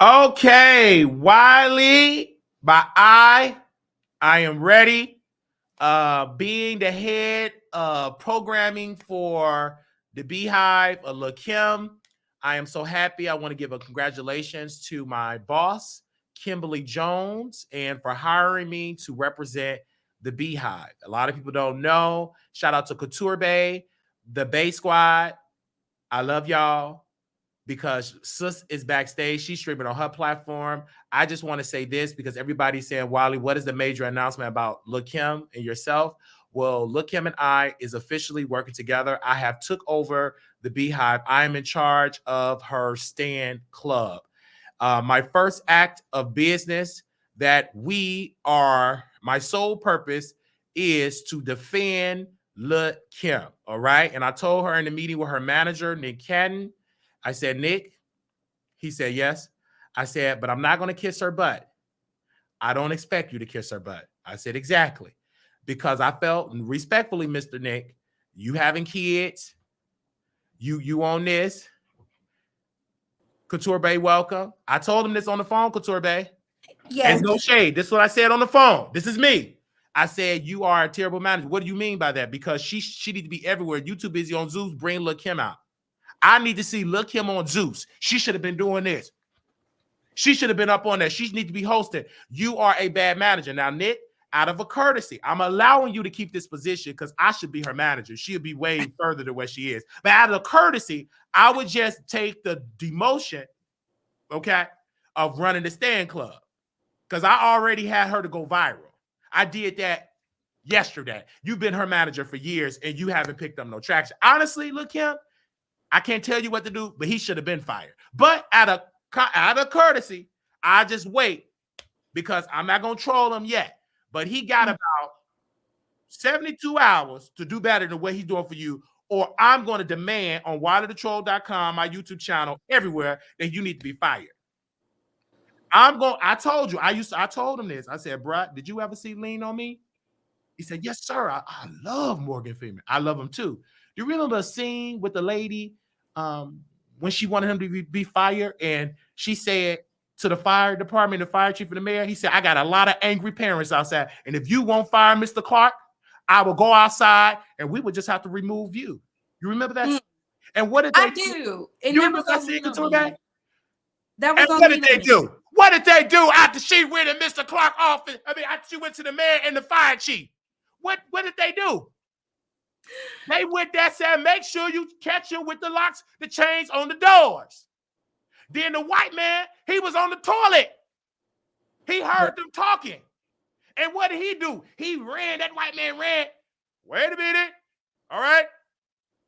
Okay, Wiley, I am ready. Being the head of programming for the Beehive, Lil Kim, I am so happy. I want to give a congratulations to my boss, Kimberly Jones, and for hiring me to represent the Beehive. A lot of people don't know. Shout out to Couture Bay, the Bay Squad. I love y'all because Sis is backstage. She's streaming on her platform. I just want to say this because everybody's saying, Wiley, what is the major announcement about Lil Kim and yourself? Well, Lil Kim and I is officially working together. I have took over the Beehive. I am in charge of her stand club. My first act of business that my sole purpose is to defend Lil Kim. All right. And I told her in the meeting with her manager, Nick Cannon, I said, Nick, he said, yes. I said, but I'm not going to kiss her butt. I don't expect you to kiss her butt. I said, exactly. Because I felt respectfully, Mr. Nick, you having kids, you on this. Couture Bay, welcome. I told him this on the phone, Couture Bay. Yes. And no shade. This is what I said on the phone. This is me. I said, you are a terrible manager. What do you mean by that? Because she need to be everywhere. You too busy on Zeus. Bring Lil Kim out. I need to see Lil Kim on Zeus. She should have been doing this. She should have been up on that. She needs to be hosted. You are a bad manager. Now, Nick, out of a courtesy, I'm allowing you to keep this position because I should be her manager. She'll be way further than where she is. But out of courtesy, I would just take the demotion, okay, of running the stand club because I already had her to go viral. I did that yesterday. You've been her manager for years and you haven't picked up no traction. Honestly, Lil Kim, I can't tell you what to do, but he should have been fired. But out of courtesy, I just wait because I'm not going to troll him yet. But he got about 72 hours to do better than what he's doing for you, or I'm going to demand on wileythetroll.com, my YouTube channel, everywhere, that you need to be fired. I told you, I told him this. I said, bruh, did you ever see Lean on Me? He said, yes, sir. I love Morgan Freeman. I love him too. Do you remember a scene with the lady when she wanted him to be fired and she said to the fire department, the fire chief and the mayor, he said, I got a lot of angry parents outside. And if you won't fire Mr. Clark, I will go outside and we would just have to remove you. You remember that? And what did they do? And you remember that scene, Couture Bay? That was what did they do? What did they do after she went in Mr. Clark's office? I mean, after she went to the mayor and the fire chief. What did they do? They went there, said, make sure you catch him with the locks, the chains on the doors. Then the white man, he was on the toilet. He heard them talking. And what did he do? He ran. That white man ran. Wait a minute. All right.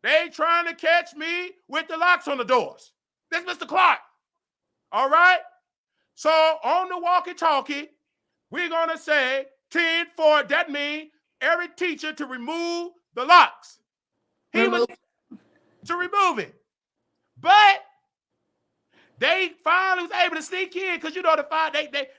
They trying to catch me with the locks on the doors. That's Mr. Clark. All right. So on the walkie-talkie, we're going to say 10-4. That means every teacher to remove the locks. He was to remove it. But they finally was able to sneak in because, you know,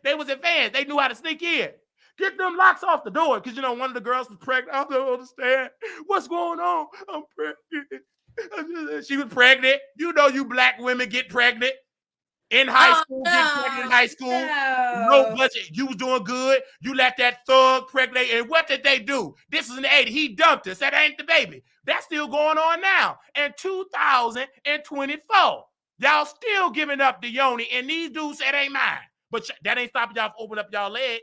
they was advanced. They knew how to sneak in. Get them locks off the door because, you know, one of the girls was pregnant. I don't understand. What's going on? I'm pregnant. She was pregnant. You know, you black women get pregnant. In high school, get pregnant in high school. No budget. You was doing good. You let that thug pregnant. And what did they do? This is in the 80s. He dumped us. That ain't the baby. That's still going on now. In 2024. Y'all still giving up the yoni. And these dudes said, ain't mine. But that ain't stopping y'all from opening up y'all legs.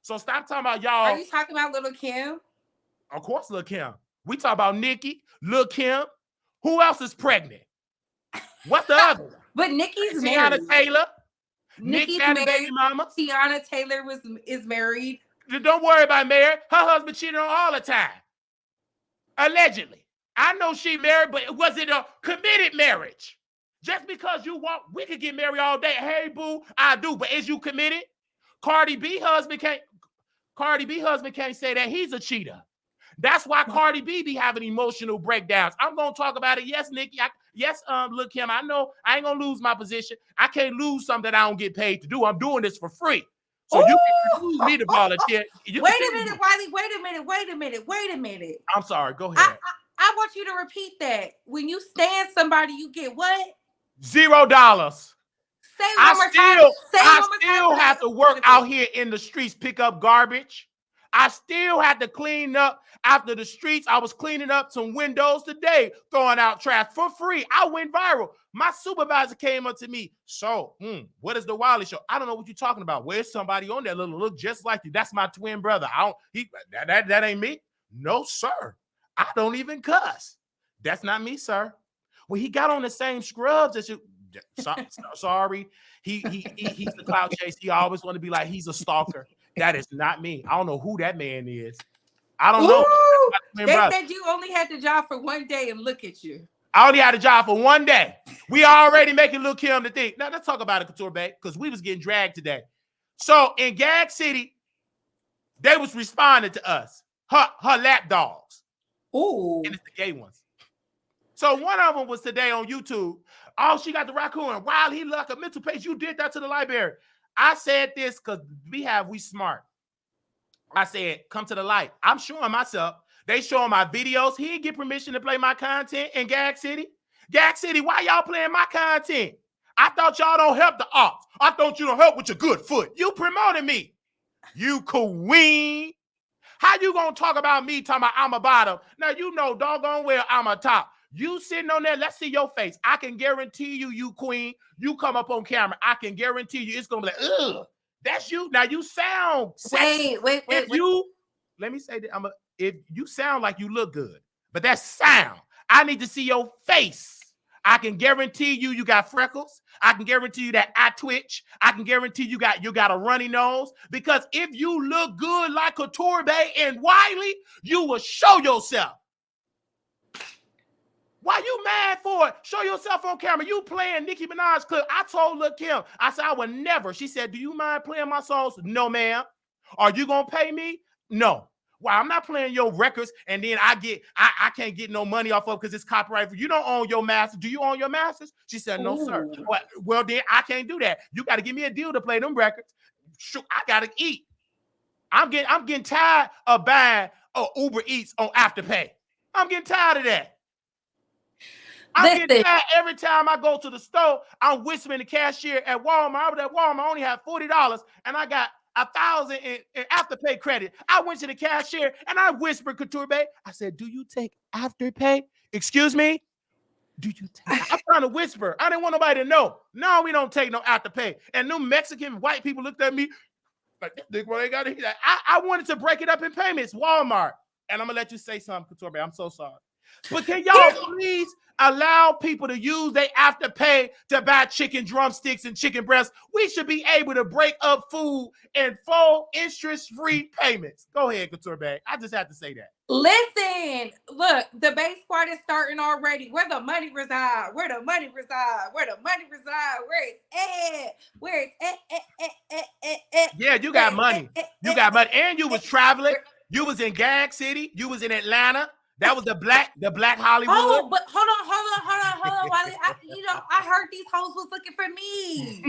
So stop talking about y'all. Are you talking about Lil Kim? Of course, Lil Kim. We talk about Nicki, Lil Kim. Who else is pregnant? What's the other one? But Nicki's married. Tiana Taylor. Nicki's married. Baby mama. Tiana Taylor is married. Don't worry about married. Her husband cheated on her all the time. Allegedly. I know she married, but was it a committed marriage? Just because you want, we could get married all day. Hey, boo, I do. But is you committed? Cardi B husband can't say that he's a cheater. That's why Cardi B be having emotional breakdowns. I'm going to talk about it. Yes, Nicki. Yes, Lil Kim. I know I ain't going to lose my position. I can't lose something that I don't get paid to do. I'm doing this for free. So you can use me to volunteer. Wait a minute, Wiley. Wait a minute. I'm sorry. Go ahead. I want you to repeat that. When you stand somebody, you get what? $0. Say it one more time. Say it I one more still time. have to work out here in the streets, pick up garbage. I still had to clean up after the streets. I was cleaning up some windows today, throwing out trash for free. I went viral. My supervisor came up to me. So, what is the Wiley Show? I don't know what you're talking about. Where's somebody on there look just like you? That's my twin brother. That ain't me. No, sir. I don't even cuss. That's not me, sir. Well, he got on the same scrubs as you. Sorry. He's the clout chase. He always want to be like he's a stalker. That is not me. I don't know who that man is. I don't know. They said you only had the job for one day, and look at you. I only had a job for one day. We already making Lil Kim the thing. Now let's talk about it, Couture Bay, because we was getting dragged today. So in Gag City, they was responding to us. Her lap dogs. Ooh. And it's the gay ones. So one of them was today on YouTube. Oh, she got the raccoon. Wow, he like a mental page. You did that to the library. I said this because we smart. I said, come to the light. I'm showing myself. They showing my videos. He didn't get permission to play my content in Gag City. Gag City, why y'all playing my content? I thought y'all don't help the arts. I thought you don't help with your good foot. You promoted me. You queen. How you gonna talk about me talking about I'm a bottom? Now you know doggone well I'm a top. You sitting on there, let's see your face. I can guarantee you queen, you come up on camera. I can guarantee you it's gonna be like, ugh, that's you. Now you sound sexy. Wait. Let me say that if you sound like you look good, but that sound, I need to see your face. I can guarantee you got freckles. I can guarantee you that I twitch. I can guarantee you got a runny nose. Because if you look good like Couture Bay and Wiley, you will show yourself. Why you mad for it? Show yourself on camera. You playing Nicki Minaj clip. I told Lil Kim, I said I would never. She said, do you mind playing my songs? No, ma'am. Are you gonna pay me? No. Well, I'm not playing your records, and then I can't get no money off of because it's copyright. You don't own your masters. Do you own your masters? She said, no, sir. Well, then I can't do that. You got to give me a deal to play them records. Shoot, I gotta eat. I'm getting tired of buying Uber Eats on Afterpay. I'm getting tired of that. I'm getting tired every time I go to the store. I'm whispering the cashier at Walmart. I was at Walmart, I only have $40, and I got $1,000 in Afterpay credit. I went to the cashier and I whispered, Couture Bay. I said, "Do you take Afterpay? Excuse me? Do you take?" I'm trying to whisper. I didn't want nobody to know. No, we don't take no Afterpay. And them Mexican white people looked at me like, "Well, they got it." I wanted to break it up in payments. Walmart. And I'm gonna let you say something, Couture Bay. I'm so sorry. But can y'all please allow people to use their Afterpay to buy chicken drumsticks and chicken breasts? We should be able to break up food in full interest-free payments. Go ahead, Couture Bay. I just have to say that. Listen, look, the base part is starting already. Where the money reside? Where the money reside? Where the money reside? Where it's at? Where it's at? Yeah, you got money. You got money. And you was traveling. You was in Gag City. You was in Atlanta. That was the black Hollywood. Oh, but hold on, Wiley. I heard these hoes was looking for me.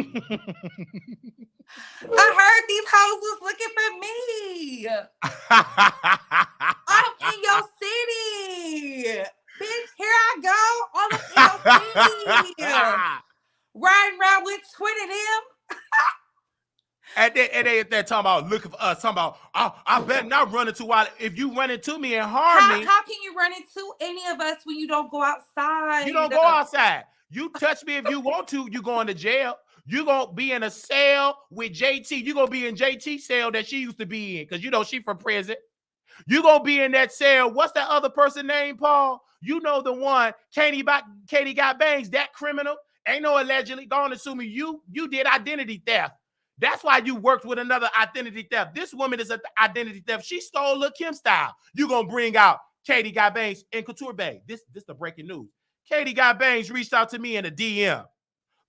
I heard these hoes was looking for me. I'm in your city. Bitch, here I go. All up in your city. Riding around with Twin and them. And they're talking about looking for us, talking about, I better not run into Wiley. If you run into me and harm me. How can you run into any of us when you don't go outside? You don't go outside. You touch me if you want to, you going to jail. You gonna be in a cell with JT. You gonna be in JT's cell that she used to be in, because she from prison. You gonna be in that cell. What's that other person named, Paul? You know the one, Katie got bangs, that criminal. Ain't no allegedly. Go on, assuming you did identity theft. That's why you worked with another identity theft. This woman is an identity theft. She stole Lil Kim style. You gonna bring out Katie got bangs and Couture Bay. This the breaking news. Katie got bangs reached out to me in a DM.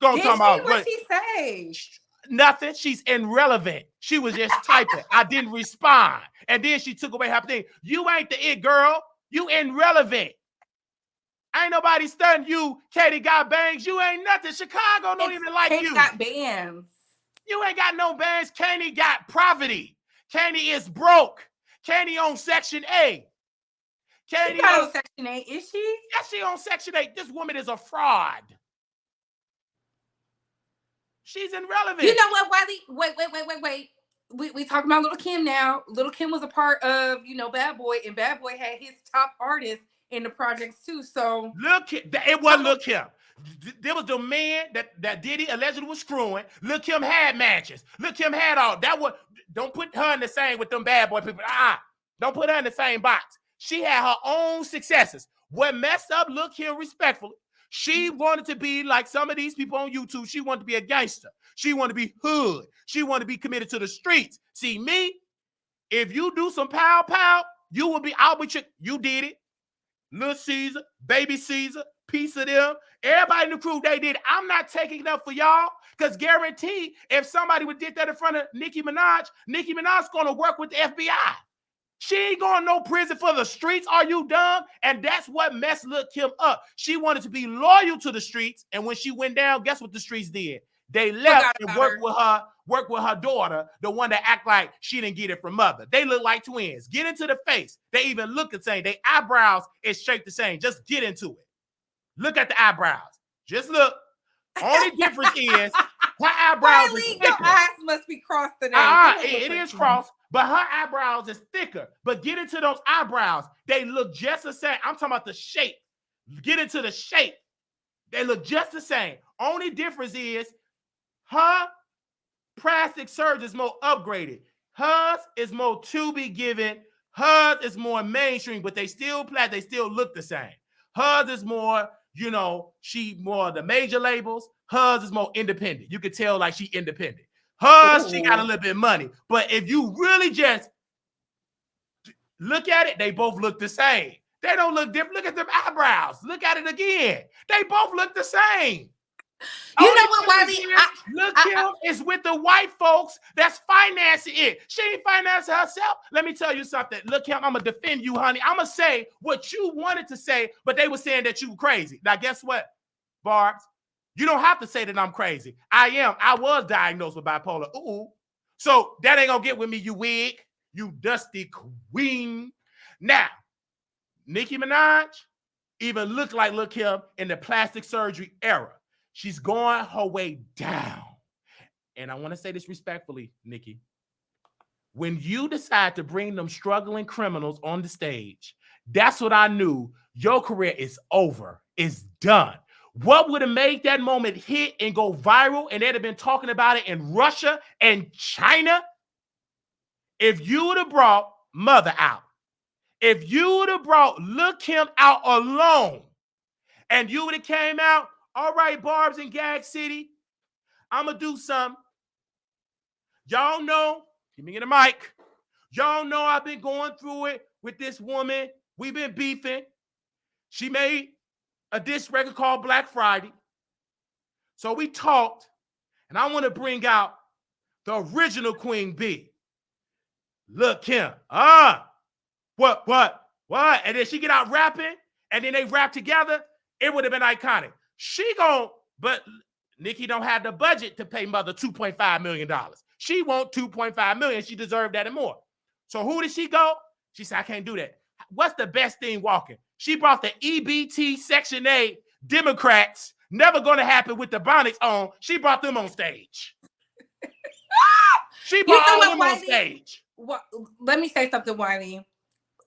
What she say? Nothing. She's irrelevant. She was just typing. I didn't respond. And then she took away her thing. You ain't the it girl. You irrelevant. Ain't nobody studying you. Katie got bangs. You ain't nothing. Chicago don't even like Katie you. Got bands. You ain't got no bands. Katie got poverty. Katie is broke. Katie on Section A. Katie not on Section 8, is she? Yes, she on Section 8. This woman is a fraud. She's irrelevant. You know what, Wiley? Wait. We talking about Little Kim now. Little Kim was a part of, Bad Boy, and Bad Boy had his top artists in the projects too. So Lil Kim, it wasn't Lil Kim. There was the man that Diddy allegedly was screwing. Lil Kim had matches. Lil Kim had all that. Don't put her in the same with them Bad Boy people. Don't put her in the same box. She had her own successes. What messed up Lil Kim respectfully, she wanted to be like some of these people on YouTube. She wanted to be a gangster. She wanted to be hood. She wanted to be committed to the streets. See me, if you do some pow, you will be out with you did it. Lil Caesar, Baby Caesar, piece of them. Everybody in the crew, they did it. I'm not taking it up for y'all, because guarantee if somebody would did that in front of Nicki Minaj's going to work with the FBI. She ain't going to no prison for the streets. Are you dumb? And that's what messed Lil Kim up. She wanted to be loyal to the streets, and when she went down, guess what the streets did? They left and worked with her daughter, the one that act like she didn't get it from mother. They look like twins. Get into the face. They even look the same. Their eyebrows is shaped the same. Just get into it. Look at the eyebrows. Just look. Only difference is her eyebrows is thicker. Your eyes must be crossed today. It is crossed, but her eyebrows is thicker. But get into those eyebrows. They look just the same. I'm talking about the shape. Get into the shape. They look just the same. Only difference is her plastic surgery is more upgraded. Hers is more to be given. Hers is more mainstream, but they still look the same. Hers is more, she more the major labels. Hers is more independent. You could tell like she independent. Hers, she got a little bit of money. But if you really just look at it, they both look the same. They don't look different. Look at them eyebrows. Look at it again. They both look the same. You know what, Wiley? Lil Kim is with the white folks that's financing it. She ain't financing herself. Let me tell you something. Lil Kim, I'm going to defend you, honey. I'm going to say what you wanted to say, but they were saying that you were crazy. Now, guess what, Barbs? You don't have to say that I'm crazy. I am. I was diagnosed with bipolar. Ooh. So that ain't going to get with me, you wig. You dusty queen. Now, Nicki Minaj even looked like Lil Kim in the plastic surgery era. She's going her way down. And I want to say this respectfully, Nicki. When you decide to bring them struggling criminals on the stage, that's what I knew. Your career is over. It's done. What would have made that moment hit and go viral, and they'd have been talking about it in Russia and China? If you would have brought Mother out, if you would have brought Lil Kim out alone, and you would have came out, all right, Barbs in Gag City, I'm going to do something. Y'all know, give me the mic. Y'all know I've been going through it with this woman. We've been beefing. She made a diss record called Black Friday. So we talked, and I want to bring out the original Queen Bee. Lil Kim. What? And then she get out rapping, and then they rap together. It would have been iconic. But Nicki don't have the budget to pay Mother $2.5 million. She want $2.5 million. She deserved that and more. So who did she go? She said, I can't do that. What's the best thing walking? She brought the EBT Section 8 Democrats, never going to happen with the bonnets on. She brought them on stage. She brought all them on stage. Let me say something, Wiley.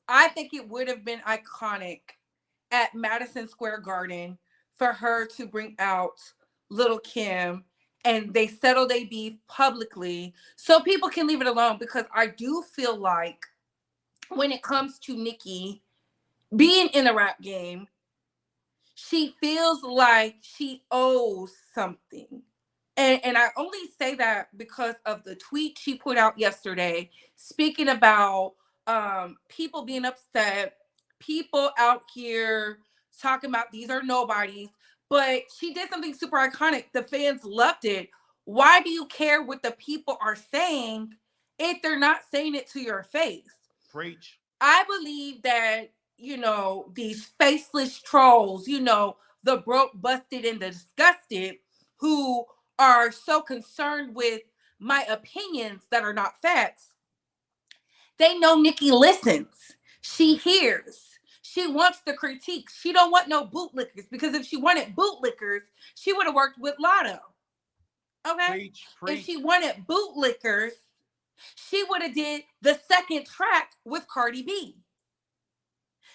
I think it would have been iconic at Madison Square Garden for her to bring out Lil Kim and they settle their beef publicly so people can leave it alone, because I do feel like when it comes to Nicki being in the rap game, she feels like she owes something. And I only say that because of the tweet she put out yesterday, speaking about people being upset, people out here talking about these are nobodies. But she did something super iconic. The fans loved it. Why do you care what the people are saying if they're not saying it to your face? Preach. I believe that, these faceless trolls, the broke, busted, and the disgusted who are so concerned with my opinions that are not facts, they know Nicki listens. She hears. She wants the critiques. She don't want no bootlickers, because if she wanted bootlickers, she would have worked with Lotto. Okay? Preach, If preach. she wanted bootlickers, she would have did the second track with Cardi B.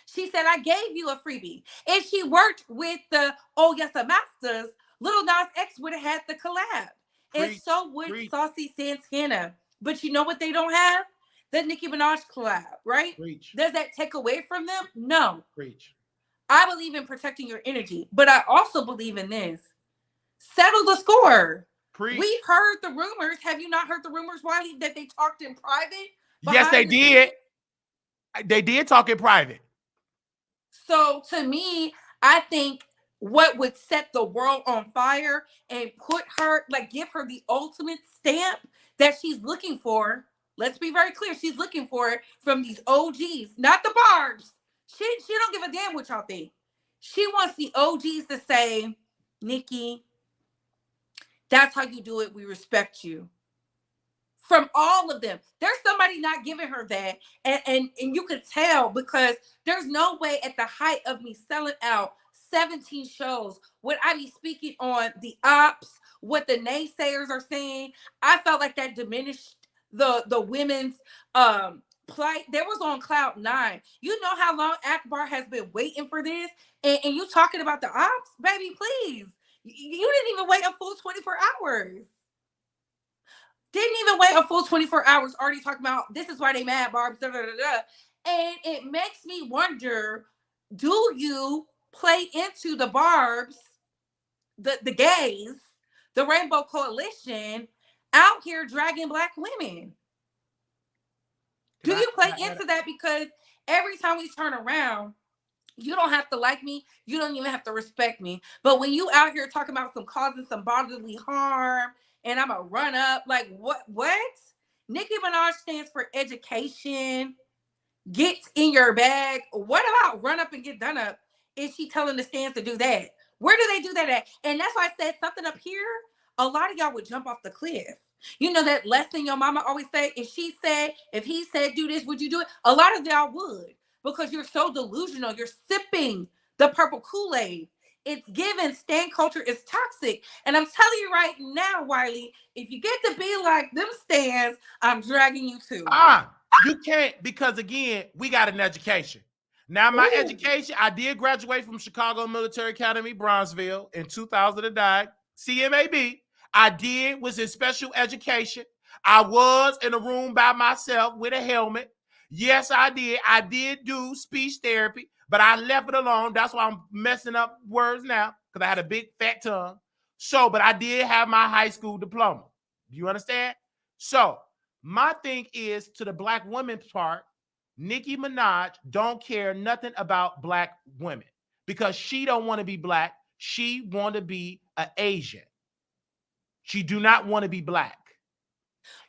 She said, I gave you a freebie. If she worked with the Oh Yes a Masters, Little Nas X would have had the collab. And Preach, so would preach, Saucy Santana. But you know what they don't have? The Nicki Minaj collab, right? preach, Does that take away from them? No. preach. I believe in protecting your energy, but I also believe in this. Settle the score. Preach. We've heard the rumors. Have you not heard the rumors, Wiley, that they talked in private? Yes, they did. They did talk in private. So to me, I think what would set the world on fire and put her, like, give her the ultimate stamp that she's looking for. Let's be very clear. She's looking for it from these OGs, not the barbs. She don't give a damn what y'all think. She wants the OGs to say, Nicki, that's how you do it. We respect you. From all of them, there's somebody not giving her that, and you could tell, because there's no way at the height of me selling out 17 shows would I be speaking on the ops, what the naysayers are saying. I felt like that diminished the women's plight. There was on cloud nine. You know how long Akbar has been waiting for this, and you talking about the ops, baby, please. You didn't even wait a full 24 hours. Didn't even wait a full 24 hours, already talking about this is why they mad, Barbs, da, da, da, da. And it makes me wonder, do you play into the Barbs, the gays, the Rainbow Coalition out here dragging Black women? Do you play into that? Because every time we turn around, you don't have to like me. You don't even have to respect me. But when you out here talking about some causing some bodily harm, and I'm a run up, like what? Nicki Minaj stands for education. Get in your bag. What about run up and get done up? Is she telling the stands to do that? Where do they do that at? And that's why I said something up here. A lot of y'all would jump off the cliff. You know that lesson your mama always say, if he said do this, would you do it? A lot of y'all would, because you're so delusional. You're sipping the purple Kool-Aid. It's given. Stan culture is toxic. And I'm telling you right now, Wiley, if you get to be like them stands, I'm dragging you too. You can't, because again, we got an education. Now, my education, I did graduate from Chicago Military Academy, Bronzeville in 2009, CMAB. I was in special education. I was in a room by myself with a helmet. Yes, I did. I did do speech therapy, but I left it alone. That's why I'm messing up words now, because I had a big fat tongue. So, but I did have my high school diploma. Do you understand? So, my thing is, to the Black women's part, Nicki Minaj don't care nothing about Black women, because she don't want to be Black. She want to be an Asian. She do not want to be Black.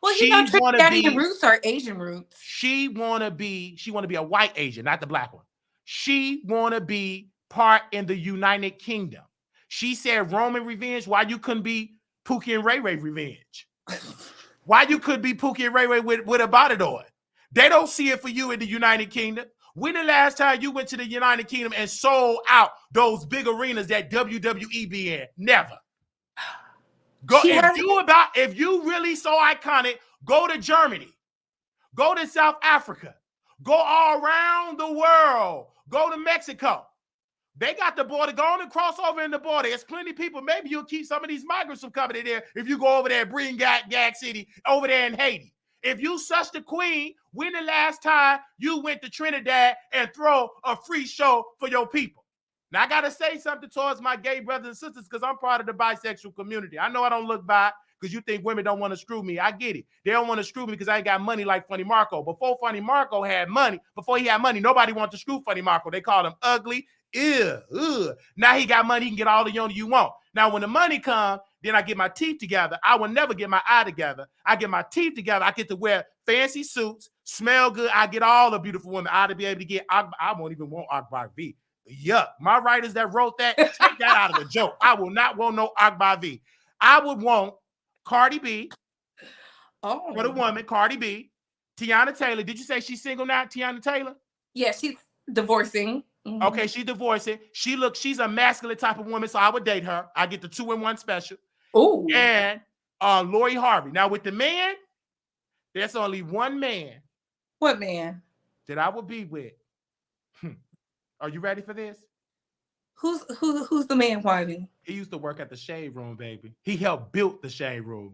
Well, you know, Trinidadian roots are Asian roots. She want to be a white Asian, not the Black one. She want to be part in the United Kingdom. She said Roman revenge. Why you couldn't be Pookie and Ray Ray revenge? Why you could be Pookie and Ray Ray with a body on? They don't see it for you in the United Kingdom. When the last time you went to the United Kingdom and sold out those big arenas that WWE be in? Never. Go if you really so iconic, go to Germany, go to South Africa, go all around the world, go to Mexico. They got the border. Go on and cross over in the border. There's plenty of people. Maybe you'll keep some of these migrants from coming in there if you go over there, bring Gag City over there in Haiti. If you such the queen, when the last time you went to Trinidad and throw a free show for your people? Now, I got to say something towards my gay brothers and sisters, because I'm part of the bisexual community. I know I don't look bi because you think women don't want to screw me. I get it. They don't want to screw me because I ain't got money like Funny Marco. Before Funny Marco had money, nobody wanted to screw Funny Marco. They called him ugly. Ew. Now he got money. He can get all the yoni you want. Now, when the money comes, then I get my teeth together. I will never get my eye together. I get my teeth together. I get to wear fancy suits, smell good. I get all the beautiful women. I ought to be able to get, I won't even want Akbar V. Yuck. My writers that wrote that, take that out of the joke. I will not want no Akbar V. I would want Cardi B. For the woman, Cardi B. Tiana Taylor. Did you say she's single now, Tiana Taylor? Yeah, she's divorcing. Mm-hmm. Okay, she's divorcing. She's a masculine type of woman, so I would date her. I get the 2-in-1 special. Ooh. And Lori Harvey. Now with the man, there's only one man. What man? That I would be with. Are you ready for this? Who's the man, Wiley? He used to work at the Shade Room, baby. He helped build the Shade Room.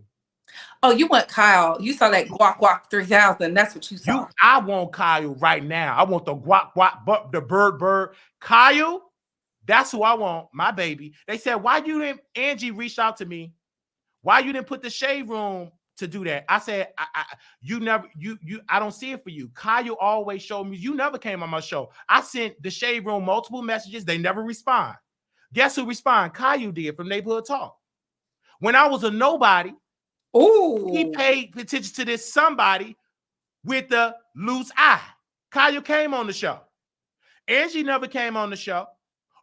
Oh, you want Kyle. You saw that Guac 3000. That's what you saw. I want Kyle right now. I want the guac, the bird. Kyle, that's who I want, my baby. They said, why you didn't, Angie reached out to me. Why you didn't put the Shade Room to do that? I said, I don't see it for you. Kyle always showed me, you never came on my show. I sent the Shade Room multiple messages. They never respond. Guess who responded? Kyle did from Neighborhood Talk. When I was a nobody, he paid attention to this somebody with the loose eye. Kyle came on the show. Angie never came on the show.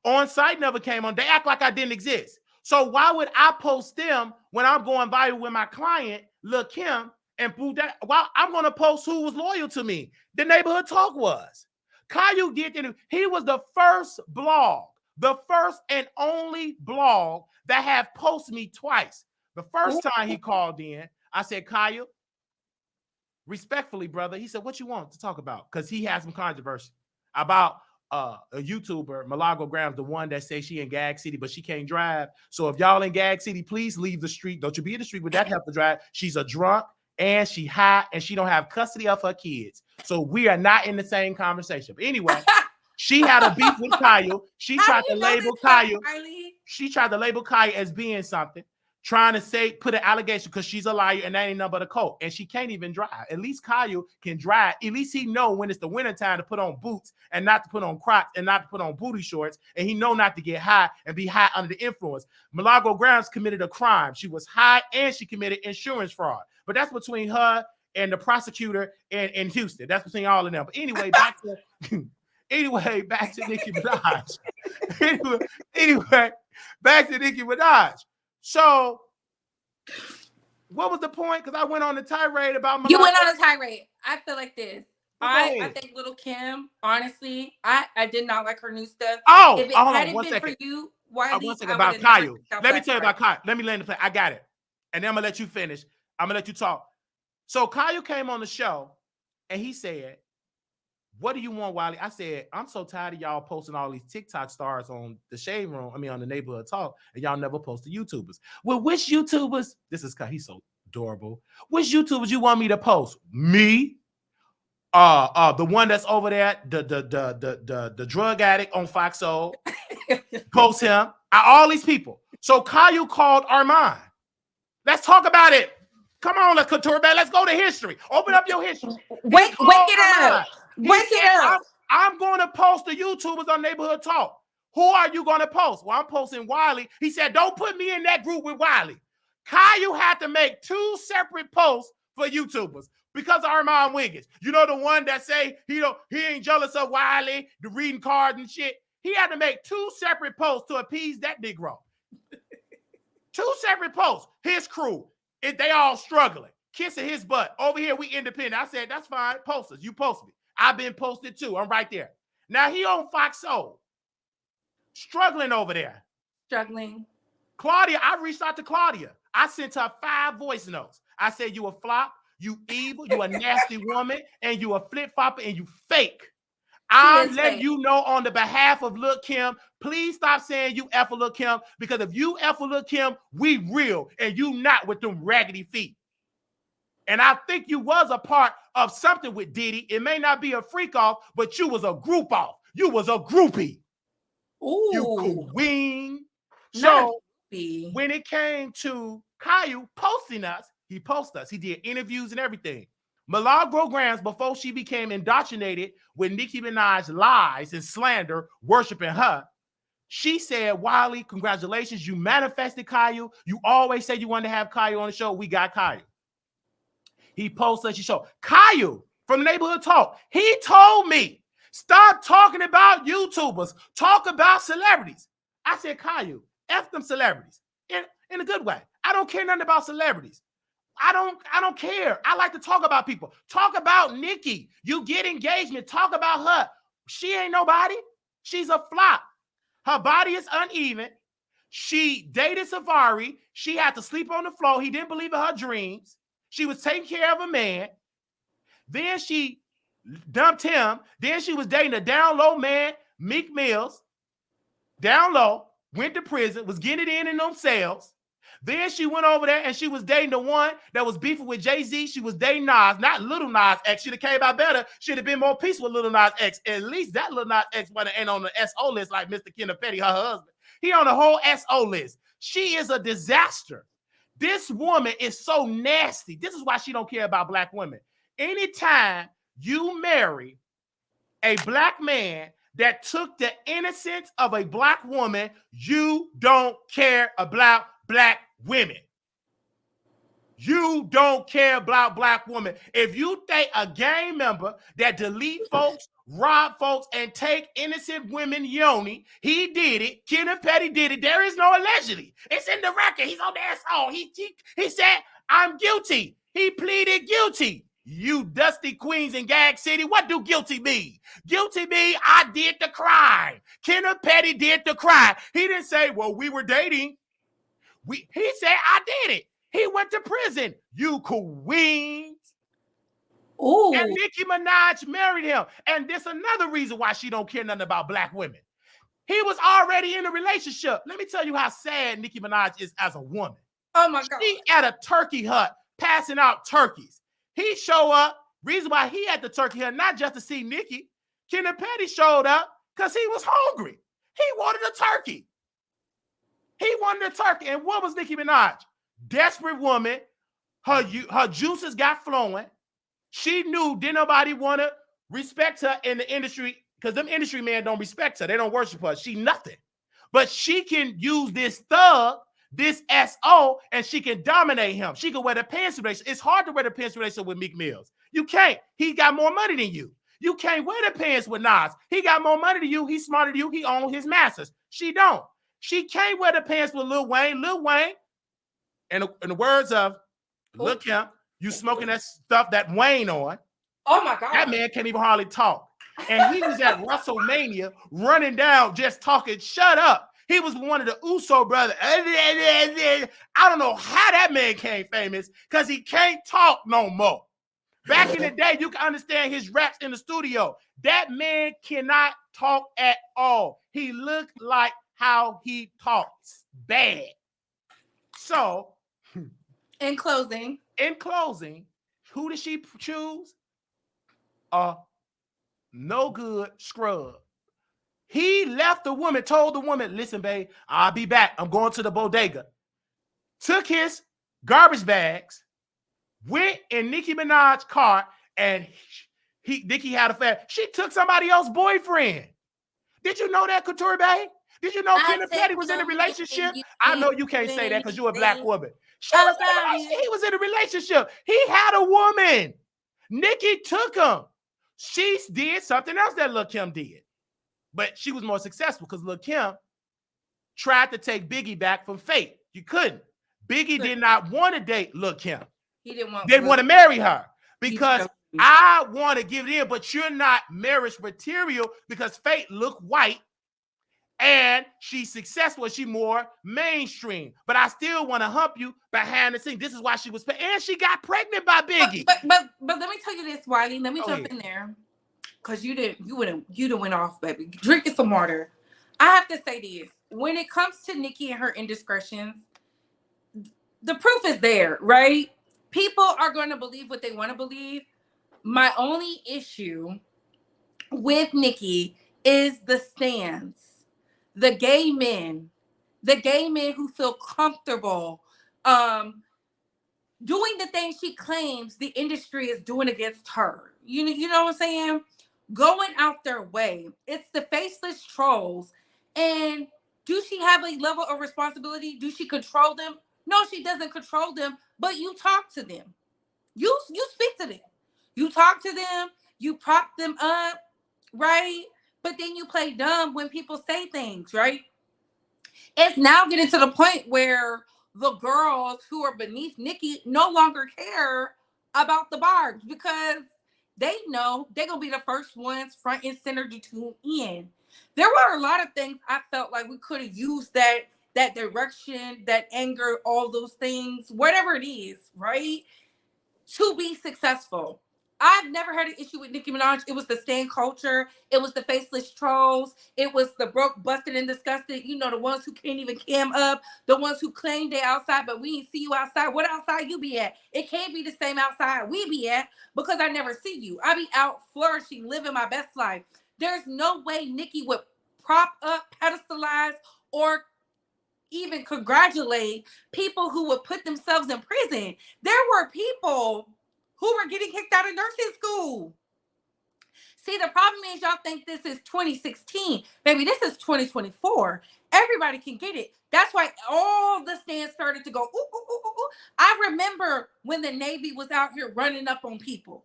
On Site never came on. They act like I didn't exist. So why would I post them when I'm going viral with my client, Lil' Kim, and boo that? Well, I'm going to post who was loyal to me. The Neighborhood Talk was. Caillou did it. He was the first blog, the first and only blog that have posted me twice. The first time he called in, I said, Caillou, respectfully, brother. He said, what you want to talk about? Because he had some controversy about a YouTuber, Milagro Grams, the one that says she in Gag City, but she can't drive. So if y'all in Gag City, please leave the street. Don't you be in the street with that help to drive. She's a drunk and she high and she don't have custody of her kids. So we are not in the same conversation. But anyway, she had a beef with Caillou. She tried to label Caillou. She tried to label Caillou as being something, trying to say, put an allegation because she's a liar and that ain't nothing but a cult. And she can't even drive. At least Caillou can drive. At least he know when it's the winter time to put on boots and not to put on Crocs and not to put on booty shorts. And he know not to get high and be high under the influence. Milagro Grams committed a crime. She was high and she committed insurance fraud. But that's between her and the prosecutor in Houston. That's between all of them. But anyway, back to Nicki Minaj. anyway, back to Nicki Minaj. So, what was the point? Because I went on the tirade about Milagro. You went on a tirade. I feel like this. I think Little Kim, honestly, I did not like her new stuff. Oh, if it hadn't been for you, Wiley, one second about Caillou. Let me tell you about Caillou. Let me land the plane. I got it. And then I'm going to let you finish. I'm going to let you talk. So, Caillou came on the show and he said, what do you want, Wiley? I said, I'm so tired of y'all posting all these TikTok stars on the Shade Room, on the Neighborhood Talk, and y'all never post the YouTubers. Well, which YouTubers? He's so adorable. Which YouTubers you want me to post? Me? The one that's over there, the drug addict on Fox Soul. Post him. All these people. So Caillou called Armand. Let's talk about it. Come on, Couture, let's go to history. Open up your history. Wake it up. I'm going to post the YouTubers on Neighborhood Talk. Who are you going to post? Well, I'm posting Wiley. He said, don't put me in that group with Wiley. Caillou had to make 2 separate posts for YouTubers because of Armand Wiggins. You know, the one that say he ain't jealous of Wiley, the reading cards and shit. He had to make 2 separate posts to appease that Negro. 2 separate posts. His crew, they all struggling, kissing his butt. Over here, we independent. I said, that's fine. Post us. You post me. I've been posted too. I'm right there. Now he on Fox Soul. Struggling over there. Struggling. Claudia, I reached out to Claudia. I sent her 5 voice notes. I said, you a flop, you evil, you a nasty woman, and you a flip-flopper, and you fake. I'm letting you know on the behalf of Lil' Kim, please stop saying you F Lil' Kim, because if you F Lil' Kim, we real, and you not with them raggedy feet. And I think you was a part of something with Diddy. It may not be a freak off, but you was a group off. You was a groupie. Ooh. You queen. So when it came to Caillou posting us, he posted us. He did interviews and everything. Milagro Grams, before she became indoctrinated with Nicki Minaj lies and slander, worshiping her, she said, Wiley, congratulations. You manifested Caillou. You always said you wanted to have Caillou on the show. We got Caillou. He posted she showed Caillou from Neighborhood Talk. He told me, stop talking about YouTubers. Talk about celebrities. I said, Caillou, F them celebrities in a good way. I don't care nothing about celebrities. I don't care. I like to talk about people. Talk about Nicki. You get engagement. Talk about her. She ain't nobody. She's a flop. Her body is uneven. She dated Savari. She had to sleep on the floor. He didn't believe in her dreams. She was taking care of a man. Then she dumped him. Then she was dating a down low man, Meek Mills. Down low, went to prison, was getting it in them cells. Then she went over there and she was dating the one that was beefing with Jay-Z. She was dating Nas, not Little Nas X. She'd have came out better. She'd have been more peaceful with Little Nas X. At least that Little Nas X ain't on the SO list like Mr. Kenneth Petty, her husband. He on the whole SO list. She is a disaster. This woman is so nasty. This is why she don't care about black women. Anytime you marry a black man that took the innocence of a black woman, you don't care about black women. You don't care about black women. If you think a gang member that delete folks, rob folks, and take innocent women yoni, he did it. Kenneth Petty did it. There is no allegedly. It's in the record. He's on the SO. He said, I'm guilty. He pleaded guilty. You dusty queens in Gag City, what do guilty mean? Guilty mean I did the crime. Kenneth Petty did the crime. He didn't say, well, we were dating. He said, I did it. He went to prison. You queens. Ooh. And Nicki Minaj married him. And there's another reason why she don't care nothing about black women. He was already in a relationship. Let me tell you how sad Nicki Minaj is as a woman. Oh, my God. She at a turkey hut passing out turkeys. He show up. Reason why he had the turkey hut, not just to see Nicki. Kenneth Petty showed up because he was hungry. He wanted a turkey. He wanted a turkey. And what was Nicki Minaj? Desperate woman. Her juices got flowing. She knew didn't nobody want to respect her in the industry because them industry men don't respect her. They don't worship her. She nothing. But she can use this thug, this SO, and she can dominate him. She can wear the pants relationship. It's hard to wear the pants relationship with Meek Mills. You can't. He got more money than you. You can't wear the pants with Nas. He got more money than you. He's smarter than you. He owns his masters. She don't. She can't wear the pants with Lil Wayne. Lil Wayne, in the words of Lil Kim, you smoking that stuff that Wayne on. Oh, my God. That man can't even hardly talk. And he was at WrestleMania running down, just talking, shut up. He was one of the Uso brothers. I don't know how that man became famous because he can't talk no more. Back in the day, you can understand his raps in the studio. That man cannot talk at all. He looked like how he talks. Bad. So, in closing, who did she choose? No good scrub. He left the woman, told the woman, listen, babe, I'll be back. I'm going to the bodega. Took his garbage bags, went in Nicki Minaj's car, and Nicki had a fat. She took somebody else's boyfriend. Did you know that, Couture Bay? Did you know Kenneth Petty was in a relationship? I know you can't say that because you're a black woman. He was in a relationship. He had a woman. Nicki took him. She did something else that Lil Kim did. But she was more successful because Lil Kim tried to take Biggie back from Fate. You couldn't. Biggie did not want to date Lil Kim. He didn't want to marry her because I want to give it in, but you're not marriage material because Fate looked white and she's successful. She's more mainstream. But I still want to hump you behind the scenes. This is why she was and she got pregnant by Biggie. But let me tell you this, Wiley. Let me jump in there. Because you didn't went off, baby. Drinking some water. I have to say this. When it comes to Nicki and her indiscretions, the proof is there, right? People are going to believe what they want to believe. My only issue with Nicki is the stance. The gay men who feel comfortable doing the things she claims the industry is doing against her. You know what I'm saying? Going out their way. It's the faceless trolls. And do she have a level of responsibility? Do she control them? No, she doesn't control them, but you talk to them. You speak to them. You talk to them. You prop them up, right? But then you play dumb when people say things, right? It's now getting to the point where the girls who are beneath Nicki no longer care about the barbs because they know they're going to be the first ones front and center to tune in. There were a lot of things I felt like we could have used that that direction, that anger, all those things, whatever it is, right? To be successful. I've never had an issue with Nicki Minaj. It was the stan culture. It was the faceless trolls. It was the broke, busted, and disgusted. You know, the ones who can't even cam up. The ones who claim they outside, but we ain't see you outside. What outside you be at? It can't be the same outside we be at because I never see you. I be out flourishing, living my best life. There's no way Nicki would prop up, pedestalize, or even congratulate people who would put themselves in prison. There were people who were getting kicked out of nursing school. See, the problem is y'all think this is 2016. Baby, this is 2024. Everybody can get it. That's why all the stands started to go, ooh, ooh, ooh, ooh, ooh. I remember when the Navy was out here running up on people.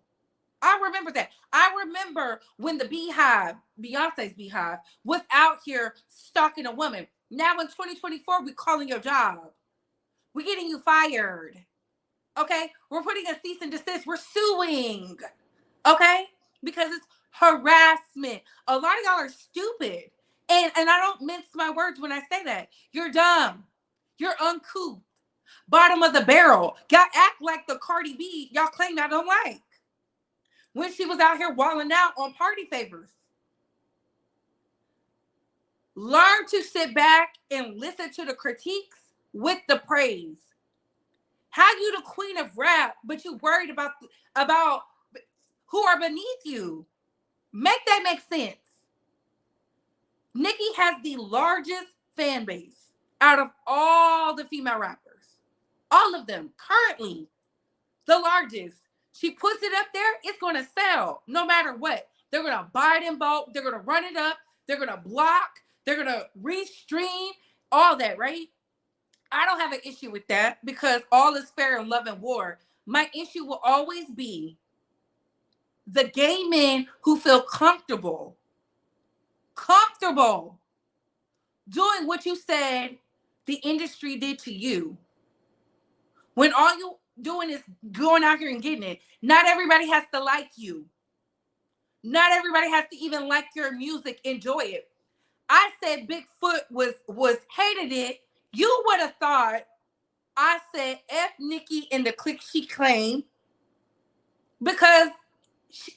I remember that. I remember when the Beehive, Beyonce's Beehive, was out here stalking a woman. Now in 2024, we're calling your job. We're getting you fired. Okay? We're putting a cease and desist. We're suing. Okay? Because it's harassment. A lot of y'all are stupid. And I don't mince my words when I say that. You're dumb. You're uncouth. Bottom of the barrel. Y'all act like the Cardi B y'all claim I don't like. When she was out here walling out on party favors. Learn to sit back and listen to the critiques with the praise. How you the queen of rap, but you worried about who are beneath you? Make that make sense. Nicki has the largest fan base out of all the female rappers. All of them, currently, the largest. She puts it up there, it's going to sell no matter what. They're going to buy it in bulk. They're going to run it up. They're going to block. They're going to restream, all that, right? I don't have an issue with that because all is fair in love and war. My issue will always be the gay men who feel comfortable doing what you said the industry did to you. When all you doing is going out here and getting it. Not everybody has to like you. Not everybody has to even like your music, enjoy it. I said Bigfoot was hated it. You would have thought I said F Nicki and the clique she claimed because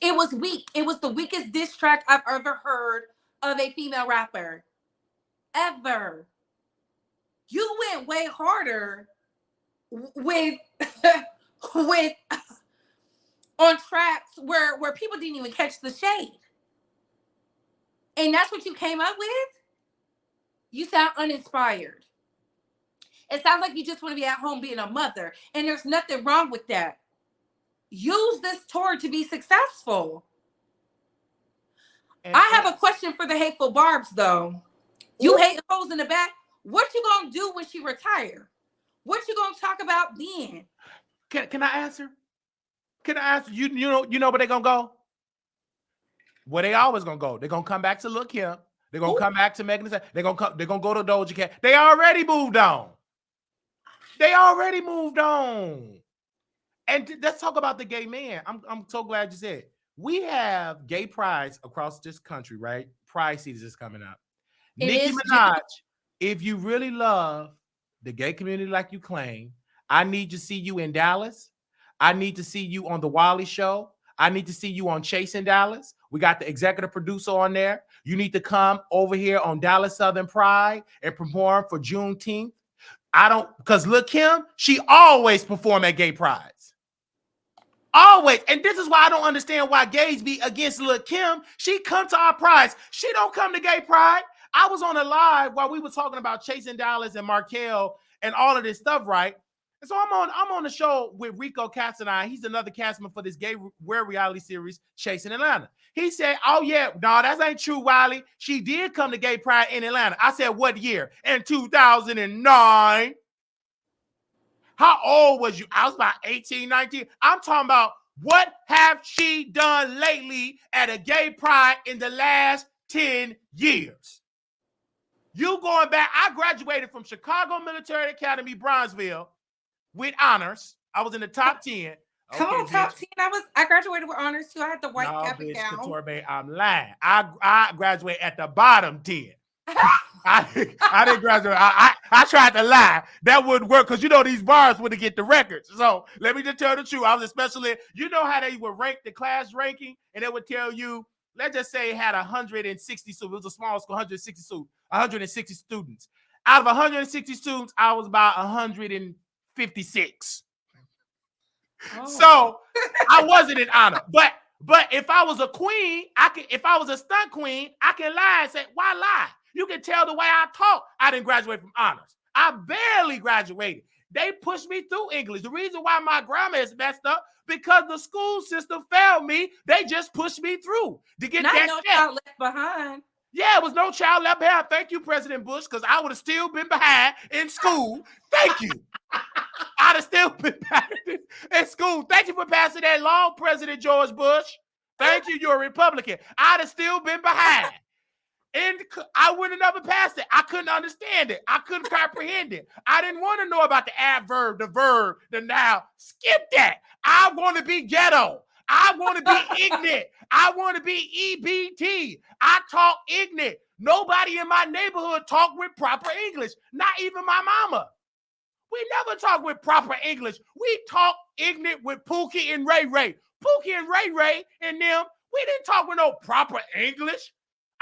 it was weak. It was the weakest diss track I've ever heard of a female rapper. Ever. You went way harder with with on tracks where people didn't even catch the shade. And that's what you came up with? You sound uninspired. It sounds like you just want to be at home being a mother. And there's nothing wrong with that. Use this tour to be successful. I have a question for the hateful barbs, though. You hate hoes in the back. What you gonna do when she retire? What you gonna talk about then? Can I answer? Can I ask you? You know where they gonna go? Where they always gonna go? They're gonna come back to Lil Kim. They're gonna come back to Megan Thee Stallion. They're gonna go to Doja Cat. They already moved on. And let's talk about the gay man. I'm so glad you said it. We have gay prides across this country, right? Pride season is coming up. Nicki Minaj, if you really love the gay community like you claim, I need to see you in Dallas. I need to see you on the Wiley Show. I need to see you on Chasing Dallas. We got the executive producer on there. You need to come over here on Dallas Southern Pride and perform for Juneteenth. Because Lil Kim, she always perform at gay prides. Always. And this is why I don't understand why gays be against Lil Kim. She come to our prides. She don't come to gay pride. I was on a live while we were talking about Chasing Dallas and Markel and all of this stuff, right? And so I'm on the show with Rico Katz and I. He's another castman for this gay wear reality series, Chasing Atlanta. He said, oh, yeah, no, that ain't true, Wiley. She did come to gay pride in Atlanta. I said, what year? In 2009. How old was you? I was about 18, 19. I'm talking about what have she done lately at a gay pride in the last 10 years? You going back, I graduated from Chicago Military Academy, Bronzeville, with honors. I was in the top 10. Come on, top 10. I graduated with honors too. I had the white cap and gown. Couture, babe, I'm lying. I graduated at the bottom 10. I didn't graduate. I tried to lie. That wouldn't work because these bars would get the records. So let me just tell the truth. I was especially, how they would rank the class ranking, and they would tell you, let's just say it had 160 students. It was a small school, 160 students. Out of 160 students, I was about 156. Oh. So I wasn't in honor. But if I was a queen, if I was a stunt queen, I can lie and say, why lie? You can tell the way I talk. I didn't graduate from honors. I barely graduated. They pushed me through English. The reason why my grammar is messed up, because the school system failed me. They just pushed me through to get Not that no child left behind. Yeah, it was no child left behind. Thank you, President Bush, because I would have still been behind in school. Thank you. I'd have still been behind in school. Thank you for passing that law, President George Bush. Thank you. You're a Republican. I'd have still been behind. And I would have never passed it. I couldn't understand it. I couldn't comprehend it. I didn't want to know about the adverb, the verb, the noun. Skip that. I want to be ghetto. I want to be ignorant. I want to be EBT. I talk ignorant. Nobody in my neighborhood talk with proper English. Not even my mama. We never talk with proper English. We talk ignorant with Pookie and Ray Ray. Pookie and Ray Ray and them, we didn't talk with no proper English.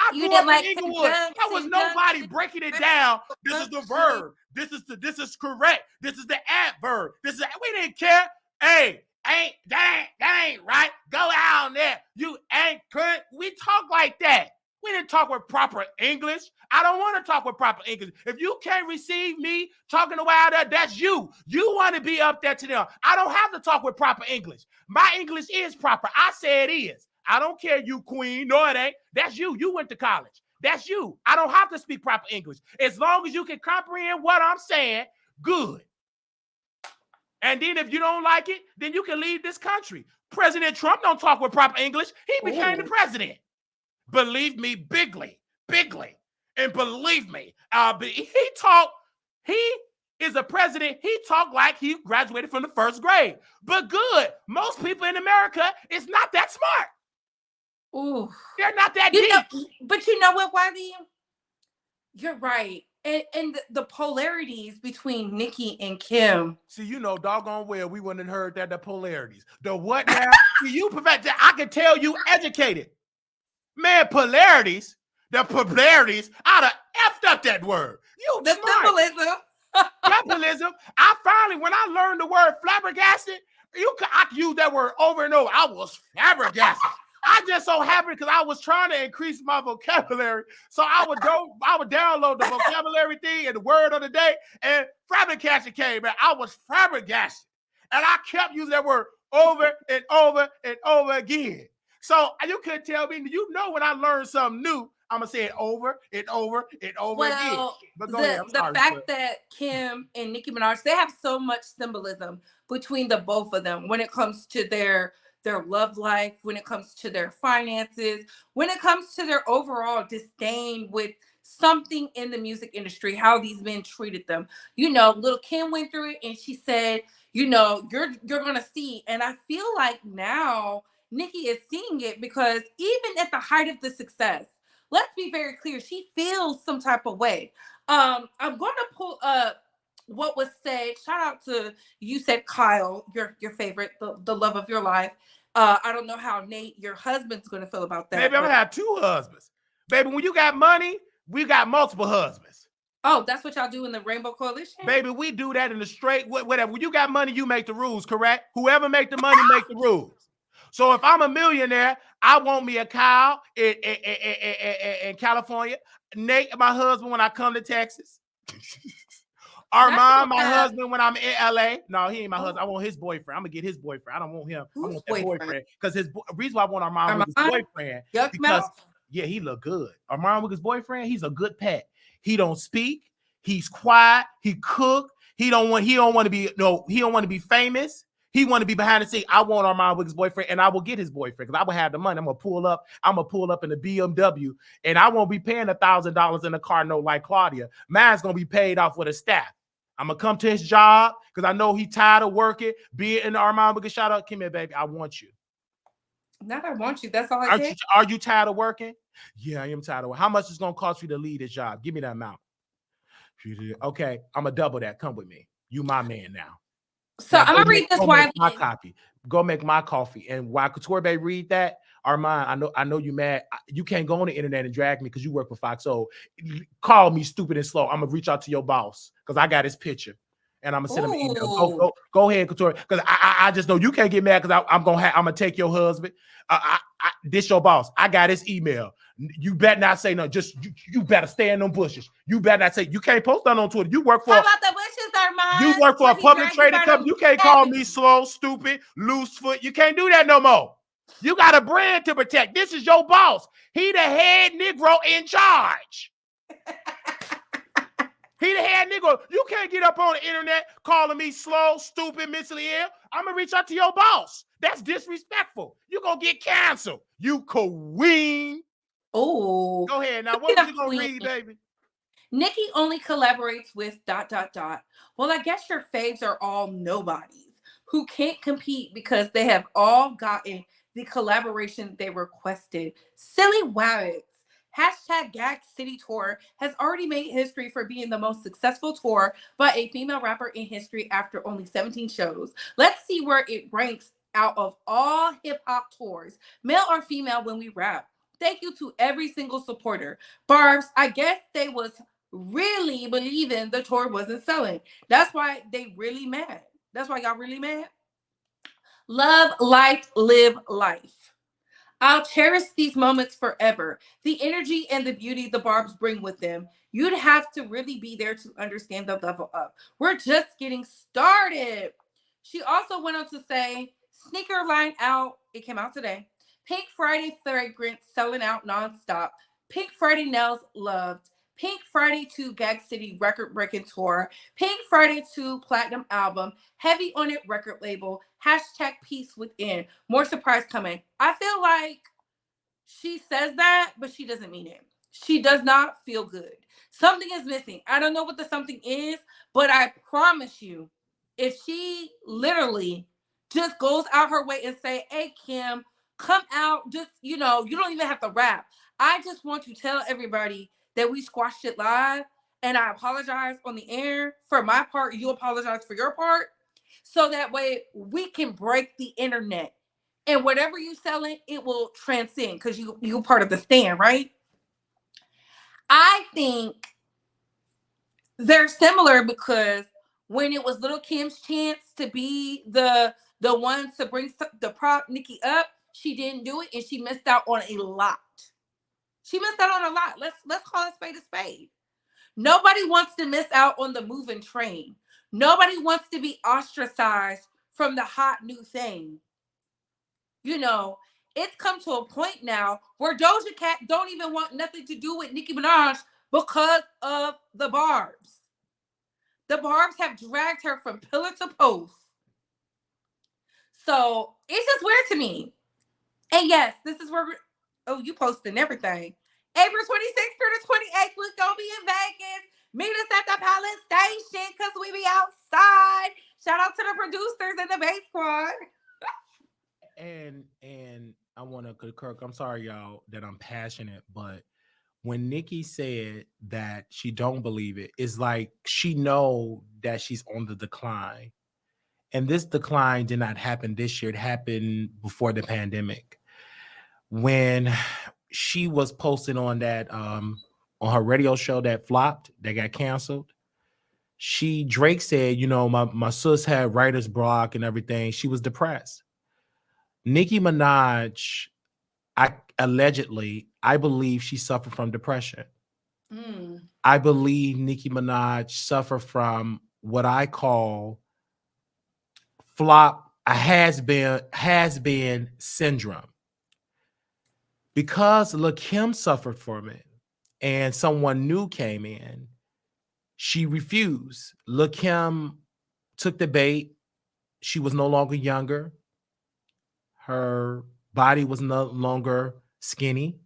I grew up in Inglewood. There was nobody breaking it down. This is the verb. This is correct. This is the adverb. We didn't care. Hey, that ain't right. Go out there. You ain't current. We talk like that. We didn't talk with proper English. I don't want to talk with proper English. If you can't receive me talking the way out there, that's you. You want to be up there to them. I don't have to talk with proper English. My English is proper. I say it is. I don't care, you queen. No, it ain't. That's you. You went to college. That's you. I don't have to speak proper English. As long as you can comprehend what I'm saying, good. And then if you don't like it, then you can leave this country. President Trump don't talk with proper English. He became the president. Believe me, bigly. And believe me, he is a president. He talked like he graduated from the first grade. But good. Most people in America is not that smart. Ooh. They're not that deep. But you know what, Wiley? You're right. And the polarities between Nicki and Kim. See, doggone well, we wouldn't have heard that, the polarities. The what now? You perfect. I can tell you educated. Man, polarities. The polarities. I'd have effed up that word. The symbolism. Capitalism. When I learned the word flabbergasted, I could use that word over and over. I was flabbergasted. I just so happened because I was trying to increase my vocabulary. So I would download the vocabulary thing and the word of the day, and flabbergasted came, man. I was flabbergasted. And I kept using that word over and over and over again. So you couldn't tell me, when I learn something new, I'm going to say it over and over and over again. But the fact that Kim and Nicki Minaj, they have so much symbolism between the both of them when it comes to their love life, when it comes to their finances, when it comes to their overall disdain with something in the music industry, how these men treated them. Little Kim went through it and she said, you're going to see. And I feel like now Nicki is seeing it because even at the height of the success, let's be very clear, she feels some type of way. I'm going to pull up what was said. Shout out to, you said Kyle, your favorite, the love of your life. I don't know how Nate, your husband's going to feel about that. Baby, I'm going to have two husbands. Baby, when you got money, we got multiple husbands. Oh, that's what y'all do in the Rainbow Coalition? Baby, we do that in the straight, whatever. When you got money, you make the rules, correct? Whoever make the money, make the rules. So if I'm a millionaire, I want me a cow in California. Nate, my husband, when I come to Texas. Armand, my husband, when I'm in LA. No, he ain't my husband. I want his boyfriend. I'm gonna get his boyfriend. I don't want him. I want that boyfriend. Because his reason why I want Armand with his boyfriend. Because he look good. Armand with his boyfriend, he's a good pet. He don't speak. He's quiet. He cook. He don't want to be famous. He want to be behind the scene. I want Armand with his boyfriend, and I will get his boyfriend because I will have the money. I'm gonna pull up in the BMW, and I won't be paying $1,000 in a car note like Claudia. Mine's gonna be paid off with a staff. I'm gonna come to his job because I know he's tired of working. Be it in the Armand with a shout out. Come here, baby. I want you. Not I want you. That's all I take. Are you tired of working? Yeah, I am tired of working. How much is going to cost you to leave this job? Give me that amount. Okay, I'm going to double that. Come with me. You my man now. So Now I'm gonna read this go make Wiley. my copy. Go make my coffee. And while Couture Bay read that, Armand, I know you mad. You can't go on the internet and drag me because you work for Fox. So call me stupid and slow. I'm gonna reach out to your boss because I got his picture. And I'm gonna send him an email. Go ahead, Couture. Because I just know you can't get mad because I'm gonna take your husband. This your boss. I got his email. You better not say no. Just you better stay in them bushes. You better not say you can't post that on Twitter. You work for. How about the bushes are mine? You work for a public trading company. You can't call me slow, stupid, loose foot. You can't do that no more. You got a brand to protect. This is your boss. He the head Negro in charge. He the head Negro. You can't get up on the internet calling me slow, stupid, mentally ill. I'm going to reach out to your boss. That's disrespectful. You're going to get canceled. You queen. Oh. Go ahead now. What was you going to read, baby? Nicki only collaborates with ... Well, I guess your faves are all nobodies who can't compete because they have all gotten the collaboration they requested. Silly wabbits. Hashtag Gag City Tour has already made history for being the most successful tour by a female rapper in history after only 17 shows. Let's see where it ranks out of all hip-hop tours, male or female, when we rap. Thank you to every single supporter. Barbs, I guess they was really believing the tour wasn't selling. That's why they really mad. That's why y'all really mad. Love, life, live life. I'll cherish these moments forever. The energy and the beauty the Barbs bring with them. You'd have to really be there to understand the level up. We're just getting started. She also went on to say, sneaker line out. It came out today. Pink Friday fragrance selling out nonstop. Pink Friday nails loved. Pink Friday 2 Gag City record breaking tour. Pink Friday 2 platinum album. Heavy on it record label. Hashtag peace within. More surprise coming. I feel like she says that, but she doesn't mean it. She does not feel good. Something is missing. I don't know what the something is, but I promise you, if she literally just goes out her way and say, hey, Kim, come out, just, you don't even have to rap. I just want to tell everybody that we squashed it live, and I apologize on the air. For my part, you apologize for your part, so that way we can break the internet. And whatever you selling, it will transcend because you're part of the stand, right? I think they're similar because when it was Little Kim's chance to be the one to bring the prop Nicki up, she didn't do it, and she missed out on a lot. She missed out on a lot. Let's call a spade a spade. Nobody wants to miss out on the moving train. Nobody wants to be ostracized from the hot new thing. It's come to a point now where Doja Cat don't even want nothing to do with Nicki Minaj because of the Barbs. The Barbs have dragged her from pillar to post. So it's just weird to me. And yes, this is where you posting everything. April 26th through the 28th, we're going to be in Vegas. Meet us at the Palace Station because we be outside. Shout out to the producers and the bass squad. And I want to concur. I'm sorry, y'all, that I'm passionate, but when Nicki said that she don't believe it, it's like she know that she's on the decline. And this decline did not happen this year. It happened before the pandemic. When she was posting on that on her radio show that flopped, that got canceled, Drake said, my sis had writer's block and everything. She was depressed. Nicki Minaj, I believe she suffered from depression. I believe Nicki Minaj suffered from what I call has been syndrome. Because Lil' Kim suffered from it and someone new came in, she refused. Lil' Kim took the bait. She was no longer younger. Her body was no longer skinny.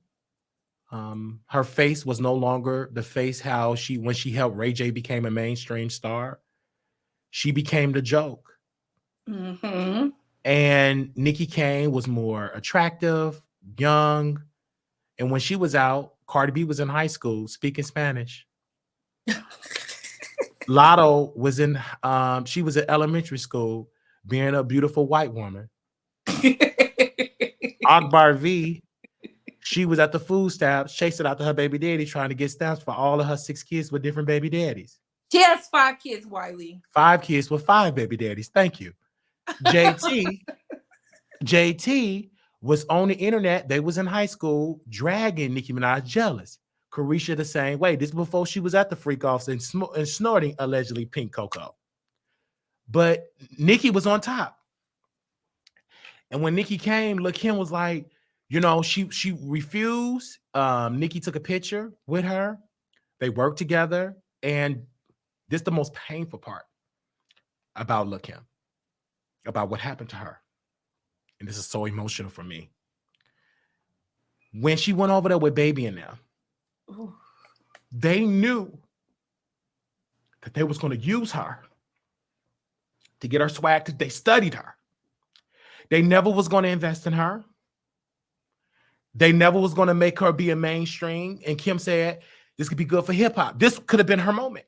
Her face was no longer the face when she helped Ray J became a mainstream star. She became the joke. Mm-hmm. And Nicki Kane was more attractive, young. And when she was out, Cardi B was in high school speaking Spanish. Lotto was in, she was in elementary school being a beautiful white woman. Akbar V, she was at the food stamps chasing after her baby daddy trying to get stamps for all of her 6 kids with different baby daddies. She has 5 kids, Wiley. 5 kids with 5 baby daddies. Thank you. JT was on the internet. They was in high school dragging Nicki Minaj jealous. Carisha the same way. This before she was at the freak offs and snorting allegedly pink cocoa. But Nicki was on top. And when Nicki came, Lil' Kim was like, you know, she refused. Nicki took a picture with her. They worked together. And this is the most painful part about Lil' Kim, about what happened to her. And this is so emotional for me. When she went over there with Baby and them, they knew that they was going to use her to get her swag. They studied her. They never was going to invest in her. They never was going to make her be a mainstream. And Kim said, this could be good for hip hop. This could have been her moment.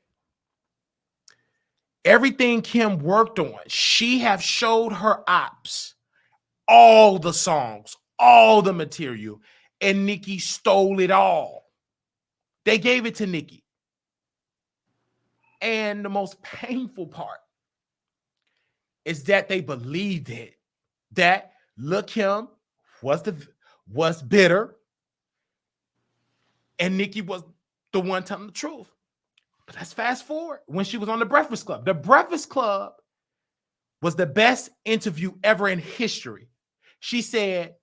Everything Kim worked on, she have showed her ops all the songs, all the material, and Nicki stole it all. They gave it to Nicki. And the most painful part is that they believed it. That Lil' Kim was bitter, and Nicki was the one telling the truth. But let's fast forward when she was on The Breakfast Club. The Breakfast Club was the best interview ever in history. She said,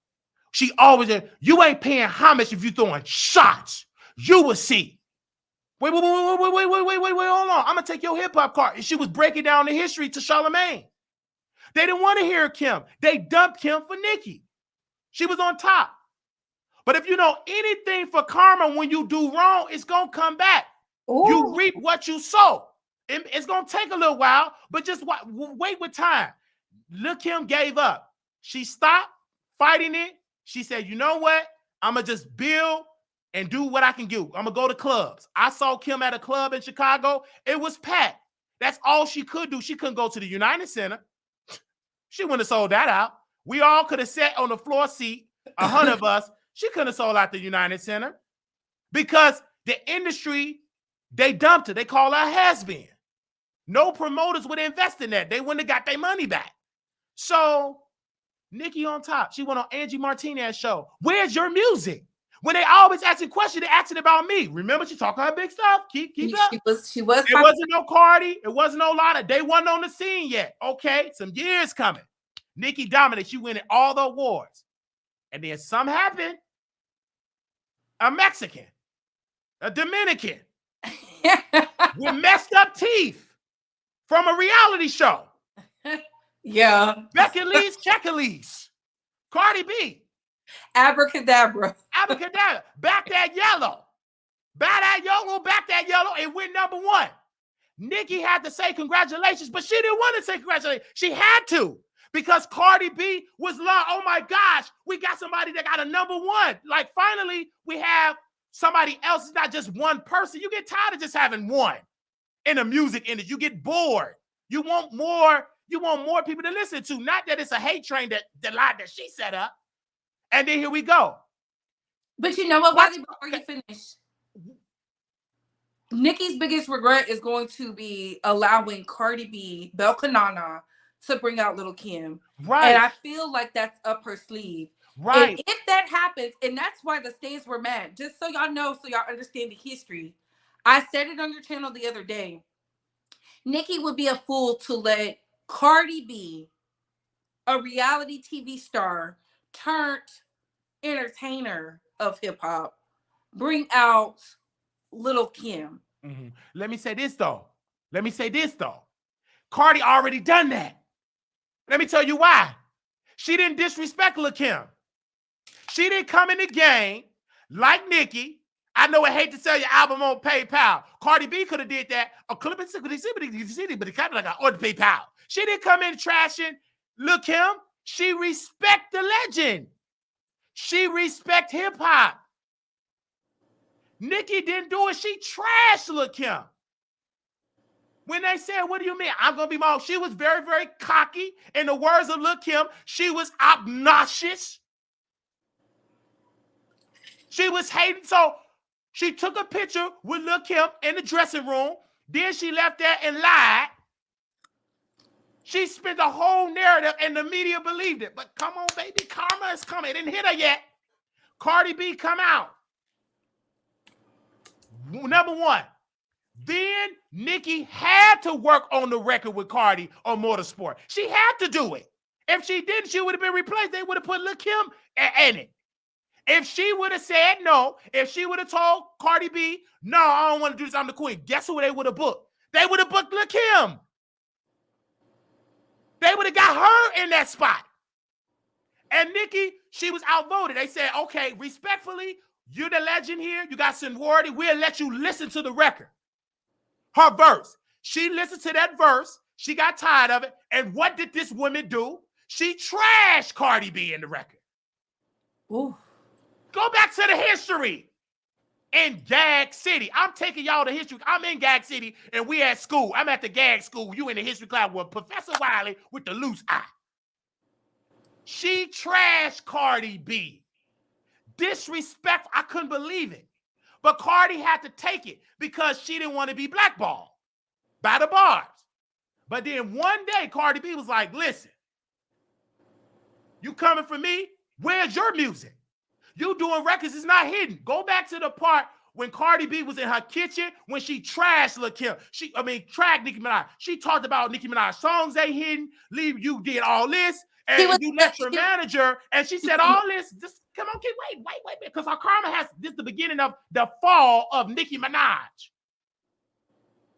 she always said, you ain't paying homage if you throwing shots. You will see. Wait, hold on. I'm going to take your hip-hop card. And she was breaking down the history to Charlamagne. They didn't want to hear Kim. They dumped Kim for Nicki. She was on top. But if you know anything for karma, when you do wrong, it's going to come back. Ooh. You reap what you sow. It's going to take a little while, but just wait with time. Lil' Kim gave up. She stopped fighting it. She said, you know what? I'm going to just build and do what I can do. I'm going to go to clubs. I saw Kim at a club in Chicago. It was packed. That's all she could do. She couldn't go to the United Center. She wouldn't have sold that out. We all could have sat on the floor seat, 100 of us. She couldn't have sold out the United Center because the industry, they dumped her. They call her a has-been. No promoters would invest in that. They wouldn't have got their money back. So Nicki on top. She went on Angie Martinez's show. Where's your music? When they always asking questions, they asking about me. Remember, she talking her big stuff. Keep up. She was. It wasn't no Cardi. It wasn't no Lotta. They wasn't on the scene yet. Okay, some years coming. Nicki dominated. She winning all the awards. And then something happened. A Mexican, a Dominican, with messed up teeth from a reality show. Yeah. Becky Lee's Checkalees. Cardi B. Abracadabra. Abracadabra. Back that yellow. Back that yellow. It went #1. Nicki had to say congratulations, but she didn't want to say congratulations. She had to because Cardi B was like, oh my gosh, we got somebody that got a #1. Like finally we have somebody else. It's not just one person. You get tired of just having one in the music industry. You get bored. You want more. You want more people to listen to. Not that it's a hate train that the lie that she set up. And then here we go. But you know what, Wiley, before you finish, Nicki's biggest regret is going to be allowing Cardi B, Belcanana, to bring out Lil' Kim. Right. And I feel like that's up her sleeve. Right. And if that happens, and that's why the stays were mad, just so y'all know, so y'all understand the history. I said it on your channel the other day. Nicki would be a fool to let Cardi B, a reality TV star, turned entertainer of hip hop, bring out Lil' Kim. Mm-hmm. Let me say this though. Cardi already done that. Let me tell you why. She didn't disrespect Lil' Kim. She didn't come in the game like Nicki. I know I hate to sell your album on PayPal. Cardi B could have did that. But the kind of like on PayPal. She didn't come in trashing Lil' Kim. She respect the legend. She respect hip hop. Nicki didn't do it. She trashed Lil' Kim. When they said, what do you mean? I'm going to be my own. She was very, very cocky. In the words of Lil' Kim, she was obnoxious. She was hating. So she took a picture with Lil' Kim in the dressing room. Then she left there and lied. She spent the whole narrative and the media believed it. But come on, baby, karma is coming. It didn't hit her yet. Cardi B come out. Number one. Then Nicki had to work on the record with Cardi on Motorsport. She had to do it. If she didn't, she would have been replaced. They would have put Lil' Kim in it. If she would have said no, if she would have told Cardi B, no, I don't want to do this, I'm the queen, guess who they would have booked? They would have booked Lil' Kim. They would have got her in that spot. And Nicki, she was outvoted. They said, okay, respectfully, you're the legend here. You got seniority. We'll let you listen to the record. Her verse. She listened to that verse. She got tired of it. And what did this woman do? She trashed Cardi B in the record. Ooh. Go back to the history. In Gag City. I'm taking y'all to history. I'm in Gag City, and we at school. I'm at the Gag school. You in the history class with Professor Wiley with the loose eye. She trashed Cardi B. Disrespectful. I couldn't believe it. But Cardi had to take it because she didn't want to be blackballed by the bars. But then one day, Cardi B was like, listen, you coming for me? Where's your music? You doing records is not hidden. Go back to the part when Cardi B was in her kitchen when she trashed Lil' Kim. Tracked Nicki Minaj. She talked about Nicki Minaj songs they hidden. You did all this. And you let your manager, and she said all this. Just come on, wait, because her karma this is the beginning of the fall of Nicki Minaj.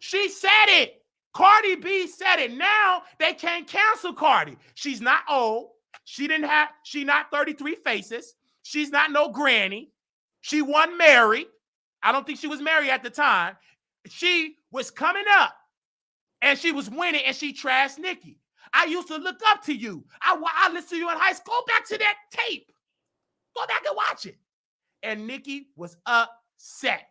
She said it. Cardi B said it. Now they can't cancel Cardi. She's not old. She not 33 faces. She's not no granny. She wasn't married. I don't think she was married at the time. She was coming up, and she was winning, and she trashed Nicki. I used to look up to you. I listened to you in high school. Go back to that tape. Go back and watch it. And Nicki was upset.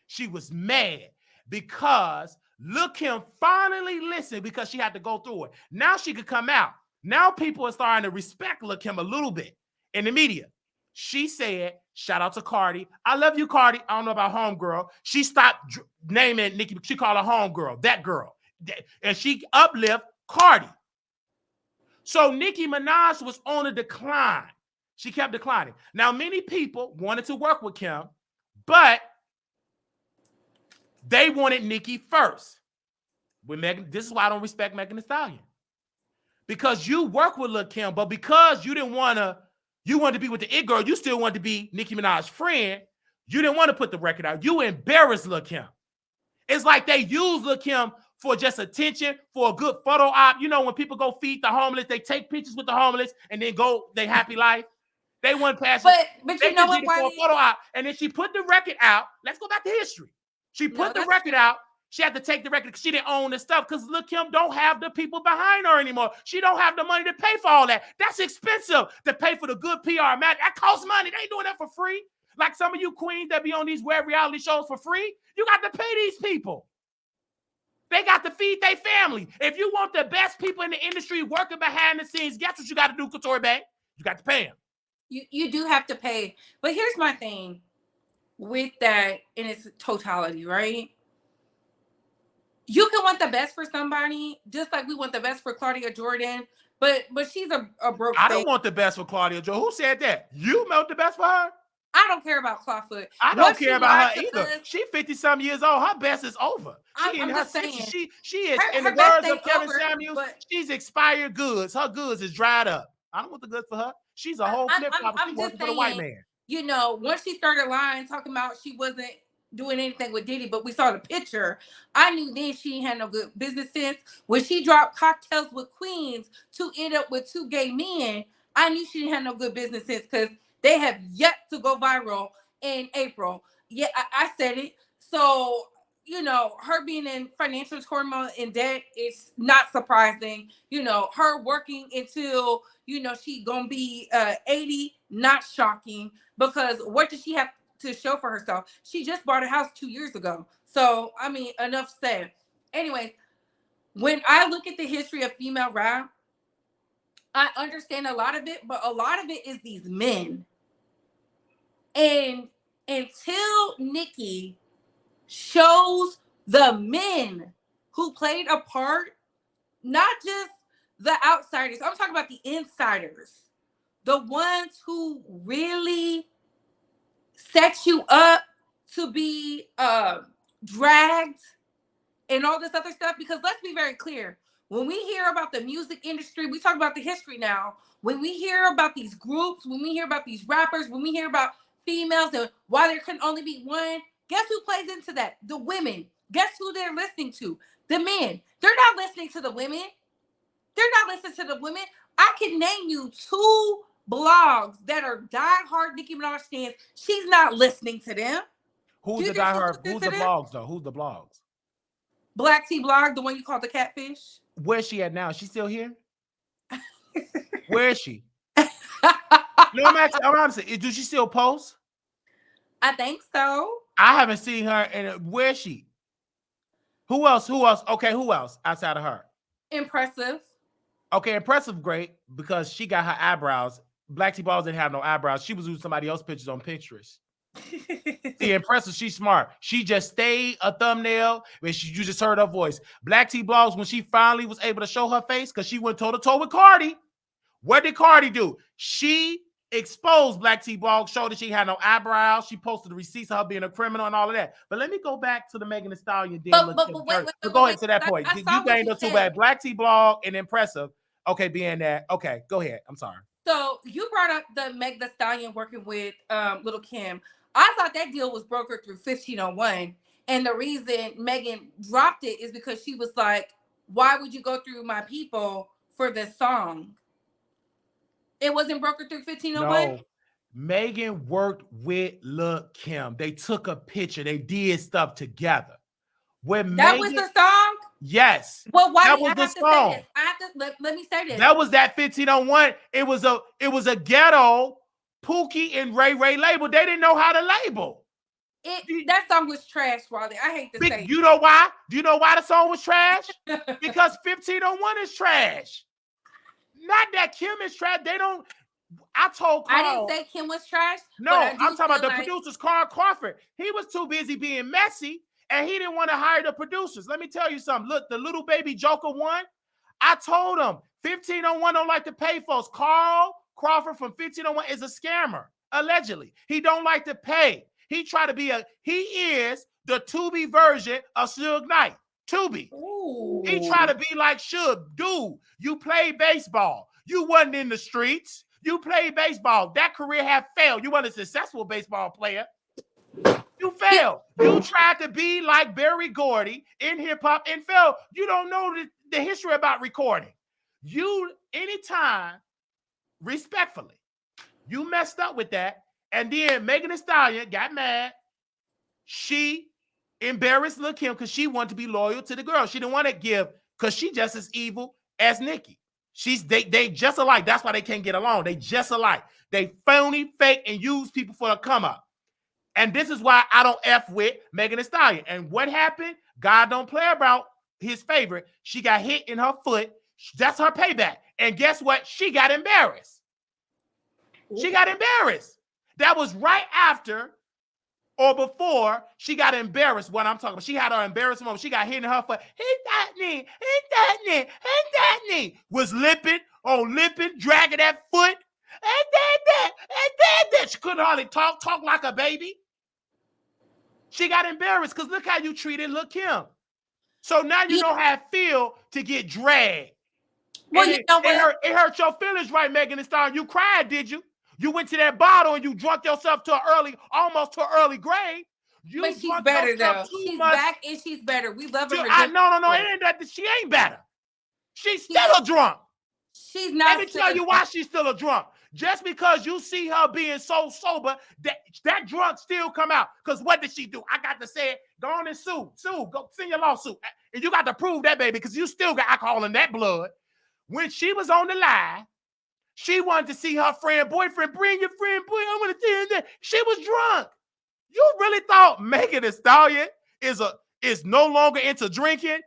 She was mad because Lil' Kim finally listened because she had to go through it. Now she could come out. Now people are starting to respect Lil' Kim a little bit in the media. She said, shout out to Cardi. I love you, Cardi. I don't know about homegirl. She stopped naming Nicki. She called her homegirl, that girl. And she uplift Cardi. So Nicki Minaj was on a decline. She kept declining. Now, many people wanted to work with Kim, but they wanted Nicki first. This is why I don't respect Megan Thee Stallion. Because you work with Lil' Kim, but because you wanted to be with the it girl, you still wanted to be Nicki Minaj's friend, you didn't want to put the record out. You embarrassed Lil' Kim. It's like they use Lil' Kim for just attention, for a good photo op. You know, when people go feed the homeless, they take pictures with the homeless and then go their happy life. They want to pass it. But you know what, for a photo op. And then she put the record out. Let's go back to history. She put the record out. She had to take the record because she didn't own the stuff because Lil' Kim don't have the people behind her anymore. She don't have the money to pay for all that. That's expensive to pay for the good PR. Man, that costs money. They ain't doing that for free. Like some of you queens that be on these web reality shows for free, you got to pay these people. They got to feed their family. If you want the best people in the industry working behind the scenes, guess what you got to do, Couture Bay? You got to pay them. You do have to pay. But here's my thing with that in its totality, right? You can want the best for somebody, just like we want the best for Claudia Jordan, but she's a broke I don't want the best for Claudia Jordan. Who said that? You want the best for her? I don't care about Clawfoot. I don't care about her either. She 50-some years old. Her best is over. I'm just saying. She is, in the words of Kevin Samuels, she's expired goods. Her goods is dried up. I don't want the goods for her. She's a whole flip-flop. She's working for the white man. You know, once she started lying, talking about she wasn't doing anything with Diddy, but we saw the picture, I knew then she had no good business sense. When she dropped Cocktails with Queens to end up with 2 gay men, I knew she didn't have no good business sense because they have yet to go viral in April. Yeah, I said it. So you know, her being in financial turmoil and debt is not surprising. You know, her working until, you know, she gonna be 80, not shocking, because what does she have to show for herself? She just bought a house 2 years ago. So, I mean, enough said. Anyways, when I look at the history of female rap, I understand a lot of it, but a lot of it is these men. And until Nicki shows the men who played a part, not just the outsiders, I'm talking about the insiders, the ones who really set you up to be dragged and all this other stuff. Because let's be very clear, when we hear about the music industry, we talk about the history now. When we hear about these groups, when we hear about these rappers, when we hear about females and why there can only be one, guess who plays into that? The women. Guess who they're listening to? The men. They're not listening to the women. They're not listening to the women. I can name you 2 blogs that are diehard Nicki Minaj fans. She's not listening to them. Who's the diehard? Who's the blogs though? Who's the blogs? Black Tea Blog, the one you call the catfish. Where's she at now? Is she still here? Where is she? No, I'm honestly, do she still post? I think so. I haven't seen her. And where is she? Who else? Okay, who else outside of her? Impressive. Okay, Impressive, great, because she got her eyebrows. Black T Balls didn't have no eyebrows. She was using somebody else's pictures on Pinterest. See, Impressive, she's smart. She just stayed a thumbnail, and you just heard her voice. Black T Blogs, when she finally was able to show her face, because she went toe-to-toe with Cardi. What did Cardi do? She exposed Black T Blogs, showed that she had no eyebrows. She posted the receipts of her being a criminal and all of that. But let me go back to the Megan Thee Stallion. But go ahead to that point. You gained us too bad. Black T Blog and Impressive. Okay, being that. Okay, go ahead. I'm sorry. So you brought up the Meg Thee Stallion working with Little Kim. I thought that deal was brokered through 1501. And the reason Megan dropped it is because she was like, why would you go through my people for this song? It wasn't brokered through 1501? No. Megan worked with Lil Kim. They took a picture. They did stuff together. When that was the song? Yes. Well, why that do I was have the to song. say this? I have to let me say this. That was that 1501. It was a ghetto Pookie and Ray Ray label. They didn't know how to label. That song was trash, Wiley. I hate to say. You know why? Do you know why the song was trash? Because 1501 is trash. Not that Kim is trash. They don't. I told Carl. I didn't say Kim was trash. No, I'm talking about the producers, Carl Crawford. He was too busy being messy, and he didn't want to hire the producers. Let me tell you something. Look, the Little Baby Joker one, I told him 1501 don't like to pay folks. Carl Crawford from 1501 is a scammer, allegedly. He don't like to pay. He is the Tubi version of Suge Knight. Tubi. Ooh. He tried to be like Suge. Dude, you played baseball. You wasn't in the streets. You played baseball. That career had failed. You weren't a successful baseball player. You failed. You tried to be like Berry Gordy in hip-hop and failed. You don't know the history about recording. Anytime, respectfully, you messed up with that, and then Megan Thee Stallion got mad. She embarrassed Lil Kim because she wanted to be loyal to the girl. She didn't want to give, because she just as evil as Nicki. They just alike. That's why they can't get along. They just alike. They phony, fake, and use people for a come up. And this is why I don't F with Megan Thee Stallion. And what happened? God don't play about his favorite. She got hit in her foot. That's her payback. And guess what? She got embarrassed. She got embarrassed. That was right after or before she got embarrassed. What I'm talking about. She had her embarrassment moment. She got hit in her foot. Hit that knee. Hit that knee. Hit that knee. Was limping, dragging that foot. And she couldn't hardly talk like a baby. She got embarrassed because look how you treated Lil Kim. So now you know how it feel to get dragged. Well, you know what? It hurt your feelings, right, Megan Thee Stallion? You cried, did you? You went to that bottle and you drunk yourself almost to an early grave. But she's better though. She's back and she's better. We love her. No. It ain't that. She ain't better. She's still a drunk. She's not. Let me tell you why she's still a drunk. Just because you see her being so sober, that drunk still come out. Because what did she do? I got to say it. Go on and sue. Go send your lawsuit. And you got to prove that, baby, because you still got alcohol in that blood. When she was on the line, she wanted to see her boyfriend. Bring your friend, boy. I want to see that. She was drunk. You really thought Megan Thee Stallion is no longer into drinking?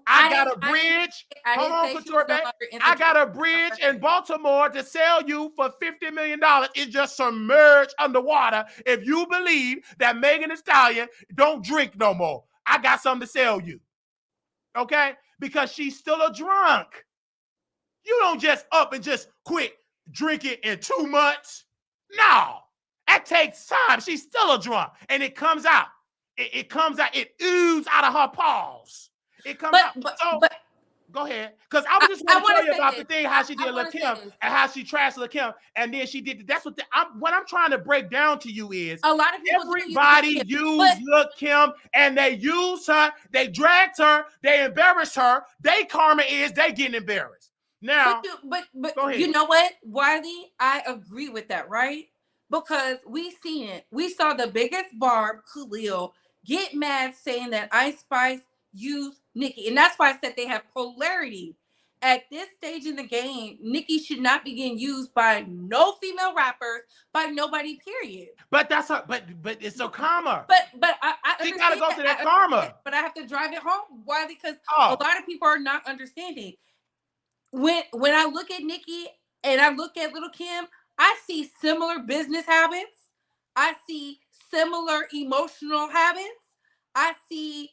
I got a bridge. Hold on, Couture, babe. I got a bridge in Baltimore to sell you for $50 million. It's just submerged underwater. If you believe that Megan Thee Stallion don't drink no more, I got something to sell you. Okay? Because she's still a drunk. You don't just up and just quit drinking in 2 months. No. That takes time. She's still a drunk. And it comes out. It comes out. It oozes out of her paws. It comes out. But go ahead. Because I was just want to tell you about the thing, how she did Lil' Kim and how she trashed Lil' Kim. And then she did. That's what I'm trying to break down to you is a lot of people everybody use Lil' Kim and they use her. They dragged her. They embarrassed her. They karma is they getting embarrassed. Now, but you know what, Wiley? I agree with that, right? Because we seen it. We saw the biggest barb, Khalil, get mad saying that Ice Spice used Nicki. And that's why I said they have polarity. At this stage in the game, Nicki should not be getting used by no female rappers, by nobody, period. But that's her, but it's so karma. But I she gotta go to that karma. But I have to drive it home. Why? Because a lot of people are not understanding. When I look at Nicki and I look at Lil' Kim, I see similar business habits. I see similar emotional habits. I see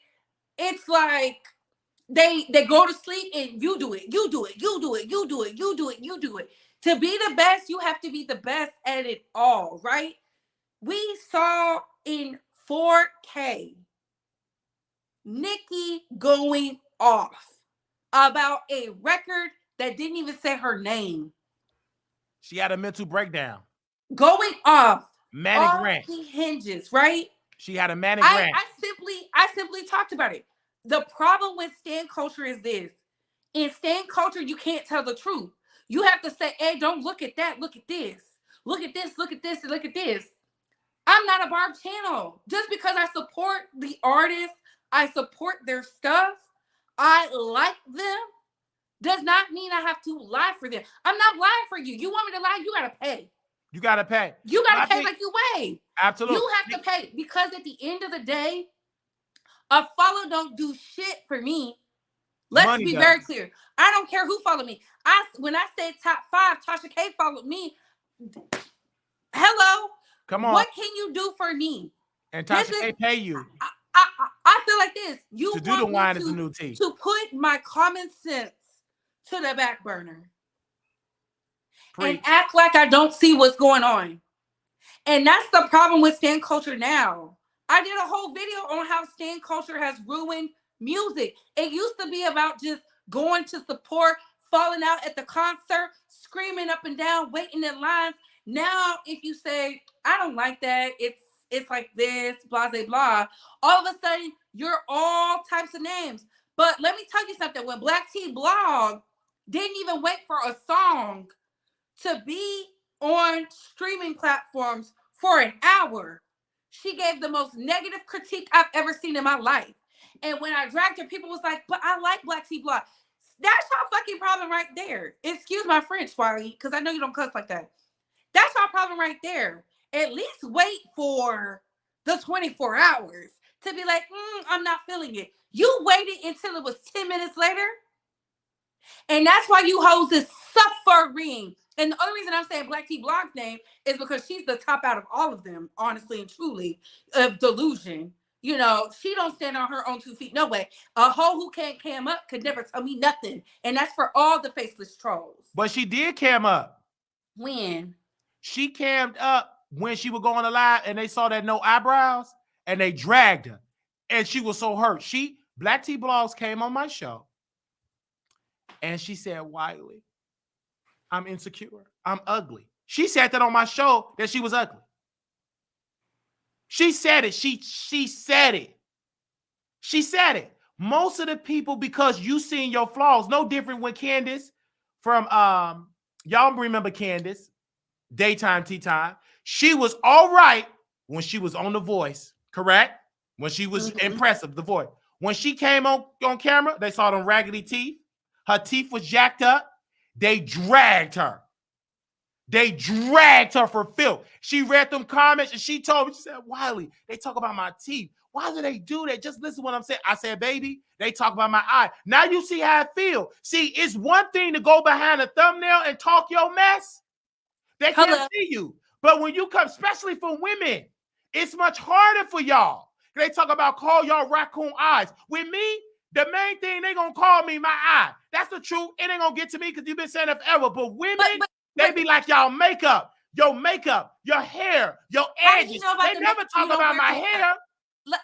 it's like they go to sleep and you do it. To be the best, you have to be the best at it all, right? We saw in 4K Nicki going off about a record that didn't even say her name. She had a mental breakdown. Going off. Manic rant. The hinges, right? She had a manic rant. I simply talked about it. The problem with stan culture is this. In stan culture, you can't tell the truth. You have to say, hey, don't look at that. Look at this. Look at this. Look at this. And look at this. I'm not a Barb channel. Just because I support the artists, I support their stuff, I like them, does not mean I have to lie for them. I'm not lying for you. You want me to lie? You got to pay. You got to pay. You got to pay like you weigh. Absolutely. You have to pay because at the end of the day, a follow don't do shit for me. Let's be very clear. I don't care who followed me. When I said top 5, Tasha K followed me. Hello. Come on. What can you do for me? And Tasha K pay you. I feel like this. You to do the wine is a new tea. To put my common sense to the back burner. And act like I don't see what's going on. And that's the problem with stan culture now. I did a whole video on how stan culture has ruined music. It used to be about just going to support, falling out at the concert, screaming up and down, waiting in lines. Now, if you say, I don't like that, it's like this, blah, blah, blah, all of a sudden, you're all types of names. But let me tell you something. When Black T Blog didn't even wait for a song to be on streaming platforms for an hour, she gave the most negative critique I've ever seen in my life. And when I dragged her, people was like, but I like Black T Blog. That's your fucking problem right there. Excuse my French, Wiley, because I know you don't cuss like that. That's your problem right there. At least wait for the 24 hours to be like, I'm not feeling it. You waited until it was 10 minutes later. And that's why you hoes is suffering. And the other reason I'm saying Black T Blog's name is because she's the top out of all of them, honestly and truly, of delusion. You know, she don't stand on her own 2 feet. No way. A hoe who can't cam up could never tell me nothing. And that's for all the faceless trolls. But she did cam up. When? She cammed up when she would go on the live and they saw that no eyebrows and they dragged her. And she was so hurt. Black T Blogs came on my show and she said, Wiley, I'm insecure. I'm ugly. She said that on my show that she was ugly. She said it. She said it. She said it. Most of the people, because you seen your flaws, no different when Candace from y'all remember Candace, daytime tea time. She was all right when she was on The Voice, correct? When she was impressive, The Voice. When she came on camera, they saw them raggedy teeth. Her teeth was jacked up. They dragged her. They dragged her for filth. She read them comments and she told me, she said, Wiley, they talk about my teeth. Why do they do that? Just listen to what I'm saying. I said, baby, they talk about my eye. Now you see how I feel. See, it's one thing to go behind a thumbnail and talk your mess. They can't see you. But when you come, especially for women, it's much harder for y'all. They talk about call y'all raccoon eyes. With me, the main thing they gonna call me my eye. That's the truth. It ain't gonna get to me because you've been saying it forever. But women, they be like y'all makeup, your hair, your edges. They never talk about my hair.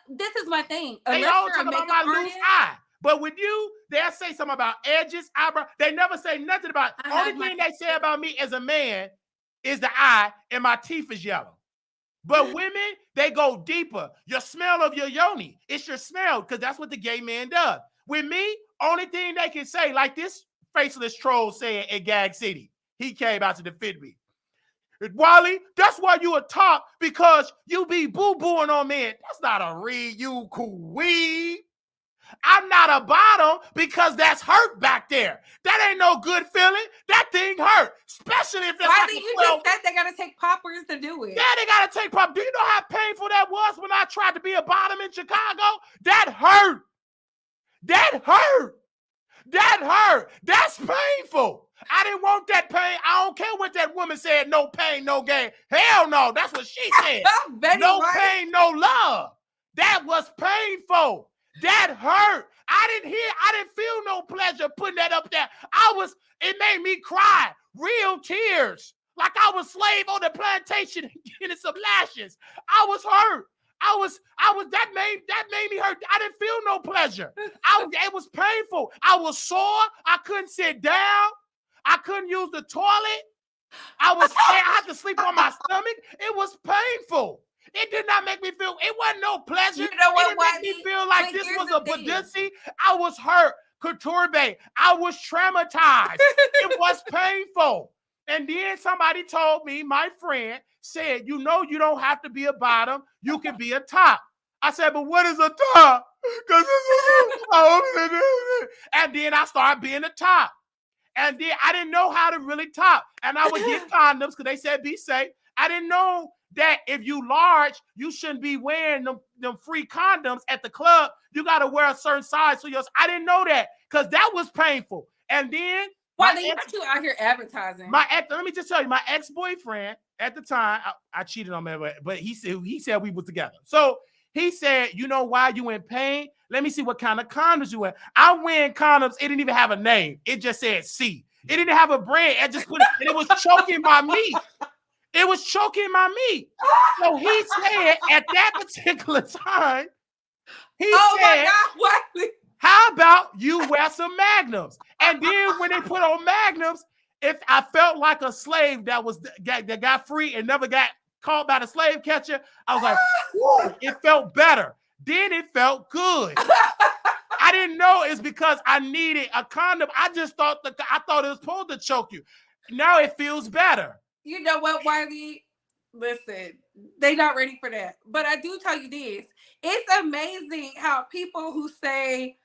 This is my thing. They all talk about my loose eye. But with you, they'll say something about edges, eyebrow. They never say nothing about it. Only thing they say about me as a man is the eye and my teeth is yellow. But women, they go deeper. Your smell of your yoni. It's your smell because that's what the gay man does. With me, only thing they can say, like this faceless troll said in Gag City. He came out to defend me. Wiley, that's why you a top because you be boo-booing on men. That's not a read, you queen. I'm not a bottom because that's hurt back there. That ain't no good feeling. That thing hurt, especially if it's like you just said they gotta take poppers to do it. Yeah, they gotta take poppers. Do you know how painful that was when I tried to be a bottom in Chicago? That hurt. That hurt. That hurt. That's painful. I didn't want that pain. I don't care what that woman said. No pain, no gain. Hell no. That's what she said. No pain, no love. That was painful. That hurt. I didn't feel no pleasure putting that up there. It made me cry. Real tears. Like I was slave on the plantation getting some lashes. I was hurt. That made me hurt. I didn't feel no pleasure. It was painful. I was sore. I couldn't sit down. I couldn't use the toilet. I had to sleep on my stomach. It was painful. It did not make me feel, it wasn't no pleasure. You know what, it didn't make me feel like this was a badissi. I was hurt. Couturbe. I was traumatized. It was painful. And then somebody told me, my friend said, you know, you don't have to be a bottom. You can be a top. I said, but what is a top? And then I started being a top. And then I didn't know how to really top. And I would get condoms because they said be safe. I didn't know that if you large, you shouldn't be wearing them free condoms at the club. You got to wear a certain size. I didn't know that because that was painful. And then why you out here advertising? Let me just tell you, my ex-boyfriend at the time, I cheated on him, but he said we were together. So he said, you know why you in pain? Let me see what kind of condoms you wear. I wear condoms. It didn't even have a name. It just said C. It didn't have a brand. I just put it, and it was choking my meat. It was choking my meat. So he said at that particular time, my God, how about you wear some magnums? And then when they put on magnums, if I felt like a slave that got free and never got caught by the slave catcher, I was like, whoa, it felt better. Then it felt good. I didn't know it's because I needed a condom. I just thought it was supposed to choke you. Now it feels better. You know what, Wiley? Listen, they not ready for that. But I do tell you this. It's amazing how people who say,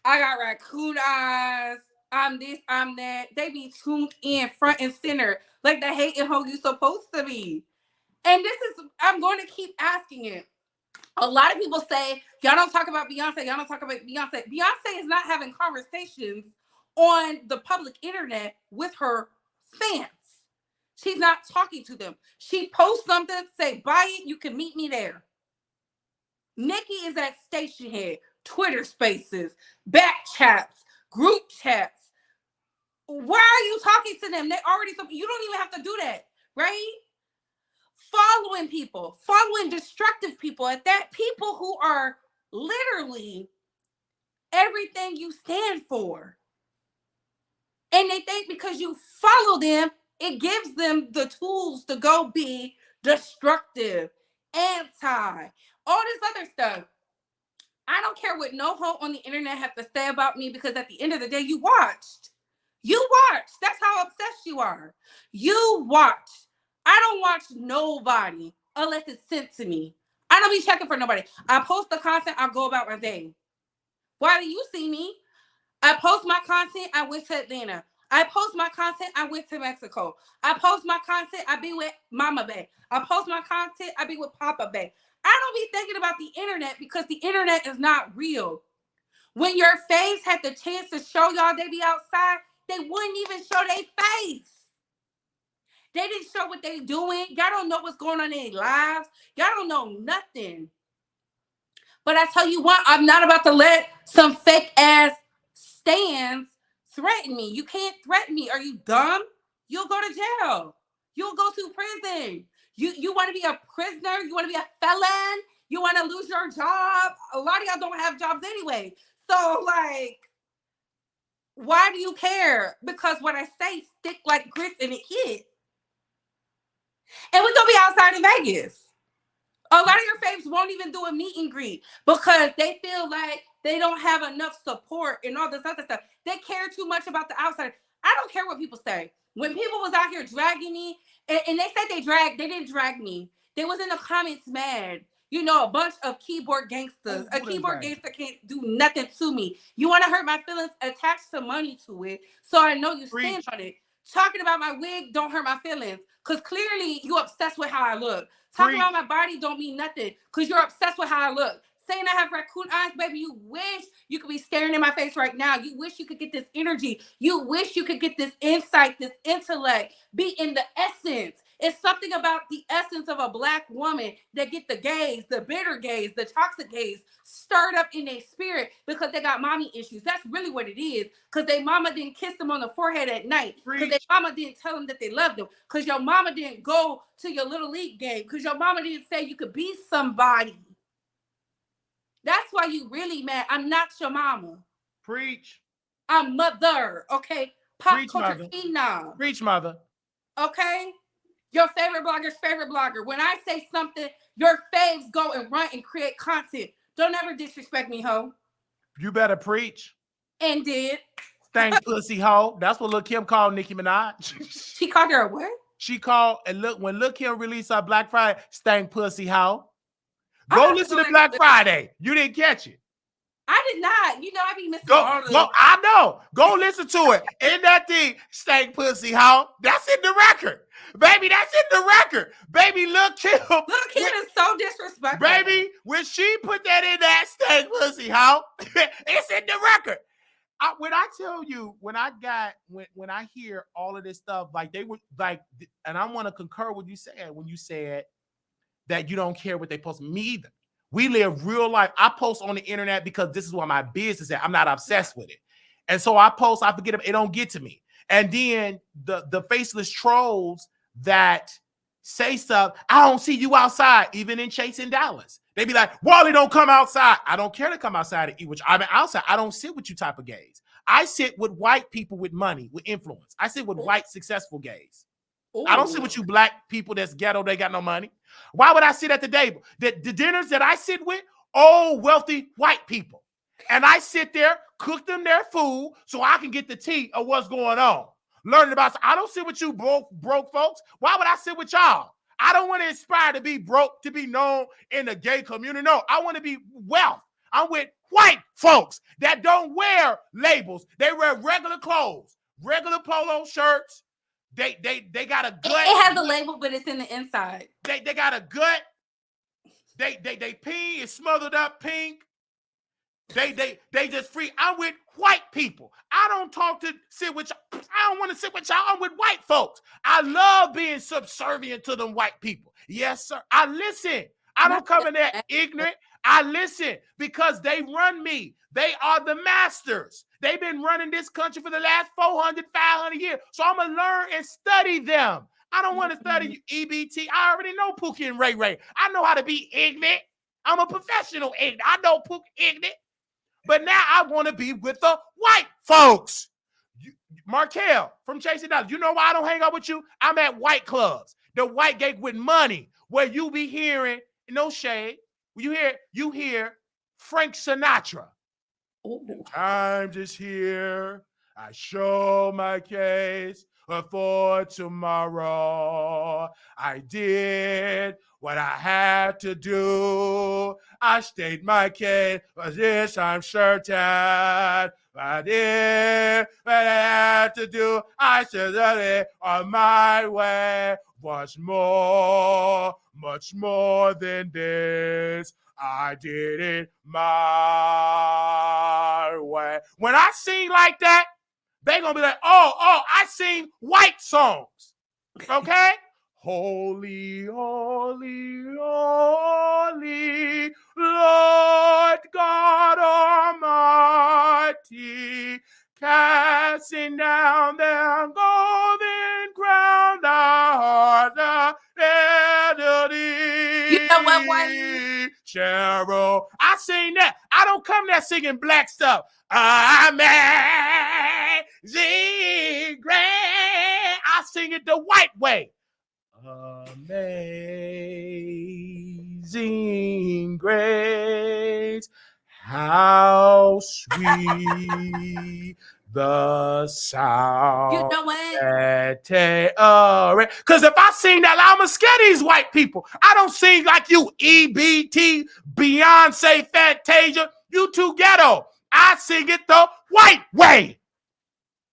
I got raccoon eyes, I'm this, I'm that, they be tuned in front and center like the hating hoe you supposed to be. And I'm going to keep asking it. A lot of people say, y'all don't talk about Beyonce. Y'all don't talk about Beyonce. Beyonce is not having conversations on the public internet with her fans. She's not talking to them. She posts something, say, buy it, you can meet me there. Nicki is at station head, Twitter spaces, back chats, group chats. Why are you talking to them? You don't even have to do that, right? Following people, following destructive people at that, people who are literally everything you stand for. And they think because you follow them, it gives them the tools to go be destructive, anti, all this other stuff. I don't care what no hoe on the internet have to say about me because at the end of the day, you watched. You watch. That's how obsessed you are. You watch. I don't watch nobody unless it's sent to me. I don't be checking for nobody. I post the content, I go about my day. Why do you see me? I post my content, I went to Atlanta. I post my content, I went to Mexico. I post my content, I be with Mama Bay. I post my content, I be with Papa Bay. I don't be thinking about the internet because the internet is not real. When your face had the chance to show y'all they be outside, they wouldn't even show their face. They didn't show what they doing. Y'all don't know what's going on in their lives. Y'all don't know nothing. But I tell you what, I'm not about to let some fake ass stands threaten me. You can't threaten me. Are you dumb? You'll go to jail. You'll go to prison. You want to be a prisoner? You want to be a felon? You want to lose your job? A lot of y'all don't have jobs anyway. So, like, why do you care? Because what I say stick like grits and it hit. And we're going to be outside in Vegas. A lot of your faves won't even do a meet and greet because they feel like they don't have enough support and all this other stuff. They care too much about the outside. I don't care what people say. When people was out here dragging me, and they said they didn't drag me. They was in the comments mad. You know, a bunch of keyboard gangsters. A keyboard gangster can't do nothing to me. You want to hurt my feelings? Attach some money to it so I know you stand on it. Talking about my wig don't hurt my feelings because clearly you obsessed with how I look. Talking about my body don't mean nothing because you're obsessed with how I look. Saying I have raccoon eyes, baby, you wish you could be staring in my face right now. You wish you could get this energy. You wish you could get this insight, this intellect, be in the essence. It's something about the essence of a Black woman that get the gays, the bitter gays, the toxic gays stirred up in their spirit because they got mommy issues. That's really what it is because their mama didn't kiss them on the forehead at night because their mama didn't tell them that they loved them because your mama didn't go to your little league game because your mama didn't say you could be somebody. That's why you really mad. I'm not your mama. Preach. I'm mother, okay? Pop Preach, culture mother. phenom. Preach, mother. Okay? Your favorite blogger's favorite blogger. When I say something, your faves go and run and create content. Don't ever disrespect me, ho. You better preach. And did. Stank pussy hoe. That's what Lil' Kim called Nicki Minaj. She called her a what? She called, and look, when Lil' Kim released her Black Friday, stank pussy hoe. Go listen to Black Friday. You didn't catch it. I did not. You know, I be missing all of Go, I know. Go listen to it. In that thing, stank pussy hoe. That's in the record. Baby, that's in the record. Baby, Lil' Kim. Lil' Kim is so disrespectful. Baby, when she put that in that stank pussy hoe, it's in the record. When I tell you, when I hear all of this stuff, like they were like, and I want to concur with you said when you said that you don't care what they post. Me either. We live real life. I post on the internet because this is what my business is. I'm not obsessed with it. And so I post, I forget it don't get to me. And then the faceless trolls that say stuff, I don't see you outside, even in Chasing Dollars. They be like, Wally, don't come outside. I don't care to come outside to eat, which I'm outside. I don't sit with you type of gays. I sit with white people with money, with influence. I sit with white successful gays. Ooh. I don't sit with you Black people that's ghetto, they got no money. Why would I sit at the table? The dinners that I sit with, old, wealthy white people. And I sit there, cook them their food so I can get the tea of what's going on. Learning about, I don't sit with you broke folks. Why would I sit with y'all? I don't want to aspire to be broke, to be known in the gay community. No, I want to be wealth. I'm with white folks that don't wear labels. They wear regular clothes, regular polo shirts. They got a gut. It has a label, but it's in the inside. They got a gut. They pee is smothered up pink. They just free. I'm with white people. I don't sit with y'all. I don't want to sit with y'all. I'm with white folks. I love being subservient to them white people. Yes, sir. I listen. I don't come in there ignorant. I listen because they run me. They are the masters. They've been running this country for the last 400, 500 years. So I'm going to learn and study them. I don't want to study EBT. I already know Pookie and Ray Ray. I know how to be ignorant. I'm a professional ignorant. I know Pookie ignorant. But now I want to be with the white folks. Markel from Chasing Dollars. You know why I don't hang out with you? I'm at white clubs. The white gate with money where you be hearing, no shade, you hear Frank Sinatra. Ooh. I'm just here. I show my case for tomorrow. I did what I had to do. I state my case, but this I'm certain. I did what I had to do. I said that on my way was much more than this. I did it my way. When I sing like that, they gonna be like, oh, I sing white songs. Okay? Holy, holy, holy, Lord God Almighty, casting down their golden crown, the heart of melody. You know what, Wiley? Cheryl, I sing that. I don't come there singing black stuff. Amazing grace. I sing it the white way. Amazing grace, how sweet the sound. You know what? Because if I sing that, I'm scared of these white people. I don't sing like you, EBT, Beyonce, Fantasia. You too ghetto. I sing it the white way.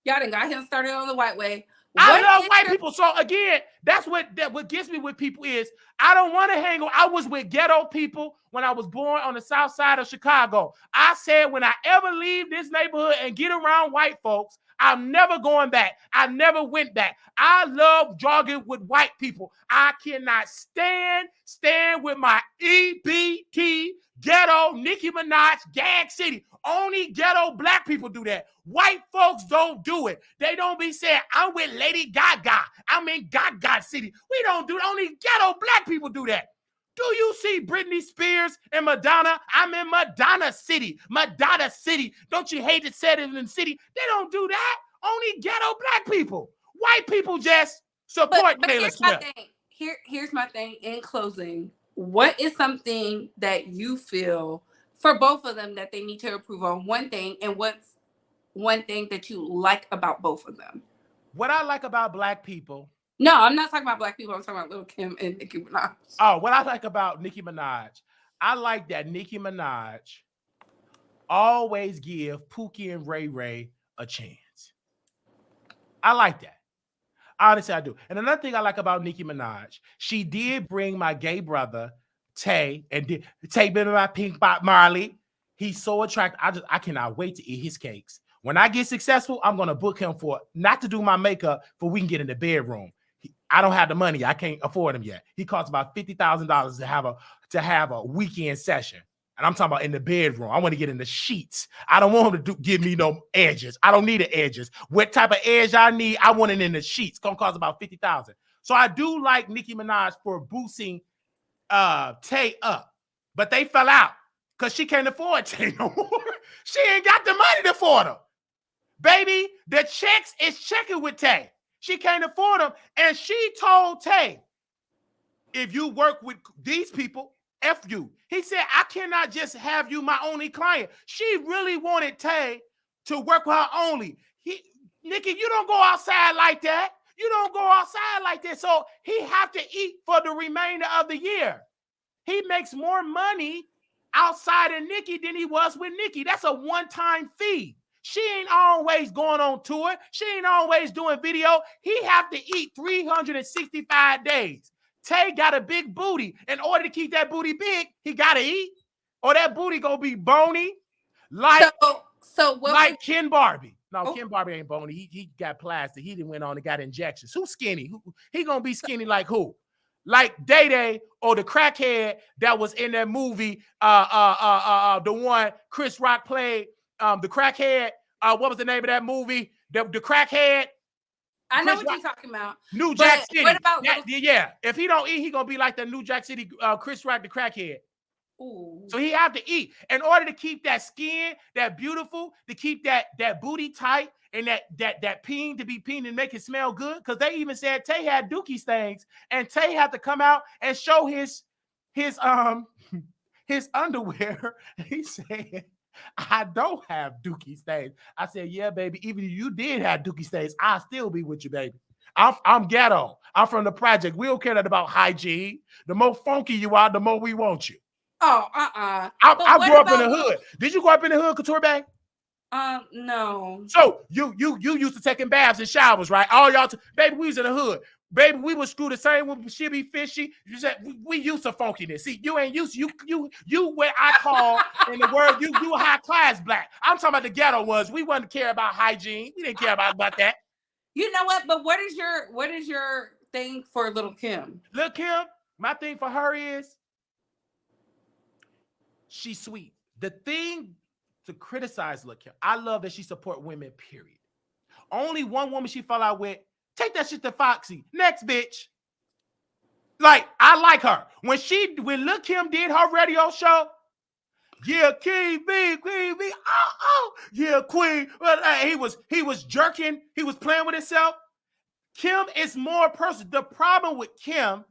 Y'all done got him started on the white way. I love white people. So again, that's what gets me with people is I don't want to hang on. I was with ghetto people when I was born on the south side of Chicago. I said when I ever leave this neighborhood and get around white folks, I'm never going back. I never went back. I love jogging with white people. I cannot stand with my EBT ghetto Nicki Minaj gang city. Only ghetto black people do that. White folks don't do it. They don't be saying, I'm with Lady Gaga. I'm in Gaga City. We don't do it. Only ghetto black people do that. Do you see Britney Spears and Madonna? I'm in Madonna City. Madonna City. Don't you hate it said it in the city? They don't do that. Only ghetto black people. White people just support Taylor Swift. Here's my thing in closing. What is something that you feel for both of them that they need to improve on? One thing, and what's one thing that you like about both of them? What I like about black people. No, I'm not talking about black people. I'm talking about Lil' Kim and Nicki Minaj. Oh, what I like about Nicki Minaj, I like that Nicki Minaj always give Pookie and Ray Ray a chance. I like that. Honestly, I do. And another thing I like about Nicki Minaj, she did bring my gay brother, Tay, and Tay been my pink Bob Marley. He's so attractive. I cannot wait to eat his cakes. When I get successful, I'm going to book him for not to do my makeup, for we can get in the bedroom. I don't have the money. I can't afford him yet. He costs about $50,000 to have a weekend session. And I'm talking about in the bedroom. I want to get in the sheets. I don't want him to give me no edges. I don't need the edges. What type of edge I need, I want it in the sheets. It's going to cost about $50,000. So I do like Nicki Minaj for boosting Tay up. But they fell out because she can't afford Tay no more. She ain't got the money to afford him. Baby, the checks is checking with Tay. She can't afford them. And she told Tay, if you work with these people, F you. He said, I cannot just have you my only client. She really wanted Tay to work with her only. Nicki, you don't go outside like that. You don't go outside like that. So he have to eat for the remainder of the year. He makes more money outside of Nicki than he was with Nicki. That's a one-time fee. She ain't always going on tour. She ain't always doing video. He have to eat 365 days. Tay got a big booty. In order to keep that booty big, he got to eat. Or that booty going to be bony like Ken Barbie. No, Ken Barbie ain't bony. He got plastic. He done went on and got injections. Who's skinny? He going to be skinny like who? Like Day Day or the crackhead that was in that movie, the one Chris Rock played. The crackhead, what was the name of that movie? The crackhead. I know what you're talking about. New Jack City. What about yeah. If he don't eat, he gonna be like the New Jack City Chris Rock, the crackhead. Ooh. So he have to eat in order to keep that skin, that beautiful, to keep that booty tight, and that peen to be peen and make it smell good. Because they even said Tay had dookie stains, and Tay had to come out and show his underwear. He said. I don't have dookie stains. I said, yeah, baby, even if you did have dookie stains, I'll still be with you, baby. I'm ghetto. I'm from the project. We don't care that about hygiene. The more funky you are, the more we want you. Oh, But I what grew up in the about hood. Did you grow up in the hood, Couture Bay? no. So you used to taking baths and showers, right? All y'all, baby, we was in the hood. Baby, we would screw the same when she be fishy. You said we used to funkiness. See, you ain't used to, you what I call in the word, you high class black. I'm talking about the ghetto ones. We wouldn't care about hygiene. We didn't care about that. You know what? But what is your thing for Little Kim? Little Kim, my thing for her is she's sweet. The thing to criticize Little Kim, I love that she support women, period. Only one woman she fell out with, take that shit to Foxy. Next, bitch. Like, I like her. When Lil' Kim did her radio show, yeah, Queen B, yeah, Queen. He was jerking. He was playing with himself. Kim is more personal. The problem with Kim,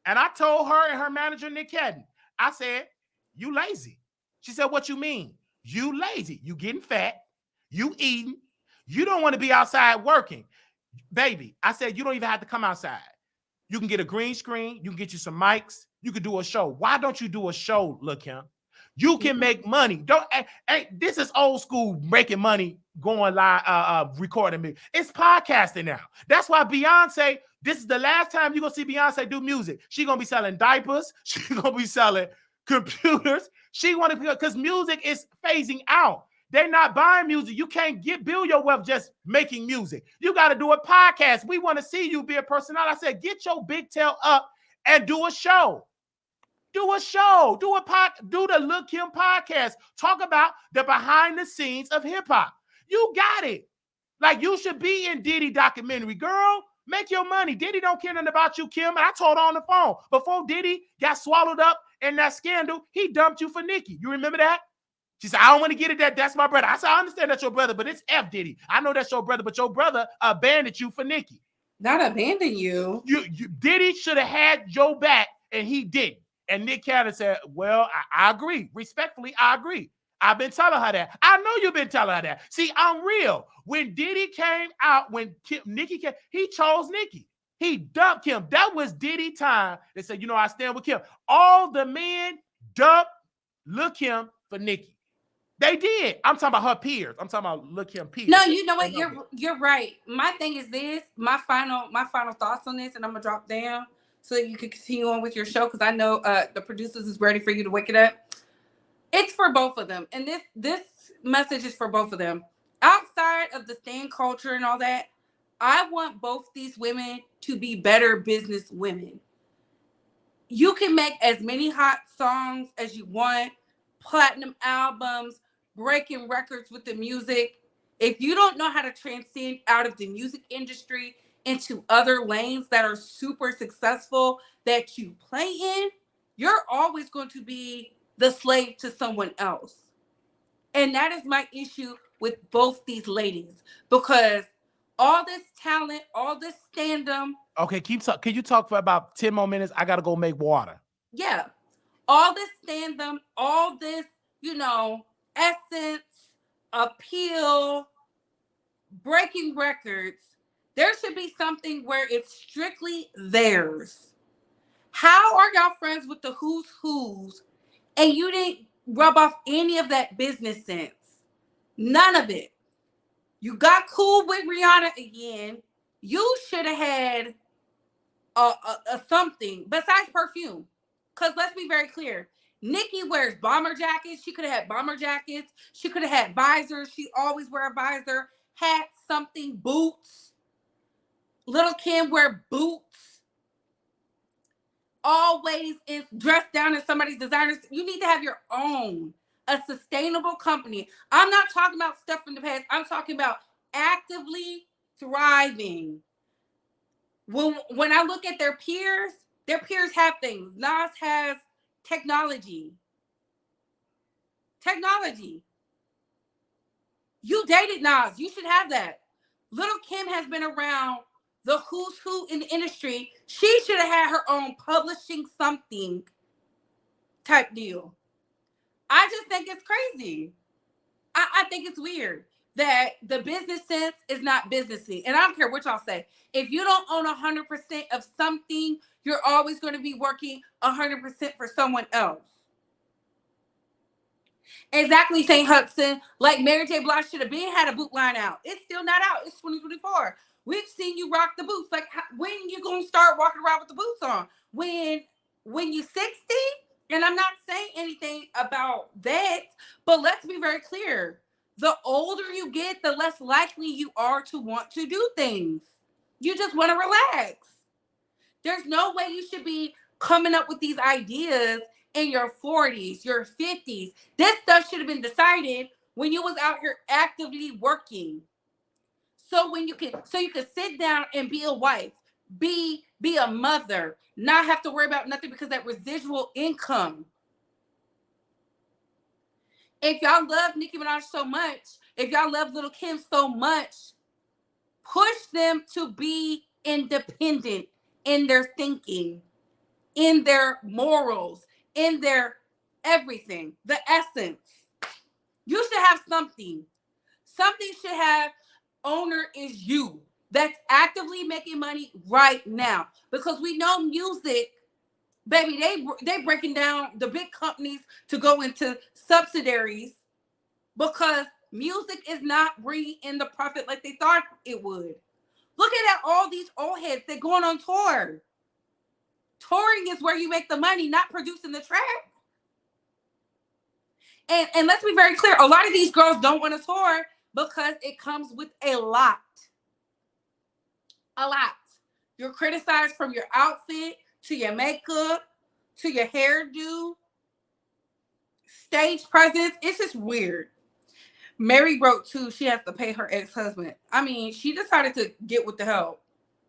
and I told her and her manager, Nick Cadden, I said, you lazy. She said, what you mean? You lazy. You getting fat. You eating. You don't want to be outside working. Baby, I said, you don't even have to come outside. You can get a green screen. You can get you some mics. You can do a show. Why don't you do a show, Lil' Kim? You can make money. This is old school making money, going live, recording me. It's podcasting now. That's why Beyonce, this is the last time you're going to see Beyonce do music. She's going to be selling diapers. She's going to be selling computers. She want to, because music is phasing out. They're not buying music. You can't build your wealth just making music. You got to do a podcast. We want to see you be a personality. I said, get your big tail up and do a show. Do a show. Do the Lil' Kim podcast. Talk about the behind the scenes of hip hop. You got it. Like, you should be in Diddy documentary. Girl, make your money. Diddy don't care nothing about you, Kim. And I told her on the phone, before Diddy got swallowed up in that scandal, he dumped you for Nicki. You remember that? She said, I don't want to get it that's my brother. I said, I understand that's your brother, but it's F Diddy. I know that's your brother, but your brother abandoned you for Nicki. Not abandon you. Diddy should have had your back, and he didn't. And Nick Cannon said, well, I agree. Respectfully, I agree. I've been telling her that. I know you've been telling her that. See, I'm real. When Diddy came out, when Nicki came, he chose Nicki. He dumped Kim. That was Diddy time. They said, I stand with Kim. All the men dumped Lil' Kim for Nicki. They did. I'm talking about her peers. I'm talking about Lil' Kim peers. No, you know what? You're right. My thing is this. My final thoughts on this, and I'm gonna drop down so that you can continue on with your show, because I know the producers is ready for you to wake it up. It's for both of them, and this message is for both of them. Outside of the stan culture and all that, I want both these women to be better business women. You can make as many hot songs as you want, platinum albums, breaking records with the music. If you don't know how to transcend out of the music industry into other lanes that are super successful that you play in, you're always going to be the slave to someone else. And that is my issue with both these ladies, because all this talent, all this stand-up. Okay, keep talking. Can you talk for about 10 more minutes? I got to go make water. Yeah. All this stand-up, all this, essence, appeal, breaking records. There should be something where it's strictly theirs. How are y'all friends with the who's and you didn't rub off any of that business sense? None of it. You got cool with Rihanna again. You should have had a something besides perfume. Because let's be very clear. Nicki wears bomber jackets. She could have had bomber jackets. She could have had visors. She always wear a visor. Hats, something, boots. Little Kim wear boots. Always is dressed down in somebody's designers. You need to have your own, a sustainable company. I'm not talking about stuff from the past. I'm talking about actively thriving. When I look at their peers have things. Nas has technology. You dated Nas. You should have that. Little Kim has been around the who's who in the industry. She should have had her own publishing something type deal. I just think it's crazy. I think it's weird that the business sense is not businessy. And I don't care what y'all say. If you don't own 100% of something, you're always going to be working 100% for someone else. Exactly, St. Hudson. Like Mary J. Blige should have been had a boot line out. It's still not out. It's 2024. We've seen you rock the boots. Like, when you gonna start walking around with the boots on? When you 60? And I'm not saying anything about that, but let's be very clear. The older you get, the less likely you are to want to do things. You just want to relax. There's no way you should be coming up with these ideas in your 40s, your 50s. This stuff should have been decided when you was out here actively working. So you can sit down and be a wife, be a mother, not have to worry about nothing because that residual income. If y'all love Nicki Minaj so much, if y'all love Lil' Kim so much, push them to be independent in their thinking, in their morals, in their everything, the essence. You should have something. Something should have owner is you that's actively making money right now. Because we know music, baby, they breaking down the big companies to go into subsidiaries because music is not bringing in the profit like they thought it would. Look at all these old heads. They're going on tour. Touring is where you make the money, not producing the track. And let's be very clear. A lot of these girls don't want to tour because it comes with a lot. A lot. You're criticized from your outfit to your makeup to your hairdo, stage presence. It's just weird. Mary broke too. She has to pay her ex-husband. I mean, she decided to get with the help.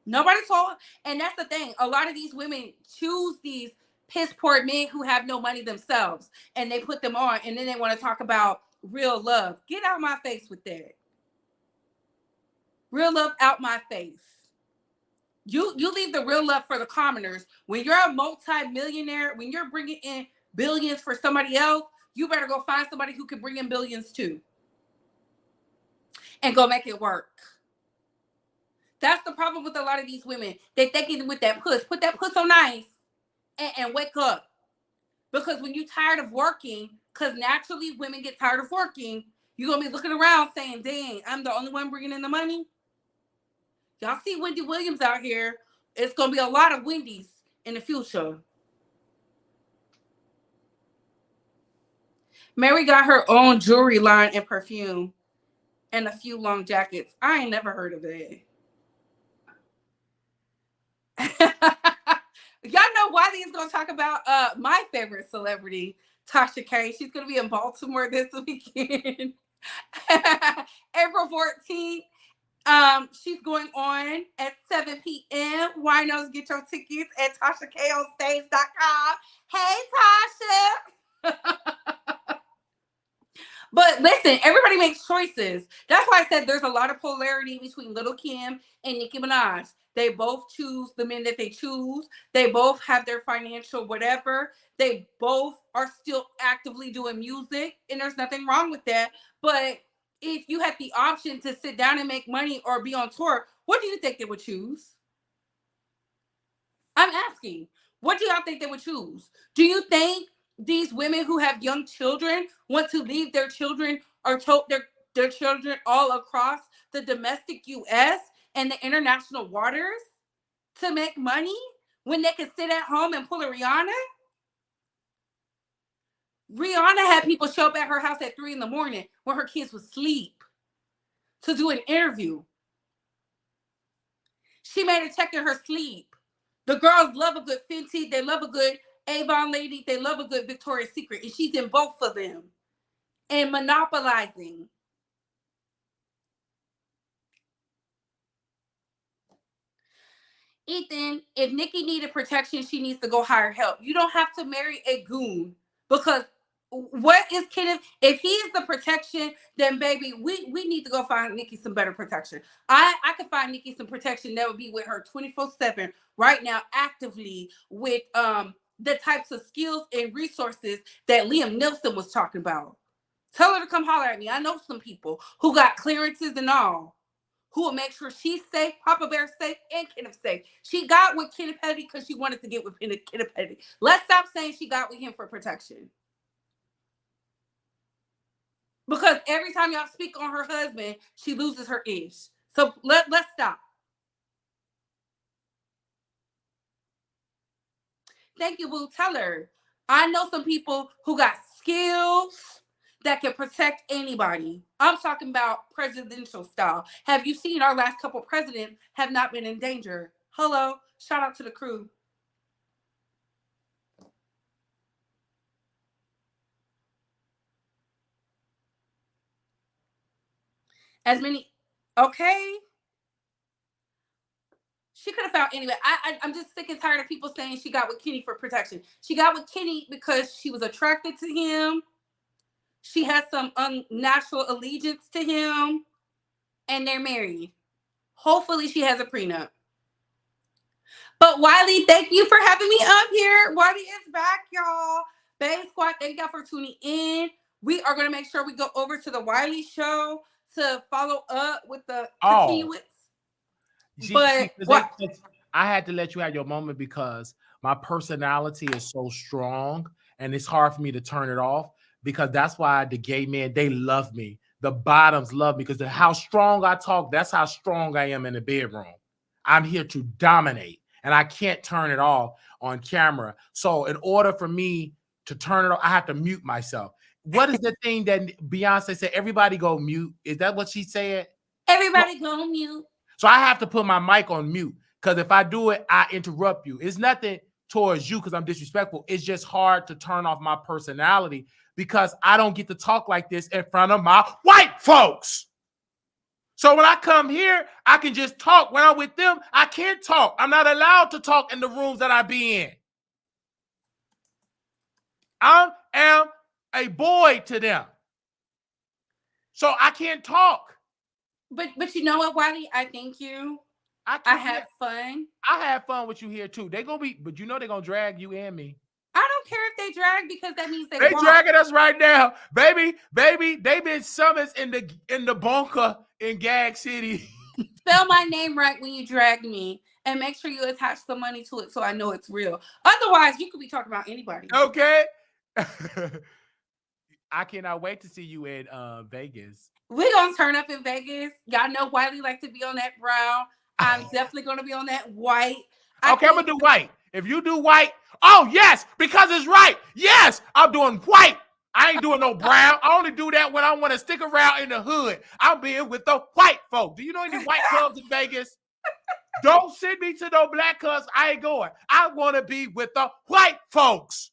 Nobody told her. And that's the thing. A lot of these women choose these piss poor men who have no money themselves. And they put them on. And then they want to talk about real love. Get out my face with that. Real love out my face. You leave the real love for the commoners. When you're a multi-millionaire, when you're bringing in billions for somebody else, you better go find somebody who can bring in billions too. And go make it work. That's the problem with a lot of these women. They thinking with that puss. Put that puss on ice and wake up. Because when you're tired of working, because naturally women get tired of working, you're going to be looking around saying, dang, I'm the only one bringing in the money. Y'all see Wendy Williams out here. It's going to be a lot of Wendy's in the future. Mary got her own jewelry line and perfume and a few long jackets. I ain't never heard of it. Y'all know Wiley is going to talk about my favorite celebrity, Tasha K. She's going to be in Baltimore this weekend. April 14th. She's going on at 7 p.m. Winos, get your tickets at TashaKOnstage.com. Hey, Tasha. But listen, everybody makes choices. That's why I said there's a lot of polarity between Lil' Kim and Nicki Minaj. They both choose the men that they choose. They both have their financial whatever. They both are still actively doing music, and there's nothing wrong with that. But if you had the option to sit down and make money or be on tour, what do you think they would choose? I'm asking. What do y'all think they would choose? Do you think these women who have young children want to leave their children or tote their children all across the domestic U.S. and the international waters to make money when they can sit at home and pull a Rihanna? Rihanna had people show up at her house at 3 a.m. when her kids would sleep to do an interview. She made a check in her sleep. The girls love a good Fenty. They love a good Avon lady. They love a good Victoria's Secret. And she's in both of them. And monopolizing. Ethan, if Nicki needed protection, she needs to go hire help. You don't have to marry a goon. Because what is Kenneth? If he's the protection, then baby, we need to go find Nicki some better protection. I could find Nicki some protection that would be with her 24/7 right now, actively with the types of skills and resources that Liam Neeson was talking about. Tell her to come holler at me. I know some people who got clearances and all, who will make sure she's safe, Papa Bear's safe, and Kenneth safe. She got with Kenneth Petty because she wanted to get with Kenneth Petty. Let's stop saying she got with him for protection. Because every time y'all speak on her husband, she loses her ish. So let's stop. Thank you, Boo. Tell her. I know some people who got skills that can protect anybody. I'm talking about presidential style. Have you seen our last couple presidents have not been in danger? Hello. Shout out to the crew. As many, okay. She could have found anyway. I'm just sick and tired of people saying she got with Kenny for protection. She got with Kenny because she was attracted to him. She has some unnatural allegiance to him, and they're married. Hopefully, she has a prenup. But Wiley, thank you for having me up here. Wiley is back, y'all. Babe Squad, thank y'all for tuning in. We are going to make sure we go over to the Wiley Show to follow up with the continuance. I had to let you have your moment because my personality is so strong and it's hard for me to turn it off, because that's why the gay men, they love me. The bottoms love me because how strong I talk, that's how strong I am in the bedroom. I'm here to dominate and I can't turn it off on camera. So in order for me to turn it off, I have to mute myself. What is the thing that Beyonce said? Everybody go mute. Is that what she said? Everybody go mute. So I have to put my mic on mute because if I do it, I interrupt you. It's nothing towards you because I'm disrespectful. It's just hard to turn off my personality because I don't get to talk like this in front of my white folks. So when I come here, I can just talk. When I'm with them, I can't talk. I'm not allowed to talk in the rooms that I be in. I am a boy to them. So I can't talk. But you know what, Wiley? I thank you. I had fun. I had fun with you here too. They gonna be, but you know they're gonna drag you and me. I don't care if they drag because that means they dragging us right now, baby. They been summons in the bunker in Gag City. Spell my name right when you drag me, and make sure you attach some money to it so I know it's real. Otherwise, you could be talking about anybody. Okay. I cannot wait to see you in Vegas. We're gonna turn up in Vegas. Y'all know Wiley like to be on that brown. I'm definitely gonna be on that white. Okay, I'm gonna do white. If you do white, oh yes, because it's right. Yes, I'm doing white. I ain't doing no brown. I only do that when I want to stick around in the hood. I'm being with the white folk. Do you know any white clubs in Vegas? Don't send me to no black clubs. I ain't going. I want to be with the white folks.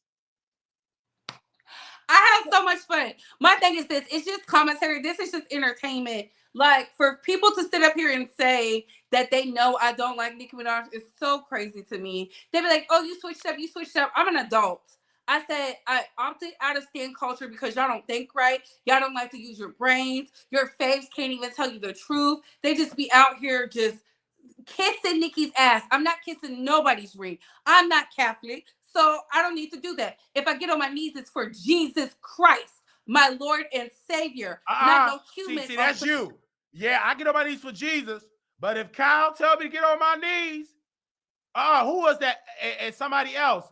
I have so much fun. My thing is this. It's just commentary. This is just entertainment. Like, for people to sit up here and say that they know I don't like Nicki Minaj is so crazy to me. They be like, oh, you switched up. I'm an adult. I said I opted out of stan culture because y'all don't think right. Y'all don't like to use your brains. Your faves can't even tell you the truth. They just be out here just kissing Nicki's ass. I'm not kissing nobody's ring. I'm not Catholic. So I don't need to do that. If I get on my knees, it's for Jesus Christ, my Lord and Savior, not no human. See, that's you. Yeah, I get on my knees for Jesus. But if Kyle tell me to get on my knees, who was that? And somebody else.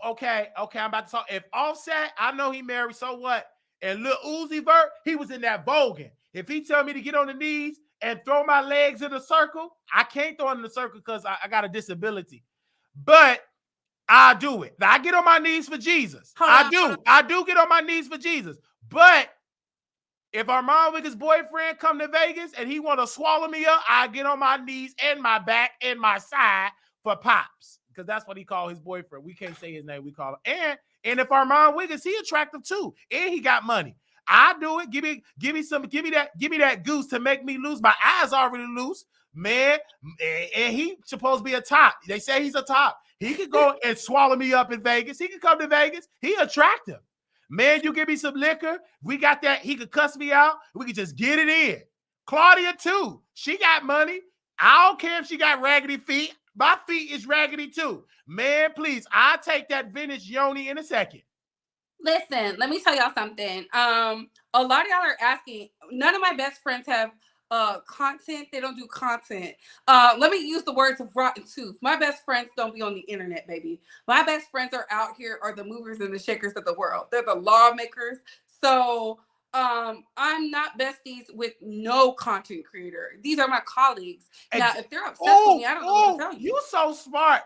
Okay, I'm about to talk. If Offset, I know he married, so what? And Lil Uzi Vert, he was in that voguing. If he tell me to get on the knees and throw my legs in a circle, I can't throw it in a circle because I got a disability. But I do it. I get on my knees for Jesus. I do get on my knees for Jesus. But if Armand Wiggins' boyfriend come to Vegas and he want to swallow me up, I get on my knees and my back and my side for Pops. Because that's what he called his boyfriend. We can't say his name. We call him. And if Armand Wiggins, he attractive too. And he got money. I do it. Give me that goose to make me lose. My eyes already loose, man. And he supposed to be a top. They say he's a top. He could go and swallow me up in Vegas. He could come to Vegas. He attractive. Man, you give me some liquor. We got that. He could cuss me out. We could just get it in. Claudia too. She got money. I don't care if she got raggedy feet. My feet is raggedy too. Man, please. I'll take that vintage yoni in a second. Listen, let me tell y'all something. A lot of y'all are asking. None of my best friends have content. They don't do content. Let me use the words of Rotten Tooth. My best friends don't be on the internet, baby. My best friends are out here, are the movers and the shakers of the world. They're the lawmakers. So I'm not besties with no content creator. These are my colleagues. Now, if they're obsessed with me, I don't know what to tell you. You so smart.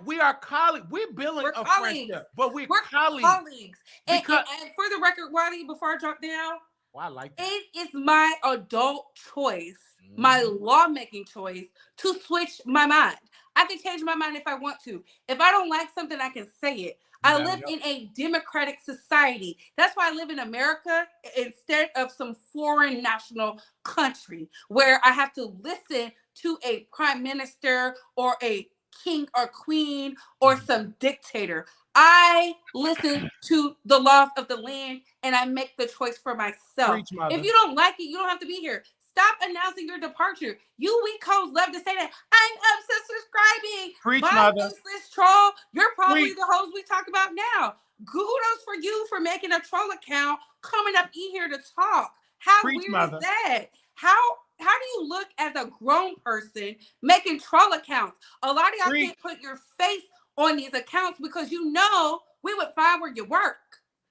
We are colleagues. We're building a friendship, but we're colleagues. And for the record, Wiley, before I drop down, I like that. It is my adult choice, my lawmaking choice to switch my mind. I can change my mind if I want to. If I don't like something, I can say it. I live in a democratic society. That's why I live in America instead of some foreign national country where I have to listen to a prime minister or a king or queen or some dictator. I listen to the laws of the land and I make the choice for myself. If you don't like it, you don't have to be here. Stop announcing your departure. You weak hoes love to say that. I'm unsubscribing. My useless troll. You're probably the hoes we talk about now. Kudos for you for making a troll account, coming up here to talk. How weird is that? How do you look as a grown person making troll accounts? A lot of y'all can't put your face on these accounts because you know we would find where you work.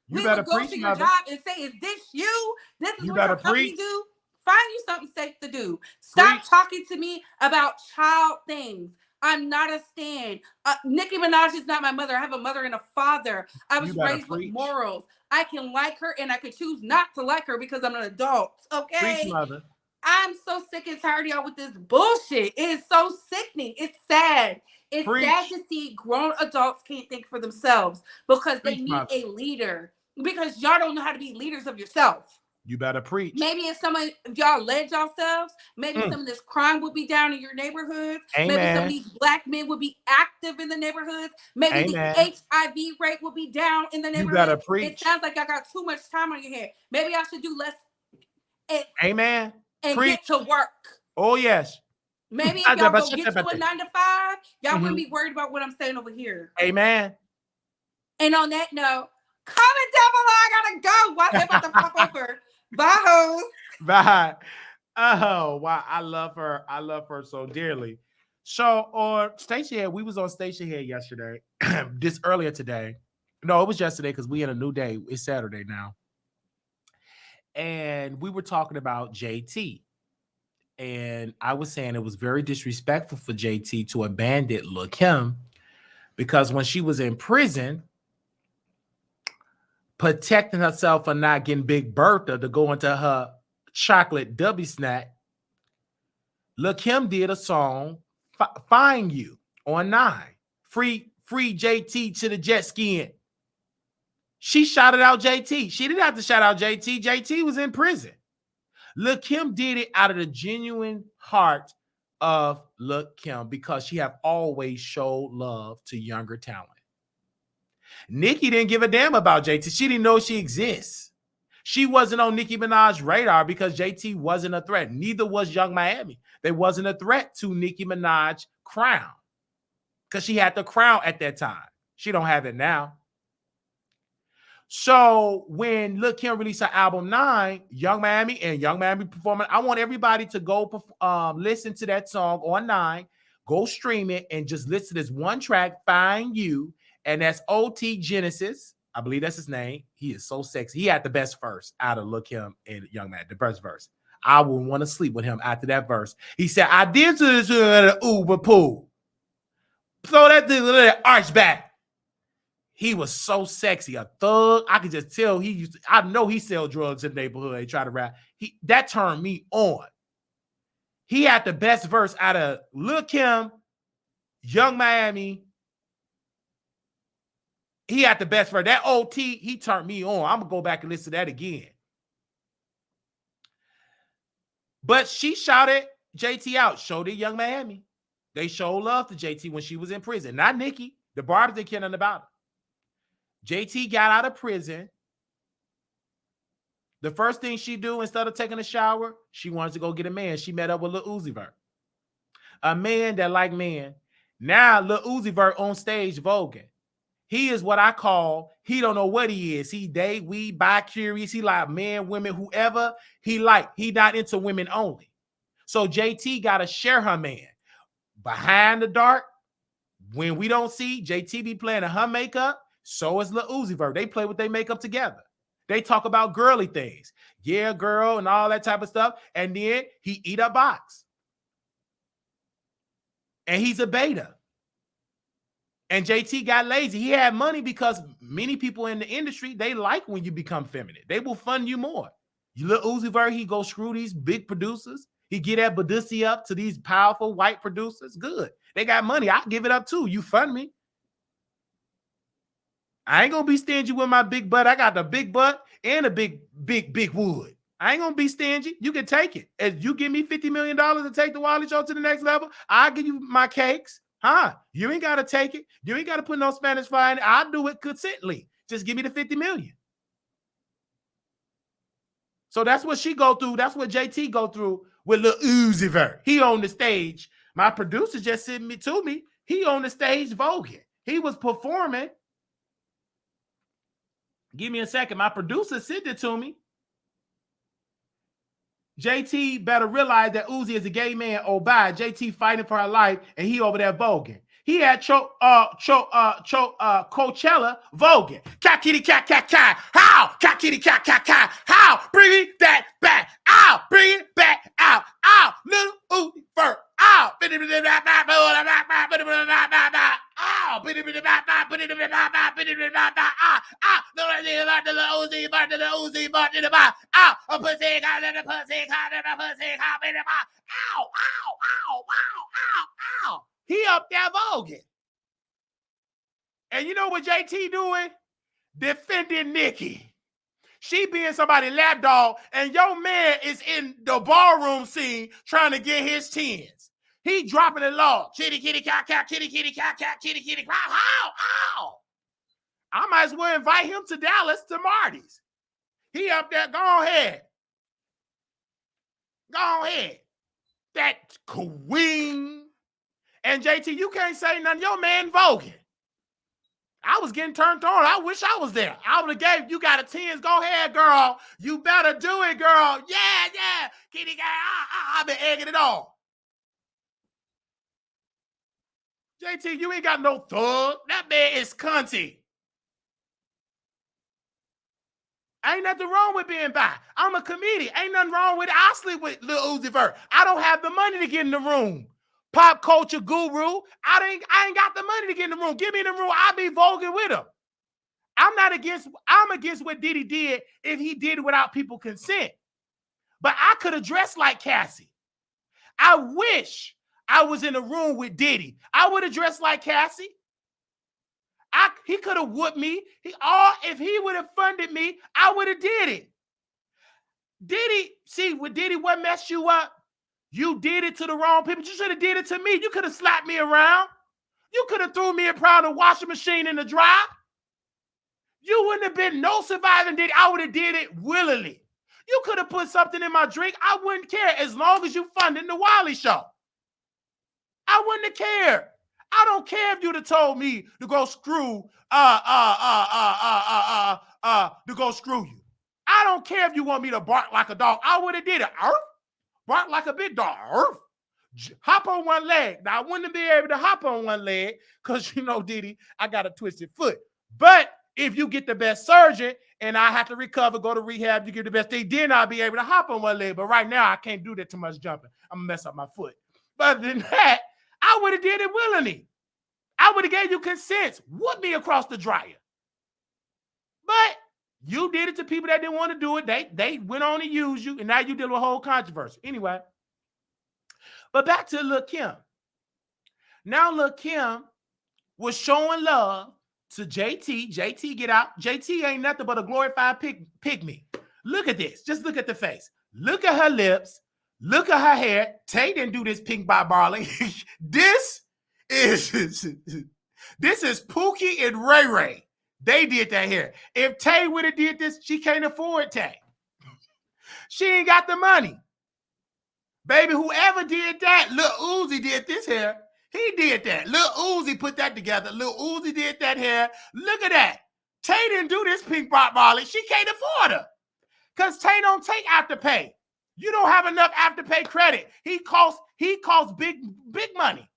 We would go to your job and say, is this you? This is what your company do? Find you something safe to do. Stop talking to me about child things. I'm not a stan. Nicki Minaj is not my mother. I have a mother and a father. I was raised with morals. I can like her and I can choose not to like her because I'm an adult. Okay? Preach, mother. I'm so sick and tired of y'all with this bullshit. It is so sickening. It's sad. It's sad to see grown adults can't think for themselves because they need a leader. Because y'all don't know how to be leaders of yourself. You better preach. Maybe if some of y'all led yourselves, maybe some of this crime would be down in your neighborhoods. Amen. Maybe some of these black men would be active in the neighborhoods. Maybe the HIV rate would be down in the neighborhood. You better preach. It sounds like y'all got too much time on your hands. Maybe I should do less. Amen. And get to work. Oh, yes. Maybe if y'all go get to a 9 to 5, y'all wouldn't be worried about what I'm saying over here. Amen. And on that note, comment down below. I gotta go. Why am about to pop over? Bye, hoes. Bye. Oh, wow. I love her. I love her so dearly. So on Station Head, we was on Station Head yesterday. This earlier today. No, it was yesterday because we in a new day. It's Saturday now. And we were talking about JT. And I was saying it was very disrespectful for JT to abandon Lil' Kim because when she was in prison, protecting herself from not getting Big Bertha to go into her chocolate W snack, Lil' Kim did a song, Find You, on 9. Free JT to the jet skiing. She shouted out JT. She didn't have to shout out JT. JT was in prison. Lil' Kim did it out of the genuine heart of Lil' Kim because she have always showed love to younger talent. Nicki didn't give a damn about JT. She didn't know she exists. She wasn't on Nicki Minaj's radar because JT wasn't a threat. Neither was Young Miami. They wasn't a threat to Nicki Minaj's crown because she had the crown at that time. She don't have it now. So when Lil' Kim released her album 9, Young Miami performing, I want everybody to go listen to that song on 9, go stream it and just listen to this one track, Find You, and that's OT Genesis. I believe that's his name. He is so sexy. He had the best verse out of Lil' Kim and Young Man, the best verse. I wouldn't want to sleep with him after that verse. He said, I did to this Uber pool. Throw that arch back. He was so sexy, a thug. I could just tell I know he sell drugs in the neighborhood. He try to rap. That turned me on. He had the best verse out of Lil' Kim, Young Miami. He had the best verse. That OT, he turned me on. I'm going to go back and listen to that again. But she shouted JT out, showed it Young Miami. They showed love to JT when she was in prison. Not Nicki. The Barbers didn't care nothing about her. JT got out of prison. The first thing she do instead of taking a shower, she wanted to go get a man. She met up with Lil Uzi Vert. A man that like men. Now Lil Uzi Vert on stage voguing. He is what I call, he don't know what he is. He we bi-curious. He like men, women, whoever he like. He not into women only. So JT got to share her man. Behind the dark, when we don't see, JT be playing in her makeup, so is Lil Uzi Vert. They play with their makeup together. They talk about girly things. Yeah, girl, and all that type of stuff. And then he eat a box. And he's a beta. And JT got lazy. He had money because many people in the industry, they like when you become feminine. They will fund you more. You Lil Uzi Vert, he go screw these big producers. He get that Badusi up to these powerful white producers. Good. They got money. I'll give it up too. You fund me. I ain't gonna be stingy with my big butt. I got the big butt and a big wood. I ain't gonna be stingy. You can take it. If you give me $50 million to take the Wiley Show to the next level, I'll give you my cakes. Huh? You ain't gotta take it. You ain't gotta put no Spanish fly in it. I'll do it consently. Just give me the 50 million. So that's what she go through. That's what JT go through with Lil Uzi Vert. He on the stage. My producer just sent me to me. He on the stage voguing. He was performing. Give me a second. My producer sent it to me. JT better realize that Uzi is a gay man. Oh, bye. JT fighting for her life, and he over there voguing. He had Coachella voguing. Cat kitty cat cat cat. How? Cat kitty cat cat cat. How? Bring that back out. Bring it back out. Out. Little Uzi Vert. Out. Out. He up there voguing. And you know what JT doing? Defending Nicki. She being somebody's lapdog, and your man is in the ballroom scene trying to get his tens. He dropping it low. Kitty, kitty, cat, cat, kitty, kitty, cat, cat, kitty, kitty, cat. How? I might as well invite him to Dallas to Marty's. He up there. Go ahead. Go ahead. That queen. And JT, you can't say nothing. Your man voguing. I was getting turned on. I wish I was there. I would have gave you got a 10s. Go ahead, girl. You better do it, girl. Yeah. Kitty guy, I've been egging it on. JT, you ain't got no thug. That man is cunty. Ain't nothing wrong with being bi. I'm a comedian. Ain't nothing wrong with it. I sleep with Lil Uzi Vert. I don't have the money to get in the room. Pop culture guru. I ain't got the money to get in the room. Give me in the room. I'll be voguing with him. I'm against what Diddy did if he did it without people consent. But I could have dressed like Cassie. I wish I was in a room with Diddy. I would have dressed like Cassie. He could have whooped me. If he would have funded me, I would have did it. Diddy, see, with Diddy, what messed you up? You did it to the wrong people. You should have did it to me. You could have slapped me around. You could have threw me a pound of washing machine in the dryer. You wouldn't have been no surviving Diddy. I would have did it willingly. You could have put something in my drink. I wouldn't care as long as you funded the Wiley Show. I wouldn't have cared. I don't care if you'd have told me to go screw to go screw you. I don't care if you want me to bark like a dog. I would have did it. Bark like a big dog. Hop on one leg. Now, I wouldn't be able to hop on one leg because, you know, Diddy, I got a twisted foot. But if you get the best surgeon and I have to recover, go to rehab, you get the best thing, then I'll be able to hop on one leg. But right now, I can't do that too much jumping. I'm going to mess up my foot. But other than that, I would have did it willingly. I would have gave you consent. Whoop me across the dryer. But you did it to people that didn't want to do it. They went on to use you, and now you deal with a whole controversy. Anyway, but back to Lil' Kim. Now Lil' Kim was showing love to JT. JT get out. JT ain't nothing but a glorified pygmy. Look at this. Just look at the face. Look at her lips. Look at her hair. Tay didn't do this pink by Barley. This is Pookie and Ray Ray. They did that hair. If Tay would have did this, she can't afford Tay. She ain't got the money. Baby, whoever did that, Lil Uzi did this hair. He did that. Lil Uzi put that together. Lil Uzi did that hair. Look at that. Tay didn't do this pink Bob Marley. She can't afford her. Because Tay don't take Afterpay. You don't have enough Afterpay credit. He costs big money.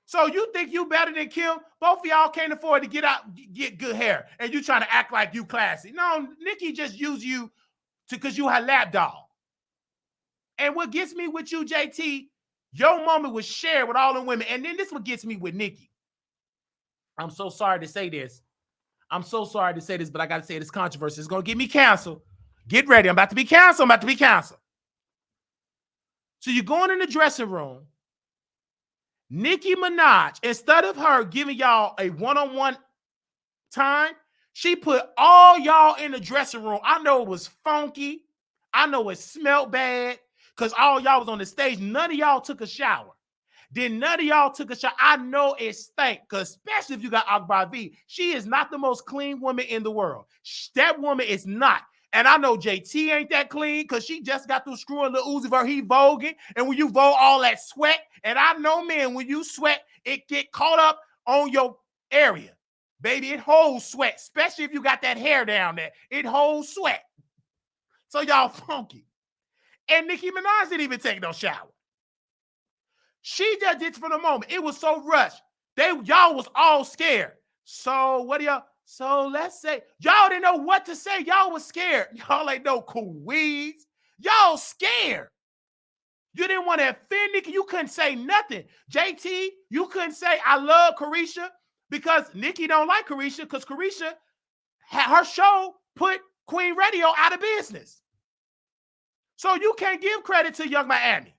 So you think you better than Kim? Both of y'all can't afford to get good hair. And you trying to act like you classy. No, Nicki just used you because you her lap doll. And what gets me with you, JT, your moment was shared with all the women. And then this what gets me with Nicki. I'm so sorry to say this. I'm so sorry to say this, but I got to say this controversy. It's going to get me canceled. Get ready. I'm about to be canceled. So you're going in the dressing room. Nicki Minaj, instead of her giving y'all a one-on-one time, she put all y'all in the dressing room. I know it was funky. I know it smelled bad because all y'all was on the stage. None of y'all took a shower. Then none of y'all took a shower. I know it stank, because especially if you got Akbar V. She is not the most clean woman in the world. That woman is not. And I know JT ain't that clean because she just got through screwing Lil Uzi for he voguing. And when you vogue, all that sweat. And I know, man, when you sweat, it get caught up on your area. Baby, it holds sweat, especially if you got that hair down there. It holds sweat. So y'all funky. And Nicki Minaj didn't even take no shower. She just did it for the moment. It was so rushed. Y'all was all scared. So what do y'all? So let's say y'all didn't know what to say. Y'all was scared. Y'all ain't no queens. Y'all scared. You didn't want to offend Nicki. You couldn't say nothing. JT, you couldn't say I love Carisha because Nicki don't like Carisha because Carisha, her show put Queen Radio out of business. So you can't give credit to Young Miami.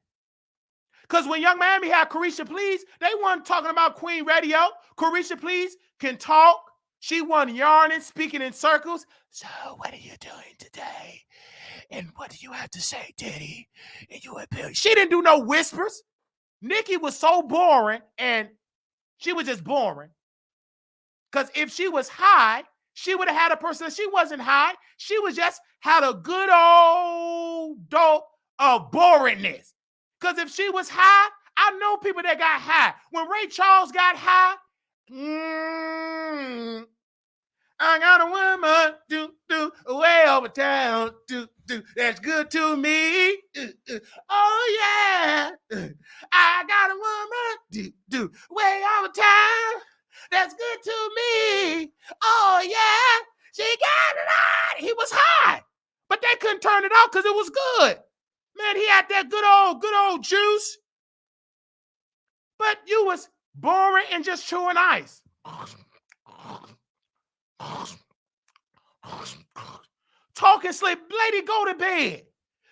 Because when Young Miami had Carisha Please, they weren't talking about Queen Radio. Carisha Please can talk. She wasn't yarning, speaking in circles. So what are you doing today? And what do you have to say, Diddy? And you appeal. She didn't do no whispers. Nicki was so boring, and she was just boring. Because if she was high, she would have had a person. She wasn't high. She was just had a good old dope of boringness. Because if she was high, I know people that got high. When Ray Charles got high, I got a woman, way over town, that's good to me. Oh, yeah. I got a woman, way over town, that's good to me. Oh, yeah. She got it on. He was high, but they couldn't turn it off because it was good. Man, he had that good old juice. But you was boring and just chewing ice. Talking sleep. Lady, go to bed.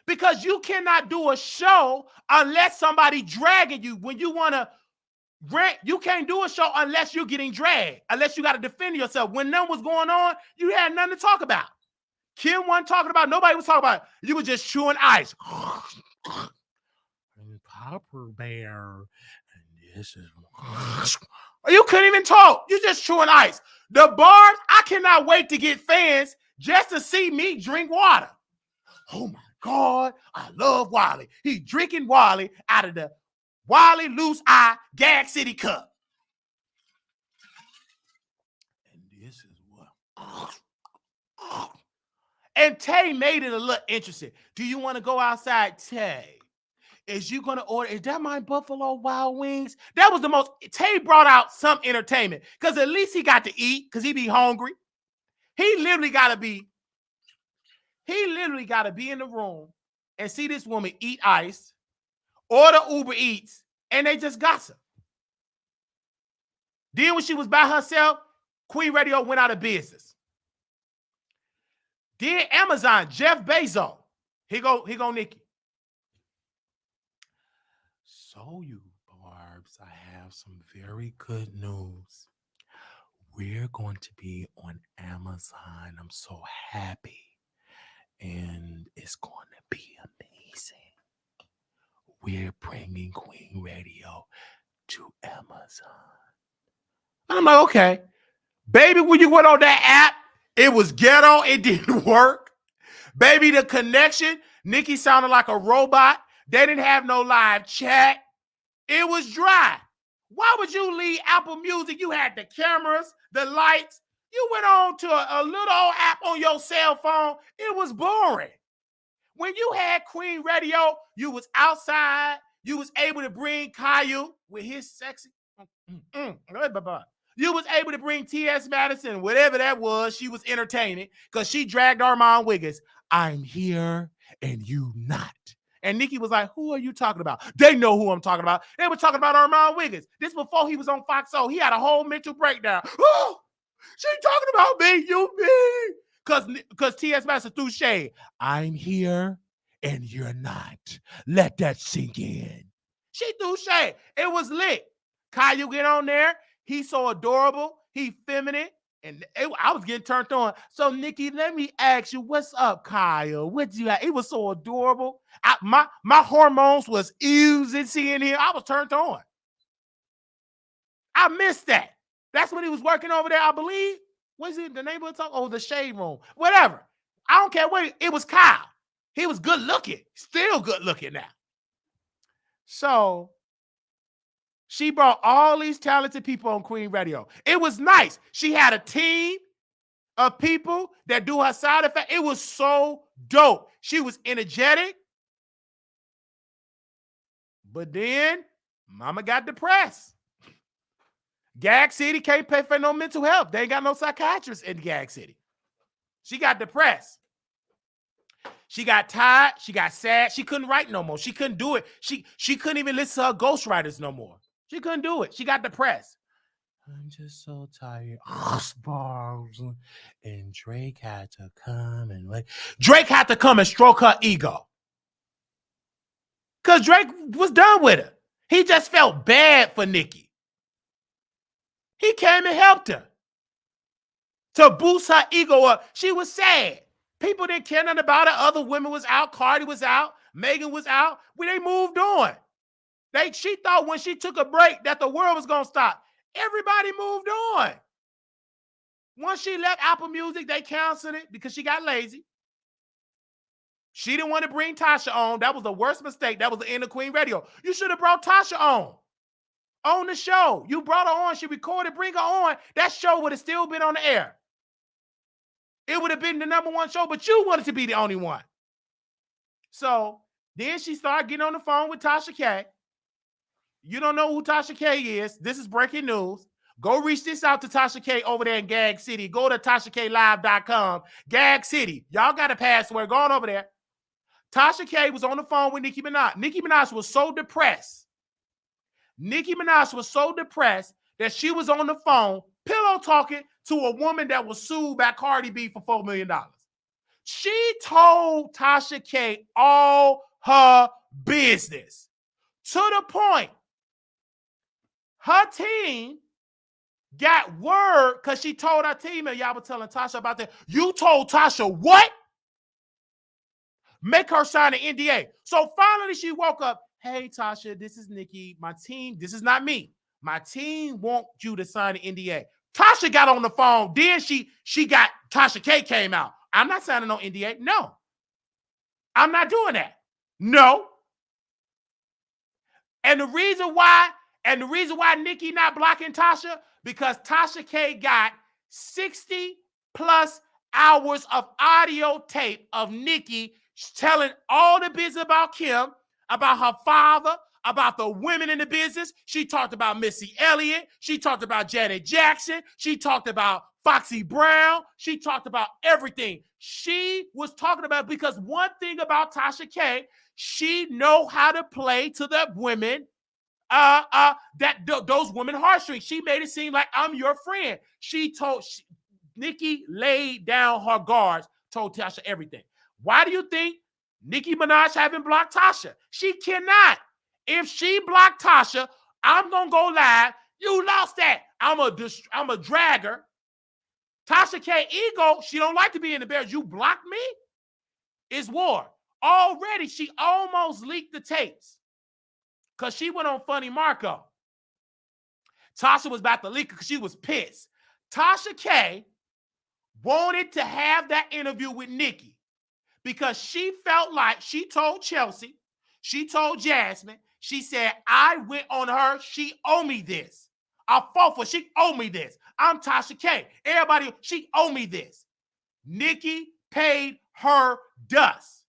Because you cannot do a show unless somebody dragging you. When you want to rent, you can't do a show unless you're getting dragged. Unless you got to defend yourself. When none was going on, you had nothing to talk about. Kim wasn't talking about, nobody was talking about it. You were just chewing ice. Popper Bear. And this is. You couldn't even talk. You just chewing ice. The bars, I cannot wait to get fans just to see me drink water. Oh my God, I love Wiley. He drinking Wiley out of the Wiley Loose Eye Gag City Cup. And this is what. And Tay made it a little interesting. Do you want to go outside, Tay? Is you going to order? Is that my Buffalo Wild Wings? That was the most. Tay brought out some entertainment because at least he got to eat because he be hungry. He literally got to be in the room and see this woman eat ice, order Uber Eats, and they just gossip. Then when she was by herself, Queen Radio went out of business. Then Amazon, Jeff Bezos, he go Nicki. So you barbs, I have some very good news. We're going to be on Amazon. I'm so happy. And it's going to be amazing. We're bringing Queen Radio to Amazon. And I'm like, okay. Baby, when you went on that app, it was ghetto. It didn't work. Baby, the connection, Nicki sounded like a robot. They didn't have no live chat. It was dry. Why would you leave Apple Music? You had the cameras, the lights. You went on to a little old app on your cell phone. It was boring. When you had Queen Radio, you was outside. You was able to bring Caillou with his sexy. You was able to bring T.S. Madison, whatever that was. She was entertaining because she dragged Armand Wiggins. I'm here and you not. And Nicki was like, who are you talking about? They know who I'm talking about. They were talking about Armand Wiggins. This before he was on Fox O. He had a whole mental breakdown. Oh, she talking about me, you me. Because T.S. Madison threw shade. I'm here and you're not. Let that sink in. She threw shade. It was lit. Caillou get on there. He's so adorable. He feminine. And I was getting turned on. So, Nicki, let me ask you, what's up, Kyle? What you have? It was so adorable. My hormones was oozing seeing him. I was turned on. I missed that. That's when he was working over there, I believe. What's it the name of the talk? Oh, the Shade Room. Whatever. I don't care what it was. Kyle. He was good looking. Still good looking now. So she brought all these talented people on Queen Radio. It was nice. She had a team of people that do her side effect. It was so dope. She was energetic. But then Mama got depressed. Gag City can't pay for no mental health. They ain't got no psychiatrists in Gag City. She got depressed. She got tired. She got sad. She couldn't write no more. She couldn't do it. She couldn't even listen to her ghostwriters no more. She couldn't do it. She got depressed. I'm just so tired. And Drake had to come and wait. Drake had to come and stroke her ego. Because Drake was done with her. He just felt bad for Nicki. He came and helped her to boost her ego up. She was sad. People didn't care nothing about her. Other women was out. Cardi was out. Megan was out. They moved on. She thought when she took a break that the world was going to stop. Everybody moved on. Once she left Apple Music, they canceled it because she got lazy. She didn't want to bring Tasha on. That was the worst mistake. That was the end of Queen Radio. You should have brought Tasha on the show. You brought her on. She recorded, bring her on. That show would have still been on the air. It would have been the #1 show, but you wanted to be the only one. So then she started getting on the phone with Tasha K. You don't know who Tasha K is. This is breaking news. Go reach this out to Tasha K over there in Gag City. Go to TashaKLive.com. Gag City. Y'all got a password. Go on over there. Tasha K was on the phone with Nicki Minaj. Nicki Minaj was so depressed. Nicki Minaj was so depressed that she was on the phone pillow talking to a woman that was sued by Cardi B for $4 million. She told Tasha K all her business to the point her team got word because she told her team, and y'all were telling Tasha about that. You told Tasha what? Make her sign an NDA. So finally she woke up. Hey, Tasha, this is Nicki. My team, this is not me. My team want you to sign an NDA. Tasha got on the phone. Then Tasha K came out. I'm not signing no NDA. No. I'm not doing that. No. And the reason why Nicki not blocking Tasha, because Tasha K got 60 plus hours of audio tape of Nicki telling all the business about Kim, about her father, about the women in the business. She talked about Missy Elliott. She talked about Janet Jackson. She talked about Foxy Brown. She talked about everything. She was talking about, because one thing about Tasha K, she know how to play to the women, those women heartstrings. She made it seem like I'm your friend. Nicki laid down her guards, told Tasha everything. Why do you think Nicki Minaj haven't blocked Tasha? She cannot. If she blocked Tasha, I'm going to go live. You lost that. I'm a drag her. Tasha K ego, she don't like to be in the bears. You blocked me? It's war. Already, she almost leaked the tapes because she went on Funny Marco. Tasha was about to leak it because she was pissed. Tasha K wanted to have that interview with Nicki because she felt like she told Chelsea, she told Jasmine, She said, I went on her. She owe me this. I fought for. She owe me this. I'm Tasha K. Everybody, she owe me this. Nicki paid her dust.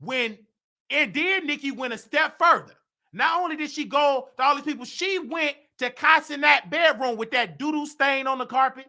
And then Nicki went a step further. Not only did she go to all these people, she went to Casanat bedroom with that doo-doo stain on the carpet.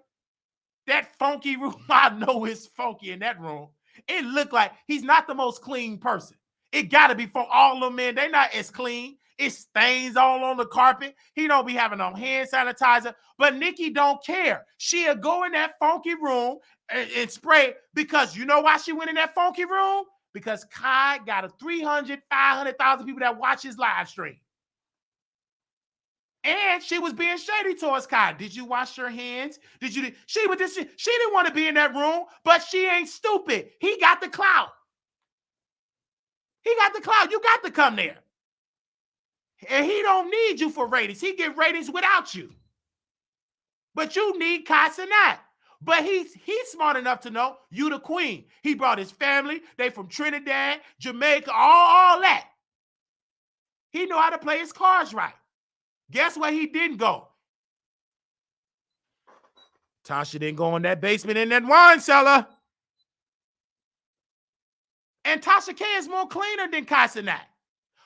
That funky room. I know it's funky in that room. It looked like he's not the most clean person. It got to be for all of them, man. They're not as clean. It stains all on the carpet. He don't be having no hand sanitizer. But Nicki don't care. She'll go in that funky room and spray, because you know why she went in that funky room? Because Kai got a 500,000 people that watch his live stream. And she was being shady towards Kai. Did you wash your hands? She didn't want to be in that room, but she ain't stupid. He got the clout. He got the clout. You got to come there. And he don't need you for ratings. He get ratings without you. But you need Kai Cenat. But he's smart enough to know you the queen. He brought his family. They from Trinidad, Jamaica, all that. He know how to play his cards right. Guess where he didn't go? Tasha didn't go in that basement in that wine cellar. And Tasha K is more cleaner than Kai Cenat.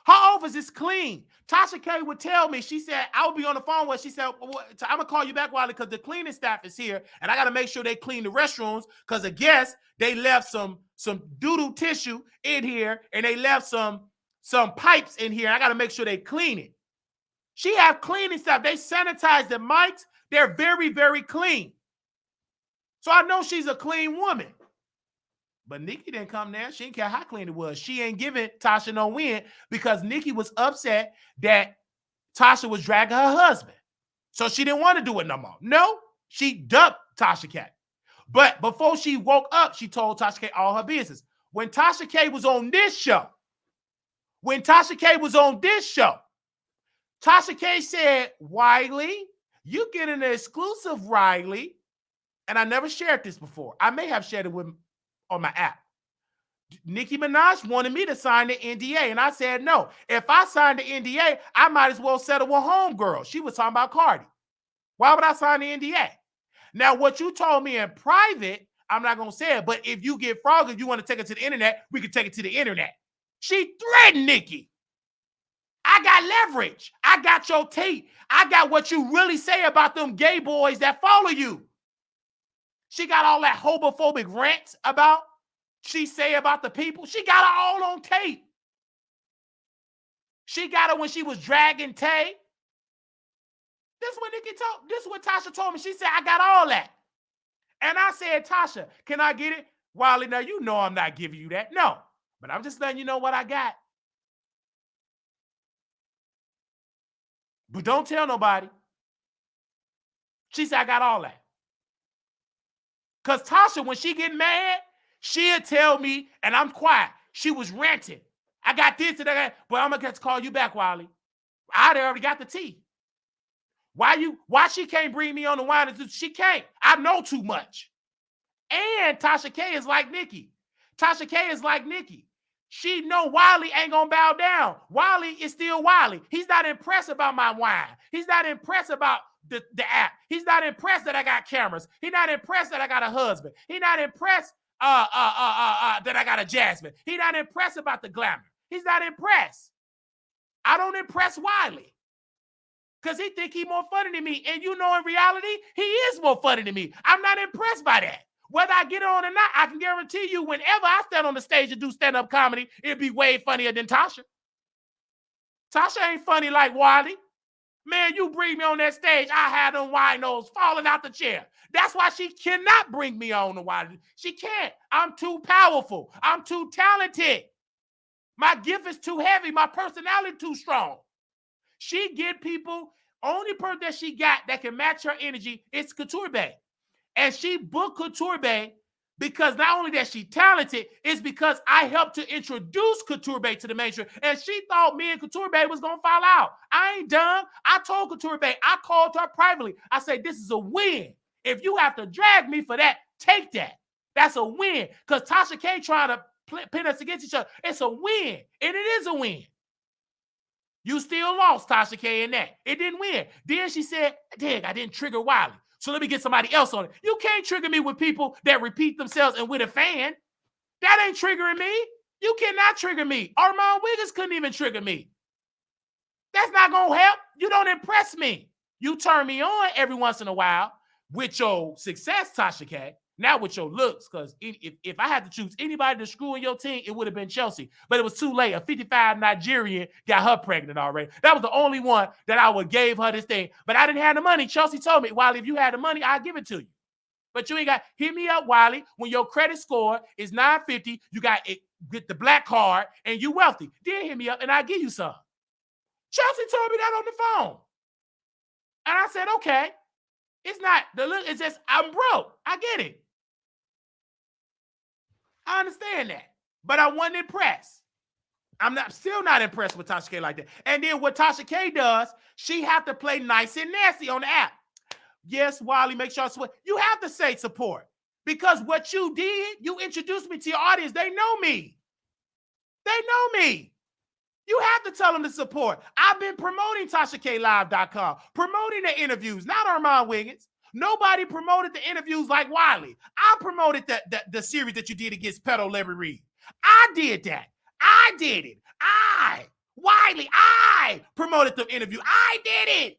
Her office is clean. Tasha K would tell me, she said, I would be on the phone with, she said, I'm going to call you back, Wiley, because the cleaning staff is here, and I got to make sure they clean the restrooms, because I guess they left some doo-doo tissue in here, and they left some pipes in here. I got to make sure they clean it. She have cleaning staff. They sanitize the mics. They're very, very clean. So I know she's a clean woman. But Nicki didn't come there. She didn't care how clean it was. She ain't giving Tasha no win because Nicki was upset that Tasha was dragging her husband. So she didn't want to do it no more. No, she dumped Tasha K. But before she woke up, she told Tasha K all her business. When Tasha K was on this show, Tasha K said, Wiley, you getting an exclusive, Riley. And I never shared this before. I may have shared it on my app. Nicki Minaj wanted me to sign the NDA, and I said no. If I signed the NDA, I might as well settle with homegirl. She was talking about Cardi. Why would I sign the NDA? Now, what you told me in private, I'm not going to say it, but if you get froggy, if you want to take it to the internet, we can take it to the internet. She threatened Nicki. I got leverage. I got your tape. I got what you really say about them gay boys that follow you. She got all that homophobic rants about she say about the people. She got it all on tape. She got it when she was dragging Tay. This is what Nicki told. This is what Tasha told me. She said, I got all that. And I said, Tasha, can I get it? Wiley, now you know I'm not giving you that. No, but I'm just letting you know what I got. But don't tell nobody. She said, I got all that. Because Tasha, when she get mad, she'll tell me, and I'm quiet. She was ranting. I got this and that, but I'm going to call you back, Wiley. I already got the tea. Why she can't bring me on the wine? She can't. I know too much. And Tasha K is like Nicki. She know Wiley ain't going to bow down. Wiley is still Wiley. He's not impressed about my wine. He's not impressed about the app. He's not impressed that I got cameras. He's not impressed that I got a husband. He's not impressed that I got a Jasmine. He's not impressed about the glamour. He's not impressed. I don't impress Wiley because he think he's more funny than me. And you know, in reality, he is more funny than me. I'm not impressed by that. Whether I get on or not, I can guarantee you whenever I stand on the stage and do stand-up comedy, it'll be way funnier than Tasha. Tasha ain't funny like Wiley. Man, you bring me on that stage, I had them winos falling out the chair. That's why she cannot bring me on the Wiley. She can't. I'm too powerful. I'm too talented. My gift is too heavy. My personality too strong. She get people, only person that she got that can match her energy is Couture Bay. And she booked Couture Bay because not only that she talented, it's because I helped to introduce Couture Bay to the mainstream. And she thought me and Couture Bay was going to fall out. I ain't dumb. I told Couture Bay, I called her privately. I said, this is a win. If you have to drag me for that, take that. That's a win. Because Tasha K trying to pin us against each other. It's a win. And it is a win. You still lost, Tasha K, in that. It didn't win. Then she said, dang, I didn't trigger Wiley. So let me get somebody else on it. You can't trigger me with people that repeat themselves and with a fan. That ain't triggering me. You cannot trigger me. Armand Wiggins couldn't even trigger me. That's not going to help. You don't impress me. You turn me on every once in a while with your success, Tasha K. Not with your looks, because if I had to choose anybody to screw in your team, it would have been Chelsea. But it was too late. A 55 Nigerian got her pregnant already. That was the only one that I would gave her this thing. But I didn't have the money. Chelsea told me, Wiley, if you had the money, I'd give it to you. But you ain't got, hit me up, Wiley. When your credit score is 950, you got it, get the black card, and you wealthy. Then hit me up, and I'll give you some. Chelsea told me that on the phone. And I said, okay. It's not, it's just, I'm broke. I get it. I understand that. But I wasn't impressed. I'm still not impressed with Tasha K like that. And then what Tasha K does, she have to play nice and nasty on the app. Yes, Wiley, make sure I swear. You have to say support. Because what you did, you introduced me to your audience. They know me. They know me. You have to tell them to support. I've been promoting TashaKLive.com, promoting the interviews, not Armand Wiggins. Nobody promoted the interviews like Wiley. I promoted the series that you did against Pedo Larry Reed. I did that. I did it. Wiley, I promoted the interview. I did it.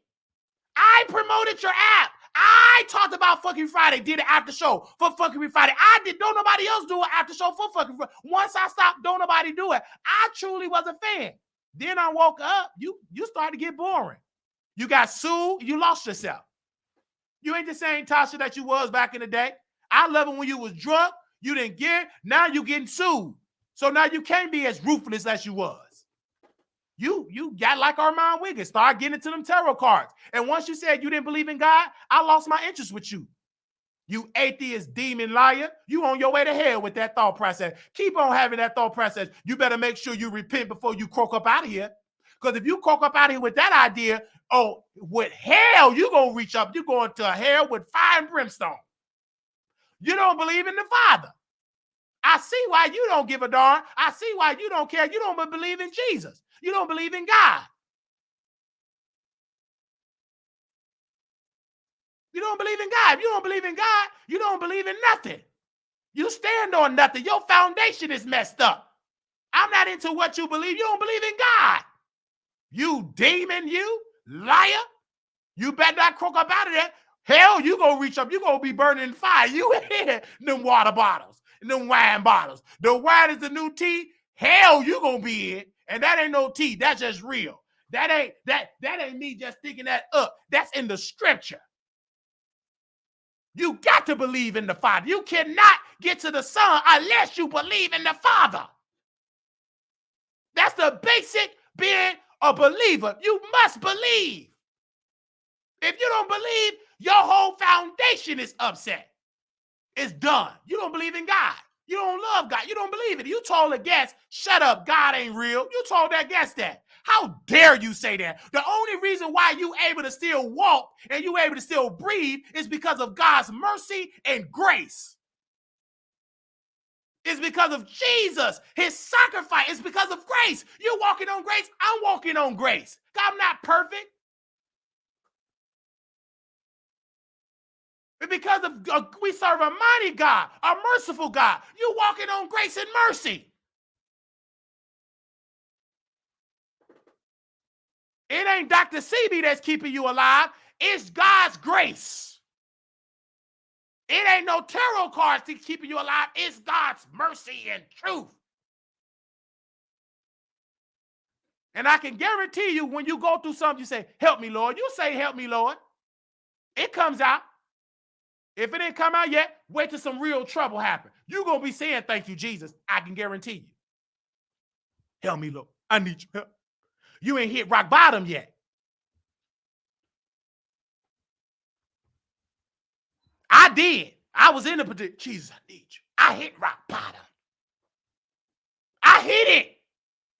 I promoted your app. I talked about Fucking Friday, did an after show for Fucking Friday. I did. Don't nobody else do an after show for Fucking Friday. Once I stopped, don't nobody do it. I truly was a fan. Then I woke up. You started to get boring. You got sued. You lost yourself. You ain't the same Tasha that you was back in the day. I love it when you was drunk. You didn't get it. Now you getting sued. So now you can't be as ruthless as you was. You got like Armand Wiggins. Start getting into them tarot cards. And once you said you didn't believe in God, I lost my interest with you. You atheist demon liar. You on your way to hell with that thought process. Keep on having that thought process. You better make sure you repent before you croak up out of here. Because if you croak up out of here with that idea, oh, with hell, you going to reach up. You're going to hell with fire and brimstone. You don't believe in the Father. I see why you don't give a darn. I see why you don't care. You don't believe in Jesus. You don't believe in God. You don't believe in God. If you don't believe in God, you don't believe in nothing. You stand on nothing. Your foundation is messed up. I'm not into what you believe. You don't believe in God. You demon, you liar. You better not croak up out of that. Hell, you gonna reach up. You gonna be burning in fire. You in them water bottles, them wine bottles. The wine is the new tea. Hell, you gonna be in. And that ain't no tea. That's just real. That ain't me just thinking that up. That's in the scripture. You got to believe in the Father. You cannot get to the Son unless you believe in the Father. That's the basic being a believer. You must believe. If you don't believe, your whole foundation is upset. It's done. You don't believe in God. You don't love God. You don't believe it. You told a guest, shut up, God ain't real. You told that guest that. How dare you say that? The only reason why you able to still walk and you able to still breathe is because of God's mercy and grace. It's because of Jesus, his sacrifice. It's because of grace. You're walking on grace. I'm walking on grace. I'm not perfect. It's because of we serve a mighty God, a merciful God. You're walking on grace and mercy. It ain't Dr. CB that's keeping you alive. It's God's grace. It ain't no tarot cards that's keeping you alive. It's God's mercy and truth. And I can guarantee you when you go through something, you say, help me, Lord. You say, help me, Lord. It comes out. If it didn't come out yet, wait till some real trouble happens. You're going to be saying, thank you, Jesus. I can guarantee you. Help me, Lord. I need your help. You ain't hit rock bottom yet. I did. I was in the position. Jesus, I need you. I hit rock bottom. I hit it.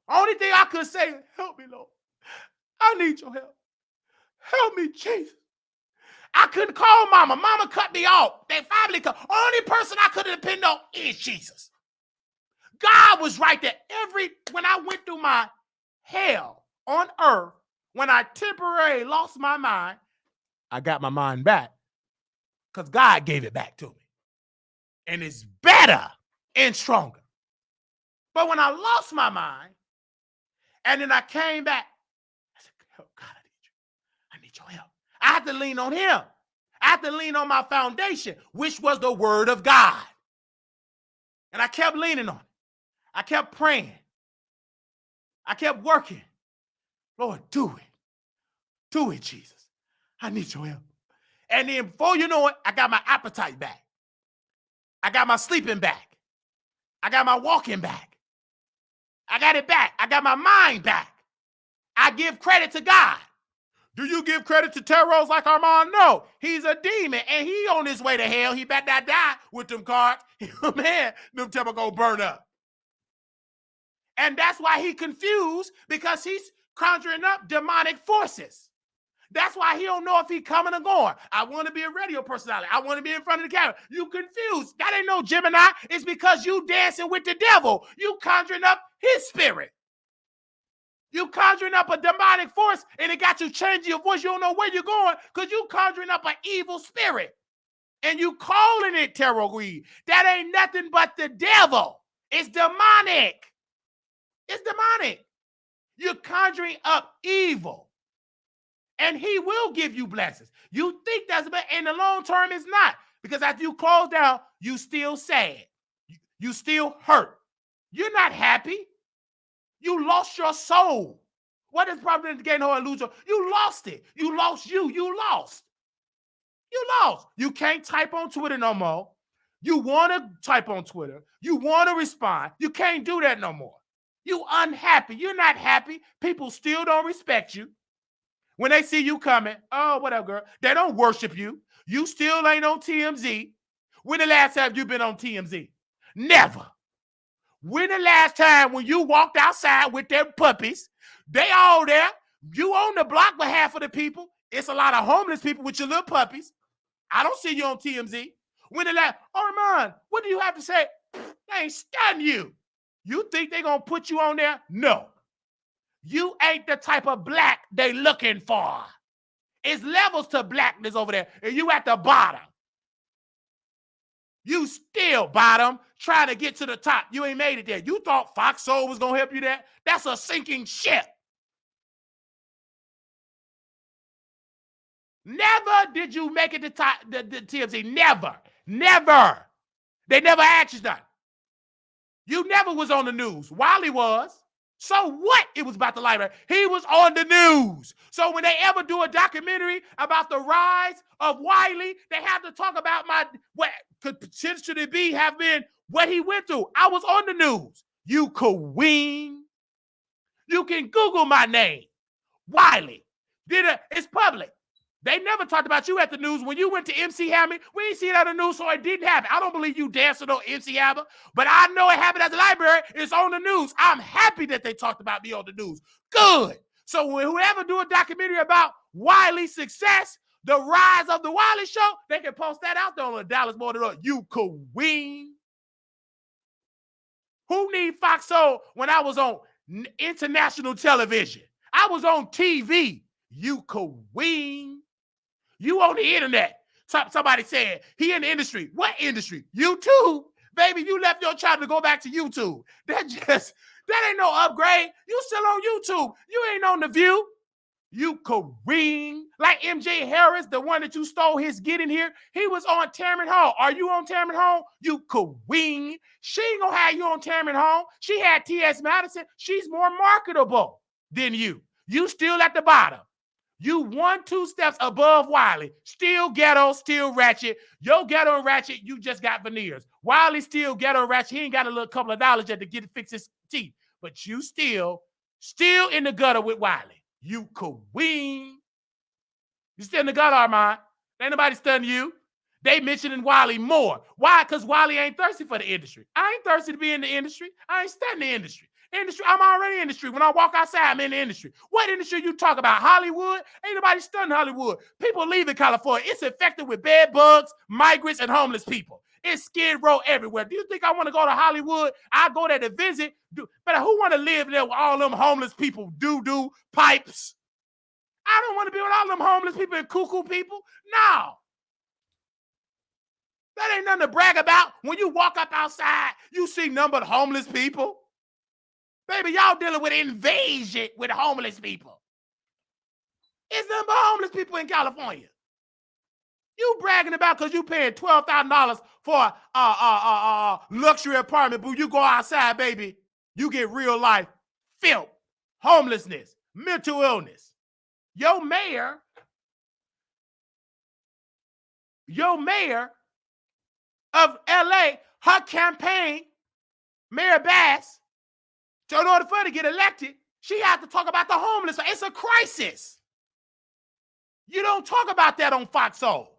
Only thing I could say, help me, Lord. I need your help. Help me, Jesus. I couldn't call mama. Mama cut me off. They finally cut. Only person I could depend on is Jesus. God was right there. When I went through my hell on earth, when I temporarily lost my mind, I got my mind back because God gave it back to me. And it's better and stronger. But when I lost my mind and then I came back, I said, oh, God, I need your help. I had to lean on him. I had to lean on my foundation, which was the word of God. And I kept leaning on it. I kept praying. I kept working. Lord, do it. Do it, Jesus. I need your help. And then before you know it, I got my appetite back. I got my sleeping back. I got my walking back. I got it back. I got my mind back. I give credit to God. Do you give credit to terrors like Armand? No. He's a demon, and he on his way to hell. He better not die with them cards. Man, them temple gonna burn up. And that's why he confused, because he's conjuring up demonic forces. That's why he don't know if he coming or going. I want to be a radio personality. I want to be in front of the camera. You confused. That ain't no Gemini. It's because you dancing with the devil. You conjuring up his spirit. You conjuring up a demonic force, and it got you changing your voice. You don't know where you're going because you conjuring up an evil spirit. And you calling it tarot read. That ain't nothing but the devil. It's demonic. It's demonic. You're conjuring up evil. And he will give you blessings. You think that's, but in the long term, it's not. Because after you close down, you still sad. You still hurt. You're not happy. You lost your soul. What is the problem in the game? No illusion. You lost it. You lost you. You lost. You lost. You can't type on Twitter no more. You want to type on Twitter. You want to respond. You can't do that no more. You unhappy. You're not happy. People still don't respect you. When they see you coming, oh, whatever, girl. They don't worship you. You still ain't on TMZ. When the last time you been on TMZ? Never. When the last time when you walked outside with them puppies, they all there. You on the block with half of the people. It's a lot of homeless people with your little puppies. I don't see you on TMZ. When the last, Armand, what do you have to say? They ain't stunned you. You think they gonna put you on there? No. You ain't the type of black they looking for. It's levels to blackness over there, and you at the bottom. You still bottom, trying to get to the top. You ain't made it there. You thought Fox Soul was going to help you there? That's a sinking ship. Never did you make it to the TMZ. Never. Never. They never asked you that. You never was on the news. Wiley was. So what? It was about the library. He was on the news. So when they ever do a documentary about the rise of Wiley, they have to talk about what could potentially have been what he went through. I was on the news. You queen. You can Google my name. Wiley. It's public. They never talked about you at the news. When you went to MC Hammer, we didn't see it on the news, so it didn't happen. I don't believe you dancing on MC Hammer, but I know it happened at the library. It's on the news. I'm happy that they talked about me on the news. Good. So when whoever do a documentary about Wiley's success, the rise of the Wiley Show, they can post that out there on the Dallas Morning Road. You queen. Who need Fox Soul when I was on international television? I was on TV. You queen. You on the internet. Somebody said he in the industry. What industry? YouTube. Baby, you left your child to go back to YouTube. That ain't no upgrade. You still on YouTube. You ain't on The View. You queen. Like MJ Harris, the one that you stole his get in here. He was on Tamron Hall. Are you on Tamron Hall? You queen. She ain't gonna have you on Tamron Hall. She had T.S. Madison. She's more marketable than you. You still at the bottom. You 1-2 steps above Wiley. Still ghetto, still ratchet. Your ghetto and ratchet, you just got veneers. Wiley still ghetto and ratchet. He ain't got a little couple of dollars just to get to fix his teeth. But you still in the gutter with Wiley. You queen. You still in the gutter, Armand. Ain't nobody studying you. They mentioning Wiley more. Why? Because Wiley ain't thirsty for the industry. I ain't thirsty to be in the industry. I ain't studying the industry. I'm already in the industry. When I walk outside, I'm in the industry. What industry you talk about? Hollywood? Ain't nobody studying Hollywood. People leaving California. It's infected with bed bugs, migrants, and homeless people. It's Skid Row everywhere. Do you think I want to go to Hollywood? I go there to visit. But who want to live there with all them homeless people, doo-doo, pipes? I don't want to be with all them homeless people and cuckoo people. No. That ain't nothing to brag about. When you walk up outside, you see nothing but homeless people. Baby, y'all dealing with invasion with homeless people. It's nothing but homeless people in California. You bragging about because you paying $12,000 for a luxury apartment, but you go outside, baby, you get real life filth, homelessness, mental illness. Your mayor of LA, her campaign, Mayor Bass, so in order for her to get elected, she had to talk about the homeless. It's a crisis. You don't talk about that on Fox Soul.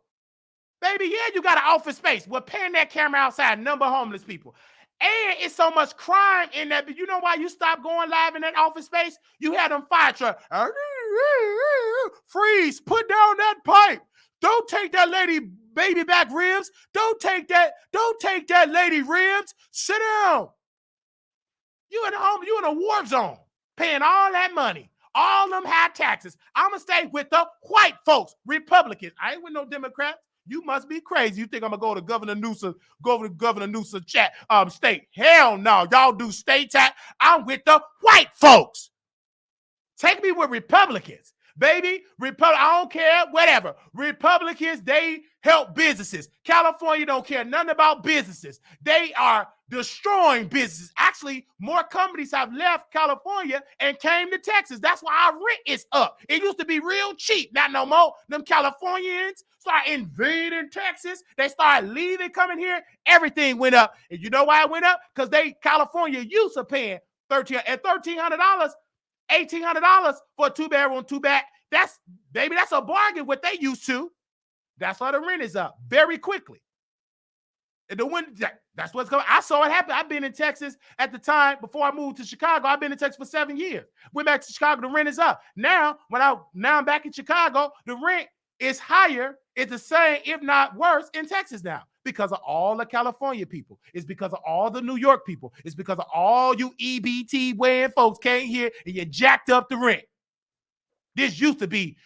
Baby, yeah, you got an office space. We're paying that camera outside, number of homeless people. And it's so much crime in that. But you know why you stopped going live in that office space? You had them fire truck. Freeze, put down that pipe. Don't take that lady baby back ribs. Don't take that lady ribs. Sit down. You in a war zone, paying all that money, all them high taxes. I'ma stay with the white folks, Republicans. I ain't with no Democrats. You must be crazy. You think I'm gonna go to Governor Newsom state? Hell no. Y'all do state tax. I'm with the white folks. Take me with Republicans. Baby, I don't care, whatever. Republicans, they help businesses. California don't care nothing about businesses. They are destroying businesses. Actually, more companies have left California and came to Texas. That's why our rent is up. It used to be real cheap. Not no more. Them Californians start invading Texas. They start leaving, coming here. Everything went up. And you know why it went up? Because California used to paying $1,300. $1,800 for a 2-bedroom, 2-bath. That's a bargain what they used to. That's why the rent is up very quickly. And that's what's going on. I saw it happen. I've been in Texas at the time before I moved to Chicago. I've been in Texas for 7 years. Went back to Chicago, the rent is up. Now I'm back in Chicago, the rent is higher. It's the same, if not worse, in Texas now. Because of all the California people. It's because of all the New York people. It's because of all you EBT wearing folks came here and you jacked up the rent. This used to be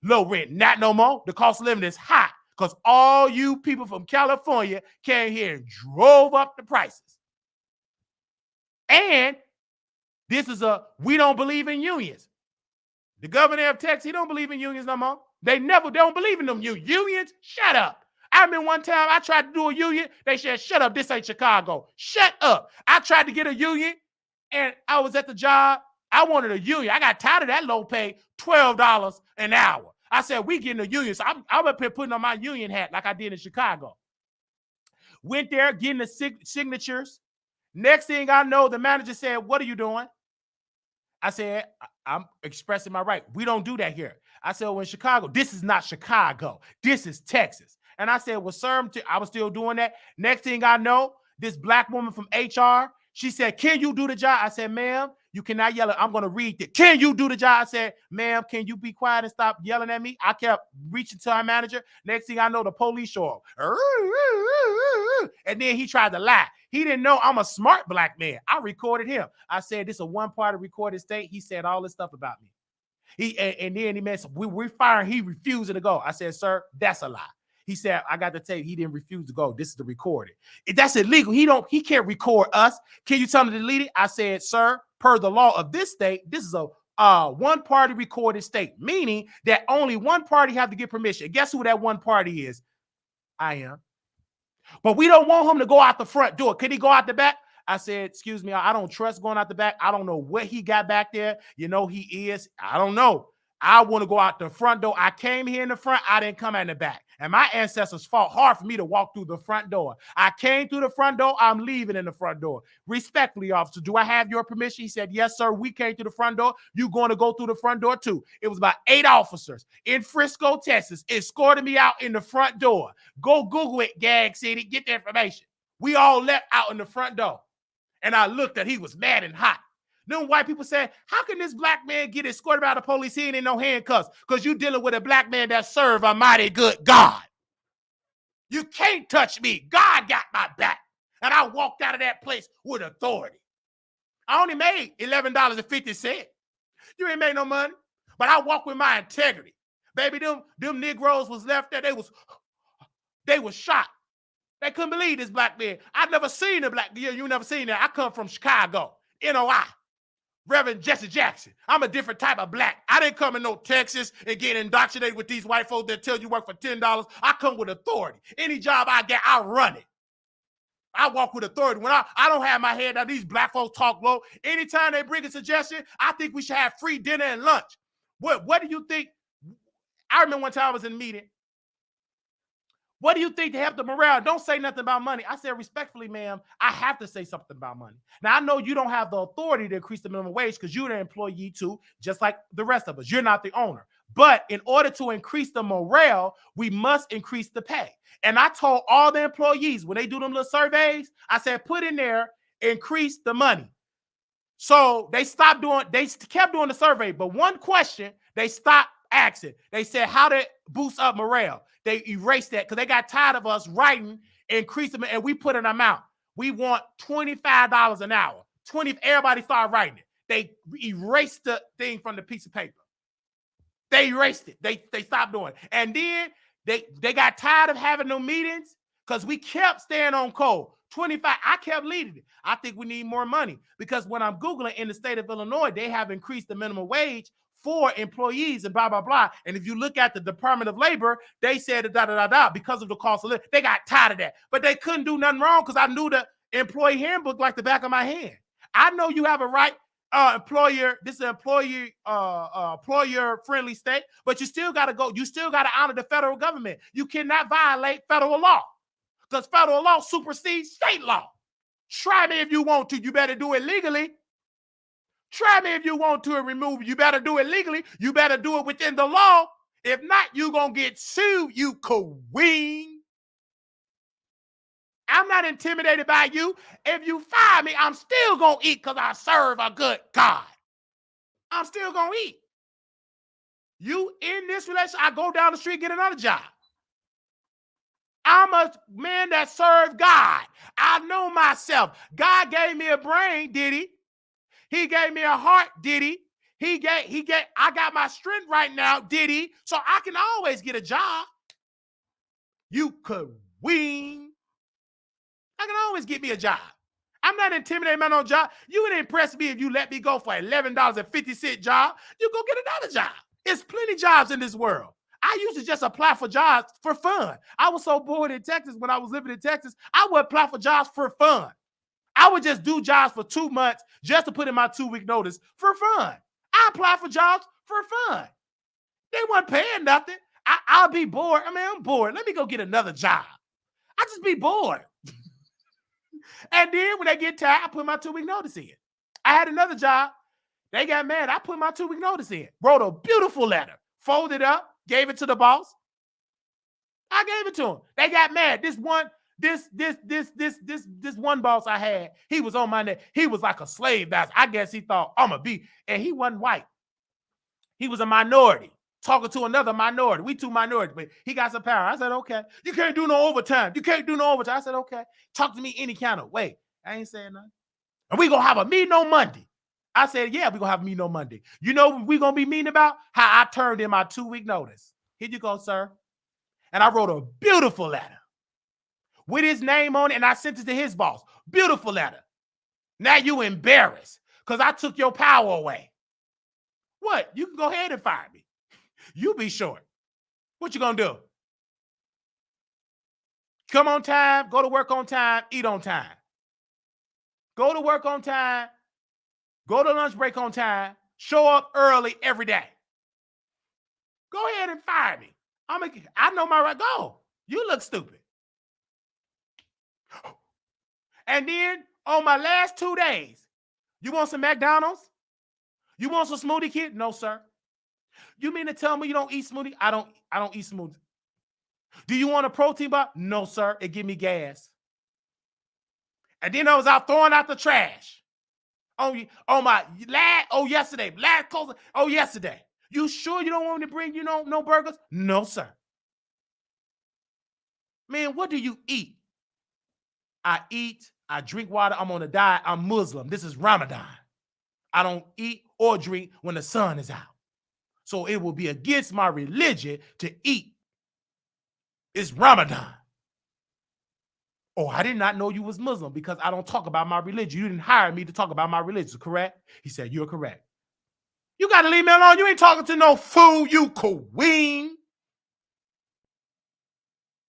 low rent. Not no more. The cost of living is high because all you people from California came here and drove up the prices. And this is we don't believe in unions. The governor of Texas, he don't believe in unions no more. They don't believe in them unions. Shut up. I remember one time I tried to do a union. They said, shut up, this ain't Chicago. Shut up. I tried to get a union, and I was at the job. I wanted a union. I got tired of that low pay, $12 an hour. I said, we getting a union. So I'm up here putting on my union hat like I did in Chicago. Went there, getting the signatures. Next thing I know, the manager said, what are you doing? I said, I'm expressing my right. We don't do that here. I said, well, in Chicago, this is not Chicago. This is Texas. And I said, well, sir, I was still doing that. Next thing I know, this black woman from HR, she said, can you do the job? I said, ma'am, you cannot yell. I'm going to read it. Can you do the job? I said, ma'am, can you be quiet and stop yelling at me? I kept reaching to our manager. Next thing I know, the police show up. And then he tried to lie. He didn't know I'm a smart black man. I recorded him. I said, this is a one-party recorded state. He said all this stuff about me. And then he meant, we're firing. He refusing to go. I said, sir, that's a lie. He said, I got to tell you, he didn't refuse to go. This is the recording. That's illegal. He can't record us. Can you tell him to delete it? I said, sir, per the law of this state, this is a one-party recorded state, meaning that only one party have to get permission. Guess who that one party is? I am. But we don't want him to go out the front door. Could he go out the back? I said, excuse me, I don't trust going out the back. I don't know what he got back there. You know, he is. I don't know. I want to go out the front door. I came here in the front. I didn't come in the back. And my ancestors fought hard for me to walk through the front door. I came through the front door. I'm leaving in the front door. Respectfully, officer, do I have your permission? He said, yes, sir. We came through the front door. You going to go through the front door too. It was about 8 officers in Frisco, Texas, escorted me out in the front door. Go Google it, Gag City. Get the information. We all left out in the front door. And I looked at, he was mad and hot. Then white people said, how can this black man get escorted by the police? He ain't in no handcuffs because you dealing with a black man that serve a mighty good God. You can't touch me. God got my back. And I walked out of that place with authority. I only made $11.50. You ain't made no money. But I walked with my integrity. Baby, them Negroes was left there. They was shocked. They couldn't believe this black man. I'd never seen a black man. You never seen that. I come from Chicago, NOI. Reverend Jesse Jackson. I'm a different type of black. I didn't come in no Texas and get indoctrinated with these white folks that tell you work for $10. I come with authority. Any job I get, I run it. I walk with authority. When I don't have my head down, these black folks talk low. Anytime they bring a suggestion, I think we should have free dinner and lunch. What do you think? I remember one time I was in a meeting. What do you think to help the morale? Don't say nothing about money. I said, respectfully, ma'am, I have to say something about money. Now, I know you don't have the authority to increase the minimum wage because you're an employee too, just like the rest of us. You're not the owner. But in order to increase the morale, we must increase the pay. And I told all the employees when they do them little surveys, I said, put in there, increase the money. So they kept doing the survey. But one question, they stopped asking. They said, how to boost up morale. They erased that because they got tired of us writing, increase them, and we put an amount. We want $25 an hour. Everybody started writing it. They erased the thing from the piece of paper. They erased it. They stopped doing it. And then they got tired of having no meetings because we kept staying on code. 25, I kept leading it. I think we need more money because when I'm Googling in the state of Illinois, they have increased the minimum wage for employees and blah, blah, blah. And if you look at the Department of Labor, they said because of the cost of living. They got tired of that. But they couldn't do nothing wrong because I knew the employee handbook like the back of my hand. I know you have a right, employer. This is an employer friendly state, but you still got to go. You still got to honor the federal government. You cannot violate federal law because federal law supersedes state law. Try me if you want to. You better do it legally. Try me if you want to remove. You better do it legally. You better do it within the law. If not, you're going to get sued, you queen. I'm not intimidated by you. If you fire me, I'm still going to eat because I serve a good God. I'm still going to eat. You in this relationship, I go down the street, get another job. I'm a man that serves God. I know myself. God gave me a brain, did he? He gave me a heart, did he? I got my strength right now, did he? So I can always get a job. You queen. I can always get me a job. I'm not intimidated by no job. You would impress me if you let me go for $11.50 job. You go get another job. There's plenty of jobs in this world. I used to just apply for jobs for fun. I was so bored in Texas when I was living in Texas, I would apply for jobs for fun. I would just do jobs for 2 months just to put in my 2-week notice for fun. I apply for jobs for fun. They weren't paying nothing. I'll be bored. I'm bored. Let me go get another job. I just be bored. And then when they get tired, I put my 2-week notice in. I had another job. They got mad. I put my 2-week notice in. Wrote a beautiful letter. Folded up. Gave it to the boss. I gave it to him. They got mad. This one boss I had, he was on my neck. He was like a slave master. I guess he thought I'm a B. And he wasn't white. He was a minority. Talking to another minority. We two minorities, but he got some power. I said, okay. You can't do no overtime. You can't do no overtime. I said, okay. Talk to me any kind of way. I ain't saying nothing. And we gonna have a meeting on Monday. I said, yeah, we gonna have a meeting on Monday. You know what we gonna be meeting about? How I turned in my 2-week notice. Here you go, sir. And I wrote a beautiful letter with his name on it, and I sent it to his boss. Beautiful letter. Now you embarrassed because I took your power away. What? You can go ahead and fire me. You be short. What you gonna do? Come on time, go to work on time, eat on time. Go to work on time, go to lunch break on time, show up early every day. Go ahead and fire me. I know my right. Go. You look stupid. And then on my last 2 days, you want some McDonald's? You want some smoothie kid? No, sir. You mean to tell me you don't eat smoothie? I don't eat smoothie. Do you want a protein bar? No, sir. It give me gas. And then I was out throwing out the trash. Yesterday. You sure you don't want me to bring no burgers? No, sir. Man, what do you eat? I eat, I drink water, I'm on a diet, I'm Muslim. This is Ramadan. I don't eat or drink when the sun is out. So it will be against my religion to eat. It's Ramadan. Oh, I did not know you was Muslim because I don't talk about my religion. You didn't hire me to talk about my religion, correct? He said, you're correct. You got to leave me alone. You ain't talking to no fool, you queen.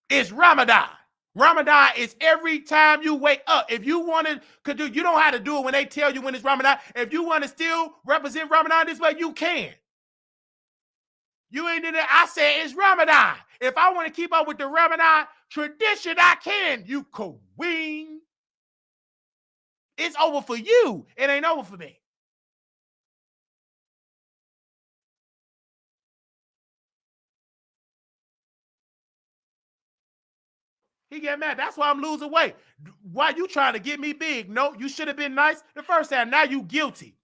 It's Ramadan. Ramadan is every time you wake up. If you want to do, you don't have to do it when they tell you when it's Ramadan. If you want to still represent Ramadan this way, you can. You ain't in it. I said it's Ramadan. If I want to keep up with the Ramadan tradition, I can. You queen. It's over for you. It ain't over for me. He get mad. That's why I'm losing weight. Why you trying to get me big? No, you should have been nice the first time. Now you guilty.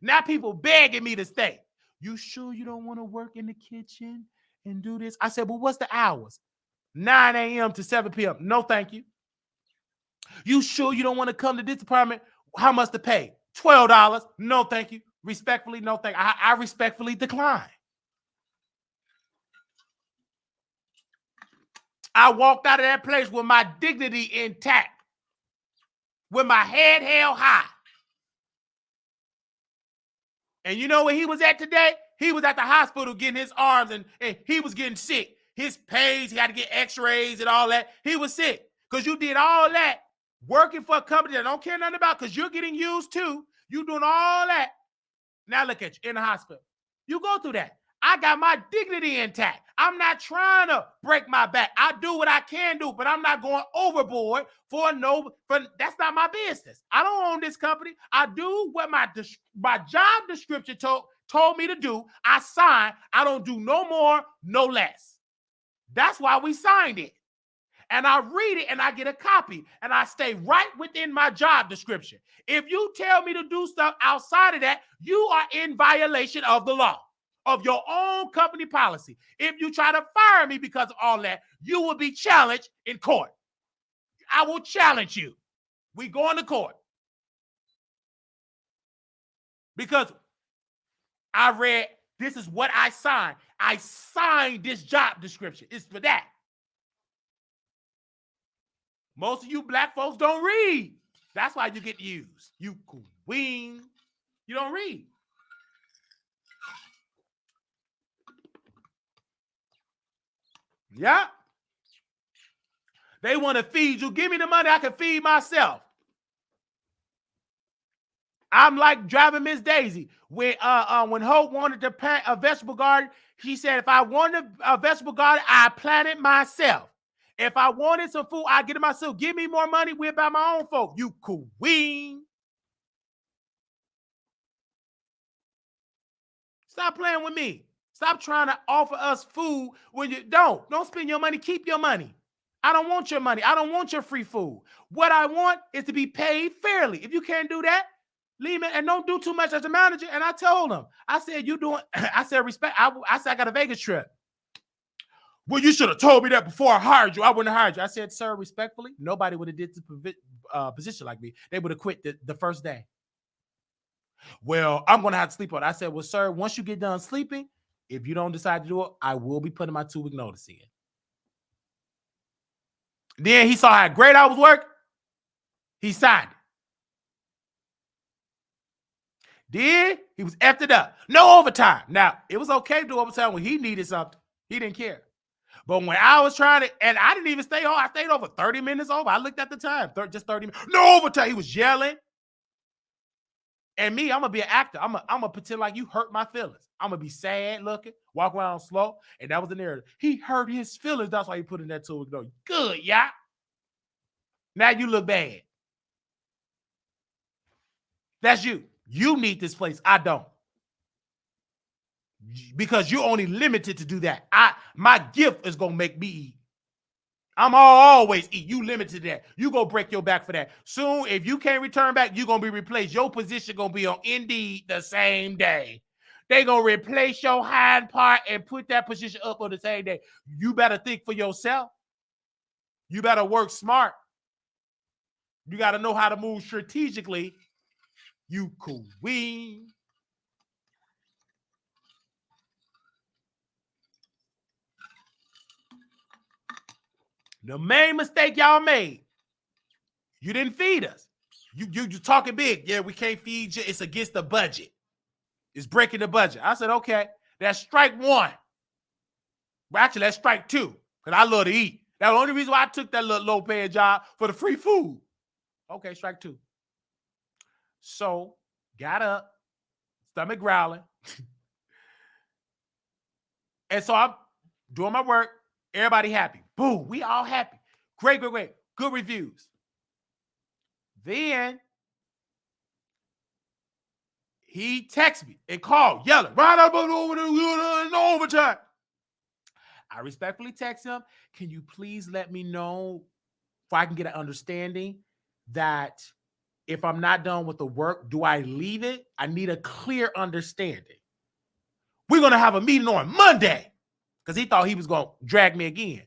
Now people begging me to stay. You sure you don't want to work in the kitchen and do this? I said, well, what's the hours? 9 a.m. to 7 p.m. No, thank you. You sure you don't want to come to this department? How much to pay? $12. No, thank you. Respectfully, no, thank you. I respectfully decline. I walked out of that place with my dignity intact, with my head held high. And you know where he was at today? He was at the hospital getting his arms, and he was getting sick. His pains, he had to get x-rays and all that. He was sick because you did all that working for a company that don't care nothing about, because you're getting used too. You doing all that. Now look at you in the hospital. You go through that. I got my dignity intact. I'm not trying to break my back. I do what I can do, but I'm not going overboard for that's not my business. I don't own this company. I do what my job description told me to do. I sign. I don't do no more, no less. That's why we signed it. And I read it and I get a copy and I stay right within my job description. If you tell me to do stuff outside of that, you are in violation of the law, of your own company policy. If you try to fire me because of all that, you will be challenged in court. I will challenge you. We going to court. Because I read, this is what I signed. I signed this job description. It's for that. Most of you black folks don't read. That's why you get used. You queen. You don't read. Yeah. They want to feed you. Give me the money. I can feed myself. I'm like driving Miss Daisy. When Hope wanted to plant a vegetable garden, she said, if I wanted a vegetable garden, I plant it myself. If I wanted some food, I get it myself. Give me more money. We'll buy my own folk. You queen. Stop playing with me. Stop trying to offer us food when you don't. Don't spend your money. Keep your money. I don't want your money. I don't want your free food. What I want is to be paid fairly. If you can't do that, leave me and don't do too much as a manager. And I told him, I said, you doing, I said, respect. I said, I got a Vegas trip. Well, you should have told me that before I hired you. I wouldn't have hired you. I said, sir, respectfully, nobody would have did the position like me. They would have quit the first day. Well, I'm going to have to sleep on it. I said, well, sir, once you get done sleeping, if you don't decide to do it, I will be putting my 2-week notice in. Then he saw how great I was working. He signed it. Then he was effed it up. No overtime. Now, it was okay to do overtime when he needed something. He didn't care. But when I was trying to, and I didn't even stay home. I stayed over 30 minutes over. I looked at the time, just 30 minutes. No overtime. He was yelling. And me, I'm going to be an actor. I'm going to pretend like you hurt my feelings. I'm going to be sad looking, walk around slow. And that was the narrative. He hurt his feelings. That's why he put in that 2-week notice. Good, yeah. Now you look bad. That's you. You need this place. I don't. Because you're only limited to do that. My gift is going to make me eat. I'm always eat. You limited to that. You go break your back for that. Soon, if you can't return back, you're going to be replaced. Your position going to be on Indeed the same day. They going to replace your hind part and put that position up on the same day. You better think for yourself. You better work smart. You got to know how to move strategically. You queen. The main mistake y'all made, you didn't feed us. You talking big. Yeah, we can't feed you. It's against the budget. It's breaking the budget. I said, okay, that's strike one. Well, actually, that's strike two, because I love to eat. That's the only reason why I took that little low-paying job, for the free food. Okay, strike two. So, got up, stomach growling. And so I'm doing my work. Everybody happy. Boom, we all happy. Great. Good reviews. Then he texted me and called, yelling, right up over the overtime. I respectfully text him, can you please let me know if I can get an understanding that if I'm not done with the work, do I leave it? I need a clear understanding. We're going to have a meeting on Monday, because he thought he was going to drag me again.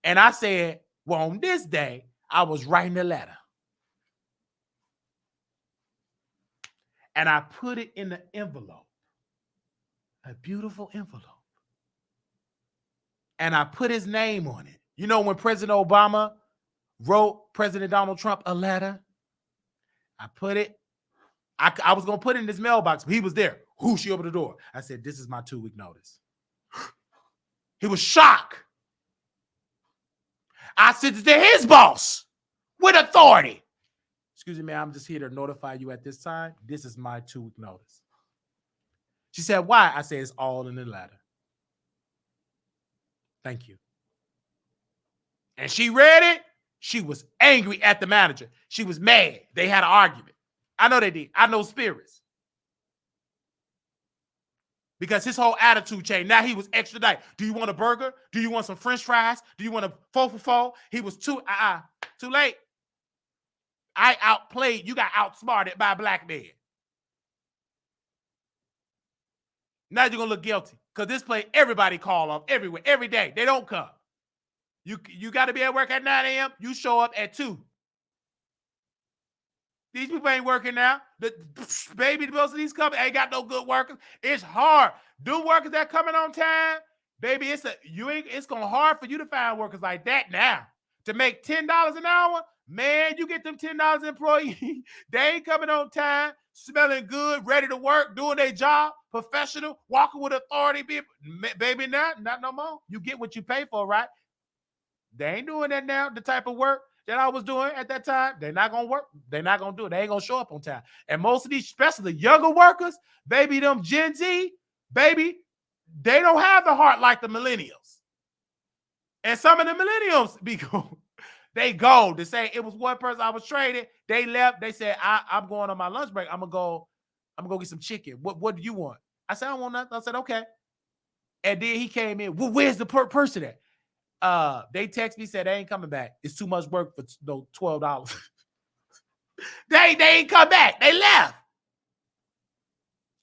And I said, well, on this day, I was writing a letter. And I put it in the envelope, a beautiful envelope. And I put his name on it. You know, when President Obama wrote President Donald Trump a letter, I put it, I was going to put it in his mailbox, but he was there. Whoosh, he opened the door. I said, this is my 2-week notice. He was shocked. I sent it to his boss with authority. Excuse me, ma'am, I'm just here to notify you at this time. This is my 2-week notice. She said, why? I said, it's all in the letter. Thank you. And she read it. She was angry at the manager. She was mad. They had an argument. I know they did. I know spirits. Because his whole attitude changed. Now he was extra nice. Do you want a burger? Do you want some French fries? Do you want a 4 for 4? He was too late. I outplayed. You got outsmarted by a black man. Now you're going to look guilty. Because this play, everybody call off everywhere, every day. They don't come. You got to be at work at 9 a.m. You show up at 2. These people ain't working now. Baby, most of these companies ain't got no good workers. It's hard. Do workers that coming on time, baby, it's going to hard for you to find workers like that now. To make $10 an hour, man, you get them $10 employee. They ain't coming on time, smelling good, ready to work, doing their job, professional, walking with authority. Baby, not no more. You get what you pay for, right? They ain't doing that now, the type of work that I was doing at that time. They're not going to work. They're not going to do it. They ain't going to show up on time. And most of these, especially the younger workers, baby, them Gen Z, baby, they don't have the heart like the millennials. And some of the millennials be gone. They go to say it was one person I was trading. They left. They said, I'm going on my lunch break. I'm gonna go get some chicken. What do you want? I said, I don't want nothing. I said, okay. And then he came in. Well, where's the person at? They text me, said they ain't coming back. It's too much work for $12. they ain't come back. They left.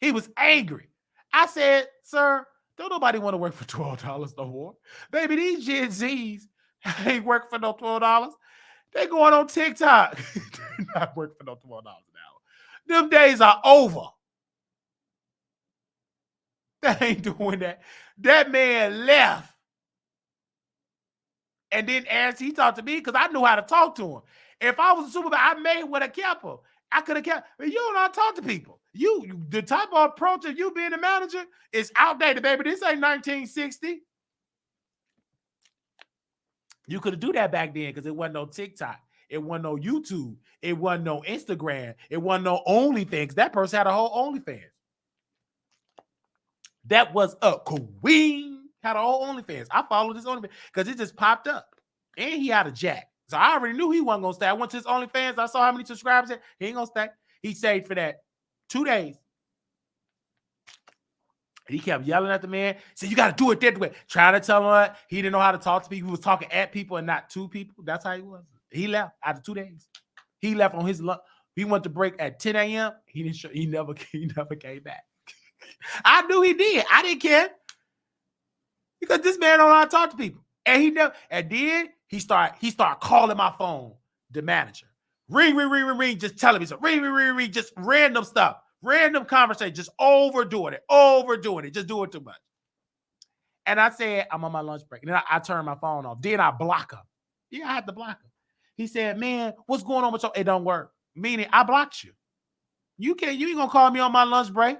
He was angry. I said, sir, don't nobody want to work for $12 no more. Baby, these Gen Zs ain't working for no $12. They going on TikTok. They're not working for no $12 an hour. Them days are over. They ain't doing that. That man left. And then as he talked to me, because I knew how to talk to him. If I was a supervisor, I may would have kept him. I could have kept him. You don't know how to talk to people. You the type of approach of you being a manager is outdated, baby. This ain't 1960. You could have do that back then because it wasn't no TikTok. It wasn't no YouTube. It wasn't no Instagram. It wasn't no OnlyFans. That person had a whole OnlyFans. That was a queen. Had a whole OnlyFans. I followed this OnlyFans because it just popped up. And he had a jack. So I already knew he wasn't going to stay. I went to his OnlyFans. I saw how many subscribers. He ain't going to stay. He stayed for that 2 days. And he kept yelling at the man. Said, you got to do it that way. Trying to tell him what he didn't know how to talk to people. He was talking at people and not to people. That's how he was. He left after 2 days. He left on his lunch. He went to break at 10 a.m. He never came back. I knew he did. I didn't care. Because this man don't know how to talk to people. And he never, and then He start calling my phone, the manager. Ring, ring, ring, ring, ring, just telling me something. Ring, ring, ring, ring, just random stuff. Random conversation, just overdoing it, just doing too much. And I said, I'm on my lunch break. And then I turned my phone off. Then I block him. Yeah, I had to block him. He said, man, what's going on with you? It don't work. Meaning, I blocked you. You ain't gonna call me on my lunch break.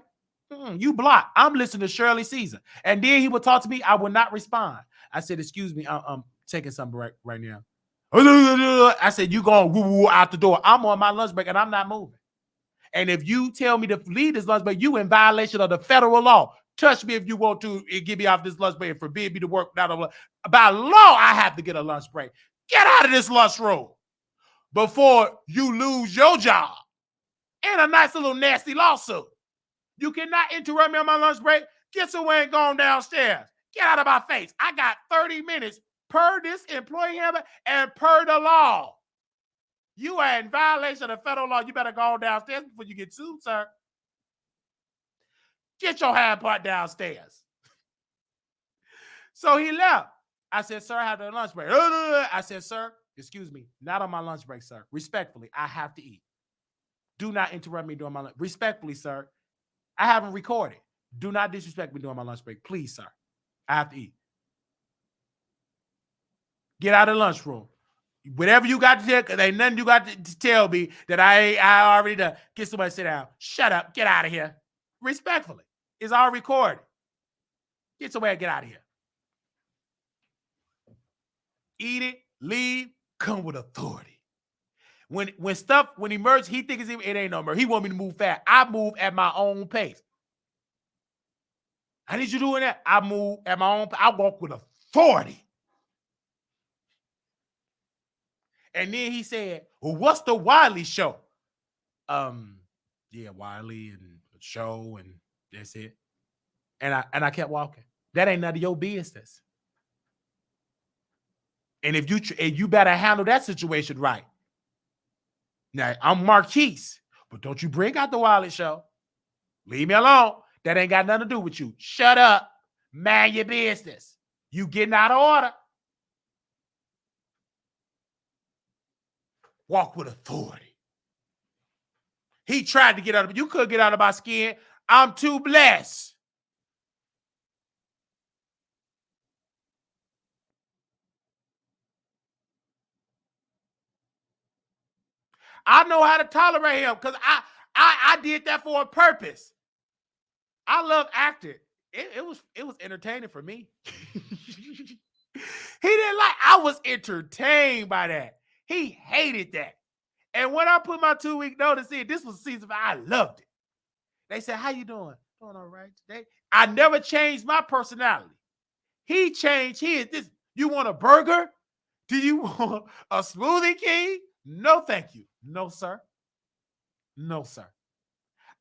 You blocked. I'm listening to Shirley Caesar. And then he would talk to me. I would not respond. I said, excuse me, I'm taking something right now. I said, you going woo out the door. I'm on my lunch break and I'm not moving. And if you tell me to leave this lunch break, you in violation of the federal law. Touch me if you want to and get me off this lunch break and forbid me to work. By law, I have to get a lunch break. Get out of this lunchroom before you lose your job and a nice little nasty lawsuit. You cannot interrupt me on my lunch break. Get away and go downstairs. Get out of my face. I got 30 minutes per this employee handbook and per the law. You are in violation of the federal law. You better go downstairs before you get sued, sir. Get your hand part downstairs. So he left. I said, sir, I have a lunch break. I said, sir, excuse me, not on my lunch break, sir. Respectfully, I have to eat. Do not interrupt me during my lunch. Respectfully, sir, I haven't recorded. Do not disrespect me during my lunch break. Please, sir. I have to eat. Get out of the lunchroom. Whatever you got to tell, because ain't nothing you got to tell me that I already done. Get somebody to sit down. Shut up. Get out of here. Respectfully. It's all recorded. Get somewhere and get out of here. Eat it, leave, come with authority. When emerges, he thinks it ain't no murder. He want me to move fast. I move at my own pace. I need you doing that. I move at my own pace. I walk with authority. And then he said, well, what's the Wiley Show? Yeah, Wiley and the show, and that's it. And I kept walking. That ain't none of your business. And if you better handle that situation right. Now, I'm Marquise, but don't you bring out the Wiley Show. Leave me alone. That ain't got nothing to do with you. Shut up. Mind your business. You getting out of order. Walk with authority. He tried to get out of it. You couldn't get out of my skin. I'm too blessed. I know how to tolerate him because I did that for a purpose. I love acting. It was entertaining for me. He didn't like. I was entertained by that. He hated that. And when I put my 2-week notice in, this was the season I loved it. They said, "How you doing?" Doing all right today. I never changed my personality. He changed his. This. You want a burger? Do you want a smoothie king? No, thank you. No, sir. No, sir.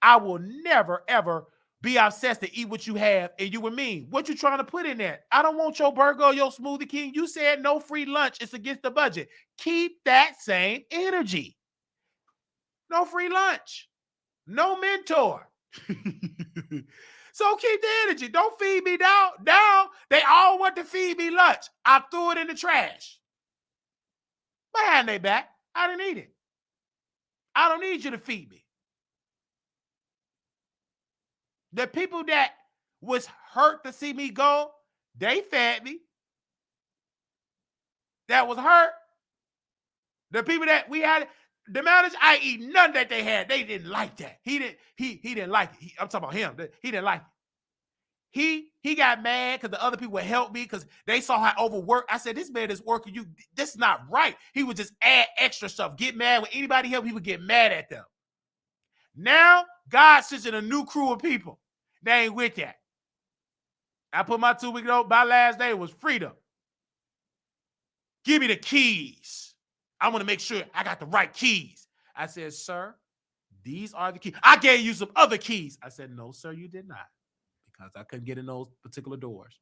I will never, ever be obsessed to eat what you have and you and me. What you trying to put in there? I don't want your burger or your smoothie king. You said no free lunch. It's against the budget. Keep that same energy. No free lunch. No mentor. So keep the energy. Don't feed me down. They all want to feed me lunch. I threw it in the trash. Behind their back. I didn't eat it. I don't need you to feed me. The people that was hurt to see me go, they fed me. That was hurt. The people that we had, the manager, I eat none that they had. They didn't like that. He didn't like it. I'm talking about him. He didn't like it. He got mad because the other people would help me because they saw how overworked. I said, this man is working you. This is not right. He would just add extra stuff. Get mad when anybody helped, he would get mad at them. Now, God sits in a new crew of people. They ain't with that. I put my 2-week note. My last day was freedom. Give me the keys. I want to make sure I got the right keys. I said, sir, these are the keys. I gave you some other keys. I said, no, sir, you did not. Because I couldn't get in those particular doors.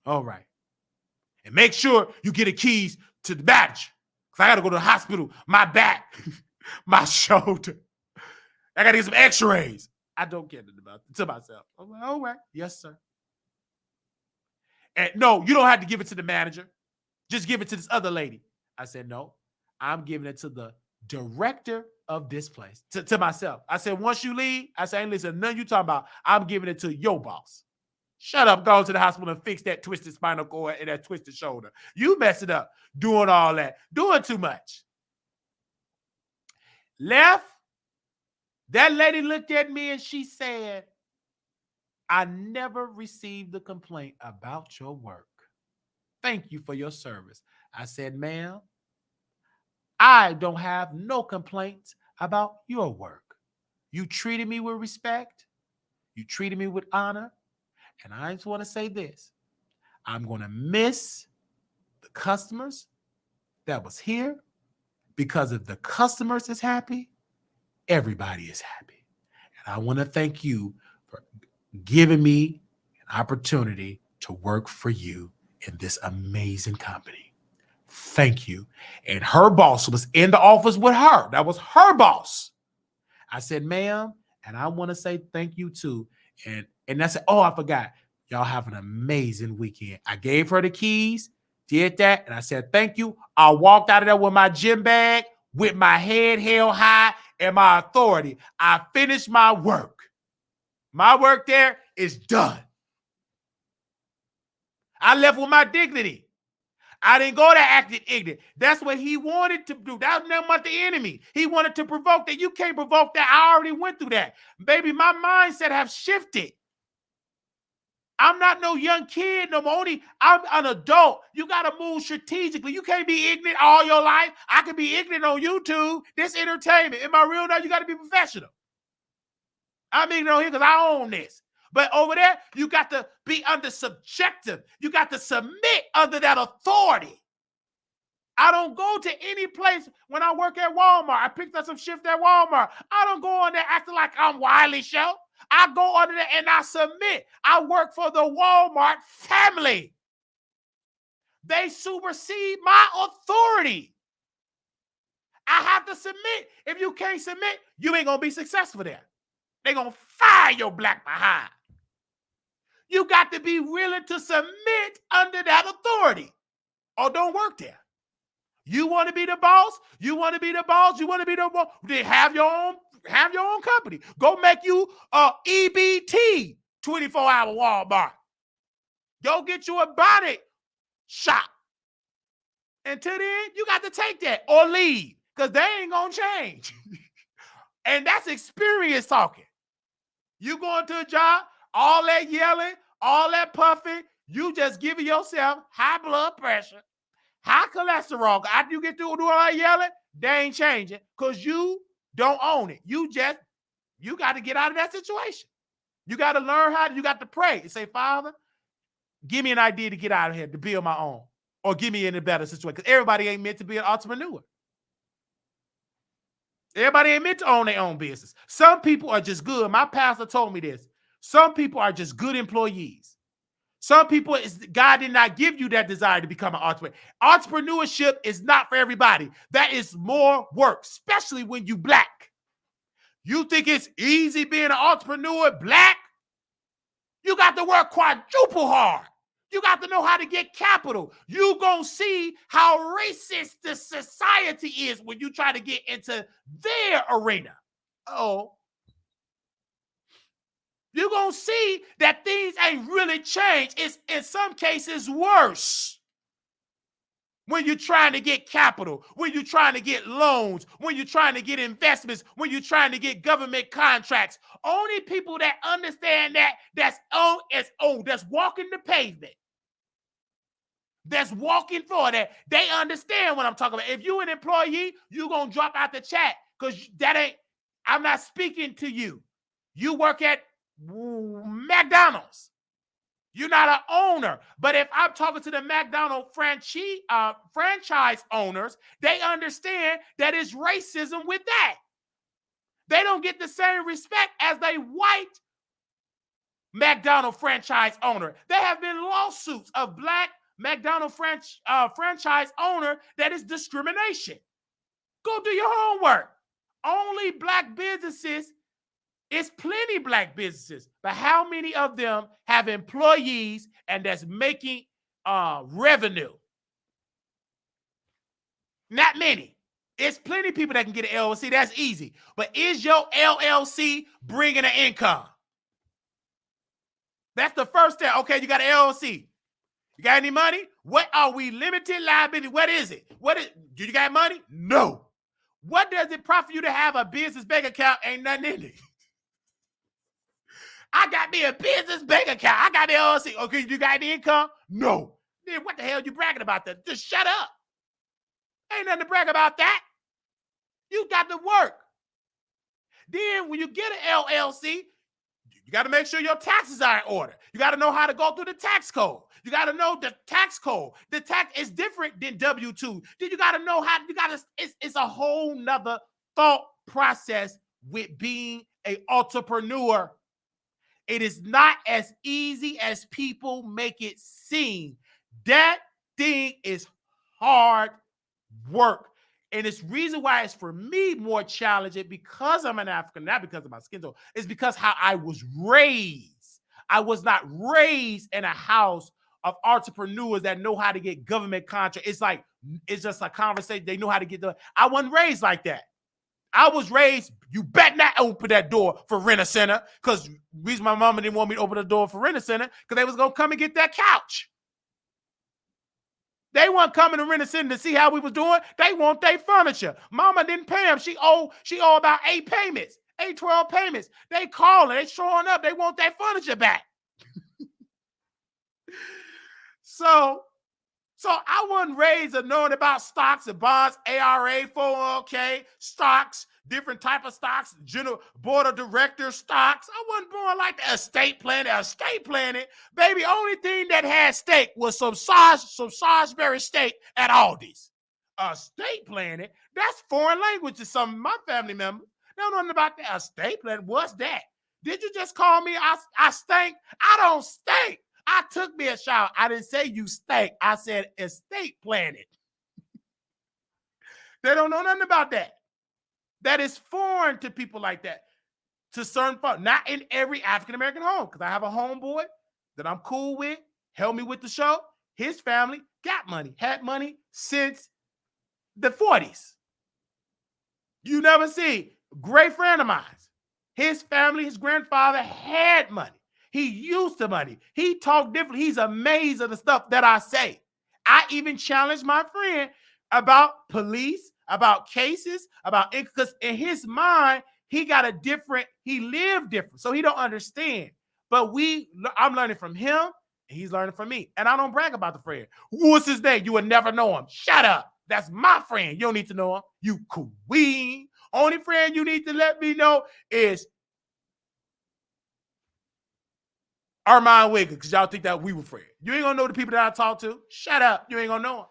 All right. And make sure you get the keys to the badge. Because I got to go to the hospital. My back, my shoulder. I got to get some x-rays. I don't get it about it to myself. I'm like, all right. Yes, sir. And no, you don't have to give it to the manager. Just give it to this other lady. I said, no, I'm giving it to the director of this place, to myself. I said, once you leave, I said, ain't listen, none you talking about. I'm giving it to your boss. Shut up, go to the hospital and fix that twisted spinal cord and that twisted shoulder. You mess it up doing all that, doing too much. Left. That lady looked at me and she said, I never received a complaint about your work. Thank you for your service. I said, ma'am, I don't have no complaints about your work. You treated me with respect. You treated me with honor. And I just want to say this. I'm going to miss the customers that was here, because if the customers is happy, everybody is happy. And I want to thank you for giving me an opportunity to work for you in this amazing company. Thank you. And her boss was in the office with her. That was her boss. I said, ma'am, and I want to say thank you too. And I said, oh, I forgot. Y'all have an amazing weekend. I gave her the keys, did that, and I said, thank you. I walked out of there with my gym bag, with my head held high and my authority. I finished my work. My work there is done. I left with my dignity. I didn't go there acting ignorant. That's what he wanted to do. That was nothing but the enemy. He wanted to provoke that. You can't provoke that. I already went through that. Baby, my mindset have shifted. I'm not no young kid no more. I'm an adult. You got to move strategically. You can't be ignorant all your life. I can be ignorant on YouTube. This entertainment. In my real life, you got to be professional. I'm ignorant on here because I own this. But over there, you got to be under subjective. You got to submit under that authority. I don't go to any place when I work at Walmart. I picked up some shift at Walmart. I don't go on there acting like I'm Wiley Show. I go under there and I submit. I work for the Walmart family. They supersede my authority. I have to submit. If you can't submit, you ain't going to be successful there. They're going to fire your black behind. You got to be willing to submit under that authority or don't work there. You want to be the boss? You want to be the boss? You want to be the boss? Then have your own company. Go make you a EBT 24-hour Walmart. Go get you a bonnet shop. Until then, you got to take that or leave because they ain't going to change. And that's experience talking. You going to a job, all that yelling, all that puffing, you just giving yourself high blood pressure, high cholesterol. After you get through doing all that yelling, they ain't changing because you don't own it. You got to get out of that situation. You got to learn you got to pray and say, Father, give me an idea to get out of here, to build my own, or give me in a better situation. Because everybody ain't meant to be an entrepreneur. Everybody ain't meant to own their own business. Some people are just good. My pastor told me this. Some people are just good employees. Some people, God did not give you that desire to become an entrepreneur. Entrepreneurship is not for everybody. That is more work, especially when you black. You think it's easy being an entrepreneur black? You got to work quadruple hard. You got to know how to get capital. You gonna see how racist the society is when you try to get into their arena. Oh, you're gonna see that things ain't really changed. It's in some cases worse. When you're trying to get capital, when you're trying to get loans, when you're trying to get investments, when you're trying to get government contracts. Only people that understand that's walking the pavement. That's walking for that. They understand what I'm talking about. If you're an employee, you're going to drop out the chat because I'm not speaking to you. You work at McDonald's. You're not an owner. But if I'm talking to the McDonald's franchise owners, they understand that it's racism with that. They don't get the same respect as they white McDonald's franchise owner. There have been lawsuits of black McDonald's franchise owner that is discrimination. Go do your homework. Only black businesses, it's plenty black businesses, but how many of them have employees and that's making revenue? Not many. It's plenty of people that can get an LLC. That's easy. But is your LLC bringing an income? That's the first step. Okay, you got an LLC. You got any money? What are we limited liability? What is it? Do you got money? No. What does it profit you to have a business bank account? Ain't nothing in it. I got me a business bank account. I got the LLC. Okay, you got any income? No. Then what the hell are you bragging about that? Just shut up. Ain't nothing to brag about that. You got to work. Then when you get an LLC, you got to make sure your taxes are in order. You got to know how to go through the tax code. You got to know the tax code. The tax is different than W-2. Then you got to know how, it's a whole nother thought process with being an entrepreneur. It is not as easy as people make it seem. That thing is hard work. And it's reason why it's for me more challenging because I'm an African, not because of my skin tone. It's because how I was raised. I was not raised in a house of entrepreneurs that know how to get government contracts. It's just a conversation. They know how to get the. I wasn't raised like that. I was raised, you better not open that door for Rent-A-Center, because the reason my mama didn't want me to open the door for Rent-A-Center because they was going to come and get that couch. They weren't coming to Rent-A-Center to see how we was doing. They want their furniture. Mama didn't pay them. She owe about 12 payments. They calling, they showing up. They want their furniture back. So I wasn't raised of knowing about stocks and bonds, ARA, 401k, stocks, different type of stocks, general board of directors stocks. I wasn't born like the estate planning. Baby, only thing that had steak was some Salisbury steak at Aldi's. Estate planning, that's foreign language to some of my family members. They don't know nothing about that. Estate planning, what's that? Did you just call me I stink? I don't stink. I took me a shower. I didn't say you stink. I said estate planning. They don't know nothing about that. That is foreign to people like that. To certain folks. Not in every African-American home. Because I have a homeboy that I'm cool with. Helped me with the show. His family got money. Had money since the 40s. You never see. Great friend of mine. His family, his grandfather had money. He used to money. He talked differently. He's amazed at the stuff that I say. I even challenged my friend about police, about cases, because in his mind, he lived different. So he don't understand. But I'm learning from him, and he's learning from me. And I don't brag about the friend. What's his name? You would never know him. Shut up. That's my friend. You don't need to know him. You queen. Only friend you need to let me know is Armand Wigger, because y'all think that we were friends. You ain't gonna know the people that I talk to. Shut up. You ain't gonna know them.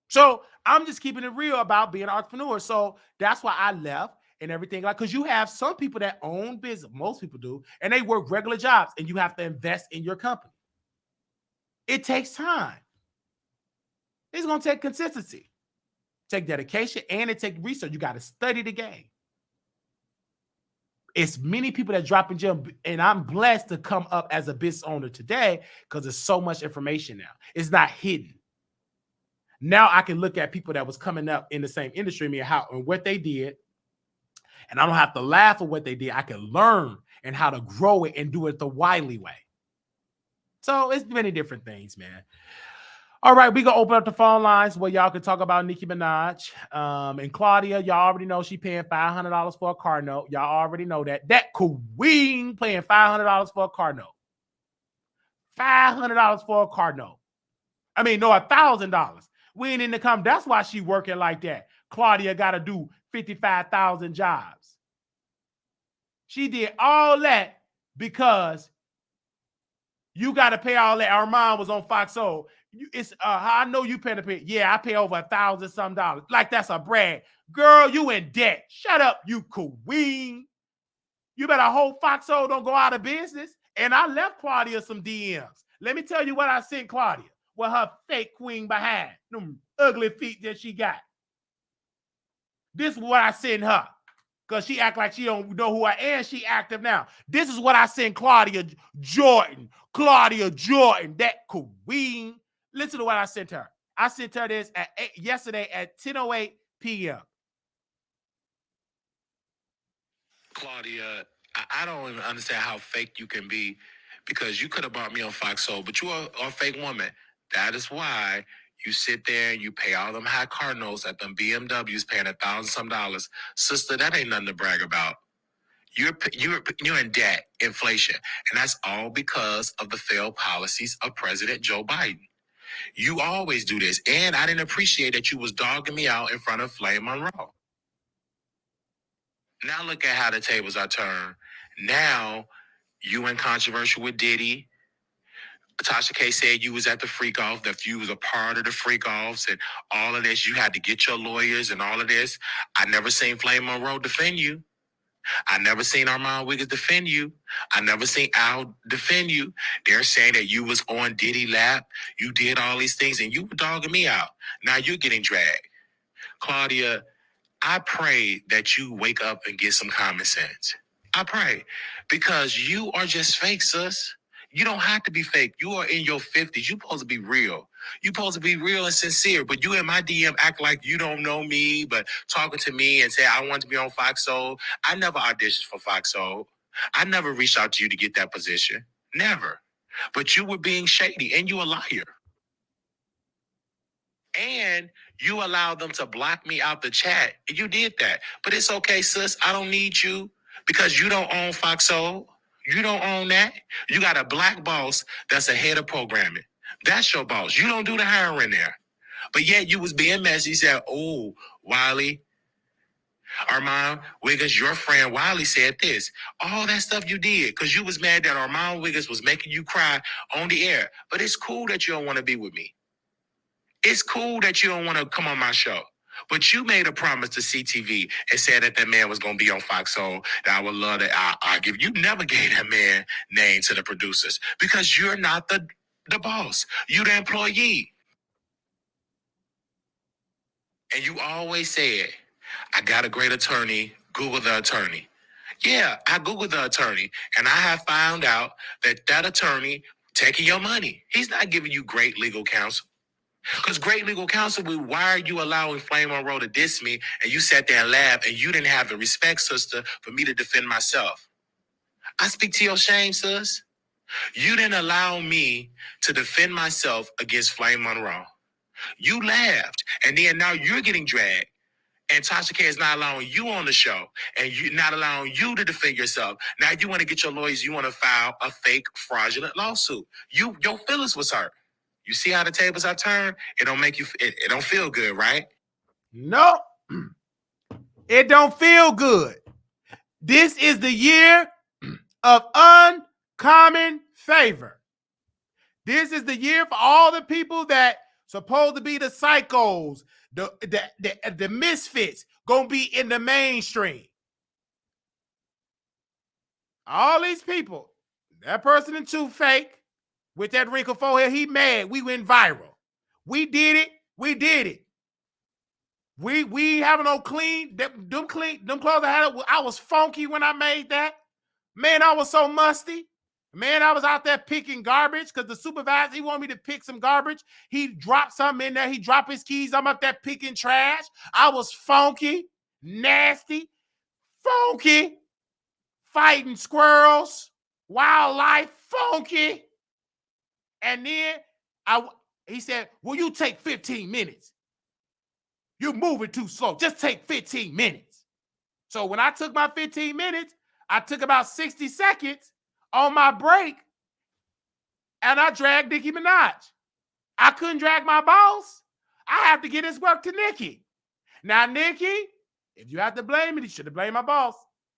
So I'm just keeping it real about being an entrepreneur. So that's why I left and everything. Because you have some people that own business, most people do, and they work regular jobs, and you have to invest in your company. It takes time. It's gonna take consistency, take dedication, and it takes research. You got to study the game. It's many people that drop in jail, and I'm blessed to come up as a business owner today because there's so much information now. It's not hidden. Now I can look at people that was coming up in the same industry, and what they did, and I don't have to laugh at what they did. I can learn and how to grow it and do it the Wiley way. So it's many different things, man. All right, we gonna open up the phone lines where y'all can talk about Nicki Minaj and Claudia. Y'all already know she paying $500 for a car note. Y'all already know that. That queen paying $500 for a car note. $500 for a car note. I mean, no, $1,000. We ain't in the come. That's why she working like that. Claudia got to do 55,000 jobs. She did all that because you got to pay all that. Our mom was on Fox Soul. It's I know you pay the pay. Yeah, I pay over $1,000 some dollars. Like that's a brag. Girl, you in debt. Shut up, you queen. You better hope Fox Soul don't go out of business. And I left Claudia some DMs. Let me tell you what I sent Claudia with her fake queen behind. Them ugly feet that she got. This is what I sent her. because she act like she don't know who I am. She active now. This is what I sent Claudia Jordan. Claudia Jordan, that queen. Listen to what I sent her. I sent her this yesterday at 10:08 p.m. Claudia, I don't even understand how fake you can be, because you could have bought me on Fox Soul, but you are a fake woman. That is why you sit there and you pay all them high car notes at them BMWs paying $1,000 some. Sister, that ain't nothing to brag about. You're in debt, inflation, and that's all because of the failed policies of President Joe Biden. You always do this, and I didn't appreciate that you was dogging me out in front of Flame Monroe. Now look at how the tables are turned. Now you in controversial with Diddy. Tasha K said you was at the freak off, that you was a part of the freak offs and all of this. You had to get your lawyers and all of this. I never seen Flame Monroe defend you. I never seen Armand Wiggins defend you. I never seen Al defend you. They're saying that you was on Diddy lap. You did all these things and you were dogging me out. Now you're getting dragged. Claudia, I pray that you wake up and get some common sense. I pray, because you are just fake, sis. You don't have to be fake. You are in your 50s. You supposed to be real. You supposed to be real and sincere. But you in my DM act like you don't know me, but talking to me and say, I want to be on Fox Soul. I never auditioned for Fox Soul. I never reached out to you to get that position. Never. But you were being shady and you a liar. And you allowed them to block me out the chat. You did that. But it's okay, sis. I don't need you, because you don't own Fox Soul. You don't own that. You got a black boss that's a head of programming. That's your boss. You don't do the hiring there. But yet you was being messy. You said, oh, Wiley, Armand Wiggins, your friend Wiley said this. All that stuff you did because you was mad that Armand Wiggins was making you cry on the air. But it's cool that you don't want to be with me. It's cool that you don't want to come on my show. But you made a promise to CTV and said that man was going to be on Fox Soul. That I would love that. I give you. Never gave that man name to the producers, because you're not the boss. You the employee. And you always said, I got a great attorney. Google the attorney. Yeah, I Googled the attorney, and I have found out that attorney taking your money. He's not giving you great legal counsel. Because great legal counsel, why are you allowing Flame Monroe to diss me, and you sat there and laughed, and you didn't have the respect, sister, for me to defend myself? I speak to your shame, sis. You didn't allow me to defend myself against Flame Monroe. You laughed, and then now you're getting dragged. And Tasha K is not allowing you on the show, and you not allowing you to defend yourself. Now you want to get your lawyers, you want to file a fake fraudulent lawsuit. Your feelings was hurt. You see how the tables are turned? It don't make you, it don't feel good, right? No, it don't feel good. This is the year of uncommon favor. This is the year for all the people that supposed to be the psychos, the misfits, gonna be in the mainstream. All these people, that person in Too Fake with that wrinkled forehead, he mad. We went viral. We did it. We did it. We having no clean. Them clothes I had. I was funky when I made that. Man, I was so musty. Man, I was out there picking garbage because the supervisor, he wanted me to pick some garbage. He dropped something in there. He dropped his keys. I'm up there picking trash. I was funky, nasty, funky, fighting squirrels, wildlife, funky. And then he said, will you take 15 minutes? You're moving too slow. Just take 15 minutes. So when I took my 15 minutes, I took about 60 seconds on my break, and I dragged Nicki Minaj. I couldn't drag my boss. I have to get his work to Nicki. Now, Nicki, if you have to blame me, you should have blamed my boss.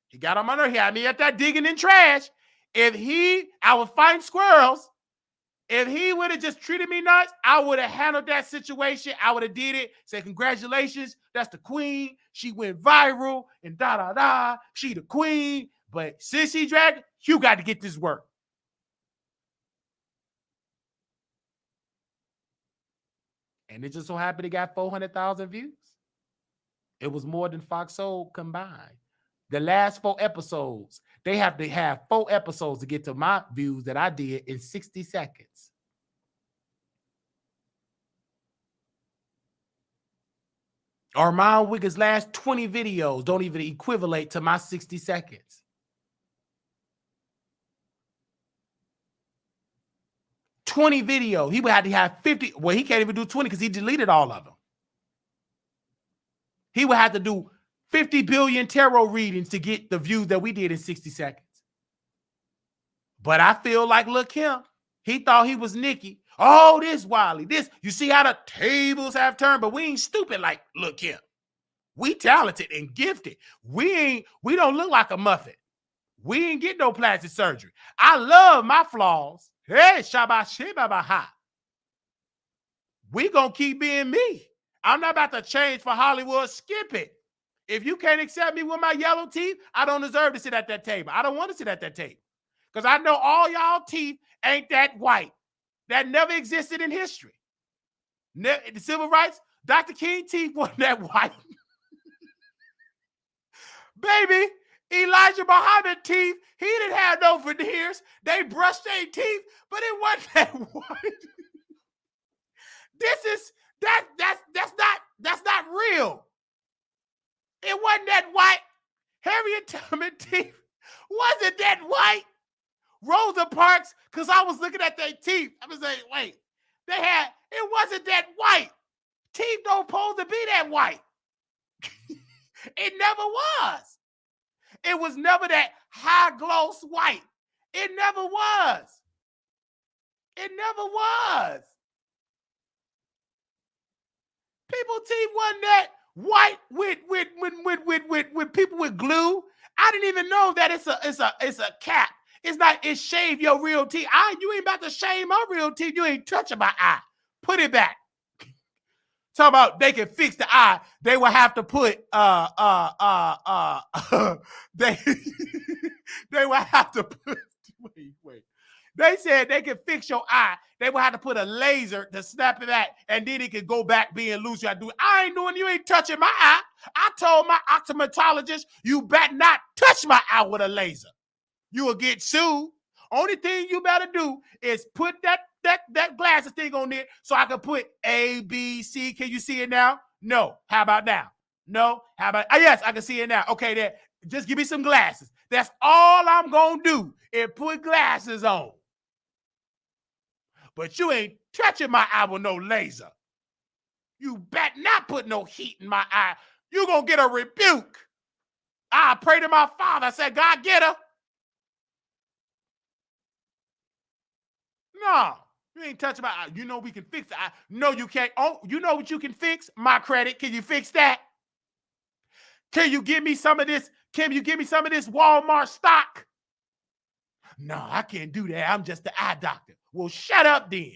He got on my nerve. He had me at that digging in trash. I was fighting squirrels. If he would have just treated me nice, I would have handled that situation. I would have did it. Said, congratulations, that's the queen. She went viral and da-da-da. She the queen. But since she dragged, you got to get this work. And it just so happened it got 400,000 views. It was more than Fox Soul combined. The last 4 episodes, they have to have 4 episodes to get to my views that I did in 60 seconds. Armand Wiggins' last 20 videos don't even equivalent to my 60 seconds. 20 videos. He would have to have 50. Well, he can't even do 20 because he deleted all of them. He would have to do 50 billion tarot readings to get the views that we did in 60 seconds. But I feel like, look him. He thought he was Nicki. Oh, this Wiley. This. You see how the tables have turned, but we ain't stupid like look him. We talented and gifted. We don't look like a muffin. We ain't get no plastic surgery. I love my flaws. Hey, shabba shiba baha. We gonna keep being me. I'm not about to change for Hollywood. Skip it. If you can't accept me with my yellow teeth, I don't deserve to sit at that table. I don't want to sit at that table. Because I know all y'all teeth ain't that white. That never existed in history. The civil rights, Dr. King teeth wasn't that white. Baby, Elijah Muhammad teeth, he didn't have no veneers. They brushed their teeth, but it wasn't that white. That's not real. It wasn't that white. Harriet Tubman teeth wasn't that white. Rosa Parks, because I was looking at their teeth. I was like, wait, it wasn't that white. Teeth don't supposed to be that white. It never was. It was never that high gloss white. It never was. It never was. People teeth wasn't that white with people with glue. I didn't even know that it's a cap. It's not, it shave your real teeth. You ain't about to shave my real teeth. You ain't touching my eye. Put it back. Talk about they can fix the eye. They will have to put they will have to put wait. They said they can fix your eye. They will have to put a laser to snap it back, and then it can go back being loose. I ain't doing, you ain't touching my eye. I told my optometrologist, you better not touch my eye with a laser. You will get sued. Only thing you better do is put that glasses thing on there so I can put A, B, C. Can you see it now? No. How about now? No. How about, yes, I can see it now. Okay, then just give me some glasses. That's all I'm going to do is put glasses on. But you ain't touching my eye with no laser. You better not put no heat in my eye. You're going to get a rebuke. I pray to my Father. I said, God, get her. No, you ain't touching my eye. You know we can fix it. No, you can't. Oh, you know what you can fix? My credit. Can you fix that? Can you give me some of this? Can you give me some of this Walmart stock? No, I can't do that. I'm just the eye doctor. Well, shut up then.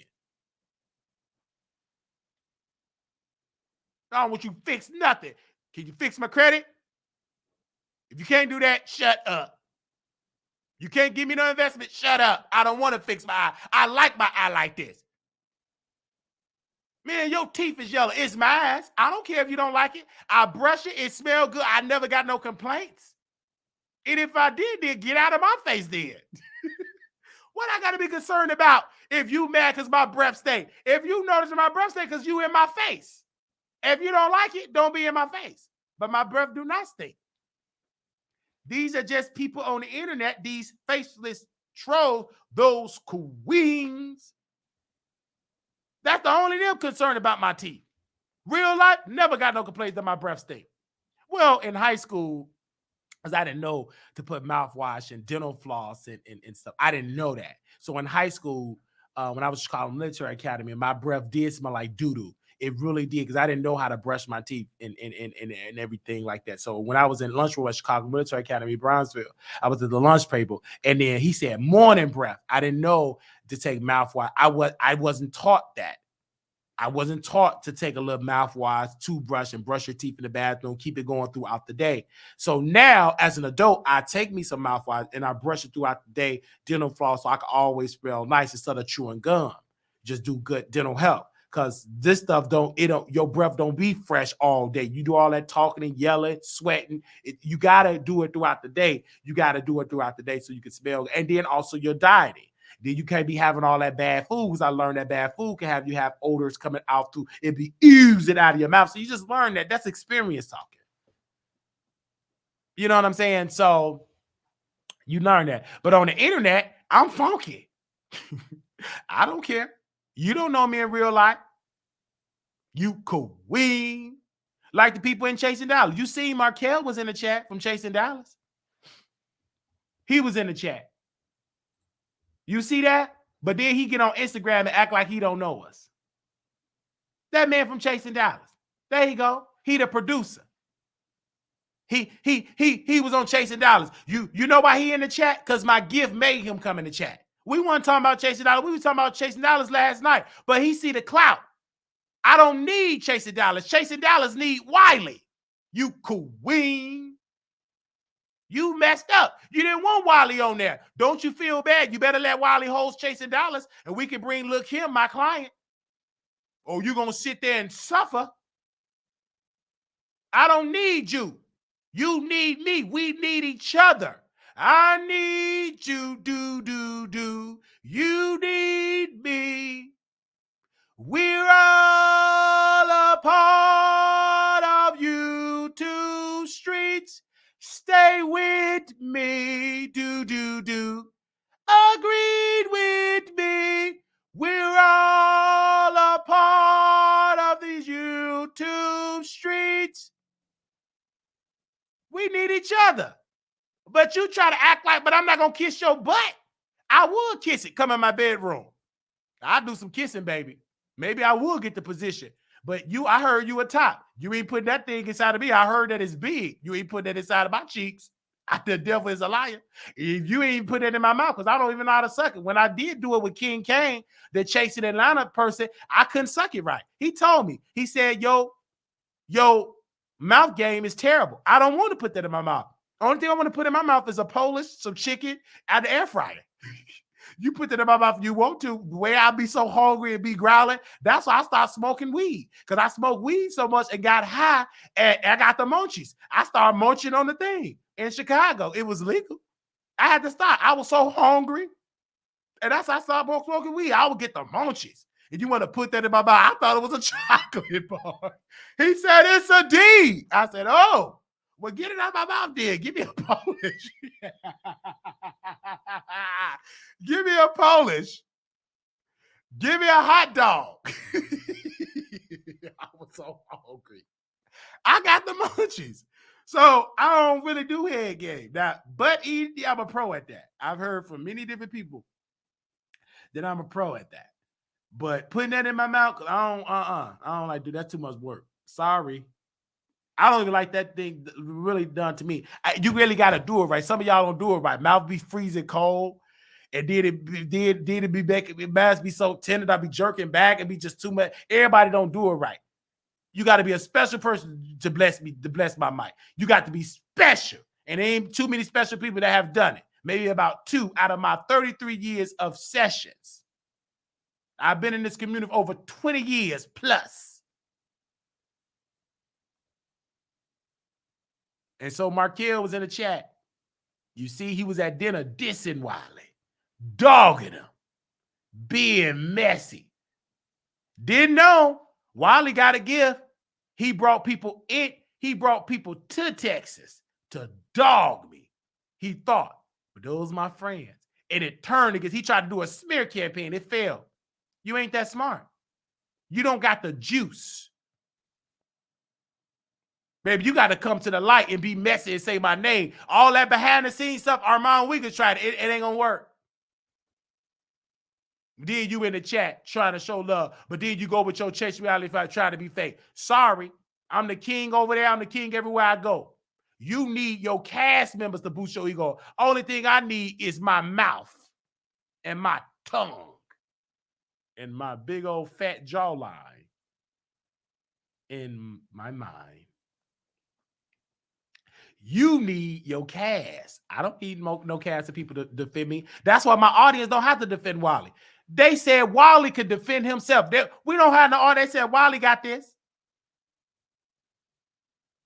I don't want you to fix nothing. Can you fix my credit? If you can't do that, shut up. You can't give me no investment, shut up. I don't want to fix my eye. I like my eye like this. Man, your teeth is yellow. It's my eyes. I don't care if you don't like it. I brush it. It smells good. I never got no complaints. And if I did, then get out of my face then. What I got to be concerned about if you mad because my breath stink? If you notice my breath stink because you in my face. If you don't like it, don't be in my face. But my breath do not stink. These are just people on the internet, these faceless trolls, those queens. That's the only them concerned about my teeth. Real life, never got no complaints that my breath stink. Well, in high school, because I didn't know to put mouthwash and dental floss and stuff. I didn't know that. So in high school, when I was in Chicago Military Academy, my breath did smell like doo-doo. It really did, because I didn't know how to brush my teeth and everything like that. So when I was in lunchroom at Chicago Military Academy, Brownsville, I was at the lunch table, and then he said morning breath. I didn't know to take mouthwash. I wasn't taught that. I wasn't taught to take a little mouthwash, toothbrush, and brush your teeth in the bathroom, keep it going throughout the day. So now, as an adult, I take me some mouthwash and I brush it throughout the day, dental floss, so I can always smell nice instead of chewing gum. Just do good dental health. because this stuff your breath don't be fresh all day. You do all that talking and yelling, sweating. You got to do it throughout the day. You got to do it throughout the day so you can smell. And then also your dieting. Then you can't be having all that bad food, because I learned that bad food can have you have odors coming out through it, be oozing out of your mouth. So you just learn that. That's experience talking. You know what I'm saying? So you learn that. But on the internet, I'm funky. I don't care. You don't know me in real life. You queen. Like the people in Chasing Dollars. You see Markel was in the chat from Chasing Dollars. He was in the chat. You see that? But then he get on Instagram and act like he don't know us. That man from Chasing Dollars. There you go. He the producer. He was on Chasing Dollars. You know why he in the chat? Because my gift made him come in the chat. We weren't talking about Chasing Dollars. We were talking about Chasing Dollars last night. But he see the clout. I don't need Chasing Dollars. Chasing Dollars need Wiley. You queen. You messed up. You didn't want Wiley on there. Don't you feel bad? You better let Wiley host Chasing Dollars, and we can bring Lil' Kim, my client. Or you going to sit there and suffer. I don't need you. You need me. We need each other. I need you, do. You need me. We're all a part of you two streets. Stay with me, do. Agreed with me. We're all a part of these YouTube streets. We need each other. But you try to act like, but I'm not going to kiss your butt. I would kiss it. Come in my bedroom. I'll do some kissing, baby. Maybe I will get the position. But I heard you a top. You ain't putting that thing inside of me. I heard that it's big. You ain't putting that inside of my cheeks. The devil is a liar. If you ain't put it in my mouth, because I don't even know how to suck it. When I did do it with King Kane, the Chasing Atlanta person, I couldn't suck it right. He told me. He said, yo, mouth game is terrible. I don't want to put that in my mouth. Only thing I want to put in my mouth is a Polish, some chicken, out the air fryer. You put that in my mouth if you want to. The way I be so hungry and be growling, that's why I started smoking weed. Because I smoked weed so much and got high, and I got the munchies. I started munching on the thing in Chicago. It was legal. I had to stop. I was so hungry. And that's how I started smoking weed. I would get the munchies. And you want to put that in my mouth? I thought it was a chocolate bar. He said, it's a D. I said, oh, well, get it out of my mouth then. Give me a Polish. Give me a Polish. Give me a hot dog. I was so hungry. I got the munchies. So I don't really do head game. Now, but I'm a pro at that. I've heard from many different people that I'm a pro at that. But putting that in my mouth, I don't like, dude, that's too much work. Sorry. I don't even like that thing really done to me. You really got to do it right. Some of y'all don't do it right. Mouth be freezing cold. And did it be back? It must be so tender. I be jerking back and be just too much. Everybody don't do it right. You got to be a special person to bless me, to bless my mic. You got to be special. And there ain't too many special people that have done it. Maybe about 2 out of my 33 years of sessions. I've been in this community for over 20 years plus. And so Markel was in the chat. You see, he was at dinner dissing Wiley, dogging him, being messy. Didn't know Wiley got a gift. He brought people in. He brought people to Texas to dog me. He thought, but those my friends. And it turned because he tried to do a smear campaign. It failed. You ain't that smart. You don't got the juice. Baby, you got to come to the light and be messy and say my name. All that behind the scenes stuff, Armand, we could try it. It ain't going to work. Then you in the chat trying to show love, but then you go with your chase reality fight trying to be fake. Sorry, I'm the king over there. I'm the king everywhere I go. You need your cast members to boost your ego. Only thing I need is my mouth and my tongue and my big old fat jawline in my mind. You need your cast. I don't need no cast of people to defend me. That's why my audience don't have to defend Wiley. They said Wiley could defend himself. We don't have no order. They said Wiley got this.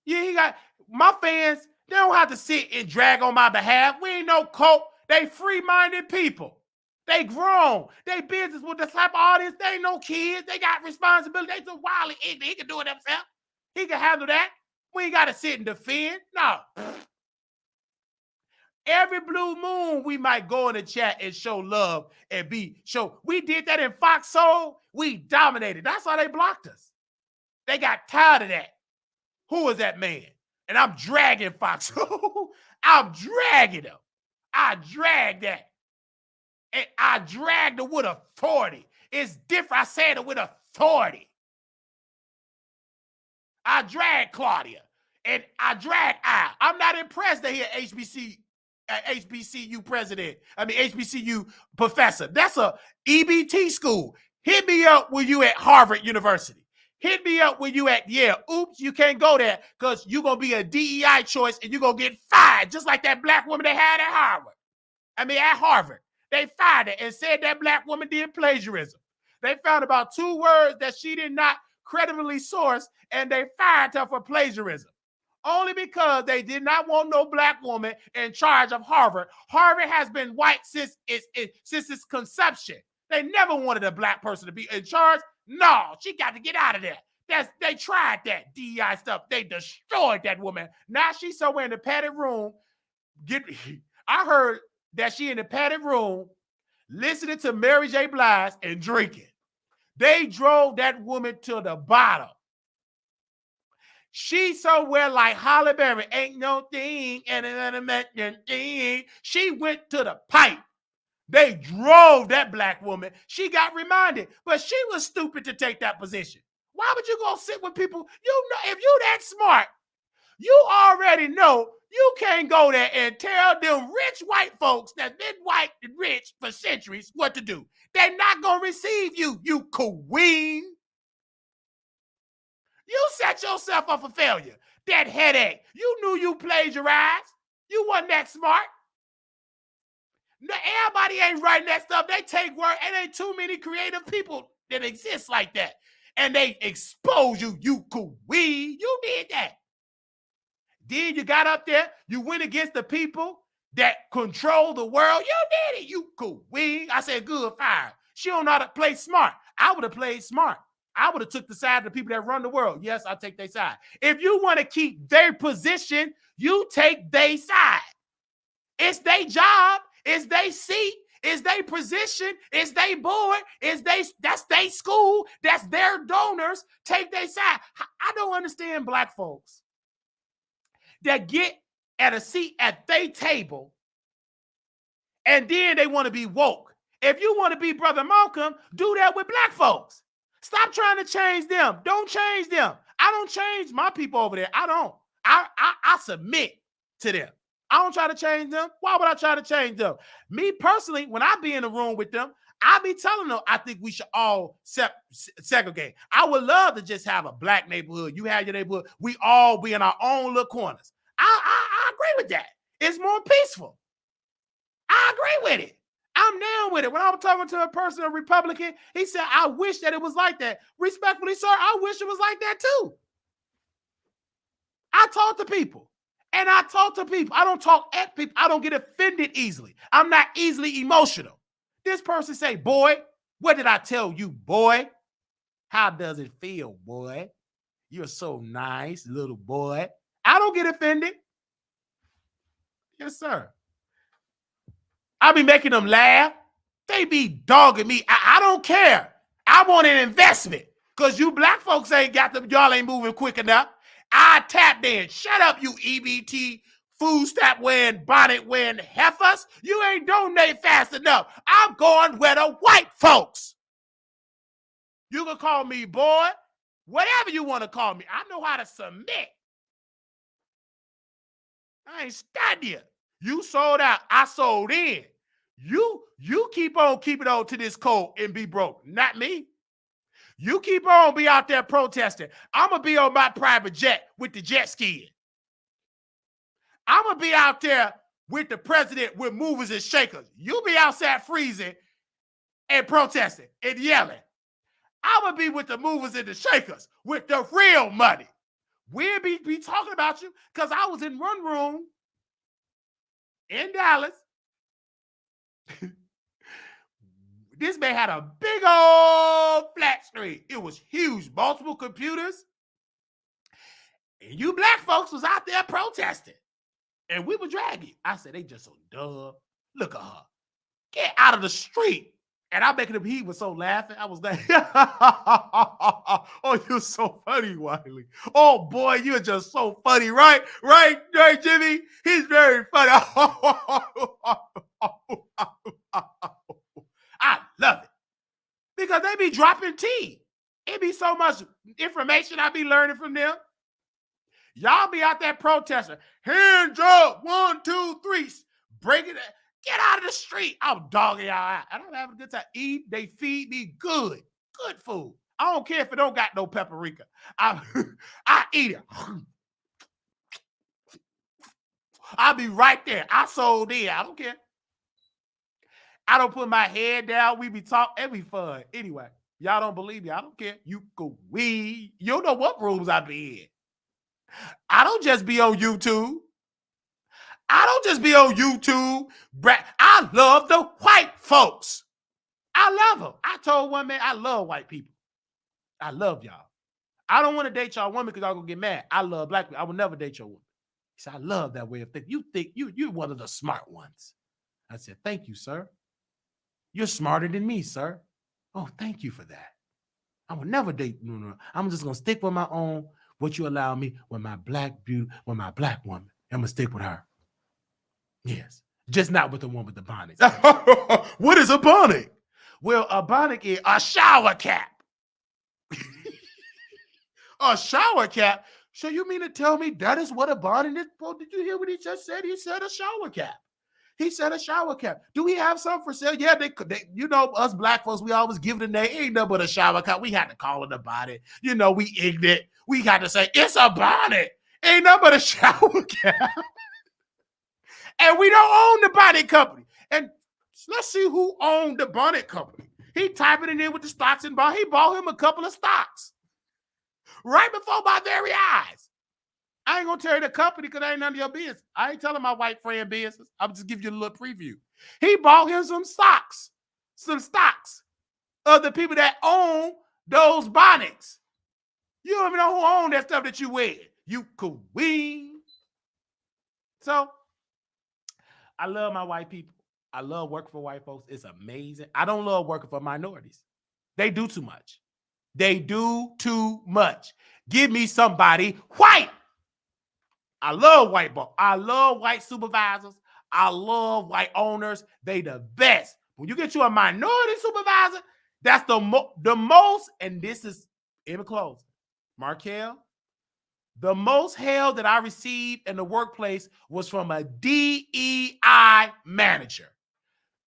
Yeah, he got my fans. They don't have to sit and drag on my behalf. We ain't no cult. They free-minded people. They grown. They business with the type of audience. They ain't no kids. They got responsibility. They just Wiley ignorant. He can do it himself. He can handle that. We ain't got to sit and defend. No. Every blue moon, we might go in the chat and show love and show. We did that in Fox Soul. We dominated. That's why they blocked us. They got tired of that. Who is that man? And I'm dragging Fox. I'm dragging him. I drag that. And I dragged it with authority. It's different. I said it with authority. I drag Claudia. And I drag I. I'm not impressed that he an HBCU president. I mean, HBCU professor. That's a EBT school. Hit me up when you at Harvard University. Hit me up when you at Yale. Oops, you can't go there because you're going to be a DEI choice and you're going to get fired, just like that black woman they had at Harvard. At Harvard. They fired her and said that black woman did plagiarism. They found about 2 words that she did not credibly source, and they fired her for plagiarism. Only because they did not want no black woman in charge of Harvard. Harvard has been white since its conception. They never wanted a black person to be in charge. No, she got to get out of there. They tried that DEI stuff. They destroyed that woman. Now she's somewhere in the padded room. I heard that she in the padded room listening to Mary J. Blige and drinking. They drove that woman to the bottom. She somewhere like Halle Berry, ain't no thing, and another thing. She went to the pipe. They drove that black woman. She got reminded, but she was stupid to take that position. Why would you go sit with people? You know, if you that smart, you already know you can't go there and tell them rich white folks that's been white and rich for centuries what to do. They're not going to receive you, you queen. You set yourself up for failure. That headache. You knew you plagiarized. You wasn't that smart. No, everybody ain't writing that stuff. They take work. And ain't too many creative people that exist like that. And they expose you, you queen. You did that. Then you got up there. You went against the people that control the world. You did it, you queen. I said, good, fire. She don't know how to play smart. I would have played smart. I would have took the side of the people that run the world. Yes, I'll take their side. If you want to keep their position, you take their side. It's their job. It's their seat. It's their position. It's their board. That's their school. That's their donors. Take their side. I don't understand black folks that get at a seat at their table and then they want to be woke. If you want to be Brother Malcolm, do that with black folks. Stop trying to change them. Don't change them. I don't change my people over there. I don't. I submit to them. I don't try to change them. Why would I try to change them? Me personally, when I be in a room with them, I be telling them I think we should all segregate. I would love to just have a black neighborhood. You have your neighborhood. We all be in our own little corners. I agree with that. It's more peaceful. I agree with it. I'm down with it. When I was talking to a person, a Republican, he said, I wish that it was like that. Respectfully, sir, I wish it was like that too. I talk to people. And I talk to people. I don't talk at people. I don't get offended easily. I'm not easily emotional. This person say, boy, what did I tell you, boy? How does it feel, boy? You're so nice, little boy. I don't get offended. Yes, sir. I be making them laugh. They be dogging me. I don't care. I want an investment because you black folks ain't got them. Y'all ain't moving quick enough. I tap in. Shut up, you EBT, food stamp wearing, bonnet wearing heifers. You ain't donate fast enough. I'm going where the white folks. You can call me boy, whatever you want to call me. I know how to submit. I ain't studying. You sold out. I sold in. You keep on keeping on to this code and be broke. Not me. You keep on be out there protesting. I'm going to be on my private jet with the jet skiing. I'm going to be out there with the president with movers and shakers. You be outside freezing and protesting and yelling. I would be with the movers and the shakers with the real money. We'll be talking about you because I was in one room in Dallas. This man had a big old flat screen. It was huge, multiple computers. And you black folks was out there protesting. And we were dragging. I said, they just so dumb. Look at her. Get out of the street. And I'm making him, he was so laughing. I was like, oh, you're so funny, Wiley. Oh, boy, you're just so funny, right? Right, Jimmy? He's very funny. I love it. Because they be dropping tea. It be so much information I be learning from them. Y'all be out there protesting. Hands up, 1, 2, 3. Breaking it. Get out of the street. I'm dogging y'all out. I don't have a good time. Eat. They feed me good. Good food. I don't care if it don't got no paprika. I eat it. I'll be right there. I sold in. I don't care. I don't put my head down. We be talking. It be fun. Anyway, y'all don't believe me. I don't care. You go we. You don't know what rooms I be in. I don't just be on YouTube. I don't just be on YouTube. I love the white folks. I love them. I told one man, I love white people. I love y'all. I don't want to date y'all woman because y'all gonna get mad. I love black people. I will never date your woman. He said, I love that way of thinking. You think you're one of the smart ones. I said, thank you, sir. You're smarter than me, sir. Oh, thank you for that. I will never date. No. I'm just gonna stick with my own. What you allow me with my black beauty, with my black woman. I'm gonna stick with her. Yes, just not with the one with the bonnet. What is a bonnet? Well, a bonnet is a shower cap. A shower cap? So you mean to tell me that is what a bonnet is? Bro, did you hear what he just said? He said a shower cap. He said a shower cap. Do we have some for sale? Yeah, they you know, us black folks, we always give it a name. Ain't nothing but a shower cap. We had to call it a bonnet. You know, we ignorant. We got to say, it's a bonnet. Ain't nothing but a shower cap. And we don't own the bonnet company. And let's see who owned the bonnet company. He typing it in with the stocks and bond. He bought him a couple of stocks right before my very eyes. I ain't gonna tell you the company because that ain't none of your business. I ain't telling my white friend business. I'm just giving you a little preview. He bought him some stocks of the people that own those bonnets. You don't even know who owned that stuff that you wear. You queen. So I love my white people. I love working for white folks. It's amazing. I don't love working for minorities. They do too much. They do too much. Give me somebody white. I love white folks. I love white supervisors. I love white owners. They the best. When you get you a minority supervisor, that's the most, and this is in close. Markel, the most hell that I received in the workplace was from a DEI manager.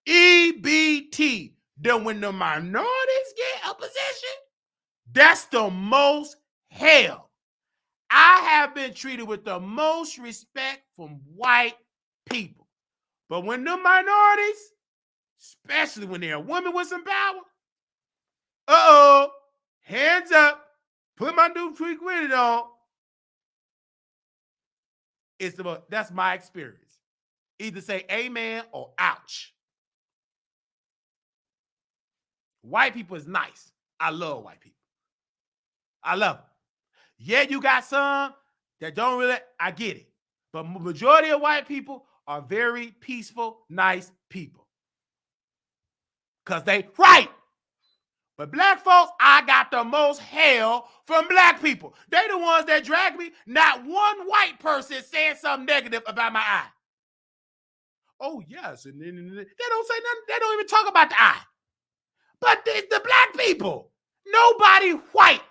EBT. Then when the minorities get a position, that's the most hell. I have been treated with the most respect from white people. But when the minorities, especially when they're a woman with some power, hands up, put my new tweak with it on. That's my experience. Either say amen or ouch. White people is nice. I love white people. I love them. Yeah, you got some that don't really, I get it. But majority of white people are very peaceful, nice people. Because they right. But black folks, I got the most hell from black people. They the ones that drag me. Not one white person saying something negative about my eye. Oh, yes. And they don't say nothing. They don't even talk about the eye. But it's the black people. Nobody white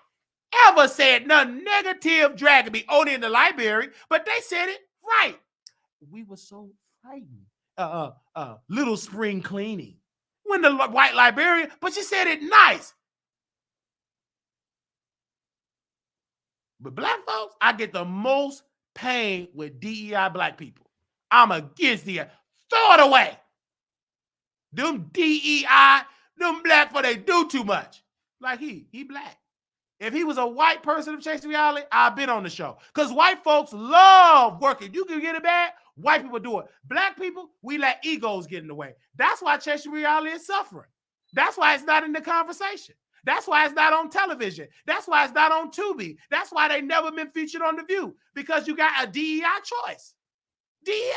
ever said nothing negative dragging me only in the library, but they said it right. We were so frightened. Little spring cleaning. When the white librarian, but she said it nice. But black folks, I get the most pain with DEI black people. I'm against the throw it away. Them DEI Them black for they do too much. Like he black. If he was a white person of chasing reality, I've been on the show. Because white folks love working. You can get it bad, white people do it. Black people, we let egos get in the way. That's why chasing reality is suffering. That's why it's not in the conversation. That's why it's not on television. That's why it's not on Tubi. That's why they never been featured on The View. Because you got a DEI choice. DEI.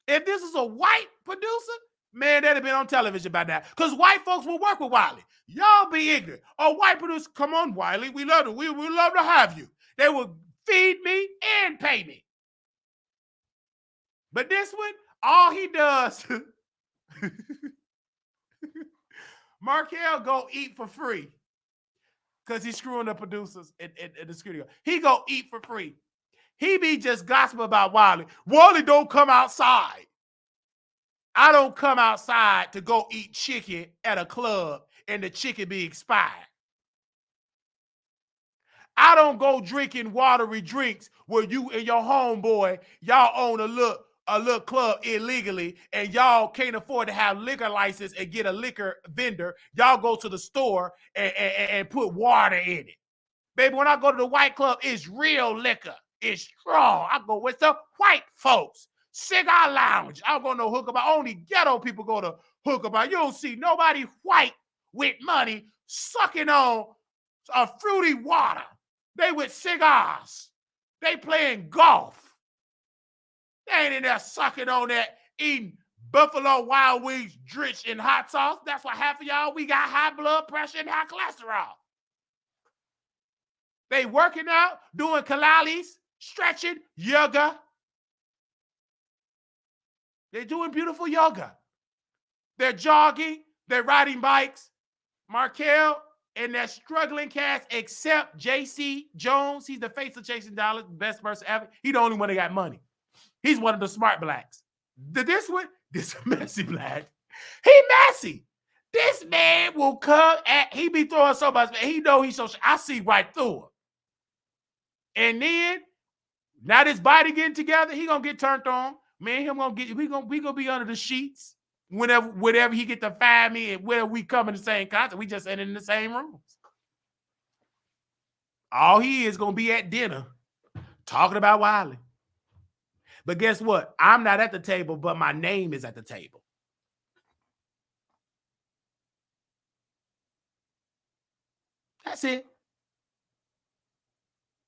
If this is a white producer, man, they'd have been on television by now. Because white folks will work with Wiley. Y'all be ignorant. A white producer, come on, Wiley. We love it. We love to have you. They will feed me and pay me. But this one, all he does, Markel go eat for free. Because he's screwing the producers in the studio. He go eat for free. He be just gossiping about Wiley. Wiley don't come outside. I don't come outside to go eat chicken at a club and the chicken be expired. I don't go drinking watery drinks where you and your homeboy, y'all own a little club illegally and y'all can't afford to have liquor license and get a liquor vendor. Y'all go to the store and put water in it. Baby, when I go to the white club, it's real liquor. It's strong. I go with the white folks. Cigar lounge. I don't go no hookup. Only ghetto people go to hookup. You don't see nobody white with money sucking on a fruity water. They with cigars. They playing golf. They ain't in there sucking on that, eating Buffalo Wild Wings drenched in hot sauce. That's why half of y'all, we got high blood pressure and high cholesterol. They working out, doing Pilates, stretching, yoga. They're doing beautiful yoga. They're jogging. They're riding bikes. Markel and that struggling cast, except J.C. Jones. He's the face of Chasing Dollars, best person ever. He's the only one that got money. He's one of the smart blacks. This one, this messy black. He messy. This man will come at, he be throwing so much, he know he's so, I see right through him. And then, now this body getting together, he gonna get turned on. Man, him gonna get, we gonna be under the sheets whenever he get to find me and whenever we come in the same concert, we just ain't in the same rooms. All he is gonna be at dinner talking about Wiley. But guess what? I'm not at the table, but my name is at the table. That's it.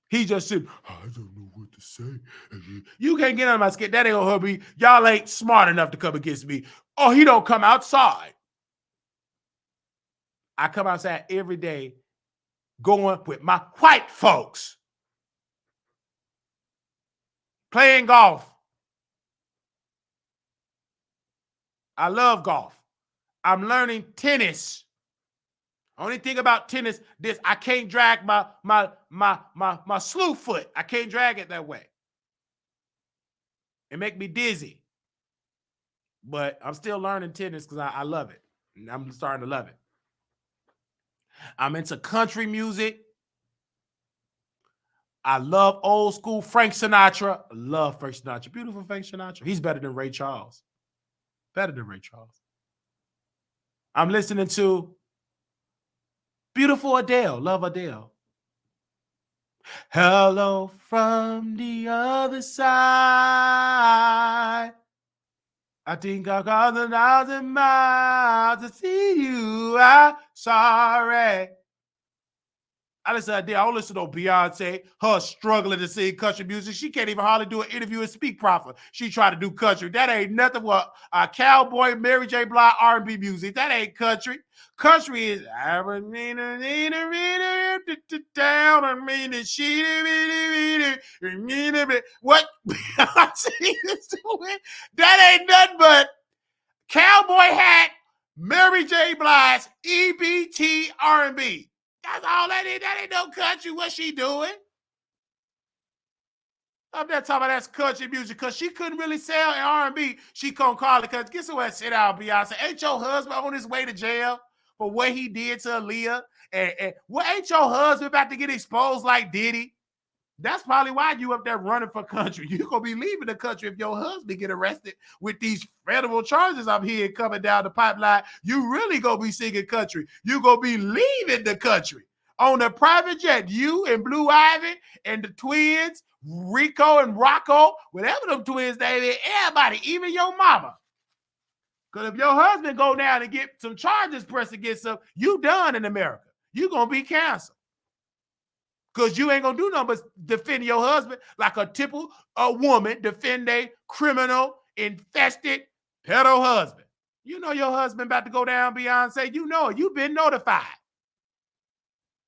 He just said, I don't know what to say. You can't get on my skin. That ain't gonna hurt me. Y'all ain't smart enough to come against me. Oh, he don't come outside. I come outside every day going with my white folks. Playing golf. I love golf. I'm learning tennis. Only thing about tennis, this I can't drag my slew foot. I can't drag it that way. It make me dizzy. But I'm still learning tennis because I love it. I'm starting to love it. I'm into country music. I love old school Frank Sinatra. I love Frank Sinatra. Beautiful Frank Sinatra. He's better than Ray Charles. Better than Ray Charles. I'm listening to beautiful Adele. Love Adele. Hello from the other side. I think I've gone 1,000 miles to see you. I'm sorry. I listen to Adele. I don't listen to Beyonce. Her struggling to sing country music. She can't even hardly do an interview and speak proper. She tried to do country. That ain't nothing but a cowboy Mary J. Blige R&B music. That ain't country. Country is I would mean down and mean it. What Beyonce is doing? That ain't nothing but cowboy hat, Mary J. Blige, EBT R&B. That's all that is. That ain't no country. What she doing? I'm not talking about that's country music because she couldn't really sell in R&B. She couldn't call it because guess what? Sit down, Beyonce. Ain't your husband on his way to jail for what he did to Aaliyah? And what ain't your husband about to get exposed like Diddy? That's probably why you up there running for country. You gonna be leaving the country if your husband get arrested with these federal charges I'm here coming down the pipeline. You really gonna be singing country. You gonna be leaving the country on a private jet. You and Blue Ivy and the twins, Rico and Rocco, whatever them twins name is, everybody, even your mama. Because if your husband go down and get some charges pressed against him, you done in America. You gonna be canceled. Because you ain't going to do nothing but defend your husband like a typical woman defend a criminal, infested, pedo husband. You know your husband about to go down, Beyonce. You know it. You've been notified.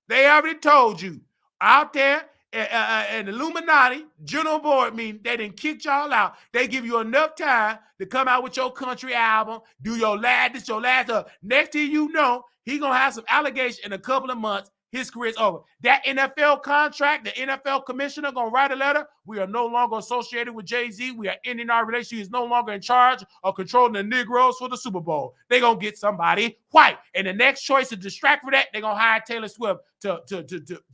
They already told you. Out there, an Illuminati general board meeting, they didn't kick y'all out. They give you enough time to come out with your country album, do your last. Next thing you know, he going to have some allegations in a couple of months. His career is over. That NFL contract, the NFL commissioner going to write a letter. We are no longer associated with Jay-Z. We are ending our relationship. He's no longer in charge of controlling the Negroes for the Super Bowl. They're going to get somebody white. And the next choice to distract for that, they're going to hire Taylor Swift to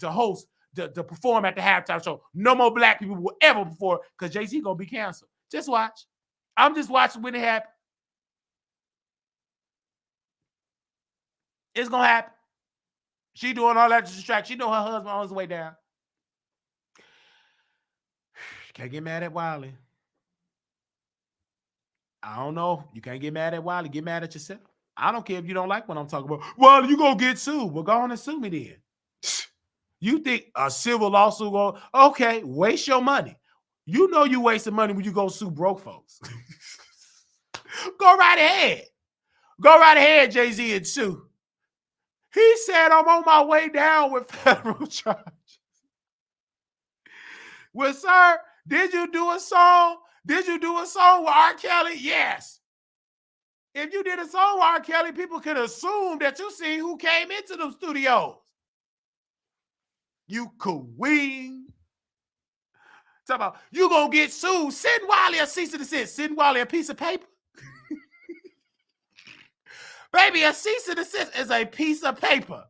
host, to perform at the halftime show. No more black people will ever perform because Jay-Z going to be canceled. Just watch. I'm just watching when it happens. It's going to happen. She doing all that to distract. She know her husband on his way down. Can't get mad at Wiley. I don't know. You can't get mad at Wiley. Get mad at yourself. I don't care if you don't like what I'm talking about. Well, you gonna get sued. Well, go on and sue me then. You think a civil lawsuit go, okay, waste your money. You know you wasting money when you go sue broke folks. Go right ahead. Go right ahead, Jay-Z, and sue. He said, I'm on my way down with federal charges. Well, sir, did you do a song? Did you do a song with R. Kelly? Yes. If you did a song with R. Kelly, people can assume that you seen who came into them studios. You queen. Talk about, you gonna get sued. Send Wiley a cease and desist. Send Wiley a piece of paper. Baby, a cease and desist is a piece of paper.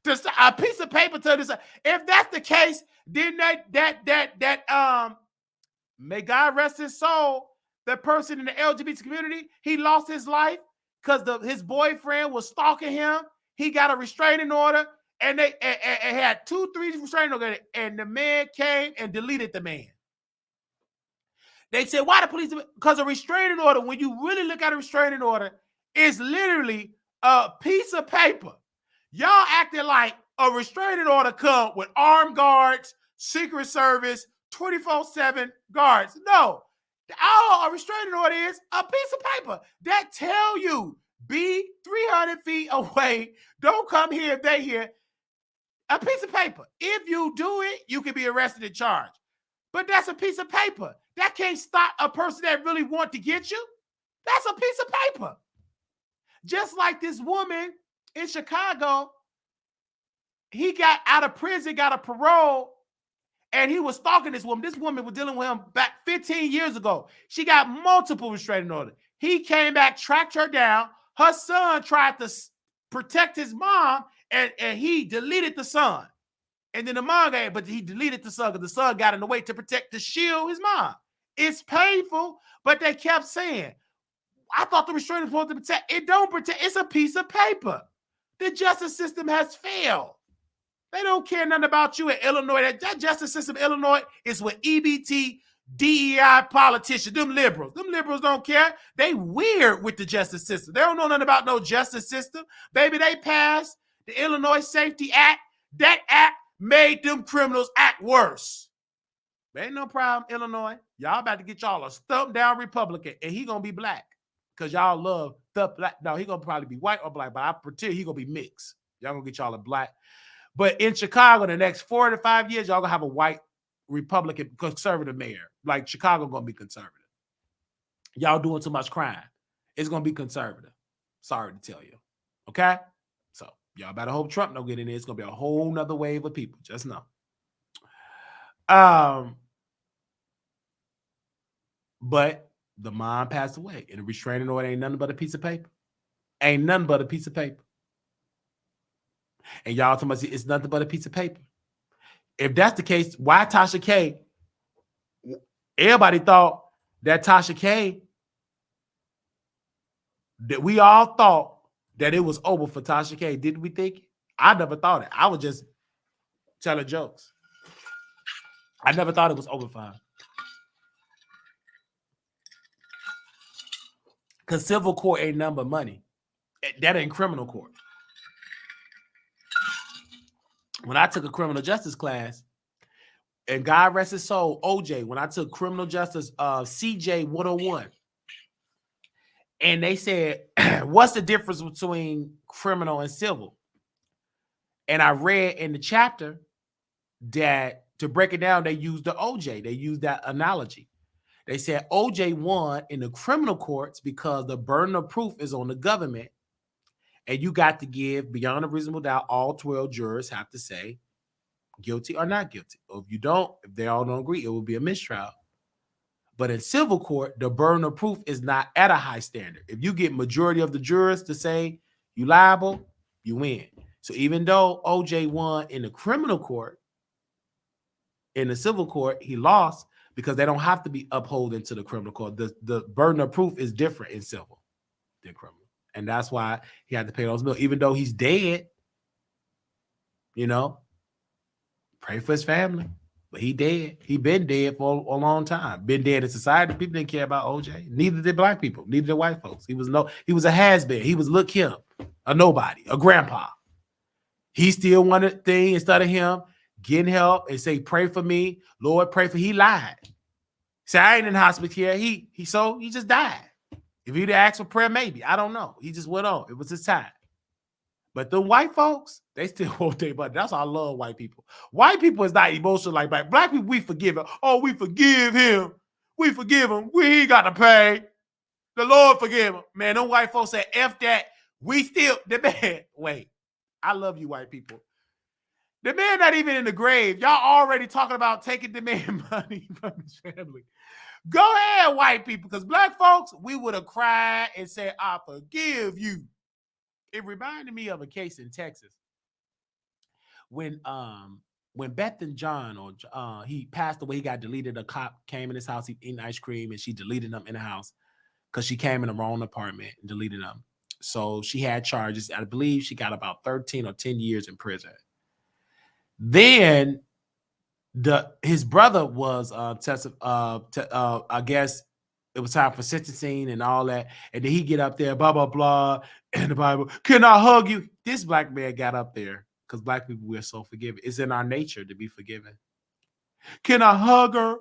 Just a piece of paper to this. If that's the case, then may God rest his soul, the person in the LGBT community, he lost his life because his boyfriend was stalking him. He got a restraining order, and they had 2-3 restraining orders, and the man came and deleted the man. They said, why the police? Because a restraining order, when you really look at a restraining order, is literally a piece of paper. Y'all acting like a restraining order come with armed guards, Secret Service, 24/7 guards. No. All a restraining order is a piece of paper that tell you, be 300 feet away. Don't come here if they here. A piece of paper. If you do it, you can be arrested and charged. But that's a piece of paper. That can't stop a person that really want to get you. That's a piece of paper. Just like this woman in Chicago, he got out of prison, got a parole, and he was stalking this woman. This woman was dealing with him back 15 years ago. She got multiple restraining orders. He came back, tracked her down. Her son tried to protect his mom, and he deleted the son. And then the mom got it, but he deleted the son because the son got in the way to shield his mom. It's painful, but they kept saying, I thought the restraining order was supposed to protect. It don't protect. It's a piece of paper. The justice system has failed. They don't care nothing about you in Illinois. That justice system in Illinois is with EBT, DEI politicians, them liberals. Them liberals don't care. They weird with the justice system. They don't know nothing about no justice system. Baby, they passed the Illinois Safety Act. That act made them criminals act worse. There ain't no problem, Illinois. Y'all about to get y'all a stump down Republican, and he gonna be black because y'all love the black. No, he gonna probably be white or black, but I pretend he gonna be mixed. Y'all gonna get y'all a black. But in Chicago, the next 4 to 5 years, y'all gonna have a white Republican conservative mayor. Like Chicago gonna be conservative. Y'all doing too much crime. It's gonna be conservative. Sorry to tell you. Okay? So y'all better hope Trump don't get in there. It's gonna be a whole nother wave of people. Just know. But the mom passed away, and the restraining order ain't nothing but a piece of paper. Ain't nothing but a piece of paper. And y'all talking about it's nothing but a piece of paper. If that's the case, why Tasha K? Everybody thought that Tasha K, that we all thought that it was over for Tasha K. Didn't we think? I never thought it. I was just telling jokes. I never thought it was over for her. Because civil court ain't nothing but money. That ain't criminal court. When I took a criminal justice class, and God rest his soul, OJ, when I took criminal justice CJ 101, and they said, what's the difference between criminal and civil? And I read in the chapter that to break it down, they used the OJ. They used that analogy. They said OJ won in the criminal courts because the burden of proof is on the government. And you got to give beyond a reasonable doubt, all 12 jurors have to say guilty or not guilty. Or if you don't, if they all don't agree, it will be a mistrial. But in civil court, the burden of proof is not at a high standard. If you get majority of the jurors to say you liable, you win. So even though OJ won in the criminal court, in the civil court, he lost because they don't have to be upholding to the criminal court. The burden of proof is different in civil than criminal. And that's why he had to pay those bills. Even though he's dead, you know, pray for his family. But he dead. He been dead for a long time. Been dead in society. People didn't care about OJ. Neither did black people. Neither did white folks. He was a has-been. He was Look Him, a nobody, a grandpa. He still wanted thing instead of him getting help and say, pray for me. Lord, pray for. He lied. Say, I ain't in hospital care. He just died. If he'd asked for prayer, maybe. I don't know. He just went on. It was his time. But the white folks, they still won't take money. That's why I love white people. White people is not emotional like black. Black people, we forgive him. Oh, we forgive him. We forgive him. We ain't got to pay. The Lord forgive him. Man, them white folks say, F that. We still, the man, wait. I love you, white people. The man not even in the grave. Y'all already talking about taking the man money from his family. Go ahead, white people, because black folks, we would have cried and said, I forgive you. It reminded me of a case in Texas when Beth and John, or he passed away, he got deleted. A cop came in his house, he eating ice cream, and she deleted him in the house because she came in the wrong apartment and deleted him. So she had charges. I believe she got about 13 or 10 years in prison. Then his brother was I guess it was time for sentencing and all that. And then he get up there, blah, blah, blah. And the Bible, can I hug you? This black man got up there because black people, we're so forgiving. It's in our nature to be forgiven. Can I hug her?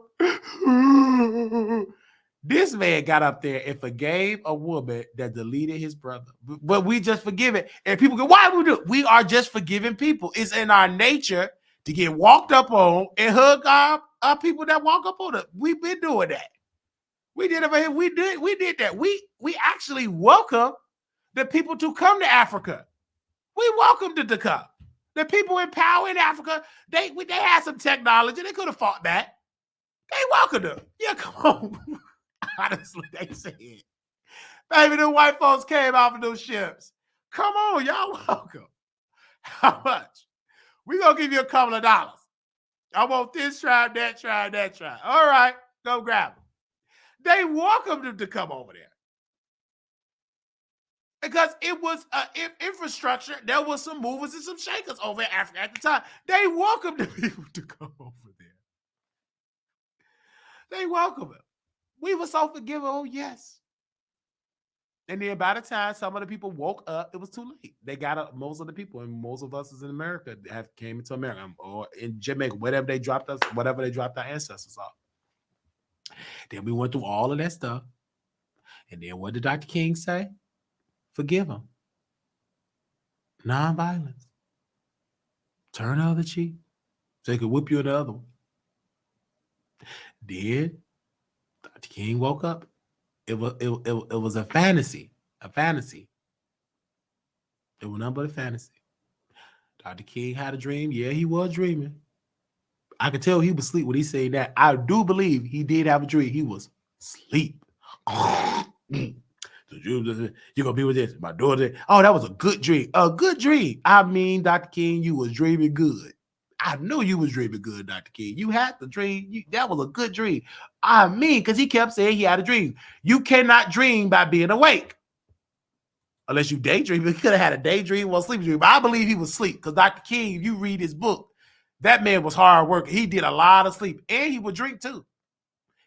This man got up there and forgave a woman that deleted his brother. But we just forgive it. And people go, why would we do it? We are just forgiving people. It's in our nature to get walked up on and hug our people that walk up on us. We've been doing that. We did over here. We did that. We actually welcome the people to come to Africa. We welcomed them to come. The people in power in Africa, they had some technology. They could have fought that. They welcomed them. Yeah, come on. Honestly, they said, baby, the white folks came off of those ships. Come on, y'all welcome. How much? We're going to give you a couple of dollars. I want this tribe, that tribe, that tribe. All right, go grab them. They welcomed them to come over there. Because it was infrastructure. There was some movers and some shakers over in Africa at the time. They welcomed the people to come over there. They welcomed them. We were so forgiving. Oh, yes. And then by the time some of the people woke up, it was too late. They got up, most of the people, and most of us is in America have came into America or in Jamaica, whatever they dropped us, whatever they dropped our ancestors off. Then we went through all of that stuff. And then what did Dr. King say? Forgive them. Nonviolence. Turn the other cheek. So they could whip you the other one. Then Dr. King woke up. It was a fantasy. A fantasy. It was nothing but a fantasy. Dr. King had a dream. Yeah, he was dreaming. I could tell he was asleep when he said that. I do believe he did have a dream. He was asleep. The You're gonna be with this. My daughter. Oh, that was a good dream. A good dream. I mean, Dr. King, you was dreaming good. I knew you was dreaming good, Dr. King. You had the dream. That was a good dream. I mean, because he kept saying he had a dream. You cannot dream by being awake. Unless you daydream. He could have had a daydream or a sleep dream. But I believe he was asleep. Because Dr. King, if you read his book, that man was hard working. He did a lot of sleep. And he would drink too.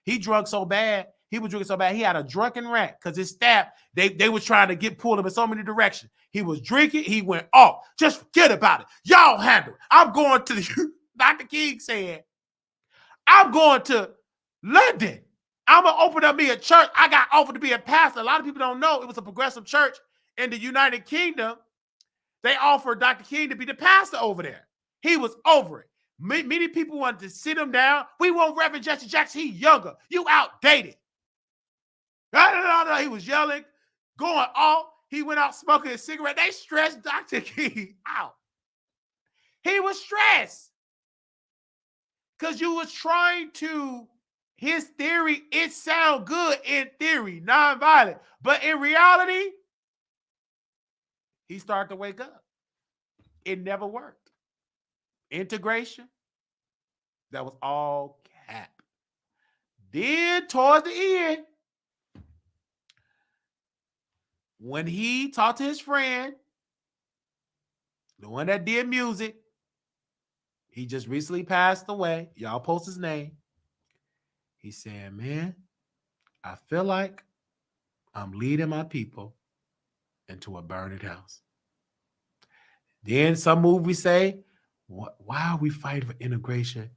He drunk so bad. He was drinking so bad. He had a drunken rat because his staff, they was trying to pull him in so many directions. He was drinking. He went off. Just forget about it. Y'all handle it. I'm going to the, Dr. King said, I'm going to London. I'm going to open up me a church. I got offered to be a pastor. A lot of people don't know it was a progressive church in the United Kingdom. They offered Dr. King to be the pastor over there. He was over it. Many people wanted to sit him down. We want Reverend Jesse Jackson. He younger. You outdated. No. He was yelling, going off. He went out smoking a cigarette. They stressed Dr. King out. He was stressed because you was trying to, his theory, it sound good in theory, nonviolent. But in reality, he started to wake up. It never worked. Integration, that was all cap. Then towards the end, when he talked to his friend, the one that did music, he just recently passed away. Y'all post his name. He said, man, I feel like I'm leading my people into a burning house. Then some movies say, why are we fighting for integration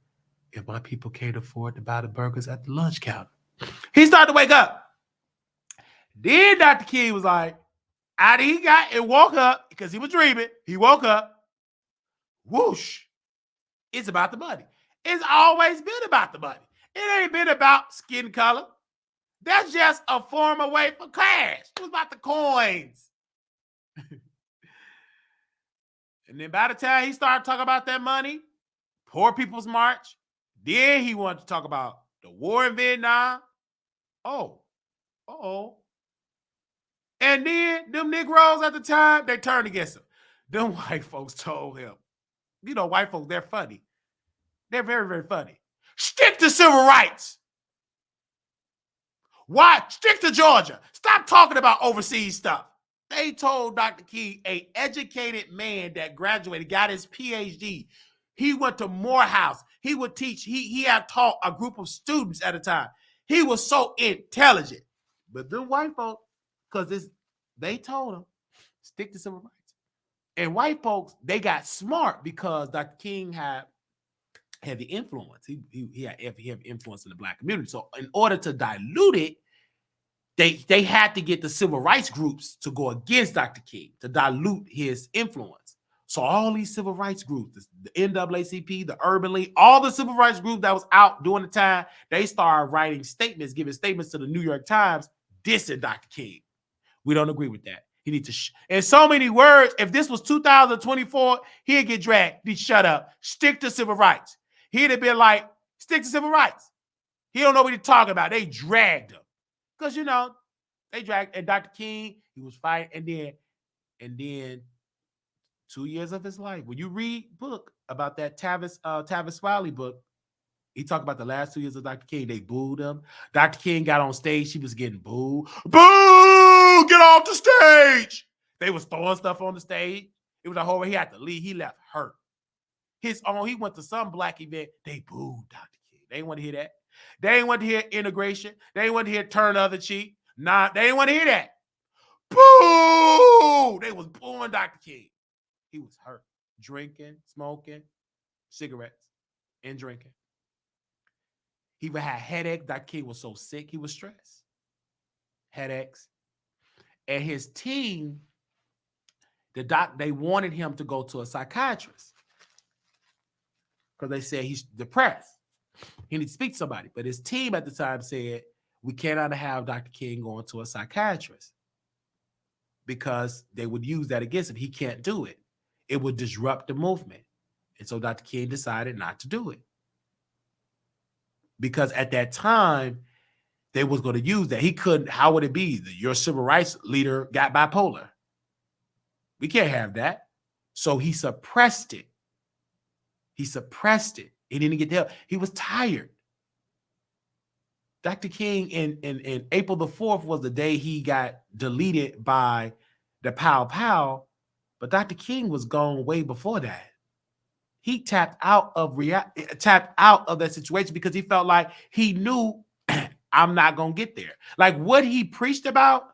if my people can't afford to buy the burgers at the lunch counter? He started to wake up. Then Dr. King was like, out he got and woke up because he was dreaming. He woke up. Whoosh. It's about the money. It's always been about the money. It ain't been about skin color. That's just a former way for cash. It was about the coins. And then by the time he started talking about that money, Poor People's March, then he wanted to talk about the war in Vietnam. And then them Negroes at the time, they turned against him. Them white folks told him, you know, white folks, they're funny. They're very, very funny. Stick to civil rights. Why? Stick to Georgia. Stop talking about overseas stuff. They told Dr. King, an educated man that graduated, got his PhD. He went to Morehouse. He would teach. He had taught a group of students at a time. He was so intelligent. But them white folks, because they told him, stick to civil rights. And white folks, they got smart because Dr. King had heavy influence. He had heavy influence in the Black community. So in order to dilute it, they had to get the civil rights groups to go against Dr. King to dilute his influence. So all these civil rights groups, the NAACP, the Urban League, all the civil rights groups that was out during the time, they started writing statements, giving statements to the New York Times, dissing Dr. King. We don't agree with that. He needs to, in so many words, if this was 2024, he'd get dragged. He'd shut up. Stick to civil rights. He'd have been like, stick to civil rights. He don't know what he's talking about. They dragged him. Because, you know, they dragged, and Dr. King, he was fighting, and then 2 years of his life. When you read book about that Tavis Wiley book, he talked about the last 2 years of Dr. King. They booed him. Dr. King got on stage. She was getting booed. Boo! Get off the stage! They was throwing stuff on the stage. It was a whole, he had to leave. He left hurt. He went to some Black event. They booed Dr. King. They didn't want to hear that. They didn't want to hear integration. They didn't want to hear turn the other cheek. Nah, they didn't want to hear that. Boo! They was booing Dr. King. He was hurt. Drinking, smoking, cigarettes, and drinking. He even had headaches. Dr. King was so sick, he was stressed. Headaches. And his team, they wanted him to go to a psychiatrist because they said he's depressed. He needs to speak to somebody. But his team at the time said, we cannot have Dr. King going to a psychiatrist because they would use that against him. He can't do it. It would disrupt the movement. And so Dr. King decided not to do it. Because at that time, they was going to use that. He couldn't. How would it be? Your civil rights leader got bipolar. We can't have that. So he suppressed it. He suppressed it. He didn't get the help. He was tired. Dr. King in April the 4th was the day he got deleted by the Pow Pow, but Dr. King was gone way before that. He tapped out of that situation because he felt like he knew I'm not gonna get there. Like what he preached about,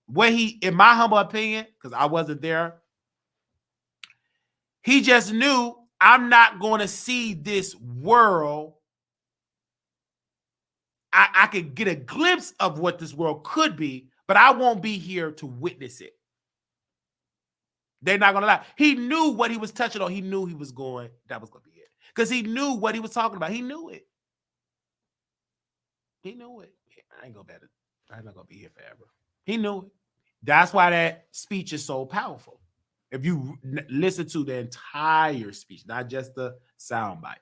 what he, in my humble opinion, because I wasn't there, he just knew I'm not going to see this world. I could get a glimpse of what this world could be, but I won't be here to witness it. They're not going to lie. He knew what he was touching on. He knew he was going, that was going to be it. Because he knew what he was talking about. He knew it. He knew it. I'm not going to be here forever. He knew it. That's why that speech is so powerful. If you listen to the entire speech, not just the soundbite,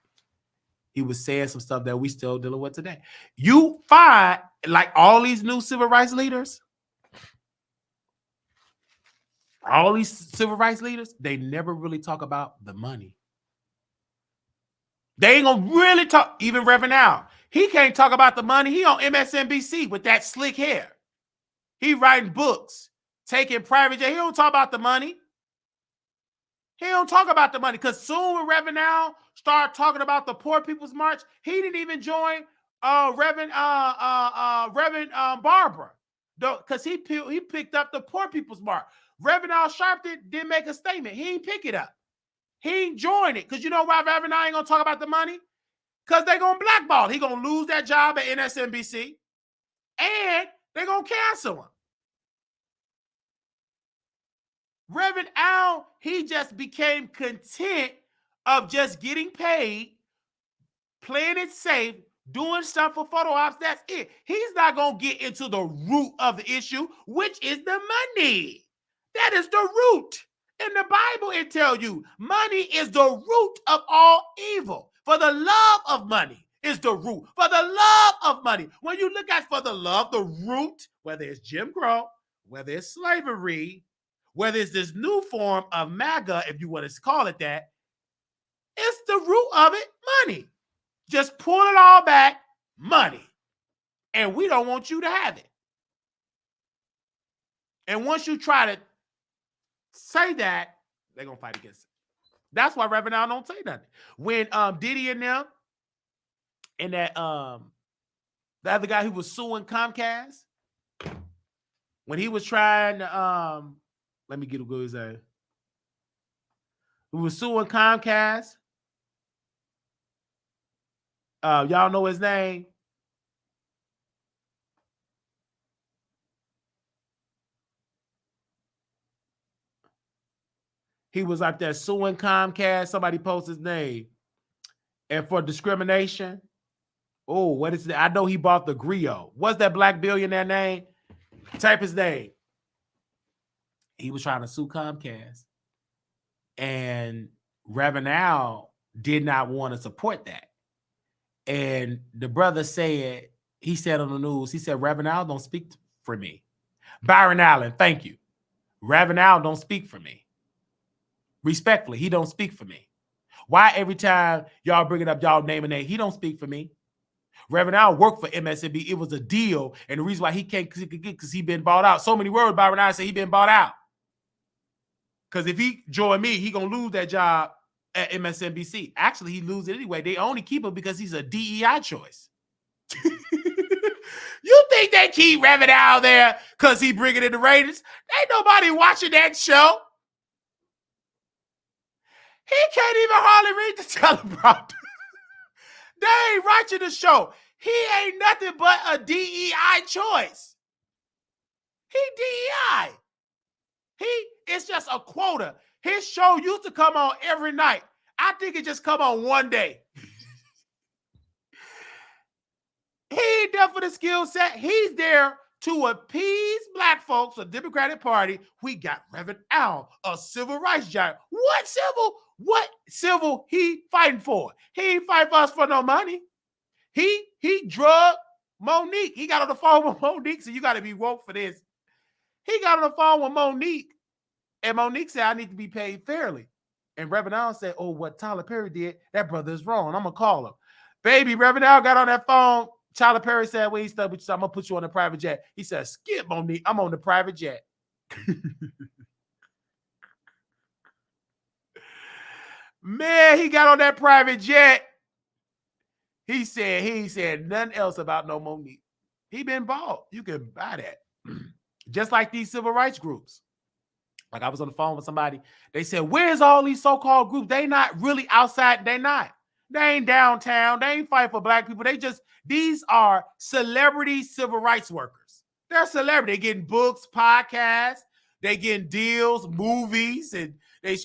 he was saying some stuff that we still dealing with today. You find, like all these new civil rights leaders, they never really talk about the money. They ain't gonna really talk. Even Reverend Al, he can't talk about the money. He on MSNBC with that slick hair. He writing books, taking private jet. He don't talk about the money. He don't talk about the money because soon when Reverend Al started talking about the Poor People's March, he didn't even join Reverend Barbara, because he picked up the Poor People's March. Reverend Al Sharpton didn't make a statement. He ain't pick it up. He ain't join it because you know why Reverend Al ain't gonna talk about the money? Because they're gonna blackball. He gonna lose that job at MSNBC, and they're gonna cancel him. Reverend Al, he just became content of just getting paid, playing it safe, doing stuff for photo ops. That's it. He's not going to get into the root of the issue, which is the money. That is the root. In the Bible, it tells you money is the root of all evil. For the love of money is the root. For the love of money. When you look at for the love, the root, whether it's Jim Crow, whether it's slavery, whether it's this new form of MAGA, if you want to call it that, it's the root of it, money. Just pull it all back, money. And we don't want you to have it. And once you try to say that, they're going to fight against it. That's why Reverend Al don't say nothing. When Diddy and them, and that the other guy who was suing Comcast, when he was trying to, let me get a good name. Who was suing Comcast. Y'all know his name. He was out there suing Comcast. Somebody posted his name. And for discrimination. Oh, what is it? I know he bought the Griot. What's that black billionaire name? Type his name. He was trying to sue Comcast. And Reverend Al did not want to support that. And the brother said, he said on the news, he said, Reverend Al don't speak for me. Byron Allen, thank you. Reverend Al don't speak for me. Respectfully, he don't speak for me. Why every time y'all bring it up, y'all name a name, he don't speak for me. Reverend Al worked for MSNBC. It was a deal. And the reason why he can't get, because he been bought out. So many words, Byron Allen said he been bought out. Because if he join me, he going to lose that job at MSNBC. Actually, he lose it anyway. They only keep him because he's a DEI choice. You think they keep Reverend Al there because he bringing in the ratings? Ain't nobody watching that show. He can't even hardly read the teleprompter. They ain't watching the show. He ain't nothing but a DEI choice. He DEI. It's just a quota. His show used to come on every night. I think it just come on one day. He ain't there for the skill set. He's there to appease black folks, a Democratic Party. We got Reverend Al, a civil rights giant. What civil? What civil he fighting for? He ain't fighting for us for no money. He drug Monique. He got on the phone with Monique, so you got to be woke for this. He got on the phone with Monique, and Monique said, I need to be paid fairly. And Reverend Al said, oh, what Tyler Perry did, that brother is wrong. I'm going to call him. Baby, Reverend Al got on that phone. Tyler Perry said, well, he's stuck with you, so I'm going to put you on the private jet. He said, skip, Monique. I'm on the private jet. Man, he got on that private jet. He said nothing else about no Monique. He been bought. You can buy that. Just like these civil rights groups. Like I was on the phone with somebody. They said, where's all these so-called groups? They not really outside. They not. They ain't downtown. They ain't fight for black people. These are celebrity civil rights workers. They're celebrity. They getting books, podcasts. They getting deals, movies, and they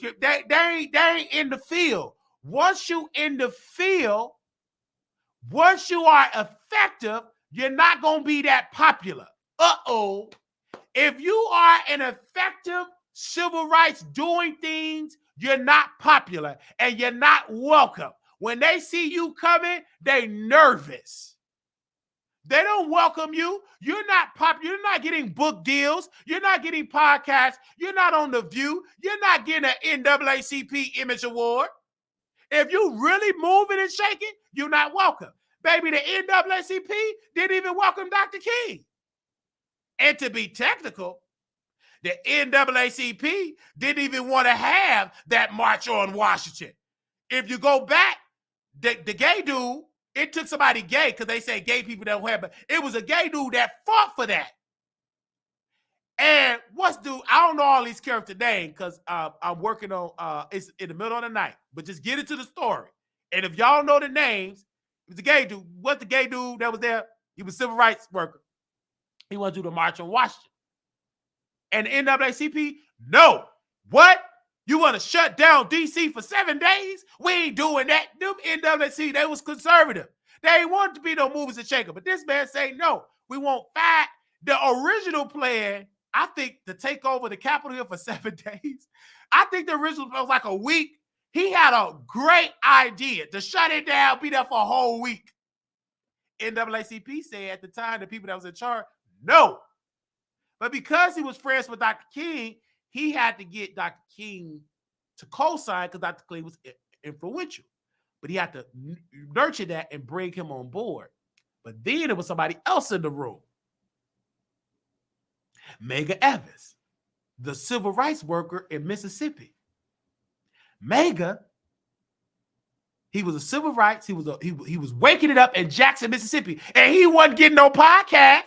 ain't in the field. Once you in the field, once you are effective, you're not going to be that popular. Uh-oh. If you are an effective civil rights doing things, you're not popular and you're not welcome. When they see you coming, they nervous. They don't welcome you. You're not popular. You're not getting book deals. You're not getting podcasts. You're not on The View. You're not getting an NAACP Image Award. If you really moving and shaking, you're not welcome. Baby, the NAACP didn't even welcome Dr. King. And to be technical, the NAACP didn't even want to have that march on Washington. If you go back, the gay dude, it took somebody gay because they say gay people don't have, but it was a gay dude that fought for that. And I don't know all these character names because I'm working on, it's in the middle of the night, but just get into the story. And if y'all know the names, it was the gay dude. What's the gay dude that was there? He was a civil rights worker. He wanted to do the march on Washington. And the NAACP, no. What? You want to shut down D.C. for 7 days? We ain't doing that. Them NAACP, they was conservative. They ain't want to be no movers and shakers. But this man say, no, we won't fight. The original plan, I think, to take over the Capitol Hill for 7 days, I think the original plan was like a week. He had a great idea to shut it down, be there for a whole week. NAACP said at the time, the people that was in charge, no. But because he was friends with Dr. King, he had to get Dr. King to co-sign because Dr. King was influential. But he had to nurture that and bring him on board. But then there was somebody else in the room. Medgar Evers, the civil rights worker in Mississippi. Medgar, he was a civil rights. He was waking it up in Jackson, Mississippi. And he wasn't getting no podcast.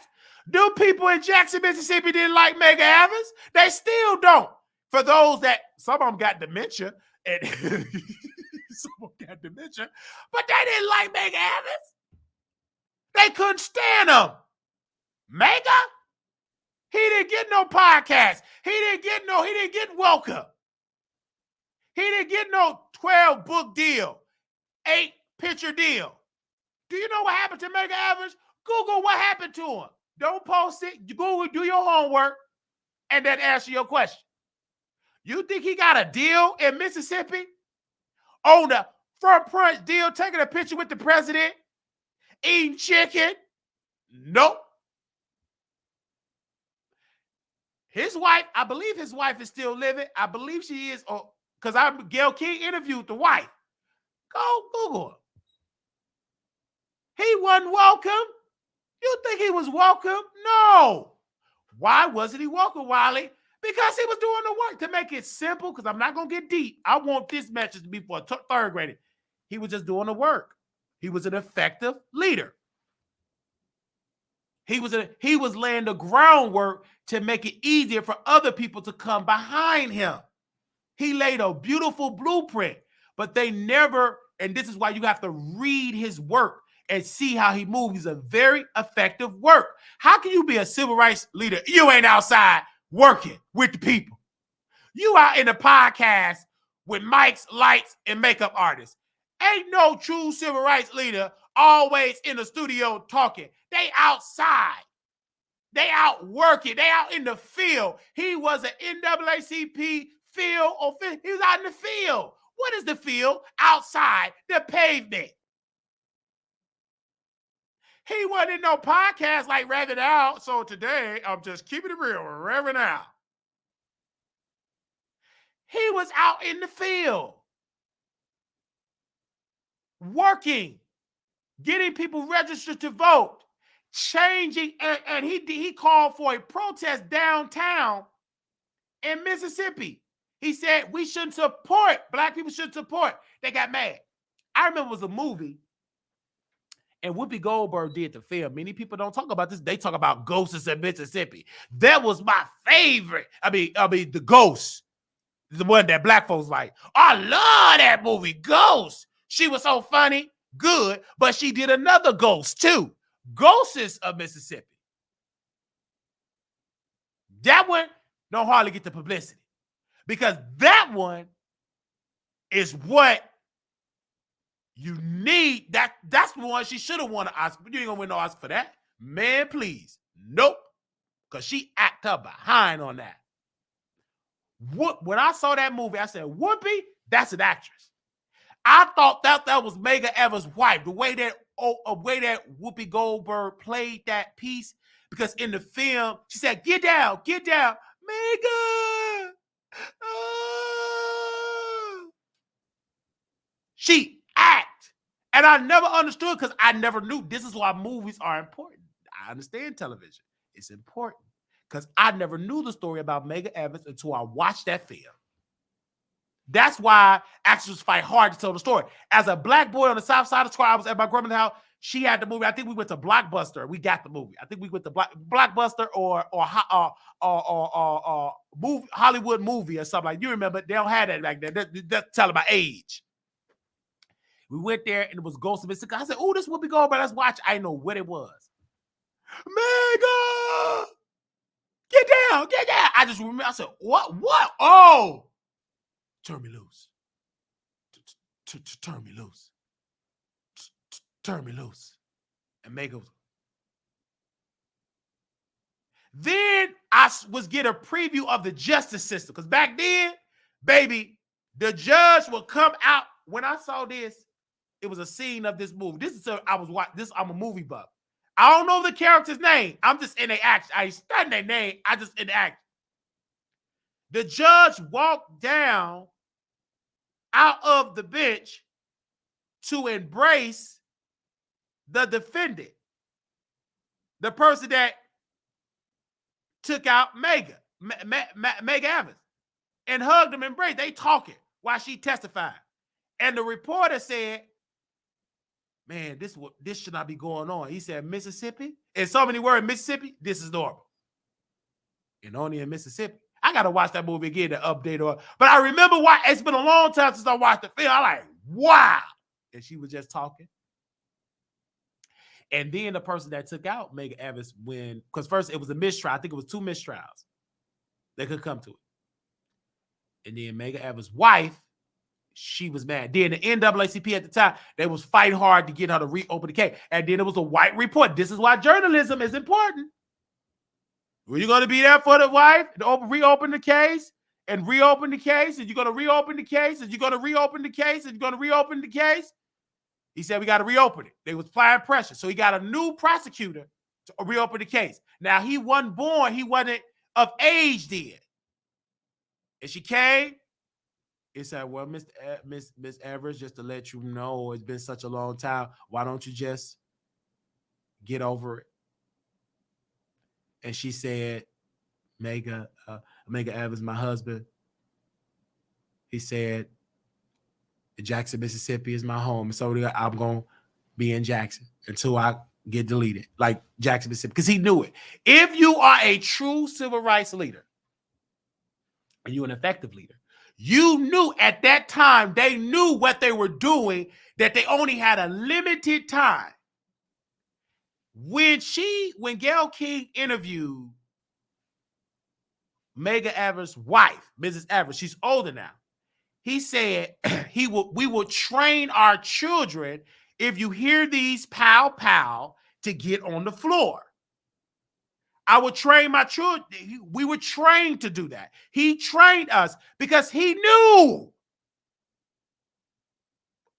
Them people in Jackson, Mississippi didn't like Medgar Evers. They still don't. For those that, some of them got dementia, and some of them got dementia, but they didn't like Medgar Evers. They couldn't stand him. Medgar, he didn't get no podcast. He didn't get welcome. He didn't get no 12 book deal, 8 picture deal. Do you know what happened to Medgar Evers? Google what happened to him. Don't post it. Google, do your homework, and then answer your question. You think he got a deal in Mississippi? On the front deal, taking a picture with the president, eating chicken? Nope. His wife, I believe his wife is still living. I believe she is, because Gayle King interviewed the wife. Go Google her. He wasn't welcome. You think he was welcome? No. Why wasn't he welcome, Wiley? Because he was doing the work. To make it simple, because I'm not going to get deep, I want this message to be for a third grader. He was just doing the work. He was an effective leader. He was laying the groundwork to make it easier for other people to come behind him. He laid a beautiful blueprint, but they never, and this is why you have to read his work and see how he moves. He's a very effective worker. How can you be a civil rights leader? You ain't outside working with the people. You out in the podcast with mics, lights, and makeup artists. Ain't no true civil rights leader always in the studio talking. They outside. They out working. They out in the field. He was an NAACP field official. He was out in the field. What is the field? Outside, the pavement. He wasn't in no podcast like Reverend Al. So today, I'm just keeping it real with Reverend Al. He was out in the field, working, getting people registered to vote, changing, and he called for a protest downtown in Mississippi. He said we shouldn't support, black people shouldn't support. They got mad. I remember it was a movie, and Whoopi Goldberg did the film. Many people don't talk about this. They talk about Ghosts in Mississippi. That was my favorite. I mean, the Ghost, the one that black folks like. I love that movie, Ghost. She was so funny, good, but she did another Ghost too. Ghosts of Mississippi. That one don't hardly get the publicity because that one is what you need. That's the one she should have won an Oscar, but you ain't gonna win no Oscar for that. Man, please. Nope. Because she act her behind on that. When I saw that movie, I said, Whoopi, that's an actress. I thought that was Medgar Evers' wife. The way that Whoopi Goldberg played that piece, because in the film, she said, get down, Medgar. Oh. She act. And I never understood because I never knew this is why movies are important. I understand television. It's important because I never knew the story about Medgar Evers until I watched that film. That's why actors fight hard to tell the story. As a black boy on the south side of Chicago, I was at my grandmother's house. She had the movie. I think we went to Blockbuster. We got the movie. I think we went to Blockbuster or movie, Hollywood movie or something like. You remember? They don't have that back then. That's telling my age. We went there and it was Ghost of Mississippi. I said, "Oh, this Whoopi Goldberg. Let's watch." I didn't know what it was. Medgar, get down. I just remember. I said, "What? Oh, turn me loose. Turn me loose. Turn me loose." And Medgar was. Then I was get a preview of the justice system because back then, baby, the judge would come out. When I saw this, it was a scene of this movie. I'm a movie buff. I don't know the character's name. I'm just in the action. I ain't studying their name. I just in the action. The judge walked down out of the bench to embrace the defendant, the person that took out Medgar Evers, and hugged him and embraced. They talking while she testified. And the reporter said, "Man, this should not be going on." He said, "Mississippi, in so many words, Mississippi, this is normal." And only in Mississippi. I got to watch that movie again to update her. But I remember why it's been a long time since I watched the film. I'm like, wow. And she was just talking. And then the person that took out Medgar Evers, because first it was a mistrial. I think it was 2 mistrials. They could come to it. And then Medgar Evers' wife, she was mad. Then the NAACP at the time, they was fighting hard to get her to reopen the case. And then it was a white report. This is why journalism is important. Were you going to be there for the wife to reopen the case and reopen the case? And you're going to reopen the case and you're going to reopen the case and you're going to reopen the case? He said, we got to reopen it. They was applying pressure. So he got a new prosecutor to reopen the case. Now, he wasn't born. He wasn't of age then. And she came. He said, well, Miss Evers, just to let you know, it's been such a long time. Why don't you just get over it? And she said, Medgar Evers, my husband, he said, Jackson, Mississippi is my home. So I'm going to be in Jackson until I get deleted, like Jackson, Mississippi, because he knew it. If you are a true civil rights leader, and you're an effective leader, you knew at that time, they knew what they were doing, that they only had a limited time. When Gayle King interviewed Medgar Evers' wife, Mrs. Evers, she's older now. He said we will train our children, if you hear these pow pow, to get on the floor. I would train my children. We were trained to do that. He trained us because he knew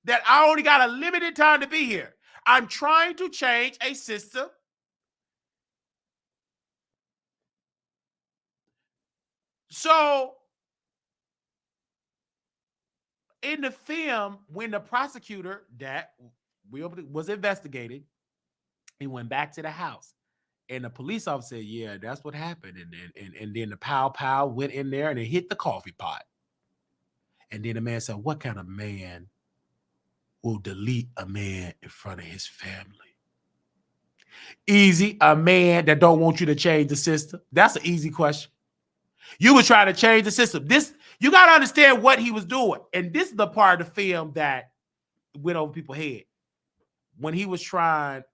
that I only got a limited time to be here. I'm trying to change a system. So in the film, when the prosecutor that was investigating, he went back to the house. And the police officer said, yeah, that's what happened. And then the pow went in there and it hit the coffee pot. And then the man said, what kind of man will delete a man in front of his family? Easy, a man that don't want you to change the system. That's an easy question. You were trying to change the system. You got to understand what he was doing. And this is the part of the film that went over people's head. When he was trying,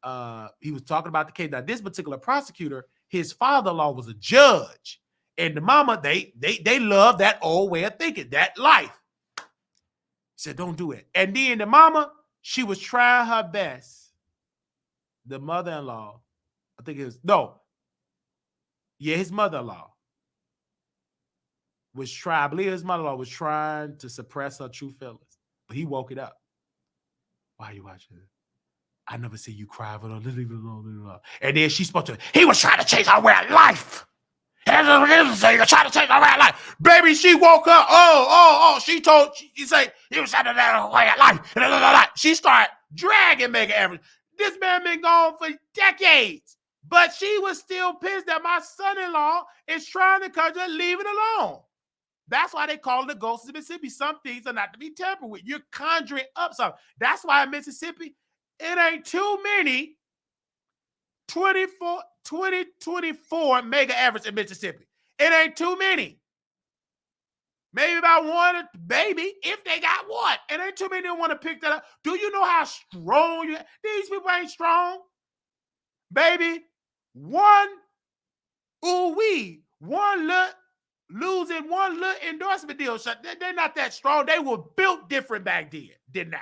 he was talking about the case. Now, this particular prosecutor, his father-in-law was a judge. And the mama, they love that old way of thinking, that life. He said, don't do it. And then the mama, she was trying her best. The mother-in-law, I think it was, his mother-in-law was trying, I believe his mother-in-law was trying to suppress her true feelings. But he woke it up. Why are you watching it? I never see you cry for no. And then she's supposed to, he was trying to change her way of life. He was trying to change her way of life. Baby, she woke up. She said, he was trying to change her way of life. She started dragging Megan Evans. This man been gone for decades. But she was still pissed that my son-in-law is trying to cut her, leave it alone. That's why they call it the ghost of Mississippi. Some things are not to be tampered with. You're conjuring up something. That's why in Mississippi, it ain't too many 2024 mega average in Mississippi. It ain't too many. Maybe about one, maybe if they got one. It ain't too many that want to pick that up. Do you know how strong you are? These people ain't strong. Baby, one losing one little endorsement deal. They're not that strong. They were built different back then than now.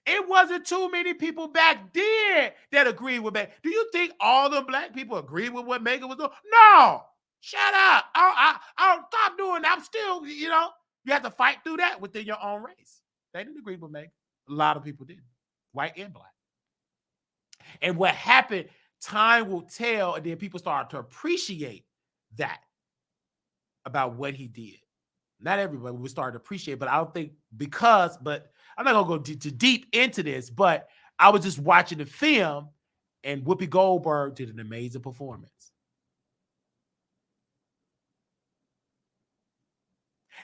It wasn't too many people back then that agreed with Megan. Do you think all the black people agreed with what Megan was doing? No. Shut up. I'll stop doing that. I'm still, you have to fight through that within your own race. They didn't agree with Megan. A lot of people didn't, white and black. And what happened, time will tell, and then people start to appreciate that about what he did. Not everybody will start to appreciate, but I don't think but I'm not going to go too deep into this, but I was just watching the film and Whoopi Goldberg did an amazing performance.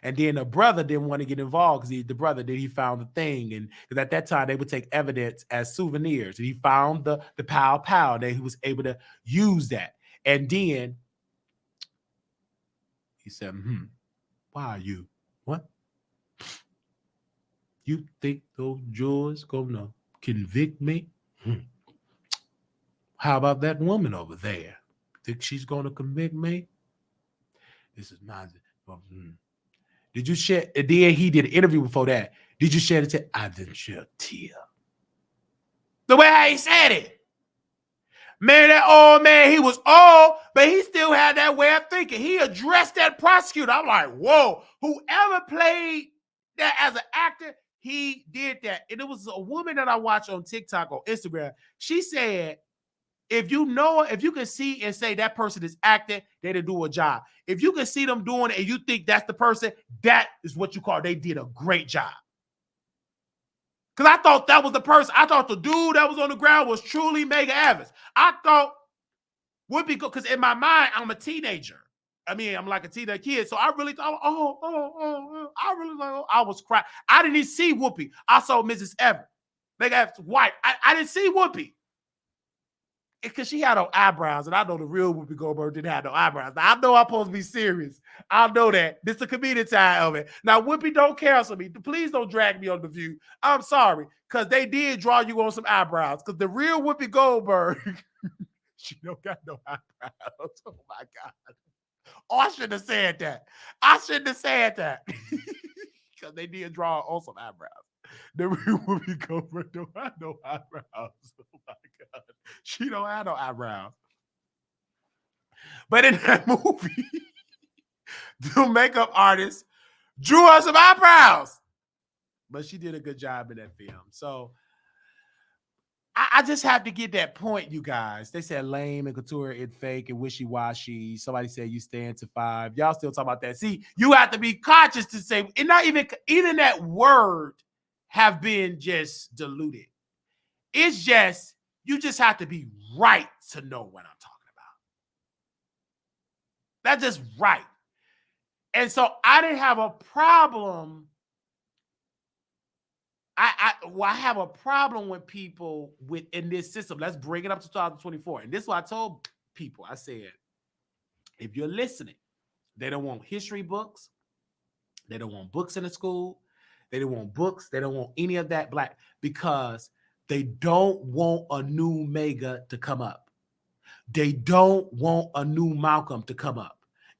And then the brother didn't want to get involved because the brother he found the thing. And because at that time they would take evidence as souvenirs. And he found the pow that he was able to use that. And then he said, why are you? What? You think those jurors gonna convict me? How about that woman over there? Think she's gonna convict me? This is my. Did you shed? And then he did an interview before that. Did you shed a tear? I didn't shed a tear. The way he said it. Man, that old man, he was old, but he still had that way of thinking. He addressed that prosecutor. I'm like, whoa, whoever played that as an actor, he did that. And it was a woman that I watched on TikTok or Instagram. She said, if you can see and say that person is acting, they didn't do a job. If you can see them doing it and you think that's the person, that is what you call they did a great job. Because I thought that was the person. I thought the dude that was on the ground was truly Megan Evans. I thought would be good because in my mind, I'm a teenager. I mean, I'm like a teenage kid. So I really thought, I was crying. I didn't even see Whoopi. I saw Mrs. Evans. Megan Evans' wife. I didn't see Whoopi. Because she had no eyebrows, and I know the real Whoopi Goldberg didn't have no eyebrows. Now, I know I'm supposed to be serious. I know that. This is the comedic side of it. Now, Whoopi, don't cancel me. Please don't drag me on The View. I'm sorry, because they did draw you on some eyebrows. Because the real Whoopi Goldberg, she don't got no eyebrows. Oh, my God. Oh, I shouldn't have said that. Because they did draw on some eyebrows. The real Whoopi Goldberg don't have no eyebrows. Oh, my God. She don't have no eyebrows. But in that movie, the makeup artist drew her some eyebrows. But she did a good job in that film. So I just have to get that point, you guys. They said lame and couture and fake and wishy-washy. Somebody said you stand to 5. Y'all still talk about that. See, you have to be conscious to say, and not even that word have been just diluted. It's just, you just have to be right to know what I'm talking about. That's just right. And so I didn't have a problem. I have a problem with people in this system. Let's bring it up to 2024. And this is what I told people. I said, if you're listening, they don't want history books. They don't want books in the school. They don't want books. They don't want any of that black, because they don't want a new Mega to come up. They don't want a new Malcolm to come up.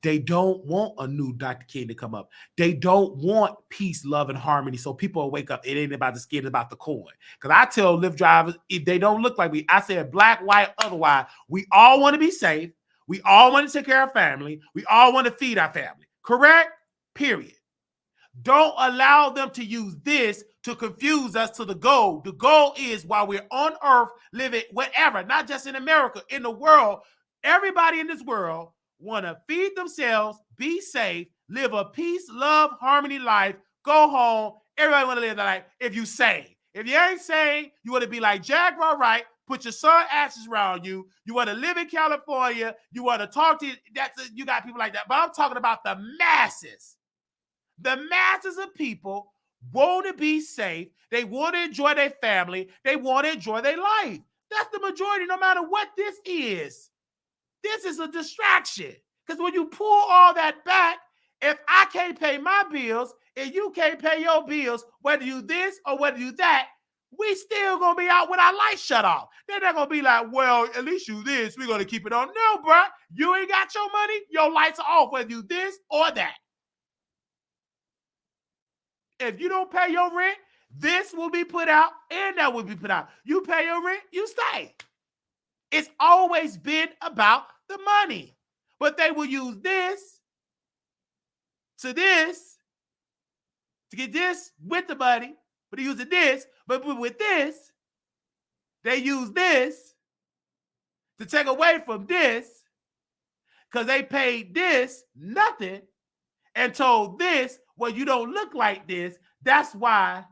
They don't want a new Dr. King to come up. They don't want peace, love, and harmony. So people will wake up. It ain't about the skin, it's about the coin. Because I tell Lyft drivers, if they don't look like me, I said black, white, otherwise, we all want to be safe. We all want to take care of family. We all want to feed our family. Correct? Period. Don't allow them to use this to confuse us to the goal. The goal is, while we're on earth, living whatever, not just in America, in the world, everybody in this world want to feed themselves, be safe, live a peace, love, harmony life, go home. Everybody want to live that life if you sane. If you ain't sane, you want to be like Jaguar Wright, put your son ashes around you. You want to live in California. You want to talk to you got people like that. But I'm talking about the masses. The masses of people want to be safe. They want to enjoy their family. They want to enjoy their life. That's the majority, no matter what this is. This is a distraction. Because when you pull all that back, if I can't pay my bills and you can't pay your bills, whether you this or whether you that, we still going to be out with our lights shut off. They're not going to be like, well, at least you this, we're going to keep it on. No, bro. You ain't got your money, your lights are off, whether you this or that. If you don't pay your rent, this will be put out and that will be put out. You pay your rent, you stay. It's always been about the money. But they will use this to get this with the money. But they use this, but with this, they use this to take away from this, because they paid this nothing and told this, well, you don't look like this. That's why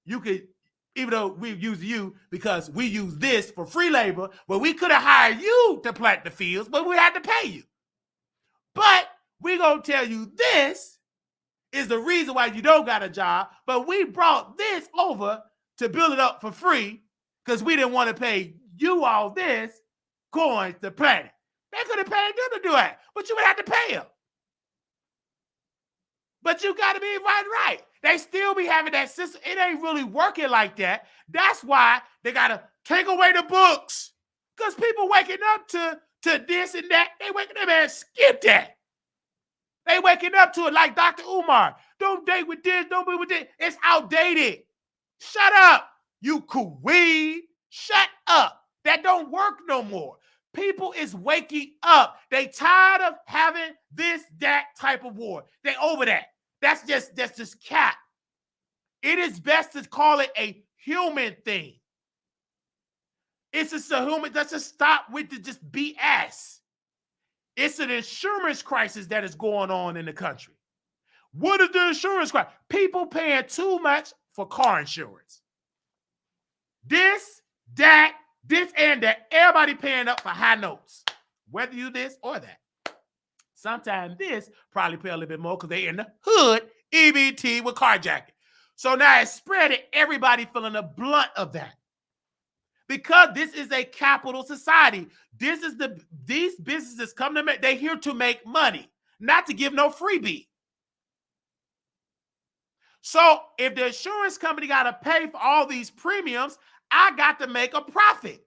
you could, even though we use you because we use this for free labor, but we could have hired you to plant the fields, but we had to pay you. But we're going to tell you this is the reason why you don't got a job, but we brought this over to build it up for free because we didn't want to pay you all this coins to plant it. They could have paid them to do it, but you would have to pay them. But you got to be right. They still be having that system. It ain't really working like that. That's why they got to take away the books. Because people waking up to this and that. They waking up and skip that. They waking up to it like Dr. Umar. Don't date with this. Don't be with this. It's outdated. Shut up, you queen. Shut up. That don't work no more. People is waking up. They tired of having this, that type of war. They over that. That's just cap. It is best to call it a human thing. It's just a human. Let's just stop with the just BS. It's an insurance crisis that is going on in the country. What is the insurance crisis? People paying too much for car insurance. This, that, this, and that. Everybody paying up for high notes. Whether you this or that. Sometimes this probably pay a little bit more because they in the hood, EBT with carjacking. So now it's spreading. Everybody feeling the blunt of that. Because this is a capital society. These businesses come to make, they're here to make money, not to give no freebie. So if the insurance company got to pay for all these premiums, I got to make a profit.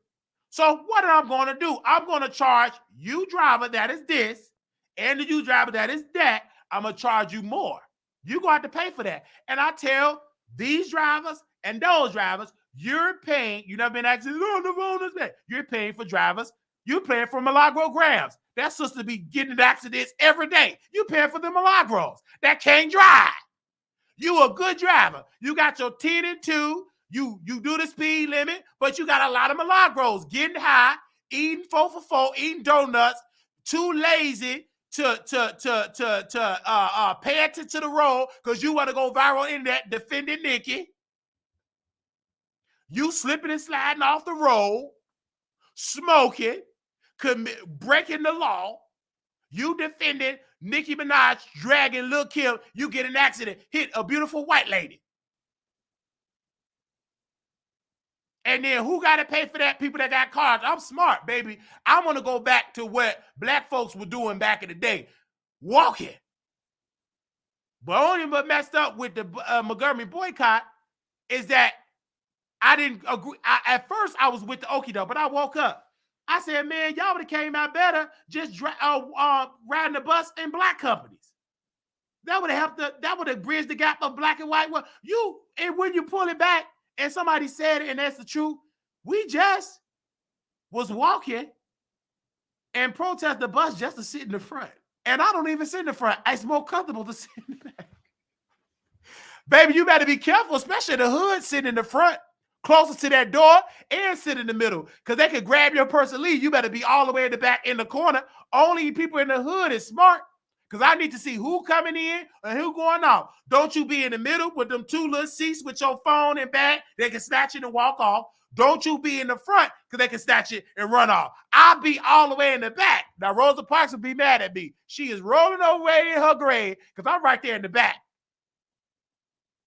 So what am I going to do? I'm going to charge you driver that is this, and the you driver that is that. I'm going to charge you more. You're going to have to pay for that. And I tell these drivers and those drivers, you're paying, you've never been accident, the phone is bad. You're paying for drivers. You're paying for Milagro Grams. That sister be getting in accidents every day. You're paying for the Milagros that can't drive. You a good driver. You got your 10 and 2. You do the speed limit, but you got a lot of milagros getting high, eating 4 for 4, eating donuts, too lazy to pay attention to the road because you want to go viral in that defending Nicki. You slipping and sliding off the road, smoking, breaking the law. You defended Nicki Minaj dragging Lil Kim. You get an accident, hit a beautiful white lady. And then who got to pay for that? People that got cars. I'm smart, baby. I want to go back to what black folks were doing back in the day. Walking. But only but messed up with the Montgomery boycott is that I didn't agree. At first, I was with the okie doke, but I woke up. I said, man, y'all would have came out better just riding the bus in black companies. That would have helped. That would have bridged the gap of black and white. And when you pull it back, and somebody said it, and that's the truth, we just was walking and protest the bus just to sit in the front. And I don't even sit in the front. It's more comfortable to sit in the back. Baby, you better be careful, especially in the hood, sitting in the front, closer to that door, and sit in the middle, because they could grab your purse and leave. You better be all the way in the back in the corner. Only people in the hood is smart, because I need to see who coming in and who going out. Don't you be in the middle with them 2 little seats with your phone and bag. They can snatch it and walk off. Don't you be in the front because they can snatch it and run off. I'll be all the way in the back. Now, Rosa Parks will be mad at me. She is rolling away in her grave because I'm right there in the back.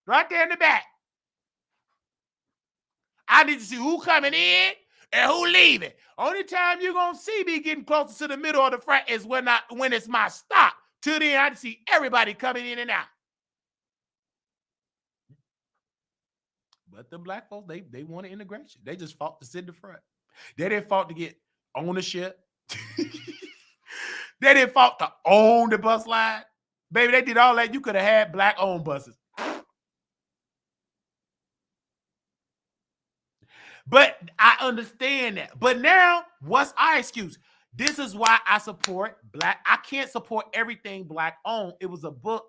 Right there in the back. I need to see who coming in and who leaving. Only time you're going to see me getting closer to the middle or the front is when it's my stop. Till then, I see everybody coming in and out. But the black folks, they wanted integration. They just fought to sit in the front. They didn't fought to get ownership. They didn't fought to own the bus line. Baby, they did all that. You could have had black-owned buses. But I understand that. But now, what's our excuse? This is why I support black. I can't support everything black-owned. It was a book,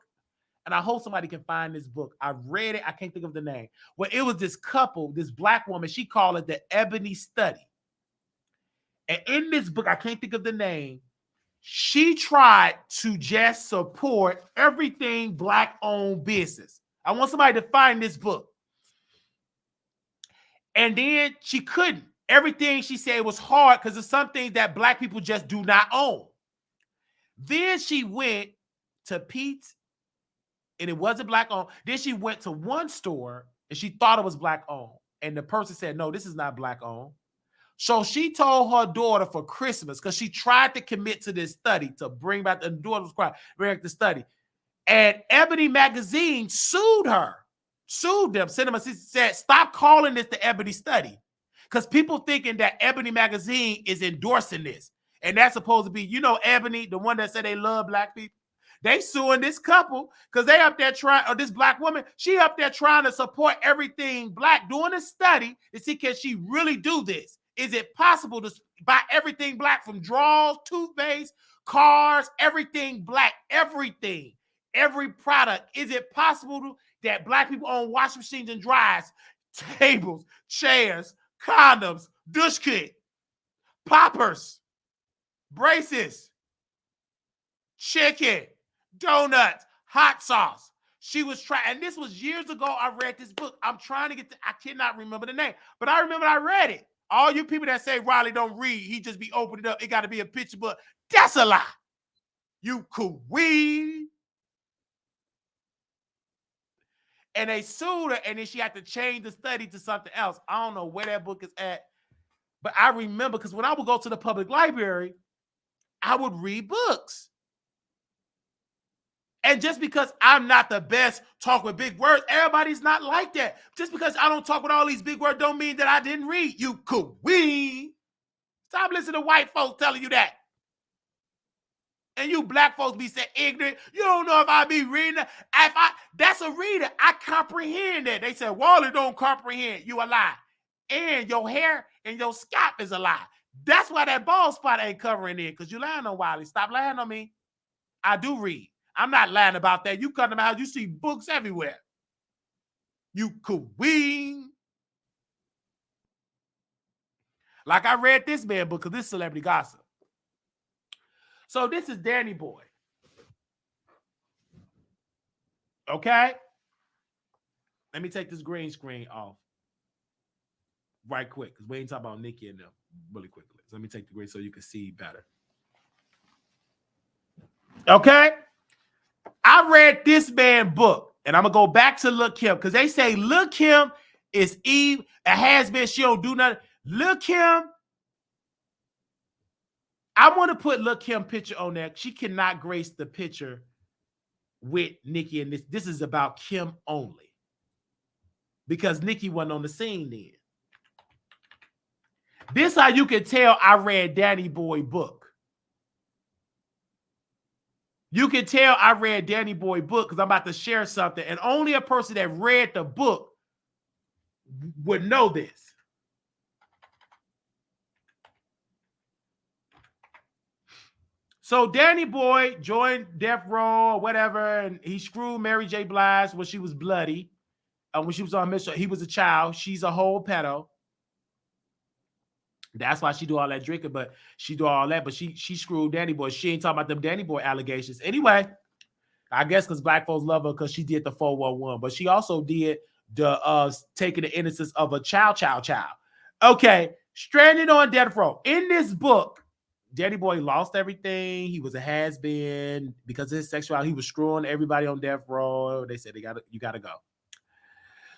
and I hope somebody can find this book. I read it. I can't think of the name. Well, it was this couple, this black woman. She called it the Ebony Study. And in this book, I can't think of the name. She tried to just support everything black-owned business. I want somebody to find this book. And then she couldn't. Everything she said was hard because there's some things that black people just do not own. Then she went to Pete's, and it wasn't black owned. Then she went to one store, and she thought it was black owned. And the person said, no, this is not black owned. So she told her daughter for Christmas, because she tried to commit to this study to bring back, the daughter was crying, bring back the study. And Ebony Magazine sued her. Sued them, sent them a said, stop calling this the Ebony Study. Because people thinking that Ebony Magazine is endorsing this. And that's supposed to be, Ebony, the one that said they love black people. They suing this couple because they up there trying, or this black woman, she up there trying to support everything black, doing a study to see can she really do this? Is it possible to buy everything black, from drawers, toothpaste, cars, everything black, everything, every product? Is it possible that black people own washing machines and dryers, tables, chairs, condoms, douche kit, poppers, braces, chicken, donuts, hot sauce? She was trying, and this was years ago. I read this book. I'm trying to I cannot remember the name, but I remember I read it. All you people that say Riley don't read, he just be opening up, it got to be a picture book. That's a lie. You queen. And they sued her, and then she had to change the study to something else. I don't know where that book is at, but I remember, because when I would go to the public library, I would read books. And just because I'm not the best talk with big words, everybody's not like that. Just because I don't talk with all these big words don't mean that I didn't read. You queen. Stop listening to white folks telling you that. And you black folks be saying ignorant. You don't know if I be reading. That's a reader. I comprehend that. They said, Wally don't comprehend. You a lie. And your hair and your scalp is a lie. That's why that bald spot ain't covering it, because you lying on Wiley. Stop lying on me. I do read. I'm not lying about that. You come to my house, you see books everywhere. You queen. Like I read this man book because this is celebrity gossip. So this is Danny Boy. Okay? Let me take this green screen off right quick because we ain't talking about Nicki and them really quickly. So let me take the green so you can see better. Okay? I read this man book and I'm going to go back to Lil' Kim because they say Lil' Kim is Eve, a has-been, she don't do nothing. Lil' Kim, I want to put Lil' Kim picture on there. She cannot grace the picture with Nicki, and this is about Kim only because Nicki wasn't on the scene then. This how you can tell I read Danny Boy book. You can tell I read Danny Boy book because I'm about to share something, and only a person that read the book would know this. So Danny Boy joined Death Row or whatever, and he screwed Mary J. Blige when she was bloody. When she was on mission, he was a child. She's a whole pedo. That's why she do all that drinking, but she do all that. But she screwed Danny Boy. She ain't talking about them Danny Boy allegations. Anyway, I guess because black folks love her because she did the 411. But she also did the taking the innocence of a child. Okay, stranded on death row. In this book, Danny Boy lost everything. He was a has-been because of his sexuality. He was screwing everybody on death row. They said you gotta go.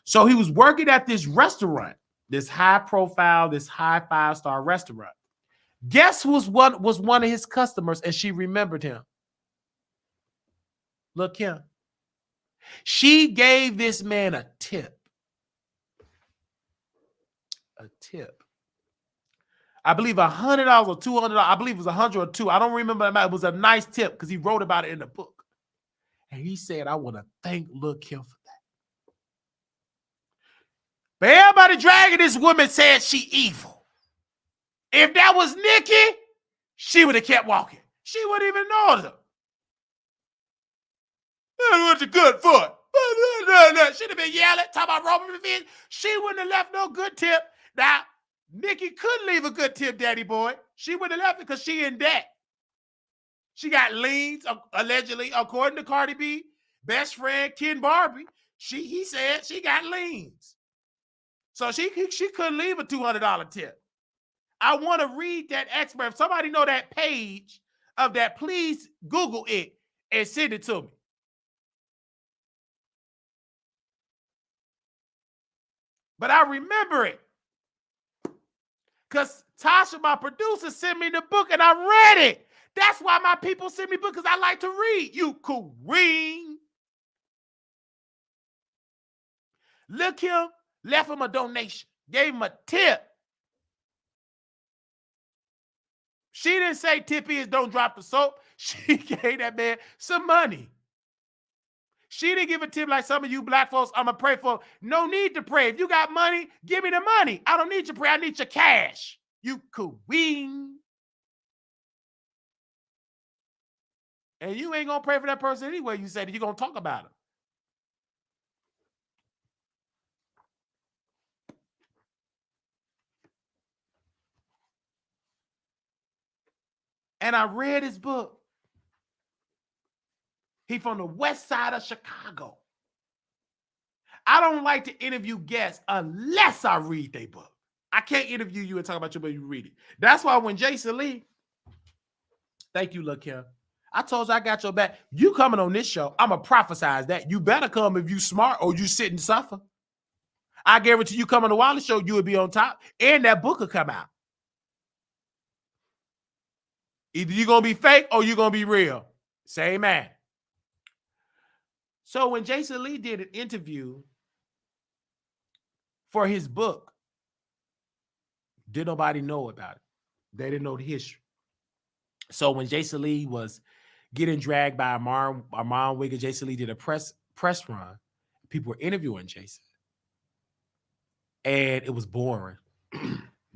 So he was working at this restaurant, this high profile, this high 5-star restaurant. Guess was one of his customers, and she remembered him. Look Kim. She gave this man a tip. A tip. I believe $100 or $200. I believe it was $100 or $200. I don't remember the amount. It was a nice tip because he wrote about it in the book. And he said, I want to thank Lil' Kim for that. But everybody dragging this woman said she evil. If that was Nicki, she would have kept walking. She wouldn't even notice her. That was a good foot. Should have been yelling, talking about Roman revenge. She wouldn't have left no good tip. Now, Nicki could leave a good tip, Daddy Boy. She wouldn't have left it because she in debt. She got liens, allegedly, according to Cardi B, best friend Ken Barbie. He said she got liens. So she couldn't leave a $200 tip. I want to read that expert. If somebody know that page of that, please Google it and send it to me. But I remember it. Because Tasha, my producer, sent me the book and I read it. That's why my people send me books, because I like to read. You queen. Lil' Kim left him a donation, gave him a tip. She didn't say tip is don't drop the soap. She gave that man some money. She didn't give a tip like some of you black folks, I'm going to pray for. No need to pray. If you got money, give me the money. I don't need your prayer. I need your cash. You queen. And you ain't going to pray for that person anyway. You said you're going to talk about him. And I read his book. He from the west side of Chicago. I don't like to interview guests unless I read their book. I can't interview you and talk about your book, you read it. That's why when Jason Lee, thank you, Lil' Kim. I told you I got your back. You coming on this show, I'm going to prophesize that. You better come if you smart or you sit and suffer. I guarantee you come on the Wiley Show, you would be on top, and that book will come out. Either you're going to be fake or you're going to be real. Same man. So when Jason Lee did an interview for his book, did nobody know about it? They didn't know the history. So when Jason Lee was getting dragged by Armand Wigger, Jason Lee did a press run. People were interviewing Jason. And it was boring.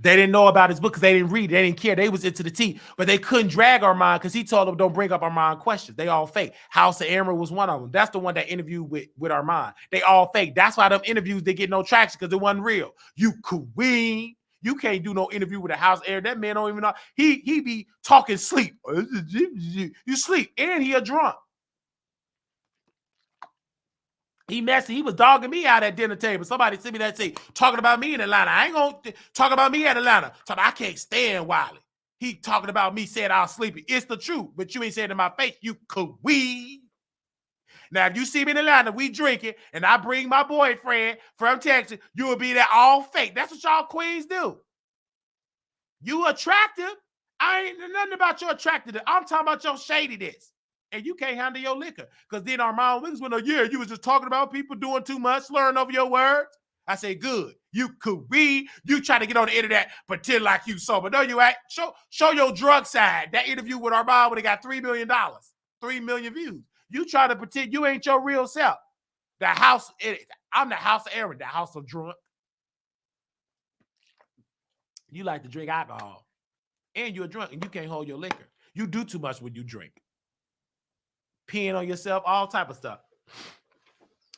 They didn't know about his book because they didn't read it. They didn't care. They was into the tea. But they couldn't drag Armand because he told them don't bring up Armand questions. They all fake. House of Emerald was one of them. That's the one that interviewed with Armand. They all fake. That's why them interviews, they get no traction because it wasn't real. You queen. You can't do no interview with a house air. That man don't even know. He be talking sleep. You sleep, and he a drunk. He messy. He was dogging me out at dinner table. Somebody sent me that say talking about me in Atlanta. I ain't gonna talk about me at Atlanta. I can't stand Wiley. He talking about me saying I was sleepy. It's the truth, but you ain't saying it in my face. You could we. Now, if you see me in Atlanta, we drinking, and I bring my boyfriend from Texas, you will be there all fake. That's what y'all queens do. You attractive. I ain't nothing about your attractiveness. I'm talking about your shadiness. And you can't handle your liquor. Because then our mom Wiggins went, yeah, you was just talking about people doing too much, slurring over your words. I say, good. You could read. You try to get on the internet, pretend like you sober. No, you ain't. Show your drug side. That interview with our mom when it got $3 million, 3 million views. You try to pretend you ain't your real self. I'm the house of Aaron, the house of drunk. You like to drink alcohol. And you're drunk and you can't hold your liquor. You do too much when you drink. Peeing on yourself, all type of stuff.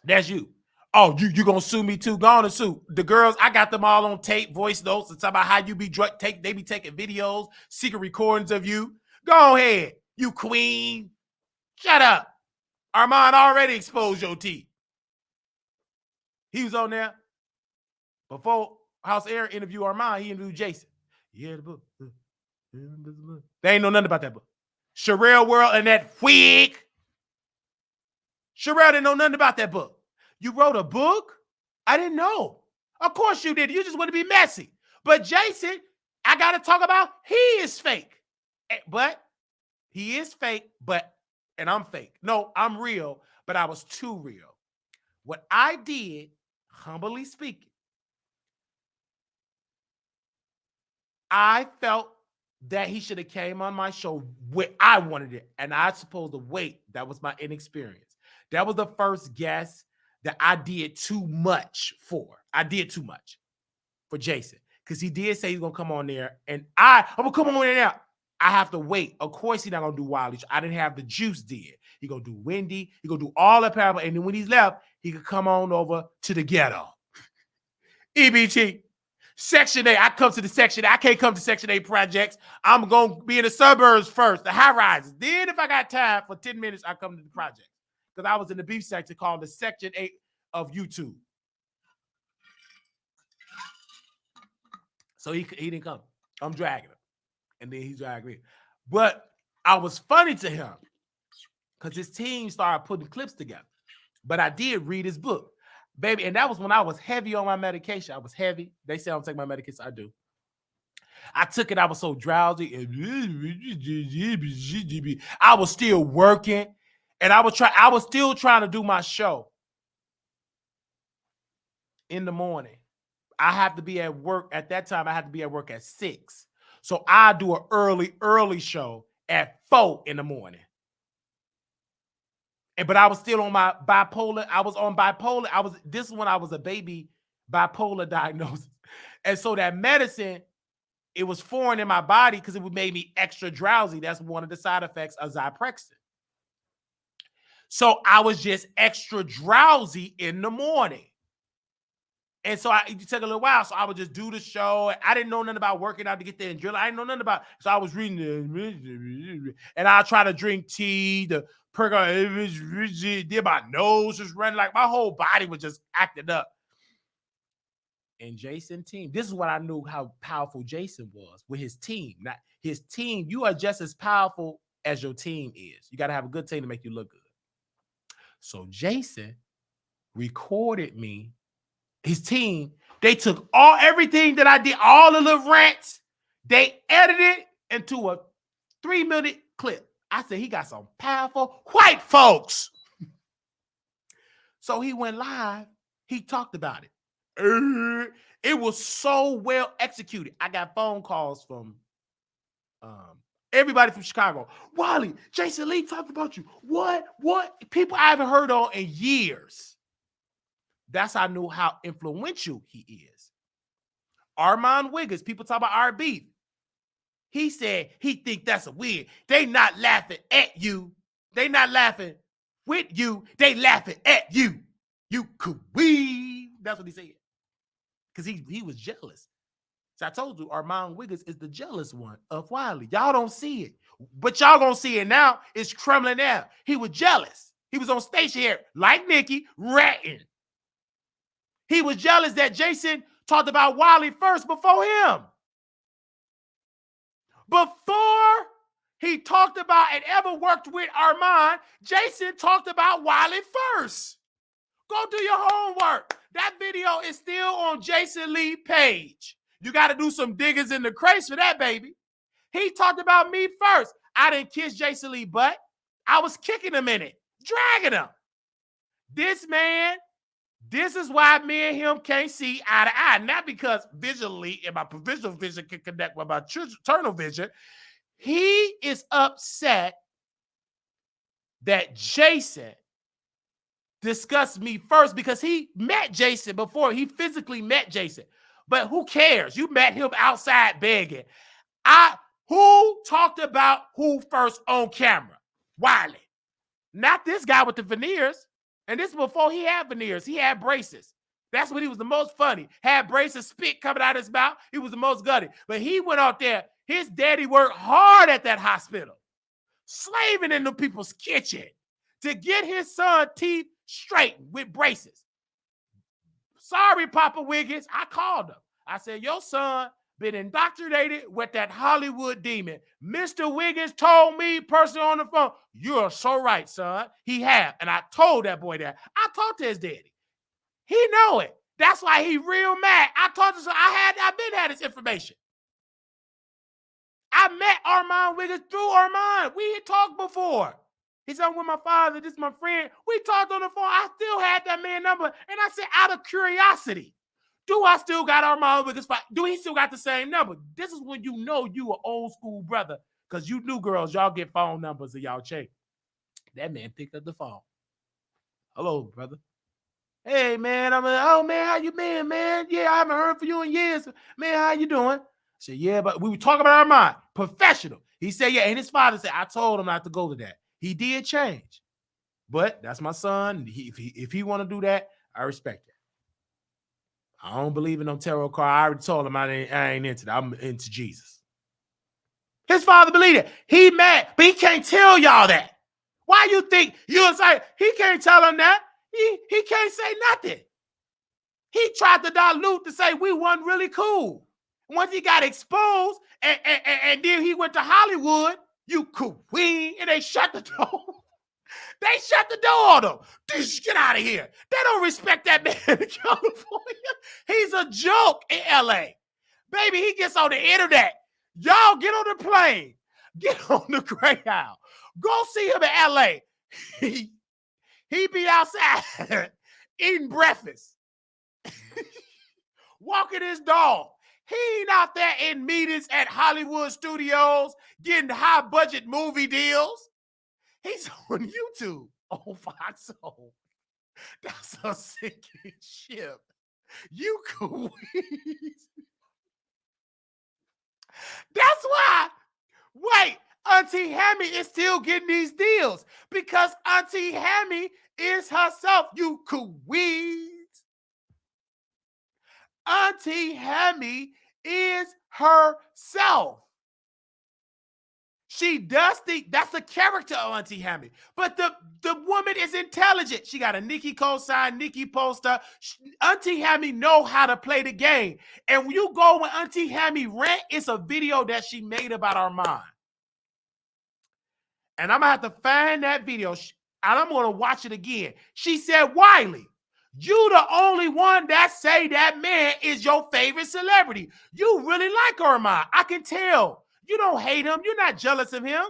That's you. Oh, you gonna sue me too? Go on and sue. The girls, I got them all on tape, voice notes, and talk about how you be drunk. They be taking videos, secret recordings of you. Go ahead, you queen. Shut up. Armand already exposed your teeth. He was on there. Before House Air interviewed Armand, he interviewed Jason. Yeah, the book. They ain't know nothing about that book. Sherelle World and that wig. Sherelle didn't know nothing about that book. You wrote a book? I didn't know. Of course you did. You just want to be messy. But Jason, I got to talk about, he is fake. But he is fake, and I'm fake. No, I'm real, but I was too real. What I did, humbly speaking, I felt that he should have came on my show where I wanted it, and I supposed to wait. That was my inexperience. That was the first guest that I did too much for. I did too much for Jason because he did say he's gonna come on there, and I'm gonna come on there now. I have to wait. Of course, he's not gonna do Wiley Show. I didn't have the juice. Did he gonna do Wendy? He gonna do all the parable, and then when he's left, he could come on over to the ghetto. EBT. Section 8, I come to the Section 8. I can't come to Section 8 projects. I'm going to be in the suburbs first, the high rises. Then if I got time for 10 minutes, I come to the project. Because I was in the beef section called the Section 8 of YouTube. So he didn't come. I'm dragging him. And then he dragged me. But I was funny to him because his team started putting clips together. But I did read his book. Baby, and that was when I was heavy on my medication. I was heavy. They say I don't take my medication. I do. I took it. I was so drowsy. I was still working. And I was still trying to do my show in the morning. I have to be at work. At that time, I had to be at work at 6. So I do an early show at 4 in the morning. But I was still on my bipolar. I was on bipolar. This is when I was a baby bipolar diagnosis. And so that medicine, it was foreign in my body because it would make me extra drowsy. That's one of the side effects of Zyprexa. So I was just extra drowsy in the morning. And so it took a little while. So I would just do the show. I didn't know nothing about working out to get there and drill. I didn't know nothing about it. So I was reading and I'll try to drink tea, the perk, then my nose was running, like my whole body was just acting up. And Jason's team, this is what I knew how powerful Jason was with his team. Not his team, you are just as powerful as your team is. You got to have a good team to make you look good. So Jason recorded me. His team, they took everything that I did, all the little rants, they edited it into a 3-minute clip. I said, he got some powerful white folks. So he went live. He talked about it. It was so well executed. I got phone calls from everybody from Chicago. Wiley, Jason Lee talked about you. What? People I haven't heard on in years. That's how I knew how influential he is. Armand Wiggins, people talk about our beef. He said he think that's a weird. They not laughing at you. They not laughing with you. They laughing at you. You could weave. That's what he said. Because he was jealous. So I told you, Armand Wiggins is the jealous one of Wiley. Y'all don't see it, but y'all gonna see it now. It's crumbling down. He was jealous. He was on station here, like Nicki, ratting. He was jealous that Jason talked about Wiley first before him. Before he talked about and ever worked with Armand, Jason talked about Wiley first. Go do your homework. That video is still on Jason Lee's page. You got to do some diggers in the crates for that, baby. He talked about me first. I didn't kiss Jason Lee's butt. I was kicking him in it, dragging him. This man, this is why me and him can't see eye to eye. Not because visually, and my visual vision can connect with my tunnel vision. He is upset that Jason discussed me first because he met Jason before. He physically met Jason. But who cares? You met him outside begging. Who talked about who first on camera? Wiley. Not this guy with the veneers. And this is before he had veneers. He had braces. That's when he was the most funny. Had braces, spit coming out of his mouth. He was the most gutty. But he went out there. His daddy worked hard at that hospital, slaving in the people's kitchen to get his son teeth straightened with braces. Sorry, Papa Wiggins. I called him. I said, your son been indoctrinated with that Hollywood demon. Mr. Wiggins told me personally on the phone, you're so right, son. He have. And I told that boy that. I talked to his daddy. He know it. That's why he real mad. I talked to him. I've been had his information. I met Armand Wiggins through Armand. We had talked before. He said, I'm with my father. This is my friend. We talked on the phone. I still had that man number. And I said, out of curiosity, do I still got Armand Wiggins? Do he still got the same number? This is when you know you an old school brother, because you new girls, y'all get phone numbers and y'all check. That man picked up the phone. Hello, brother. Hey, man. I'm like, oh, man, how you been, man? Yeah, I haven't heard from you in years. Man, how you doing? I said, yeah, but we were talking about Armand. Professional. He said, yeah, and his father said, I told him not to go to that. He did change. But that's my son. If he want to do that, I respect it. I don't believe in no tarot card. I already told him I ain't into that. I'm into Jesus. His father believed it. He mad, but he can't tell y'all that. Why you think you're saying he can't tell him that? He can't say nothing. He tried to dilute to say we wasn't really cool. Once he got exposed and then he went to Hollywood, you queen, and they shut the door. They shut the door on him. Get out of here. They don't respect that man in California. He's a joke in LA. Baby, he gets on the internet. Y'all get on the plane. Get on the Greyhound. Go see him in LA. He be outside eating breakfast. Walking his dog. He ain't out there in meetings at Hollywood studios getting high budget movie deals. He's on YouTube on Fox Soul. That's a sinking ship. You queens. That's why. Wait, Auntie Hammy is still getting these deals because Auntie Hammy is herself. You queens. Auntie Hammy is herself. She does that's the character of Auntie Hammy. But the woman is intelligent. She got a Nicki cosign, Nicki poster. Auntie Hammy know how to play the game. And when you go when Auntie Hammy rant, it's a video that she made about Armand. And I'm going to have to find that video. And I'm going to watch it again. She said, Wiley, you the only one that say that man is your favorite celebrity. You really like Armand. I can tell. You don't hate him. You're not jealous of him.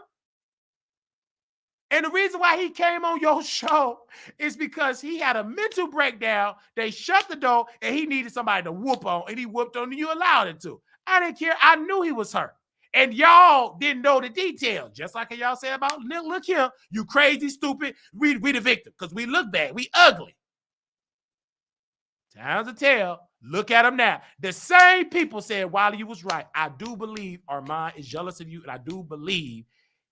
And the reason why he came on your show is because he had a mental breakdown. They shut the door and he needed somebody to whoop on. And he whooped on and you allowed him to. I didn't care. I knew he was hurt. And y'all didn't know the details. Just like y'all said about look here, you crazy, stupid. We the victim because we look bad. We ugly. Times to tell. Look at him now. The same people said, Wiley, you was right. I do believe Armand is jealous of you, and I do believe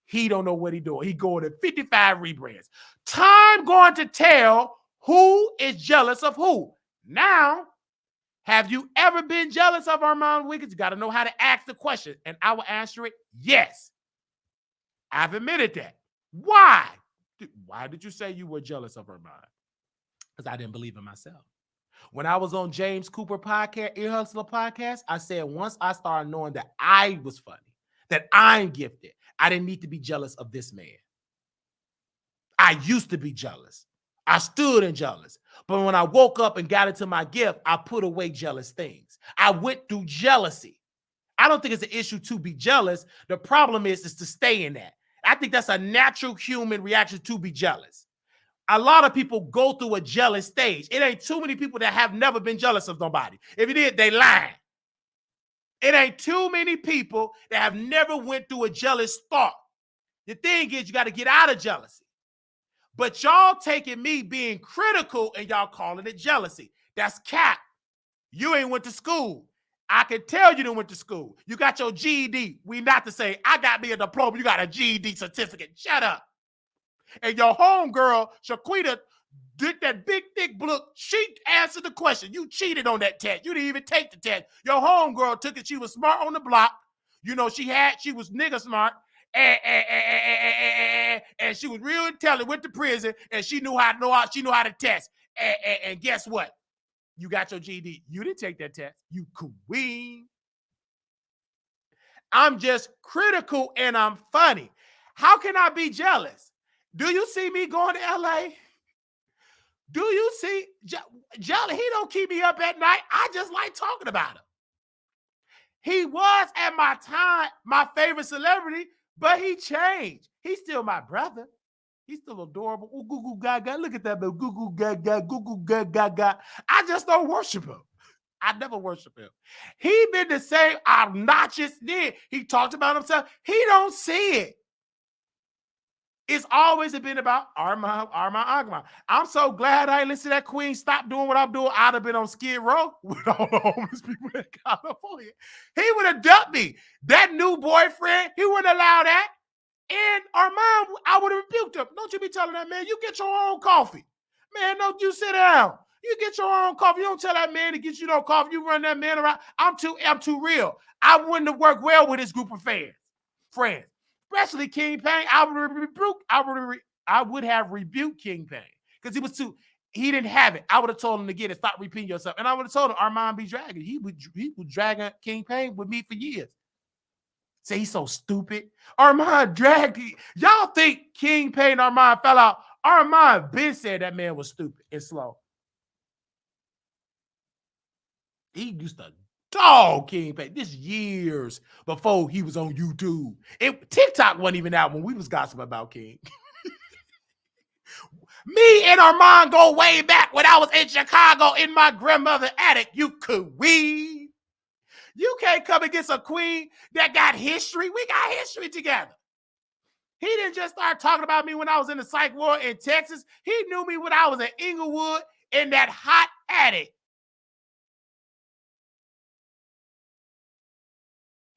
he don't know what he doing. He going to 55 rebrands. Time going to tell who is jealous of who. Now, Have you ever been jealous of Armand Wiggins? You got to know how to ask the question. And I will answer it, yes. I've admitted that. Why? Why did you say you were jealous of Armand? Because I didn't believe in myself. When I was on James Cooper podcast, Ear Hustler podcast, I said once I started knowing that I was funny, that I'm gifted, I didn't need to be jealous of this man. I used to be jealous. I stood in jealous. But when I woke up and got into my gift, I put away jealous things. I went through jealousy. I don't think it's an issue to be jealous. The problem is to stay in that. I think that's a natural human reaction to be jealous. A lot of people go through a jealous stage. It ain't too many people that have never been jealous of nobody. If you did, they lying. It ain't too many people that have never went through a jealous thought. The thing is, you got to get out of jealousy. But y'all taking me being critical and y'all calling it jealousy. That's cap. You ain't went to school. I can tell you didn't went to school. You got your GED. We not to say, I got me a diploma. You got a GED certificate. Shut up. And your homegirl, Shaquita, did that big, thick book. She answered the question. You cheated on that test. You didn't even take the test. Your homegirl took it. She was smart on the block. You know, she was nigga smart. And she was real intelligent, went to prison, and she knew how to test. And guess what? You got your GED. You didn't take that test. You queen. I'm just critical and I'm funny. How can I be jealous? Do you see me going to LA? Do you see jealous? He don't keep me up at night. I just like talking about him. He was at my time my favorite celebrity, but he changed. He's still my brother. He's still adorable. Ooh, goo goo gaga. Look at that, goo goo gaga, goo goo gaga. I just don't worship him. I never worship him. He been the same obnoxious then. He talked about himself. He don't see it. It's always been about Armand. I'm so glad I ain't listened to that queen. Stop doing what I'm doing. I'd have been on Skid Row with all the homeless people in California. He would have dumped me. That new boyfriend, he wouldn't allow that. And Armand, I would have rebuked him. Don't you be telling that man, you get your own coffee. Man, don't you sit down. You get your own coffee. You don't tell that man to get you no coffee. You run that man around. I'm too real. I wouldn't have worked well with this group of friends. Especially King Payne. I would have rebuked King Payne because he didn't have it. I would have told him to get it. Stop repeating yourself. And I would have told him Armand be dragging. He would dragging King Payne with me for years. Say he's so stupid. Armand dragged. Y'all think King Payne and Armand fell out? Armand been said that man was stupid and slow. He used to dog King Payne. This years before he was on YouTube. TikTok wasn't even out when we was gossiping about King. Me and Armand go way back when I was in Chicago in my grandmother's attic. You queen. You can't come against a queen that got history. We got history together. He didn't just start talking about me when I was in the psych ward in Texas. He knew me when I was in Inglewood in that hot attic.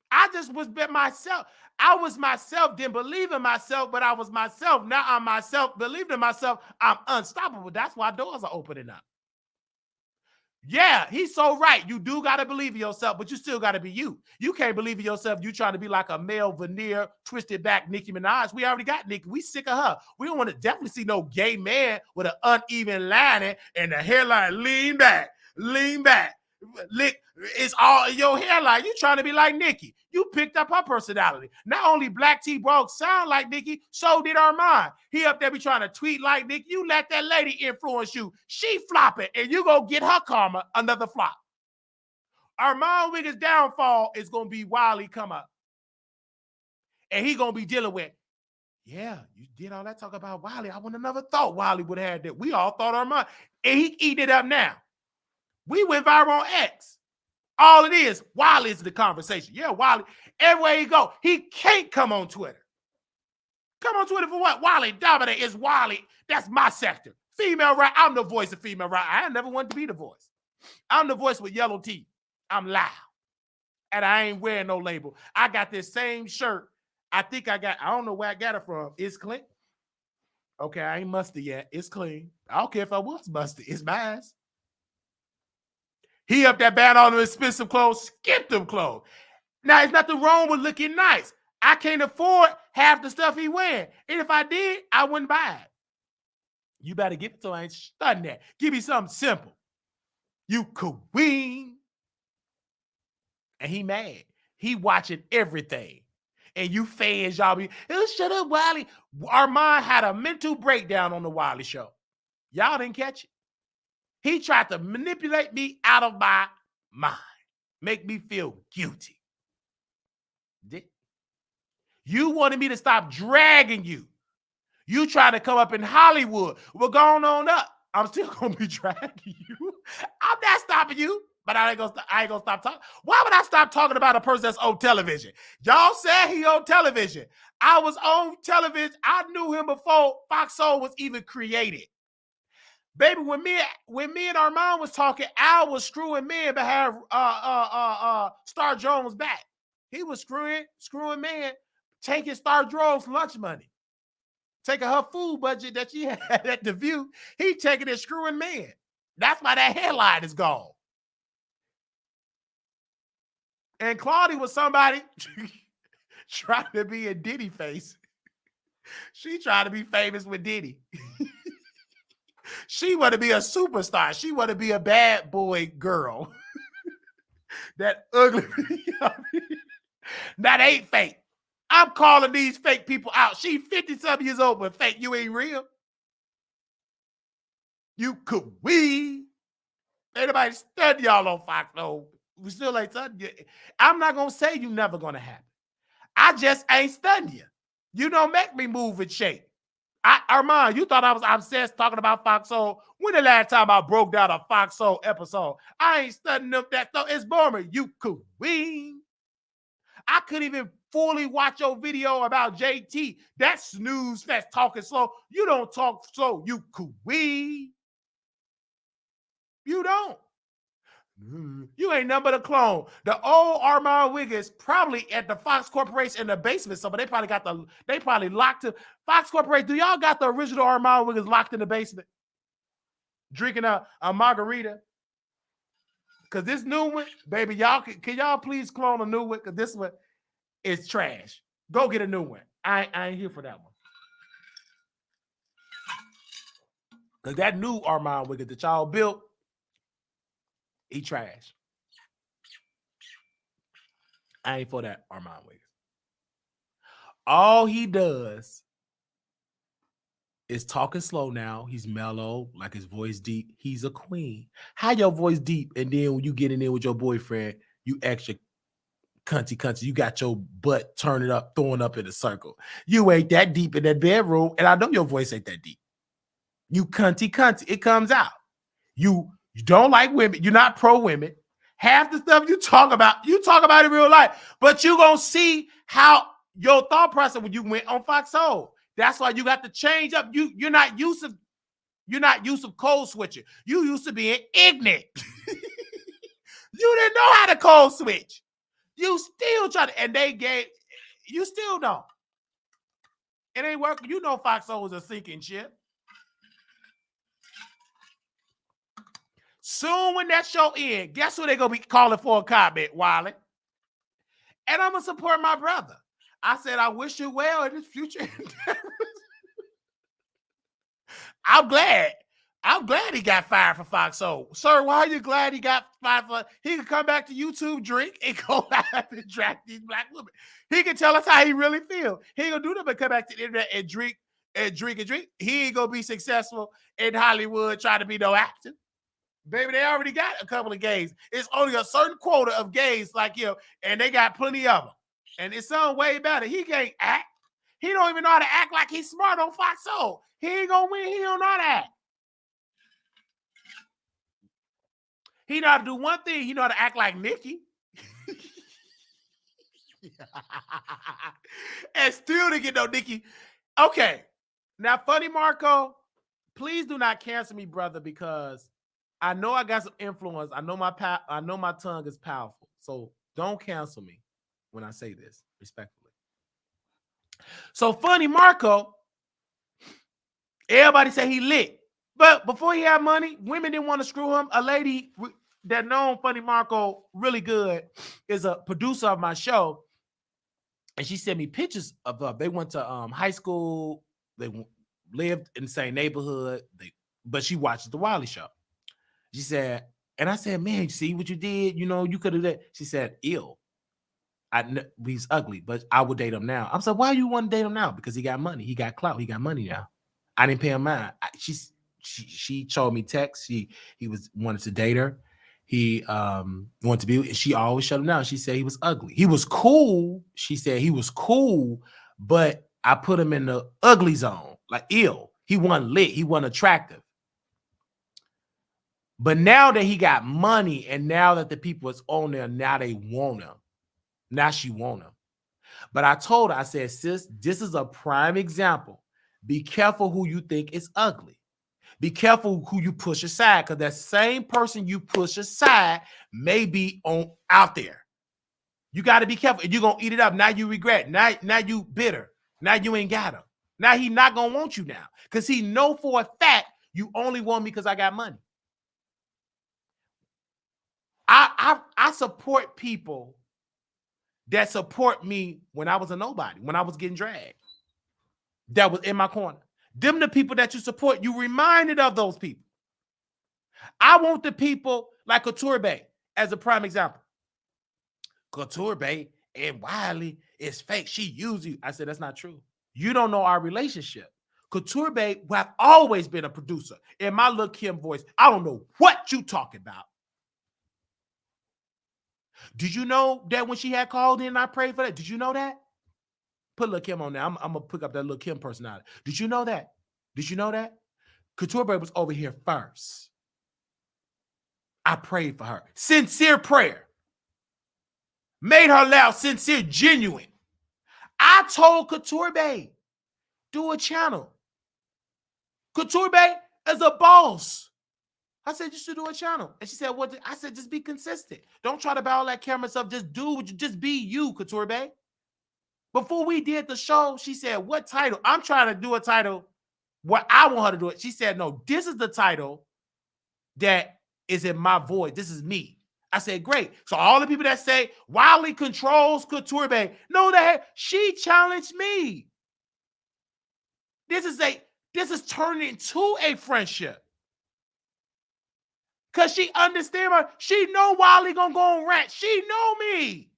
I just was myself. I was myself, didn't believe in myself, but I was myself. Now I'm myself, believed in myself. I'm unstoppable. That's why doors are opening up. Yeah, he's so right. You do got to believe in yourself, but you still got to be you. You can't believe in yourself. You trying to be like a male veneer, twisted back Nicki Minaj. We already got Nicki. We sick of her. We don't want to definitely see no gay man with an uneven lining and the hairline lean back. Lick, it's all your hairline. You trying to be like Nicki. You picked up her personality. Not only Black T Brogue sound like Nicki, so did Armand. He up there be trying to tweet like Nicki. You let that lady influence you. She flopping, and you go get her karma, another flop. Armand Wiggins' downfall is going to be Wiley come up. And he going to be dealing with, yeah, you did all that talk about Wiley. I would have never thought Wiley would have had that. We all thought Armand. And he eating it up now. We went viral on X. All it is, Wiley is the conversation. Yeah, Wiley. Everywhere he go, he can't come on Twitter. Come on Twitter for what? Wiley dominate is Wiley. That's my sector. Female right. I'm the voice of female right. I never wanted to be the voice. I'm the voice with yellow teeth. I'm loud. And I ain't wearing no label. I got this same shirt. I don't know where I got it from. It's clean. Okay, I ain't musty yet. It's clean. I don't care if I was musty. It's mine. He up there buying all the expensive clothes, skip them clothes. Now, there's nothing wrong with looking nice. I can't afford half the stuff he wearing. And if I did, I wouldn't buy it. You better give it to him. I ain't studying that. Give me something simple. You queen. And he mad. He watching everything. And you fans, y'all be, oh, shut up, Wiley. Armand had a mental breakdown on the Wiley Show. Y'all didn't catch it. He tried to manipulate me out of my mind. Make me feel guilty. You wanted me to stop dragging you. You tried to come up in Hollywood. We're going on up. I'm still going to be dragging you. I'm not stopping you. But I ain't gonna stop talking. Why would I stop talking about a person that's on television? Y'all said he on television. I was on television. I knew him before Fox Soul was even created. Baby, when me and Armand was talking, Al was screwing man behind Star Jones back. He was screwing man, taking Star Jones lunch money, taking her food budget that she had at the View. He taking it screwing man. That's why that headline is gone. And Claudia was somebody trying to be a Diddy face. She tried to be famous with Diddy. She want to be a superstar. She want to be a bad boy girl. That ugly. That ain't fake. I'm calling these fake people out. She 50-something years old, but fake. You ain't real. You could we. Ain't nobody study y'all on Fox. No. We still ain't studying. I'm not going to say you never going to happen. I just ain't studying you. You don't make me move and shake. Armand, you thought I was obsessed talking about Fox Soul. When the last time I broke down a Fox Soul episode? I ain't studying up that stuff. It's boring. You queen. I couldn't even fully watch your video about JT. That snooze fest talking slow. You don't talk slow. You queen. You don't. You ain't nothing but a clone. The old Armand Wiggins probably at the Fox Corporation in the basement. So, but they probably locked him. Fox Corporation, do y'all got the original Armand Wiggins locked in the basement? Drinking a margarita? Because this new one, baby, can y'all please clone a new one? Because this one is trash. Go get a new one. I ain't here for that one. Because that new Armand Wiggins that y'all built, he trash. I ain't for that Armand Wiggins. All he does is talking slow now. He's mellow, like his voice deep. He's a queen. How your voice deep, and then when you get in there with your boyfriend, you extra cunty. You got your butt turning up, throwing up in a circle. You ain't that deep in that bedroom, and I know your voice ain't that deep. You cunty. It comes out. You don't like women. You're not pro women. Half the stuff you talk about in real life. But you gonna see how your thought process when you went on Fox Soul. That's why you got to change up. You're not used to code switching. You used to being ignorant. You didn't know how to code switch. You still try to, and you still don't. It ain't working. You know Fox Soul was a sinking ship. Soon when that show ends, guess who they gonna be calling for a comment, Wiley? And I'm gonna support my brother. I said, I wish you well in his future endeavors. I'm glad he got fired for Fox Soul. Sir, why are you glad he got fired for? He could come back to YouTube, drink, and go back and drag these black women. He can tell us how he really feels. He ain't gonna do that but come back to the internet and drink. He ain't gonna be successful in Hollywood trying to be no actor. Baby, they already got a couple of gays. It's only a certain quota of gays like him, and they got plenty of them. And it's some way better. He can't act. He don't even know how to act like he's smart on Fox Soul. He ain't gonna win. He don't know how to act. He know how to do one thing. He know how to act like Nicki. And still to get no Nicki. Okay. Now, Funny Marco, please do not cancel me, brother, because I know I got some influence. I know my tongue is powerful. So don't cancel me when I say this, respectfully. So Funny Marco, everybody say he lit. But before he had money, women didn't want to screw him. A lady that known Funny Marco really good is a producer of my show, and she sent me pictures of her. They went to high school. They lived in the same neighborhood. But she watches the Wiley Show. She said, and I said, man, see what you did? You know, you could have done. She said, ill. He's ugly, but I would date him now. I'm like, why you want to date him now? Because he got money. He got clout. He got money now. I didn't pay him mine. She showed me text. He wanted to date her. He wanted to be. She always shut him down. She said he was ugly. He was cool. She said he was cool, but I put him in the ugly zone, like ill. He wasn't lit. He wasn't attractive. But now that he got money, and now that the people is on there, now they want him. Now she want him. But I told her, I said, sis, this is a prime example. Be careful who you think is ugly. Be careful who you push aside, because that same person you push aside may be out there. You got to be careful. You're going to eat it up. Now you regret. Now you bitter. Now you ain't got him. Now he not going to want you now, because he know for a fact you only want me because I got money. I support people that support me when I was a nobody, when I was getting dragged, that was in my corner. Them the people that you support, you reminded of those people. I want the people like Couture Bay as a prime example. Couture Bay and Wiley is fake. She used you. I said, that's not true. You don't know our relationship. Couture Bay have always been a producer. In my Lil' Kim voice, I don't know what you talking about. Did you know that when she had called in, I prayed for that? Did you know that? Put Lil' Kim on there. I'm going to pick up that Lil' Kim personality. Did you know that? Did you know that? Couture Bay was over here first. I prayed for her. Sincere prayer. Made her loud, sincere, genuine. I told Couture Bay, do a channel. Couture Bay is a boss. I said, you should do a channel. And she said, what? I said, just be consistent. Don't try to buy all that camera stuff. Just do what you, just be you, Couture Bay. Before we did the show, she said, what title? I'm trying to do a title where I want her to do it. She said, no, this is the title that is in my voice. This is me. I said, great. So all the people that say Wiley controls Couture Bay, no, that she challenged me. This is turning into a friendship. Because she understand her. She know Wiley gonna go on rant. She know me.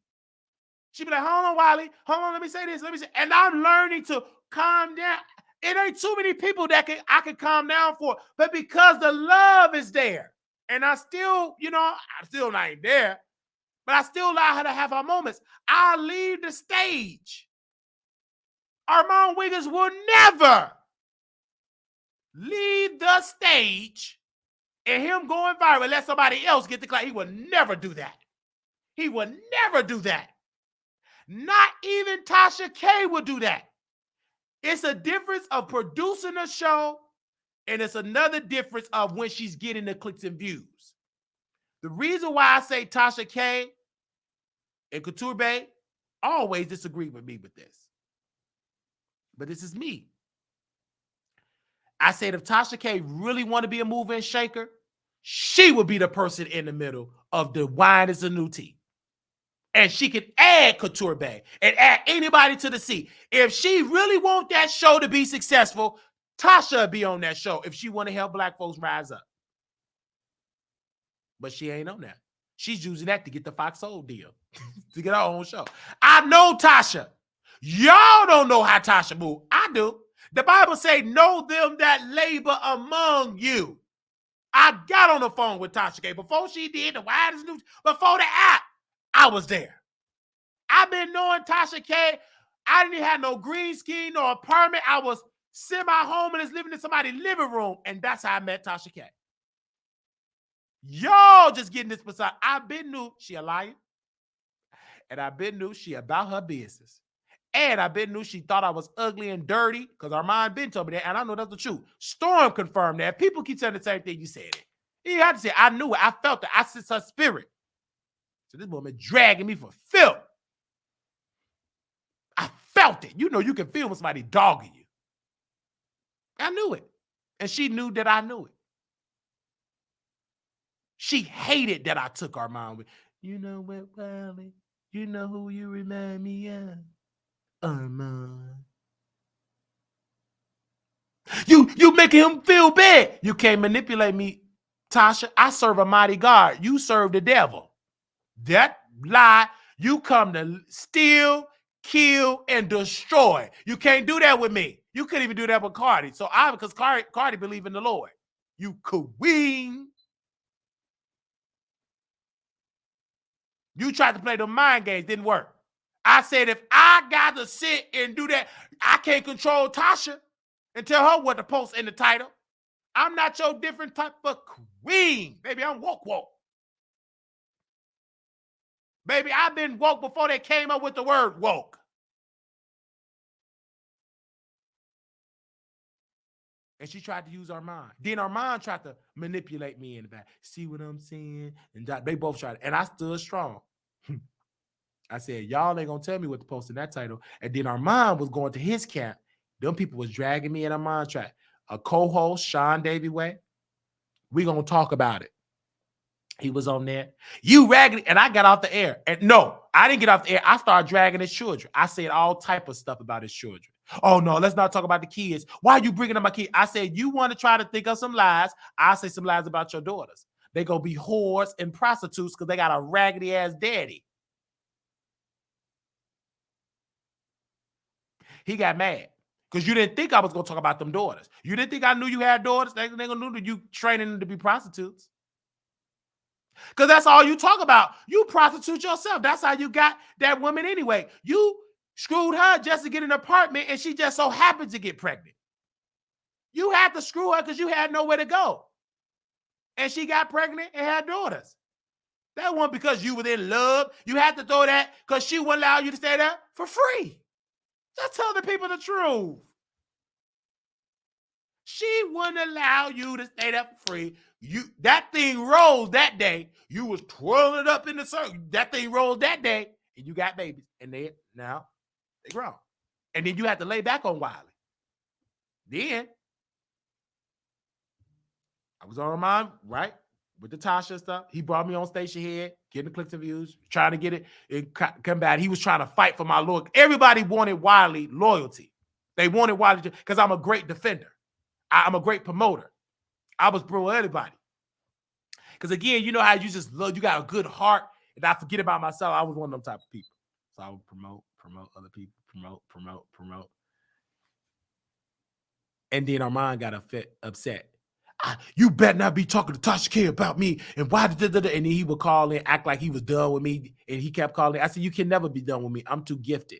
She be like, hold on, Wiley. Hold on, let me say this. Let me say. And I'm learning to calm down. It ain't too many people that I can calm down for. But because the love is there. And I still, I still not ain't there. But I still allow her to have her moments. I leave the stage. Armand Wiggins will never leave the stage and him going viral, let somebody else get the clout. He will never do that. He will never do that. Not even Tasha K will do that. It's a difference of producing a show, and it's another difference of when she's getting the clicks and views. The reason why I say Tasha K and Couture Bay always disagree with me with this. But this is me. I said if Tasha K really want to be a mover and shaker, she would be the person in the middle of the wine is a new tea. And she can add Couture Bay and add anybody to the seat. If she really want that show to be successful, Tasha will be on that show if she want to help black folks rise up. But she ain't on that. She's using that to get the Fox Soul deal, to get her own show. I know Tasha. Y'all don't know how Tasha move. I do. The Bible say, know them that labor among you. I got on the phone with Tasha K. Before she did the widest news, before the app, I was there. I've been knowing Tasha K. I didn't have no green screen, no apartment. I was semi-homeless, living in somebody's living room, and that's how I met Tasha K. Y'all just getting this beside. I've been knew she a liar, and I've been knew she about her business. And I been knew she thought I was ugly and dirty because Armand been told me that, and I know that's the truth. Storm confirmed that. People keep saying the same thing you said it. You had to say, I knew it. I felt it. I sense her spirit. So this woman dragging me for filth. I felt it. You know you can feel when somebody dogging you. I knew it. And she knew that I knew it. She hated that I took Armand with, you know what, Wiley? You know who you remind me of? Armand. You making him feel bad. You can't manipulate me, Tasha. I serve a mighty God. You serve the devil. That lie, you come to steal, kill, and destroy. You can't do that with me. You couldn't even do that with Cardi. So because Cardi believe in the Lord. You queen. You tried to play the mind games, didn't work. I said, if I got to sit and do that, I can't control Tasha and tell her what to post in the title. I'm not your different type of queen. Baby, I'm woke. Baby, I've been woke before they came up with the word woke. And she tried to use Armand. Then Armand tried to manipulate me in the back. See what I'm saying? And they both tried. And I stood strong. I said, y'all ain't going to tell me what to post in that title. And then Armand was going to his camp. Them people was dragging me in Armand track. A co-host, Sean Davy Way. We going to talk about it. He was on there. You raggedy. And I got off the air. And no, I didn't get off the air. I started dragging his children. I said all type of stuff about his children. Oh, no, let's not talk about the kids. Why are you bringing up my kids? I said, you want to try to think of some lies. I'll say some lies about your daughters. They going to be whores and prostitutes because they got a raggedy ass daddy. He got mad because you didn't think I was going to talk about them daughters. You didn't think I knew you had daughters. They going to know that you training them to be prostitutes. Because that's all you talk about. You prostitute yourself. That's how you got that woman anyway. You screwed her just to get an apartment, and she just so happened to get pregnant. You had to screw her because you had nowhere to go. And she got pregnant and had daughters. That wasn't because you were in love. You had to throw that because she wouldn't allow you to stay there for free. Just tell the people the truth. She wouldn't allow you to stay there for free. That thing rose that day. You was twirling it up in the circle. That thing rose that day, and you got babies. And now they grown. And then you have to lay back on Wiley. Then I was on mine, right? With the Tasha stuff. He brought me on station head, getting the clicks and views, trying to get it come back. He was trying to fight for my loyalty. Everybody wanted Wiley loyalty. They wanted Wiley because I'm a great defender. I'm a great promoter. I was bro everybody. Because again, you know how you just love, you got a good heart, and I forget about myself. I was one of them type of people. So I would promote other people, promote. And then Armand got upset. You better not be talking to Tasha K about me. And why did and then he would call in, act like he was done with me. And he kept calling. I said, you can never be done with me. I'm too gifted.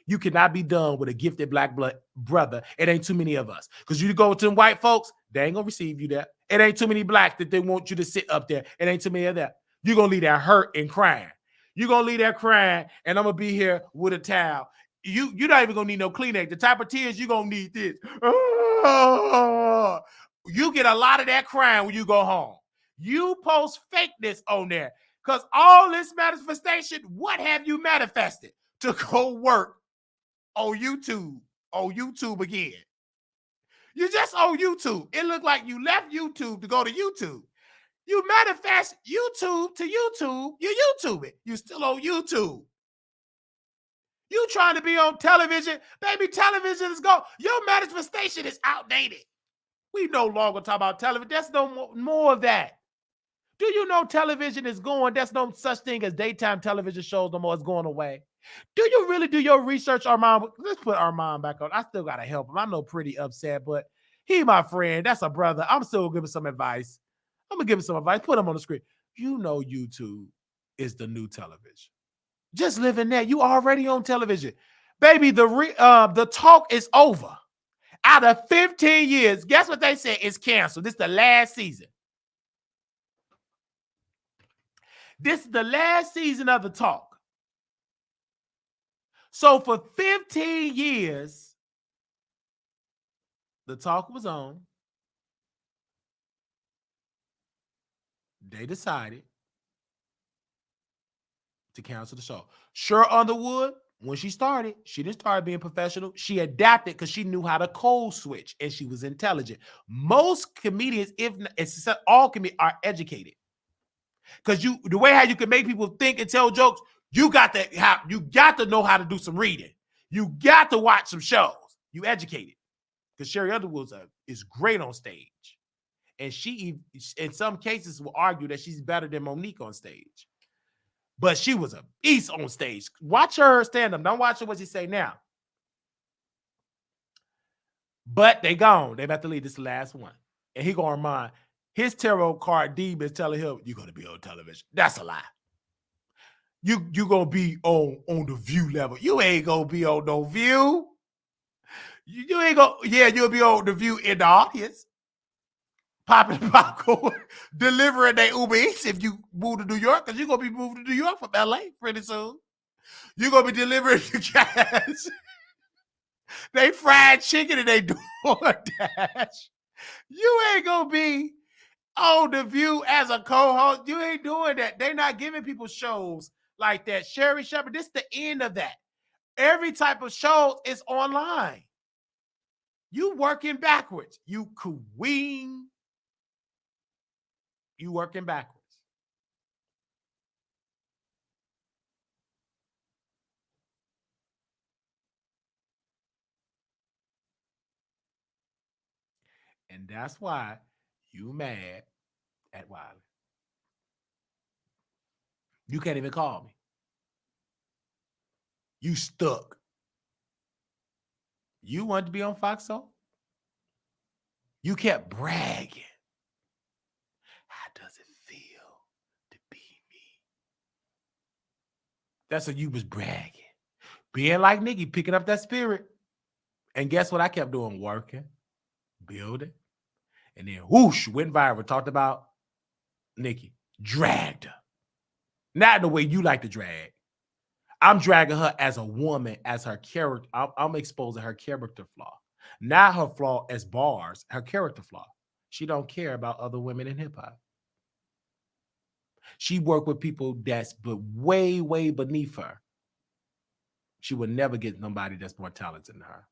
You cannot be done with a gifted black blood brother. It ain't too many of us. Because you go to them white folks, they ain't going to receive you there. It ain't too many blacks that they want you to sit up there. It ain't too many of that. You're going to leave there hurt and crying. You're going to leave there crying, and I'm going to be here with a towel. You're not even going to need no Kleenex. The type of tears you're going to need this. You get a lot of that crying when you go home. You post fakeness on there. Because all this manifestation, what have you manifested? To go work on YouTube again. You just on YouTube. It looked like you left YouTube to go to YouTube. You manifest YouTube to YouTube. You YouTube it. You still on YouTube. You trying to be on television. Baby, television is gone. Your manifestation is outdated. We no longer talk about television. There's no more of that. Do you know television is going? There's no such thing as daytime television shows no more. It's going away. Do you really do your research, Armand? Let's put Armand back on. I still got to help him. I know pretty upset, but he my friend. That's a brother. I'm still giving some advice. I'm going to give him some advice. Put him on the screen. You know YouTube is the new television. Just live in that. You already on television. Baby, the talk is over. Out of 15 years, guess what they said? It's canceled. This is the last season. This is the last season of the talk. So for 15 years, the talk was on. They decided to cancel the show. Sure, Underwood When she started, she didn't start being professional. She adapted because she knew how to code switch and she was intelligent. Most comedians, if not, it's all comedians, are educated. Because the way how you can make people think and tell jokes, you got to know how to do some reading. You got to watch some shows. You educated. Because Sherry Underwood is great on stage. And she, in some cases, will argue that she's better than Monique on stage. But she was a beast on stage. Watch her stand up. Don't watch her what she say now. But they gone. They about to leave this last one. And he gonna remind his tarot card demon is telling him, you're gonna be on television. That's a lie. You gonna be on the View level. You ain't gonna be on no View. You ain't gonna, you'll be on the View in the audience. Popping popcorn, delivering their Uber Eats if you move to New York, because you're going to be moving to New York from LA pretty soon. You're going to be delivering the gas. They fried chicken and they DoorDash. You ain't going to be on The View as a co-host. You ain't doing that. They not giving people shows like that. Sherry Shepherd, this is the end of that. Every type of show is online. You working backwards. You queen. You working backwards. And that's why you mad at Wiley. You can't even call me. You stuck. You wanted to be on Fox Soul? You kept bragging. How does it feel to be me? That's what you was bragging. Being like Nicki, picking up that spirit. And guess what I kept doing? Working, building. And then whoosh, went viral. Talked about Nicki. Dragged her. Not in the way you like to drag. I'm dragging her as a woman, as her character. I'm exposing her character flaw. Not her flaw as bars, her character flaw. She don't care about other women in hip-hop. She worked with people that's way, way beneath her. She would never get nobody that's more talented than her.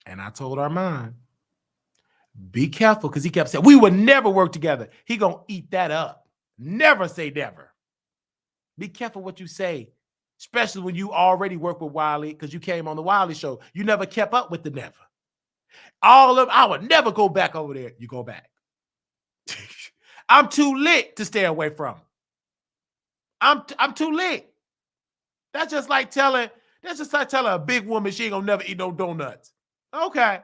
And I told Armand, be careful, because he kept saying, we would never work together. He gonna eat that up. Never say never. Be careful what you say, especially when you already work with Wiley, because you came on the Wiley Show. You never kept up with the never. All of I would never go back over there. You go back. I'm too lit to stay away from him. I'm too lit. That's just like telling a big woman she ain't gonna never eat no donuts. Okay.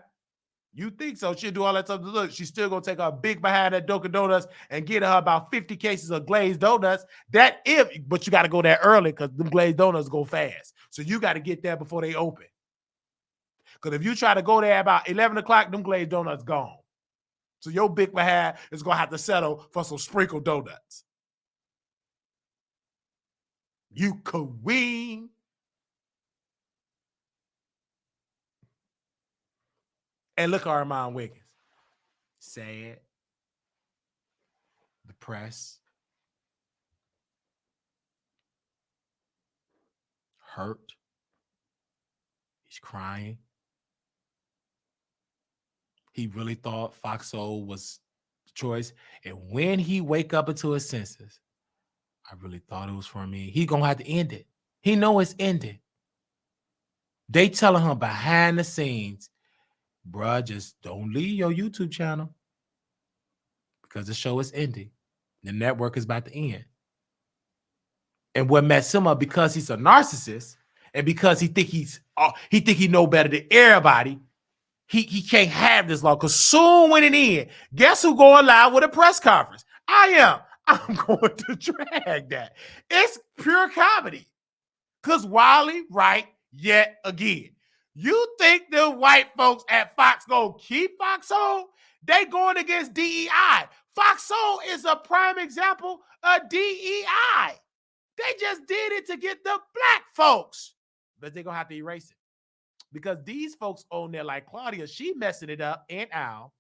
You think so? She'll do all that stuff. Look, she's still gonna take her big behind that Dunkin' Donuts and get her about 50 cases of glazed donuts. But you got to go there early because them glazed donuts go fast. So you got to get there before they open. Because if you try to go there about 11 o'clock, them glazed donuts gone. So your big behind is gonna have to settle for some sprinkled donuts. You queen. And look at Armand Wiggins. Sad. Depressed. Hurt. He's crying. He really thought Fox Soul was the choice. And when he wake up into his senses, I really thought it was for me. He gonna have to end it. He know it's ended. They telling him behind the scenes, bruh, just don't leave your YouTube channel because the show is ending. The network is about to end. And what messed him up, because he's a narcissist and because he think he know better than everybody, he can't have this long. Because soon when it ends, guess who going live with a press conference? I am. I'm going to drag that. It's pure comedy. Because Wiley right yet again. You think the white folks at Fox gonna keep Fox on? They going against DEI. Fox Soul is a prime example of DEI. They just did it to get the black folks. But they're gonna have to erase it. Because these folks on there, like Claudia, she messing it up, and Al,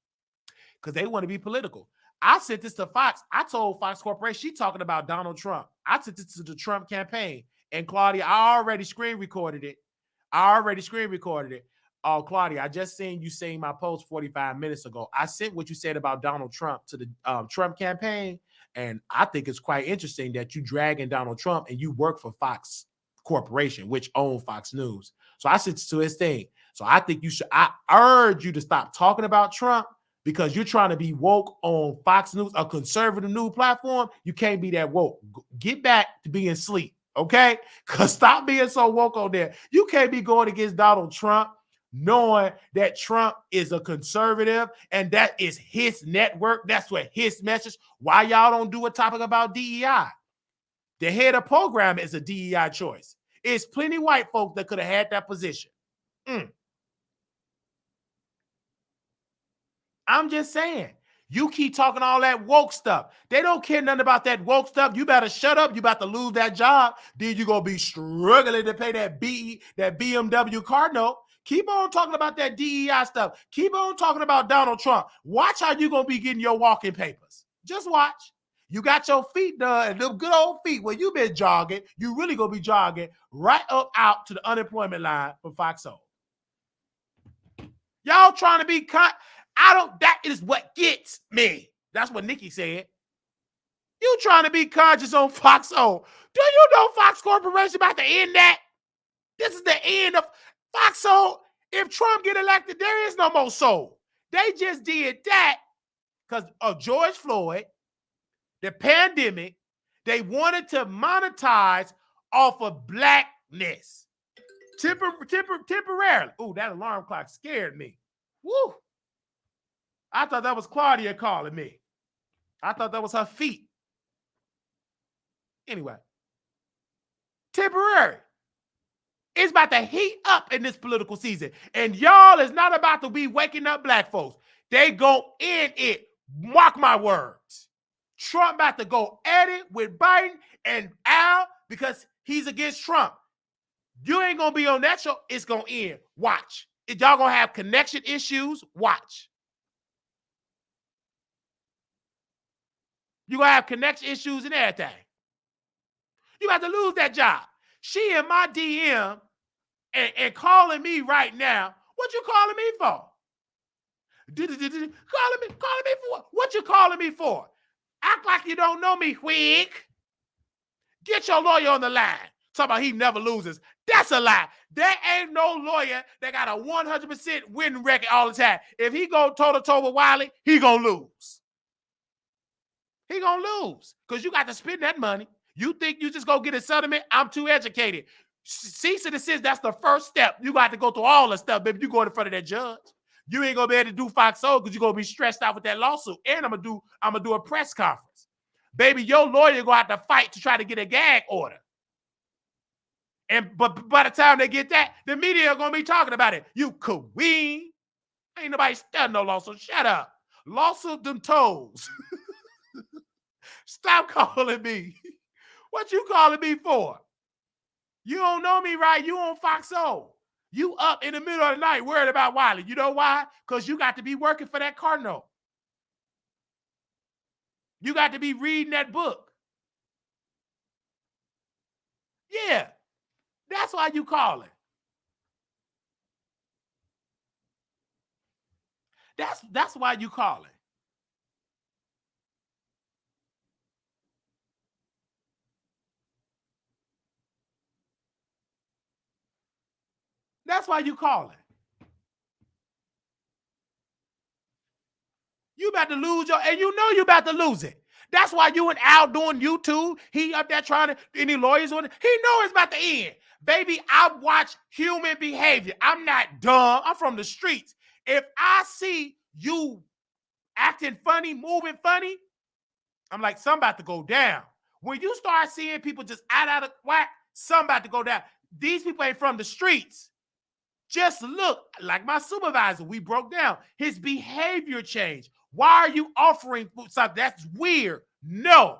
because they want to be political. I sent this to Fox. I told Fox Corporation, she talking about Donald Trump. I sent it to the Trump campaign. And Claudia, I already screen recorded it. Oh, Claudia, I just seen you saying my post 45 minutes ago. I sent what you said about Donald Trump to the Trump campaign. And I think it's quite interesting that you dragging Donald Trump and you work for Fox Corporation, which owns Fox News. So I sent it to his thing. So I think I urge you to stop talking about Trump because you're trying to be woke on Fox News, a conservative news platform. You can't be that woke. Get back to being sleep, okay? Because stop being so woke on there. You can't be going against Donald Trump knowing that Trump is a conservative and that is his network. That's what his message. Why y'all don't do a topic about DEI? The head of program is a DEI choice. It's plenty white folk that could have had that position. I'm just saying, you keep talking all that woke stuff. They don't care nothing about that woke stuff. You better shut up. You about to lose that job. Then you're going to be struggling to pay that BMW car note. Keep on talking about that DEI stuff. Keep on talking about Donald Trump. Watch how you're going to be getting your walking papers. Just watch. You got your feet done, and them good old feet where you been jogging, you really going to be jogging right up out to the unemployment line for Foxhole. Y'all trying to be that is what gets me. That's what Nicki said. You trying to be conscious on Foxhole. Do you know Fox Corporation about to end that? This is the end of Foxhole. If Trump get elected, there is no more soul. They just did that because of George Floyd, the pandemic. They wanted to monetize off of blackness. Temporarily. Ooh, that alarm clock scared me. Woo. I thought that was Claudia calling me. I thought that was her feet. Anyway. Temporary. It's about to heat up in this political season. And y'all is not about to be waking up black folks. They go in it. Mark my words. Trump about to go at it with Biden and Al because he's against Trump. You ain't going to be on that show. It's going to end. Watch. If y'all going to have connection issues, watch. You're going to have connection issues and everything. You got to lose that job. She in my DM and calling me right now. What you calling me for? Calling me for what? What you calling me for? Act like you don't know me, Whig. Get your lawyer on the line. Talk about he never loses. That's a lie. There ain't no lawyer that got a 100% win record all the time. If he go toe-to-toe with Wiley, he gonna lose. He gonna lose because you got to spend that money. You think you just go get a settlement? I'm too educated. Cease and desist, that's the first step. You got to go through all the stuff, baby. You go in front of that judge. You ain't gonna be able to do Foxhole because you're gonna be stressed out with that lawsuit. And I'm gonna do a press conference. Baby, your lawyer gonna have to fight to try to get a gag order. But by the time they get that, the media are gonna be talking about it. You queen. Ain't nobody studying no lawsuit. Shut up. Lawsuit them toes. Stop calling me. What you calling me for? You don't know me, right? You on Foxhole. You up in the middle of the night worried about Wiley. You know why? Because you got to be working for that Cardinal. You got to be reading that book. Yeah. That's why you calling. That's why you calling. That's why you calling. You about to lose and you know you about to lose it. That's why you and Al doing YouTube. He up there trying to, any lawyers on it. He know it's about to end. Baby, I watch human behavior. I'm not dumb. I'm from the streets. If I see you acting funny, moving funny, I'm like, something about to go down. When you start seeing people just out of whack, something about to go down. These people ain't from the streets. Just look, like my supervisor, we broke down. His behavior changed. Why are you offering food stuff? That's weird. No.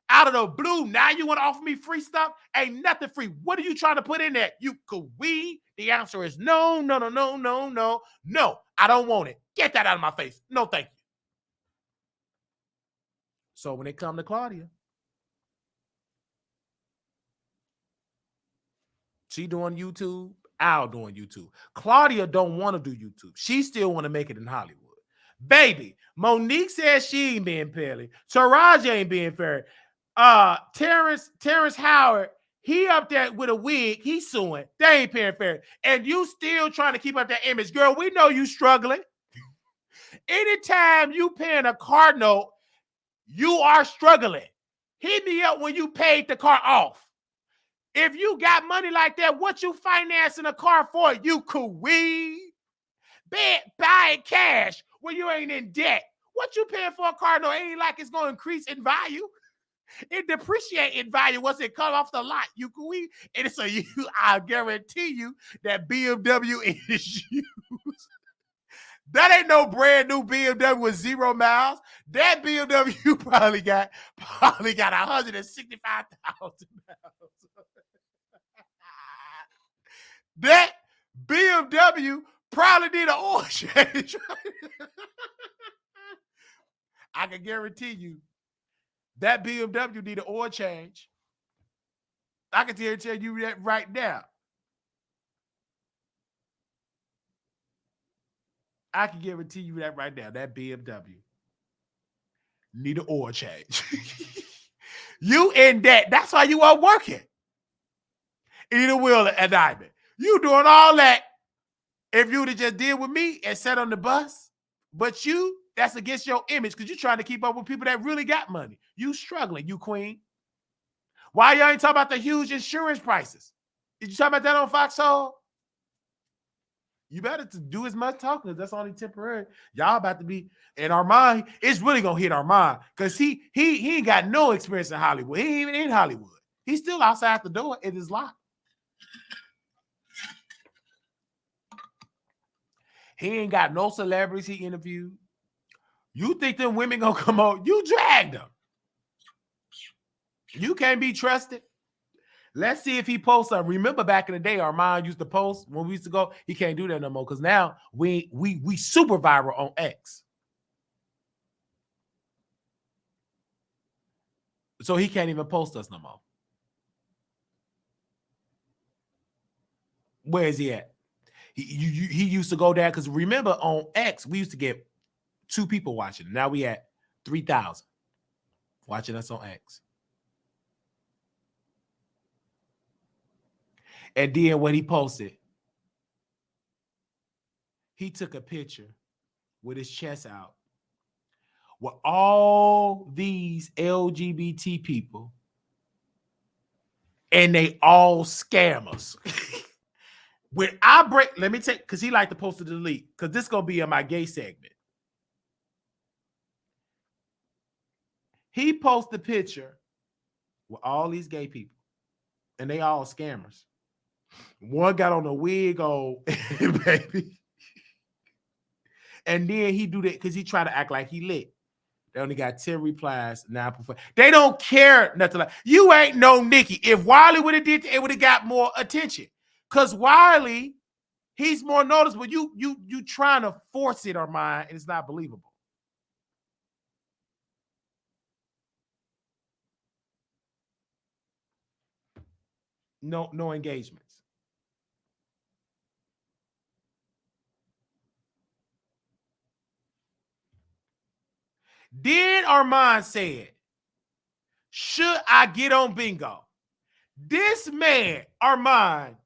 Out of the blue, now you want to offer me free stuff? Ain't nothing free. What are you trying to put in there? You could we? The answer is no, no, no, no, no, no. No, I don't want it. Get that out of my face. No, thank you. So when it come to Claudia, she doing YouTube, Al doing YouTube. Claudia don't want to do YouTube. She still want to make it in Hollywood. Baby, Monique says she ain't being fairly. Taraji ain't being fair. Terrence Howard, he up there with a wig. He's suing. They ain't paying fair. And you still trying to keep up that image. Girl, we know you struggling. Anytime you paying a car note, you are struggling. Hit me up when you paid the car off. If you got money like that, what you financing a car for? You queen. Buy it cash when you ain't in debt. What you paying for a car note ain't like it's going to increase in value. It depreciate in value once it comes off the lot. You queen. And so I guarantee you that BMW is used. That ain't no brand new BMW with 0 miles. That BMW probably got 165,000 miles. That BMW probably need an oil change. I can guarantee you that BMW need an oil change. I can tell you that right now. I can guarantee you that right now. That BMW need an oil change. You in debt. That's why you are working. Either will and diamond. You doing all that. If you would have just deal with me and sat on the bus, but that's against your image because you're trying to keep up with people that really got money. You struggling, you queen. Why y'all ain't talking about the huge insurance prices? Did you talk about that on Foxhole? You better do as much talking because that's only temporary. Y'all about to be in our mind. It's really gonna hit our mind because he ain't got no experience in Hollywood. He ain't even in Hollywood. He's still outside the door. It is locked. He ain't got no celebrities he interviewed. You think them women gonna come on? You dragged them. You can't be trusted. Let's see if he posts up. Remember back in the day, our mom used to post when we used to go. He can't do that no more because now we super viral on X. So he can't even post us no more. Where is he at? He used to go there because remember on X we used to get 2 people watching. Now we at 3,000 watching us on X. And then when he posted, he took a picture with his chest out with all these LGBT people, and they all scammers. When I break, let me take, because he like to post to delete, because this is going to be in my gay segment. He posted a picture with all these gay people, and they all scammers. One got on a wig on, baby. And then he do that because he try to act like he lit. They only got 10 replies, 9 prefer. They don't care nothing like you ain't no Nicki. If Wiley would have did it would have got more attention. Because Wiley, he's more noticeable. You trying to force it on mine, and it's not believable. No engagements. Then Armand said, should I get on bingo? This man, Armand,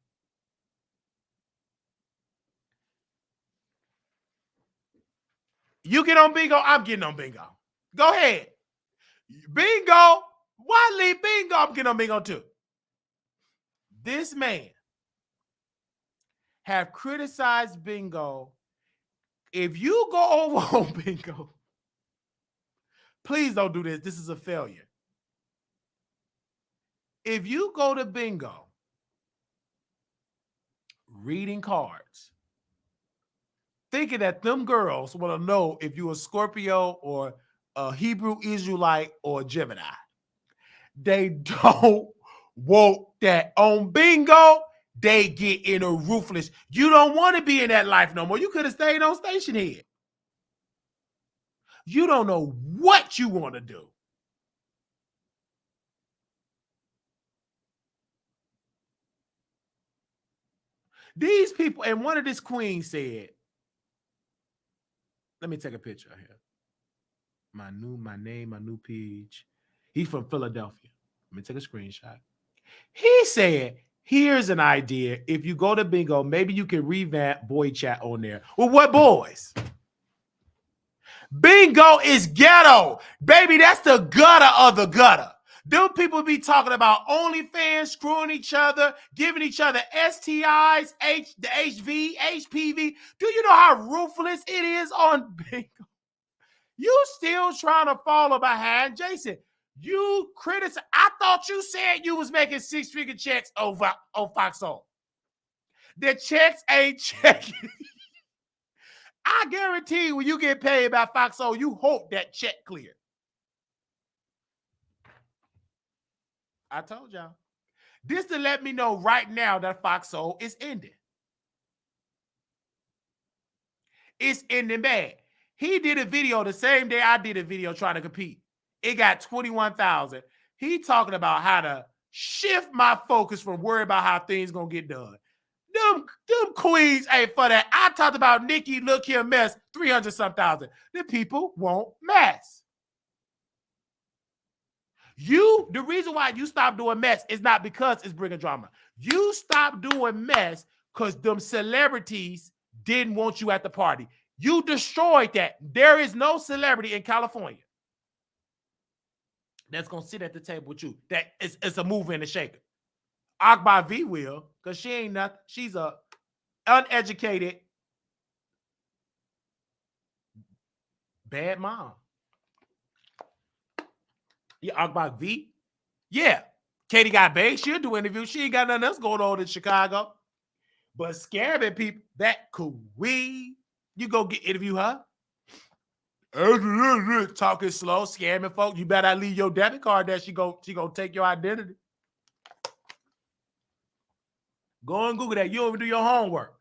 you get on bingo, I'm getting on bingo. Go ahead. Bingo. Wiley, bingo. I'm getting on bingo too. This man have criticized bingo. If you go over on bingo, please don't do this. This is a failure. If you go to bingo, reading cards, thinking that them girls want to know if you're a Scorpio or a Hebrew Israelite or a Gemini, they don't want that. On bingo, they get in a ruthless. You don't want to be in that life no more. You could have stayed on station head. You don't know what you want to do. These people, and one of this queens said, let me take a picture of here. My new page. He's from Philadelphia. Let me take a screenshot. He said, here's an idea. If you go to bingo, maybe you can revamp boy chat on there. Well, what boys? Bingo is ghetto. Baby, that's the gutter of the gutter. Them people be talking about OnlyFans, screwing each other, giving each other STIs, the HV, HPV. Do you know how ruthless it is on bingo? You still trying to follow behind Jason. You criticize. I thought you said you was making six-figure checks on Foxhole. The checks ain't checking. I guarantee when you get paid by Foxhole, you hope that check clear. I told y'all. This to let me know right now that Foxhole is ending. It's ending bad. He did a video the same day I did a video trying to compete. It got 21,000. He talking about how to shift my focus from worry about how things gonna get done. Them queens ain't for that. I talked about Nicki, look here, mess, 300-some-thousand. The people won't mess. The reason why you stop doing mess is not because it's bringing drama. You stop doing mess because them celebrities didn't want you at the party. You destroyed that. There is no celebrity in California that's going to sit at the table with you. That it's a mover and a shaker. Akbar V will, because she ain't nothing. She's a uneducated bad mom. Yeah, Akbar V. Yeah. Katie got big. She'll do interviews. She ain't got nothing else going on in Chicago. But scamming people, that could we. You go interview her. Talking slow, scamming folks. You better leave your debit card there. She gonna take your identity. Go and Google that. You don't even do your homework.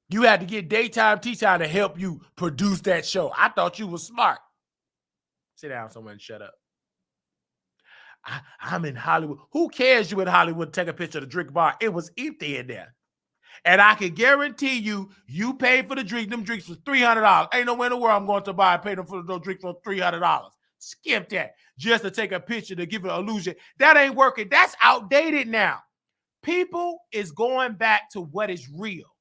You had to get daytime tea time to help you produce that show. I thought you was smart. Sit down somewhere and shut up. I'm in Hollywood. Who cares you in Hollywood? Take a picture of the drink bar. It was empty in there. And I can guarantee you, you paid for the drink. Them drinks was $300. Ain't nowhere in the world I'm going to buy and pay them for those drinks for $300. Skip that. Just to take a picture to give an illusion. That ain't working. That's outdated now. People is going back to what is real.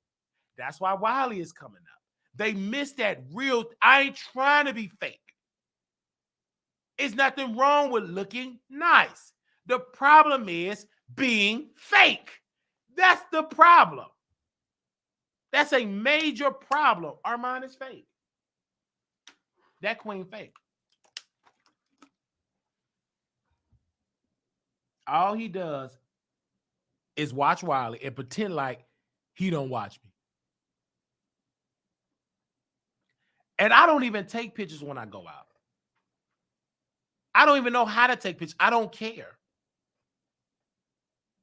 That's why Wiley is coming up. They miss that real. I ain't trying to be fake. It's nothing wrong with looking nice. The problem is being fake. That's the problem. That's a major problem. Armand is fake. That queen fake. All he does is watch Wiley and pretend like he don't watch me. And I don't even take pictures when I go out. I don't even know how to take pictures. I don't care.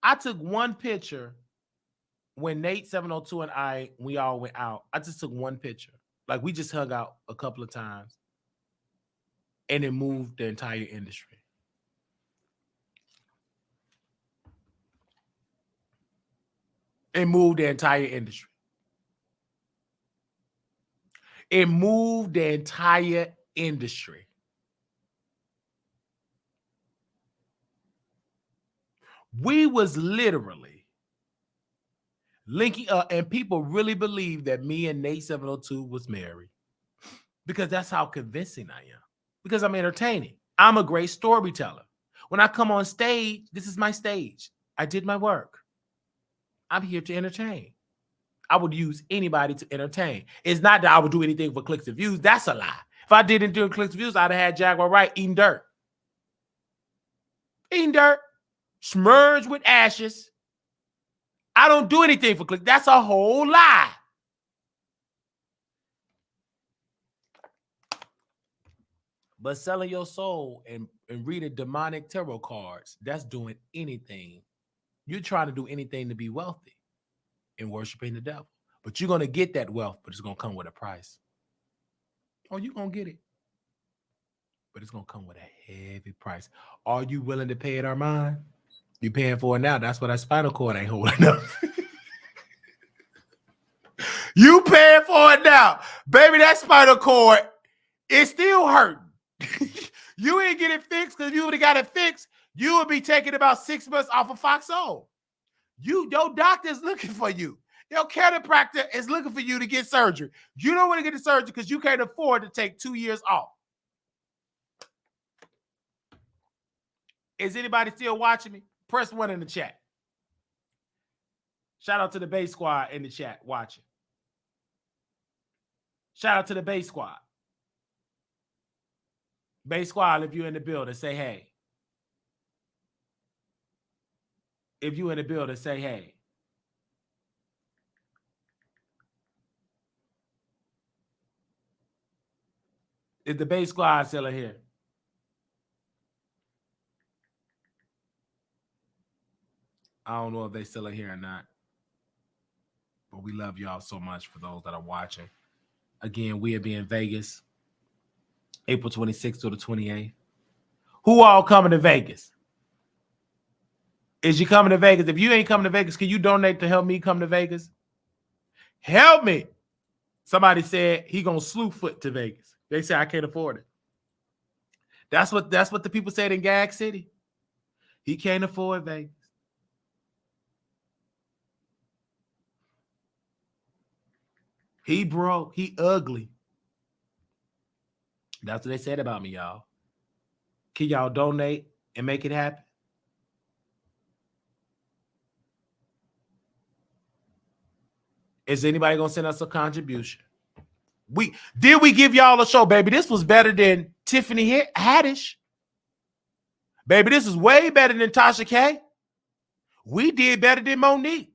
I took one picture when Nate 702 and we all went out. I just took one picture. Like we just hung out a couple of times. And it moved the entire industry. It moved the entire industry. It moved the entire industry. We was literally linking up, and people really believe that me and Nate 702 was married because that's how convincing I am. Because I'm entertaining. I'm a great storyteller. When I come on stage, this is my stage. I did my work. I'm here to entertain. I would use anybody to entertain. It's not that I would do anything for clicks and views. That's a lie. If I didn't do clicks and views, I'd have had Jaguar Wright eating dirt. Eating dirt. Smudged with ashes. I don't do anything for clicks. That's a whole lie. But selling your soul and reading demonic tarot cards, that's doing anything. You're trying to do anything to be wealthy and worshiping the devil. But you're going to get that wealth, but it's going to come with a price. Oh, you're going to get it. But it's going to come with a heavy price. Are you willing to pay it, Armand? You paying for it now. That's why that spinal cord ain't holding up. You paying for it now. Baby, that spinal cord is still hurting. You ain't get it fixed, because if you would have got it fixed, you would be taking about 6 months off of Foxhole. Your doctor is looking for you. Your chiropractor is looking for you to get surgery. You don't want to get the surgery because you can't afford to take 2 years off. Is anybody still watching me? Press 1 in the chat. Shout out to the Bay Squad in the chat watching. Shout out to the Bay Squad. Bay Squad, if you're in the building, say hey. If you're in the building, say hey. Is the Bay Squad still in here? I don't know if they still in here or not. But we love y'all so much for those that are watching. Again, we'll be in Vegas, April 26th to the 28th. Who all coming to Vegas? Is you coming to Vegas? If you ain't coming to Vegas, can you donate to help me come to Vegas? Help me. Somebody said he gonna slew foot to Vegas. They say I can't afford it. That's what the people said in Gag City. He can't afford Vegas. He broke. He ugly. That's what they said about me, y'all. Can y'all donate and make it happen? Is anybody gonna send us a contribution? We give y'all a show, baby. This was better than Tiffany Haddish. Baby, this is way better than Tasha K. We did better than Monique.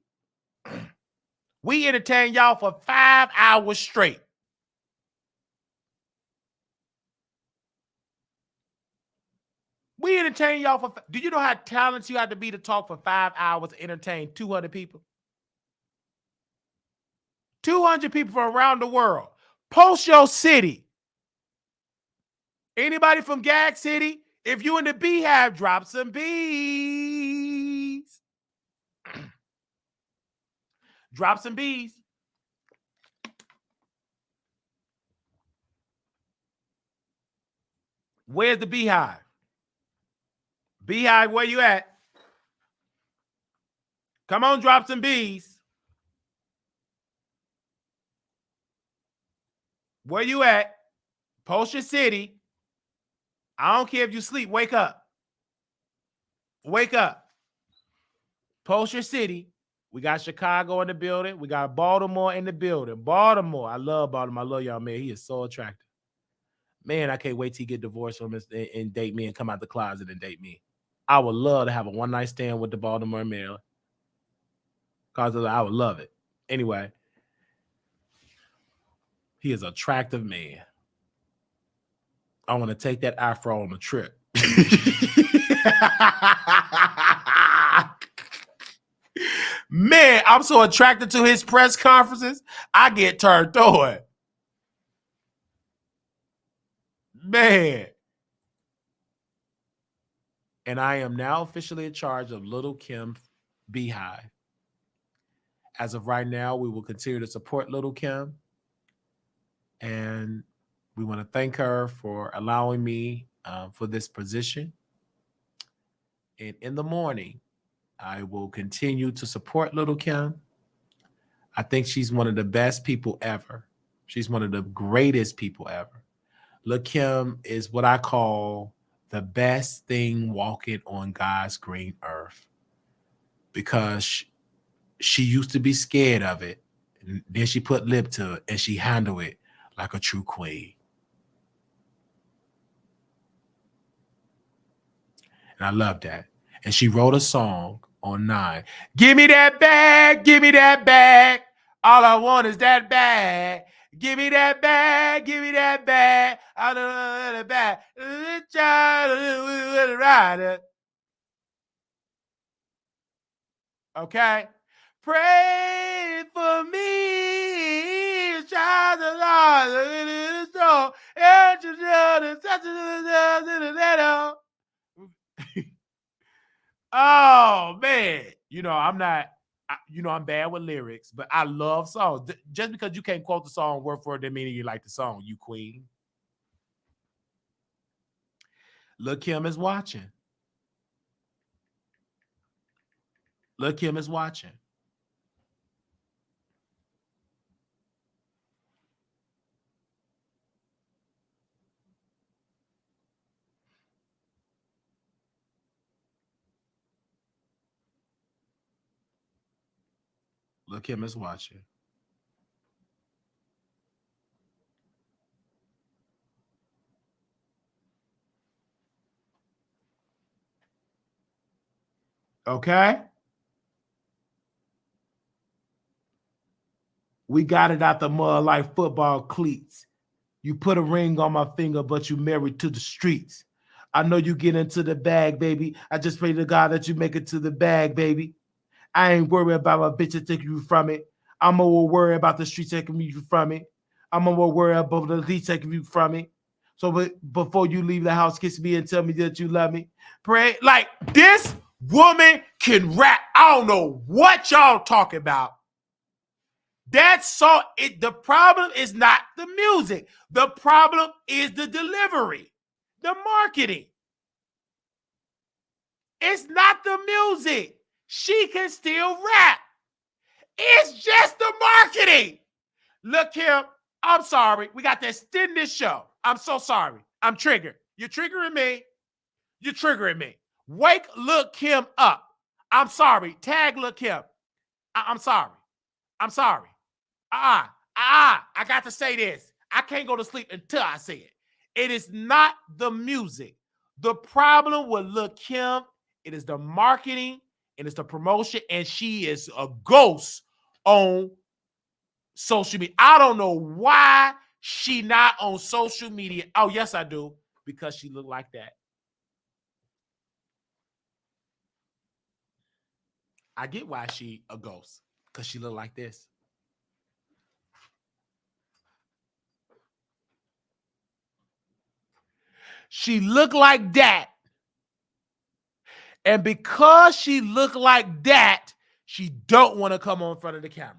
We entertained y'all for 5 hours straight. We entertained y'all for. Do you know how talented you have to be to talk for 5 hours to entertain 200 people? 200 people from around the world. Post your city. Anybody from Gag City? If you in the Beehive, drop some bees. Drop some bees. Where's the Beehive? Beehive, where you at? Come on, drop some bees. Where you at? Post your city. I don't care if you sleep. Wake up. Wake up. Post your city. We got Chicago in the building. We got Baltimore in the building. Baltimore. I love Baltimore. I love y'all, man. He is so attractive. Man, I can't wait till he get divorced from us and date me and come out the closet and date me. I would love to have a one-night stand with the Baltimore Maryland. Because I would love it. Anyway, he is an attractive man. I want to take that afro on a trip. Man, I'm so attracted to his press conferences, I get turned on. Man. And I am now officially in charge of Little Kim Beehive. As of right now, we will continue to support Little Kim. And we want to thank her for allowing me for this position. And in the morning, I will continue to support Little Kim. I think she's one of the best people ever. She's one of the greatest people ever. Little Kim is what I call the best thing walking on God's green earth, because she used to be scared of it. And then she put lip to it and she handled it like a true queen. And I love that. And she wrote a song on 9. Give me that bag. Give me that bag. All I want is that bag. Give me that bag. Give me that bag. I don't know the bag. Rider. Okay. Pray for me. Child of God. Oh man, I'm not. I'm bad with lyrics, but I love songs. Just because you can't quote the song word for word, doesn't mean you like the song. You queen. Lil' Kim is watching. Lil' Kim is watching. Lil' Kim is watching. Okay? We got it out the mud like football cleats. You put a ring on my finger, but you married to the streets. I know you get into the bag, baby. I just pray to God that you make it to the bag, baby. I ain't worried about my bitch taking you from it. I'm more worried about the streets taking you from it. I'm more worried about the streets taking you from it. So before you leave the house, kiss me and tell me that you love me. Pray. Like, this woman can rap. I don't know what y'all talking about. That's so the problem is not the music. The problem is the delivery, the marketing. It's not the music. She can still rap. It's just the marketing. Look here, I'm sorry. We got to extend this show. I'm so sorry. I'm triggered. You're triggering me. You're triggering me. Wake Lil' Kim up. I'm sorry. Tag Lil' Kim. I'm sorry. I'm sorry. I got to say this. I can't go to sleep until I say it. It is not the music. The problem with Lil' Kim, it is the marketing, and it's the promotion, and she is a ghost on social media. I don't know why she not on social media. Oh, yes, I do. Because she look like that. I get why she a ghost. Because she look like this. She looked like that. And because she looked like that, she don't want to come on in front of the camera.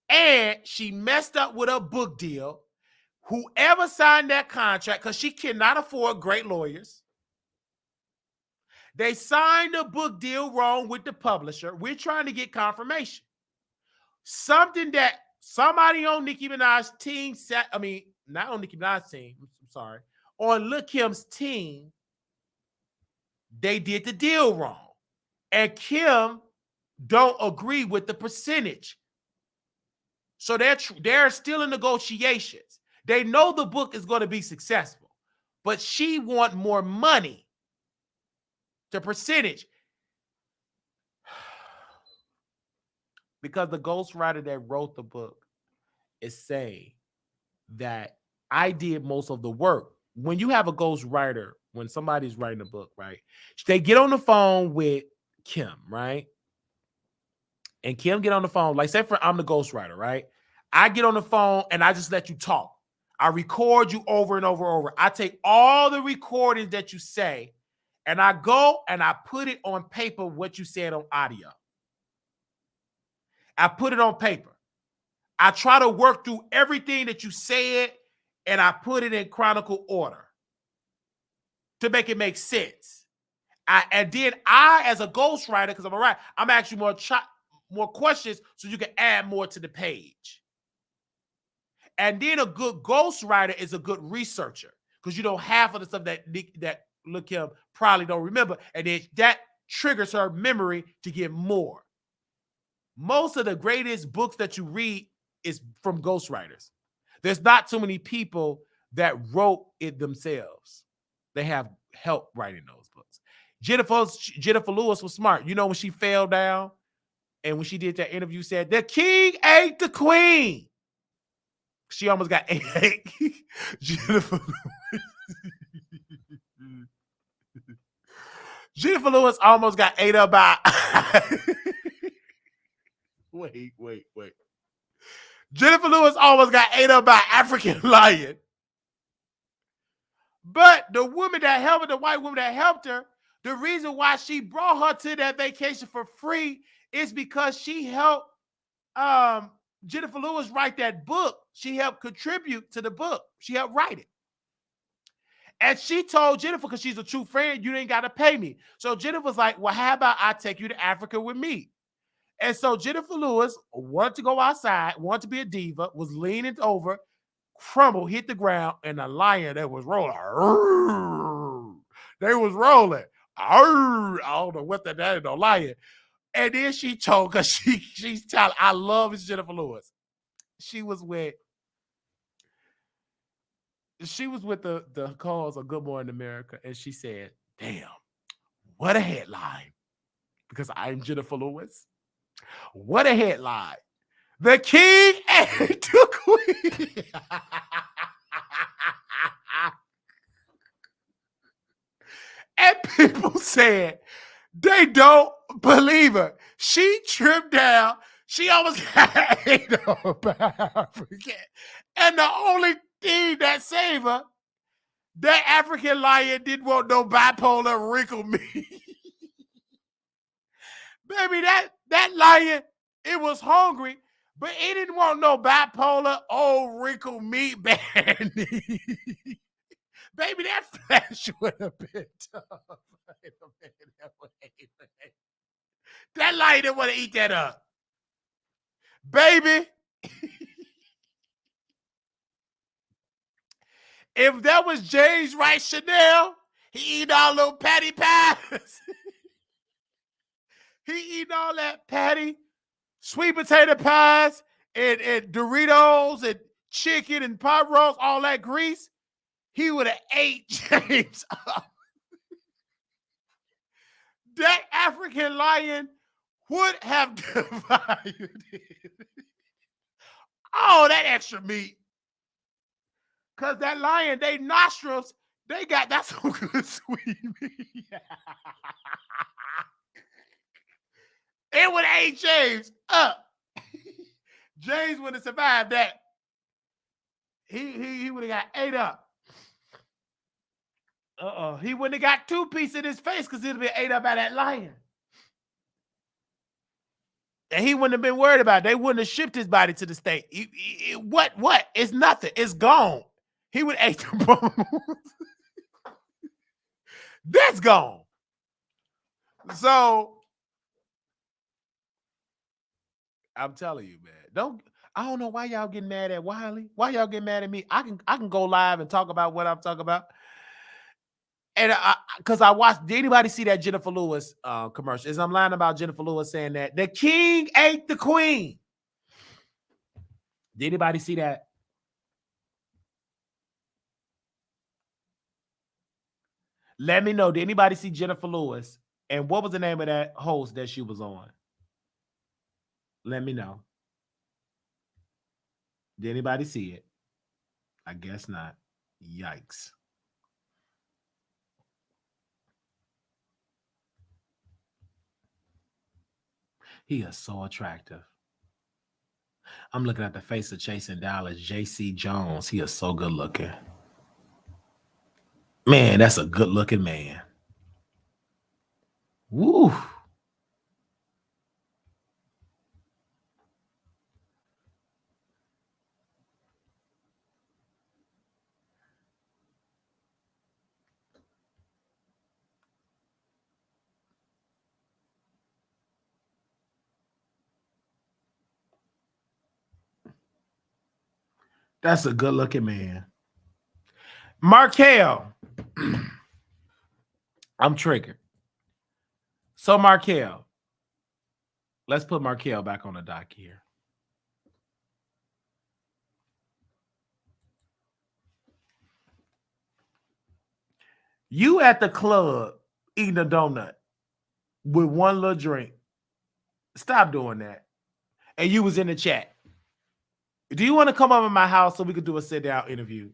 And she messed up with a book deal. Whoever signed that contract, because she cannot afford great lawyers, they signed a book deal wrong with the publisher. We're trying to get confirmation. Something that somebody on Nicki Minaj's team said, not on Nicki Minaj's team, I'm sorry, on Lil' Kim's team, they did the deal wrong. And Kim don't agree with the percentage. So they're still in negotiations. They know the book is going to be successful, but she want more money. The percentage. Because the ghostwriter that wrote the book is saying that I did most of the work. When you have a ghostwriter, when somebody's writing a book, right? They get on the phone with Kim, right? And Kim get on the phone, like say I'm the ghostwriter, right? I get on the phone and I just let you talk. I record you over and over and over. I take all the recordings that you say and I go and I put it on paper what you said on audio. I put it on paper. I try to work through everything that you said and I put it in chronicle order to make it make sense. And then I, as a ghostwriter, because I'm a writer, I'm actually more questions so you can add more to the page. And then a good ghostwriter is a good researcher because you know half of the stuff that Lil' Kim probably don't remember, and then that triggers her memory to get more. Most of the greatest books that you read is from ghostwriters. There's not too many people that wrote it themselves. They have help writing those books. Jennifer Lewis was smart. You know when she fell down and when she did that interview, said the king ate the queen. She almost got ate. Jennifer Lewis almost got ate up by. Wait. Jennifer Lewis almost got ate up by African lion. But the woman that helped her, the white woman that helped her, The reason why she brought her to that vacation for free is because she helped Jennifer Lewis write that book. She helped contribute to the book. She helped write it. And she told Jennifer, because she's a true friend, you ain't got to pay me. So Jennifer's like, well, how about I take you to Africa with me? And so Jennifer Lewis wanted to go outside, wanted to be a diva, was leaning over, crumbled, hit the ground, and the lion that was rolling. They was rolling. I don't know what that is, no lion. And then she told, because she's telling, I love Jennifer Lewis. She was with the cause of Good Morning America, and she said, damn, what a headline. Because I'm Jennifer Lewis. What a headline. The king and the queen. And people said they don't believe her. She tripped down. She almost had African. And the only thing that saved her, that African lion didn't want no bipolar wrinkle meat. Baby, that lion, it was hungry, but it didn't want no bipolar old wrinkle meat bandy. Baby, that flesh would have been tough. Wait a minute. That lion didn't want to eat that up. Baby, if that was James Wright Chanel, he eat all little patty pies. He eat all that patty, sweet potato pies, and Doritos, and chicken, and pot roast, all that grease. He would have ate James up. That African lion would have devoured it. Oh, that extra meat. Because that lion, they nostrils, that's some good sweet meat. It would have ate James up. James would have survived that. He would have got ate up. He wouldn't have got 2 pieces in his face because he'd have been ate up by that lion. And he wouldn't have been worried about it. They wouldn't have shipped his body to the state. What? It's nothing. It's gone. He would have ate the bones. That's gone. So I'm telling you, man. I don't know why y'all getting mad at Wiley. Why y'all getting mad at me? I can go live and talk about what I'm talking about. And because I watched, did anybody see that Jennifer Lewis commercial? Is I'm lying about Jennifer Lewis saying that the king ate the queen? Did anybody see that? Let me know. Did anybody see Jennifer Lewis? And what was the name of that host that she was on? Let me know. Did anybody see it? I guess not. Yikes. He is so attractive. I'm looking at the face of Chasing Dallas, J.C. Jones. He is so good looking. Man, that's a good looking man. Woo. That's a good looking man. Markel. I'm triggered. So Markel. Let's put Markel back on the dock here. You at the club eating a donut with one little drink. Stop doing that. And you was in the chat. Do you want to come over to my house so we could do a sit-down interview?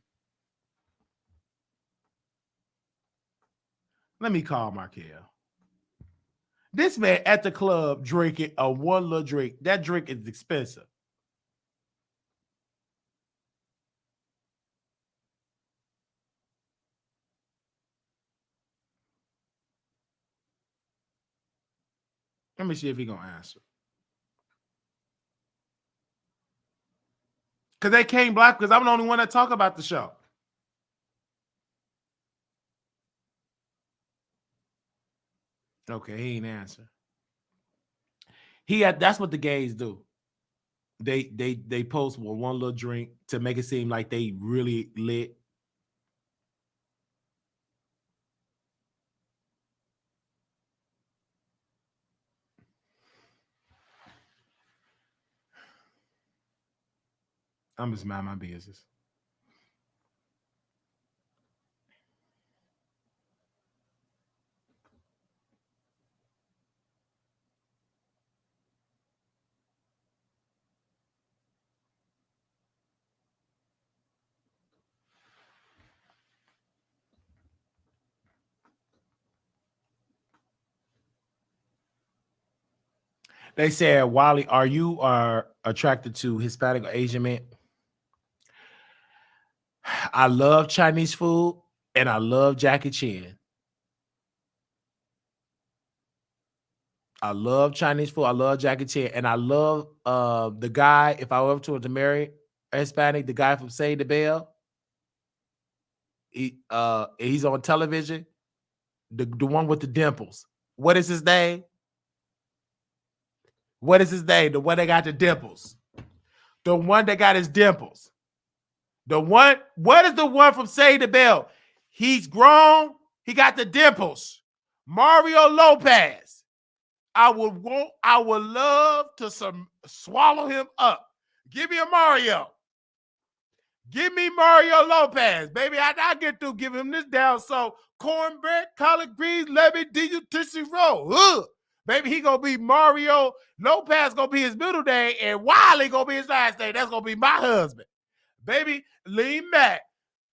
Let me call Markel. This man at the club drinking a one little drink. That drink is expensive. Let me see if he gonna answer. Because they can't block because I'm the only one that talk about the show. Okay, he ain't answer. That's what the gays do. They post one little drink to make it seem like they really lit. I'm just mind my business. They said, Wiley, are you attracted to Hispanic or Asian men? I love Chinese food and I love Jackie Chan. I love Chinese food. I love Jackie Chan. And I love the guy, if I were to marry a Hispanic, the guy from Say the Bell. He's on television. The one with the dimples. What is his name? What is his name? The one that got the dimples. The one that got his dimples. The one, what is the one from Say the Bell? He's grown. He got the dimples. Mario Lopez. I would love to swallow him up. Give me a Mario. Give me Mario Lopez, baby. I get through giving him this down. So cornbread, collard greens, lemon, diesel, tootsie roll. Ugh. Baby, he gonna be Mario Lopez, gonna be his middle name, and Wiley gonna be his last name. That's gonna be my husband. Baby, lean back,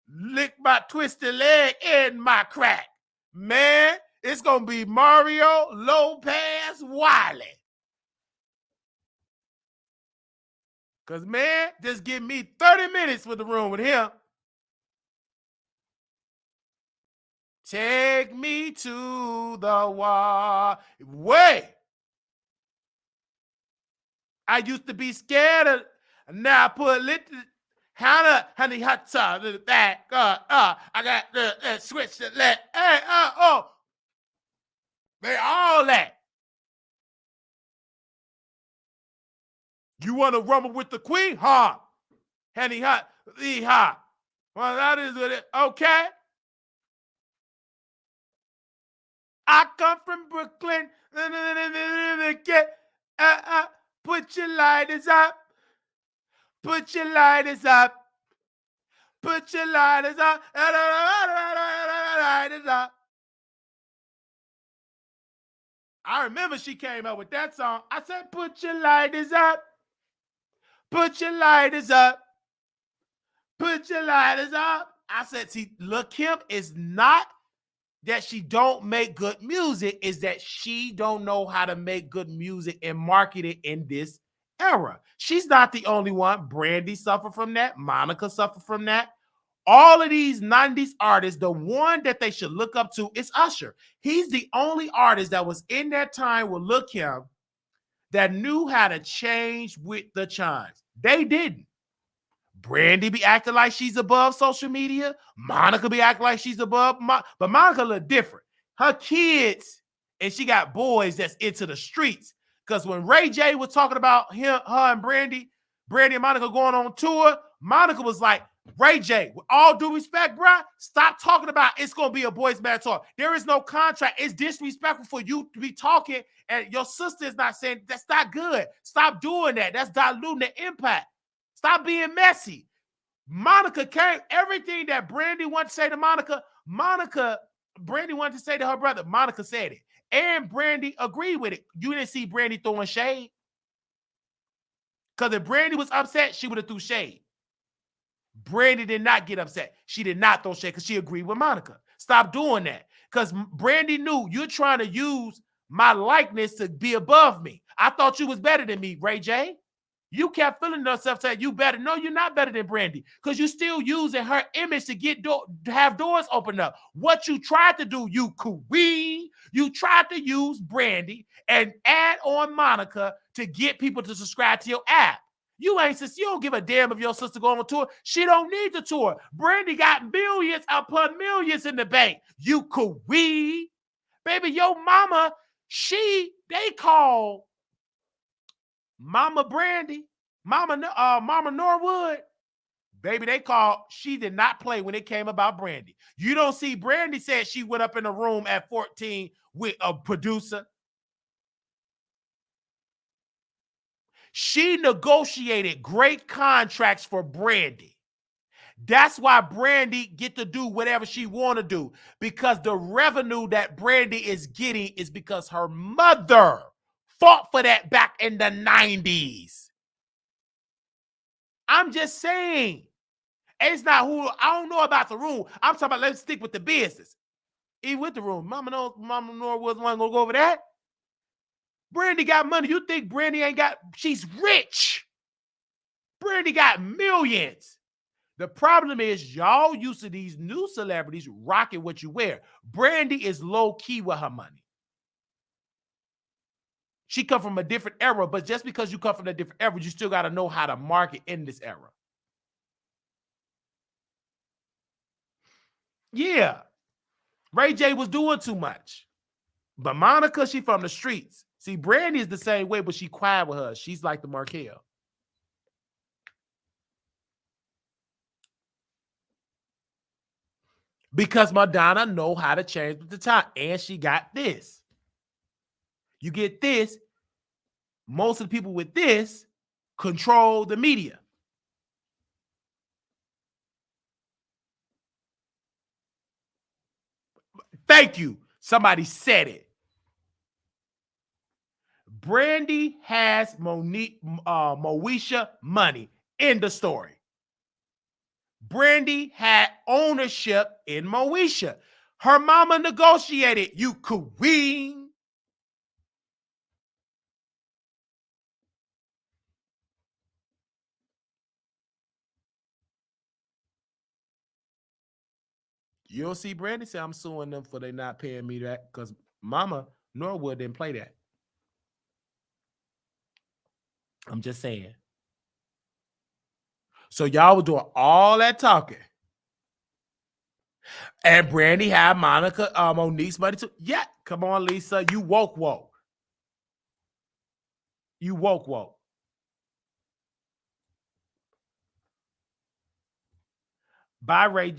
lick my twisted leg and my crack. Man, it's gonna be Mario Lopez Wiley. Because, man, just give me 30 minutes for the room with him. Take me to the wall. Way. I used to be scared of, now I put honey hot sauce in the back. I got the switch to let. Hey, man, all that. You want to rumble with the queen? Huh? Honey hot, hot. Well, that is it. Okay. I come from Brooklyn. Put your lighters up. Put your lighters up. Put your lighters up. Lighters up. I remember she came up with that song. I said, put your lighters up. Put your lighters up. Put your lighters up. I said, see, Lil' Kim is not that she don't make good music, is that she don't know how to make good music and market it in this era. She's not the only one. Brandy suffered from that. Monica suffered from that. All of these 90s artists, the one that they should look up to is Usher. He's the only artist that was in that time with Lil' Kim that knew how to change with the chimes. They didn't. Brandy be acting like she's above social media. Monica be acting like she's above, but Monica look different. Her kids, and she got boys that's into the streets. Because when Ray J was talking about her and Brandy and Monica going on tour, Monica was like, Ray J, with all due respect, bruh, stop talking about it's going to be a boys' band tour. There is no contract. It's disrespectful for you to be talking, and your sister is not saying that's not good. Stop doing that. That's diluting the impact. Stop being messy. Monica came, everything that Brandy wanted to say to Monica, Brandy wanted to say to her brother, Monica said it. And Brandy agreed with it. You didn't see Brandy throwing shade. Because if Brandy was upset, she would have threw shade. Brandy did not get upset. She did not throw shade because she agreed with Monica. Stop doing that. Because Brandy knew you're trying to use my likeness to be above me. I thought you was better than me, Ray J. You kept feeling yourself saying you better. No, you're not better than Brandy because you're still using her image to to have doors open up. What you tried to do, you queen, you tried to use Brandy and add on Monica to get people to subscribe to your app. You don't give a damn if your sister going on tour. She don't need the tour. Brandy got millions upon millions in the bank. You queen. Baby, your mama, they call Mama Brandy, Mama Norwood, baby, she did not play when it came about Brandy. You don't see Brandy said she went up in a room at 14 with a producer. She negotiated great contracts for Brandy. That's why Brandy get to do whatever she want to do, because the revenue that Brandy is getting is because her mother fought for that back in the 90s. I'm just saying. It's not who, I don't know about the room. I'm talking about, let's stick with the business. Even with the room. Mama Norwood wasn't going to go over that. Brandy got money. You think Brandy ain't got, she's rich. Brandy got millions. The problem is y'all used to these new celebrities rocking what you wear. Brandy is low key with her money. She come from a different era, but just because you come from a different era, you still got to know how to market in this era. Yeah. Ray J was doing too much. But Monica, she from the streets. See, Brandy is the same way, but she quiet with her. She's like the Markel. Because Madonna know how to change with the time. And she got this. You get this. Most of the people with this control the media. Thank you. Somebody said it. Brandy has Moesha money. End of story. Brandy had ownership in Moesha. Her mama negotiated. You queen. You don't see Brandy say, I'm suing them for they not paying me that, because Mama Norwood didn't play that. I'm just saying. So y'all were doing all that talking. And Brandy had Monica, Monique's money too. Yeah, come on, Lisa. You woke. You woke. By Ray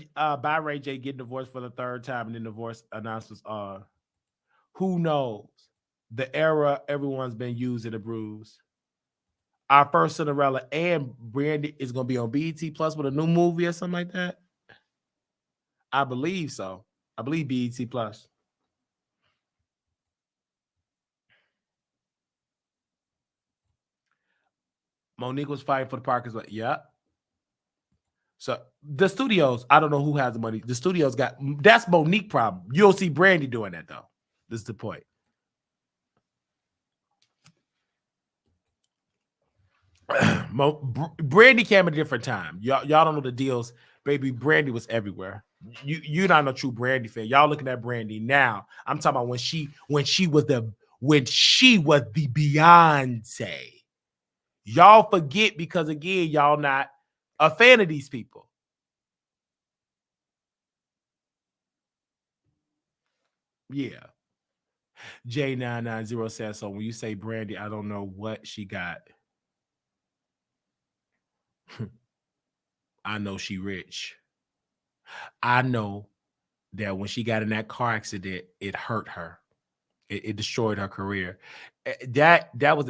J getting divorced for the third time, and then divorce announcements are, who knows? The era everyone's been used in a bruise. Our first Cinderella and Brandy is going to be on BET Plus with a new movie or something like that. I believe so. I believe BET Plus. Monique was fighting for the Parkers. Like, yeah. So the studios, I don't know who has the money. The studios got, that's Monique problem. You'll see Brandy doing that though. This is the point. Brandy came at a different time. Y'all don't know the deals. Baby, Brandy was everywhere. You're not a true Brandy fan. Y'all looking at Brandy now. I'm talking about when she was the Beyonce. Y'all forget because again, y'all not a fan of these people. Yeah. J990 says so. When you say Brandy, I don't know what she got. I know she rich. I know that when she got in that car accident, it hurt her. It destroyed her career. That was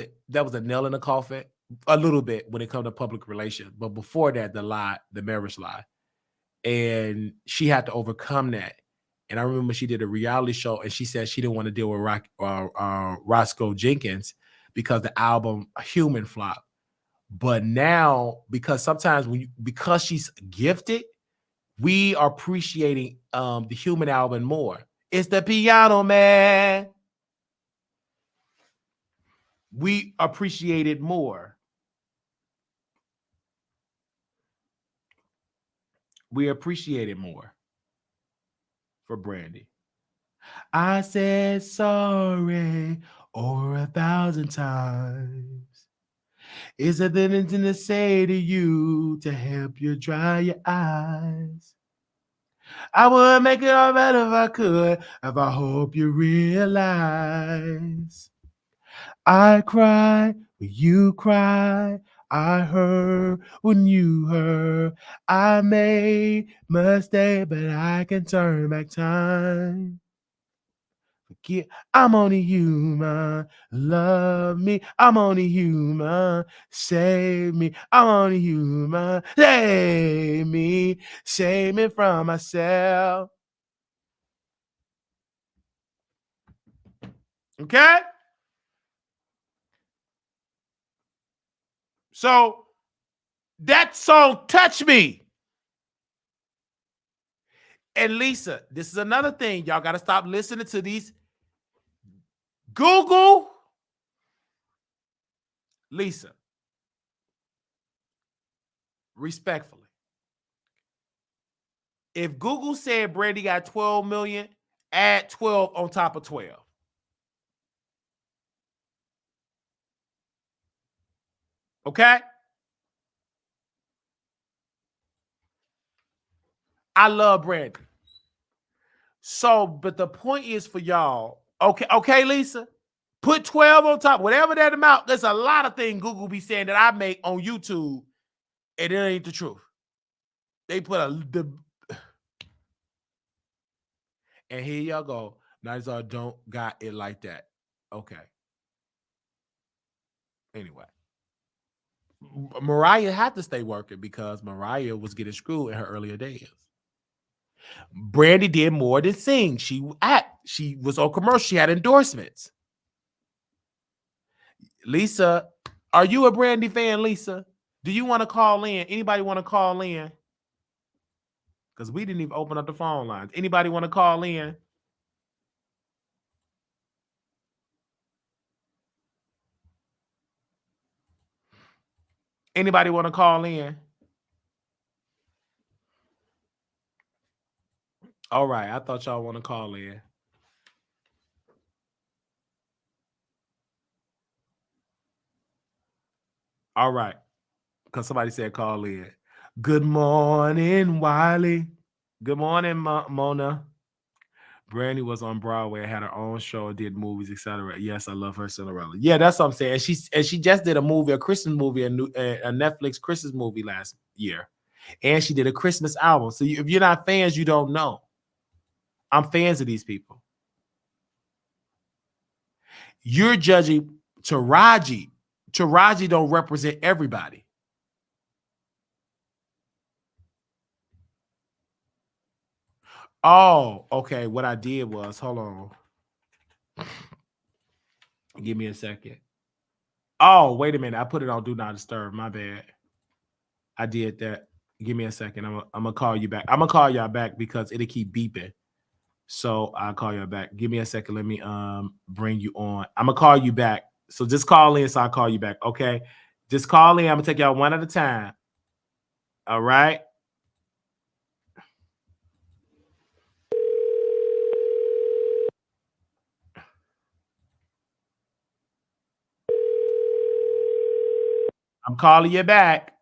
a nail in the coffin a little bit when it comes to public relations. But before that, the marriage lie. And she had to overcome that. And I remember she did a reality show and she said she didn't want to deal with Roscoe Jenkins because the album Human flopped. But now, because sometimes because she's gifted, we are appreciating the Human album more. It's the piano man. We appreciate it more. We appreciate it more for Brandy. I said sorry over 1,000 times. Is there anything to say to you to help you dry your eyes? I would make it all better if I could, if I hope you realize. I cry when you cry. I heard when you heard. I made mistake, but I can turn back time. Forget, I'm only human. Love me, I'm only human. Save me, I'm only human. Save me from myself. Okay? So that song touched me. And Lisa, this is another thing. Y'all got to stop listening to these. Google. Lisa. Respectfully. If Google said Brandy got 12 million, add 12 on top of 12. Okay? I love Brandy. So, but the point is for y'all, okay, Lisa, put 12 on top, whatever that amount. There's a lot of things Google be saying that I make on YouTube, and it ain't the truth. They put and here y'all go. Nizar don't got it like that. Okay. Anyway. Mariah had to stay working because Mariah was getting screwed in her earlier days. Brandy did more than sing. She was on commercial. She had endorsements. Lisa, are you a Brandy fan, Lisa? Do you want to call in? Anybody want to call in? Because we didn't even open up the phone lines. Anybody want to call in? Anybody want to call in? All right. I thought y'all want to call in. All right. Because somebody said call in. Good morning, Wiley. Good morning, Mona. Brandy was on Broadway, had her own show, did movies, etc. Yes, I love her, Cinderella. Yeah, that's what I'm saying. She just did a movie, a Christmas movie, a Netflix Christmas movie last year, and she did a Christmas album. So if you're not fans, you don't know. I'm fans of these people. You're judging Taraji. Taraji don't represent everybody. Oh, okay. What I did was, hold on. Give me a second. Oh, wait a minute. I put it on Do Not Disturb. My bad. I did that. Give me a second. I'm gonna call you back. I'm gonna call y'all back because it'll keep beeping. So I'll call you back. Give me a second. Let me bring you on. I'm gonna call you back. So just call in so I'll call you back. Okay. Just call in. I'm gonna take y'all one at a time. All right. I'm calling you back.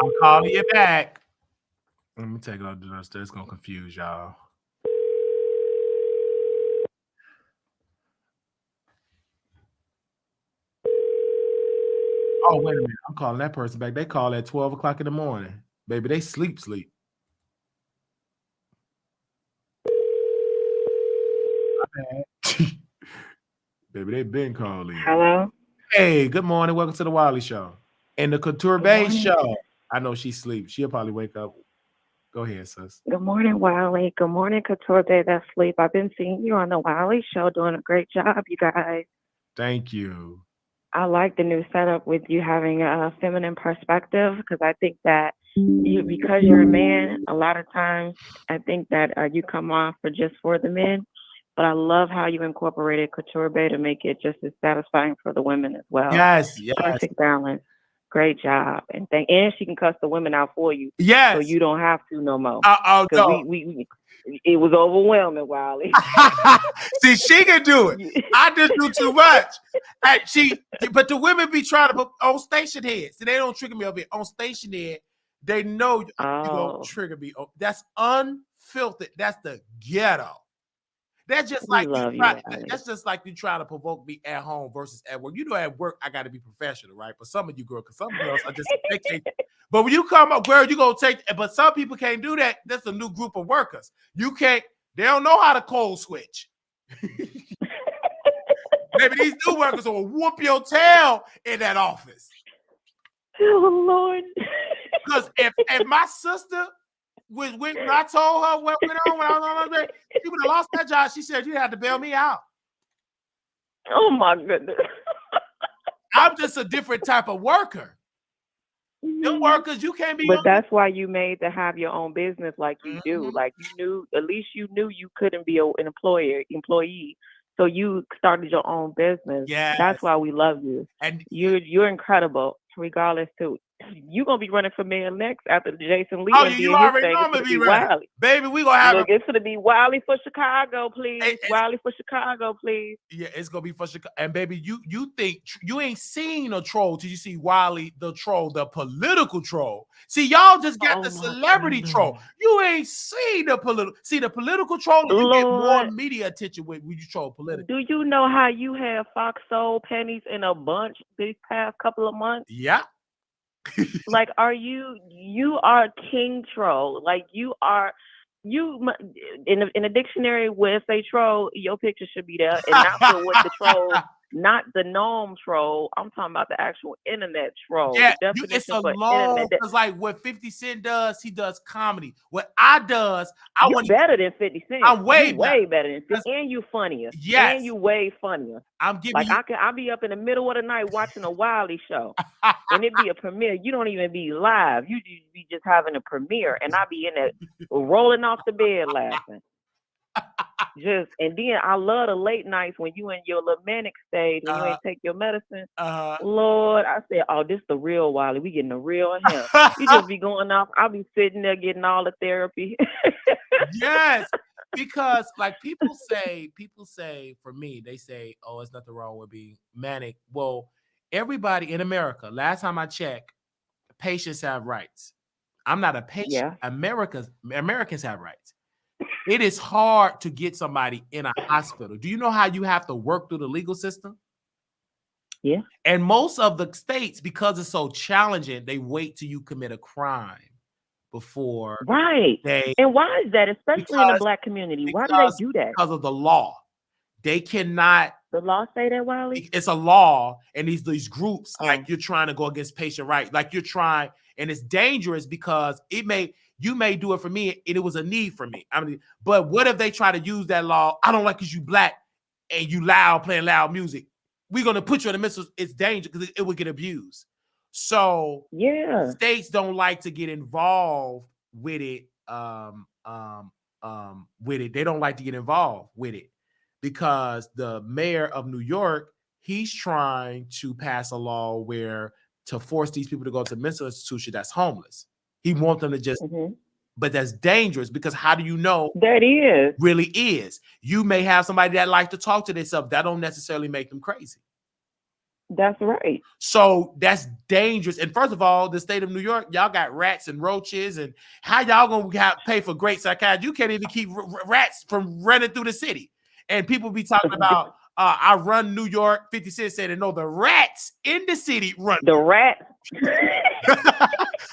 I'm calling you back. Let me take it off the dust. It's gonna confuse y'all. Oh, wait a minute. I'm calling that person back. They call at 12 o'clock in the morning. Baby, they sleep. Baby, they've been calling. Hello. Hey, good morning. Welcome to the Wiley Show. And the Couture Bay Show. I know she sleeps. She'll probably wake up. Go ahead, sis. Good morning, Wiley. Good morning, Couture Bay That Sleep. I've been seeing you on the Wiley Show doing a great job, you guys. Thank you. I like the new setup with you having a feminine perspective because I think that because you're a man, a lot of times I think that you come off for the men. But I love how you incorporated Couture Bay to make it just as satisfying for the women as well. Yes. Perfect balance. Great job. And she can cuss the women out for you. Yes. So you don't have to no more. Oh, Because no. we it was overwhelming, Wiley. See, she can do it. I just do too much. But the women be trying to put on station heads. So they don't trigger me up here. On station head, they know you don't trigger me. That's unfiltered. That's the ghetto. That's just like that's just like you trying to provoke me at home versus at work. You know, at work I got to be professional, right? But some of you girls, because some girls are just they can't. But when you come up, girl, you gonna take. But some people can't do that. That's a new group of workers. You can't. They don't know how to code switch. Maybe these new workers will whoop your tail in that office. Oh Lord! Because if my sister when I told her what went on when I was on her day, she would have lost that job. She said you had to bail me out. Oh my goodness! I'm just a different type of worker. Them workers, you can't be. But that's why you made to have your own business like you do. Like you knew, at least you knew you couldn't be an employee. So you started your own business. Yeah, that's why we love you. And you're incredible, regardless to. You're gonna be running for mayor next after Jason Lee. Oh, you already know I'm gonna be running. Baby, we gonna have. Look, it's gonna be Wiley for Chicago, please. Wiley for Chicago, please. Yeah, it's gonna be for Chicago. And baby, you think you ain't seen a troll till you see Wiley the troll, the political troll. See, y'all just got the celebrity troll. You ain't seen the political. See, the political troll, you get more media attention when you troll political. Do you know how you have Fox sold pennies in a bunch these past couple of months? Yeah. Like, you are king troll. Like you in a dictionary where it say troll, your picture should be there, and not for what the troll, not the gnome troll. I'm talking about the actual internet troll. Yeah, it's a long, because like what 50 Cent does, he does comedy. What I does, I'm better than 50 Cent. I'm way better than 50, and you funnier. Yes, and you way funnier. I'm giving like I'll be up in the middle of the night watching a Wiley show, and it be a premiere. You don't even be live. You be just having a premiere, and I be in there rolling off the bed laughing. And then I love the late nights when you in your little manic stage when you ain't take your medicine. Lord, I said, oh, this the real Wiley. We getting the real him. You just be going off. I'll be sitting there getting all the therapy. Yes, because like people say for me, they say, oh, there's nothing wrong with being manic. Well, everybody in America, last time I checked, patients have rights. I'm not a patient. Yeah. Americans have rights. It is hard to get somebody in a hospital. Do you know how you have to work through the legal system? Yeah. And most of the states, because it's so challenging, they wait till you commit a crime before. Right. And why is that, especially in the Black community? Why do they do that? Because of the law. They cannot. The law say that, Wiley? It's a law, and these groups, like you're trying to go against patient rights. Like you're trying, and it's dangerous because you may do it for me, and it was a need for me. I mean, but what if they try to use that law? I don't like because you Black and you playing loud music. We're gonna put you in the middle. It's dangerous because it would get abused. So yeah, states don't like to get involved with it. They don't like to get involved with it because the mayor of New York, he's trying to pass a law where to force these people to go to a mental institution that's homeless. He wants them to just, but that's dangerous because how do you know that is really is? You may have somebody that likes to talk to themselves. That don't necessarily make them crazy. That's right. So that's dangerous. And first of all, the state of New York, y'all got rats and roaches, and how y'all gonna pay for great psychiatry? You can't even keep rats from running through the city. And people be talking about, I run New York. 50 Cent said, no, the rats in the city run. The rats.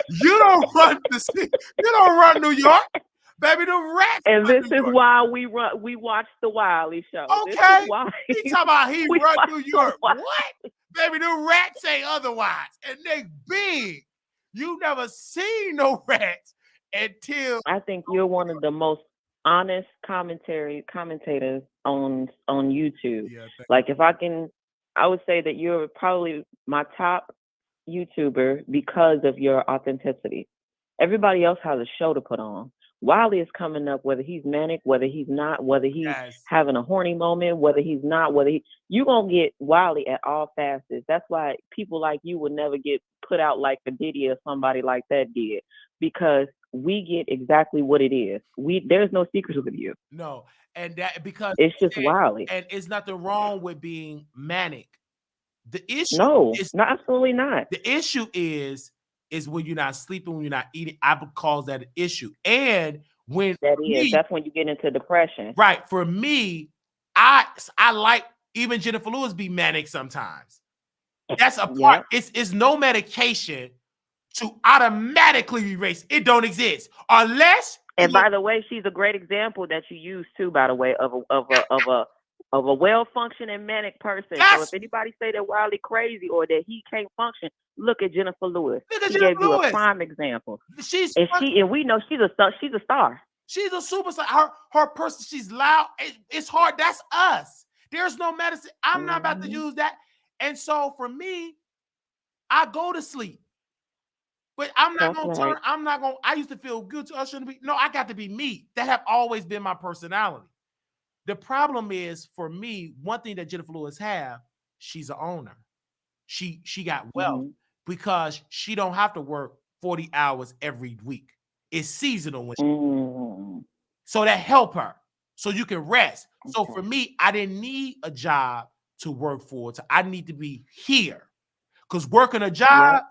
You don't run the city. You don't run New York. Baby, the rats. And this is why we watch the Wiley Show. Okay. He talking about he run New York. What? Baby, the rats say otherwise. And they big. You never seen no rats until. I think you're one of the most honest commentators on YouTube. Yeah, like if I would say that you're probably my top YouTuber because of your authenticity. Everybody else has a show to put on. Wiley is coming up, whether he's manic, whether he's not, whether he's Yes. having a horny moment, whether he's not, you gonna get Wiley at all facets. That's why people like you would never get put out like a Diddy or somebody like that did, because we get exactly what it is. There's no secrets with you. No, and that because It's just Wiley. and it's nothing wrong with being manic. The issue No, is absolutely not. the issue is when you're not sleeping, when you're not eating. I would cause that an issue. And when that's when you get into depression. Right. For me, I like even Jennifer Lewis be manic sometimes. That's a part. It's no medication to automatically erase. It don't exist unless. And by the way, she's a great example that you use too. By the way, of a well-functioning manic person. So if anybody say that Wiley crazy or that he can't function, look at Jennifer Lewis. She gave you a prime example. And we know she's a star. She's a star. She's a superstar. Her person. She's loud. It's hard. That's us. There's no medicine. I'm not about to use that. And so for me, I go to sleep. But I'm not gonna turn. I'm not gonna. I used to feel good. I shouldn't be. No, I got to be me. That have always been my personality. The problem is for me. One thing that Jennifer Lewis have, she's an owner. She got wealth because she don't have to work 40 hours every week. It's seasonal when so that help her. So you can rest. So for me, I didn't need a job to work for. I need to be here because working a job.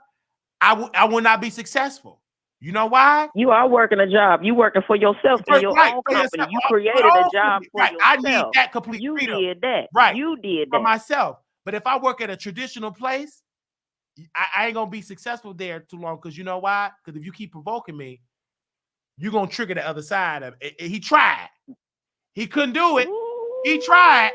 I will not be successful. You know why? You are working a job. You working for yourself in your own company. You created a job for yourself. I need that complete freedom. You did that. Right. You did that. For myself. But if I work at a traditional place, I ain't going to be successful there too long because you know why? Because if you keep provoking me, you're going to trigger the other side of it. He tried. He couldn't do it. He tried.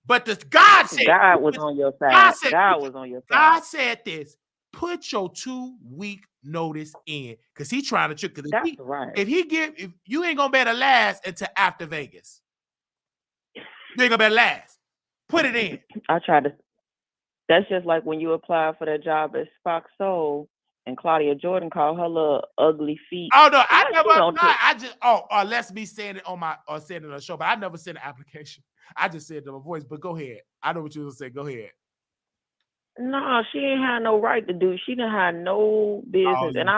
But God said. God was on your side. God was on your side. God said this. Put your 2-week notice in because he's trying to trick. That's right. If you ain't gonna be able to last until after Vegas, you ain't gonna be able to last. Put it in. I tried to. That's just like when you apply for that job at Fox Soul and Claudia Jordan called her little ugly feet. Oh no, I never applied. I just unless me saying it on my or saying it on the show, but I never sent an application. I just said it to my voice. But go ahead. I know what you were gonna say. Go ahead. No, she ain't had no right to do. She didn't have no business. And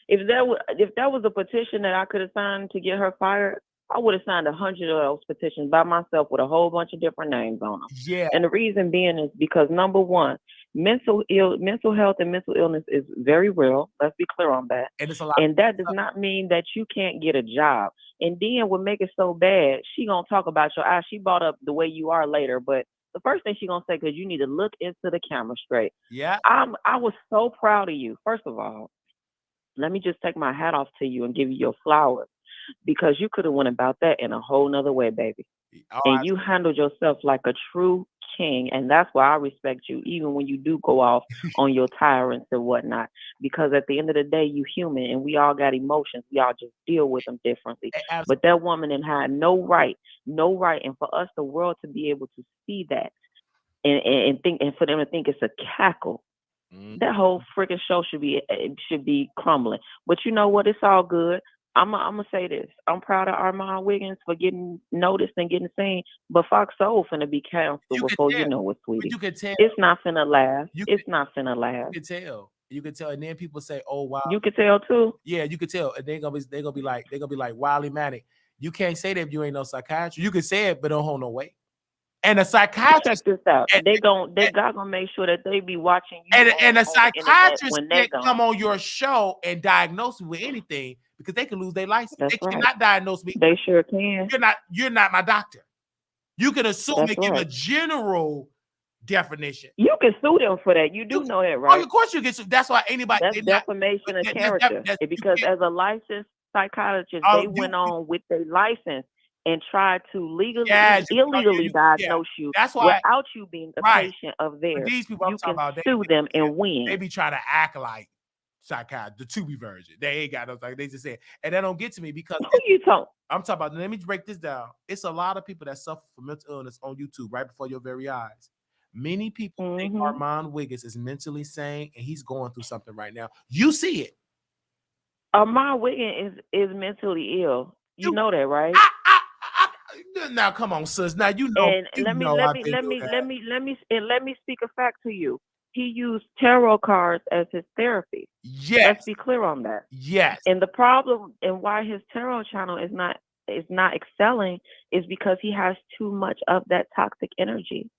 if that was a petition that I could have signed to get her fired, I would have signed 100 of those petitions by myself with a whole bunch of different names on them. Yeah. And the reason being is because number one, mental health and mental illness is very real. Let's be clear on that. And it's a lot. And that does not mean that you can't get a job. And then what make it so bad, she gonna talk about your eyes. She brought up the way you are later, but the first thing she gonna say, because you need to look into the camera straight. Yeah. I was so proud of you. First of all, let me just take my hat off to you and give you your flowers, because you could have went about that in a whole nother way, baby. And you handled yourself like a true king, and that's why I respect you, even when you do go off on your tyrants and whatnot. Because at the end of the day, you human, and we all got emotions. We all just deal with them differently. Absolutely. But that woman didn't have no right, and for us, the world, to be able to see that and think, and for them to think it's a cackle. That whole freaking show should be crumbling. But you know what? It's all good. I'm gonna say this. I'm proud of Armand Wiggins for getting noticed and getting seen. But Fox Soul finna be canceled before you know it, sweetie. You can tell. It's not finna last. It's not finna last. You can tell. You can tell. And then people say, "Oh wow." You can tell too. Yeah, you can tell. And they're gonna be like Wiley Manic. You can't say that if you ain't no psychiatrist. You can say it, but don't hold no weight. And a psychiatrist. Check this out. God gonna make sure that they be watching you. And a psychiatrist can't come on your show and diagnose me with anything because they can lose their license. That's they right. cannot diagnose me. They sure can. You're not my doctor. You can assume That's and give right. a general definition. You can sue them for that. You do know that, right? Oh, of course you can sue. That's why anybody. That's defamation of character. Because as a licensed psychiatrist, they went on with their license and tried to illegally diagnose you without you being a patient of theirs. These people you can sue them and win. They be trying to act like psychiatrist, the to be version. They ain't got no like they just said, and that don't get to me because who you talking? I'm talking about. Let me break this down. It's a lot of people that suffer from mental illness on YouTube right before your very eyes. Many people think Armand Wiggins is mentally sane and he's going through something right now. You see it. Armand Wiggins is mentally ill. You You, know that, right? now come on, sis. Now And I've been through that. let me speak a fact to you. He used tarot cards as his therapy. Let's Yes, be clear on that. yes. And the problem and why his tarot channel is not excelling is because he has too much of that toxic energy.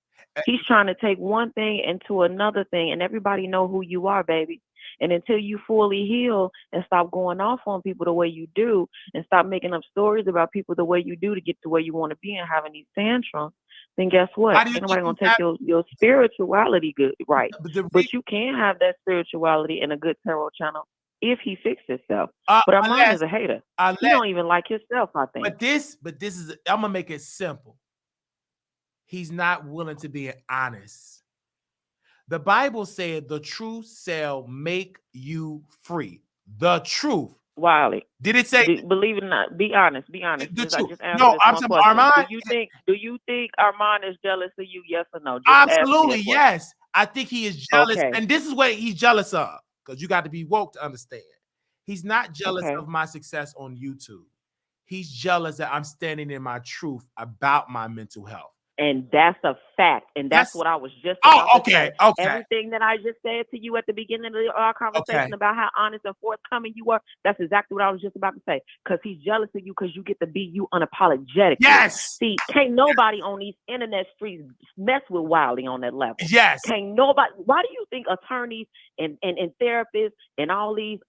He's trying to take one thing into another thing, and everybody know who you are, baby. And until you fully heal and stop going off on people the way you do, and stop making up stories about people the way you do to get to where you want to be and having these tantrums, then guess Why what? do you Ain't think nobody you gonna take have your spirituality good right. the But you can have that spirituality in a good tarot channel if he fixes himself. But Armand unless is a hater. He unless don't even like himself, I think. but this is I'm gonna make it simple. He's not willing to be honest. The Bible said the truth shall make you free. The truth. Wiley, Did it say believe it or not, be honest. Be honest. the I truth? just answered No, this I'm one talking about question. Armand. Do you think Armand is jealous of you? Yes or no? Just answer me Absolutely, that question. yes. I think he is jealous, Okay. and this is what he's jealous of because you got to be woke to understand. He's not jealous Okay. of my success on YouTube. He's jealous that I'm standing in my truth about my mental health. And that's a fact. And that's That's what I was just oh, about to okay, say. okay, Everything that I just said to you at the beginning of our okay. conversation about how honest and forthcoming you were, that's exactly what I was just about to say. Because he's jealous of you because you get to be you unapologetically. Yes, See, can't nobody on these internet streets mess with Wiley on that level. yes. Can't nobody. Why do you think attorneys and therapists and all these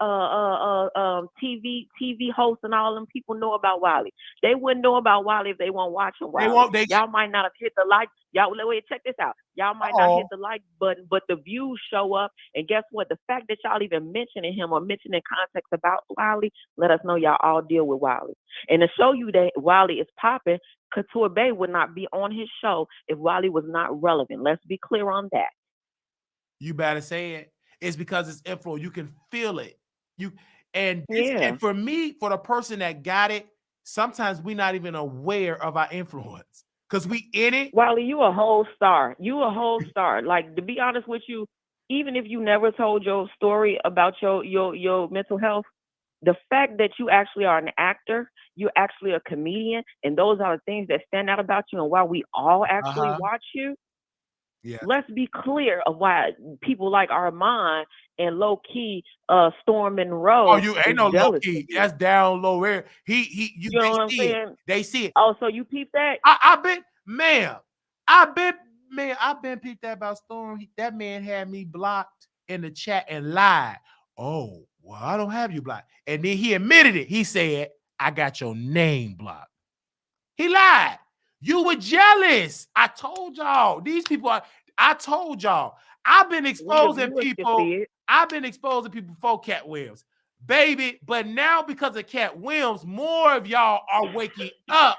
TV hosts and all them people know about Wiley? They wouldn't know about Wiley if they weren't watching They Wiley. won't. They Y'all might not have hit the like. Y'all wait, check this out. Y'all might not hit oh, the like button, but the views show up. And guess what? The fact that y'all even mentioning him or mentioning context about Wiley, let us know y'all all deal with Wiley. And to show you that Wiley is popping, Couture Bay would not be on his show if Wiley was not relevant. Let's be clear on that. you better say it. It's because it's info. You can feel it. You and Yeah. for me, for the person that got it, sometimes we're not even aware of our influence because we in it. Wiley, you a whole star. You a whole star. Like, to be honest with you, even if you never told your story about your mental health, the fact that you actually are an actor, you're actually a comedian, and those are the things that stand out about you and why we all actually watch you. Yeah. Let's be clear of why people like Armand and low key Storm Monroe Oh, you ain't is no low jealous key. of you. That's down low. Where You know what I'm they see it. saying? They see it. Oh, so you peep that? I've been, ma'am. I've been peeped that about Storm. That man had me blocked in the chat and lied. Oh, well, I don't have you blocked. And then he admitted it. He said, I got your name blocked. He lied. You were jealous. I told y'all. These people are, I told y'all. I've been We the exposing viewers can people. see it. I've been exposing people before Cat Williams. Baby, but now because of Cat Williams, more of y'all are waking up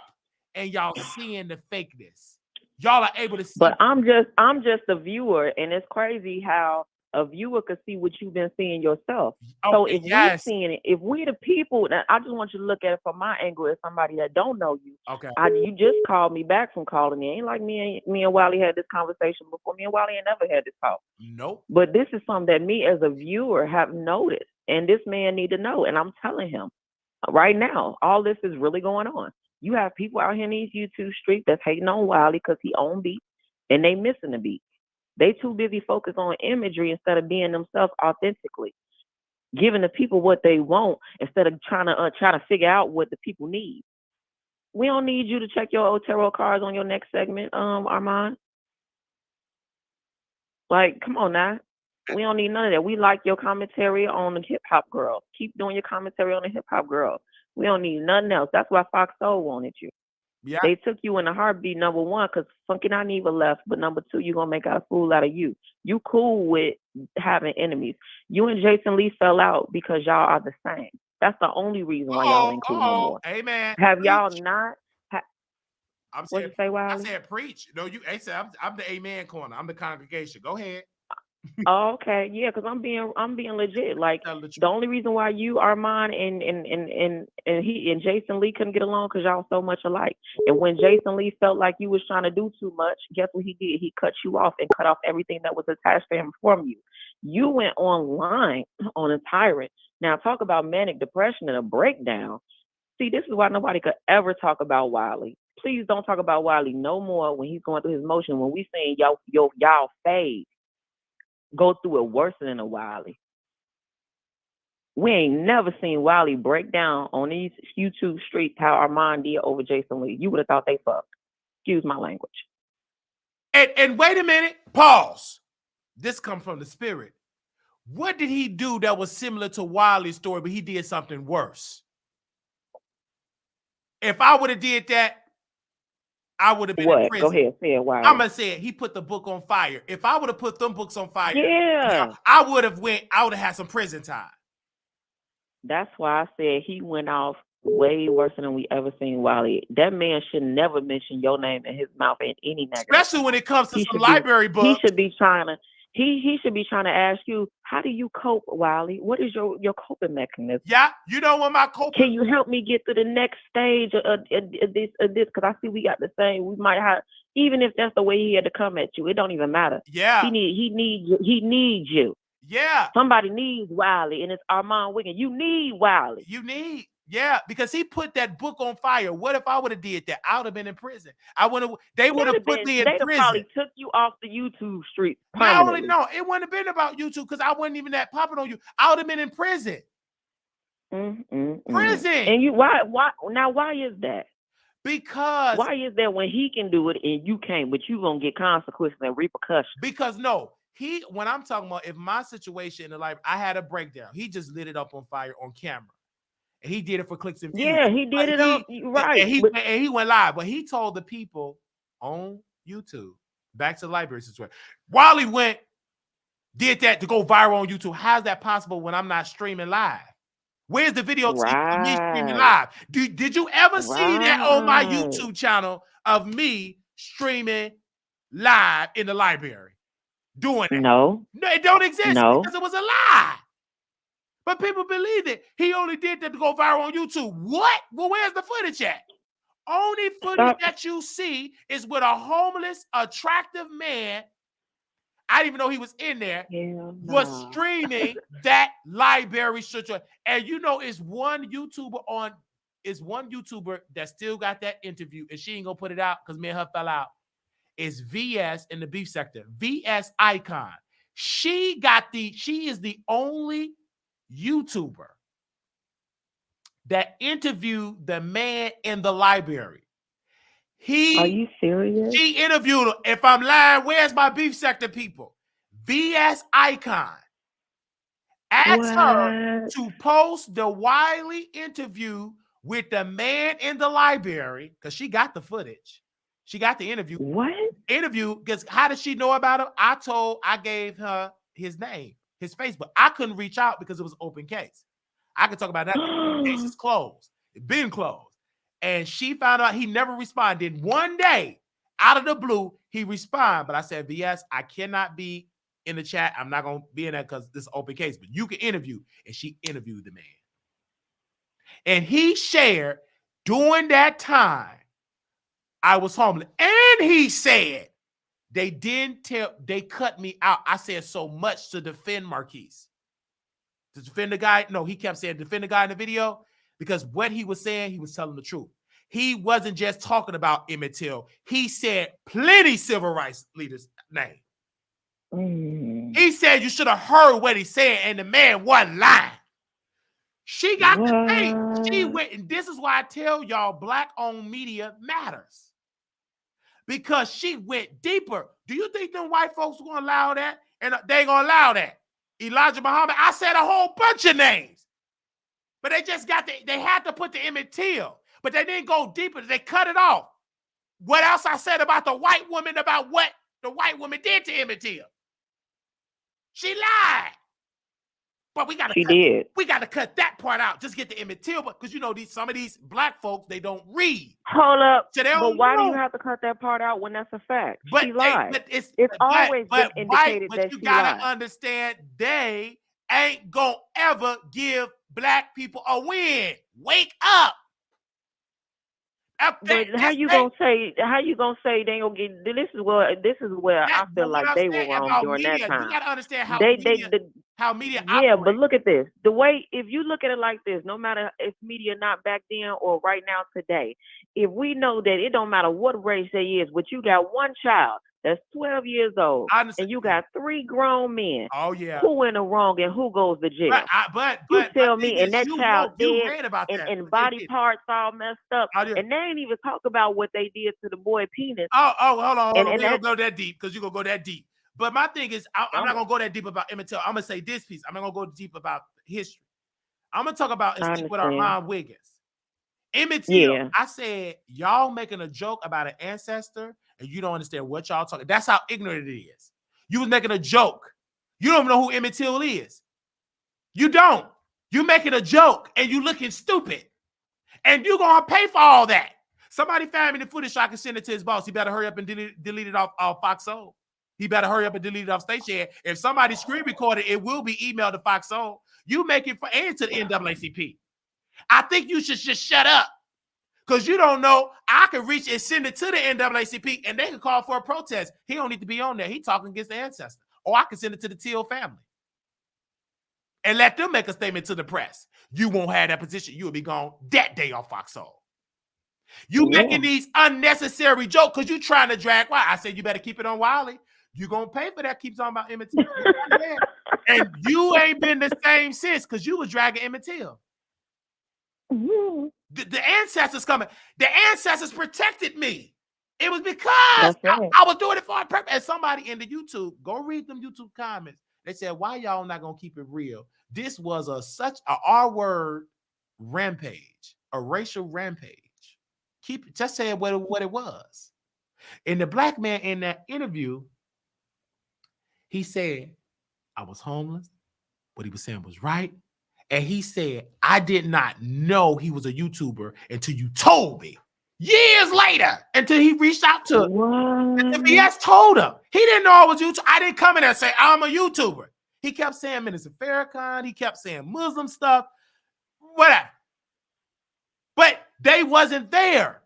and y'all seeing the fakeness. Y'all are able to see. But I'm just a viewer, and it's crazy how a viewer could see what you've been seeing yourself. So Okay, if we yes. seeing it, if we the people, I just want you to look at it from my angle as somebody that don't know you. Okay. You just called me back from calling me. Ain't like me and Wiley had this conversation before. Me and Wiley ain't never had this talk. Nope. But this is something that me as a viewer have noticed, and this man need to know. And I'm telling him right now, all this is really going on. You have people out here in these YouTube streets that's hating on Wiley because he own beats, and they missing the beat. They too busy focused on imagery instead of being themselves authentically, giving the people what they want instead of trying to figure out what the people need. We don't need you to check your old tarot cards on your next segment, Armand. Like, come on now. We don't need none of that. We like your commentary on the hip hop girl. Keep doing your commentary on the hip hop girl. We don't need nothing else. That's why Fox Soul wanted you. Yeah. They took you in a heartbeat, number one, because Funky Neva left, but number two, you're going to make a fool out of you. You cool with having enemies. You and Jason Lee fell out because y'all are the same. That's the only reason why y'all ain't cool no more. Amen. Have Preach. y'all not? I'm What'd you say, Wiley? I said preach. No, you. I said I'm the amen corner. I'm the congregation. Go ahead. Oh, okay, yeah, because I'm being legit. Like, the only reason why you, Armand, and he and Jason Lee couldn't get along because y'all so much alike. And when Jason Lee felt like you was trying to do too much, guess what he did? He cut you off and cut off everything that was attached to him from you. You went online on a tyrant. Now talk about manic depression and a breakdown. See, this is why nobody could ever talk about Wiley. Please don't talk about Wiley no more when he's going through his motion. When we saying y'all fade, go through it worse than a Wiley. We ain't never seen Wiley break down on these YouTube streets how Armand did over Jason Lee. You would have thought they fucked. Excuse my language. And wait a minute, pause. This comes from the spirit. What did he do that was similar to Wiley's story, but he did something worse? If I would have did that, I would have been in prison. Go ahead, say it, Wiley. I'm gonna say it. He put the book on fire. If I would have put them books on fire, yeah, I would have had some prison time. That's why I said he went off way worse than we ever seen Wiley. That man should never mention your name in his mouth in any negative. Especially when it comes to some library books. He should be trying to ask you, how do you cope, Wiley? What is your coping mechanism? Yeah, you know what my coping. Can you help me get to the next stage of this? Because I see we got the same. We might have, even if that's the way he had to come at you. It don't even matter. Yeah, he needs you. Yeah. Somebody needs Wiley, and it's Armand Wiggins. You need Wiley. Because he put that book on fire. What if I would have did that? I would have been in prison. They would have put me in prison. They probably took you off the YouTube street. No, it wouldn't have been about YouTube because I wasn't even that popping on you. I would have been in prison. Prison. And you why is that? Because why is that when he can do it and you can't, but you gonna get consequences and repercussions? Because when I'm talking about if my situation in the life, I had a breakdown. He just lit it up on fire on camera. And he did it for clicks and views. Yeah, he did it on right. And he went live, but he told the people on YouTube, back to the library situation. Wiley did that to go viral on YouTube. How's that possible when I'm not streaming live? Where's the video of me streaming live? Did you ever see that on my YouTube channel of me streaming live in the library? Doing it? No, it don't exist because it was a lie. But people believe it. He only did that to go viral on YouTube. What? Well, where's the footage at? Only footage that you see is with a homeless, attractive man. I didn't even know he was in there. Was streaming that library situation. And it's one YouTuber that still got that interview, and she ain't gonna put it out because me and her fell out. Is VS in the beef sector. VS Icon. She is the only YouTuber that interviewed the man in the library. Are you serious? She interviewed him. If I'm lying, where's my beef sector people? VS Icon asked her to post the Wiley interview with the man in the library because she got the footage. She got the interview. What? Because how did she know about him? I gave her his name, his Facebook. I couldn't reach out because it was an open case. I could talk about that. The case is closed. It's been closed. And she found out he never responded. One day, out of the blue, he responded. But I said, VS, I cannot be in the chat. I'm not going to be in that because this is an open case. But you can interview. And she interviewed the man. And he shared during that time, I was homeless. And he said, they cut me out. I said so much to defend Marquise. To defend the guy. No, he kept saying defend the guy in the video because what he was saying, he was telling the truth. He wasn't just talking about Emmett Till. He said plenty civil rights leaders' name. He said you should have heard what he said, and the man wasn't lying. She got the tape. She went, and this is why I tell y'all black-owned media matters. Because she went deeper. Do you think them white folks are going to allow that? And they ain't going to allow that. Elijah Muhammad, I said a whole bunch of names. But they just they had to put the Emmett Till. But they didn't go deeper. They cut it off. What else I said about the white woman, about what the white woman did to Emmett Till? She lied. But we got to cut that part out. Just get the Emmett Till, because some of these black folks, they don't read. Hold up. So but why do you have to cut that part out when that's a fact? But she lied. It's always been indicated that she lied. But you gotta understand, they ain't gonna ever give black people a win. Wake up. But how you gonna say they gonna get? This is where I feel like they were wrong during that time. You got to understand how They media yeah, but operates. look at this. The way, if you look at it like this, no matter if media not back then or right now today, if we know that it don't matter what race they is, but you got one child that's 12 years old, I understand. and you got 3 grown men, Oh yeah. who in the wrong and who goes to jail? But You tell my thing me, and is, that child you dead read about that, and but they body didn't. parts all messed up, Oh, yeah. and they ain't even talk about what they did to the boy penis. Oh, hold on. And We that- don't go that deep because you're gonna go that deep. But my thing is, I'm not gonna go that deep about Emmett Till. I'm gonna say this piece. I'm not gonna go deep about history. I'm gonna talk about and stick with Armand Wiggins. Emmett Till. Yeah. I said, y'all making a joke about an ancestor and you don't understand what y'all talking. That's how ignorant it is. You was making a joke. You don't even know who Emmett Till is. You don't. You making a joke and you looking stupid. And you gonna pay for all that. Somebody found me the footage so I can send it to his boss. He better hurry up and delete it off Fox Soul. He better hurry up and delete it off Station. If somebody screen recorded, it will be emailed to Fox Soul. You make it for and to the NAACP. I think you should just shut up. Because you don't know, I can reach and send it to the NAACP and they can call for a protest. He don't need to be on there. He talking against the ancestor. Or I can send it to the Till family. And let them make a statement to the press. You won't have that position. You'll be gone that day off Fox Soul. You making these unnecessary jokes because you trying to drag Wiley. I said you better keep it on Wiley. You gonna pay for that. Keep talking about Emmett Till. And you ain't been the same since because you was dragging Emmett Till. The ancestors coming. The ancestors protected me. It was because I was doing it for a purpose. And somebody in the YouTube, go read them YouTube comments. They said, why y'all not gonna keep it real? This was such a R-word rampage, a racial rampage. Just say what it was. And the black man in that interview, he said, I was homeless. What he was saying was right. And he said, I did not know he was a YouTuber until you told me. Years later, until he reached out to VS told him. He didn't know I was YouTuber. I didn't come in there and say, I'm a YouTuber. He kept saying Minister Farrakhan. He kept saying Muslim stuff. Whatever. But they wasn't there.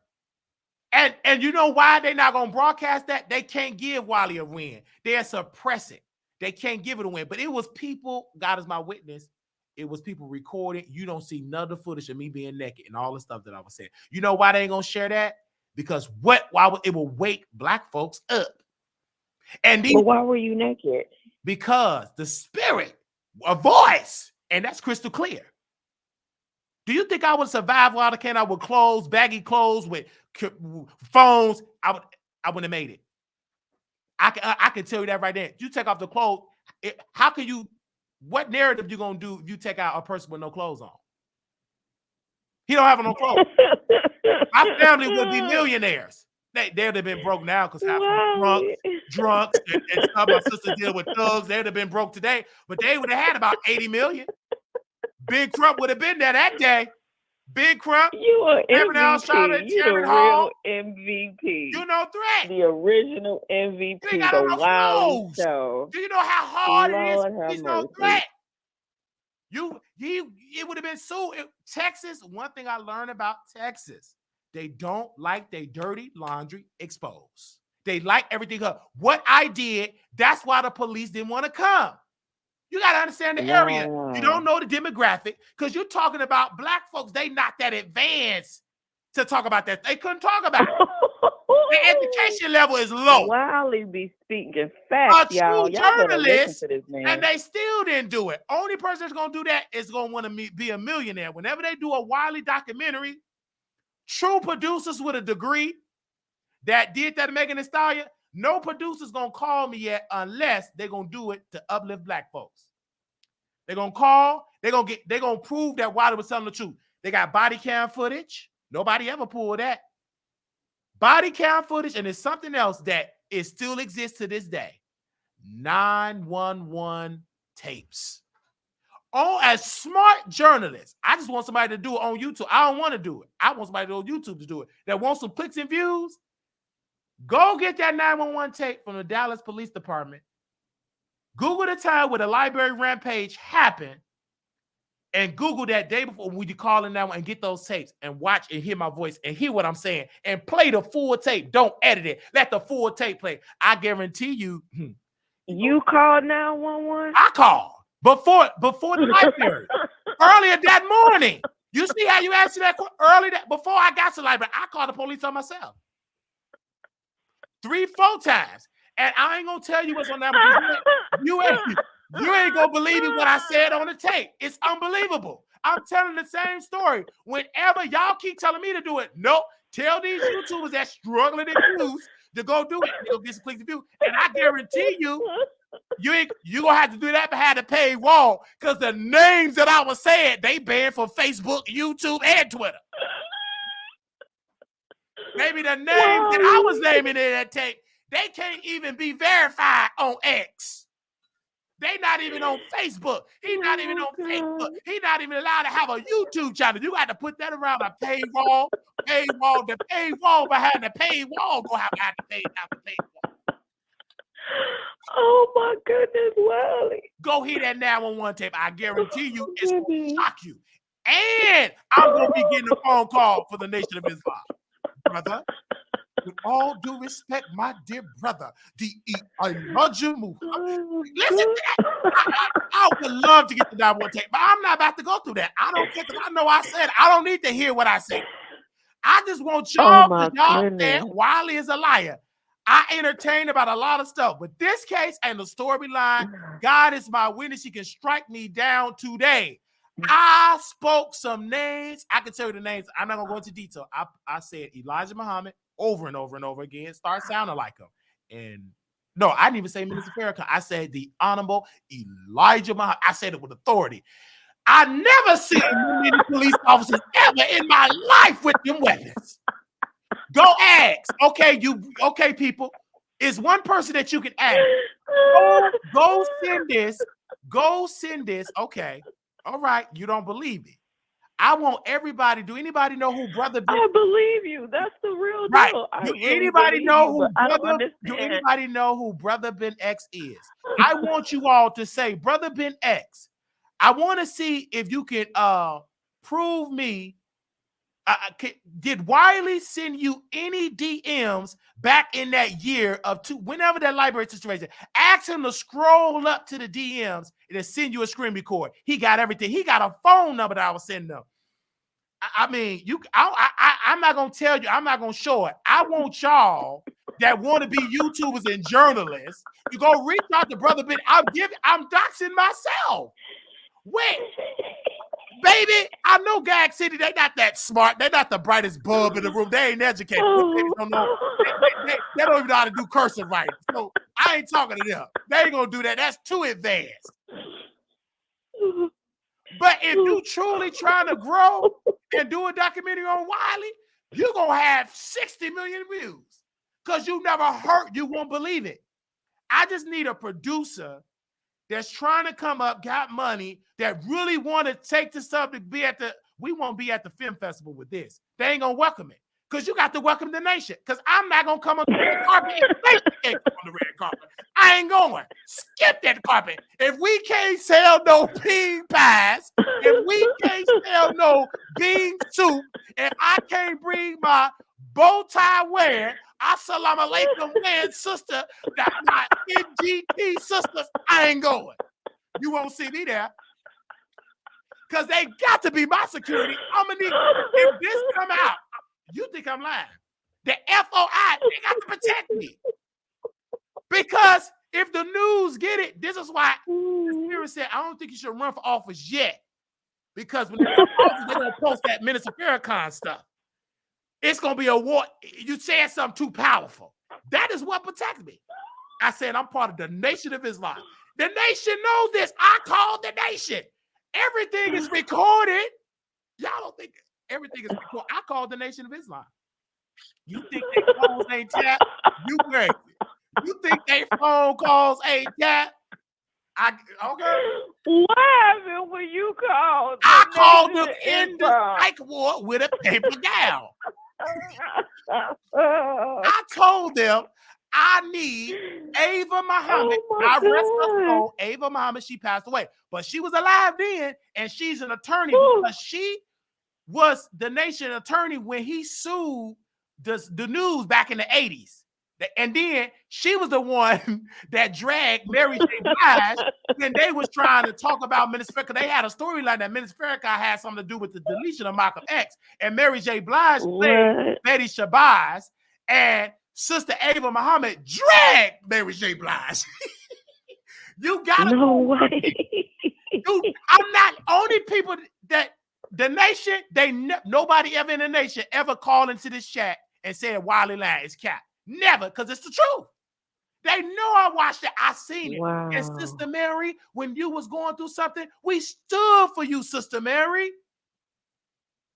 And you know why they're not going to broadcast that? They can't give Wiley a win. They're suppressing. They can't give it a win. But it was people, God is my witness, it was people recording. You don't see none of the footage of me being naked and all the stuff that I was saying. You know why they ain't going to share that? Because why it will wake black folks up. But why were you naked? Because the spirit, a voice, and that's crystal clear. Do you think I would survive while I came out with clothes, baggy clothes, with phones? I wouldn't have made it. I can tell you that right there. You take off the clothes. How can you? What narrative you gonna do if you take out a person with no clothes on? He don't have no clothes. My family would be millionaires. They'd have been broke now because half of them drunks and stuff. My sister deal with thugs. They'd have been broke today, but they would have had about 80 million. Big Crump would have been there that day. Big Crump. You are MVP. You the real MVP. You know Threat. The original MVP. The Wiley Show. Do you know how hard it is? He's no Threat. It would have been so. Texas, one thing I learned about Texas, they don't like their dirty laundry exposed. They like everything up. What I did, that's why the police didn't want to come. You got to understand the area. You don't know the demographic because you're talking about black folks. They not that advanced to talk about that. They couldn't talk about it. The education level is low. Wiley be speaking facts, y'all. Y'all better listen to this man. And they still didn't do it. Only person that's going to do that is going to want to be a millionaire. Whenever they do a Wiley documentary, true producers with a degree that did that Megan Thee Stallion, no producer's going to call me yet unless they're going to do it to uplift black folks. They're going to call. They're going to prove that Wiley was telling the truth. They got body cam footage. Nobody ever pulled that. Body cam footage, and it's something else that it still exists to this day. 911 tapes. Oh, as smart journalists, I just want somebody to do it on YouTube. I don't want to do it. I want somebody on YouTube to do it. That wants some clicks and views. Go get that 911 tape from the Dallas Police Department. Google the time where the library rampage happened and Google that day before when you call in now and get those tapes and watch and hear my voice and hear what I'm saying and play the full tape. Don't edit it. Let the full tape play. I guarantee you. You called 911? I called before the library earlier that morning. You see how you answered that early before I got to the library? I called the police on myself 3-4 times, and I ain't gonna tell you what's on that. You ain't gonna believe it what I said on the tape. It's unbelievable. I'm telling the same story. Whenever y'all keep telling me to do it, nope. Tell these YouTubers that struggling in views to go do it. They'll get some clicks and views, and I guarantee you gonna have to do that behind the paywall because the names that I was saying they banned from Facebook, YouTube, and Twitter. Maybe the names that I was naming in that tape, they can't even be verified on X. They not even on Facebook. He's not even on Facebook. He's not even allowed to have a YouTube channel. You got to put that around a paywall. The paywall behind the paywall go have behind the paywall. Oh my goodness, Wiley. Go hear that 911 tape. I guarantee you it's going to shock you. And I'm going to be getting a phone call for the Nation of Islam. Brother, with all due respect, my dear brother, the Elijah Muhammad. Listen to that. I would love to get the 911 tape, but I'm not about to go through that. I don't care because I know I said I don't need to hear what I said. I just want y'all because y'all said Wiley is a liar. I entertain about a lot of stuff, but this case and the storyline, God is my witness. He can strike me down today. I spoke some names. I can tell you the names. I'm not going to go into detail. I said Elijah Muhammad over and over and over again. Start sounding like him. And no, I didn't even say Minister Farrakhan. I said the Honorable Elijah Muhammad. I said it with authority. I never seen many police officers ever in my life with them weapons. Go ask. Okay, people. It's one person that you can ask. Go send this. Go send this. Okay. All right. You don't believe it. I want everybody. Do anybody know who Brother Ben? I believe you. That's the real right. deal. Do anybody know who Brother Ben X is? I want you all to say, Brother Ben X. I want to see if you can prove me. Did Wiley send you any DMs back in that year of whenever that library situation? Ask him to scroll up to the DMs and then send you a screen record. He got everything. He got a phone number that I was sending them. I mean, I'm not gonna tell you. I'm not gonna show it. I want y'all that want to be YouTubers and journalists to go reach out to Brother Ben. I'm doxing myself. Wait. Baby, I know Gag City, they not that smart. They're not the brightest bulb in the room. They ain't educated. They don't know. They don't even know how to do cursive writing. So I ain't talking to them. They ain't going to do that. That's too advanced. But if you truly trying to grow and do a documentary on Wiley, you're going to have 60 million views because you never heard. You won't believe it. I just need a producer that's trying to come up, got money, that really want to take the stuff to be we won't be at the film festival with this. They ain't going to welcome it because you got to welcome the nation because I'm not going to come on the red carpet and they can't come on the red carpet. I ain't going. Skip that carpet. If we can't sell no bean pies, if we can't sell no bean soup, if I can't bring my bow tie wearing, assalamu alaikum wearing sister, my NGT sisters, I ain't going. You won't see me there. Because they got to be my security. I'm going to need, if this come out, you think I'm lying. The FOI, they got to protect me. Because if the news get it, this is why the Spirit said, I don't think you should run for office yet. Because when they run for office, they're going to post that Minister Farrakhan stuff. It's going to be a war. You said something too powerful. That is what protects me. I said, I'm part of the Nation of Islam. The nation knows this. I called the nation. Everything is recorded. Y'all don't think everything is recorded. I called the Nation of Islam. You think they phones ain't tapped? You crazy. You think they phone calls ain't tapped? Okay. What happened when you called? I called them in the psych ward with a paper gown. I told them I need Ava Muhammad. Oh God my rest her God. soul. Ava Muhammad, she passed away. But she was alive then, and she's an attorney Whew. because she was the nation attorney when he sued the news back in the 80s. And then she was the one that dragged Mary J. Blige when they was trying to talk about Minister Farrakhan. They had a storyline that Minister Farrakhan had something to do with the deletion of Malcolm X. And Mary J. Blige played What? Betty Shabazz, and Sister Ava Muhammad dragged Mary J. Blige. You gotta No go. way. Dude, I'm not only people that the nation, nobody ever in the nation ever called into this chat and said Wiley line is cap. Never, because it's the truth. They know I watched it. I seen it. Wow. And Sister Mary, when you was going through something, we stood for you, Sister Mary.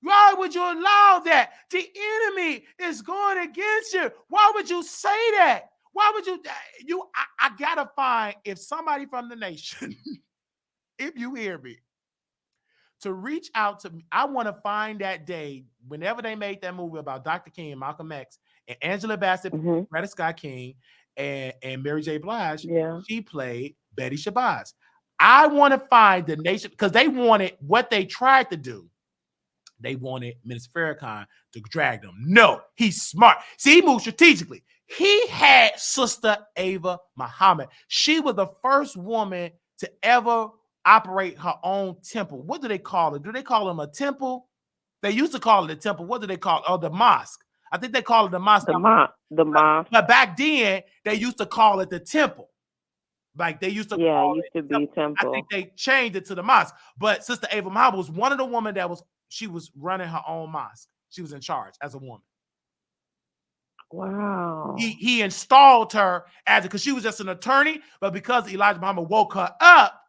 Why would you allow that? The enemy is going against you. Why would you say that? Why would you? I gotta find if somebody from the nation, if you hear me, to reach out to me. I want to find that day whenever they made that movie about Dr. King and Malcolm X and Angela Bassett, Greta Scott King, and Mary J. Blige. Yeah. She played Betty Shabazz. I want to find the nation because they wanted what they tried to do. They wanted Minister Farrakhan to drag them. No, he's smart. See, he moved strategically. He had Sister Ava Muhammad. She was the first woman to ever operate her own temple. What do they call it? Do they call them a temple? They used to call it a temple. What do they call it? Oh, the mosque. I think they call it the mosque. The mosque. But back then, they used to call it the temple. Like they used to call it used to be temple. I think they changed it to the mosque. But Sister Ava Muhammad was one of the women she was running her own mosque. She was in charge as a woman. Wow. He installed her because she was just an attorney, but because Elijah Muhammad woke her up,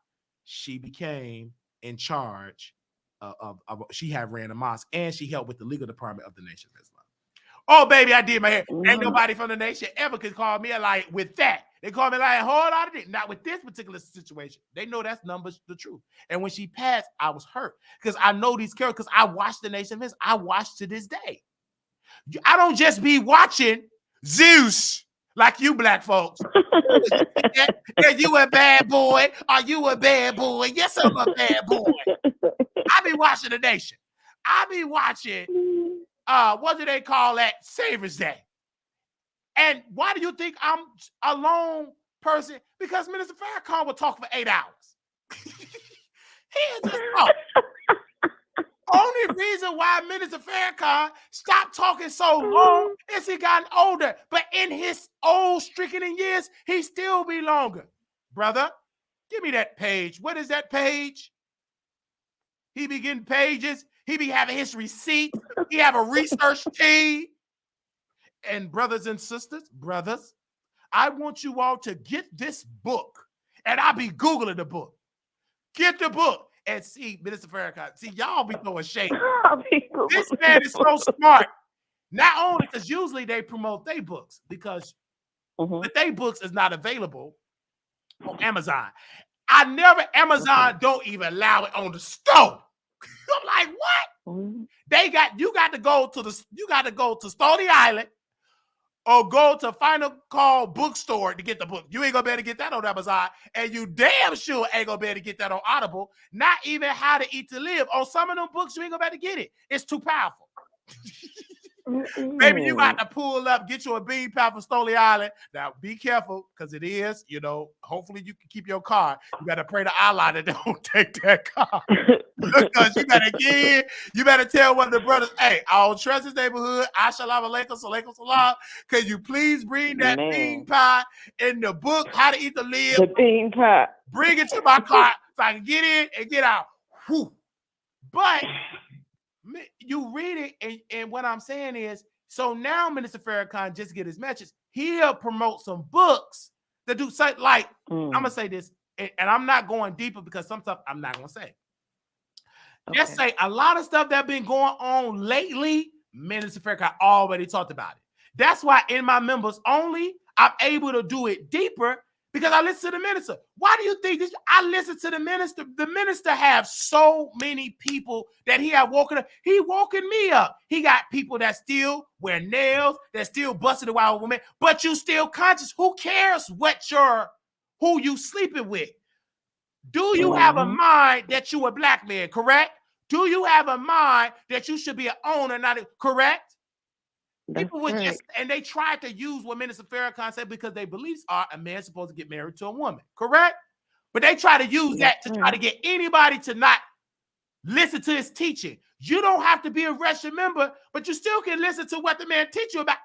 she became in charge of she had ran a mosque, and she helped with the legal department of the Nation of Islam. Oh, baby, I did my hair. Ain't nobody from the nation ever could call me a liar with that. They call me like a whole lot of things. Not with this particular situation. They know that's numbers the truth. And when she passed, I was hurt because I know these characters. Because I watched the Nation of Islam. I watch to this day. I don't just be watching Zeus like you black folks. Are you a bad boy? Are you a bad boy? Yes, I'm a bad boy. I be watching the Nation. I be watching, what do they call that? Savior's Day. And why do you think I'm a lone person? Because Minister Farrakhan will talk for 8 hours. He just talk. Only reason why Minister Farrakhan stopped talking so long is he gotten older. But in his old stricken years, he still be longer. Brother, give me that page. What is that page? He be getting pages. He be having his receipts. He have a research team. And brothers and sisters, I want you all to get this book. And I'll be Googling the book. Get the book. And see, Minister Farrakhan, see, y'all be throwing shade. This man is so smart. Not only because usually they promote their books because but their books is not available on Amazon. Amazon don't even allow it on the store. I'm like, what? You got to go to Stony Island or go to Final Call Bookstore to get the book. You ain't gonna be able to get that on Amazon, and you damn sure ain't gonna be able to get that on Audible. Not even How to Eat to Live. On some of them books, you ain't gonna be able to get it. It's too powerful. Maybe you got to pull up, get you a bean pie from Stony Island. Now, be careful, because it is, hopefully you can keep your car. You got to pray to Allah that don't take that car. Because you better tell one of the brothers, hey, I don't trust this neighborhood. Assalamu alaikum, salam. Can you please bring that bean pie in the book, How to Eat to Live? The bean pie. Bring it to my car so I can get in and get out. Whew. But you read it, and what I'm saying is, so now Minister Farrakhan just get his message. He'll promote some books that do something like, I'm going to say this, and I'm not going deeper because some stuff I'm not going to say. Okay. Just say a lot of stuff that been going on lately, Minister Farrakhan already talked about it. That's why in my members only, I'm able to do it deeper because I listen to the minister. Why do you think this? I listen to the minister. The minister have so many people that he have woken up. He woken me up. He got people that still wear nails, that still busted a wild woman, but you still conscious. Who cares who you sleeping with? Do you have a mind that you a black man, correct? Do you have a mind that you should be an owner, correct? People would just, and they tried to use what Minister Farrakhan said because their beliefs are a man's supposed to get married to a woman, correct? But they try to use that to try to get anybody to not listen to his teaching. You don't have to be a registered member, but you still can listen to what the man teach you about.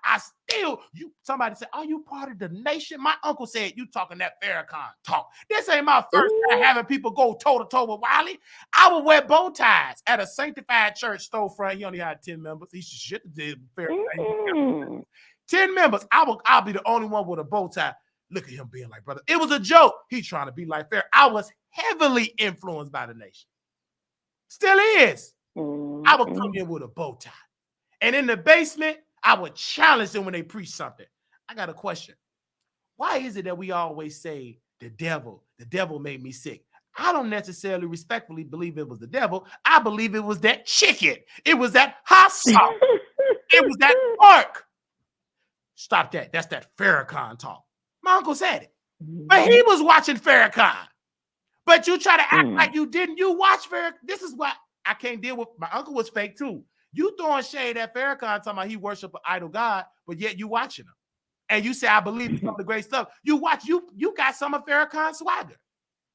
Somebody said, are you part of the nation? My uncle said, you talking that Farrakhan talk. This ain't my first time having people go toe-to-toe with Wiley. I would wear bow ties at a sanctified church storefront. He only had 10 members. He should have did Farrakhan. 10 members. I'll be the only one with a bow tie. Look at him being like, brother. It was a joke. He's trying to be like Farrakhan. I was heavily influenced by the nation. Still is. I would come in with a bow tie. And in the basement, I would challenge them when they preach something. I got a question. Why is it that we always say the devil made me sick? I don't necessarily respectfully believe it was the devil. I believe it was that chicken. It was that hot sauce. It was that pork. Stop that. That's that Farrakhan talk. My uncle said it. But he was watching Farrakhan. But you try to act like you didn't. You watch Farrakhan. This is what I can't deal with. My uncle was fake too. You throwing shade at Farrakhan talking about he worship an idol God, but yet you watching him. And you say, I believe in some of the great stuff. You got some of Farrakhan's swagger.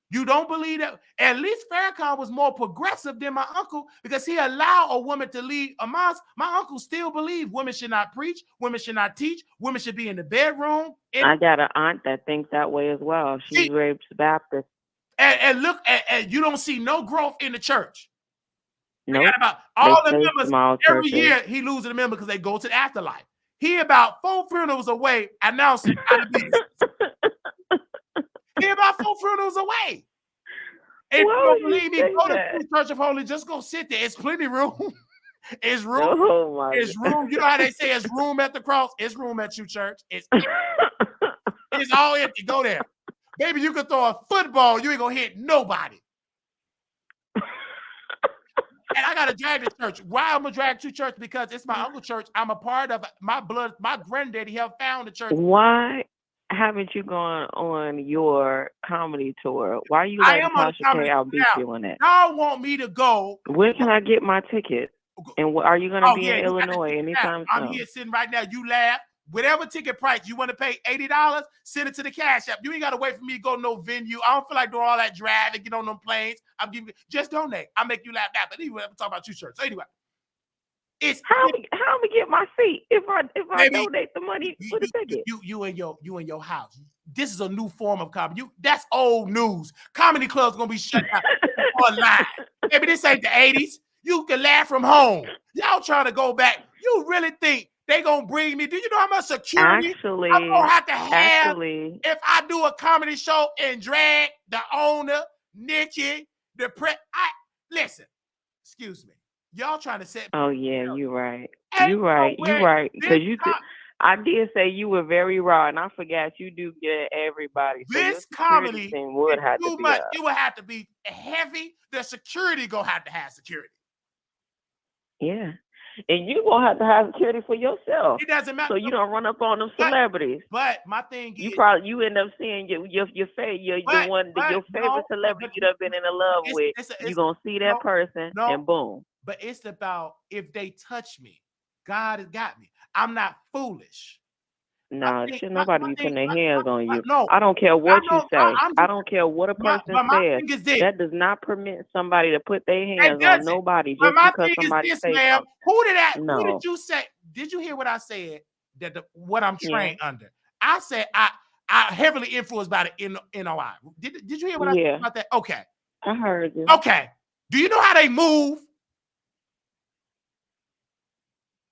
You don't believe that? At least Farrakhan was more progressive than my uncle because he allowed a woman to lead a mosque. My uncle still believed women should not preach, women should not teach, women should be in the bedroom. I got an aunt that thinks that way as well. She's raped Baptist. And look, and you don't see no growth in the church. Nope. About all the members every year he loses a member because they go to the afterlife. He about 4 funerals away announcing he about 4 funerals away. If you don't believe me, go to the Church of Holy, just go sit there. It's plenty room. It's room. It's room. You know how they say it's room at the cross? It's room at you, church. It's all empty. Go there. Baby, you can throw a football. You ain't gonna hit nobody. And I gotta drag the church. Why I'm gonna drag to church? Because it's my uncle's church. I'm a part of my blood. My granddaddy helped found the church. Why haven't you gone on your comedy tour? Why are you letting Tasha K outbeat you on it? Y'all want me to go? When can I get my ticket? And are you gonna be in Illinois anytime soon? I'm here sitting right now. You laugh. Whatever ticket price you want to pay, $80, send it to the Cash App. You ain't got to wait for me to go to no venue. I don't feel like doing all that drive and get on them planes. I'm giving you, just donate. I'll make you laugh now. But anyway, I'm talking about you, church. So anyway, it's how am I get my seat if I donate the money for the ticket? You in your house. This is a new form of comedy. That's old news. Comedy clubs gonna be shut down online. Maybe this ain't the 80s. You can laugh from home. Y'all trying to go back. You really think they gonna bring me? Do you know how much security I'm gonna have to have if I do a comedy show and drag the owner, Nicki, the listen, excuse me. Y'all trying to set you're right. You're right. Because I did say you were very raw, and I forgot you do get everybody. So this comedy thing would have to be up. It would have to be heavy. The security gonna have to have security. Yeah. And you're going to have security for yourself. It doesn't matter. So you don't run up on them celebrities. But my thing is... You end up seeing your favorite celebrity you've been in love with. You're going to see that person and boom. But it's about if they touch me, God has got me. I'm not foolish. No, should nobody be putting their hands on you. No, I don't care what you say. I don't care what a person says. That does not permit somebody to put their hands on nobody just because somebody says something. Who did you say? Did you hear what I said? What I'm trained under? I said I heavily influenced by the NOI. Did you hear what I said about that? Okay. I heard you. Okay. Do you know how they move?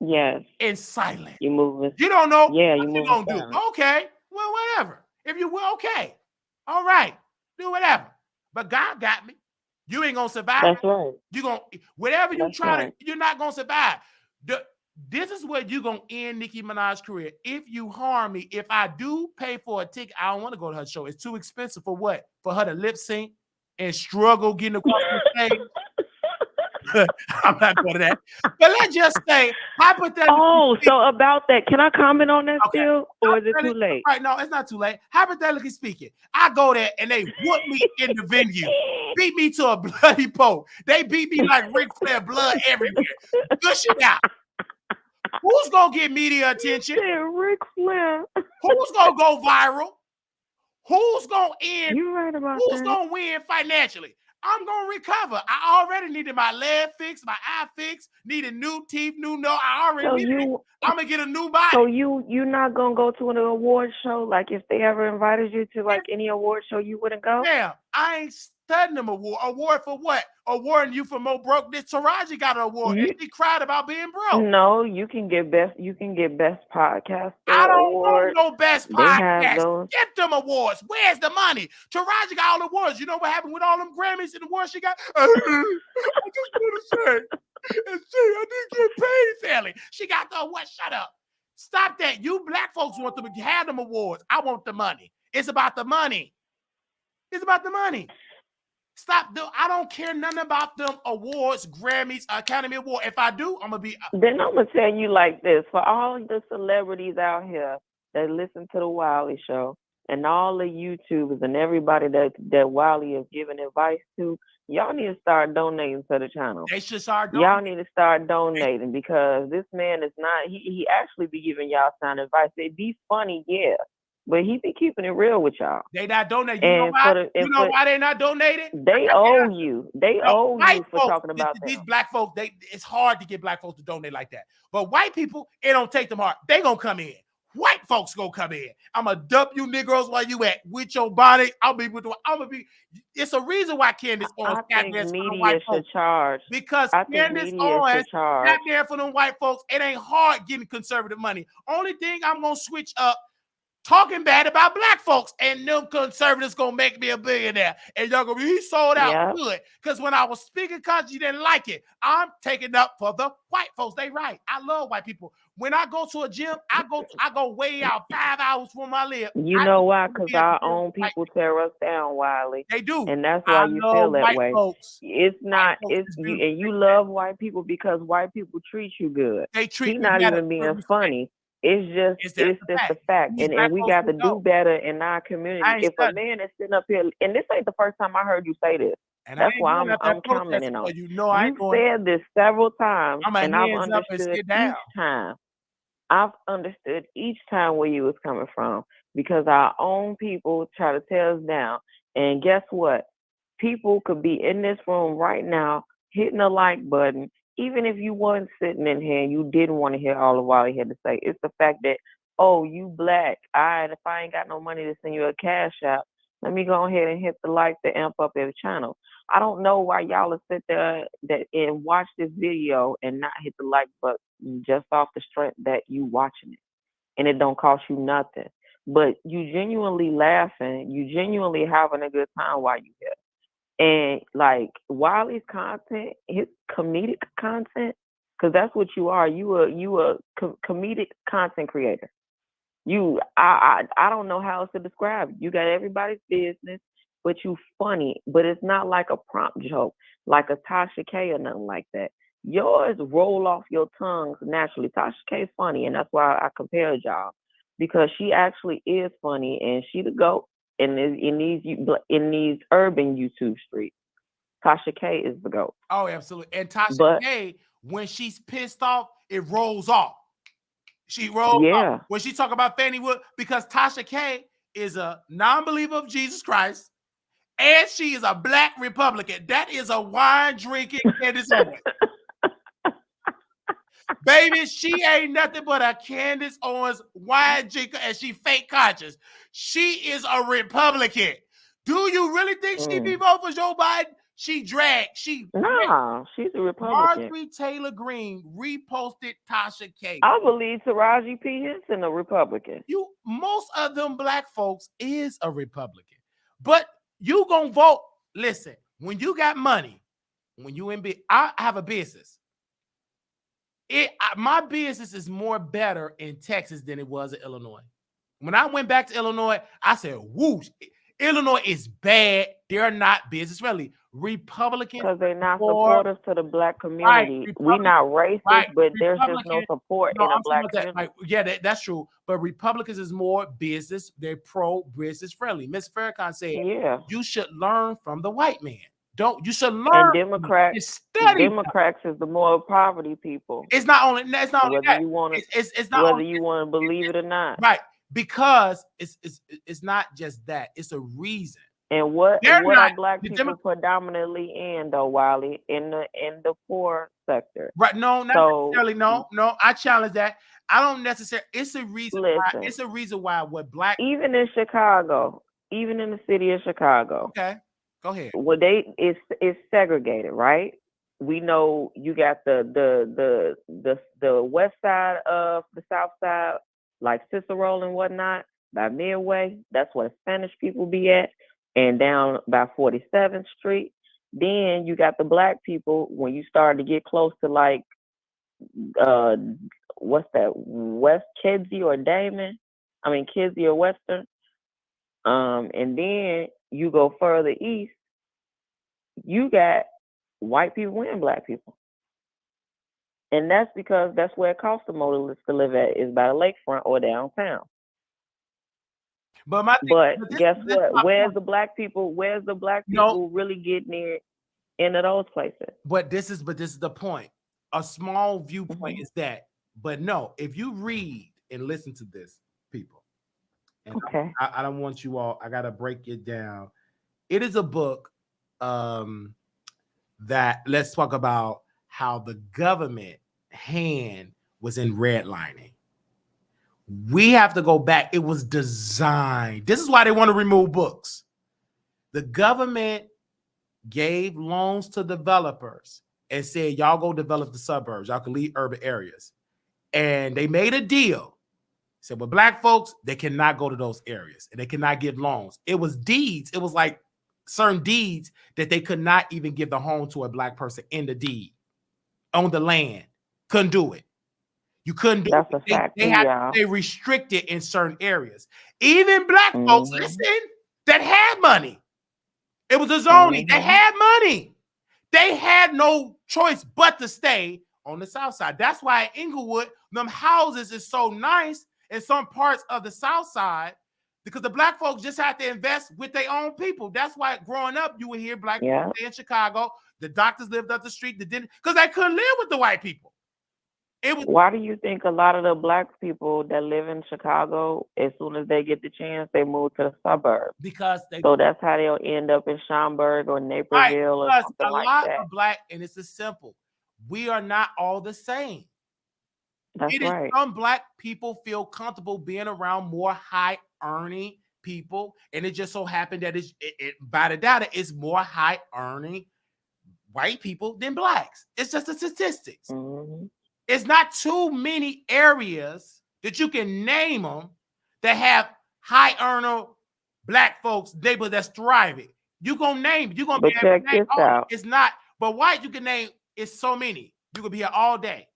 Yes. In silence. You moving. You don't know what you're going to do. Okay. Well, whatever. If you will, okay. All right. Do whatever. But God got me. You ain't going to survive. That's right. You're going to, whatever you try to, you're not going to survive. This is where you're going to end Nicki Minaj's career. If you harm me, if I do pay for a ticket, I don't want to go to her show. It's too expensive for what? For her to lip sync and struggle getting across the stage. I'm not going to that. But let's just say, hypothetically. Oh, so about that, can I comment on that Okay. still, or is it too late? Right, no, it's not too late. Hypothetically speaking, I go there and they whoop me in the venue, beat me to a bloody pulp. They beat me like Ric Flair, blood everywhere, gush it out. Who's gonna get media attention? Ric Flair. Who's gonna go viral? Who's gonna end? You're right about Who's that. gonna win financially? I'm gonna recover. I already needed my leg fixed, my eye fixed, needed new teeth, new nose. I already needed it. I'm gonna get a new body. So you're not gonna go to an award show? Like if they ever invited you to like any award show, you wouldn't go? Yeah, I ain't studying them award. Award for what? Awarding you for more broke. This Taraji got an award and she cried about being broke. No, you can get best podcast. I don't award. want no best podcast. Those. Get them awards. Where's the money? Taraji got all the awards. You know what happened with all them Grammys and awards she got? I just want to say, and see, I didn't get paid fairly. She got the award. Shut up. Stop that. You black folks want to have them awards. I want the money. It's about the money. It's about the money. Stop. I don't care nothing about them awards, Grammys, Academy Award. If I do, I'm going to be. Then I'm going to tell you like this. For all the celebrities out here that listen to the Wiley Show and all the YouTubers and everybody that Wiley is giving advice to, y'all need to start donating to the channel. They should start donating. Y'all need to start donating because this man is not, he actually be giving y'all sound advice. It be funny, yeah. But he be keeping it real with y'all. They not donating. You know why? You know why they not donating? They owe you. They owe you for talking about that. These black folks, it's hard to get black folks to donate like that. But white people, it don't take them hard. They gonna come in. White folks gonna come in. I'm gonna dump you Negroes while you at with your body. I'm gonna be. It's a reason why Candace Owens got there for the white folks. Charge. Because Candace Owens got there for them white folks. It ain't hard getting conservative money. Only thing I'm gonna switch up. Talking bad about black folks, and them conservatives gonna make me a billionaire, and y'all gonna be he sold out good. Because when I was speaking country, you didn't like it. I'm taking up for the white folks. They right. I love white people. When I go to a gym, I go way out 5 hours from my live. You know why? Because our own people tear us down, Wiley. They do, and that's why you feel that way. Folks. It's not. It's you, and you love white people because white people treat you good. They treat. He's not even being funny. It's just the fact. And we got to do better in our community. If a man is sitting up here, and this ain't the first time I heard you say this. And that's why I'm commenting on it. You said this several times, and I've understood each time. I've understood each time where you was coming from because our own people try to tear us down. And guess what? People could be in this room right now hitting the like button. Even if you weren't sitting in here and you didn't want to hear all of what he had to say, it's the fact that, oh, you black. If I ain't got no money to send you a cash out, let me go ahead and hit the like to amp up every channel. I don't know why y'all will sit there and watch this video and not hit the like button just off the strength that you watching it. And it don't cost you nothing. But you genuinely laughing, you genuinely having a good time while you here. And like Wiley's content, his comedic content, because that's what you are. You a comedic content creator. I don't know how else to describe it. You got everybody's business, but you funny. But it's not like a prompt joke, like a Tasha K or nothing like that. Yours roll off your tongues naturally. Tasha K is funny, and that's why I compared y'all because she actually is funny, and she the GOAT. In these urban YouTube streets, Tasha K is the GOAT. Oh, absolutely. And Tasha K, when she's pissed off, it rolls off. She rolls off. When she talk about Fannie Wood, because Tasha K is a non-believer of Jesus Christ, and she is a black Republican. That is a wine drinking Candace Owens. Baby, she ain't nothing but a Candace Owens wine drinker, and she fake conscious. She is a Republican. Do you really think she be voting for Joe Biden? She's a Republican. Marjorie Taylor Greene reposted Tasha K. I believe Taraji P. Henson a Republican. Most of them black folks is a Republican. But you gonna vote. Listen, when you got money, when you in I have a business. My business is more better in Texas than it was in Illinois. When I went back to Illinois, I said, whoosh, Illinois is bad. They're not business friendly. Republicans, Because they're not or supportive to the black right, community. We Republican, not racist, right, but there's just no Republican. support No, in a I'm talking black about that. community. Like, yeah, that's true. But Republicans is more business. They're pro business friendly. Miss Farrakhan said, Yeah. you should learn from the white man. You should learn. And Democrats study. is the more poverty people. It's not only that. Whether you want to, It's not whether only, you want to believe it or not. right, because it's not just that. It's a reason. And what They're not are black people predominantly in though, Wiley? In the poor sector. Right? No, not necessarily. No. I challenge that. I don't necessarily. It's a reason. Listen, it's a reason why what black, even in Chicago, even in the city of Chicago. Okay, go ahead. Well, it's segregated, right? We know you got the west side of the south side, like Cicero and whatnot, by Midway. That's where the Spanish people be at, and down by 47th Street. Then you got the black people when you start to get close to like what's that, West Kedzie or Damon? I mean Kedzie or Western. And then you go further east, you got white people and black people. And that's because that's where it costs the motorists to live at, is by the lakefront or downtown. But guess what? Where's the black people really getting it into those places? But this is the point. A small viewpoint is that. But no, if you read and listen to this, people, and okay, I don't want you all, I gotta break it down. It is a book that let's talk about how the government hand was in redlining. We have to go back. It was designed. This is why they want to remove books. The government gave loans to developers and said, y'all go develop the suburbs. Y'all can leave urban areas. And they made a deal. Said, well, black folks, they cannot go to those areas and they cannot give loans. It was deeds. It was like certain deeds that they could not even give the home to a black person in the deed, on the land. Couldn't do it. You couldn't do That's it. A fact. They had to stay restricted in certain areas. Even black folks, listen, that had money. It was a zoning. They had money. They had no choice but to stay on the south side. That's why in Inglewood, them houses is so nice in some parts of the south side, because the black folks just had to invest with their own people. That's why growing up, you would hear black people in Chicago. The doctors lived up the street. Because they couldn't live with the white people. Why do you think a lot of the black people that live in Chicago, as soon as they get the chance, they move to the suburbs? Because so that's how they'll end up in Schaumburg or Naperville or something like that. A lot of black, and it's as simple. We are not all the same. That's right. Some black people feel comfortable being around more high-earning people, and it just so happened that by the data, it's more high-earning white people than blacks. It's just the statistics. It's not too many areas that you can name them that have high earner black folks, neighbors that's thriving. You gonna name, you gonna but be check this out. It's not, but white you can name. It's so many. You could be here all day.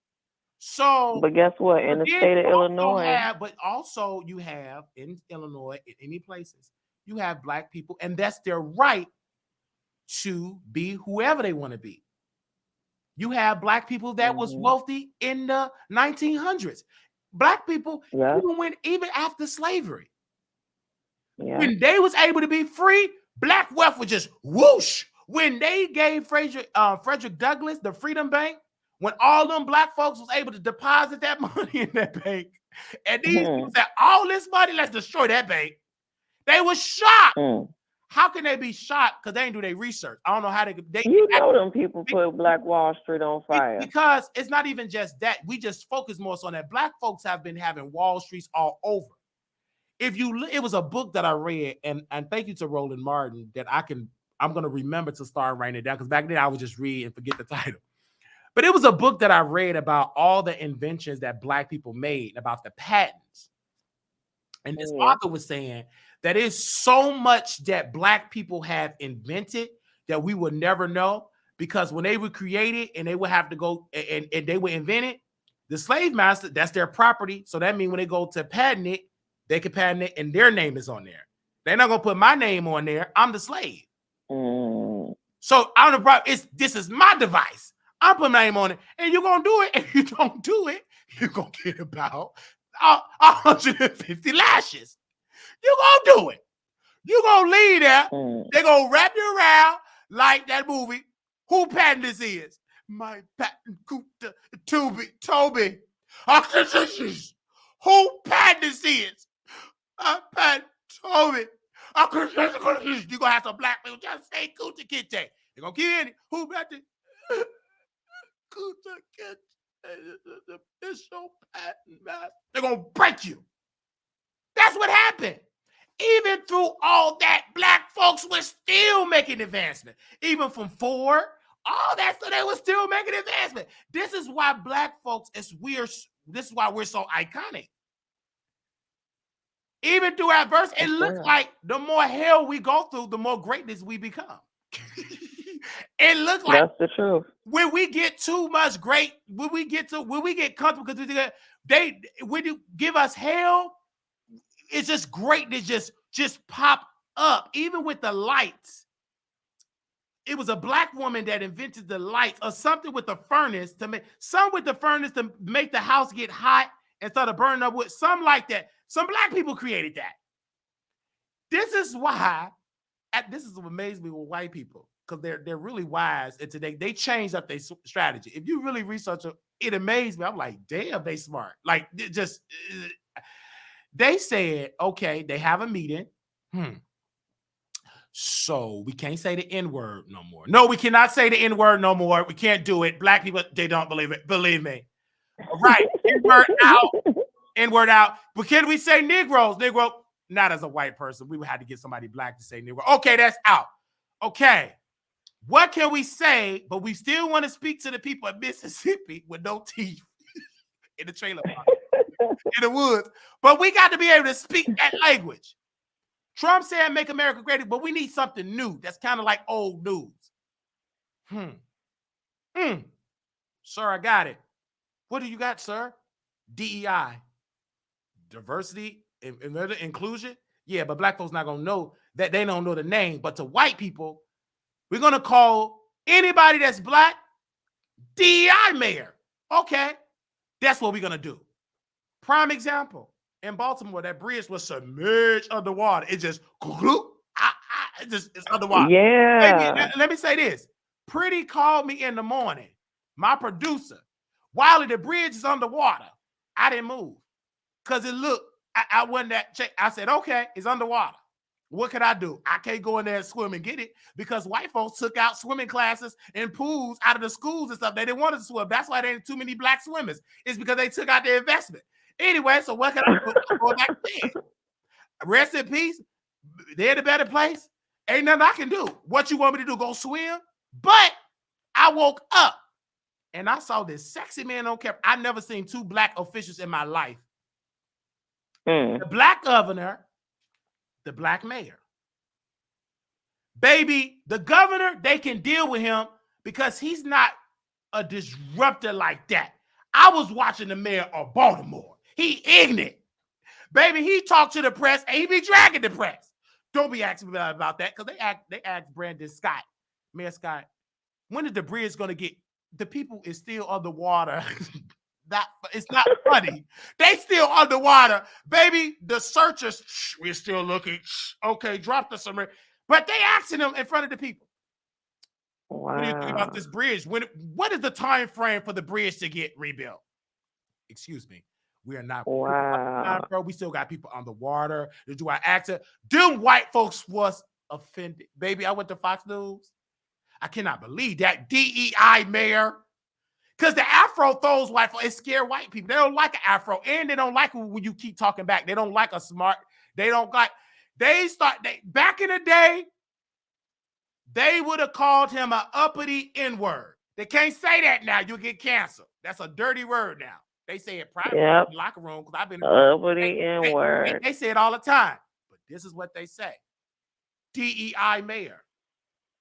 So, but guess what? In the state of Illinois, but also you have in Illinois, in any places, you have black people, and that's their right to be whoever they want to be. You have black people that was wealthy in the 1900s. Black people, even after slavery, when they was able to be free, black wealth was just whoosh. When they gave Frederick Douglass the Freedom Bank, when all them black folks was able to deposit that money in that bank, and these people said, all this money, let's destroy that bank. They was shocked. How can they be shocked? Because they didn't do their research. I don't know how they them people put Black Wall Street on fire. Because it's not even just that. We just focus more so on that. Black folks have been having Wall Streets all over. It was a book that I read, and thank you to Roland Martin that I'm gonna remember to start writing it down, because back then I would just read and forget the title. But it was a book that I read about all the inventions that black people made, about the patents. And this author was saying that is so much that black people have invented that we will never know, because when they were created and they would have to go and they were invented, The slave master, that's their property. So that means when they go to patent it, they can patent it and their name is on there. They're not going to put my name on there. I'm the slave. So I'm the problem. This is my device. I'm putting my name on it, and you're going to do it. And if you don't do it, you're going to get about 150 lashes. You're going to do it. You're going to leave there. They're going to wrap you around like that movie. Who patent this is? My patent, Toby. Who patent this is? I patent Toby. You're going to have some black people just say Kunta Kinte. They're going to get it. Who patent Kunta Kinte? The official patent master. They're going to break you. That's what happened. Even through all that, black folks were still making advancement. Even from Ford, all that stuff, they were still making advancement. This is why black folks, this is why we're so iconic. Even through adversity, it looks like the more hell we go through, the more greatness we become. It looks like that's the truth. When we get too much when we get comfortable because when you give us hell, it's just greatness just pop up. Even with the lights, it was a black woman that invented the lights or something with the furnace to make the house get hot instead of burning up wood. Something like that. Some black people created that. This is why. This is what amazes me with white people because they're really wise, and today they changed up their strategy. If you really research it amazed me. I'm like, damn, they smart. Like they said, okay, they have a meeting. So we can't say the N-word no more. No, we cannot say the N-word no more. We can't do it. Black people, they don't believe it. Believe me. All right, N-word out. N-word out. But can we say Negroes? Negro, not as a white person. We would have to get somebody black to say Negro. Okay, that's out. Okay. What can we say? But we still want to speak to the people of Mississippi with no teeth in the trailer park, in the woods. But we got to be able to speak that language. Trump said make America great, but we need something new. That's kind of like old news. Sir, I got it. What do you got, sir? DEI. Diversity, inclusion. Yeah, but black folks not going to know that. They don't know the name. But to white people, we're going to call anybody that's black DEI mayor. Okay. That's what we're going to do. Prime example. In Baltimore, that bridge was submerged underwater. It just, it's underwater. Yeah. Let me say this. Pretty called me in the morning. My producer. Wiley, the bridge is underwater. I didn't move. Because it looked, I wasn't that check. I said, okay, it's underwater. What can I do? I can't go in there and swim and get it because white folks took out swimming classes and pools out of the schools and stuff. They didn't want to swim. That's why there ain't too many black swimmers. It's because they took out their investment. Anyway, so what can I do? I'm going back there. Rest in peace. They're in a better place. Ain't nothing I can do. What you want me to do? Go swim? But I woke up and I saw this sexy man on camera. I've never seen two black officials in my life. The black governor, the black mayor. Baby, the governor, they can deal with him because he's not a disruptor like that. I was watching the mayor of Baltimore. He ignorant. Baby, he talked to the press and he be dragging the press. Don't be asking me about that because they asked Brandon Scott, Mayor Scott, when is the bridge going to get, the people is still underwater. It's not funny. They still underwater. Baby, the searchers, we're still looking. Okay, drop the submarine. But they asking them in front of the people. Wow. What do you think about this bridge? What is the time frame for the bridge to get rebuilt? Excuse me. We are not. Wow. Bro, we still got people underwater. Do I act? Them white folks was offended. Baby, I went to Fox News. I cannot believe that DEI mayor. Because the afro throws white folks. It scare white people. They don't like an afro. And they don't like when you keep talking back. They don't like a smart. They don't like. Back in the day, they would have called him an uppity N-word. They can't say that now. You'll get canceled. That's a dirty word now. They say it privately in the locker room because I've been uppity N-word. They say it all the time. But this is what they say. DEI mayor.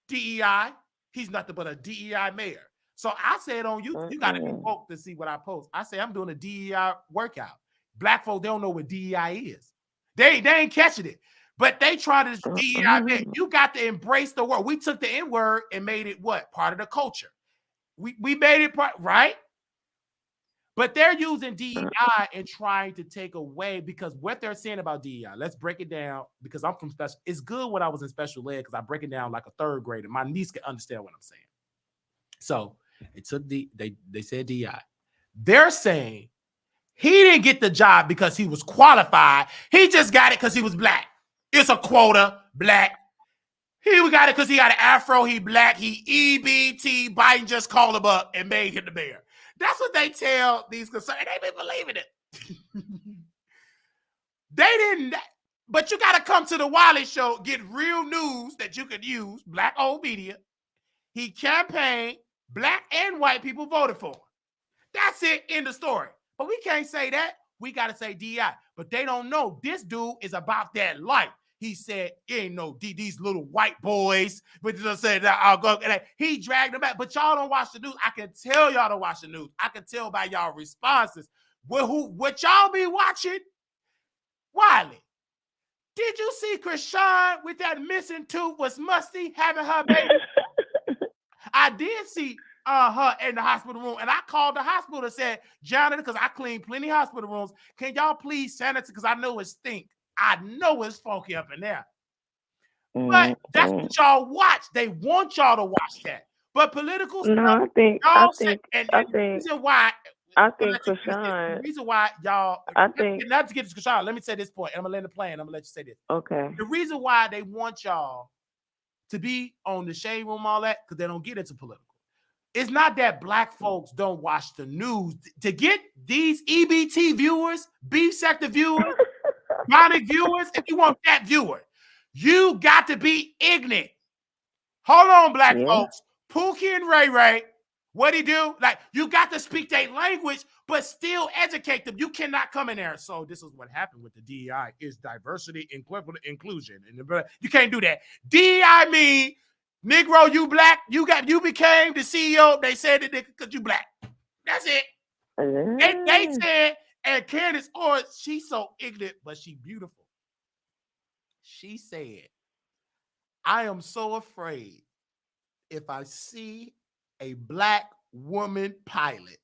DEI, he's nothing but a DEI mayor. So I said on YouTube, you got to be woke to see what I post. I say I'm doing a DEI workout. Black folks, they don't know what DEI is. They ain't catching it. But they try to DEI. Man, you got to embrace the word. We took the N-word and made it what? Part of the culture. We made it part, right? But they're using DEI and trying to take away, because what they're saying about DEI, let's break it down, because I'm from special. It's good when I was in special ed because I break it down like a third grader. My niece can understand what I'm saying. So it took they said DEI. They're saying he didn't get the job because he was qualified. He just got it because he was black. It's a quota, black. He got it because he got an afro, he black, he EBT, Biden just called him up and made him the mayor. That's what they tell these conservatives. They been believing it. They didn't, but you got to come to the Wiley Show, get real news that you could use, black old media. He campaigned, black and white people voted for him. That's it, in the story. But we can't say that. We got to say DI. But they don't know this dude is about that life. He said, ain't no these little white boys. But just said that I'll go. And he dragged them back. But y'all don't watch the news. I can tell y'all don't watch the news. I can tell by y'all responses. What y'all be watching? Wiley, did you see Krishan with that missing tooth was Musty having her baby? I did see her in the hospital room, and I called the hospital and said, Jonathan, because I clean plenty of hospital rooms, can y'all please sanitize, because I know it stink. I know it's funky up in there. But that's what y'all watch. They want y'all to watch that. But political stuff, I think the reason why Krishan. The reason why y'all, not to get to Krishan, let me say this point, and I'm gonna let it play, and I'm gonna let you say this. Okay. The reason why they want y'all to be on the shade room, all that, because they don't get into political. It's not that black folks don't watch the news. To get these EBT viewers, beef sector viewers, chronic viewers, if you want that viewer, you got to be ignorant. Hold on, black folks. Pookie and Ray Ray, what he do? Like, you got to speak their language, but still educate them. You cannot come in there. So this is what happened with the DEI, is diversity, inclusion. And you can't do that. DEI mean, Negro, you black, you became the CEO. They said it because you black. That's it. They said, and Candace Owens, she's so ignorant, but she beautiful. She said, I am so afraid if I see a black woman pilot,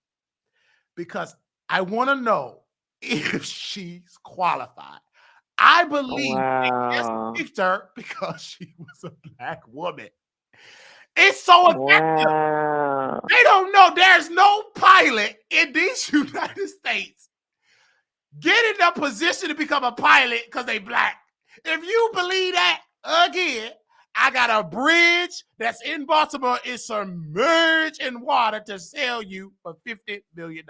because I want to know if she's qualified. I believe they just picked her because she was a black woman. It's so effective. They don't know there's no pilot in these United States get in a position to become a pilot because they black. If you believe that, again, I got a bridge that's in Baltimore. It's submerged in water to sell you for $50 million.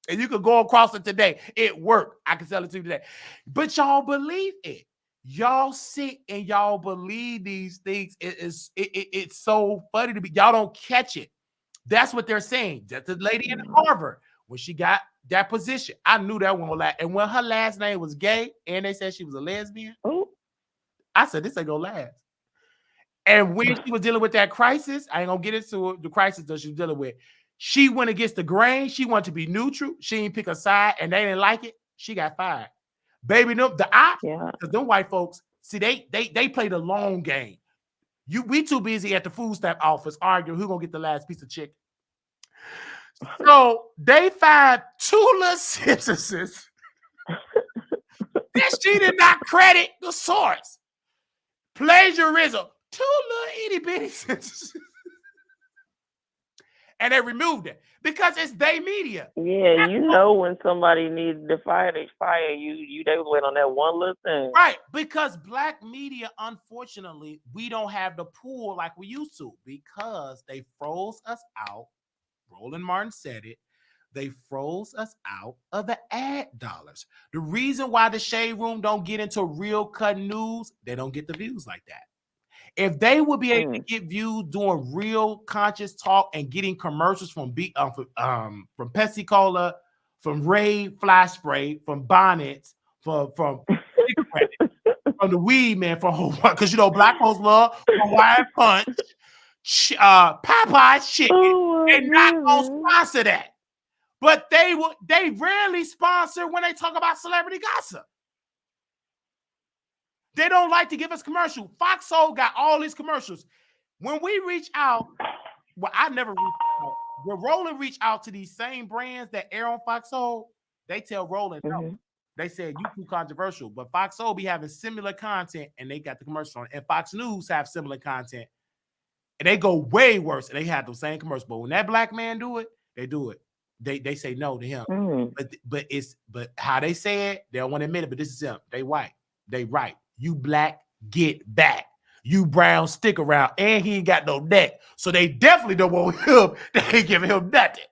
And you could go across it today. It worked. I can sell it to you today. But y'all believe it. Y'all sit and y'all believe these things. It's so funny to be. Y'all don't catch it. That's what they're saying. That's the lady in Harvard, when she got that position, I knew that one would last. And when her last name was gay and they said she was a lesbian, I said, this ain't gonna last. And when she was dealing with that crisis, I ain't gonna get into the crisis that she was dealing with. She went against the grain. She wanted to be neutral. She didn't pick a side, and they didn't like it. She got fired. Baby, no, the ops, because them white folks, see, they play the long game. We too busy at the food stamp office arguing who's gonna get the last piece of chicken. So they fired 2 little citizens that she did not credit the source. Plagiarism. 2 little itty bitty citizens. And they removed it because it's they media. Yeah, you know when somebody needs to fire, they fire you. They wait on that one little thing. Right, because black media, unfortunately, we don't have the pool like we used to, because they froze us out. Roland Martin said it. They froze us out of the ad dollars. The reason why the Shade Room don't get into real cut news, they don't get the views like that. If they would be able to get views doing real conscious talk and getting commercials from Pepsi Cola, from Ray Fly Spray, from Bonnets, from the weed man, from Hawaii, because black folks love Hawaiian Punch. Popeye chicken. Oh, They're not gonna goodness. sponsor that. But they rarely sponsor when they talk about celebrity gossip. They don't like to give us commercial. Fox Soul got all these commercials. When we reach out, well, I never reach out. When Roland reach out to these same brands that air on Fox Soul, they tell Roland no. They said you too controversial. But Fox Soul be having similar content and they got the commercial on. And Fox News have similar content. And they go way worse. And they have the same commercial. But when that black man do it, they do it. They say no to him. But how they say it, they don't want to admit it, but this is him. They white. They right. You black, get back. You brown, stick around. And he ain't got no neck. So they definitely don't want him. They ain't giving him nothing.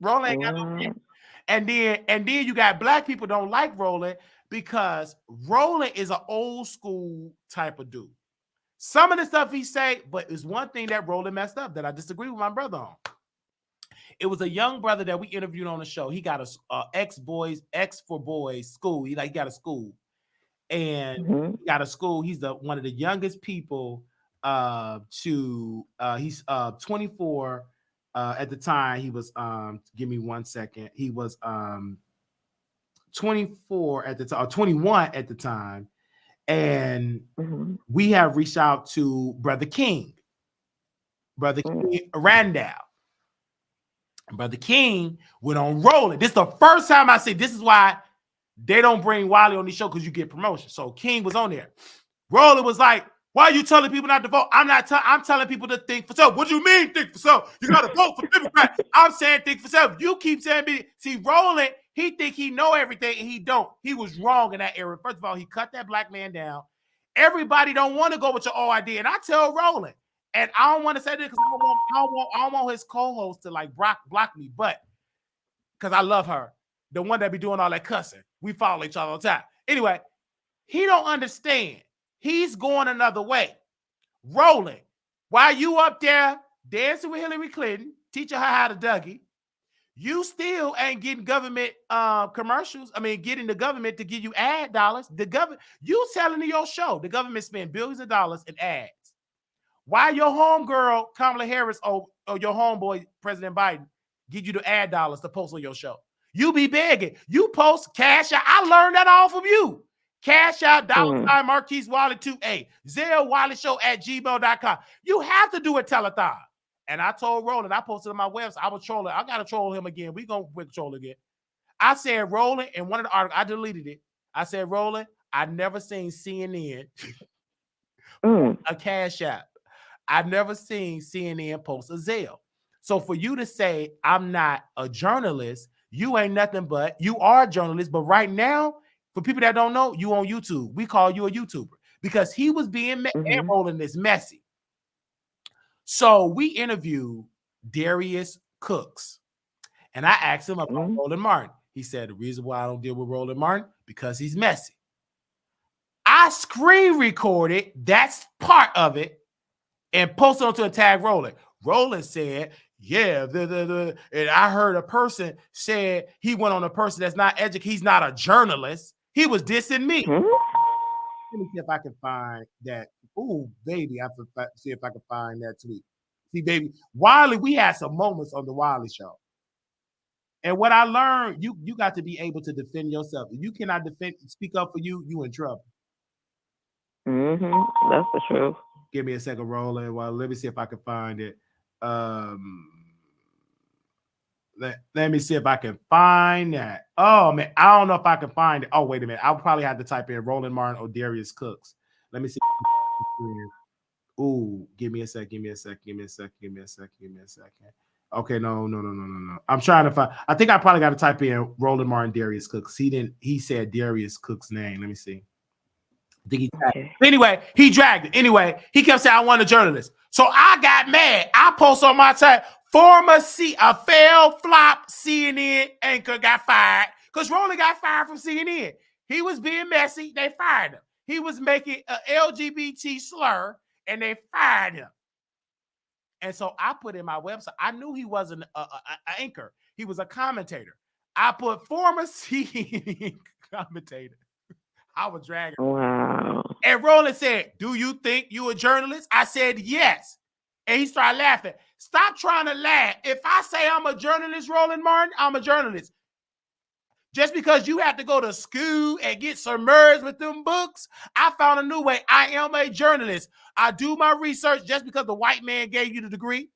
Roland ain't got no neck. And then you got black people don't like Roland because Roland is an old school type of dude. Some of the stuff he say, but it's one thing that Roland messed up that I disagree with my brother on. It was a young brother that we interviewed on the show. He got a X for boys school. He got a school, and he got a school. He's one of the youngest people he's 24 at the time. He was give me 1 second. He was 24 at the time, or 21 at the time, and we have reached out to Brother King Randall. Brother King went on Rolling. This is the first time I see. This is why they don't bring Wiley on the show, because you get promotion. So King was on there. Rolling was like, why are you telling people not to vote? I'm telling people to think for self. What do you mean think for self? You got to vote for Democrat. I'm saying think for self. You keep saying me. See, Rolling, he think he know everything, and he don't. He was wrong in that area. First of all, he cut that black man down. Everybody don't want to go with your old idea. And I tell Rolling, and I don't want to say this because I don't want his co-host to like block me, but because I love her, the one that be doing all that cussing. We follow each other all the time. Anyway, he don't understand. He's going another way. Rolling, while you up there dancing with Hillary Clinton, teaching her how to Dougie, you still ain't getting government commercials. I mean, getting the government to give you ad dollars. The government, you selling to your show. The government spend billions of dollars in ads. Why your homegirl, Kamala Harris, or your homeboy, President Biden, give you the ad dollars to post on your show? You be begging. You post cash out. I learned that all from you. Cash out, $ Marquise Wiley 2A. Zelle Wiley Show @gmail.com. You have to do a telethon. And I told Roland, I posted on my website, I was trolling. I got to troll him again. We're going to troll again. I said, Roland, in one of the articles, I deleted it. I said, Roland, I never seen CNN a cash out. I've never seen CNN post a Zelle. So for you to say I'm not a journalist, you ain't nothing but, you are a journalist. But right now, for people that don't know, you on YouTube. We call you a YouTuber because he was being rolling this messy. So we interviewed Darius Cooks, and I asked him about Roland Martin. He said the reason why I don't deal with Roland Martin because he's messy. I screen recorded that's part of it and posted onto a tag Roland. Roland said, yeah, and I heard a person said he went on a person that's not educated. He's not a journalist. He was dissing me. Let me see if I can find that. Ooh, baby, I have to see if I can find that tweet. See, baby, Wiley, we had some moments on the Wiley Show. And what I learned, you got to be able to defend yourself. If you cannot speak up for you, you in trouble. That's the truth. Give me a second, Roland. Well, let me see if I can find it. Let me see if I can find that. Oh, man, I don't know if I can find it. Oh, wait a minute. I'll probably have to type in Roland Martin or Darius Cooks. Let me see. Ooh, give me a second. Okay, no. I'm trying to find. I think I probably got to type in Roland Martin, Darius Cooks. He said Darius Cooks' name. Let me see. I think he dragged it. Anyway, he dragged it. Anyway, he kept saying, I want a journalist. So I got mad. I posted on my site, a failed flop CNN anchor got fired because Roland got fired from CNN. He was being messy. They fired him. He was making an LGBT slur, and they fired him. And so I put in my website, I knew he wasn't an anchor. He was a commentator. I put former CNN commentator. I was dragging. Wow. And Roland said, "Do you think you a journalist?" I said, "Yes." And he started laughing. Stop trying to laugh. If I say I'm a journalist, Roland Martin, I'm a journalist. Just because you have to go to school and get submerged with them books, I found a new way. I am a journalist. I do my research. Just because the white man gave you the degree,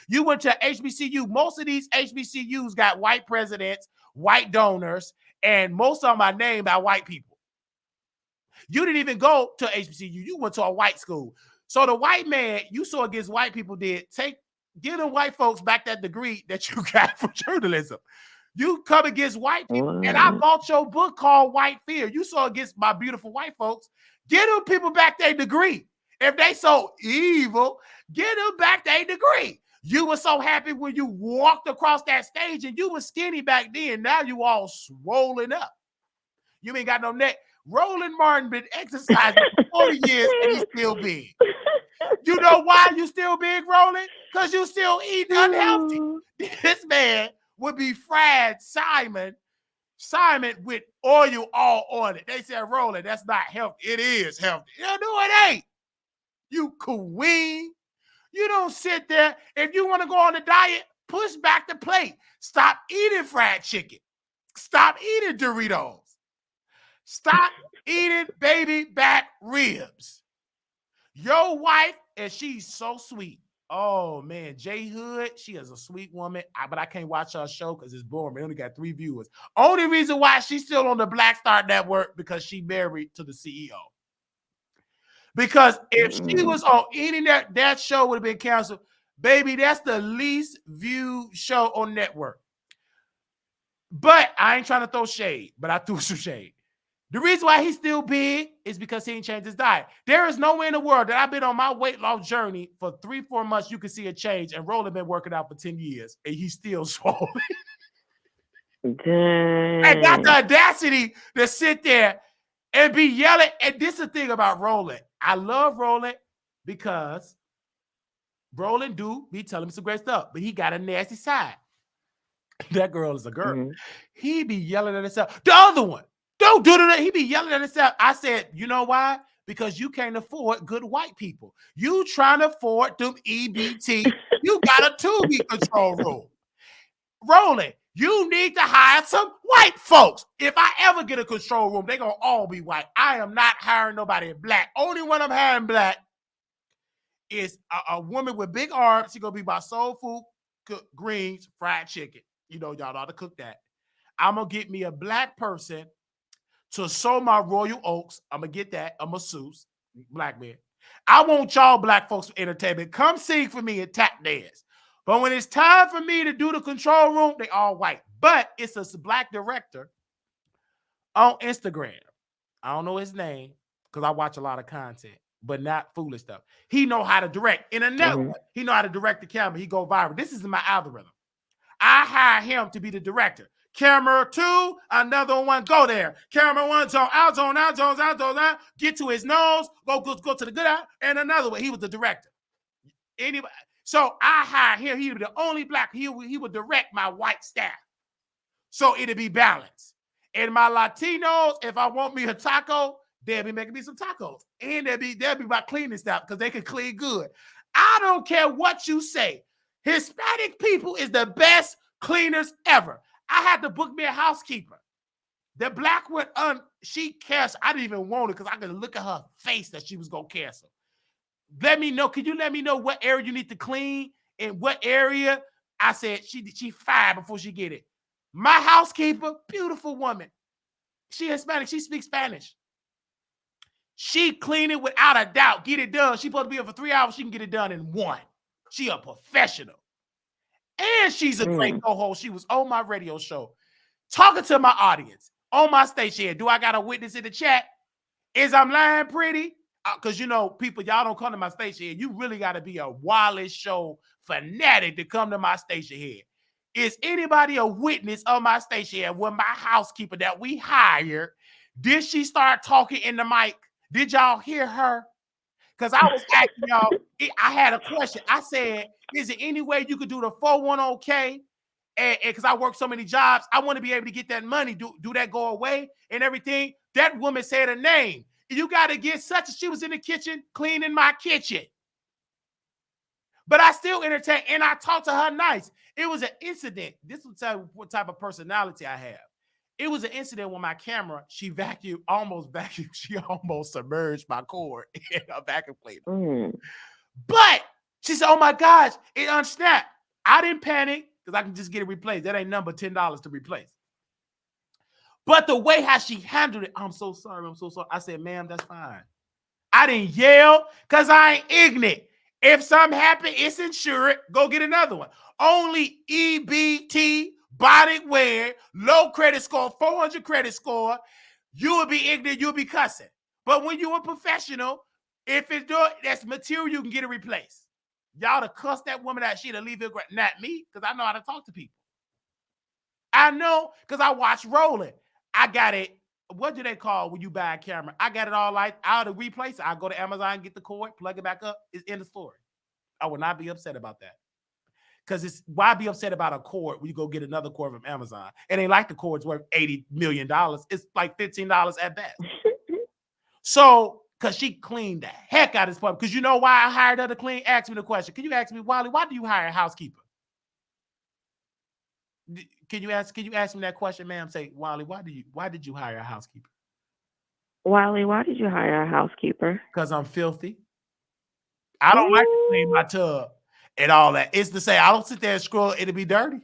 you went to HBCU. Most of these HBCUs got white presidents, white donors, and most of them are named by white people. You didn't even go to HBCU. You went to a white school. So the white man you saw against white people give them white folks back that degree that you got from journalism. You come against white people, and I bought your book called White Fear. You saw against my beautiful white folks. Get them people back their degree. If they so evil, get them back their degree. You were so happy when you walked across that stage, and you were skinny back then. Now you all swollen up. You ain't got no neck. Roland Martin been exercising for 40 years, and he's still big. You know why you still big, Roland? Because you still eat unhealthy. This man would be fried Simon with oil all on it. They said, Roland, that's not healthy. It is healthy. You know, it ain't. You queen. You don't sit there. If you want to go on a diet, push back the plate. Stop eating fried chicken. Stop eating Doritos. Stop eating baby back ribs. Your wife, and she's so sweet. Oh, man. J Hood, she is a sweet woman, but I can't watch her show because it's boring. We only got 3 viewers. Only reason why she's still on the Black Star Network because she married to the CEO. Because if she was on any that show would have been canceled. Baby, that's the least viewed show on network. But I ain't trying to throw shade, but I threw some shade. The reason why he's still big is because he ain't changed his diet. There is nowhere in the world that I've been on my weight loss journey for 3-4 months, you can see a change. And Roland been working out for 10 years, and he's still swollen. Dang. And got the audacity to sit there and be yelling. And this is the thing about Roland. I love Roland because Roland do be telling me some great stuff, but he got a nasty side. That girl is a girl. Mm-hmm. He be yelling at himself. The other one. Don't do that. He be yelling at himself. I said, you know why? Because you can't afford good white people. You trying to afford them EBT. You got a Tubi control room. Roland, you need to hire some white folks. If I ever get a control room, they're going to all be white. I am not hiring nobody black. Only one I'm hiring black is a woman with big arms. She's going to be my soul food, greens, fried chicken. You know, y'all ought to cook that. I'm going to get me a black person to sew my royal oaks. I'm going to get that. A masseuse, black man. I want y'all black folks for entertainment. Come sing for me and tap dance. But when it's time for me to do the control room, they all white. But it's a black director on Instagram. I don't know his name because I watch a lot of content, but not foolish stuff. He know how to direct. In another one, he know how to direct the camera. He go viral. This is my algorithm. I hire him to be the director. Camera 2, another one, go there. Camera 1, zone out, zone out, zone out, zone out. Get to his nose, go to the good eye, and another one. He was the director. Anybody? So I hired him. He was the only black. He would direct my white staff. So it'd be balanced. And my Latinos, if I want me a taco, they'll be making me some tacos. And they'll be my cleaning staff because they can clean good. I don't care what you say. Hispanic people is the best cleaners ever. I had to book me a housekeeper. The black one, she canceled. I didn't even want it because I could look at her face that she was going to cancel. Let me know. Could you let me know what area you need to clean and what area? I said she fired before she get it. My housekeeper, beautiful woman. She Hispanic. She speaks Spanish. She clean it without a doubt. Get it done. She supposed to be here for 3 hours. She can get it done in 1. She a professional. And she's a great co-host. She was on my radio show talking to my audience on my station. Do I got a witness in the chat? Is I'm lying pretty? Because, you know, people, y'all don't come to my station. You really got to be a Wiley Show fanatic to come to my station here. Is anybody a witness of my station here when my housekeeper that we hired, did she start talking in the mic? Did y'all hear her? Because I was asking y'all, I had a question. I said, is there any way you could do the 401k? And because I work so many jobs, I want to be able to get that money. Do that go away and everything? That woman said her name. You got to get such as she was in the kitchen cleaning my kitchen. But I still entertained, and I talked to her nice. It was an incident. This will tell you what type of personality I have. It was an incident when my camera, she almost submerged my cord in a vacuum cleaner. But she said, oh my gosh, it unsnapped. I didn't panic because I can just get it replaced. That ain't number $10 to replace. But the way how she handled it, I'm so sorry. I said, ma'am, that's fine. I didn't yell because I ain't ignorant. If something happened, it's insured. Go get another one. Only EBT, body wear, low credit score, 400 credit score. You will be ignorant. You'll be cussing. But when you're a professional, if it's that's material, you can get it replaced. Y'all to cuss that woman out, she'd leave it. Not me, because I know how to talk to people. I know because I watch Rolling. I got it. What do they call when you buy a camera? I got it all like out of replace it. I go to Amazon, get the cord, plug it back up. It's in the store. I will not be upset about that. Because why be upset about a cord when you go get another cord from Amazon? It ain't like the cord's worth $80 million. It's like $15 at best. So, because she cleaned the heck out of this part. Because you know why I hired her to clean? Ask me the question. Can you ask me, Wiley, why do you hire a housekeeper? Can you ask me that question, ma'am? Say, Wiley, why did you hire a housekeeper? Wiley, why did you hire a housekeeper? Because I'm filthy. I don't like to clean my tub and all that. It's to say I don't sit there and scrub, it'll be dirty.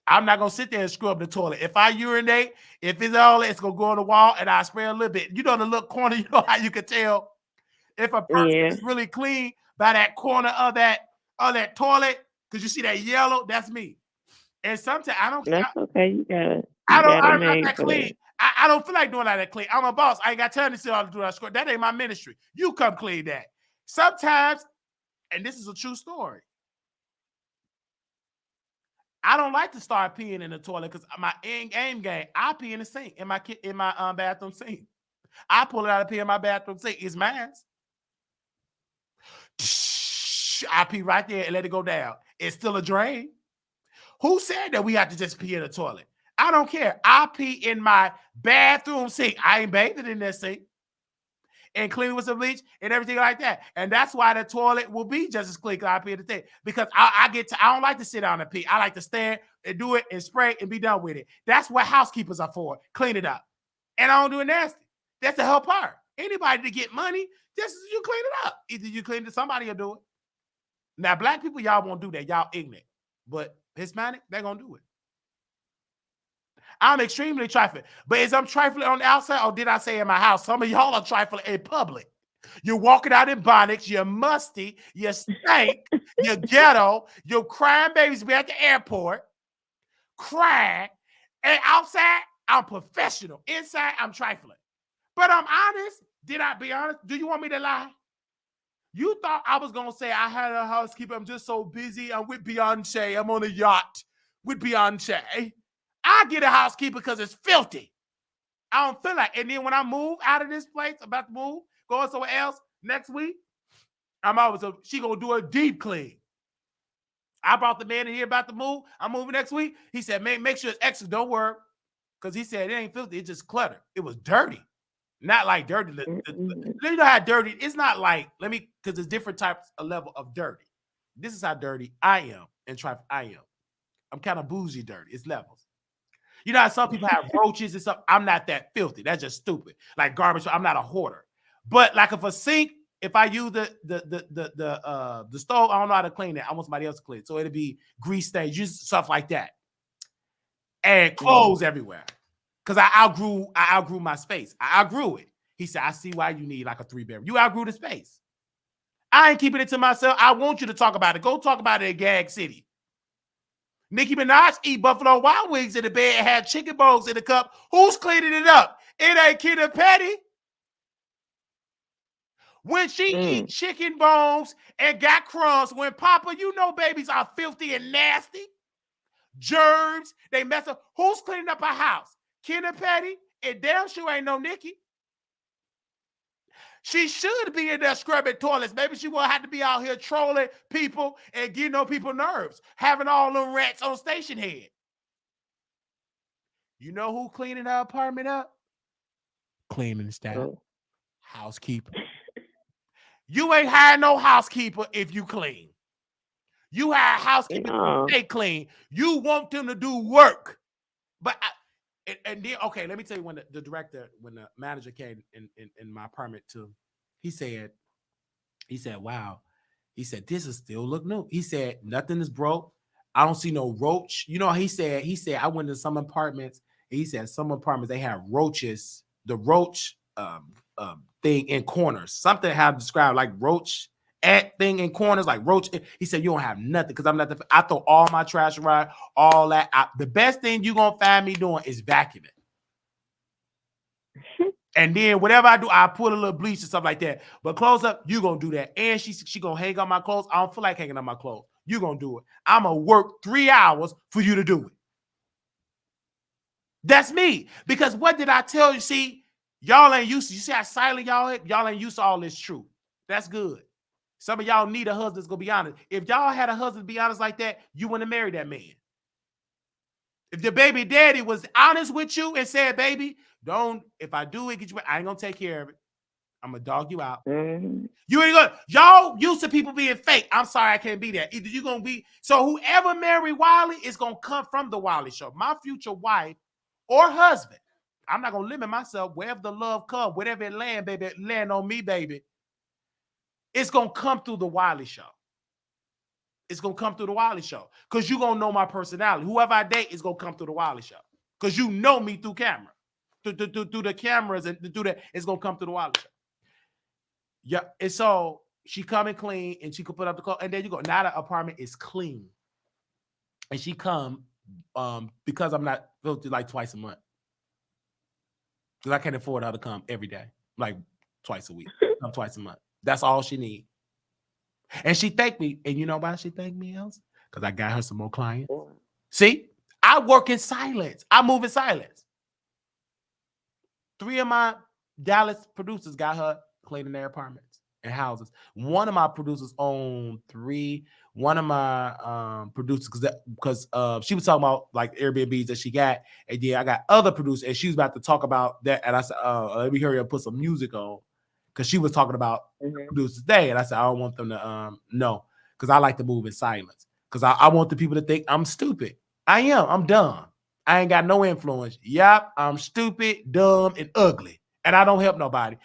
I'm not gonna sit there and scrub the toilet. If I urinate, if it's all it's gonna go on the wall and I spray a little bit. You know the little corner, you know how you can tell if a person is really clean by that corner of that toilet, because you see that yellow, that's me. And sometimes I don't. That's okay. You got it. I'm not that clean. I don't feel like doing all that clean. I'm a boss. I ain't got time to sit all to do that scrub. That ain't my ministry. You come clean that. Sometimes, and this is a true story, I don't like to start peeing in the toilet because my game, I pee in the sink in my bathroom sink. I pull it out and pee in my bathroom sink. It's mine. I pee right there and let it go down. It's still a drain. Who said that we have to just pee in the toilet? I don't care. I pee in my bathroom sink. I ain't bathing in that sink. And clean with some bleach and everything like that. And that's why the toilet will be just as clean as I pee in the thing. Because I don't like to sit down and pee. I like to stand and do it and spray and be done with it. That's what housekeepers are for. Clean it up. And I don't do it nasty. That's the help part. Anybody to get money, just you clean it up. Either you clean it, somebody will do it. Now, black people, y'all won't do that. Y'all ignorant. But Hispanic, they're going to do it. I'm extremely trifling. But is I'm trifling on the outside, or did I say in my house? Some of y'all are trifling in public. You're walking out in bonnets, you're musty, you stink, you're ghetto, you're crying babies be at the airport, crying. And outside, I'm professional. Inside, I'm trifling. But I'm honest. Did I be honest? Do you want me to lie? You thought I was going to say I had a housekeeper. I'm just so busy. I'm with Beyonce. I'm on a yacht with Beyonce. I get a housekeeper because it's filthy. I don't feel like. And then when I move out of this place, about to move, going somewhere else next week, she going to do a deep clean. I brought the man in here about to move. I'm moving next week. He said, man, make sure it's extra. Don't worry. Because he said it ain't filthy. It's just clutter. It was dirty. Not like dirty. You know how dirty, it's not like, because there's different types of level of dirty. This is how dirty I am and I am. I'm kind of bougie dirty. It's levels. You know how some people have roaches and stuff? I'm not that filthy. That's just stupid. Like garbage, I'm not a hoarder. But like if a sink, if I use the stove, I don't know how to clean it. I want somebody else to clean it. So it'll be grease stains, just stuff like that. And clothes everywhere. Because I outgrew my space. I outgrew it. He said, I see why you need like a 3-bedroom. You outgrew the space. I ain't keeping it to myself. I want you to talk about it. Go talk about it in Gag City. Nicki Minaj eat Buffalo Wild Wings in the bed and had chicken bones in the cup. Who's cleaning it up? It ain't Kid Petty. When she eat chicken bones and got crumbs, when Papa, you know babies are filthy and nasty. Germs, they mess up. Who's cleaning up her house? Kid Petty? And damn sure ain't no Nicki. She should be in there scrubbing toilets. Maybe she won't have to be out here trolling people and getting on people's nerves, having all them rats on station head. You know who cleaning her apartment up? cleaning staff, Oh. housekeeper. You ain't hired no housekeeper if you clean. You hire a housekeeper to stay clean. You want them to do work. But and then, okay, let me tell you, when the director, when the manager came in my apartment too, he said, wow. He said, this is still look new. He said, nothing is broke. I don't see no roach. You know, he said, I went to some apartments. And he said some apartments, they have roaches, the roach thing in corners. Something how to describe like roach ant thing in corners, like roach. He said, you don't have nothing because I'm not. I throw all my trash around, all that. The best thing you going to find me doing is vacuuming. And then whatever I do, I put a little bleach and stuff like that. But close up, you gonna do that. And she gonna hang on my clothes. I don't feel like hanging on my clothes. You gonna do it. I'm gonna work 3 hours for you to do it. That's me. Because what did I tell you? See, y'all ain't used to. You see how silent y'all ain't used to all this truth. That's good. Some of y'all need a husband that's gonna be honest. If y'all had a husband be honest like that, you wouldn't have married that man. If the baby daddy was honest with you and said, baby, if I do it, I ain't gonna take care of it. I'm gonna dog you out. Mm-hmm. You ain't gonna, y'all used to people being fake. I'm sorry, I can't be that. Either you gonna be, so whoever marry Wiley is gonna come from the Wiley Show. My future wife or husband. I'm not gonna limit myself. Wherever the love come, whatever it land, baby, it land on me, baby. It's gonna come through the Wiley Show. It's gonna come through the Wiley Show. Because you're gonna know my personality. Whoever I date is gonna come through the Wiley Show. Because you know me through camera. Through the cameras and through that, it's gonna come through the Wiley Show. Yeah, and so she come and clean and she could put up the clothes. And then you go, now the apartment is clean. And she come because I'm not filthy like twice a month. Because I can't afford her to come every day, like twice a week, twice a month. That's all she need. And she thanked me. And you know why she thanked me, Elsa? Because I got her some more clients. See, I work in silence. I move in silence. 3 of my Dallas producers got her cleaning their apartments and houses. One of my producers owned 3. One of my producers, because she was talking about like Airbnbs that she got, and then I got other producers, and she was about to talk about that, and I said, let me hurry up and put some music on, because she was talking about producers day, and I said I don't want them to know, because I like to move in silence, because I want the people to think I'm stupid. I am. I'm dumb. I ain't got no influence. Yep, I'm stupid, dumb, and ugly, and I don't help nobody.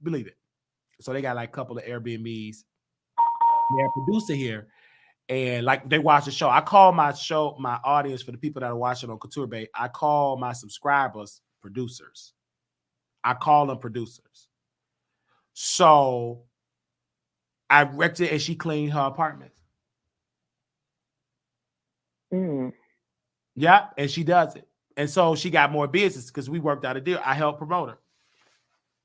Believe it. So they got like a couple of Airbnbs. They're a producer here, and like they watch the show. I call my audience, for the people that are watching on Couture Bay, I call my subscribers producers. I call them producers. So I wrecked it, and she cleaned her apartment. Yeah, and she does it. And so she got more business because we worked out a deal. I helped promote her.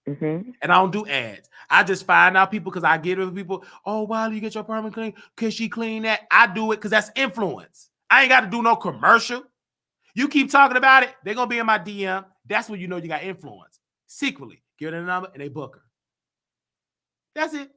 And I don't do ads. I just find out people, because I get with people. Oh, Wiley, you get your apartment clean? Can she clean that? I do it because that's influence. I ain't got to do no commercial. You keep talking about it, they're going to be in my DM. That's when you know you got influence. Secretly, give her the number and they book her. That's it.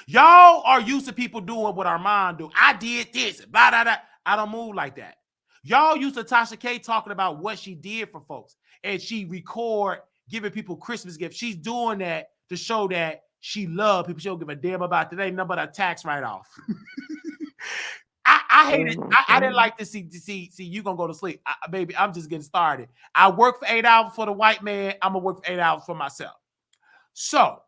Y'all are used to people doing what Armand do. I did this, blah, blah, blah. I don't move like that. Y'all used to Tasha K talking about what she did for folks, and she record giving people Christmas gifts. She's doing that to show that she love people. She don't give a damn about today, nothing but a tax write-off. I hate it. I didn't like to see you gonna go to sleep. Baby, I'm just getting started. I work for 8 hours for the white man. I'm gonna work for 8 hours for myself. So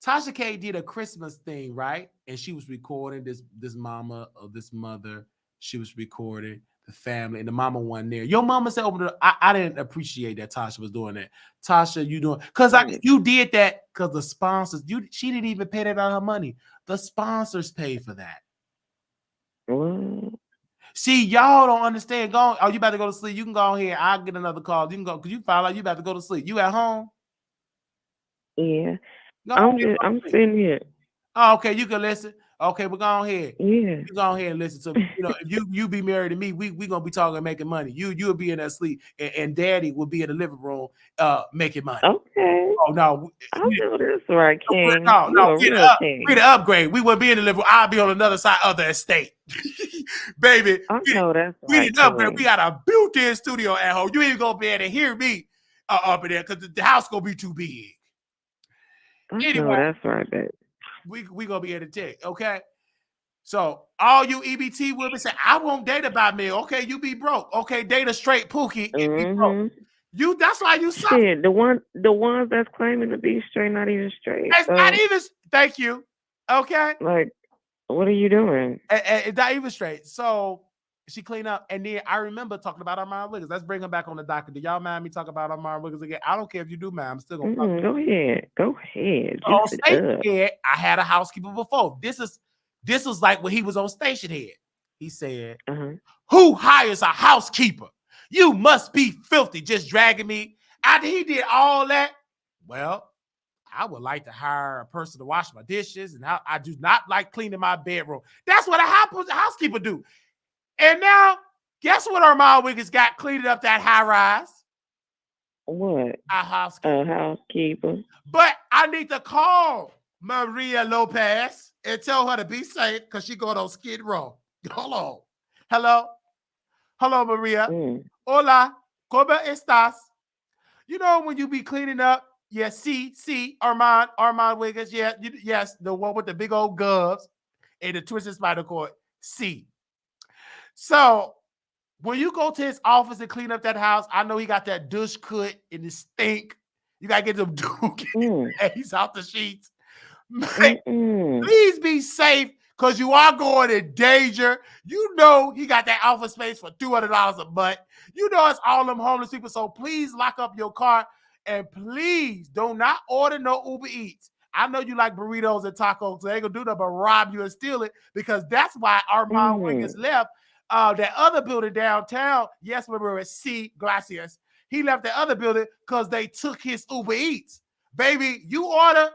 Tasha K did a Christmas thing, right? And she was recording this mama or this mother. She was recording the family, and the mama wasn't there. Your mama said, "Open the door." I didn't appreciate that Tasha was doing that. Tasha, you doing, because you did that because the sponsors. She didn't even pay that out of her money. The sponsors paid for that. See, y'all don't understand. You about to go to sleep? You can go ahead. I'll get another call. You can go, because you found out you about to go to sleep. You at home? Yeah. I'm sitting here. Oh, okay, you can listen. Okay, we're going ahead. Yeah. You go ahead and listen to me. You know, if you be married to me, we gonna be talking and making money. You'll be in that sleep, and Daddy will be in the living room making money. Okay. Oh no, I'll do this right, King. No, we the upgrade. We wouldn't be in the living room. I'll be on another side of the estate. Baby, I know that's we right. need to upgrade. We got a built-in studio at home. You ain't gonna be able to hear me. up in there because the house gonna be too big. I know that's right, babe. We gonna be able to tell, okay? So all you EBT women say, I won't date a by me. Okay, you be broke. Okay, date a straight pookie and be broke. That's why you suck. Shit, the ones that's claiming to be straight, not even straight. It's not even. Thank you. Okay. Like, what are you doing? It's not even straight. So she cleaned up, and then I remember talking about Armand Wiggins. Let's bring him back on the docket. Do y'all mind me talking about Armand Wiggins again? I don't care if you do, man. I'm still gonna. Go ahead. On Station Head, I had a housekeeper before. This was like when he was on Station Head. He said, "Who hires a housekeeper? You must be filthy, just dragging me." After he did all that, well, I would like to hire a person to wash my dishes, and I do not like cleaning my bedroom. That's what a housekeeper do. And now, guess what Armand Wiggins got cleaning up that high rise? What? A housekeeper. A housekeeper. But I need to call Maria Lopez and tell her to be safe because she going on Skid Row. Hold on. Hello, Maria. Hola, ¿cómo estás? You know when you be cleaning up, Armand Wiggins, yes, the one with the big old gubs and the twisted spinal cord, C. So when you go to his office and clean up that house, I know he got that douche cut and the stink. You got to get them dookies out the sheets. Please be safe because you are going in danger. You know he got that office space for $200 a month. You know it's all them homeless people. So please lock up your car and please do not order no Uber Eats. I know you like burritos and tacos, so they ain't gonna do nothing but rob you and steal it because that's why Armand Wiggins left that other building downtown. Yes, remember it's C. Glaciers. He left the other building because they took his Uber Eats. Baby, you order.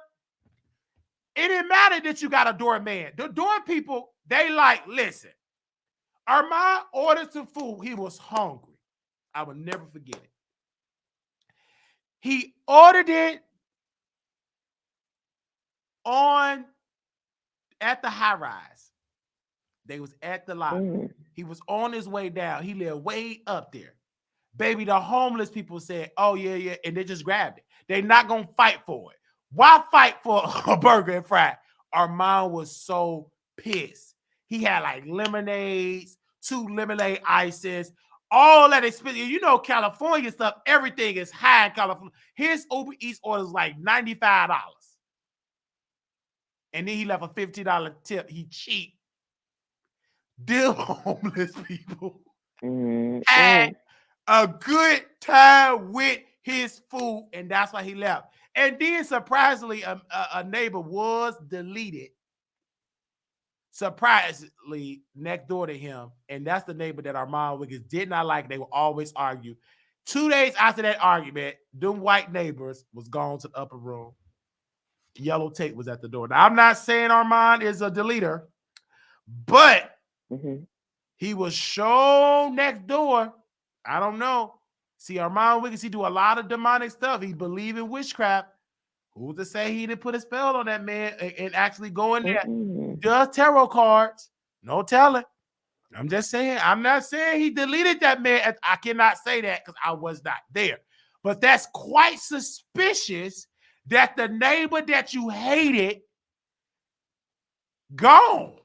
It didn't matter that you got a doorman. The door people, they like, listen, Armand ordered some food. He was hungry. I will never forget it. He ordered it at the high rise. They was at the lobby. He was on his way down. He lived way up there. Baby, the homeless people said, oh, yeah, and they just grabbed it. They're not going to fight for it. Why fight for a burger and fry? Armand was so pissed. He had like lemonades, 2 lemonade ices, all that expensive. You know, California stuff, everything is high in California. His Uber Eats order is like $95. And then he left a $50 tip. He cheap. Deal homeless people had a good time with his food, and that's why he left. And then surprisingly, a neighbor was deleted. Surprisingly, next door to him, and that's the neighbor that Armand Wiggins did not like. They would always argue. 2 days after that argument, them white neighbors was gone to the upper room. Yellow tape was at the door. Now, I'm not saying Armand is a deleter, but he was shown next door. I don't know. See, Armand Wiggins, he do a lot of demonic stuff. He believe in witchcraft. Who's to say he didn't put a spell on that man and actually go in there? Does tarot cards. No telling. I'm just saying. I'm not saying he deleted that man. I cannot say that because I was not there. But that's quite suspicious that the neighbor that you hated gone.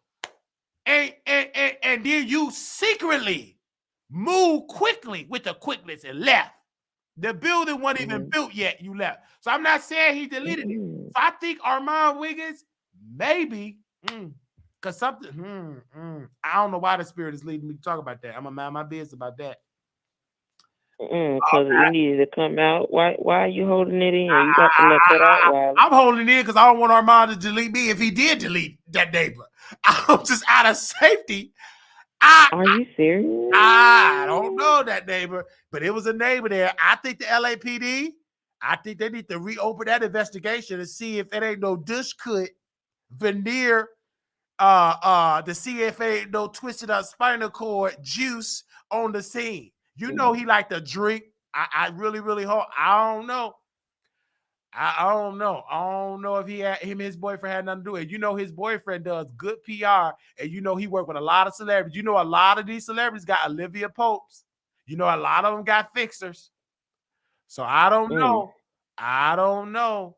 And then you secretly moved quickly with the quickness and left. The building wasn't even built yet. You left. So I'm not saying he deleted it. So I think Armand Wiggins, maybe, because something, I don't know why the spirit is leading me to talk about that. I'm going to mind my business about that. Because it needed to come out. Why are you holding it in? You got to let that out, Wiley. I'm holding it in because I don't want Armand to delete me if he did delete that neighbor. I'm just out of safety. Are you serious? I don't know that neighbor, but it was a neighbor there. I think the LAPD, I think they need to reopen that investigation and see if it ain't no douche cut veneer, to see if it ain't no twisted up spinal cord juice on the scene. You know he like to drink. I really, really hope. I don't know. I don't know. I don't know if him and his boyfriend had nothing to do with it. You know his boyfriend does good PR, and you know he worked with a lot of celebrities. You know a lot of these celebrities got Olivia Popes. You know a lot of them got fixers. So I don't know. I don't know.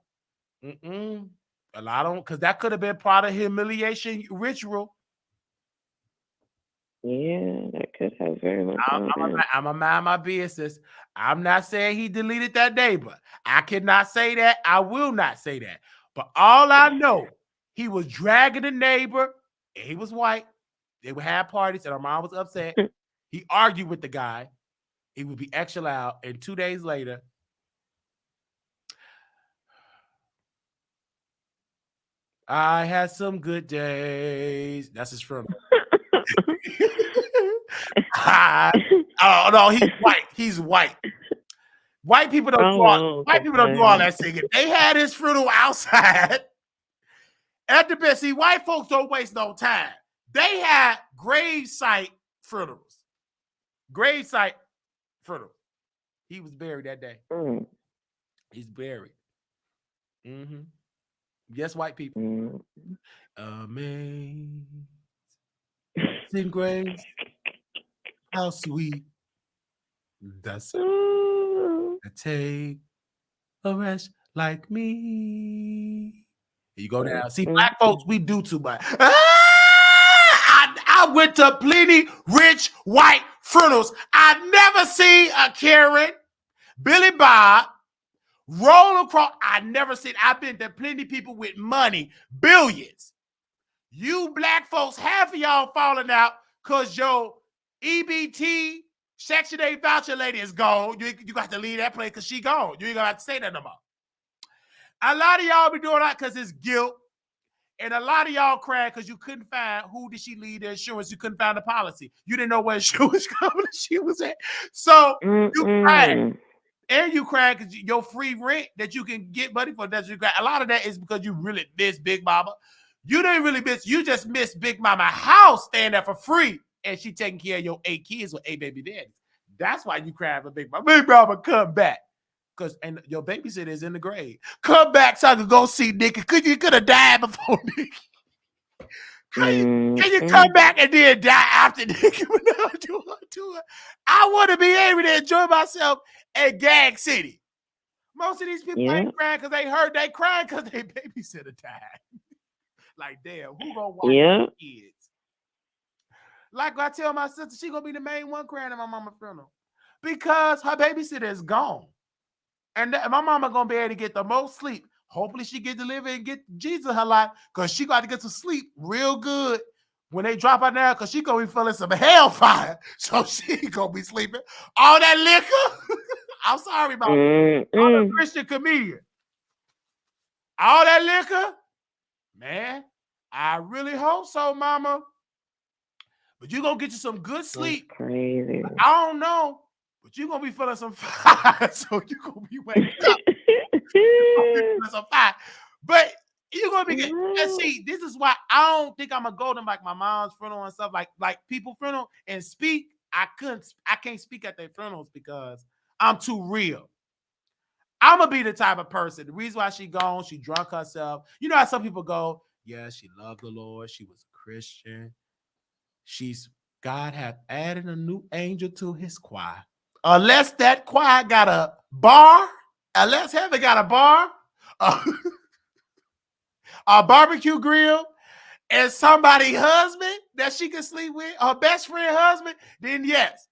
A lot of, because that could have been part of humiliation ritual. Yeah, that could have very much been. I'm a mind my business. I'm not saying he deleted that neighbor. I cannot say that. I will not say that. But all I know, he was dragging the neighbor. And he was white. They would have parties, and our mom was upset. He argued with the guy. He would be extra loud. And 2 days later, I had some good days. That's his funeral. Oh no, he's white. He's white. White people don't do all. White people don't do all that singing. They had his funeral outside at the best. See, white folks don't waste no time. They had gravesite funerals. Gravesite funeral. He was buried that day. He's buried. Yes, white people. Amazing grace, how sweet the sound that take a wretch like me. You go down. See, black folks, we do too much. I went to plenty rich white funerals. I never seen a Karen, Billy Bob, roll across. I never seen. I've been to plenty people with money, billions. You black folks, half of y'all falling out because your EBT Section 8 voucher lady is gone. You got to leave that place because she gone. You ain't gonna have to say that no more. A lot of y'all be doing that because it's guilt. And a lot of y'all cried because you couldn't find who did she leave the insurance. You couldn't find the policy. You didn't know what insurance company she was at. So you cried. And you cried because your free rent that you can get money for, that you cried. A lot of that is because you really miss Big Mama. You didn't really miss, you just missed Big Mama house staying there for free. And she taking care of your 8 kids with 8 baby daddies. That's why you cried for Big Mama. Big Mama, come back. And your babysitter is in the grave. Come back so I can go see Nicki. You could have died before Nicki. Can you come back and then die after Nicki Minaj do her tour? I want to be able to enjoy myself at Gag City. Most of these people ain't crying because they heard they crying because their babysitter died. Like, damn, who gonna watch the kids? Like I tell my sister, she gonna be the main one crying at my mama's funeral because her babysitter is gone. And my mama gonna be able to get the most sleep. Hopefully she get delivered and get Jesus in her life because she got to get some sleep real good when they drop her down because she gonna be feeling some hellfire. So she gonna be sleeping. All that liquor. I'm sorry about that. I'm a Christian comedian. All that liquor, man, I really hope so, mama. But you gonna get you some good sleep. That's crazy. I don't know. But you're going to be feeling some fire, so you're going to be waking up. Some fire. But you're going to be good. And see, this is why I don't think I'm going to go to like my mom's funeral and stuff, like people funeral and speak. I can't speak at their funerals because I'm too real. I'm going to be the type of person. The reason why she gone, she drunk herself. You know how some people go, yeah, she loved the Lord. She was a Christian. God have added a new angel to his choir. Unless that choir got a bar, unless heaven got a bar, a barbecue grill, and somebody's husband that she can sleep with, her best friend husband, then yes.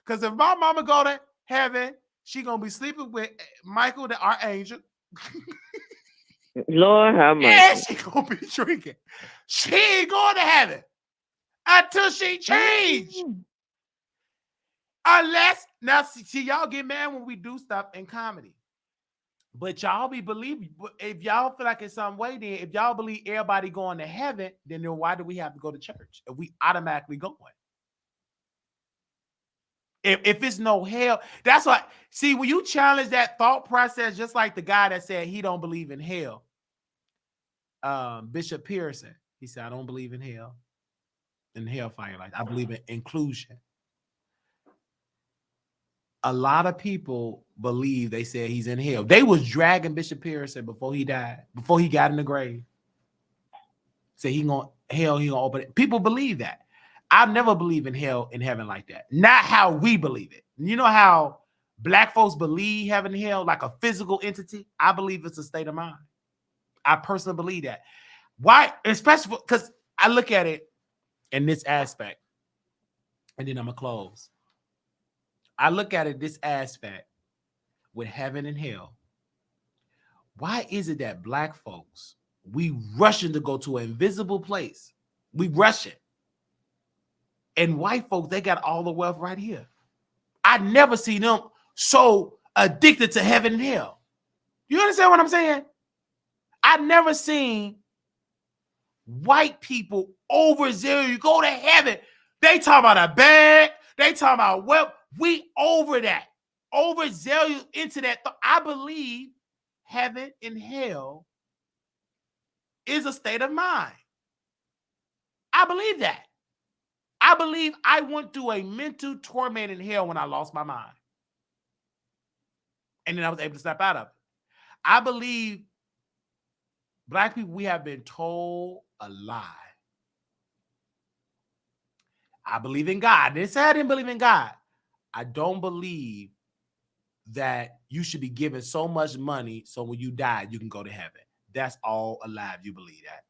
Because if my mama go to heaven, she gonna be sleeping with Michael, the archangel. Lord have mercy. And she gonna be drinking. She ain't going to heaven until she changed. Unless, now see, y'all get mad when we do stuff in comedy. But y'all be believing, if y'all feel like it's some way, then if y'all believe everybody going to heaven, then why do we have to go to church if we automatically going? If it's no hell, that's why, see, when you challenge that thought process, just like the guy that said he don't believe in hell, Bishop Pearson, he said, I don't believe in hell, in hellfire. Like, I believe in inclusion. A lot of people believe, they said he's in hell. They was dragging Bishop Pearson before he died, before he got in the grave. Say he gonna open it. People believe that. I've never believed in hell and heaven like that. Not how we believe it. You know how Black folks believe heaven and hell like a physical entity. I believe it's a state of mind. I personally believe that. Why? Especially because I look at it in this aspect, and then I'm gonna close. I look at it this aspect with heaven and hell. Why is it that black folks, we rushing to go to an invisible place? We rushing. And white folks, they got all the wealth right here. I never see them so addicted to heaven and hell. You understand what I'm saying? I never seen white people overzealous. You go to heaven. They talk about a bag. They talk about wealth. We over that. Overzealous into that. I believe heaven and hell is a state of mind. I believe that. I believe I went through a mental torment in hell when I lost my mind. And then I was able to step out of it. I believe black people, we have been told a lie. I believe in God. They say I didn't believe in God. I don't believe that you should be given so much money so when you die, you can go to heaven. That's all a lie if you believe that.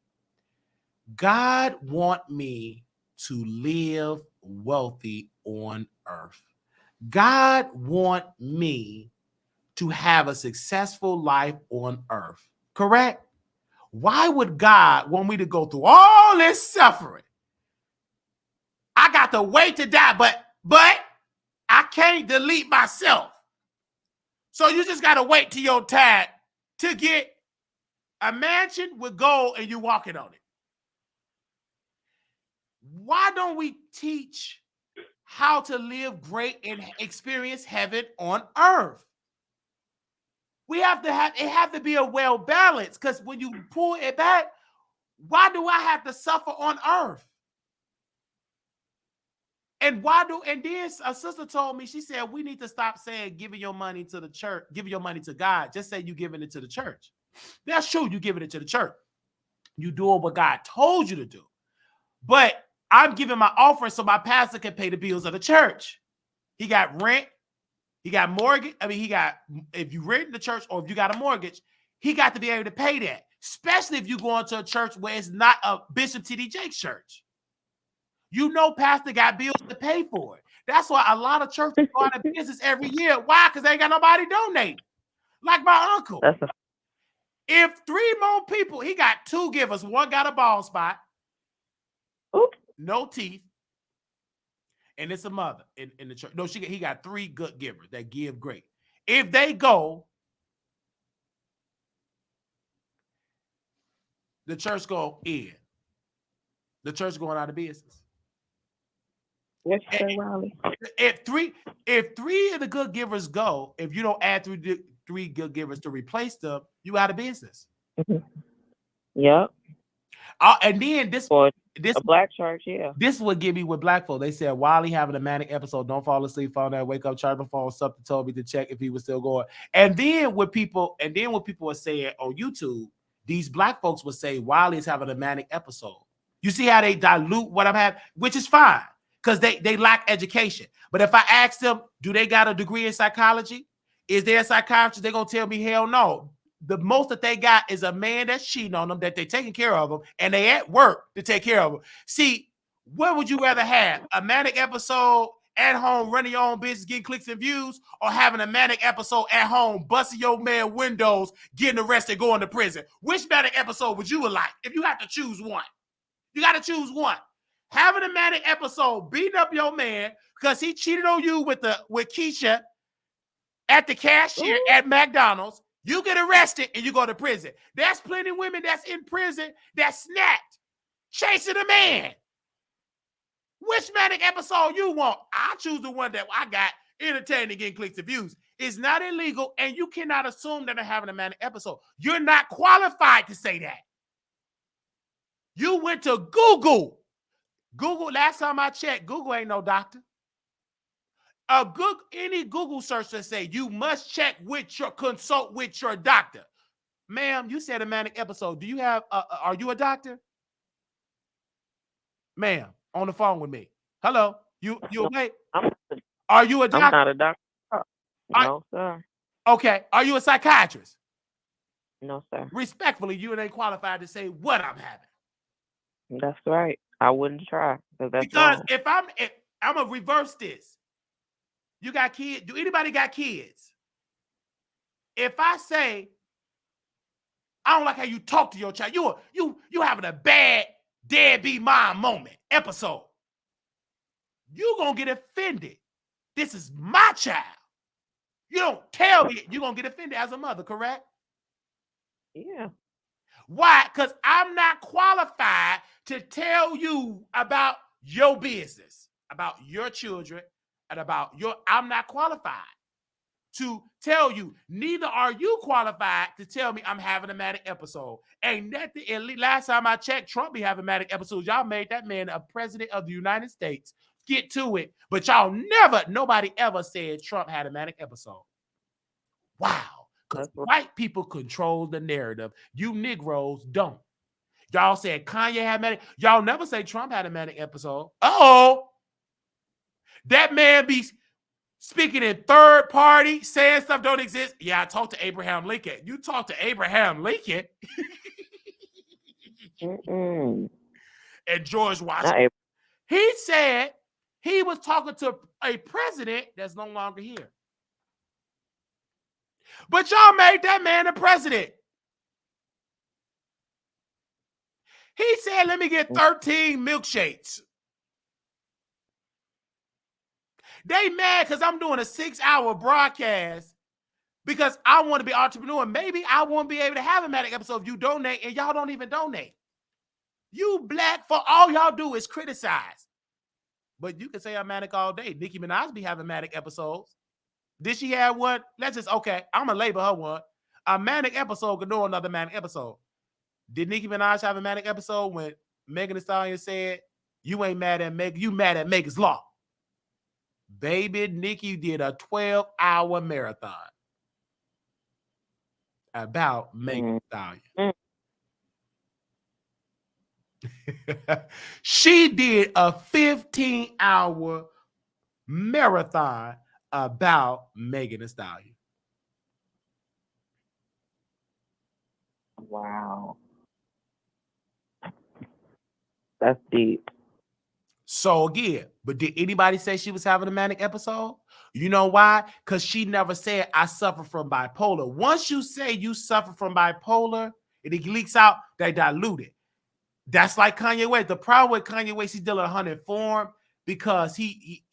God want me to live wealthy on earth. God want me to have a successful life on earth. Correct? Why would God want me to go through all this suffering? I got to wait to die, but I can't delete myself. So you just got to wait till your time to get a mansion with gold and you walking on it. Why don't we teach how to live great and experience heaven on earth? We have to be a well balanced, because when you pull it back, why do I have to suffer on earth? And then a sister told me, she said, we need to stop saying giving your money to the church, giving your money to God. Just say you giving it to the church. That's true, you giving it to the church. You doing what God told you to do. But I'm giving my offering so my pastor can pay the bills of the church. He got rent, he got mortgage. If you rent the church or if you got a mortgage, he got to be able to pay that. Especially if you go into a church where it's not a Bishop T.D. Jakes church. You know, pastor got bills to pay for it. That's why a lot of churches go out of business every year. Why? Because they ain't got nobody donate. Like my uncle. If 3 more people, he got 2 givers. One got a bald spot. Oops. No teeth. And it's a mother in the church. No, he got 3 good givers that give great. If they go, the church go in. The church going out of business. What you say, Wiley? If three of the good givers go, if you don't add 3 good givers to replace them, you out of business. Mm-hmm. Yep. And then this a black church, yeah. This would give me with black folk. They said Wiley having a manic episode. Don't fall asleep on that. Wake up, charge my phone. Something told me to check if he was still going. And then what people were saying on YouTube, these black folks would say Wiley is having a manic episode. You see how they dilute what I'm having, which is fine because they lack education. But if I ask them, do they got a degree in psychology? Is there a psychiatrist? They're gonna tell me hell no. The most that they got is a man that's cheating on them, that they're taking care of them, and they at work to take care of them. See, what would you rather have? A manic episode at home, running your own business, getting clicks and views, or having a manic episode at home, busting your man windows, getting arrested, going to prison? Which manic episode would you like if you have to choose one? You got to choose one. Having a manic episode, beating up your man because he cheated on you with Keisha at the cashier at McDonald's. You get arrested and you go to prison. There's plenty of women that's in prison that snapped, chasing a man. Which manic episode you want? I choose the one that I got entertaining, getting clicks and views. It's not illegal, and you cannot assume that I'm having a manic episode. You're not qualified to say that. You went to Google. Google, last time I checked, Google ain't no doctor. Any Google search that say you must consult with your doctor. Ma'am, you said a manic episode. Do you have? Are you a doctor? Ma'am, on the phone with me. Hello, you awake? Are you a doctor? I'm not a doctor. No, sir. Okay. Are you a psychiatrist? No, sir. Respectfully, you ain't qualified to say what I'm having. That's right. I wouldn't try because that's Because wrong. if I'm gonna reverse this. You got kids? Do anybody got kids? If I say I don't like how you talk to your child, you having a bad deadbeat mom moment episode. You gonna get offended. This is my child. You don't tell me you're gonna get offended as a mother, correct? Yeah. Why? Because I'm not qualified to tell you about your business, about your children, and about I'm not qualified to tell you. Neither are you qualified to tell me I'm having a manic episode. Ain't nothing. Last time I checked, Trump be having manic episodes. Y'all made that man a president of the United States. Get to it. But y'all nobody ever said Trump had a manic episode. Wow. Because white people control the narrative. You Negroes don't. Y'all said Kanye had manic. Y'all never say Trump had a manic episode. Uh-oh. That man be speaking in third party, saying stuff don't exist. Yeah, I talked to Abraham Lincoln. You talked to Abraham Lincoln. And George Washington. He said he was talking to a president that's no longer here. But y'all made that man a president. He said, let me get 13 milkshakes. They mad because I'm doing a 6-hour broadcast because I want to be an entrepreneur. Maybe I won't be able to have a manic episode if you donate and y'all don't even donate. You black for all y'all do is criticize. But you can say I'm manic all day. Nicki Minaj be having manic episodes. Did she have one? I'm going to label her one. A manic episode could know another manic episode. Did Nicki Minaj have a manic episode when Megan Thee Stallion said, you ain't mad at Megan, you mad at Megan's Law? Baby, Nicki did a 12-hour marathon about Megan Thee Stallion. She did a 15-hour marathon about Megan Thee Stallion. Wow. That's deep. So again, but did anybody say she was having a manic episode? You know why? Because she never said, I suffer from bipolar. Once you say you suffer from bipolar, and it leaks out, they dilute it. That's like Kanye West. The problem with Kanye West, he's still 100 form because he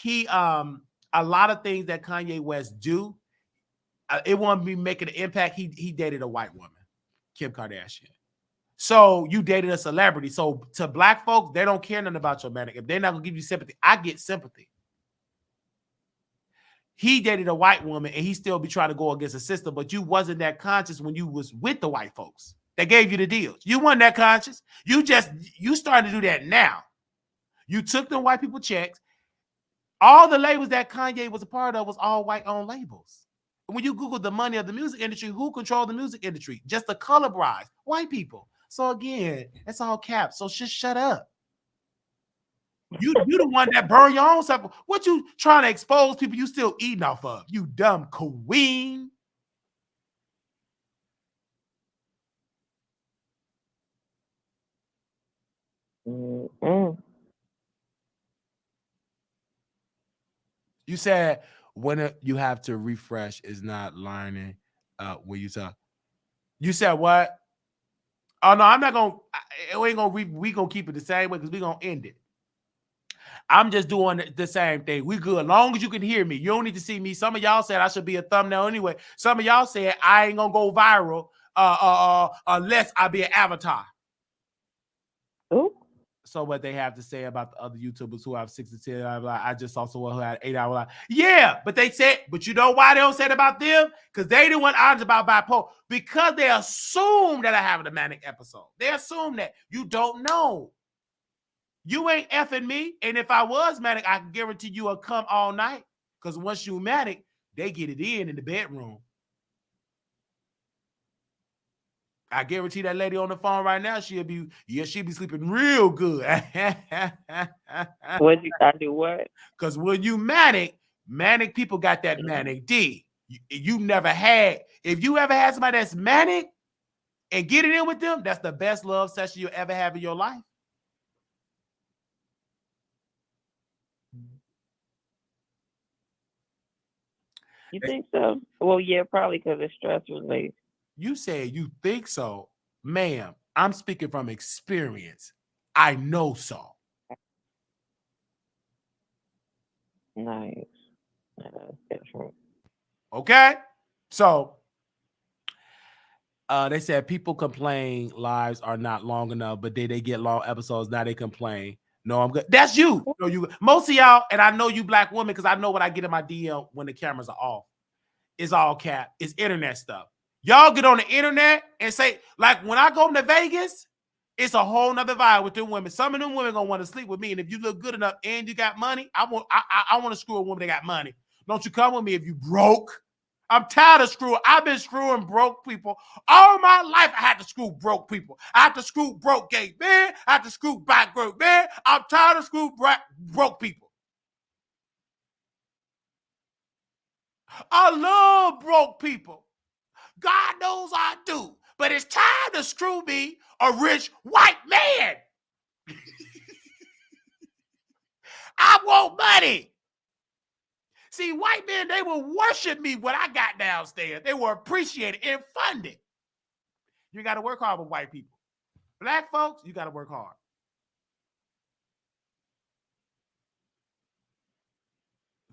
a lot of things that Kanye West do, it won't be making an impact. He dated a white woman, Kim Kardashian. So you dated a celebrity. So to black folks, they don't care nothing about your manic. If they're not gonna give you sympathy, I get sympathy. He dated a white woman and he still be trying to go against the system, but you wasn't that conscious when you was with the white folks. They gave you the deals. You weren't that conscious. You started to do that now. You took the white people checks. All the labels that Kanye was a part of was all white-owned labels. And when you Google the money of the music industry, who controlled the music industry? Just the color brides, white people. So again, that's all cap. So just shut up. You the one that burn your own stuff. What you trying to expose people you still eating off of? You dumb queen. You said when you have to refresh is not learning when you talk. You said what? Oh no, I'm not gonna. We gonna keep it the same way because we gonna end it. I'm just doing the same thing. We good. As long as you can hear me. You don't need to see me. Some of y'all said I should be a thumbnail anyway. Some of y'all said I ain't gonna go viral unless I be an avatar. Ooh. So what they have to say about the other YouTubers who have 6 to 10, I just saw someone who had 8-hour life. Yeah, but they said, but you know why they don't say it about them? Because they didn't want honest about bipolar. Because they assume that I have a manic episode. They assume that. You don't know. You ain't effing me. And if I was manic, I can guarantee you will come all night. Because once you manic, they get it in the bedroom. I guarantee that lady on the phone right now, she'll be sleeping real good. What you gotta do what? Because when you manic, Manic people got that manic D. You never had. If you ever had somebody that's manic and get it in with them, that's the best love session you'll ever have in your life. You think so? Well, yeah, probably because it's stress related. You said you think so, ma'am. I'm speaking from experience. I know so. Nice. That's different. Okay? So they said people complain lives are not long enough, but they get long episodes. Now they complain. No, I'm good. That's you. No, you. Most of y'all, and I know you black women, because I know what I get in my DM when the cameras are off. It's all cap. It's internet stuff. Y'all get on the internet and say, like, when I go to Vegas, it's a whole nother vibe with them women. Some of them women gonna want to sleep with me, and if you look good enough and you got money, I want to screw a woman that got money. Don't you come with me if you broke. I'm tired of screwing. I've been screwing broke people all my life. I had to screw broke people. I had to screw broke gay men. I had to screw black broke men. I'm tired of screwing broke people. I love broke people. God knows I do. But it's time to screw me a rich white man. I want money. See, white men, they will worship me when I got downstairs. They will appreciate it and fund it. You got to work hard with white people. Black folks, you got to work hard.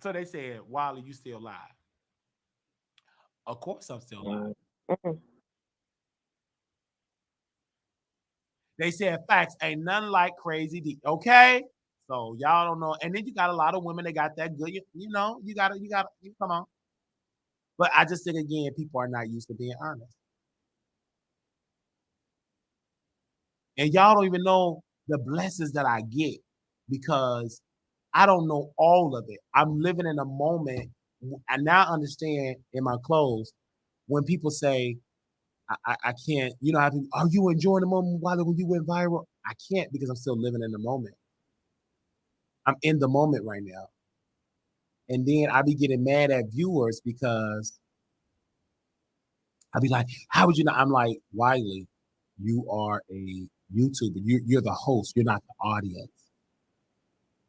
So they said, Wiley, you still live. Of course I'm still live. Mm-hmm. They said facts ain't nothing like Crazy D. Okay? So y'all don't know. And then you got a lot of women that got that good. You know, you gotta, come on. But I just think, again, people are not used to being honest. And y'all don't even know the blessings that I get because I don't know all of it. I'm living in a moment. I now understand in my clothes when people say, I can't, you know, are you enjoying the moment when you went viral? I can't because I'm still living in the moment. I'm in the moment right now. And then I be getting mad at viewers because I be like, how would you not? I'm like, Wiley, you are a YouTuber. You're the host. You're not the audience.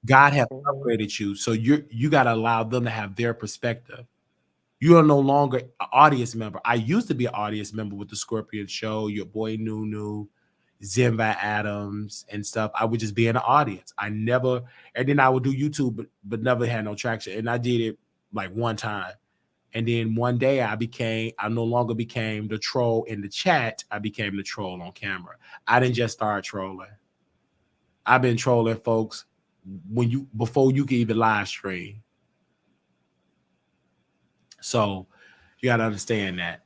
God has upgraded you. So you got to allow them to have their perspective. You are no longer an audience member. I used to be an audience member with the Scorpion Show, your boy Nunu, Zimba Adams and stuff. I would just be in the audience. And then I would do YouTube, but never had no traction. And I did it like one time. And then one day I no longer became the troll in the chat. I became the troll on camera. I didn't just start trolling. I've been trolling folks before you can even live stream. So you got to understand that.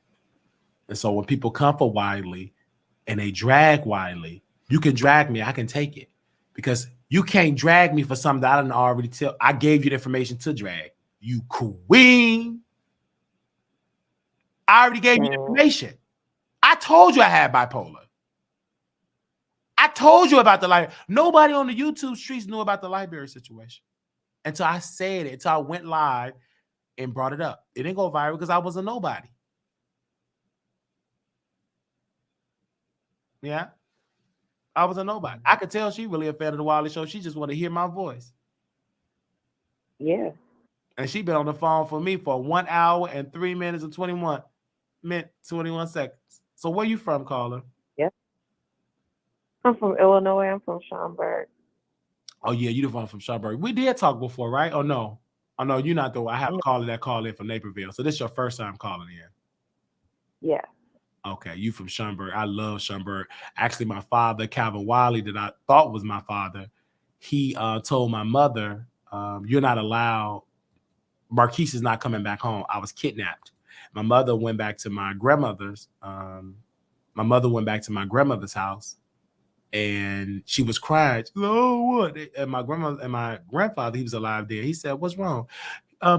And so when people come for Wiley and they drag Wiley, you can drag me. I can take it because you can't drag me for something that I didn't already tell. I gave you the information to drag. You queen. I already gave you the information. I told you I had bipolar. I told you about the library. Nobody on the YouTube streets knew about the library situation until I said it, until I went live and brought it up. It didn't go viral because I was a nobody. Yeah. I was a nobody. I could tell she really a fan of the Wiley Show. She just want to hear my voice. Yeah. And she been on the phone for me for 1 hour and 3 minutes and 21 seconds. So where you from, caller? Yep. I'm from Illinois. I'm from Schaumburg. Oh, yeah, you the one from Schaumburg. We did talk before, right? Oh, no. Oh, no, you're not the one. I have a caller that called in from Naperville. So this is your first time calling in? Yeah. Okay, you from Schaumburg. I love Schaumburg. Actually, my father, Calvin Wiley, that I thought was my father, he told my mother, you're not allowed. Marquise is not coming back home. I was kidnapped. My mother went back to my grandmother's. My mother went back to my grandmother's house, and she was crying. Oh, what? And my grandmother and my grandfather, he was alive there. He said, "What's wrong?"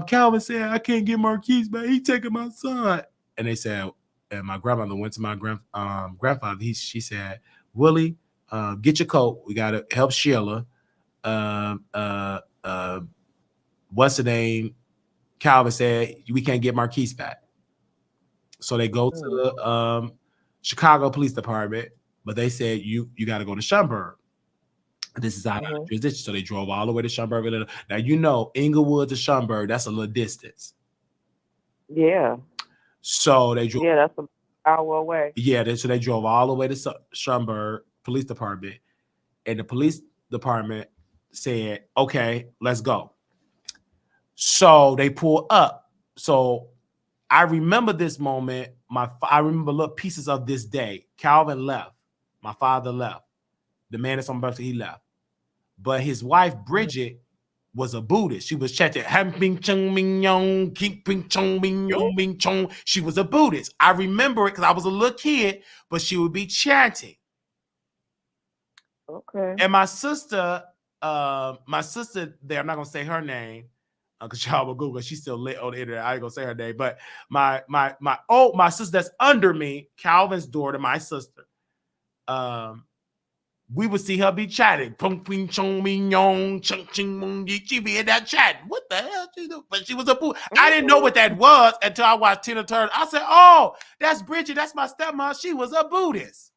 Calvin said, "I can't get Marquise back. He taking my son." And they said, and my grandmother went to my grandfather. She said, "Willie, get your coat. We gotta help Sheila. What's the name? Calvin said, we can't get Marquise back. So they go to the Chicago Police Department, but they said, you got to go to Schaumburg. This is out of jurisdiction. So they drove all the way to Schaumburg. Now, you know, Inglewood to Schaumburg, that's a little distance. Yeah. So they drove. Yeah, that's an hour away. Yeah, so they drove all the way to Schaumburg Police Department. And the police department said, okay, let's go. So they pull up. So I remember this moment. I remember little pieces of this day. Calvin left. My father left. The man that's on birthday, he left. But his wife, Bridget, was a Buddhist. She was chanting, she was a Buddhist. I remember it because I was a little kid, but she would be chanting. Okay. And my sister there, I'm not gonna say her name because y'all will Google. She's still lit on the internet. I ain't gonna say her name, but my sister that's under me, Calvin's daughter, my sister. We would see her be chatting. She be in that chat. What the hell she do? But she was a fool. I didn't know what that was until I watched Tina Turner. I said, oh, that's Bridget. That's my stepmom. She was a Buddhist.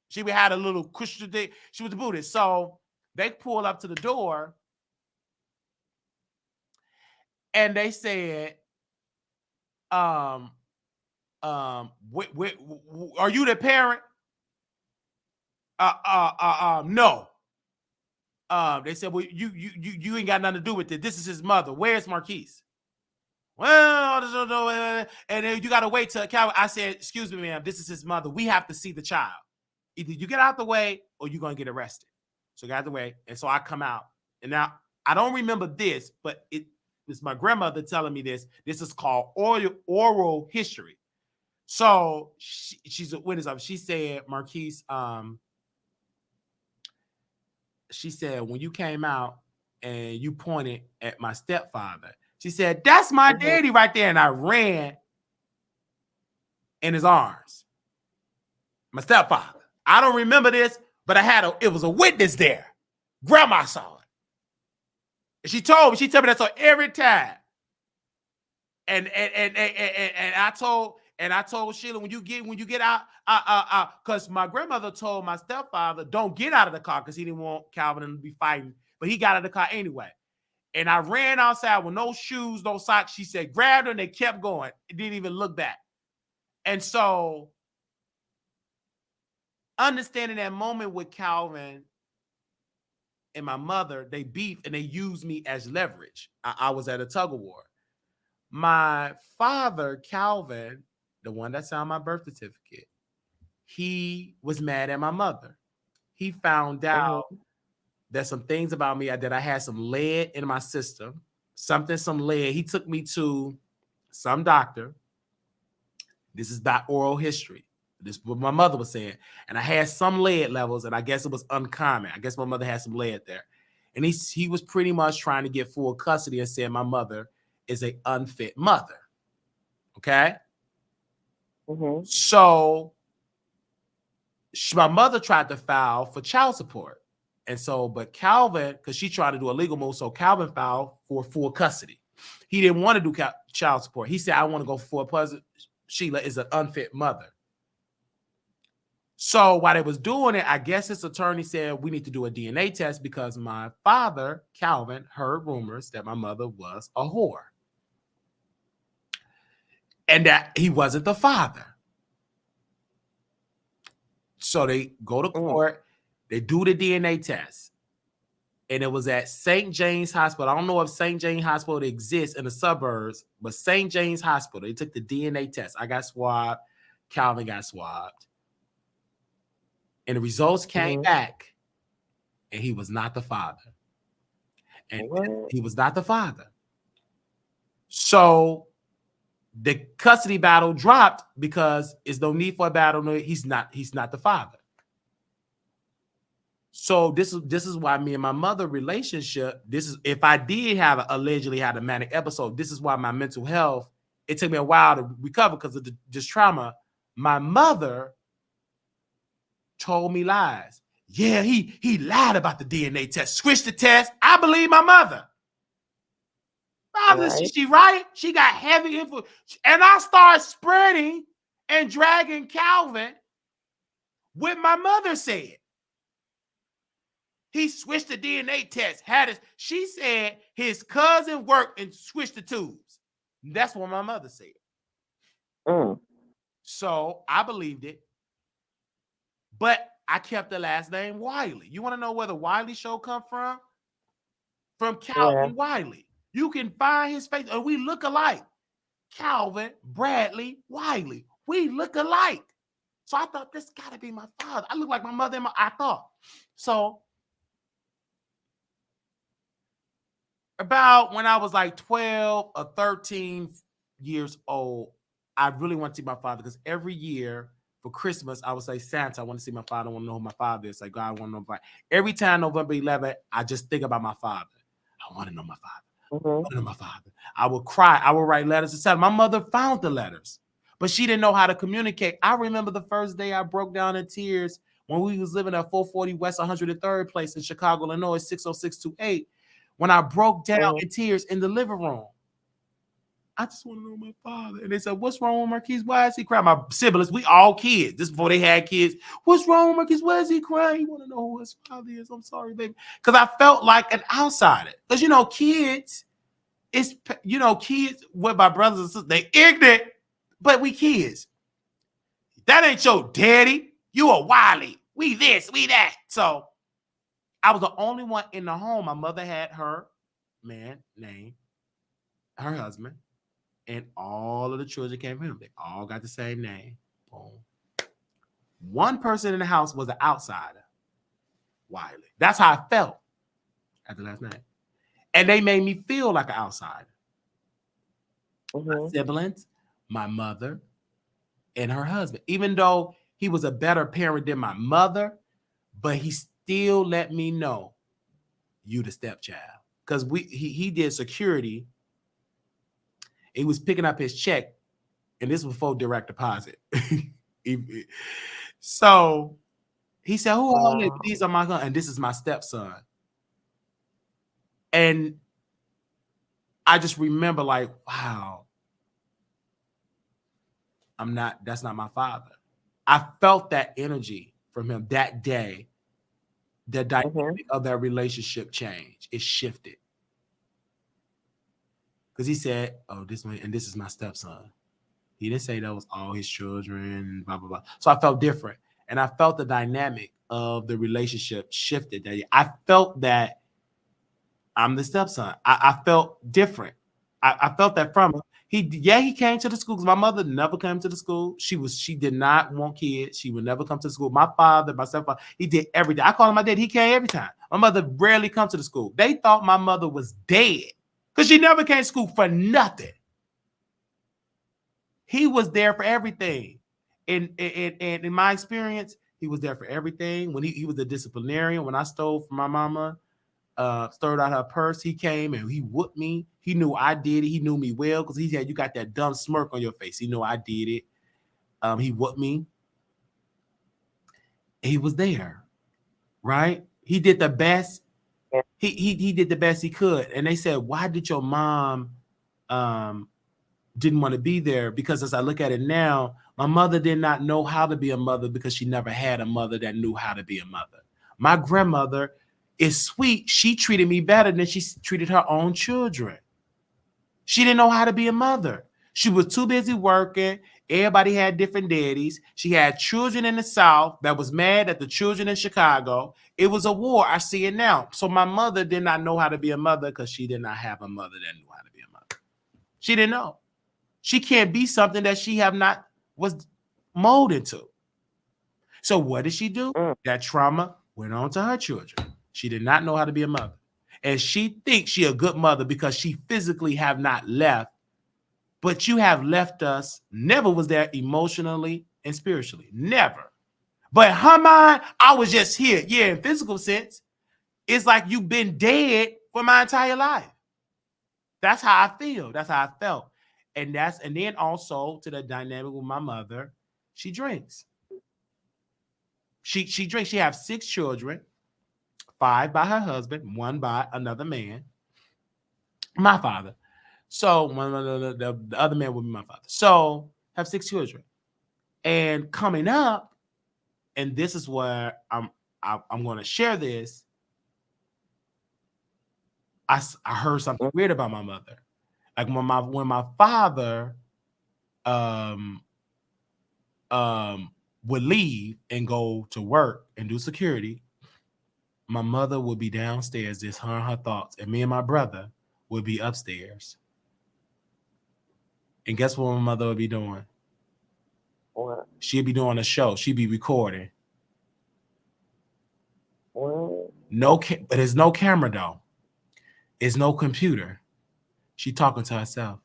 She had a little Christian thing. She was a Buddhist. So they pulled up to the door and they said, are you the parent? No. They said, well, you ain't got nothing to do with it. This is his mother. Where's Marquise? Well, and then you got to wait till Calvin. I said, excuse me, ma'am, this is his mother. We have to see the child. Either you get out the way or you're going to get arrested. So get out the way. And so I come out. And now I don't remember this, but it's my grandmother telling me this. This is called oral history. So she's a witness of it. She said, Marquise, she said, when you came out and you pointed at my stepfather, she said, that's my daddy right there. And I ran in his arms. My stepfather. I don't remember this, but it was a witness there. Grandma saw it. And she told me that so every time. And I told Sheila, when you get out, because my grandmother told my stepfather, don't get out of the car because he didn't want Calvin to be fighting, but he got out of the car anyway. And I ran outside with no shoes, no socks. She said, grabbed her, and they kept going. It didn't even look back. And so, understanding that moment with Calvin and my mother, they beefed and they used me as leverage. I was at a tug of war. My father, Calvin, the one that signed my birth certificate, he was mad at my mother. He found out that some things about me, that I had some lead in my system, some lead. He took me to some doctor. This is about oral history. This is what my mother was saying. And I had some lead levels, and I guess it was uncommon. I guess my mother had some lead there. And he was pretty much trying to get full custody and said my mother is an unfit mother. Okay? So my mother tried to file for child support. And so, but Calvin, because she tried to do a legal move, so Calvin filed for full custody. He didn't want to do child support. He said, I want to go for a puzzle. Sheila is an unfit mother. So while they was doing it, I guess his attorney said, we need to do a DNA test because my father, Calvin, heard rumors that my mother was a whore. And that he wasn't the father. So they go to court, they do the DNA test. And it was at St. James Hospital. I don't know if St. James Hospital exists in the suburbs, but St. James Hospital, they took the DNA test. I got swabbed. Calvin got swabbed. And the results came back, and he was not the father. And he was not the father. So the custody battle dropped because there's no need for a battle. No, he's not the father. So this is why me and my mother relationship, this is if I did allegedly had a manic episode, this is why my mental health, it took me a while to recover because of this trauma. My mother told me lies. Yeah, he lied about the DNA test. Switched the test. I believe my mother. I mother, she right. She got heavy influence. And I started spreading and dragging Calvin what my mother said. He switched the DNA test. She said his cousin worked and switched the tubes. That's what my mother said. So I believed it. But I kept the last name Wiley. You want to know where the Wiley Show come from? From Calvin Wiley. You can find his face, and we look alike. Calvin Bradley Wiley. We look alike. So I thought, this got to be my father. I look like my mother. I thought. So about when I was like 12 or 13 years old, I really want to see my father, because every year for Christmas, I would say, Santa, I want to see my father. I want to know who my father is. Like, God, I want to know my father. Every time November 11th, I just think about my father. I want to know my father. I want to know my father. I would cry. I would write letters to Santa. My mother found the letters, but she didn't know how to communicate. I remember the first day I broke down in tears when we was living at 440 West 103rd Place in Chicago, Illinois, 60628. When I broke down in tears in the living room. I just want to know my father. And they said, what's wrong with Marquise? Why is he crying? My siblings, we all kids. This before they had kids. What's wrong with Marquise? Why is he crying? You want to know who his father is? I'm sorry, baby. Because I felt like an outsider. Because, kids, kids with my brothers and sisters, they ignorant, but we kids. That ain't your daddy. You a Wiley. We this, we that. So I was the only one in the home. My mother had her man name, her husband. And all of the children came from him. They all got the same name. Boom. One person in the house was an outsider. Wiley. That's how I felt at the last name. And they made me feel like an outsider. My siblings, my mother, and her husband. Even though he was a better parent than my mother, but he still let me know, you the stepchild. Because he did security. He was picking up his check, and this was before direct deposit. So he said, who are they? These are my son, and this is my stepson. And I just remember like, wow, that's not my father. I felt that energy from him that day. The dynamic of that relationship changed. It shifted. Because he said, oh, this is my stepson. He didn't say that was all his children, blah, blah, blah. So I felt different. And I felt the dynamic of the relationship shifted. I felt that I'm the stepson. I felt different. I felt that from him. He came to the school, because my mother never came to the school. She did not want kids. She would never come to the school. My father, my stepfather, he did every day. I call him my dad. He came every time. My mother rarely come to the school. They thought my mother was dead because she never came to school for nothing. He was there for everything. And in my experience, he was there for everything. When he was a disciplinarian, when I stole from my mama, stole out her purse, he came and he whooped me. He knew I did it. He knew me well because he said, you got that dumb smirk on your face. He knew I did it. He whooped me. He was there, right? He did the best. He did the best he could. And they said, why did your mom didn't want to be there? Because as I look at it now, my mother did not know how to be a mother because she never had a mother that knew how to be a mother. My grandmother is sweet. She treated me better than she treated her own children. She didn't know how to be a mother. She was too busy working. Everybody had different daddies. She had children in the South that was mad at the children in Chicago. It was a war. I see it now. So my mother did not know how to be a mother because she did not have a mother that knew how to be a mother. She didn't know. She can't be something that she was molded to. So what did she do? That trauma went on to her children. She did not know how to be a mother. And she thinks she a good mother because she physically have not left. But you have left us, never was there emotionally and spiritually. Never. But her mind, I was just here. Yeah, in physical sense, it's like you've been dead for my entire life. That's how I feel. That's how I felt. And then also to the dynamic with my mother, she drinks. She drinks. She has 6 children, 5 by her husband, 1 by another man, my father. So the other man would be my father. So have 6 children. And coming up, and this is where I'm going to share this. I heard something weird about my mother. Like when my father would leave and go to work and do security, my mother would be downstairs, just her thoughts, and me and my brother would be upstairs. And guess what my mother would be doing? What? She'd be doing a show. She'd be recording. What? But there's no camera though. There's no computer. She talking to herself.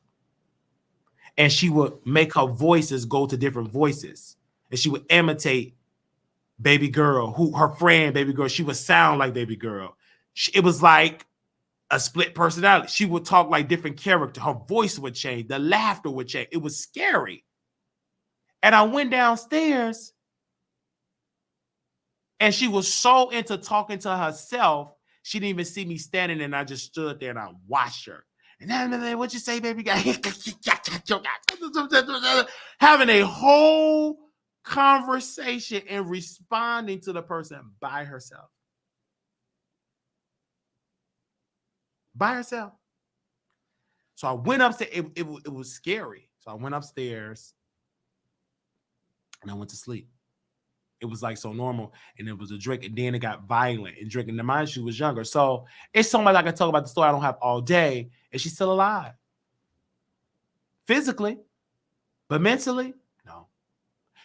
And she would make her voices go to different voices. And she would imitate baby girl, who her friend, baby girl. She would sound like baby girl. It was like a split personality. She would talk like different character. Her voice would change. The laughter would change. It was scary. And I went downstairs and she was so into talking to herself, she didn't even see me standing there, and I just stood there and I watched her. And then, what you say, baby guy? Having a whole conversation and responding to the person by herself. By herself. So I went upstairs. It was scary. So I went upstairs and I went to sleep. It was like so normal, and it was a drink, and then it got violent and drinking. The mind, she was younger. So it's so much I can talk about the story I don't have all day, and she's still alive. Physically, but mentally, no.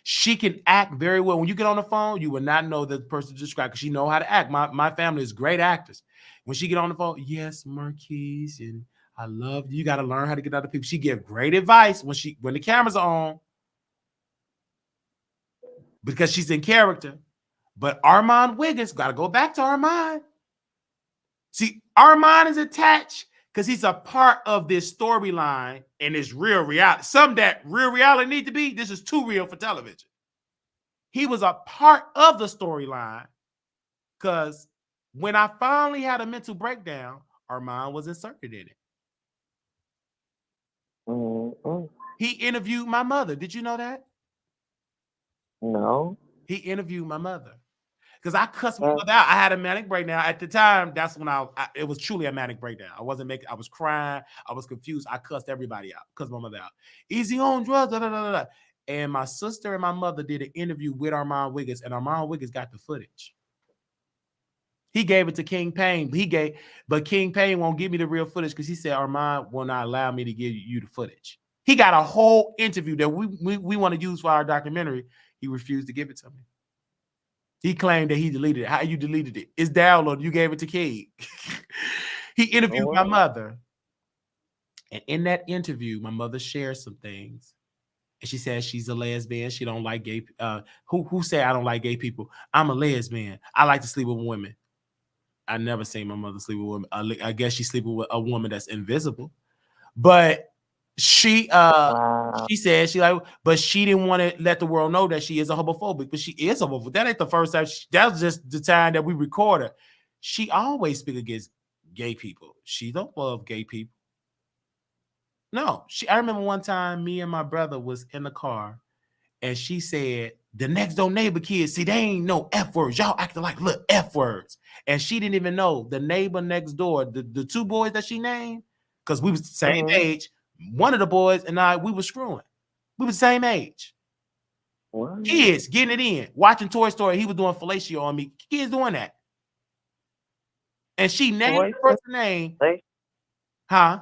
She can act very well. When you get on the phone, you will not know the person to describe because she know how to act. My family is great actors. When she get on the phone, yes, Marquise, and I love you. You got to learn how to get other people. She give great advice when the cameras are on, because she's in character. But Armand Wiggins, got to go back to Armand. See, Armand is attached because he's a part of this storyline and this real reality. Some that real reality need to be, this is too real for television. He was a part of the storyline because when I finally had a mental breakdown, Armand was inserted in it. Mm-mm. He interviewed my mother. Did you know that? No. He interviewed my mother. Because I cussed my mother out. I had a manic breakdown. At the time, that's when it was truly a manic breakdown. I was crying. I was confused. I cussed everybody out. Cussed my mother out. Easy on drugs, da, da, da, da. And my sister and my mother did an interview with Armand Wiggins, and Armand Wiggins got the footage. He gave it to King Payne. But King Payne won't give me the real footage because he said Armand will not allow me to give you the footage. He got a whole interview that we want to use for our documentary. He refused to give it to me. He claimed that he deleted it. How you deleted it? It's downloaded. You gave it to King. He interviewed my mother. And in that interview, my mother shared some things. And she said she's a lesbian. She don't like gay. Who said I don't like gay people? I'm a lesbian. I like to sleep with women. I never seen my mother sleep with women. I guess she's sleeping with a woman that's invisible. But she said but she didn't want to let the world know that she is a homophobic, but she is a homophobic. That ain't the first time. That was just the time that we recorded. She always speak against gay people. She don't love gay people. No, I remember one time me and my brother was in the car and she said, the next door neighbor kids, see, they ain't no F words. Y'all acting like little F words. And she didn't even know the neighbor next door, the two boys that she named, because we was the same age. One of the boys and I, we were screwing. We were the same age. What? Kids getting it in, watching Toy Story. He was doing fellatio on me. Kids doing that. And she named the person's name. Huh?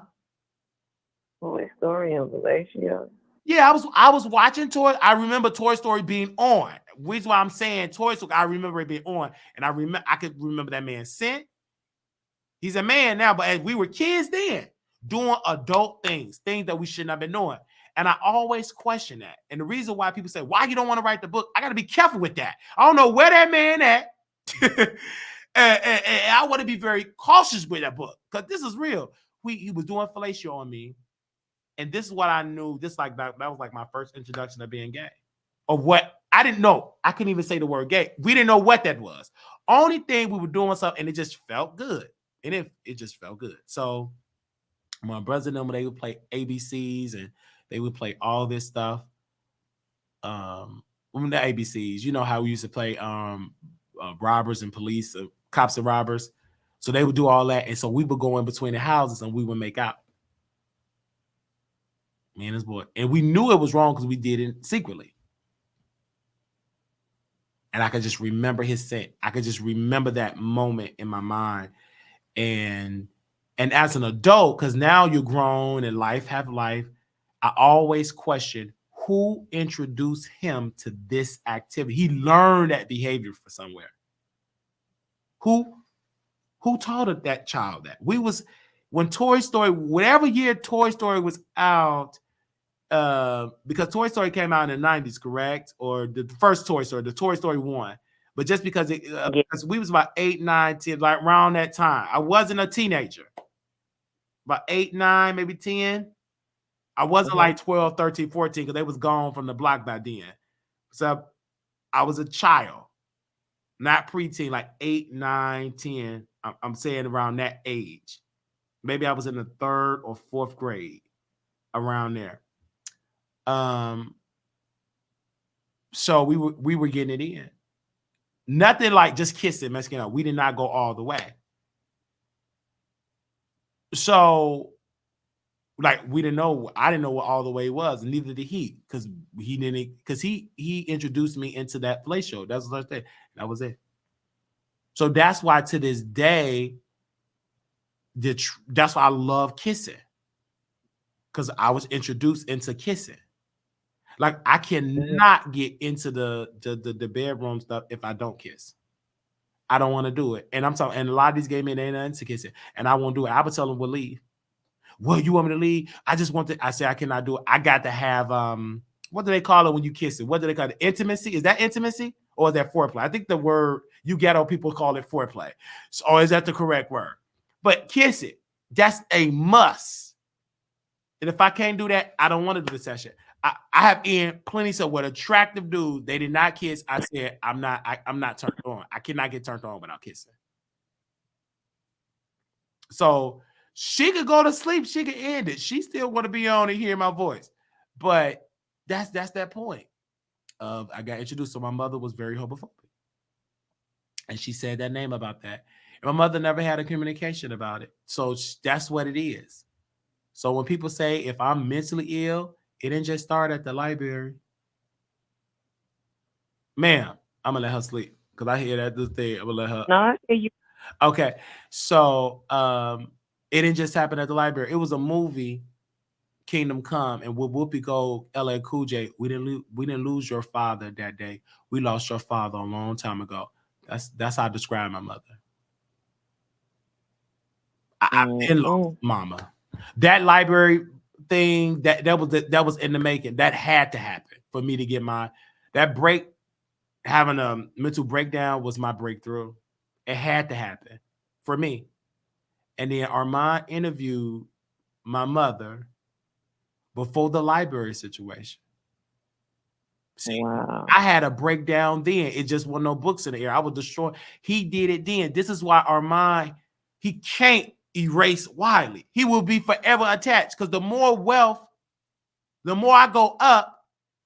Toy Story and fellatio. Yeah, I was watching Toy. I remember Toy Story being on. Which is why I'm saying Toy Story. I remember it being on, and I could remember that man Scent. He's a man now, but as we were kids then, doing adult things that we shouldn't have been doing. And I always question that. And the reason why people say, why you don't want to write the book, I got to be careful with that. I don't know where that man at. and I want to be very cautious with that book because this is real. He was doing fellatio on me. And this is what I knew. That was like my first introduction to being gay. Or what I didn't know. I couldn't even say the word gay. We didn't know what that was. Only thing we were doing something and it just felt good. And it just felt good. So My brothers and them, they would play ABCs and they would play all this stuff. The ABCs, you know how we used to play robbers and police, cops and robbers. So they would do all that. And so we would go in between the houses and we would make out. Me and his boy. And we knew it was wrong because we did it secretly. And I could just remember his scent. I could just remember that moment in my mind. And as an adult, because now you're grown and life have life, I always question who introduced him to this activity. He learned that behavior from somewhere. Who taught that child that? When Toy Story, whatever year Toy Story was out, because Toy Story came out in the 90s, correct? Or the first Toy Story, the Toy Story 1. But just because because we was about 8, 9, 10, like around that time. I wasn't a teenager. About 8, 9, maybe 10. I wasn't like 12, 13, 14 because they was gone from the block by then. So I was a child, not preteen, like 8, 9, 10. I'm saying around that age. Maybe I was in the 3rd or 4th grade, around there. So we were getting it in. Nothing like just kissing, messing up. We did not go all the way. So, like, we didn't know. I didn't know what all the way was, and neither did he, because he introduced me into that play show. That's what I said. That was it. So that's why to this day, that's why I love kissing, because I was introduced into kissing. Like, I cannot get into the bedroom stuff if I don't kiss. I don't want to do it. And I'm talking, and a lot of these gay men, they ain't into kissing. And I won't do it. I would tell them we'll leave. Well, you want me to leave? I just want to, I say I cannot do it. I got to have what do they call it when you kiss it? What do they call it? Intimacy? Is that intimacy? Or is that foreplay? I think the word you ghetto people call it foreplay. So, or is that the correct word? But kiss it. That's a must. And if I can't do that, I don't want to do the session. I have in plenty of what attractive dudes, they did not kiss. I said, I'm not turned on. I cannot get turned on without kissing. So she could go to sleep. She could end it. She still want to be on and hear my voice. But that's that point of I got introduced. So my mother was very homophobic. And she said that name about that. And my mother never had a communication about it. So that's what it is. So when people say if I'm mentally ill, it didn't just start at the library. Ma'am, I'm gonna let her sleep because I hear that this thing. I'm gonna let her. No, I hear you. Okay, so it didn't just happen at the library. It was a movie, Kingdom Come, and with Whoopi Gold, LL Cool J. We didn't lose your father that day. We lost your father a long time ago. That's how I describe my mother. I've been lost, mama. That library thing that was in the making. That had to happen for me to get that break. Having a mental breakdown was my breakthrough. It had to happen for me. And then Armand interviewed my mother before the library situation. See, wow. I had a breakdown then. It just wasn't no books in the air. I was destroyed. He did it then. This is why Armand, he can't erase Wiley. He will be forever attached because the more wealth, the more I go up,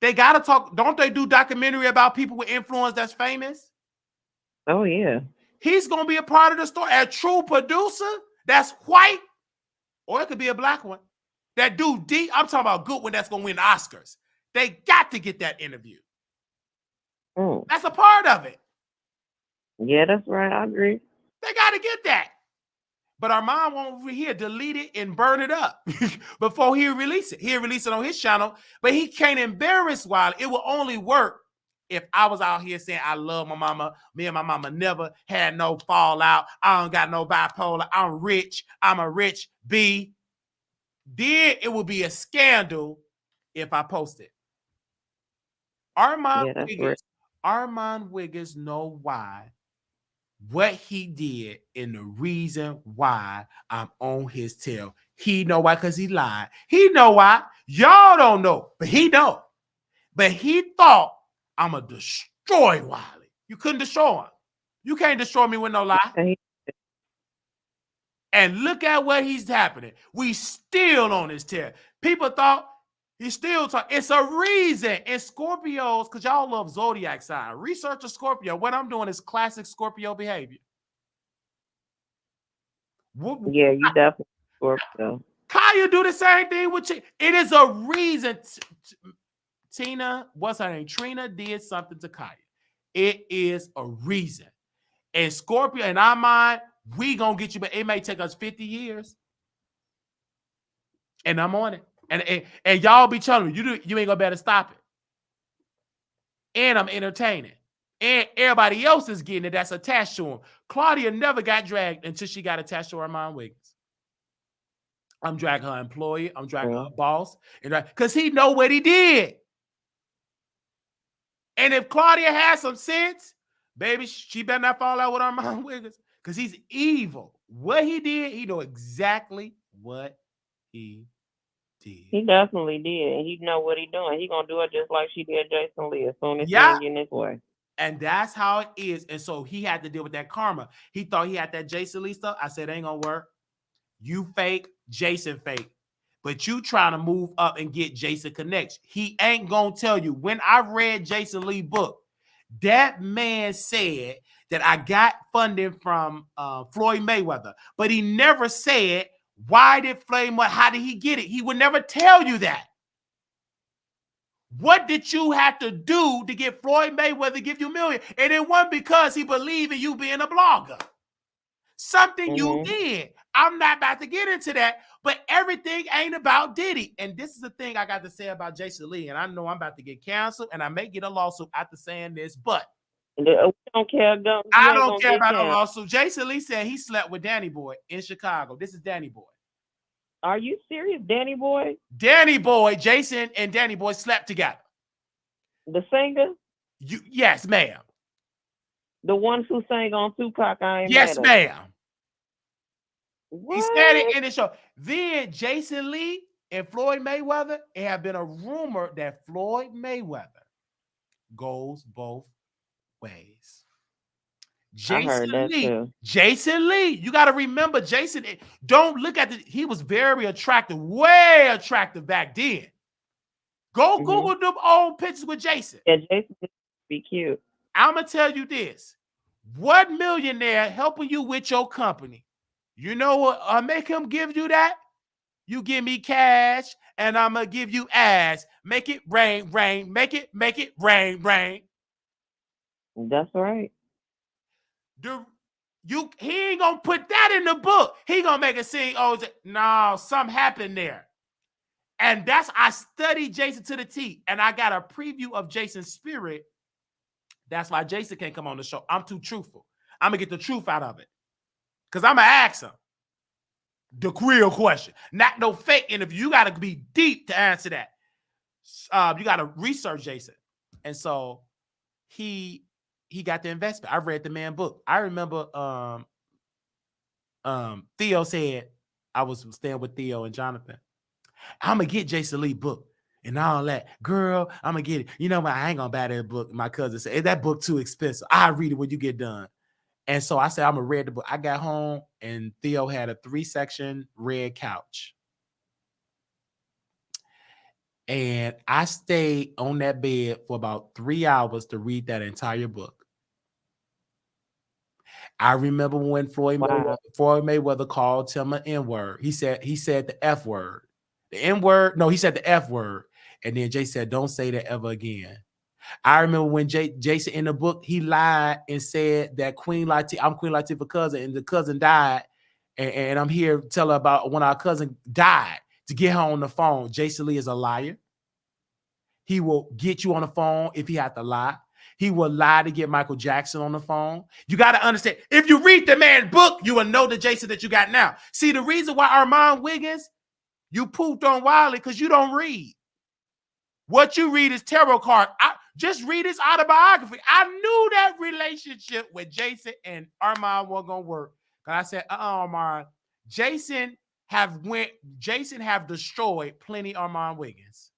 they got to talk. Don't they do documentary about people with influence that's famous? Oh, yeah. He's going to be a part of the story. A true producer that's white, or it could be a black one. That dude deep, I'm talking about good one that's going to win Oscars. They got to get that interview. That's a part of it. Yeah, that's right. I agree. They got to get that. But our mom won't over here delete it and burn it up before he release it. He'll release it on his channel, but he can't embarrass Wiley. It will only work if I was out here saying I love my mama. Me and my mama never had no fallout. I don't got no bipolar. I'm rich. I'm a rich B. Then it would be a scandal if I post it. Armand Wiggins know why. What he did and the reason why I'm on his tail. He know why because he lied. He know why. Y'all don't know, but he know. But he thought I'm going to destroy Wiley. You couldn't destroy him. You can't destroy me with no lie. And look at what he's happening. We still on his tear. People thought he's still talking. It's a reason. And Scorpios, because y'all love zodiac sign. Research a Scorpio. What I'm doing is classic Scorpio behavior. Yeah, you definitely Scorpio. Kaya do the same thing with you. It is a reason. Tina, what's her name? Trina did something to Kaya. It is a reason. And Scorpio, in our mind, we gonna get you, but it may take us 50 years. And I'm on it. And y'all be telling me, you ain't gonna better stop it. And I'm entertaining. And everybody else is getting it that's attached to him. Claudia never got dragged until she got attached to Armand Wiggins. I'm dragging her employee. I'm dragging her boss. Because he know what he did. And if Claudia has some sense, baby, she better not fall out with Armand Wiggins. Because he's evil. What he did, he know exactly what he did. He definitely did. And he know what he doing. He gonna do it just like she did Jason Lee as soon as he get in his way. And that's how it is. And so he had to deal with that karma. He thought he had that Jason Lee stuff. I said, ain't gonna work. You fake, Jason fake. But you trying to move up and get Jason connection. He ain't gonna tell you. When I read Jason Lee book, that man said that I got funding from Floyd Mayweather, but he never said why did Floyd Mayweather, how did he get it? He would never tell you that. What did you have to do to get Floyd Mayweather to give you $1 million? And it wasn't because he believed in you being a blogger. Something you did. I'm not about to get into that, but everything ain't about Diddy. And this is the thing I got to say about Jason Lee. And I know I'm about to get canceled, and I may get a lawsuit after saying this, but we don't care. I don't care about a lawsuit. Jason Lee said he slept with Danny Boy in Chicago. This is Danny Boy. Are you serious, Danny Boy? Danny Boy, Jason and Danny Boy slept together. The singer? Yes, ma'am. The ones who sang on Tupac, I ain't Yes, ma'am. What? He said it in the show. Then Jason Lee and Floyd Mayweather, it have been a rumor that Floyd Mayweather goes both ways. Jason Lee, you got to remember, Jason, don't look at he was very attractive, way attractive back then. Go Google them old pictures with Jason. Yeah, Jason be cute. I'm going to tell you this. What millionaire helping you with your company? You know what? Make him give you that. You give me cash, and I'm going to give you ass. Make it rain, rain. Make it rain, rain. That's right. He ain't gonna put that in the book. He gonna make it seem, no, something happened there. And I studied Jason to the T, and I got a preview of Jason's spirit. That's why Jason can't come on the show. I'm too truthful. I'm gonna get the truth out of it. Because I'm gonna ask him the real question. Not no fake interview. You gotta be deep to answer that. You gotta research Jason. And so he got the investment. I read the man book. I remember Theo said, I was staying with Theo and Jonathan. I'm going to get Jason Lee book and all that. Girl, I'm going to get it. You know what? I ain't going to buy that book. My cousin said, that book too expensive. I'll read it when you get done. And so I said, I'm going to read the book. I got home and Theo had a 3-section red couch. And I stayed on that bed for about 3 hours to read that entire book. I remember when Floyd Mayweather called him an N-word. He said the F word. The N-word? No, he said the F word. And then Jay said, don't say that ever again. I remember when Jason in the book, he lied and said that I'm Queen Latifah's cousin, and the cousin died. And I'm here to tell her about when our cousin died to get her on the phone. Jason Lee is a liar. He will get you on the phone if he had to lie. He will lie to get Michael Jackson on the phone. You got to understand, if you read the man's book, you will know the Jason that you got now. See, the reason why Armand Wiggins, you pooped on Wiley because you don't read. What you read is tarot card. Just read his autobiography. I knew that relationship with Jason and Armand wasn't going to work. Because I said, Armand, Jason have destroyed plenty Armand Wiggins.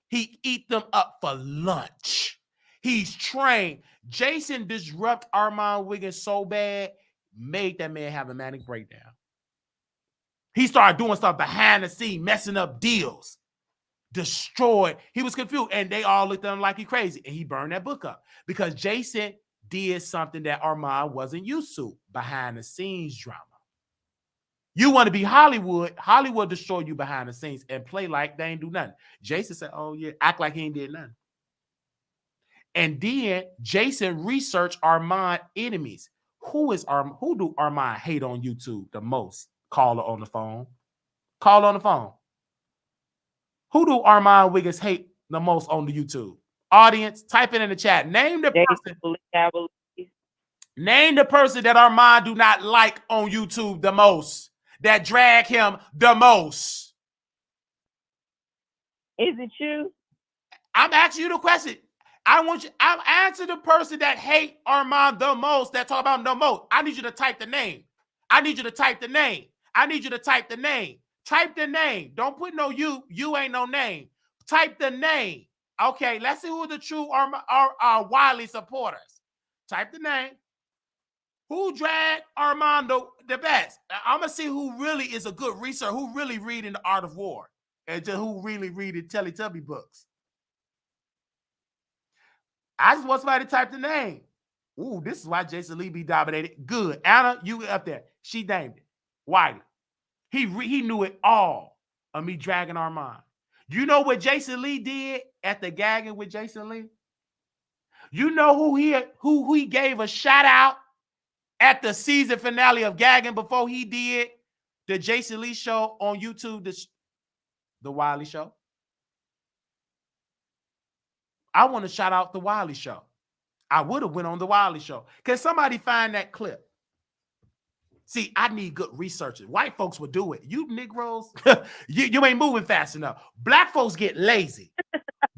He eat them up for lunch. He's trained. Jason disrupt Armand Wiggins so bad, made that man have a manic breakdown. He started doing stuff behind the scene, messing up deals, destroyed. He was confused, and they all looked at him like he crazy, and he burned that book up because Jason did something that Armand wasn't used to, behind the scenes drama. You want to be Hollywood, Hollywood destroy you behind the scenes and play like they ain't do nothing. Jason said, oh yeah, act like he ain't did nothing. And then Jason researched Armand enemies. Who do Armand hate on YouTube the most? Caller on the phone. Call on the phone. Who do Armand Wiggins hate the most on the YouTube? Audience, type it in the chat. Name the person. Name the person that Armand do not like on YouTube the most. That drag him the most. Is it you? I'm asking you the question. I'm answering the person that hate Armand the most, that talk about him the most. I need you to type the name. I need you to type the name. I need you to type the name. Type the name. Don't put no you. You ain't no name. Type the name. Okay, let's see who the true Wiley supporters. Type the name. Who dragged Armando the best? I'm going to see who really is a good researcher, who really reading The Art of War, and just who really reading Teletubby books. I just want somebody to type the name. Ooh, this is why Jason Lee be dominated. Good. Anna, you up there. She named it. Wiley. He knew it all of me dragging Armand. You know what Jason Lee did at the gagging with Jason Lee? You know who he gave a shout out at the season finale of gagging before he did the Jason Lee show on YouTube, the Wiley Show? I want to shout out the Wiley Show. I would have went on the Wiley Show. Can somebody find that clip? See, I need good researchers. White folks would do it. You Negroes, you ain't moving fast enough. Black folks get lazy.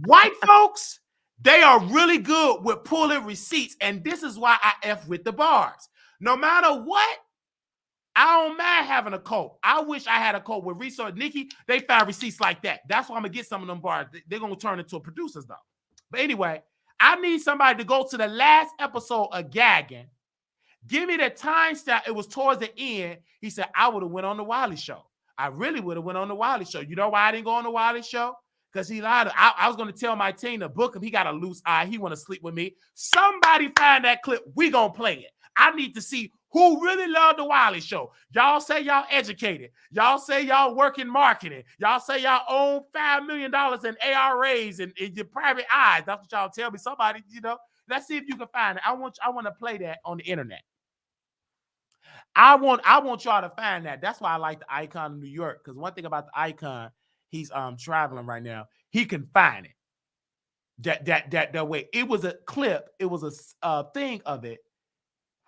White folks, they are really good with pulling receipts, and this is why I F with the bars. No matter what, I don't mind having a cult. I wish I had a cult with research. Nicki, they found receipts like that. That's why I'm going to get some of them bars. They're going to turn into producers, though. But anyway, I need somebody to go to the last episode of Gagging. Give me the time stamp. It was towards the end. He said, I would have went on the Wiley Show. I really would have went on the Wiley Show. You know why I didn't go on the Wiley Show? Because he lied. I was going to tell my team to book him. He got a loose eye. He want to sleep with me. Somebody find that clip. We going to play it. I need to see who really loved the Wiley Show. Y'all say y'all educated. Y'all say y'all work in marketing. Y'all say y'all own $5 million in ARAs and in your private eyes. That's what y'all tell me. Somebody, let's see if you can find it. I want to play that on the internet. I want y'all to find that. That's why I like the Icon of New York. Because one thing about the Icon, he's traveling right now. He can find it. That way. It was a clip. It was a thing of it.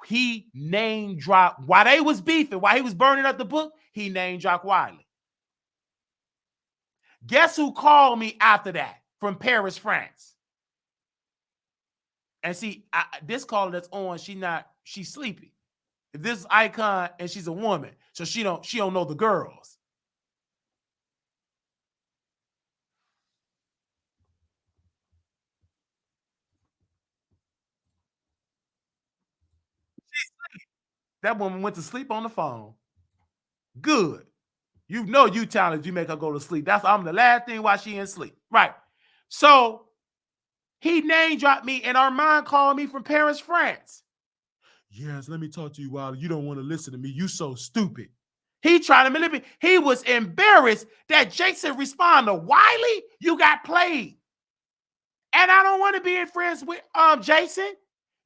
He name dropped while they was beefing, while he was burning up the book. He name dropped Wiley. Guess who called me after that from Paris, France? And see, this caller that's on, she's sleepy. If this is Icon and she's a woman, so she don't know the girls. That woman went to sleep on the phone. Good. You know you talented. You make her go to sleep. I'm the last thing while she in sleep. Right. So he name dropped me and Armand called me from Paris, France. Yes, let me talk to you, Wiley. You don't want to listen to me. You so stupid. He trying to manipulate. He was embarrassed that Jason responded, Wiley, you got played. And I don't want to be in friends with Jason.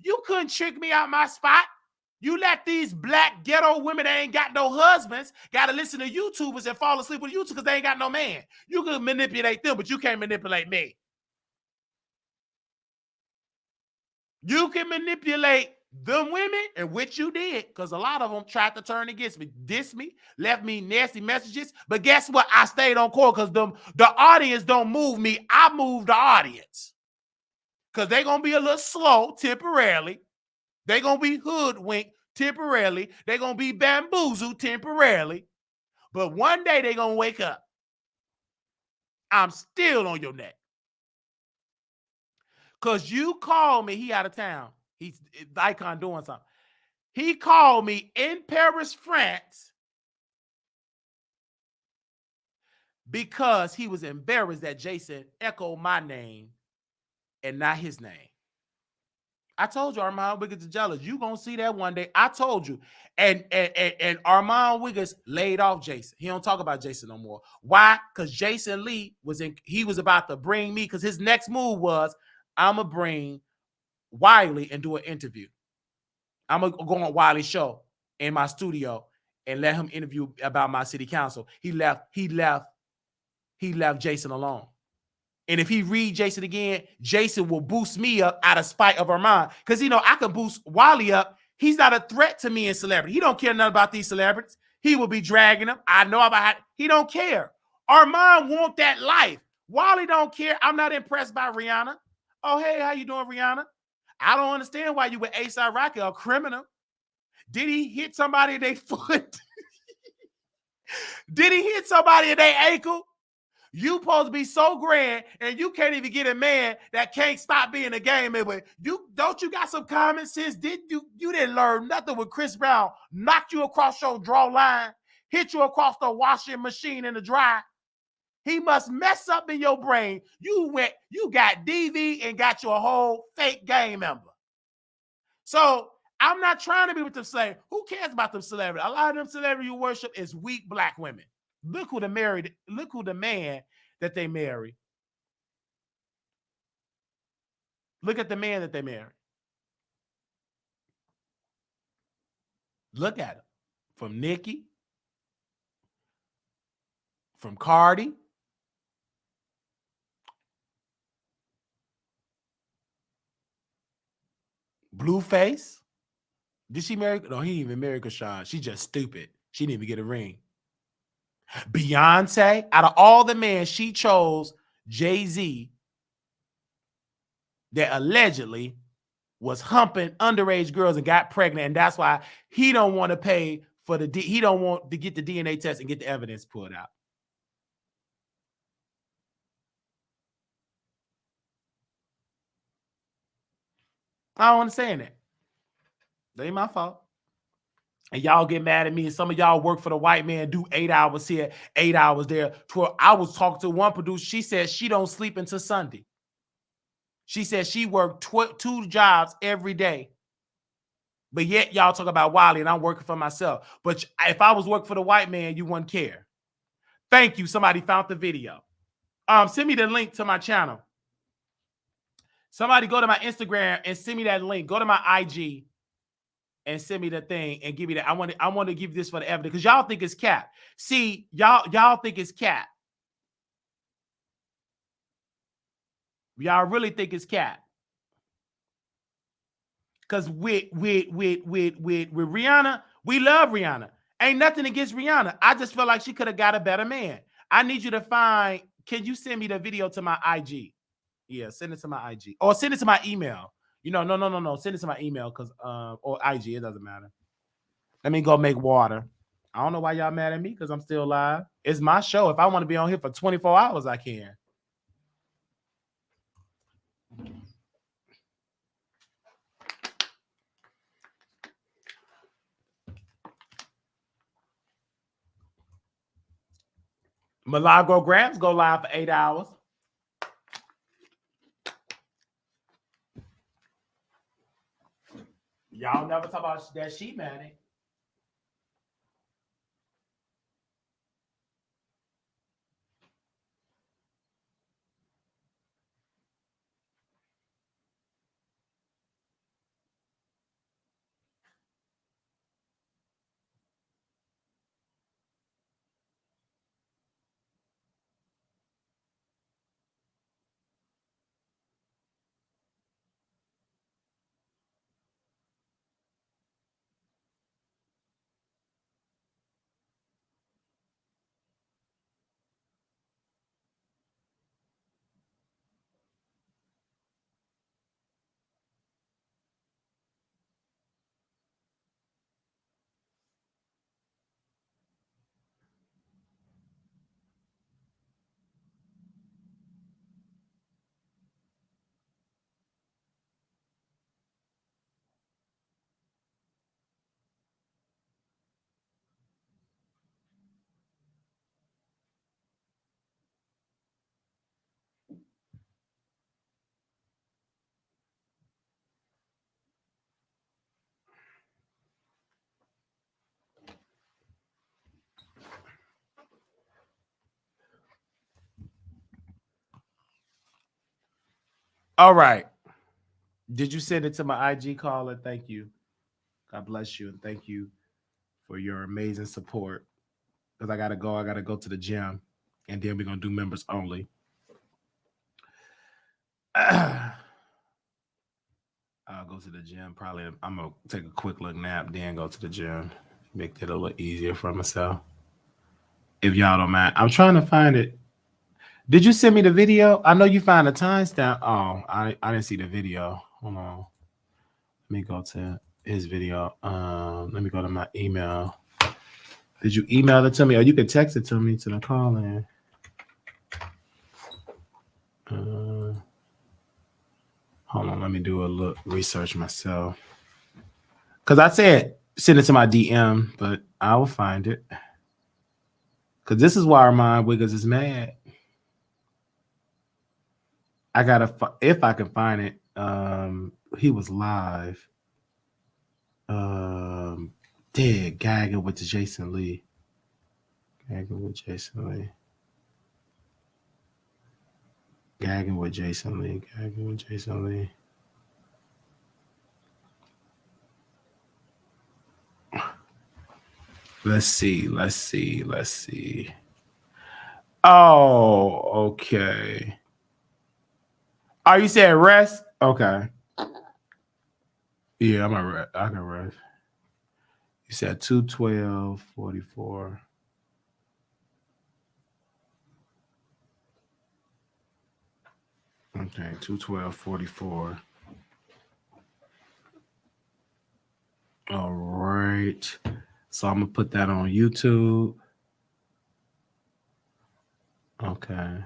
You couldn't trick me out my spot. You let these black ghetto women that ain't got no husbands got to listen to YouTubers and fall asleep with YouTube because they ain't got no man. You can manipulate them, but you can't manipulate me. You can manipulate them women, and which you did, because a lot of them tried to turn against me, diss me, left me nasty messages. But guess what? I stayed on court because the audience don't move me. I move the audience because they're going to be a little slow temporarily. They're going to be hoodwinked temporarily. They're going to be bamboozled temporarily. But one day they're going to wake up. I'm still on your neck. Because you called me. He out of town. He's Icon doing something. He called me in Paris, France, because he was embarrassed that Jason echoed my name and not his name. I told you Armand Wiggins is jealous. You gonna see that one day. I told you. And Armand Wiggins laid off Jason. He don't talk about Jason no more. Why? Because Jason Lee he was about to bring me, because his next move was, I'm gonna bring Wiley and do an interview. I'm gonna go on Wiley Show in my studio and let him interview about my city council. He left Jason alone. And if he read Jason again, Jason will boost me up out of spite of Armand. Because, I can boost Wiley up. He's not a threat to me in celebrity. He don't care nothing about these celebrities. He will be dragging them. I know about he don't care. Armand want that life. Wiley don't care. I'm not impressed by Rihanna. Oh, hey, how you doing, Rihanna? I don't understand why you with A$AP Rocky, a criminal. Did he hit somebody in their foot? Did he hit somebody in their ankle? You supposed to be so grand, and you can't even get a man that can't stop being a game member. You got some common sense? You didn't learn nothing when Chris Brown knocked you across your draw line, hit you across the washing machine in the dry. He must mess up in your brain. You got DV and got you a whole fake game member. So I'm not trying to be with them saying, who cares about them celebrities? A lot of them celebrities you worship is weak black women. Look who the man that they marry. Look at the man that they marry. Look at him. From Nicki, from Cardi, Blueface. Did she marry? No, he didn't even marry Krishan. She's just stupid. She didn't even get a ring. Beyonce, out of all the men, she chose Jay-Z, that allegedly was humping underage girls and got pregnant, and that's why he don't want to pay for he don't want to get the DNA test and get the evidence pulled out. I don't understand that. That ain't my fault. And y'all get mad at me, and some of y'all work for the white man, do 8 hours here, 8 hours there. I was talking to one producer. She said she don't sleep until Sunday. She said she worked 2 jobs every day. But yet y'all talk about Wiley, and I'm working for myself. But if I was working for the white man, you wouldn't care. Thank you. Somebody found the video. Send me the link to my channel. Somebody go to my Instagram and send me that link. Go to my IG and send me the thing and give me that. I want to give this for the evidence, because y'all think it's cap. See, y'all think it's cap. Y'all really think it's cap. Because with Rihanna, we love Rihanna. Ain't nothing against Rihanna. I just feel like she could have got a better man. I need you to find, can you send me the video to my IG? Yeah, send it to my IG. Or send it to my email. No. Send it to my email, because or IG, it doesn't matter. Let me go make water. I don't know why y'all mad at me, because I'm still live. It's my show. If I want to be on here for 24 hours, I can. Milagro Grams go live for 8 hours. Y'all never talk about that sheet manning. All right. Did you send it to my IG caller? Thank you. God bless you, and thank you for your amazing support. Because I gotta go. I gotta go to the gym, and then we're gonna do members only. I'll go to the gym. Probably I'm gonna take a quick little nap, then go to the gym. Make it a little easier for myself. If y'all don't mind, I'm trying to find it. Did you send me the video? I know you found the timestamp. Oh, I didn't see the video. Hold on. Let me go to his video. Let me go to my email. Did you email it to me, or you can text it to me to the call in? Hold on, let me do a little research myself. Cause I said send it to my DM, but I will find it. Cause this is why Armand Wiggins is mad. I gotta if I can find it. He was live. Dead gagging with Jason Lee. Gagging with Jason Lee. Gagging with Jason Lee. Gagging with Jason Lee. Let's see. Let's see. Let's see. Oh, okay. Oh, you said rest? Okay. Yeah, I'm a rest. I can rest. You said 212:44. Okay, 212:44. All right. So I'm gonna put that on YouTube. Okay.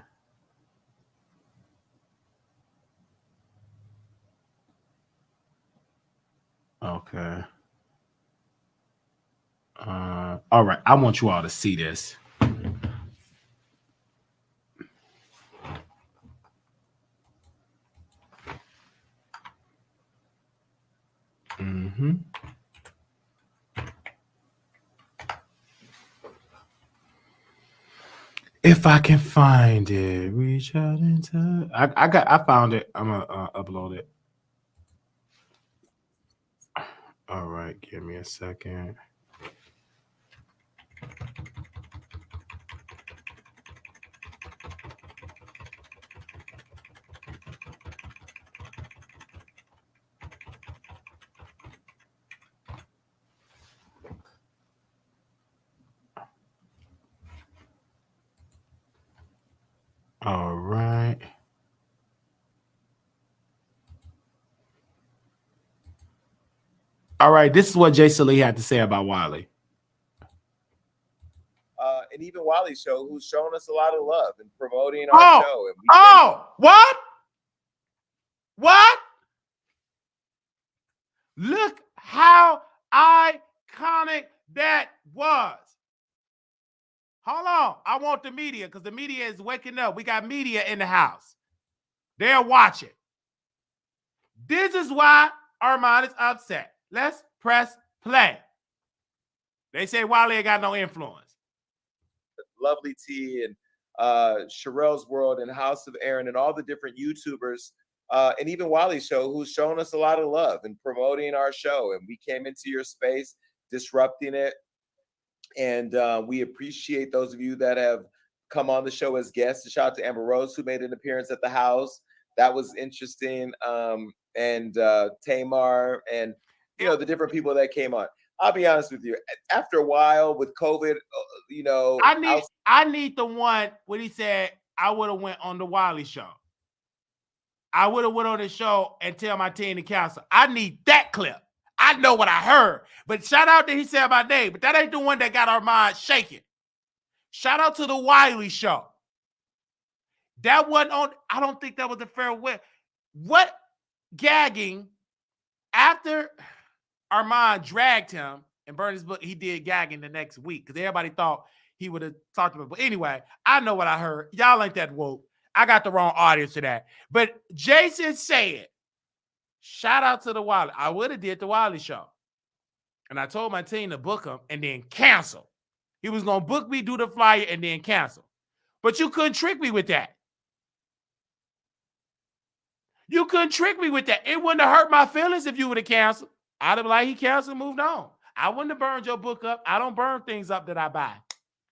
Okay. All right. I want you all to see this. Mm-hmm. If I can find it, reach out into. I found it. I'm gonna upload it. All right, give me a second. All right. All right, this is what Jason Lee had to say about Wiley. And even Wiley Show, who's shown us a lot of love and promoting our show. And what? What? Look how iconic that was. Hold on. I want the media because the media is waking up. We got media in the house. They're watching. This is why Armand is upset. Let's press play. They say Wiley ain't got no influence. Lovely T and Sherelle's World and House of Aaron and all the different YouTubers and even Wiley Show, who's shown us a lot of love and promoting our show. And we came into your space, disrupting it. And we appreciate those of you that have come on the show as guests. Shout out to Amber Rose, who made an appearance at the house. That was interesting. And Tamar and, you know, the different people that came on. I'll be honest with you. After a while with COVID, you know, I need the one when he said I would have went on the Wiley Show. I would have went on the show and tell my team to cancel. I need that clip. I know what I heard, but shout out that he said my name, but that ain't the one that got our mind shaking. Shout out to the Wiley Show. That wasn't on. I don't think that was a fair win. What gagging after Armand dragged him and burned his book, he did gagging the next week because everybody thought he would have talked about it. But anyway, I know what I heard. Y'all ain't that woke. I got the wrong audience for that. But Jason said, shout out to the Wiley. I would have did the Wiley Show. And I told my team to book him and then cancel. He was going to book me, do the flyer, and then cancel. But you couldn't trick me with that. You couldn't trick me with that. It wouldn't have hurt my feelings if you would have canceled. I'd have been like, he canceled, moved on. I wouldn't have burned your book up. I don't burn things up that I buy.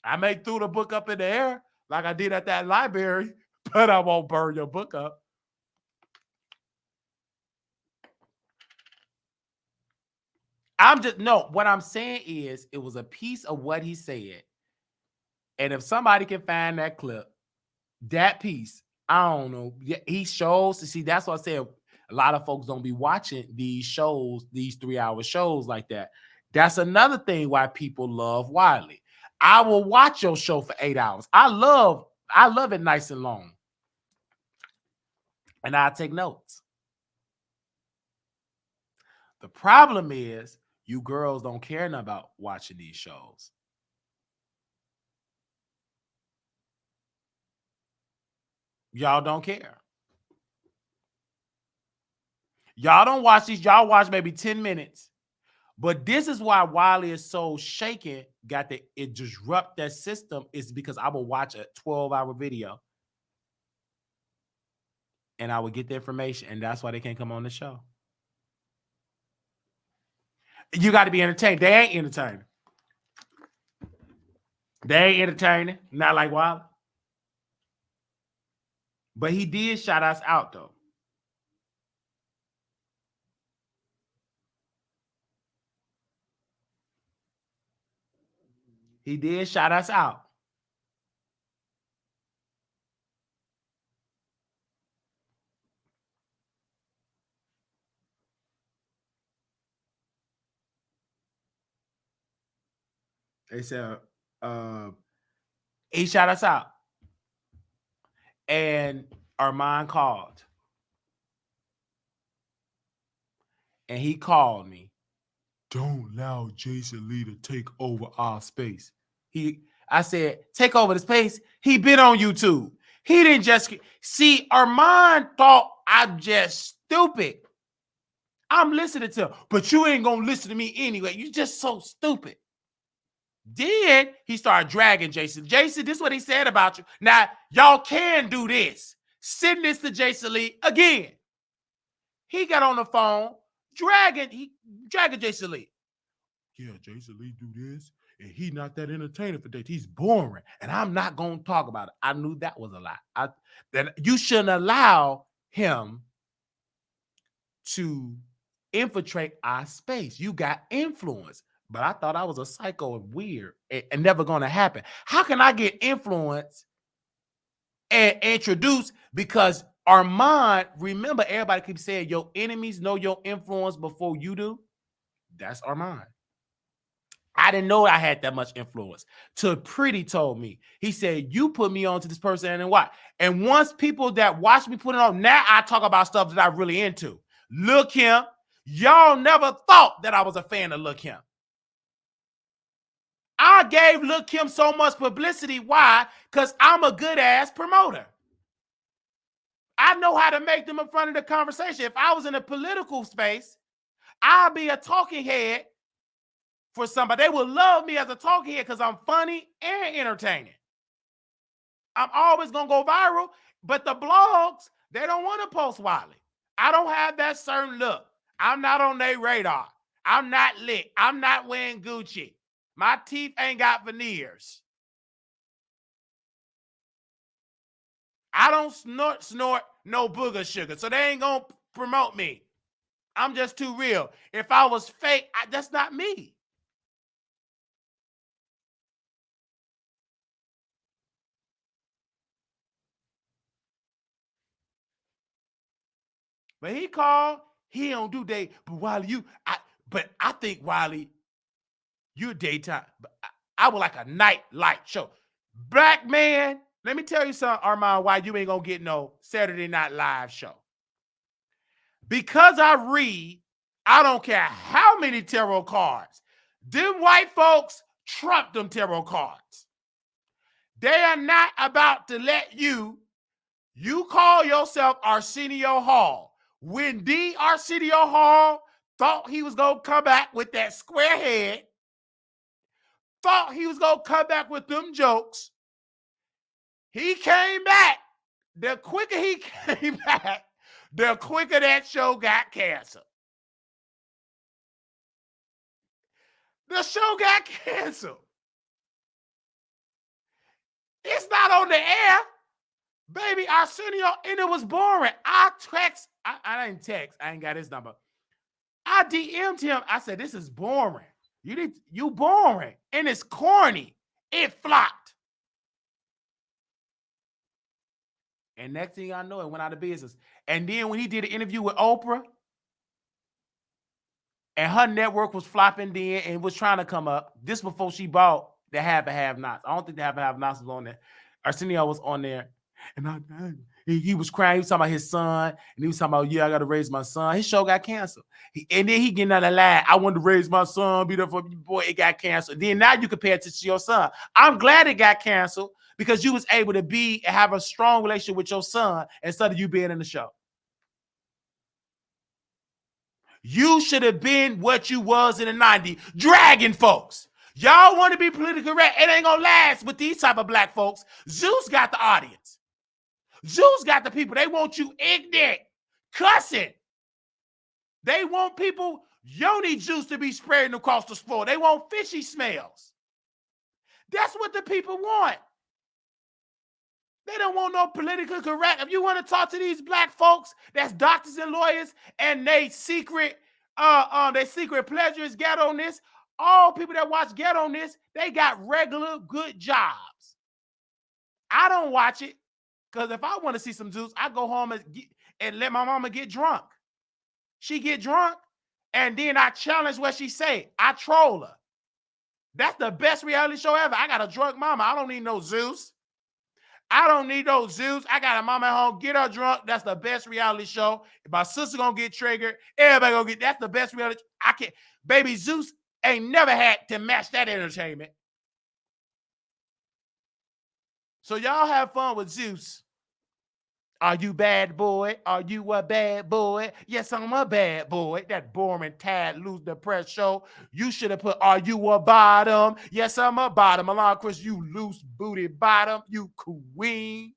I may throw the book up in the air like I did at that library, but I won't burn your book up. What I'm saying is it was a piece of what he said. And if somebody can find that clip, that piece, I don't know. He shows, see, that's what I said. A lot of folks don't be watching these shows, these 3-hour shows like that. That's another thing why people love Wiley. I will watch your show for 8 hours. I love it nice and long. And I take notes. The problem is you girls don't care enough about watching these shows. Y'all don't care. Y'all don't watch these. Y'all watch maybe 10 minutes. But this is why Wiley is so shaken, it disrupt that system, is because I will watch a 12-hour video and I would get the information, and that's why they can't come on the show. You got to be entertained. They ain't entertaining. They ain't entertaining. Not like Wiley. But he did shout us out, though. He did shout us out. They said he shot us out. And Armand called. And he called me. Don't allow Jason Lee to take over our space. I said, take over the space. He been on YouTube. He didn't just see. Armand thought I'm just stupid. I'm listening to him, but you ain't gonna listen to me anyway. You just so stupid. Then he started dragging Jason. Jason, this is what he said about you. Now, y'all can do this. Send this to Jason Lee again. He got on the phone, dragging Jason Lee. Yeah, Jason Lee do this, and he not that entertaining for dates. He's boring, and I'm not going to talk about it. I knew that was a lie. That you shouldn't allow him to infiltrate our space. You got influence. But I thought I was a psycho and weird and never going to happen. How can I get influence and introduced? Because Armand, remember, everybody keeps saying your enemies know your influence before you do. That's Armand. I didn't know I had that much influence. Till Pretty told me. He said, you put me on to this person and what? And once people that watch me put it on, now I talk about stuff that I'm really into. Lil' Kim. Y'all never thought that I was a fan of Lil' Kim. I gave Lil' Kim so much publicity. Why? Because I'm a good-ass promoter. I know how to make them in front of the conversation. If I was in a political space, I'd be a talking head for somebody. They would love me as a talking head because I'm funny and entertaining. I'm always going to go viral, but the blogs, they don't want to post Wiley. I don't have that certain look. I'm not on their radar. I'm not lit. I'm not wearing Gucci. My teeth ain't got veneers. I don't snort no booger sugar, so they ain't gonna promote me. I'm just too real. If I was fake, that's not me. But he called, he don't do day. But Wiley, I think Wiley, you're daytime. But I would like a night light show. Black man, let me tell you something, Armand, why you ain't gonna get no Saturday Night Live show. Because I read, I don't care how many tarot cards. Them white folks trump them tarot cards. They are not about to let you call yourself Arsenio Hall. When the Arsenio Hall thought he was going to come back with that square head, thought he was going to come back with them jokes, he came back. The quicker he came back, the quicker that show got canceled. The show got canceled. It's not on the air. Baby, Arsenio, and it was boring. I didn't text. I ain't got his number. I DM'd him. I said, this is boring. You boring. And it's corny. It flopped. And next thing I know, it went out of business. And then when he did an interview with Oprah, and her network was flopping then and was trying to come up, this before she bought the Have and Have Nots. I don't think the Have and Have Nots was on there. Arsenio was on there. And he was crying. He was talking about his son. And he was talking about, yeah, I got to raise my son. His show got canceled. And then he getting out of line. I wanted to raise my son. Be there for me. Boy, it got canceled. Then now you can pay attention to your son. I'm glad it got canceled because you was able to have a strong relationship with your son instead of you being in the show. You should have been what you was in the 90s, dragging folks. Y'all want to be politically correct. It ain't going to last with these type of black folks. Zeus got the audience. Zeus got the people. They want you ignorant, cussing. They want people, yoni juice to be spreading across the floor. They want fishy smells. That's what the people want. They don't want no politically correct. If you want to talk to these black folks, that's doctors and lawyers, and they secret pleasures get on this. All people that watch Get On This, they got regular good jobs. I don't watch it. Because if I want to see some juice, I go home and let my mama get drunk. She get drunk, and then I challenge what she say. I troll her. That's the best reality show ever. I got a drunk mama. I don't need no Zeus. I don't need no Zeus. I got a mama at home. Get her drunk. That's the best reality show. If my sister gonna get triggered, everybody gonna get. That's the best reality. I can't. Baby, Zeus ain't never had to match that entertainment. So y'all have fun with Zeus. Are you bad boy? Are you a bad boy? Yes, I'm a bad boy. That boring, tired, loose, depressed show. You should have put, are you a bottom? Yes, I'm a bottom. Along, Chris, you loose booty bottom. You queen.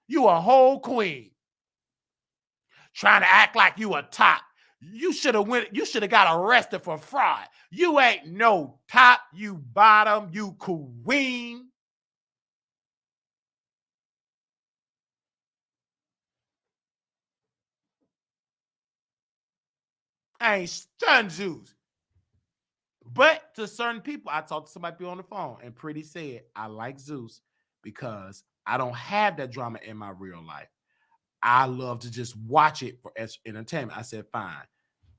You a whole queen. Trying to act like you a top. You should have got arrested for fraud. You ain't no top. You bottom. You queen. I ain't stunned Zeus. But to certain people, I talked to somebody on the phone, and Pretty said, I like Zeus because I don't have that drama in my real life. I love to just watch it for entertainment. I said, fine.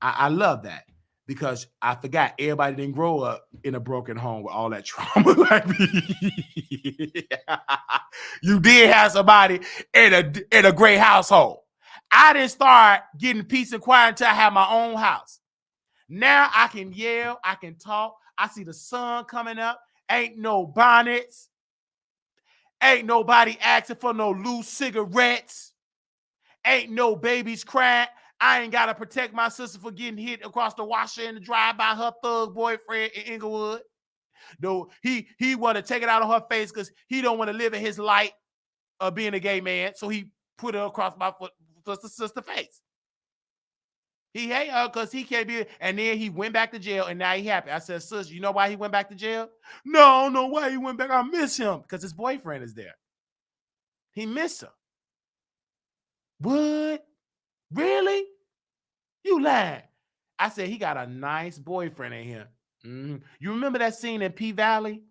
I love that because I forgot everybody didn't grow up in a broken home with all that trauma like me. You did have somebody in a great household. I didn't start getting peace and quiet until I had my own house. Now I can yell, I can talk. I see the sun coming up. Ain't no bonnets. Ain't nobody asking for no loose cigarettes. Ain't no babies crying. I ain't got to protect my sister for getting hit across the washer in the drive by her thug boyfriend in Inglewood. No, he want to take it out of her face because he don't want to live in his light of being a gay man. So he put it across my sister's face. He hate her because he can't be, and then he went back to jail, and now he happy. I said, sis, you know why he went back to jail? No, why he went back. I miss him because his boyfriend is there. He miss her. What? Really? You lying. I said, he got a nice boyfriend in here. Mm-hmm. You remember that scene in P Valley?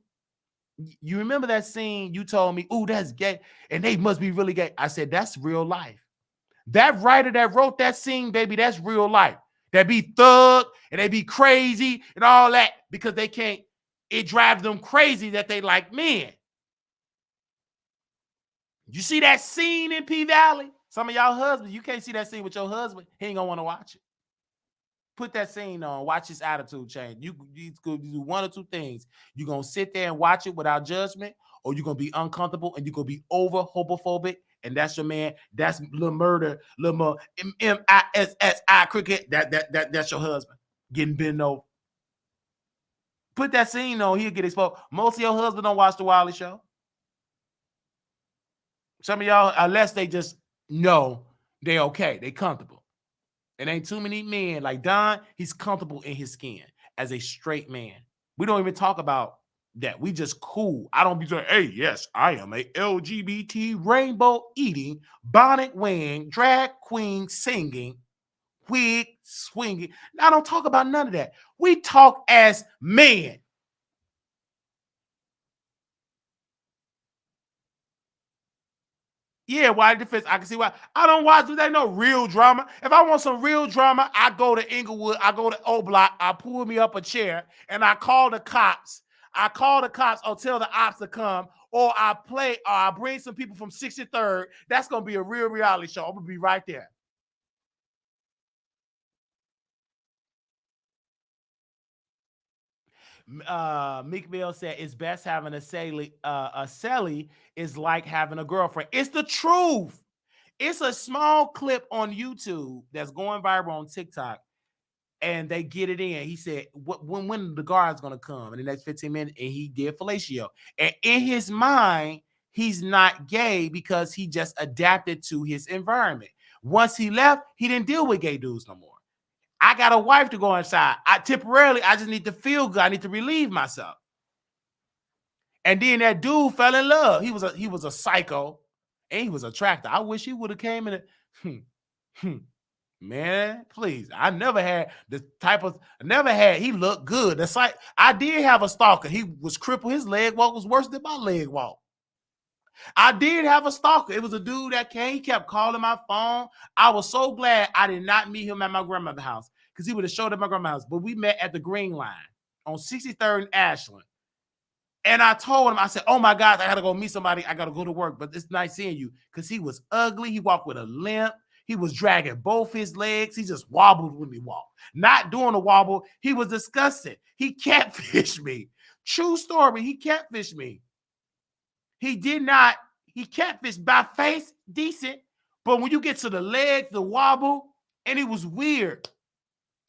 You remember that scene you told me, ooh, that's gay, and they must be really gay. I said, that's real life. That writer that wrote that scene, baby, that's real life. They be thug and they be crazy and all that because they can't, it drives them crazy that they like men. You see that scene in P Valley? Some of y'all husbands, you can't see that scene with your husband. He ain't gonna want to watch it. Put that scene on, watch his attitude change. You do one or two things. You're gonna sit there and watch it without judgment, or you're gonna be uncomfortable and you're gonna be over homophobic. And that's your man. That's little murder, little MISSI cricket. That's your husband getting bent over. Put that scene on. He'll get exposed. Most of your husbands don't watch the Wiley Show. Some of y'all, unless they just know They okay. They comfortable. It ain't too many men like Don. He's comfortable in his skin as a straight man. We don't even talk about that. We just cool. I don't be saying, hey, yes, I am a LGBT rainbow eating, bonnet wearing, drag queen singing, wig swinging. I don't talk about none of that. We talk as men. Yeah, why defense? I can see why. I don't watch. There ain't no real drama. If I want some real drama, I go to Inglewood. I go to O Block. I pull me up a chair and I call the cops. I call the cops or tell the ops to come, or I play, or I bring some people from 63rd. That's gonna be a real reality show. I'm gonna be right there. Meek Mill said it's best having a celly is like having a girlfriend. It's the truth. It's a small clip on YouTube that's going viral on TikTok, and they get it in. He said, when the guard's gonna come in the next 15 minutes, and he did fellatio. And in his mind, he's not gay because he just adapted to his environment. Once he left, he didn't deal with gay dudes no more. I got a wife to go inside. I just need to feel good. I need to relieve myself. And then that dude fell in love. He was a psycho, and he was attractive. I wish he would have came in. Man, please. I never had the type of. He looked good. That's like I did have a stalker. He was crippled. His leg walk was worse than my leg walk. I did have a stalker. It was a dude that came. He kept calling my phone. I was so glad I did not meet him at my grandmother's house because he would have showed up at my grandma's house. But we met at the Green Line on 63rd and Ashland. And I told him, I said, oh my God, I got to go meet somebody. I got to go to work, but it's nice seeing you. Because he was ugly. He walked with a limp. He was dragging both his legs. He just wobbled when he walked. Not doing a wobble. He was disgusting. He catfished me. True story. He catfished me. He catfished by face, decent. But when you get to the legs, the wobble, and it was weird.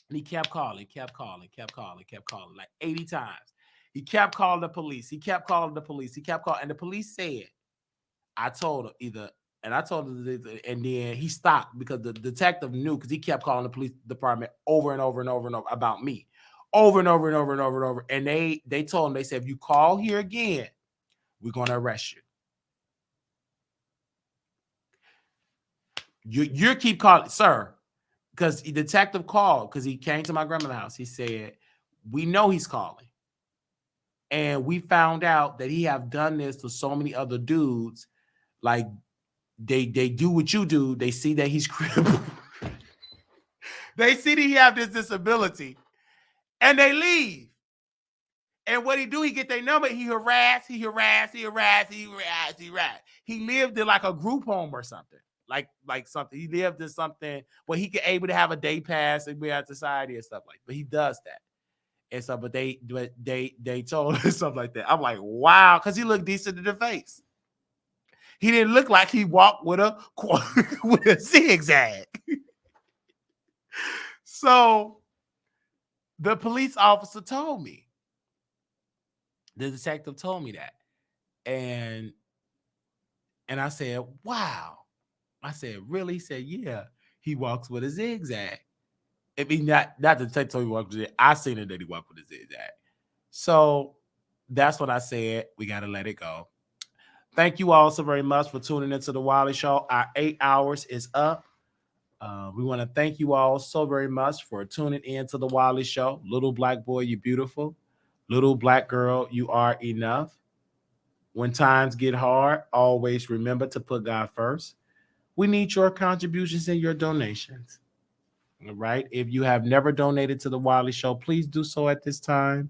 And he kept calling, like 80 times. He kept calling the police. And the police said, I told him and then he stopped because the detective knew because he kept calling the police department over and over and over and over about me. Over and over and over and over and over. And they told him, they said, if you call here again, we're going to arrest you. You keep calling, sir, because the detective called because he came to my grandmother's house. He said, we know he's calling. And we found out that he have done this to so many other dudes. Like they do what you do. They see that he's crippled. They see that he have this disability and they leave. And what he do, he get their number. He harass. He lived in like a group home or something. Like something. He lived in something where he could able to have a day pass and be out society and stuff like that. But he does that. And so, but they told him stuff like that. I'm like, wow, because he looked decent in the face. He didn't look like he walked with a zigzag. So the police officer told me. The detective told me that. And I said, wow. I said, really? He said, yeah, he walks with a zigzag. I mean, not the detective told me he walked with a zigzag. I seen it that he walked with a zigzag. So that's what I said. We got to let it go. Thank you all so very much for tuning into the Wiley Show. Our 8 hours is up. We want to thank you all so very much for tuning in to the Wiley Show. Little black boy, you beautiful. Little black girl, you are enough. When times get hard, always remember to put God first. We need your contributions and your donations. All right. If you have never donated to the Wiley Show, please do so at this time.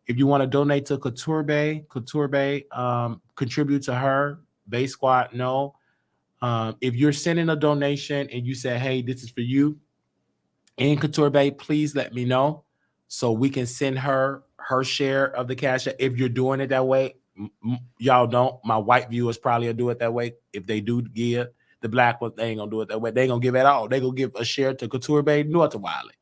If you want to donate to Couture Bay, contribute to her. Bay Squad, no. If you're sending a donation and you say, hey, this is for you in Couture Bay, please let me know so we can send her share of the cash. If you're doing it that way, y'all don't. My white viewers probably will do it that way. If they do give, the black ones, they ain't going to do it that way. They ain't going to give it all. They going to give a share to Couture Bay, North to Wiley.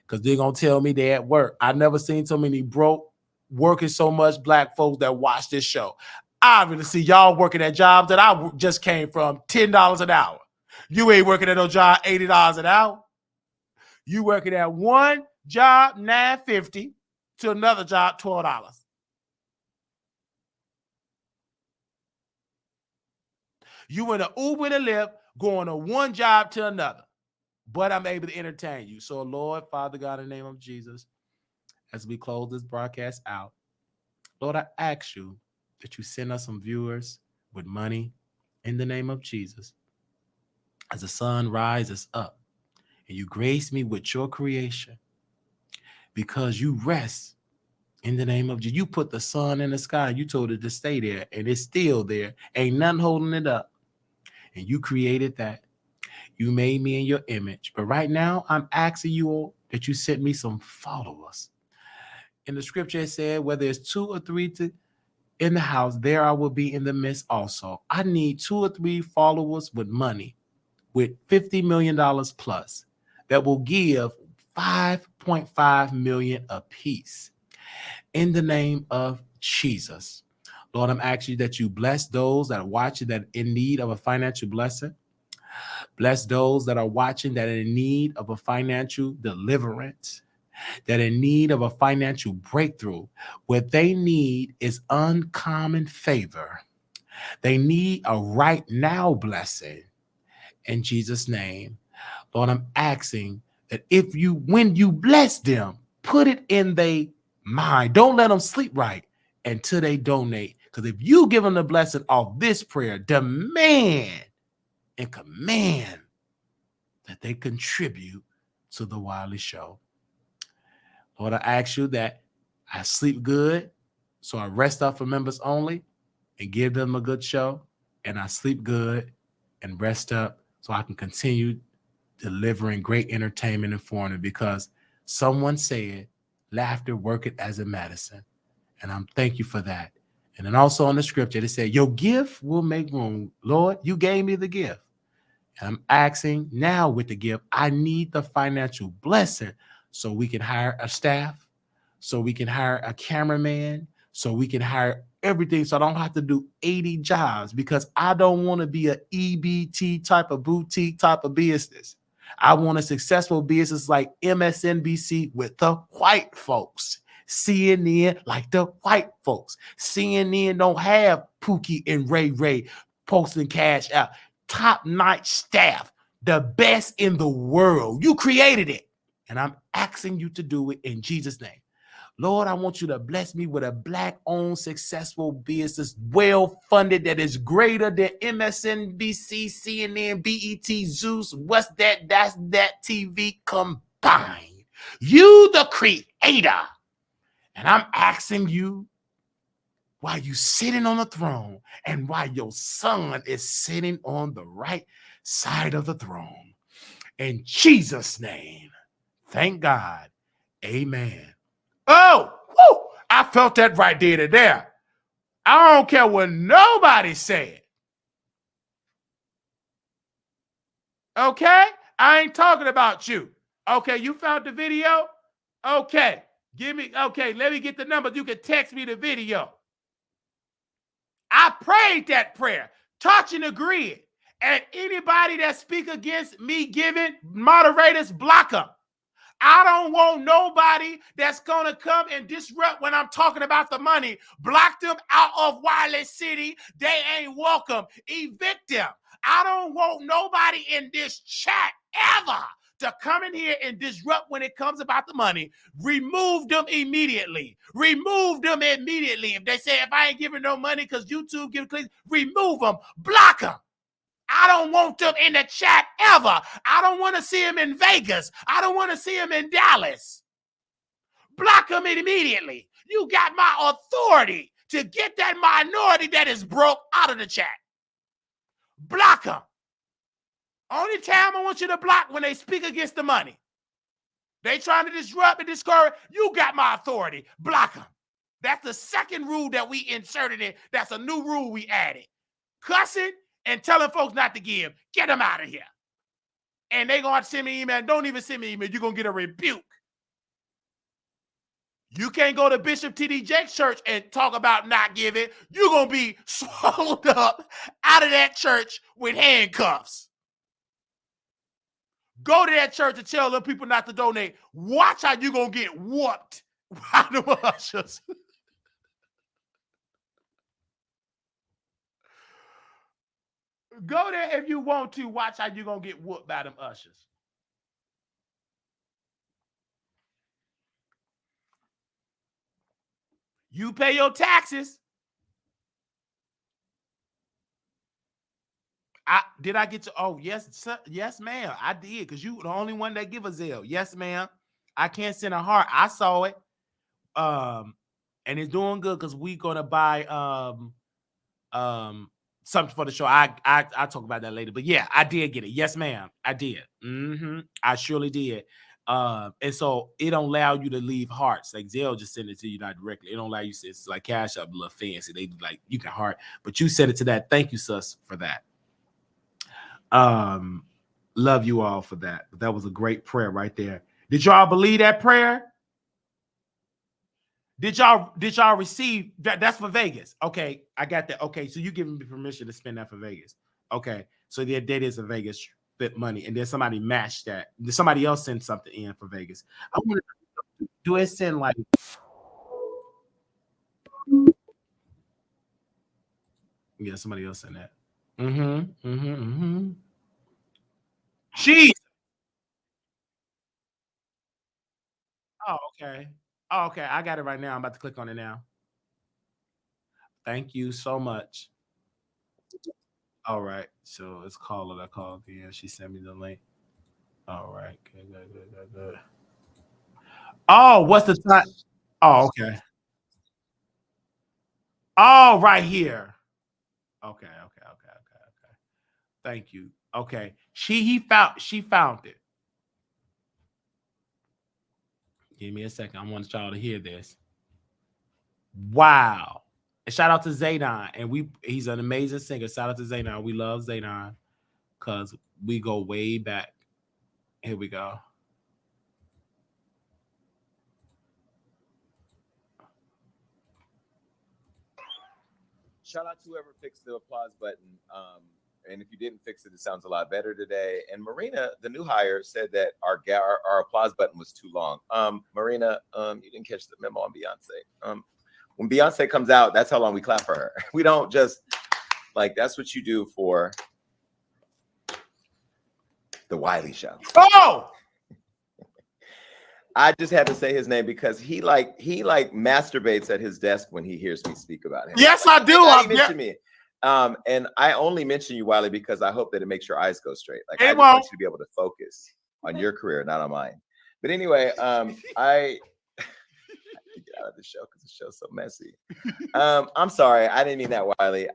Because they're going to tell me they at work. I never seen so many broke, working so much black folks that watch this show. I really see y'all working at jobs that I just came from, $10 an hour. You ain't working at no job $80 an hour. You working at one job $9.50 to another job $12. You in an Uber and a Lyft going to one job to another, but I'm able to entertain you. So, Lord, Father God, in the name of Jesus, as we close this broadcast out, Lord, I ask you that you send us some viewers with money in the name of Jesus. As the sun rises up and you grace me with your creation because you rest in the name of Jesus. You put the sun in the sky. You told it to stay there and it's still there. Ain't nothing holding it up. And you created that. You made me in your image. But right now, I'm asking you all that you send me some followers. In the scripture, it said, whether it's 2 or 3 in the house, there I will be in the midst also. I need 2 or 3 followers with money, with $50 million plus, that will give $5.5 million apiece. In the name of Jesus. Lord, I'm asking you that you bless those that are watching that in need of a financial blessing. Bless those that are watching that are in need of a financial deliverance, that are in need of a financial breakthrough. What they need is uncommon favor. They need a right now blessing. In Jesus' name, Lord, I'm asking that when you bless them, put it in their mind. Don't let them sleep right until they donate. Because if you give them the blessing of this prayer, demand and command that they contribute to the Wiley Show. Lord, I ask you that I sleep good, so I rest up for members only and give them a good show, and I sleep good and rest up so I can continue delivering great entertainment and foreign, because someone said laughter worketh as a medicine. And I'm thank you for that. And then also on the scripture, they said, your gift will make room. Lord, you gave me the gift. And I'm asking now with the gift, I need the financial blessing so we can hire a staff, so we can hire a cameraman, so we can hire everything, so I don't have to do 80 jobs, because I don't want to be an EBT type of boutique type of business. I want a successful business like MSNBC with the white folks. CNN like the white folks. CNN don't have Pookie and Ray Ray posting cash out. Top-notch staff, the best in the world. You created it. And I'm asking you to do it in Jesus' name. Lord, I want you to bless me with a Black-owned, successful business, well-funded, that is greater than MSNBC, CNN, BET, Zeus, What's That, That's That TV combined. You, the creator. And I'm asking you, while you sitting on the throne and while your son is sitting on the right side of the throne. In Jesus' name, thank God. Amen. Oh, woo, I felt that right there and there. I don't care what nobody said. Okay? I ain't talking about you. Okay, you found the video? Okay, let me get the number. You can text me the video. I prayed that prayer, touch and agree. And anybody that speak against me giving, moderators, block them. I don't want nobody that's going to come and disrupt when I'm talking about the money. Block them out of Wiley City. They ain't welcome. Evict them. I don't want nobody in this chat ever to come in here and disrupt when it comes about the money. Remove them immediately. Remove them immediately. If they say, if I ain't giving no money because YouTube give clicks, remove them. Block them. I don't want them in the chat ever. I don't want to see them in Vegas. I don't want to see them in Dallas. Block them immediately. You got my authority to get that minority that is broke out of the chat. Block them. Only time I want you to block when they speak against the money. They trying to disrupt and discourage. You got my authority. Block them. That's the second rule that we inserted in. That's a new rule we added. Cussing and telling folks not to give. Get them out of here. And they going to send me an email. Don't even send me an email. You're going to get a rebuke. You can't go to Bishop T.D. Jakes' church and talk about not giving. You're going to be swallowed up out of that church with handcuffs. Go to that church and tell them people not to donate. Watch how you gonna get whooped by the ushers. Go there if you want to. Watch how you gonna get whooped by them ushers. You pay your taxes. Did I get to? Oh, yes, sir. Yes, ma'am. I did, because you the only one that give a Zelle. Yes, ma'am. I can't send a heart. I saw it. And it's doing good because we gonna buy something for the show. I talk about that later. But yeah, I did get it. Yes, ma'am. I did. I surely did. And so it don't allow you to leave hearts. Like Zelle just send it to you not directly. It don't allow you to. It's like Cash App, a little fancy. They like you can heart, but you send it to that. Thank you, sus, for that. Love you all for that. That was a great prayer right there. Did y'all believe that prayer? Did y'all receive that? That's for Vegas. Okay, I got that. Okay, so you giving me permission to spend that for Vegas. Okay, so that is a Vegas trip money, and then somebody matched that. Somebody else sent something in for Vegas. I want to do it send like yeah, somebody else sent that. Jeez. Oh, okay. Oh, okay. I got it right now. I'm about to click on it now. Thank you so much. All right. So let's call it. I called the she sent me the link. All right. Good. Oh, what's the time? Oh, okay. Oh, right here. Okay. Thank you. Okay. She found it. Give me a second. I want y'all to hear this. Wow. And shout out to Zaydon. And he's an amazing singer. Shout out to Zaydon. We love Zaydon because we go way back. Here we go. Shout out to whoever fixed the applause button. And if you didn't fix it, it sounds a lot better today. And Marina, the new hire, said that our applause button was too long. Marina, you didn't catch the memo on Beyonce. When Beyonce comes out, that's how long we clap for her. We don't just like that's what you do for the Wiley Show. Oh! I just had to say his name because he masturbates at his desk when he hears me speak about him. Yes, I do. He mentioned me. And I only mention you, Wiley, because I hope that it makes your eyes go straight. Like I just want you to be able to focus on your career, not on mine. But anyway, I get out of the show because the show's so messy. I'm sorry, I didn't mean that, Wiley.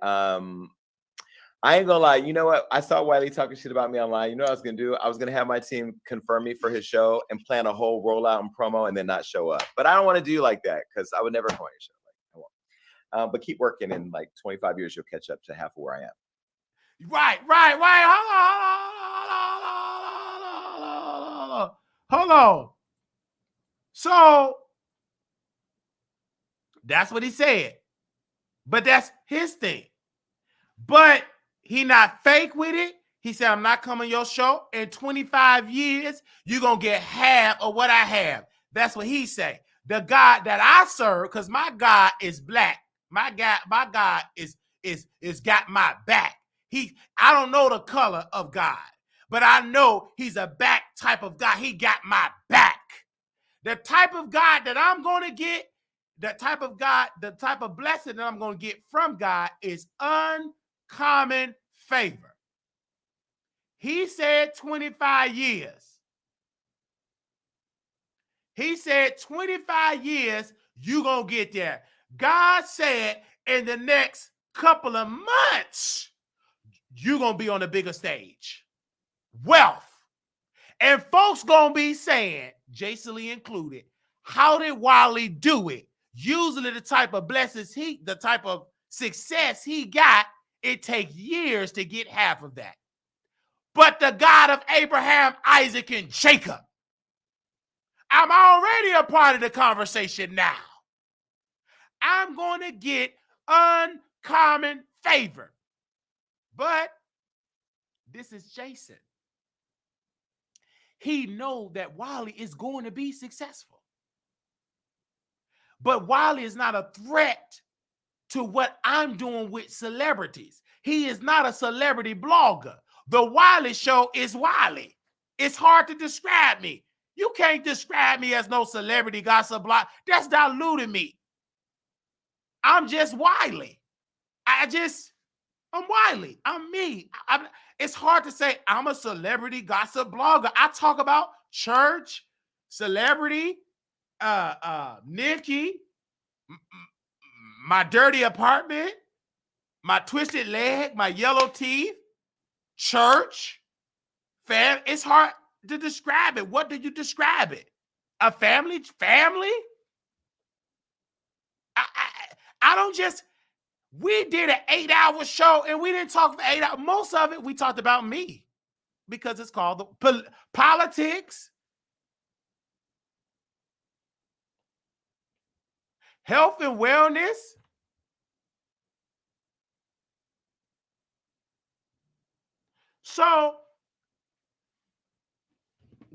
I ain't gonna lie. You know what? I saw Wiley talking shit about me online. You know what I was gonna do? I was gonna have my team confirm me for his show and plan a whole rollout and promo and then not show up. But I don't want to do like that because I would never come on your show. Like I won't. But keep working. In like 25 years, you'll catch up to half of where I am. Right. Hold on. So that's what he said. But that's his thing. But he not fake with it. He said, I'm not coming to your show. In 25 years, you're going to get half of what I have. That's what he say. The God that I serve, because my God is black. My God is got my back. I don't know the color of God, but I know he's a back type of God. He got my back. The type of God that I'm going to get, the type of blessing that I'm going to get from God is uncommon favor. He said 25 years. He said 25 years, you're going to get there. God said in the next couple of months, you're going to be on a bigger stage. Wealth. And folks going to be saying, Jason Lee included, how did Wiley do it? Usually the type of blessings the type of success he got, it takes years to get half of that. But the God of Abraham, Isaac, and Jacob, I'm already a part of the conversation now. I'm going to get uncommon favor. But this is Jason. he know that Wiley is going to be successful. But Wiley is not a threat to what I'm doing with celebrities. He is not a celebrity blogger. The Wiley Show is Wiley. It's hard to describe me. You can't describe me as no celebrity gossip blog. That's diluting me. I'm just Wiley. I'm Wiley. I'm me. It's hard to say I'm a celebrity gossip blogger. I talk about church, celebrity, Nicki, my dirty apartment, my twisted leg, my yellow teeth, church, fam. It's hard to describe it. What do you describe it? A family? Family? I don't just, we did an 8-hour show and we didn't talk for 8 hours. Most of it, we talked about me because it's called the politics, health and wellness. So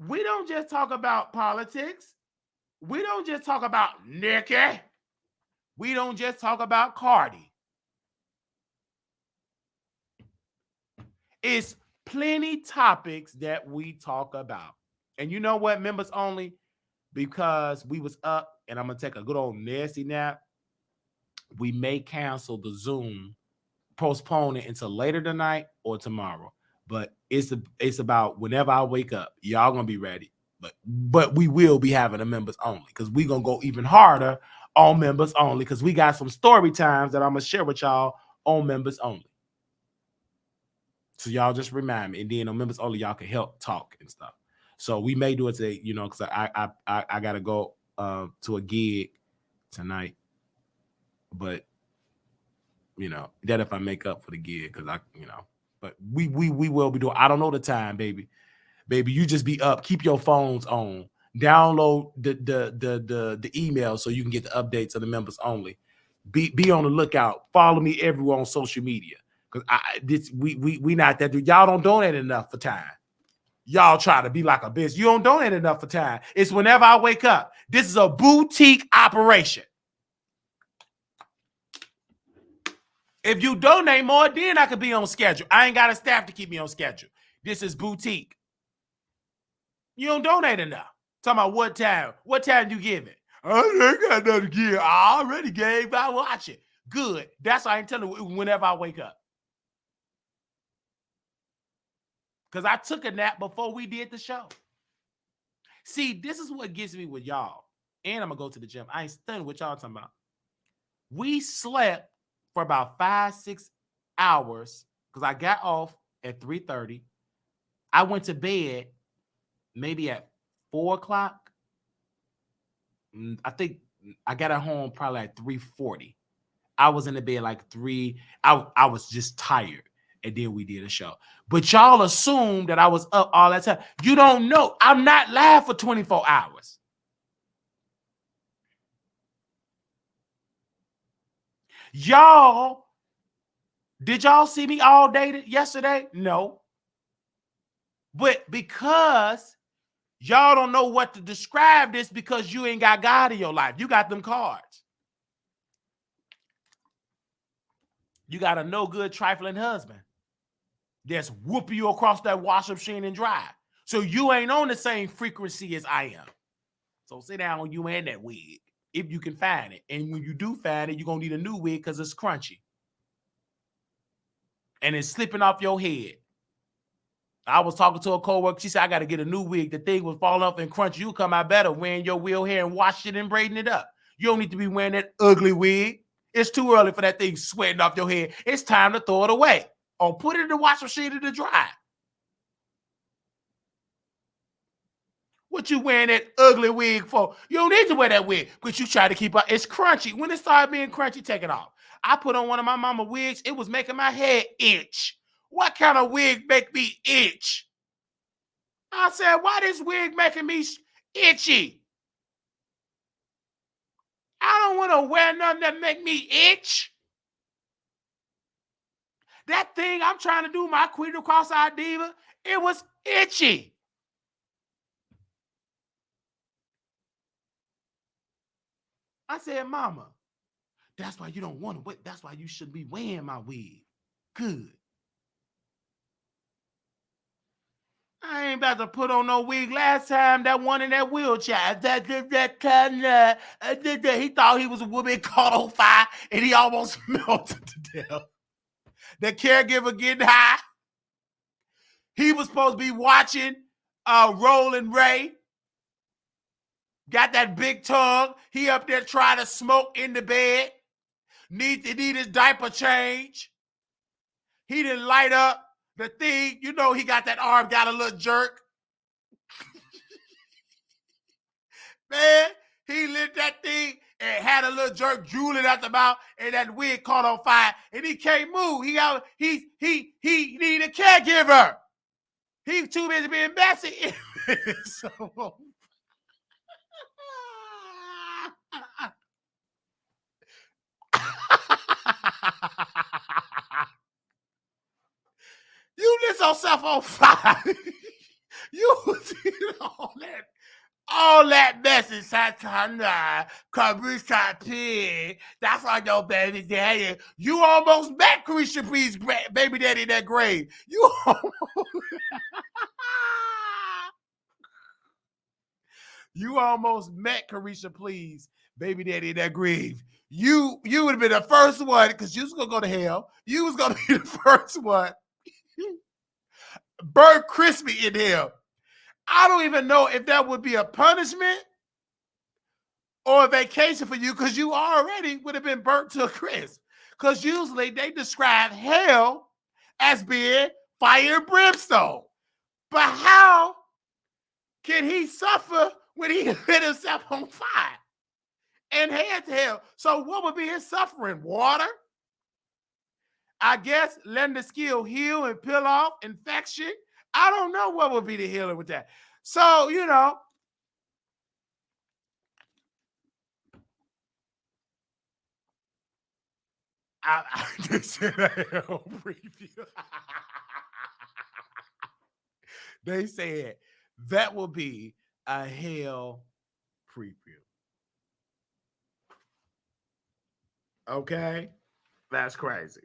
we don't just talk about politics. We don't just talk about Nicki. We don't just talk about Cardi. It's plenty topics that we talk about. And you know what, members only, because we was up and I'm going to take a good old nasty nap, we may cancel the Zoom, postpone it until later tonight or tomorrow. But it's about whenever I wake up, y'all going to be ready. But we will be having a members only because we're going to go even harder on members only because we got some story times that I'm going to share with y'all on members only. So y'all just remind me. And then on members only, y'all can help talk and stuff. So we may do it today, you know, because I got to go to a gig tonight. But, you know, that if I make up for the gig because but we will be doing, I don't know the time, baby. Baby, you just be up. Keep your phones on. Download the email so you can get the updates of the members only. Be on the lookout. Follow me everywhere on social media. Because we not that dude. Y'all don't donate enough for time. Y'all try to be like a bitch. You don't donate enough for time. It's whenever I wake up. This is a boutique operation. If you donate more, then I could be on schedule. I ain't got a staff to keep me on schedule. This is boutique. You don't donate enough. Talking about what time? What time you give it? I ain't got nothing to give. I already gave. I watch it. Good. That's why I ain't telling you whenever I wake up. Because I took a nap before we did the show. See, this is what gets me with y'all. And I'm going to go to the gym. I ain't studying what y'all talking about. We slept for about 5-6 hours because I got off at 3:30. I went to bed maybe at 4 o'clock. I think I got at home probably at 3:40. I was in the bed like 3. I was just tired. And then we did a show. But y'all assume that I was up all that time. You don't know. I'm not live for 24 hours. Y'all, did y'all see me all day yesterday? No. But because y'all don't know what to describe this because you ain't got God in your life. You got them cards. You got a no good trifling husband that's whooping you across that washing machine and dry. So you ain't on the same frequency as I am. So sit down, you and that wig, if you can find it. And when you do find it, you're going to need a new wig because it's crunchy. And it's slipping off your head. I was talking to a coworker. She said, I got to get a new wig. The thing was falling off and crunchy. You come out better wearing your real hair and wash it and braiding it up. You don't need to be wearing that ugly wig. It's too early for that thing sweating off your head. It's time to throw it away. Or put it in the washing machine to dry. What you wearing that ugly wig for? You don't need to wear that wig, but you try to keep up. It's crunchy. When it started being crunchy, take it off. I put on one of my mama wigs. It was making my head itch. What kind of wig make me itch? I said, why this wig making me itchy? I don't want to wear nothing that make me itch. That thing I'm trying to do, my Queen of Cross-Eyed Diva, it was itchy. I said, Mama, that's why you don't want to wait. That's why you shouldn't be wearing my wig. Good. I ain't about to put on no wig. Last time, that one in that wheelchair, he thought he was a woman caught on fire, and he almost melted to death. The caregiver getting high. He was supposed to be watching Roland Ray. Got that big tongue. He up there trying to smoke in the bed. Need his diaper change. He didn't light up the thing. You know he got that arm, got a little jerk. Man, he lit that thing and had a little jerk drooling out the mouth, and that wig caught on fire, and he can't move. He need a caregiver. He's too busy being messy. So, you lit yourself on fire. You was in all that mess inside China. That's why your baby daddy. You almost met Carisha Please baby daddy in that grave. You almost met Carisha Please baby daddy in that grave. You would have been the first one, because you was gonna go to hell. You was gonna be the first one. Burnt crispy in hell. I don't even know if that would be a punishment or a vacation for you, because you already would have been burnt to a crisp. Because usually they describe hell as being fire and brimstone. But how can he suffer when he lit himself on fire and head to hell? So what would be his suffering? Water? I guess letting the skin heal and peel off infection. I don't know what would be the healing with that. So, you know, they said a hell preview. They said that will be a hell preview. Okay? That's crazy.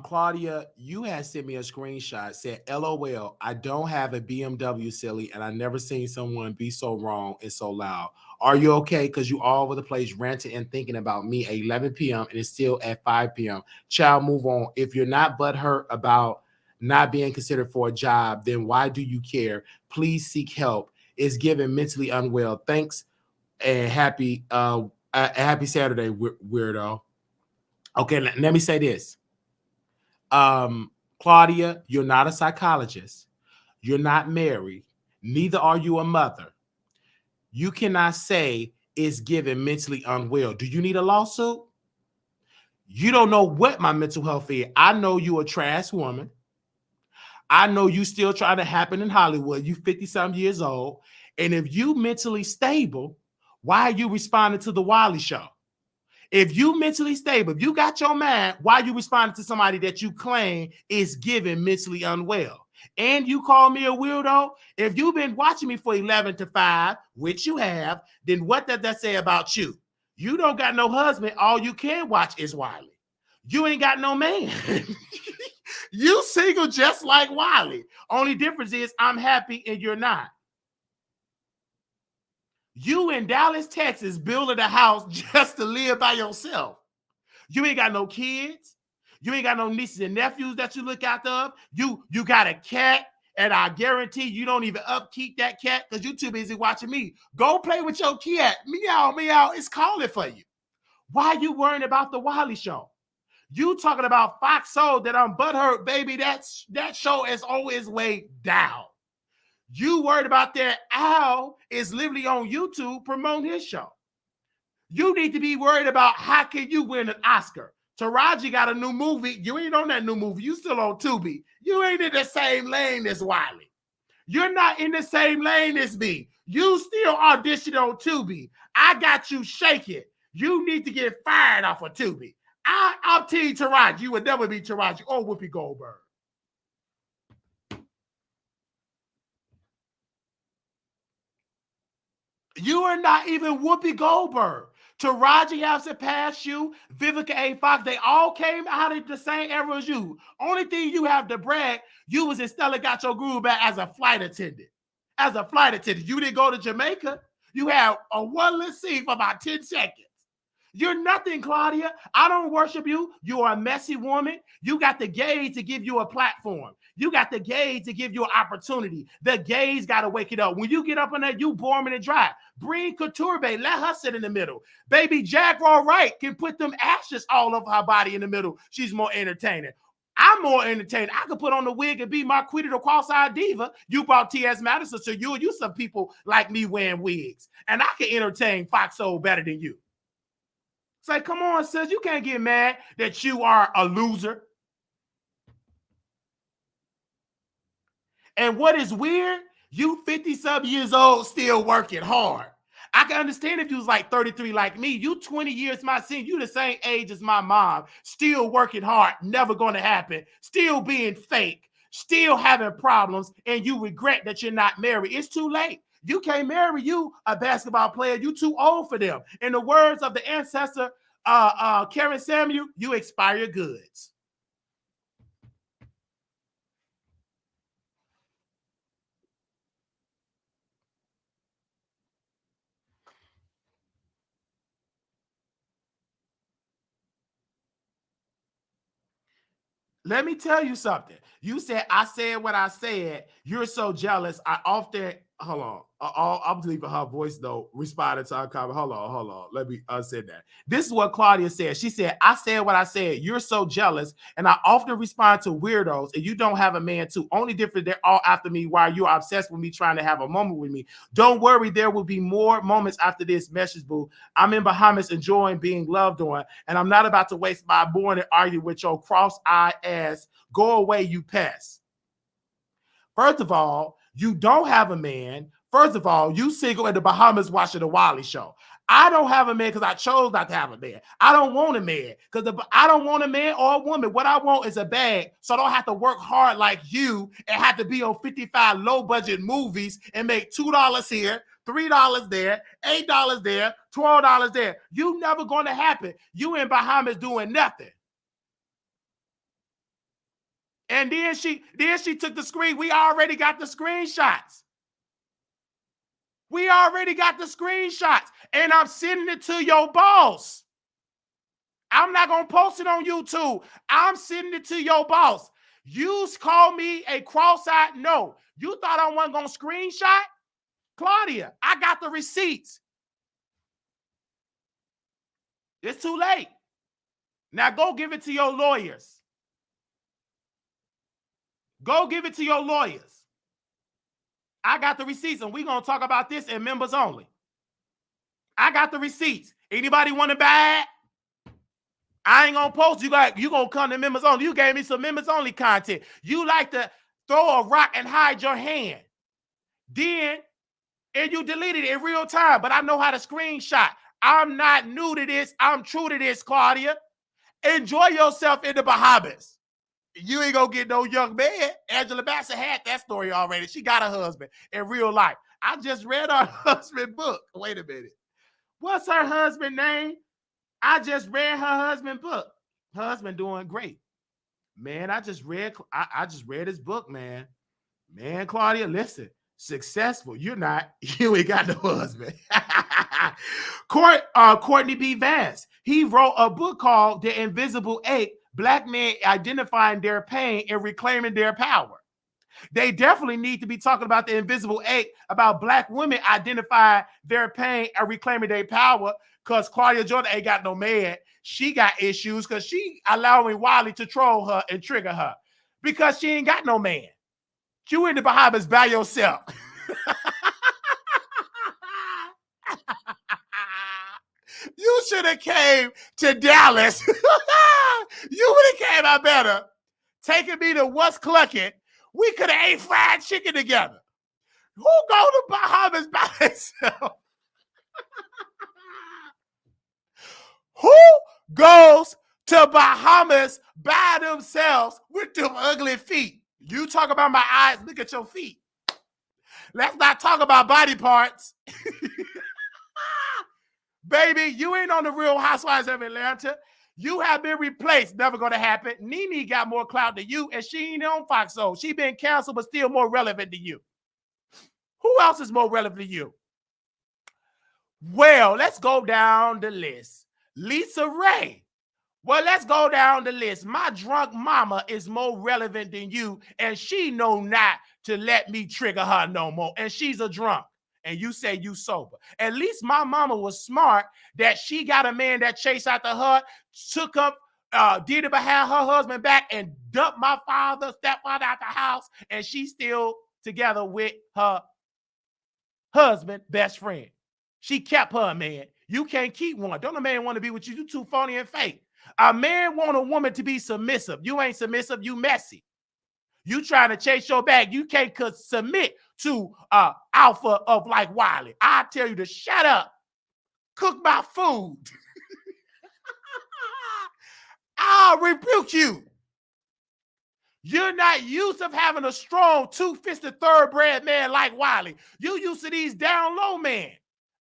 Claudia, you had sent me a screenshot, said, LOL, I don't have a BMW, silly, and I never seen someone be so wrong and so loud. Are you okay? Because you all over the place ranting and thinking about me at 11 p.m. and it's still at 5 p.m. Child, move on. If you're not butthurt about not being considered for a job, then why do you care? Please seek help. It's given mentally unwell. Thanks and happy Saturday, weirdo. Okay, let me say this. Claudia, you're not a psychologist. You're not married. Neither are you a mother. You cannot say it's given mentally unwell. Do you need a lawsuit? You don't know what my mental health is. I know you a trash woman. I know you still trying to happen in Hollywood. You 50-some years old. And if you mentally stable, why are you responding to the Wiley Show? If you mentally stable, if you got your mind, why you responding to somebody that you claim is given mentally unwell? And you call me a weirdo? If you've been watching me for 11 to 5, which you have, then what does that say about you? You don't got no husband. All you can watch is Wiley. You ain't got no man. You single just like Wiley. Only difference is I'm happy and you're not. You in Dallas, Texas, building a house just to live by yourself. You ain't got no kids. You ain't got no nieces and nephews that you look after of. You got a cat, and I guarantee you don't even upkeep that cat because you're too busy watching me. Go play with your cat. Meow, meow. It's calling for you. Why are you worrying about the Wiley Show? You talking about Fox Soul that I'm butthurt, baby. That show is always way down. You worried about that Al is literally on YouTube promoting his show. You need to be worried about how can you win an Oscar. Taraji got a new movie. You ain't on that new movie. You still on Tubi. You ain't in the same lane as Wiley. You're not in the same lane as me. You still auditioned on Tubi. I got you shaking. You need to get fired off of Tubi. I'm Team Taraji. You would never be Taraji or Whoopi Goldberg. You are not even Whoopi Goldberg. Taraji has surpassed you. Vivica A. Fox, they all came out of the same era as you. Only thing you have to brag, you was in Stella Got Your Groove Back as a flight attendant. As a flight attendant. You didn't go to Jamaica. You had a one-less scene for about 10 seconds. You're nothing, Claudia. I don't worship you. You are a messy woman. You got the gays to give you a platform. You got the gays to give you an opportunity. The gays got to wake it up. When you get up on that, you boring and dry. Bring Couture Bay. Let her sit in the middle. Baby Jaguar Wright can put them ashes all over her body in the middle. She's more entertaining. I'm more entertaining. I could put on the wig and be Marquita the cross-eyed diva. You brought T.S. Madison, so you some people like me wearing wigs. And I can entertain Fox Soul better than you. Say, come on, sis, you can't get mad that you are a loser. And what is weird, you 50-something years old still working hard. I can understand if you was like 33 like me. You 20 years my senior. You the same age as my mom. Still working hard. Never going to happen. Still being fake. Still having problems. And you regret that you're not married. It's too late. You can't marry you, a basketball player. You too old for them. In the words of the ancestor, Karen Samuel, you expire goods. Let me tell you something. You said, I said what I said. You're so jealous. I often, hold on. I'm leaving her voice though, responding to her comment. Hold on. Let me say that. This is what Claudia said. She said, I said what I said. You're so jealous. And I often respond to weirdos and you don't have a man too. Only difference, they're all after me while you're obsessed with me trying to have a moment with me. Don't worry. There will be more moments after this message, boo. I'm in Bahamas enjoying being loved on. And I'm not about to waste my morning arguing with your cross-eyed ass. Go away, you pest. First of all, you don't have a man. First of all, you single in the Bahamas watching the Wiley Show. I don't have a man because I chose not to have a man. I don't want a man because I don't want a man or a woman. What I want is a bag so I don't have to work hard like you and have to be on 55 low-budget movies and make $2 here, $3 there, $8 there, $12 there. You never going to happen. You in Bahamas doing nothing. And then she took the screen. We already got the screenshots. We already got the screenshots. And I'm sending it to your boss. I'm not going to post it on YouTube. I'm sending it to your boss. You call me a cross-eyed. No. You thought I wasn't going to screenshot? Claudia, I got the receipts. It's too late. Now go give it to your lawyers. Go give it to your lawyers. I got the receipts, and we're going to talk about this in members only. I got the receipts. Anybody want to buy it? I ain't going to post. You going to come to members only. You gave me some members only content. You like to throw a rock and hide your hand. Then, and you deleted it in real time, but I know how to screenshot. I'm not new to this. I'm true to this, Claudia. Enjoy yourself in the Bahamas. You ain't gonna get no young man. Angela Bassett had that story already. She got a husband in real life. I just read her husband book. Wait a minute. What's her husband name? I just read her husband book. Her husband doing great. Man, I just read his book, man. Man, Claudia, listen. Successful. You're not. You ain't got no husband. Courtney B. Vance. He wrote a book called The Invisible Eight. Black men identifying their pain and reclaiming their power. They definitely need to be talking about the invisible eight, about Black women identifying their pain and reclaiming their power, because Claudia Jordan ain't got no man. She got issues because she allowing Wiley to troll her and trigger her because she ain't got no man. You in the Bahamas by yourself. You should have came to Dallas. You would have came out better. Taking me to What's Clucking. We could have ate fried chicken together. Who go to Bahamas by himself? Who goes to Bahamas by themselves with them ugly feet. You talk about my eyes, look at your feet. Let's not talk about body parts. Baby, you ain't on the Real Housewives of Atlanta. You have been replaced. Never going to happen. Nene got more clout than you, and she ain't on Fox Soul. She been canceled, but still more relevant than you. Who else is more relevant than you? Well, let's go down the list. Lisa Ray. Well, let's go down the list. My drunk mama is more relevant than you, and she know not to let me trigger her no more, and she's a drunk. And you say you sober. At least my mama was smart that she got a man that chased after her, took up, did it behind her husband back, and dumped my stepfather out the house, and she's still together with her husband, best friend. She kept her man. You can't keep one. Don't a man want to be with you? You too phony and fake. A man want a woman to be submissive. You ain't submissive. You messy. You trying to chase your bag. You can't submit to alpha of like Wiley. I tell you to shut up. Cook my food. I'll rebuke you. You're not used to having a strong, two-fisted, thoroughbred man like Wiley. You used to these down low men.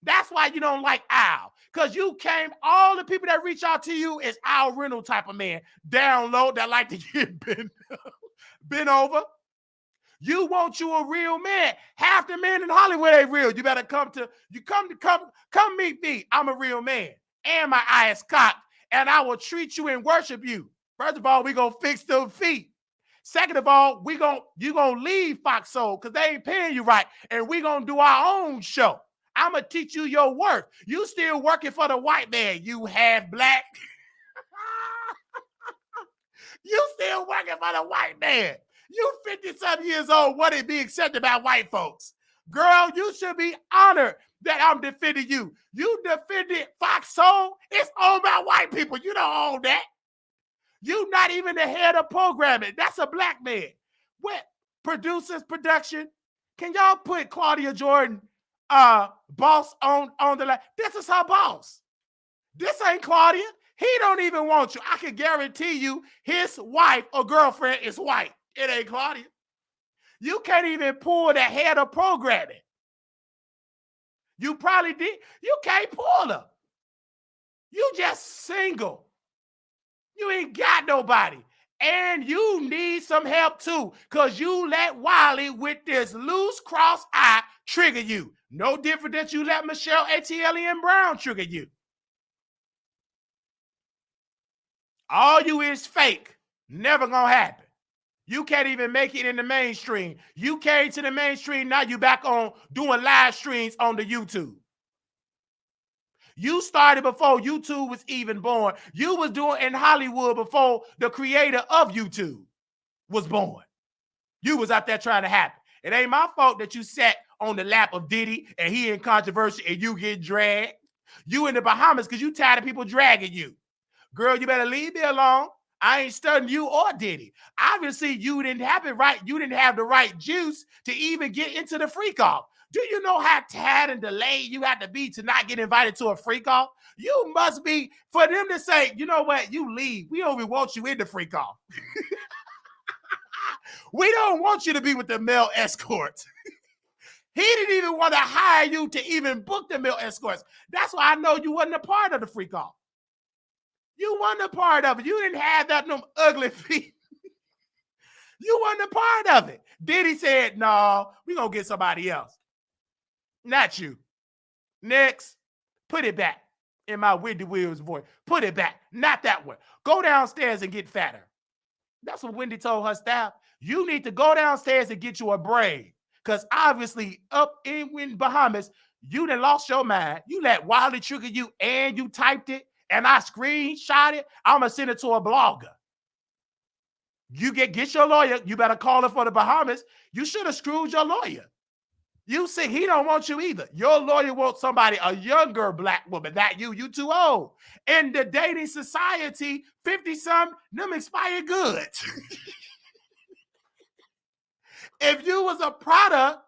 That's why you don't like Al. Because you came, all the people that reach out to you is Al Reynolds type of man. Down low that like to get bent over. You want you a real man. Half the men in Hollywood ain't real. You better come meet me. I'm a real man. And my eye is cocked. And I will treat you and worship you. First of all, we gonna fix them feet. Second of all, you gonna leave Fox Soul because they ain't paying you right. And we gonna do our own show. I'm gonna teach you your worth. You still working for the white man, you half black. You still working for the white man. You 50-something years old, what it be accepted by white folks? Girl, you should be honored that I'm defending you. You defended Fox Soul. It's owned by white people. You don't own that. You not even the head of programming. That's a black man. What? Producers, production. Can y'all put Claudia Jordan, boss on the line? This is her boss. This ain't Claudia. He don't even want you. I can guarantee you his wife or girlfriend is white. It ain't Claudia. You can't even pull the head of programming. You probably did. You can't pull her. You just single. You ain't got nobody. And you need some help too, because you let Wiley with this loose cross eye trigger you. No different than you let Michelle ATLian Brown trigger you. All you is fake. Never gonna happen. You can't even make it in the mainstream. You came to the mainstream, now you back on doing live streams on the YouTube. You started before YouTube was even born. You was doing in Hollywood before the creator of YouTube was born. You was out there trying to happen. It ain't my fault that you sat on the lap of Diddy and he in controversy and you get dragged. You in the Bahamas because you tired of people dragging you. Girl, you better leave me alone. I ain't studying you or Diddy. Obviously, you didn't have it right. You didn't have the right juice to even get into the freak off. Do you know how tired and delayed you have to be to not get invited to a freak off? You must be, for them to say, you know what, you leave. We don't even want you in the freak off. We don't want you to be with the male escorts. He didn't even want to hire you to even book the male escorts. That's why I know you wasn't a part of the freak off. You wasn't a part of it. You didn't have that them ugly feet. You wasn't a part of it. Diddy said, no, we gonna get somebody else. Not you. Next, put it back in my Wendy Williams voice. Put it back. Not that one. Go downstairs and get fatter. That's what Wendy told her staff. You need to go downstairs and get you a braid. Because obviously up in Bahamas, you done lost your mind. You let Wiley trigger you and you typed it and I screenshot it. I'm going to send it to a blogger. You get your lawyer. You better call it for the Bahamas. You should have screwed your lawyer. You see, he don't want you either. Your lawyer wants somebody, a younger black woman, not you. You too old. In the dating society, 50-something, them expired goods. If you was a product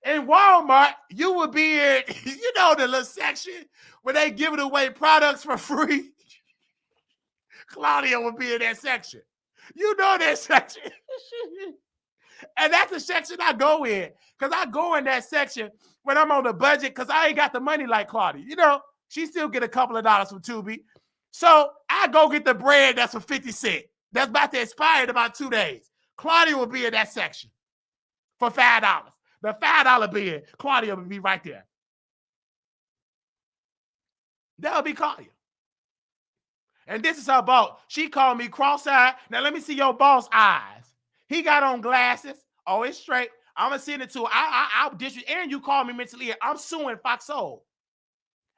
in Walmart, you would be in, the little section where they giving away products for free. Claudia will be in that section. You know that section. And that's the section I go in. Because I go in that section when I'm on the budget because I ain't got the money like Claudia. You know, she still get a couple of dollars from Tubi. So I go get the bread that's for 50 cents. That's about to expire in about 2 days. Claudia will be in that section for $5. The $5 bill, Claudia will be right there. That'll be Claudia. And this is her boss. She called me cross-eyed. Now let me see your boss eyes. He got on glasses. Oh, it's straight. I'm gonna send it to her. I'll district. And you call me mentally ill. I'm suing Fox Soul.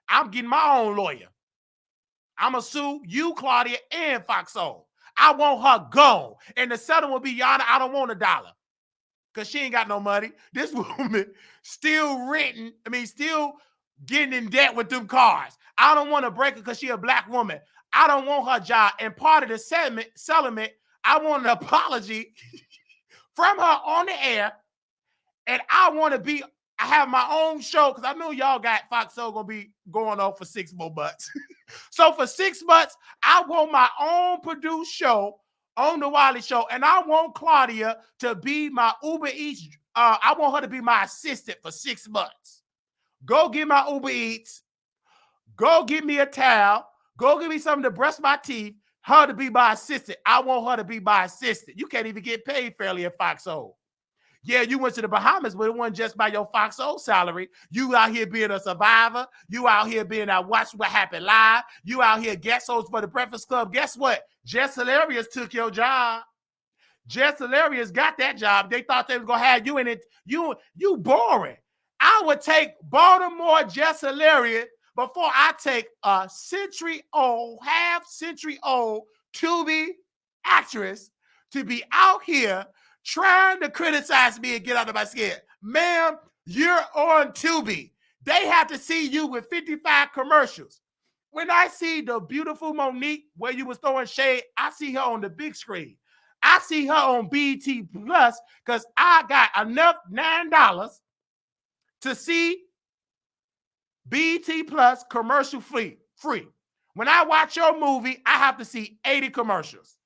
I'm getting my own lawyer. I'm gonna sue you, Claudia, and Fox Soul. I want her gone. And the settlement will be, Yana, I don't want $1. Because she ain't got no money. This woman still still getting in debt with them cars. I don't want to break her because she a black woman. I don't want her job. And part of the settlement, I want an apology from her on the air. And I have my own show because I know y'all got Fox Soul going to be going on for 6 more months. So for 6 months, I want my own produced show on the Wiley Show. And I want Claudia to be my Uber Eats. I want her to be my assistant for 6 months. Go get my Uber Eats. Go get me a towel. Go get me something to brush my teeth. Her to be my assistant. I want her to be my assistant. You can't even get paid fairly at Fox Soul. Yeah, you went to the Bahamas, but it wasn't just by your Fox Soul salary. You out here being a survivor. You out here being Watch What Happened Live. You out here guest host for the Breakfast Club. Guess what? Jess Hilarious took your job. Jess Hilarious got that job. They thought they was going to have you in it. You boring. I would take Baltimore Jess Hilarious before I take a half-century-old Tubi actress to be out here trying to criticize me and get under my skin. Ma'am, you're on Tubi. They have to see you with 55 commercials. When I see the beautiful Monique where you was throwing shade, I see her on the big screen. I see her on BT Plus because I got enough $9 to see BT Plus commercial free. When I watch your movie, I have to see 80 commercials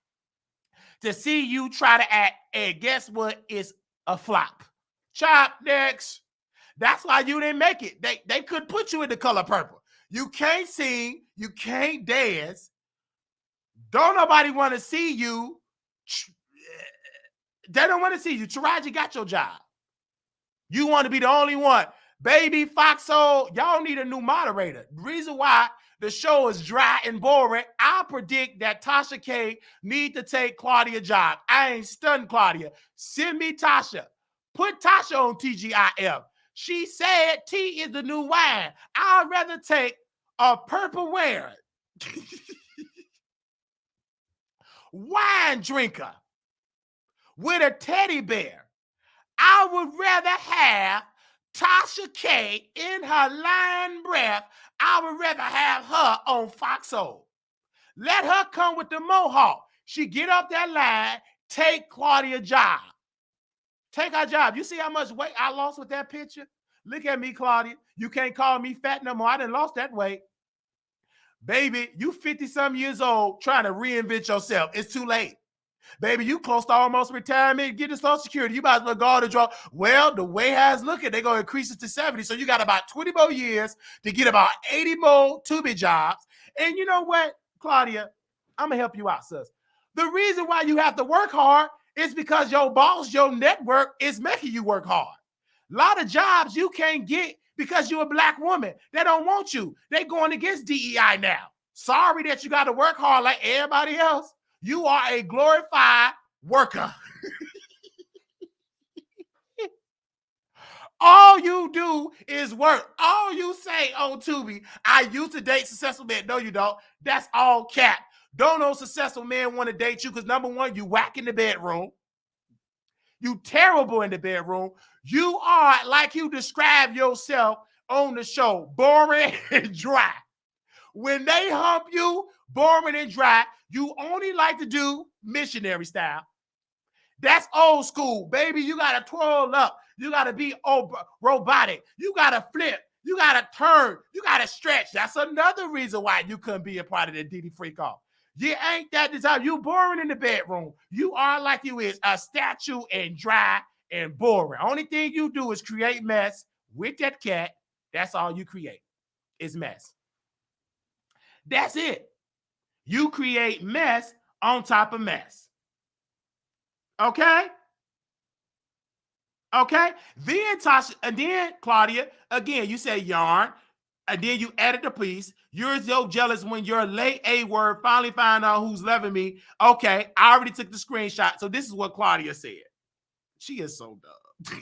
to see you try to act, and guess what? It's a flop. Chop next. That's why you didn't make it. They could put you in the color purple. You can't sing. You can't dance. Don't nobody want to see you. They don't want to see you. Taraji got your job. You want to be the only one. Baby, Fox Soul, y'all need a new moderator. The reason why the show is dry and boring, I predict that Tasha K need to take Claudia's job. I ain't stunned Claudia. Send me Tasha. Put Tasha on TGIF. She said tea is the new wine. I'd rather take a purple wearing wine drinker with a teddy bear. I would rather have Tasha K in her lying breath. I would rather have her on Fox Soul. Let her come with the mohawk. She get up that line, take Claudia's job. Take her job. You see how much weight I lost with that picture? Look at me, Claudia. You can't call me fat no more. I done lost that weight. Baby, you 50-some years old trying to reinvent yourself. It's too late. Baby, you close to almost retirement. Get the Social Security. You might as well go to draw. Well, the way how it's looking, they're going to increase it to 70. So you got about 20 more years to get about 80 more Tubi jobs. And you know what, Claudia? I'm going to help you out, sis. The reason why you have to work hard is because your boss, your network is making you work hard. A lot of jobs you can't get because you're a black woman. They don't want you. They're going against DEI now. Sorry that you got to work hard like everybody else. You are a glorified worker. All you do is work. All you say on Tubi, I used to date successful men. No, you don't. That's all cap. Don't no successful man want to date you because, number one, you whack in the bedroom. You terrible in the bedroom. You are, like you describe yourself on the show, boring and dry. When they hump you, boring and dry, you only like to do missionary style. That's old school, baby. You got to twirl up. You got to be robotic. You got to flip. You got to turn. You got to stretch. That's another reason why you couldn't be a part of the Diddy Freak Off. You ain't that desire. You boring in the bedroom. You are like you is a statue and dry and boring. Only thing you do is create mess with that cat. That's all you create is mess. That's it. You create mess on top of mess. Okay? Okay? Then Tasha, and then Claudia, again, you say yarn, and then you added the piece. You're so jealous when your late A word finally find out who's loving me. Okay, I already took the screenshot. So this is what Claudia said. She is so dumb.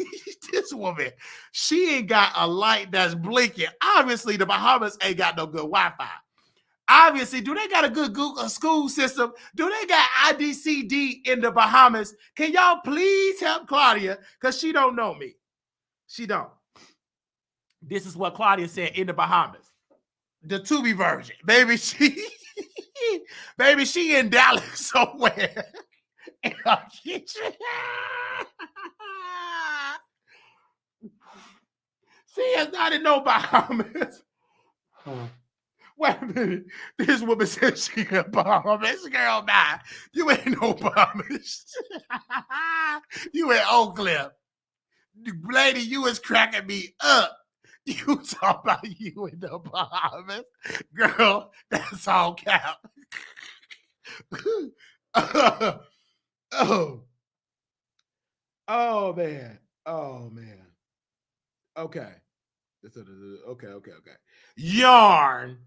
This woman, she ain't got a light that's blinking. Obviously, the Bahamas ain't got no good Wi-Fi. Obviously, do they got a good Google school system? Do they got IDCD in the Bahamas? Can y'all please help Claudia? Because she don't know me. She don't. This is what Claudia said in the Bahamas. The Tubi version. Baby, she in Dallas somewhere. In her kitchen. She is not in no Bahamas. Wait a minute. This woman said she in Bahamas. Girl, nah. You ain't no Bahamas. You in Oak Cliff. Lady, you is cracking me up. You talk about you in the Bahamas. Girl, that's all cap. Oh, man. Oh, man. Okay. Okay. Yarn.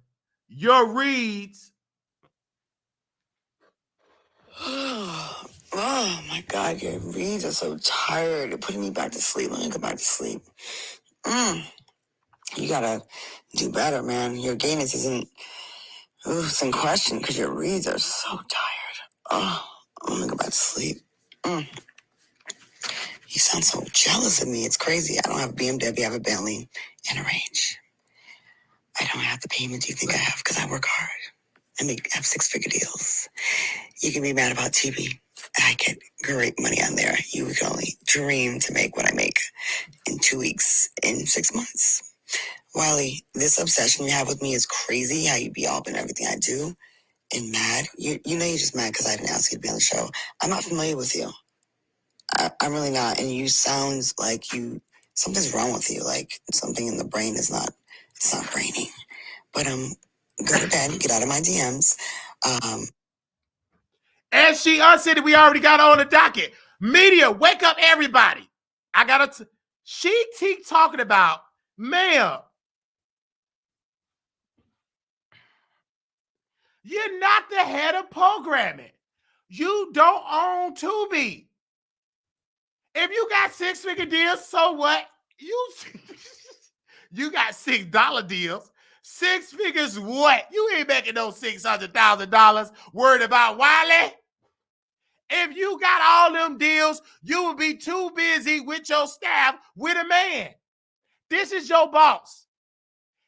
Your reads. Oh my God, your reads are so tired. You're putting me back to sleep. Let me go back to sleep. You gotta do better, man. Your gayness isn't it's in question because your reads are so tired. Oh, let me go back to sleep. You sound so jealous of me. It's crazy. I don't have a BMW, I have a Bentley and a Range. I don't have the payment you think I have because I work hard and have six-figure deals. You can be mad about TV. I get great money on there. You can only dream to make what I make in 2 weeks, in 6 months. Wiley, this obsession you have with me is crazy. How you be all up in everything I do and mad. You know you're just mad because I didn't ask you to be on the show. I'm not familiar with you. I'm really not. And you sound like something's wrong with you. Like something in the brain it's not braining. But go to bed, get out of my DMs. And she said that we already got on the docket. Media, wake up everybody. I got to. She keep talking about, ma'am, you're not the head of programming. You don't own Tubi. If you got six-figure deals, so what? You got $6 deals. Six figures what? You ain't making no $600,000 worried about Wiley. If you got all them deals, you would be too busy with your staff with a man. This is your boss.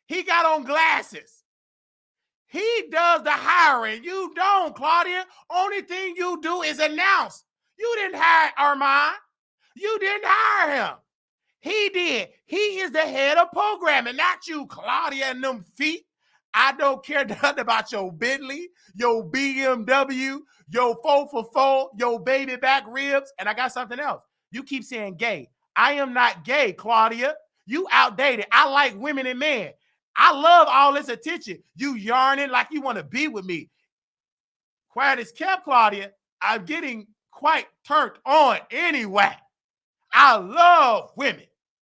He got on glasses. He does the hiring. You don't, Claudia. Only thing you do is announce. You didn't hire Armand. You didn't hire him. He did. He is the head of programming, not you, Claudia, and them feet. I don't care nothing about your Bentley, your BMW, your 4x4, your baby back ribs. And I got something else. You keep saying gay. I am not gay, Claudia. You outdated. I like women and men. I love all this attention. You yarning like you want to be with me. Quiet as kept, Claudia. I'm getting quite turned on anyway. I love women.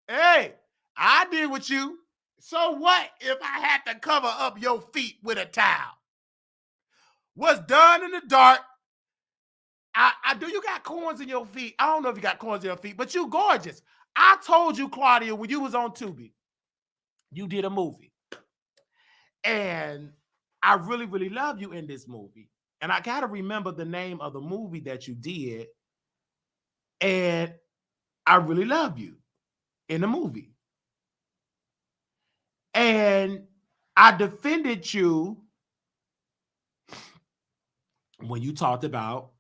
Hey, I did with you. So what if I had to cover up your feet with a towel? What's done in the dark? I do. You got corns in your feet. I don't know if you got corns in your feet, but you gorgeous. I told you, Claudia, when you was on Tubi, you did a movie. And I really, really love you in this movie. And I got to remember the name of the movie that you did. And I really love you in the movie. And I defended you when you talked about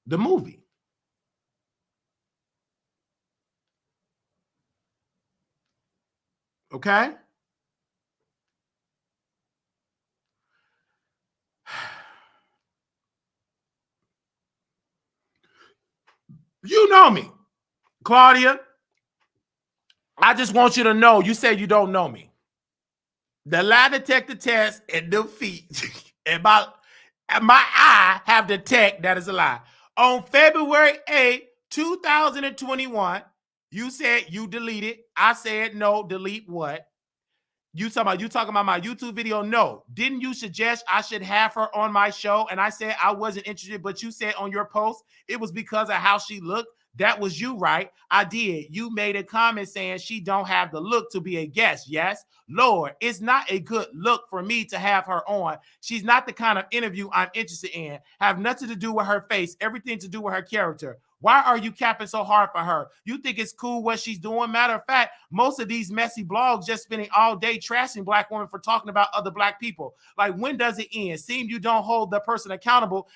the movie. Okay? You know me, Claudia. I just want you to know, you said you don't know me. The lie detector test and them feet and my eye have detected that is a lie. On February 8th, 2021, you said you deleted. I said no, delete what? You talking about my YouTube video? No. Didn't you suggest I should have her on my show? And I said I wasn't interested, but you said on your post it was because of how she looked. That was you, right? I did. You made a comment saying she don't have the look to be a guest. Yes, Lord, it's not a good look for me to have her on. She's not the kind of interview I'm interested in. Have nothing to do with her face, everything to do with her character. Why are you capping so hard for her? You think it's cool what she's doing? Matter of fact, most of these messy blogs just spending all day trashing black women for talking about other black people. Like, when does it end? Seem you don't hold the person accountable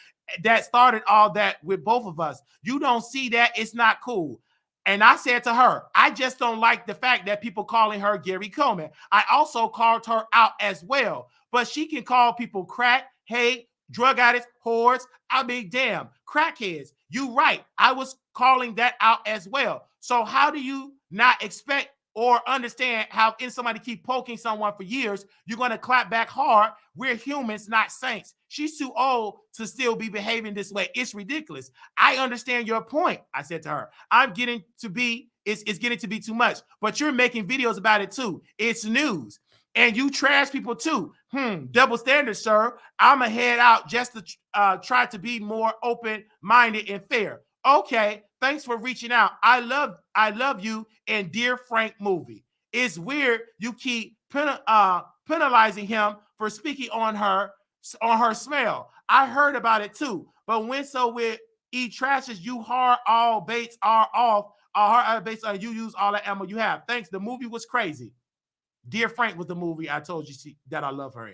that started all that with both of us. You don't see that. It's not cool. And I said to her, I just don't like the fact that people calling her Gary Coleman. I also called her out as well. But she can call people crack, hate, drug addicts, whores. I mean, damn, crackheads. You right. I was calling that out as well. So how do you not expect or understand how if somebody keep poking someone for years, you're going to clap back hard? We're humans, not saints. She's too old to still be behaving this way. It's ridiculous. I understand your point. I said to her, it's getting to be too much, but you're making videos about it too. It's news. And you trash people too. Double standard, sir. I'ma head out just to try to be more open-minded and fair. Okay, thanks for reaching out. I love you and Dear Frank movie. It's weird you keep penalizing him for speaking on her smell. I heard about it too. But when so with trashes, you hard all baits are off. Hard baits are you use all the ammo you have. Thanks. The movie was crazy. Dear Frank was the movie I told you that I love her in.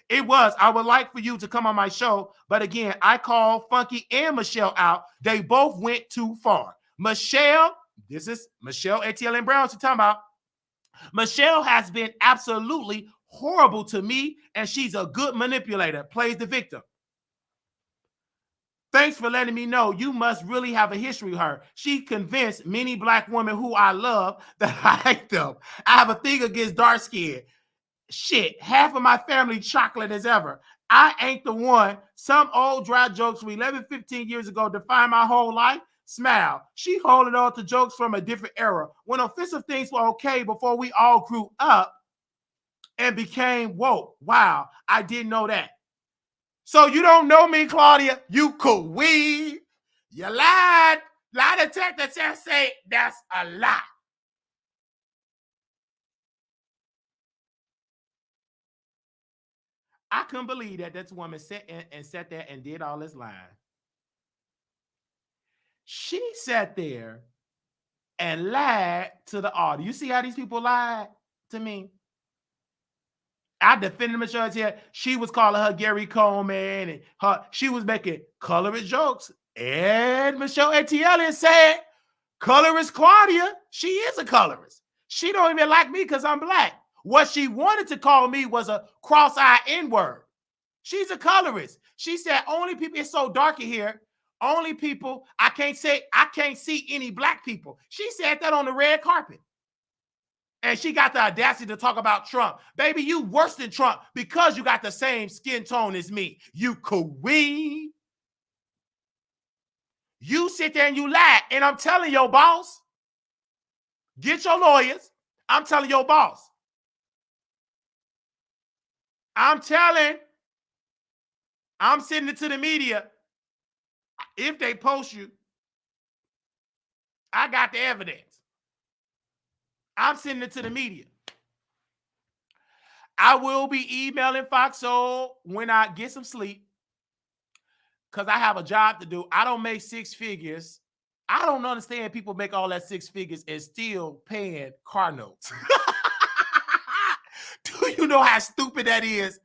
It was. I would like for you to come on my show, but again, I called Funky and Michelle out. They both went too far. Michelle, this is Michelle ATL and Brown she's talking about. Michelle has been absolutely horrible to me, and she's a good manipulator, plays the victim. Thanks for letting me know. You must really have a history with her. She convinced many black women who I love that I hate them. I have a thing against dark skin. Shit, half of my family chocolate as ever. I ain't the one. Some old dry jokes from 11, 15 years ago define my whole life. Smile. She holding on to jokes from a different era when offensive things were okay before we all grew up and became woke. Wow, I didn't know that. So you don't know me, Claudia. You queen. You lied. Lie detector test say that's a lie. I couldn't believe that this woman sat there and did all this lying. She sat there and lied to the audience. You see how these people lied to me? I defended Michelle here. She was calling her Gary Coleman, and she was making colorist jokes. And Michelle ATL said, colorist Claudia, she is a colorist. She don't even like me because I'm black. What she wanted to call me was a cross-eyed N-word. She's a colorist. She said, only people, it's so dark in here, only people, I can't see any black people. She said that on the red carpet. And she got the audacity to talk about Trump. Baby, you worse than Trump because you got the same skin tone as me. You queen. You sit there and you lie. And I'm telling your boss, get your lawyers. I'm telling your boss. I'm sending it to the media. If they post you, I got the evidence. I'm sending it to the media. I will be emailing Foxhole when I get some sleep because I have a job to do. I don't make six figures. I don't understand people make all that six figures and still paying car notes. Do you know how stupid that is?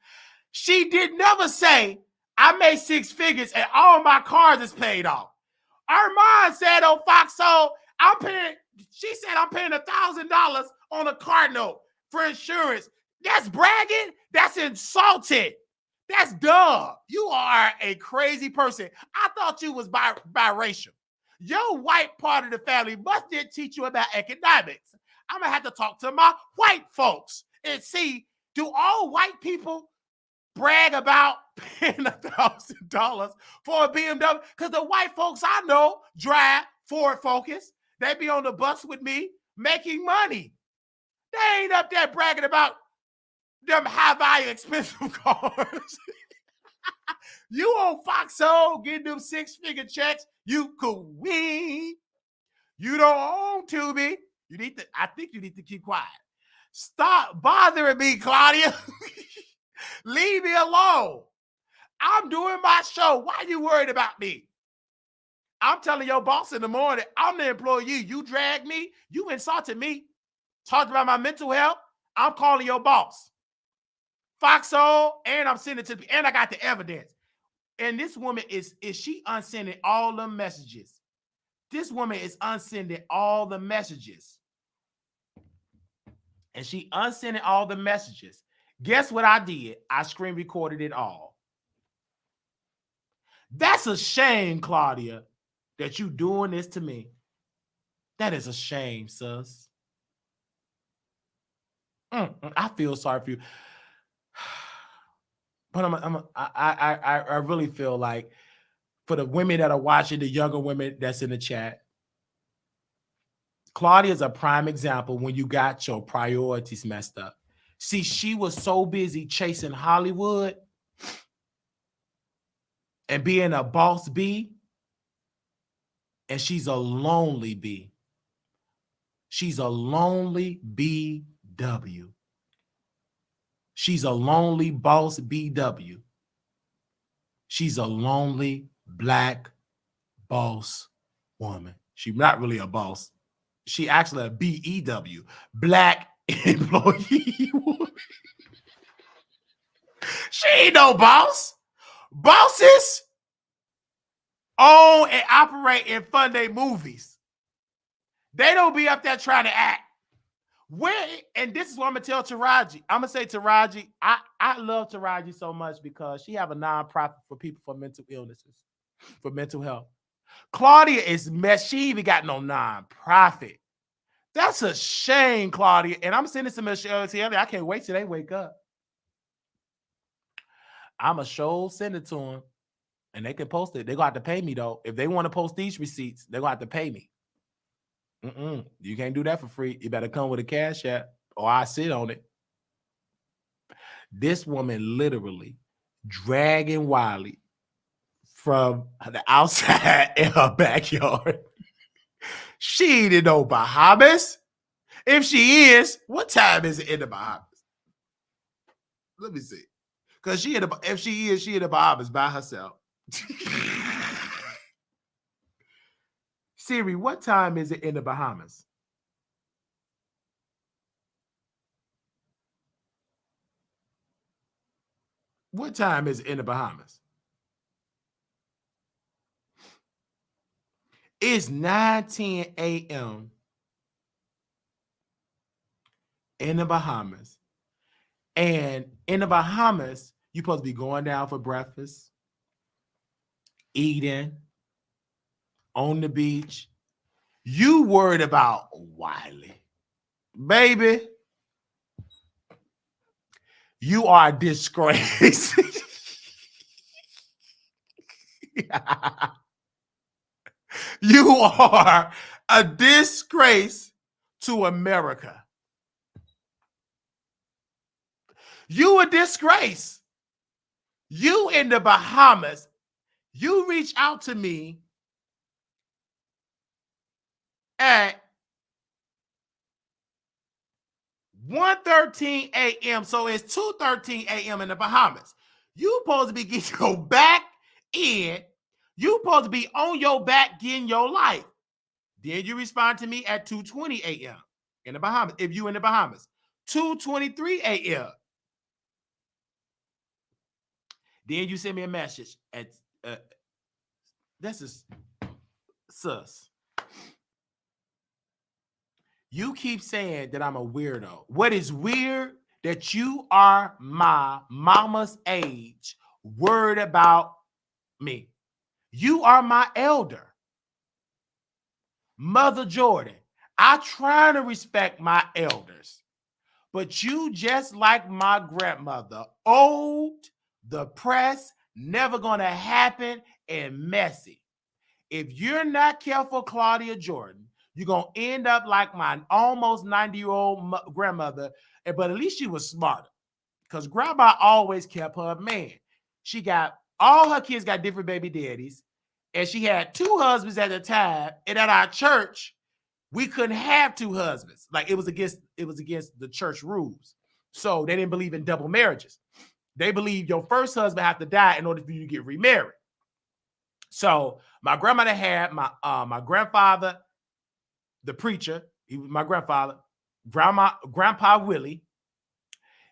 She did never say, I made six figures and all my cars is paid off. Armand said on Foxhole, she said I'm paying $1,000 on a car note for insurance. That's bragging. That's insulting. That's dumb. You are a crazy person. I thought you was biracial. Your white part of the family must did teach you about economics. I'm going to have to talk to my white folks and see, do all white people brag about paying $1,000 for a BMW? Because the white folks I know drive Ford Focus. They be on the bus with me making money. They ain't up there bragging about them high-value expensive cars. You on Foxhole getting them six-figure checks, you queen. You don't own Tubi. I think you need to keep quiet. Stop bothering me, Claudia. Leave me alone. I'm doing my show. Why are you worried about me? I'm telling your boss in the morning, I'm the employee. You dragged me. You insulted me. Talked about my mental health. I'm calling your boss. Foxhole, and I'm sending it to, and I got the evidence. And this woman is she unsending all the messages? This woman is unsending all the messages. And she unsending all the messages. Guess what I did? I screen recorded it all. That's a shame, Claudia, that you doing this to me. That is a shame, sis. I feel sorry for you. But I really feel like for the women that are watching, the younger women that's in the chat, Claudia is a prime example when you got your priorities messed up. See, she was so busy chasing Hollywood and being a boss bee, and she's a lonely bee. She's a lonely BW. She's a lonely boss BW. She's a lonely black boss woman. She's not really a boss. She actually a BEW, black employee woman. She ain't no boss. Bosses own and operate and fund their movies. They don't be up there trying to act. And this is what I'm gonna tell Taraji. I'm gonna say Taraji, I love Taraji so much because she have a nonprofit for people for mental illnesses, for mental health. Claudia is mess. She even got no nonprofit. That's a shame, Claudia. And I'm sending some Michelle. I can't wait till they wake up. I'm a show send it to them, and they can post it. They're gonna have to pay me though. If they want to post these receipts, they're gonna have to pay me. You can't do that for free. You better come with a cash app, or I sit on it. This woman literally dragging Wiley from the outside in her backyard. She ain't in no Bahamas. If she is, what time is it in the Bahamas? Let me see. Because if she is, she in the Bahamas by herself. Siri, what time is it in the Bahamas? What time is it in the Bahamas? It's 9:10 a.m. in the Bahamas. And in the Bahamas, you're supposed to be going down for breakfast, eating, on the beach. You worried about Wiley. Baby, you are a disgrace. You are a disgrace to America. You a disgrace. You in the Bahamas. You reach out to me at 1:13 a.m. So it's 2:13 a.m. in the Bahamas. You supposed to be getting your back in. You supposed to be on your back getting your life. Then you respond to me at 2:20 a.m. in the Bahamas. If you in the Bahamas, 2:23 a.m. Then you send me a message at this is sus. You keep saying that I'm a weirdo. What is weird? That you are my mama's age, worried about me. You are my elder. Mother Jordan, I try to respect my elders, but you just like my grandmother, old, depressed, never gonna happen, and messy. If you're not careful, Claudia Jordan, you're gonna end up like my almost 90-year-old grandmother, but at least she was smarter because grandma always kept her man. She got all her kids got different baby daddies, and she had 2 husbands at the time. And at our church, we couldn't have 2 husbands. Like it was against the church rules. So they didn't believe in double marriages. They believed your first husband had to die in order for you to get remarried. So my grandmother had my grandfather, the preacher. He was my grandfather. Grandpa Willie.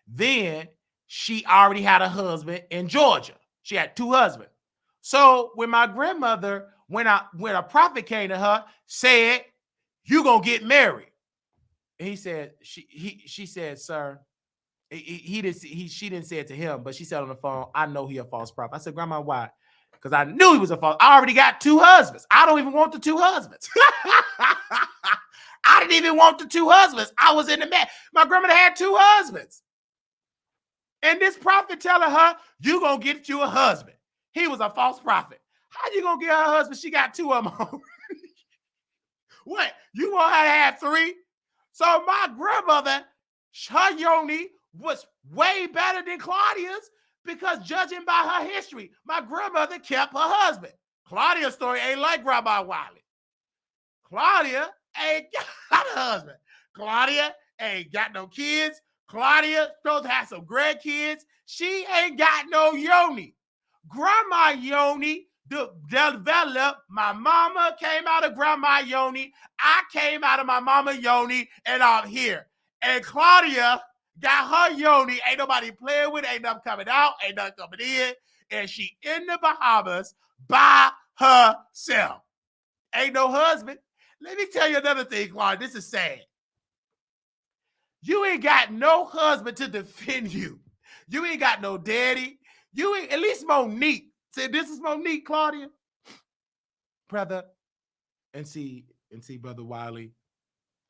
Then she already had a husband in Georgia. She had 2 husbands. So when my grandmother, when a prophet came to her, said, "You gonna get married," and he said, she said, "Sir," she didn't say it to him, but she said on the phone, "I know he a false prophet." I said, "Grandma, why?" Because I knew he was a false. I already got 2 husbands. I don't even want the 2 husbands. I didn't even want the 2 husbands. I was in the mess. My grandmother had 2 husbands. And this prophet telling her, "You gonna get you a husband." He was a false prophet. How you gonna get her a husband? She got 2 of them already. What? You want her to have 3? So my grandmother, her yoni was way better than Claudia's because judging by her history, my grandmother kept her husband. Claudia's story ain't like Grandma Wiley. Claudia ain't got a husband. Claudia ain't got no kids. Claudia supposed to have some grandkids. She ain't got no yoni. Grandma yoni developed. My mama came out of grandma yoni. I came out of my mama yoni, and I'm here. And Claudia got her yoni. Ain't nobody playing with it. Ain't nothing coming out. Ain't nothing coming in. And she in the Bahamas by herself. Ain't no husband. Let me tell you another thing, Claudia. This is sad. You ain't got no husband to defend you. You ain't got no daddy. You ain't, at least Monique. Say, this is Monique, Claudia. Brother, and see, Brother Wiley,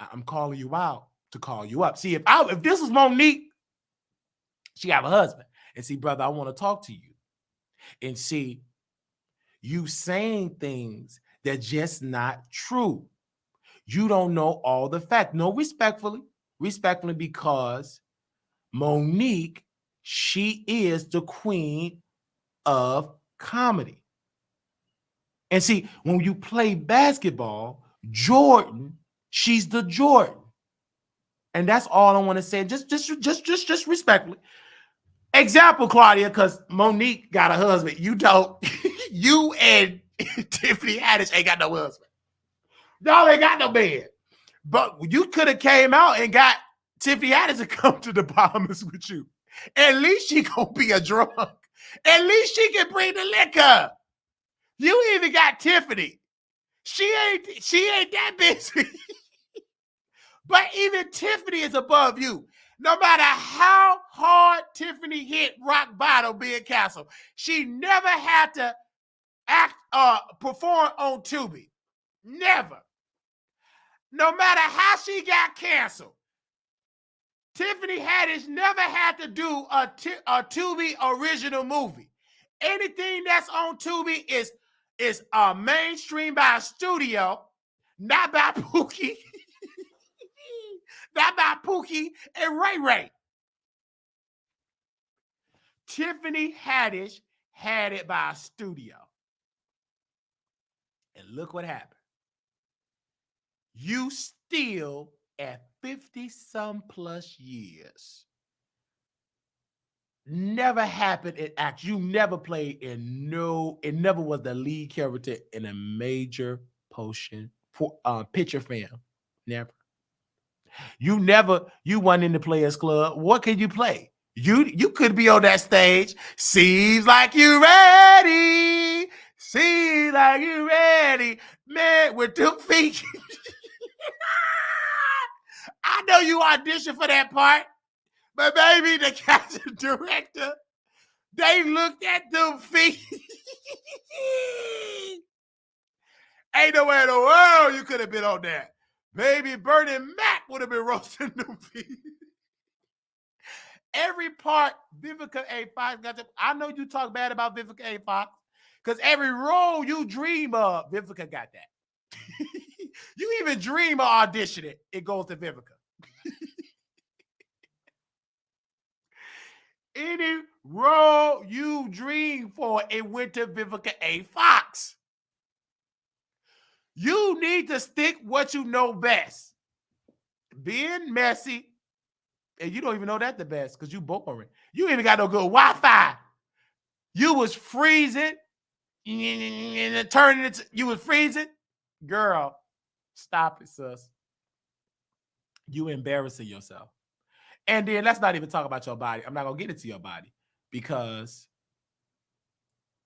I'm calling you out to call you up. See, if this was Monique, she have a husband. And see, brother, I want to talk to you. And see, you saying things that just not true. You don't know all the facts. No, respectfully, because Monique, she is the queen of comedy. And see, when you play basketball, Jordan, she's the Jordan. And that's all I want to say. Just respectfully. Example, Claudia, because Monique got a husband. You don't. You and Tiffany Haddish ain't got no husband. Y'all ain't got no man. But you could have came out and got Tiffany Haddish to come to the Bahamas with you. At least she gonna be a drunk. At least she can bring the liquor. You even got Tiffany. She ain't that busy. But even Tiffany is above you. No matter how hard Tiffany hit rock bottom being canceled, she never had to perform on Tubi. Never. No matter how she got canceled, Tiffany Haddish never had to do a Tubi original movie. Anything that's on Tubi is mainstream by a studio, not by Pookie. Not by Pookie and Ray Ray. Tiffany Haddish had it by a studio. And look what happened. You still, at 50-some plus years, never happened in act. You never played in it never was the lead character in a major picture film. Never. You won in the Players Club. What could you play? You could be on that stage. Seems like you ready. Seems like you ready. Man, with 2 feet. I know you auditioned for that part, but baby, the casting director, they looked at them feet. Ain't nowhere in the world you could have been on that. Baby, Bernie Mac would have been roasting them feet. Every part Vivica A. Fox got to. I know you talk bad about Vivica A. Fox because every role you dream of, Vivica got that. You even dream of auditioning, it goes to Vivica. Any role you dream for, it went to Vivica A. Fox. You need to stick what you know best. Being messy, and you don't even know that the best because you boring. You ain't even got no good Wi-Fi. You was freezing and turning it. You was freezing. Girl, stop it, sis. You embarrassing yourself. And then let's not even talk about your body. I'm not going to get into your body because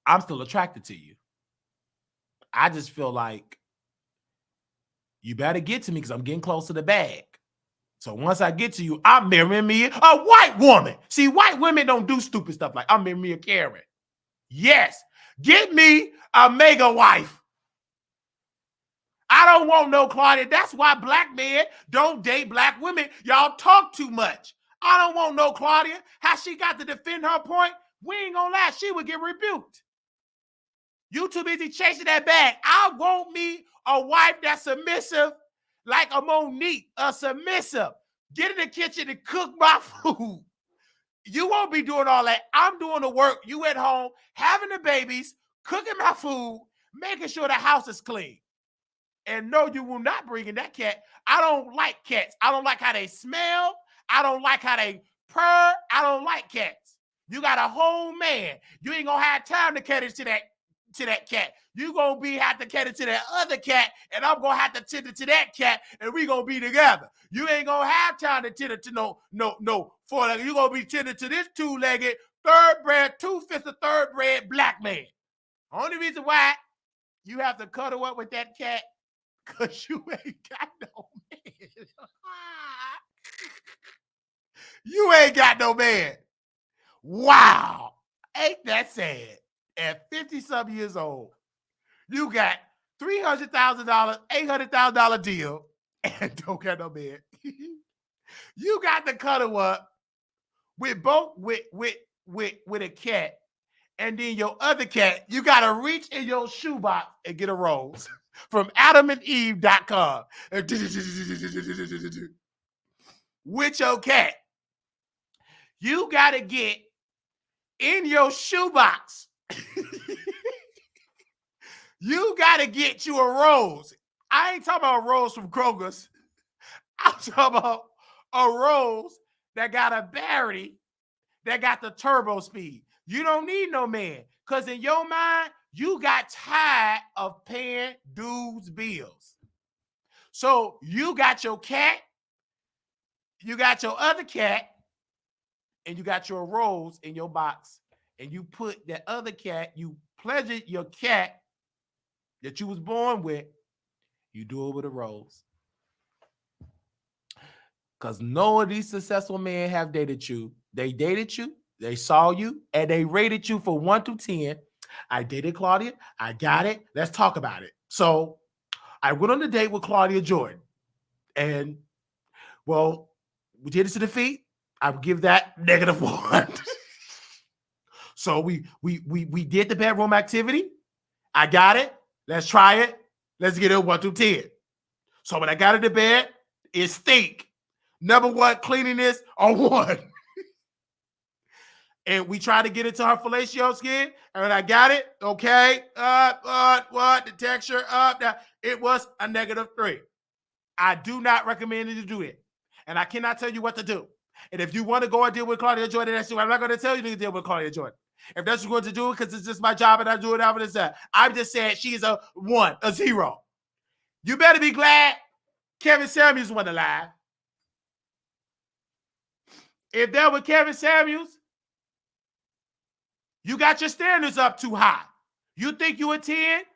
I'm still attracted to you. I just feel like you better get to me because I'm getting close to the bag. So once I get to you, I'm marrying me a white woman. See, white women don't do stupid stuff like I'm marrying me a Karen. Yes, get me a mega wife. I don't want no Claudia. That's why black men don't date black women. Y'all talk too much. I don't want no Claudia. How she got to defend her point? We ain't gonna lie. She would get rebuked. You too busy chasing that bag. I want me a wife that's submissive, like a Monique, a submissive. Get in the kitchen and cook my food. You won't be doing all that. I'm doing the work. You at home, having the babies, cooking my food, making sure the house is clean. And no, you will not bring in that cat. I don't like cats. I don't like how they smell. I don't like how they purr. I don't like cats. You got a whole man. You ain't gonna have time to cater to that cat. You gonna have to cater to that other cat, and I'm gonna have to tend to that cat, and we gonna be together. You ain't gonna have time to tend to no four-legged. You gonna be tending to this two-legged, third-bred, two-fifths of third-bred black man. Only reason why you have to cuddle up with that cat, because you ain't got no man. You ain't got no man. Wow. Ain't that sad? At 50-something years old, you got $300,000, $800,000 deal, and don't got no man. You got to cuddle up with a cat, and then your other cat, you got to reach in your shoebox and get a rose from AdamandEve.com. With your cat. You got to get in your shoebox. You got to get you a rose. I ain't talking about a rose from Kroger's. I'm talking about a rose that got a battery that got the turbo speed. You don't need no man because in your mind, you got tired of paying dudes' bills. So you got your cat, you got your other cat, and you got your rose in your box, and you put that other cat, you pleasure your cat that you was born with, you do it with a rose. Because none of these successful men have dated you. They dated you, they saw you, and they rated you for 1 to 10. I dated Claudia. I got it. Let's talk about it. So I went on a date with Claudia Jordan. And, well, we did it to the feet. I would give that -1. So we did the bedroom activity. I got it. Let's try it. Let's get it 1 through 10. So when I got into bed, it stink. Number 1, cleanliness on 1. And we tried to get into her fellatio skin, and when I got it, okay, what, the texture, now, it was a -3. I do not recommend you to do it. And I cannot tell you what to do. And if you want to go and deal with Claudia Jordan, that's you. I'm not going to tell you to deal with Claudia Jordan. If that's what you're going to do, because it's just my job and I do it out of this. I'm just saying she's a 1, a 0. You better be glad Kevin Samuels wasn't alive. If that was Kevin Samuels, you got your standards up too high. You think you a 10?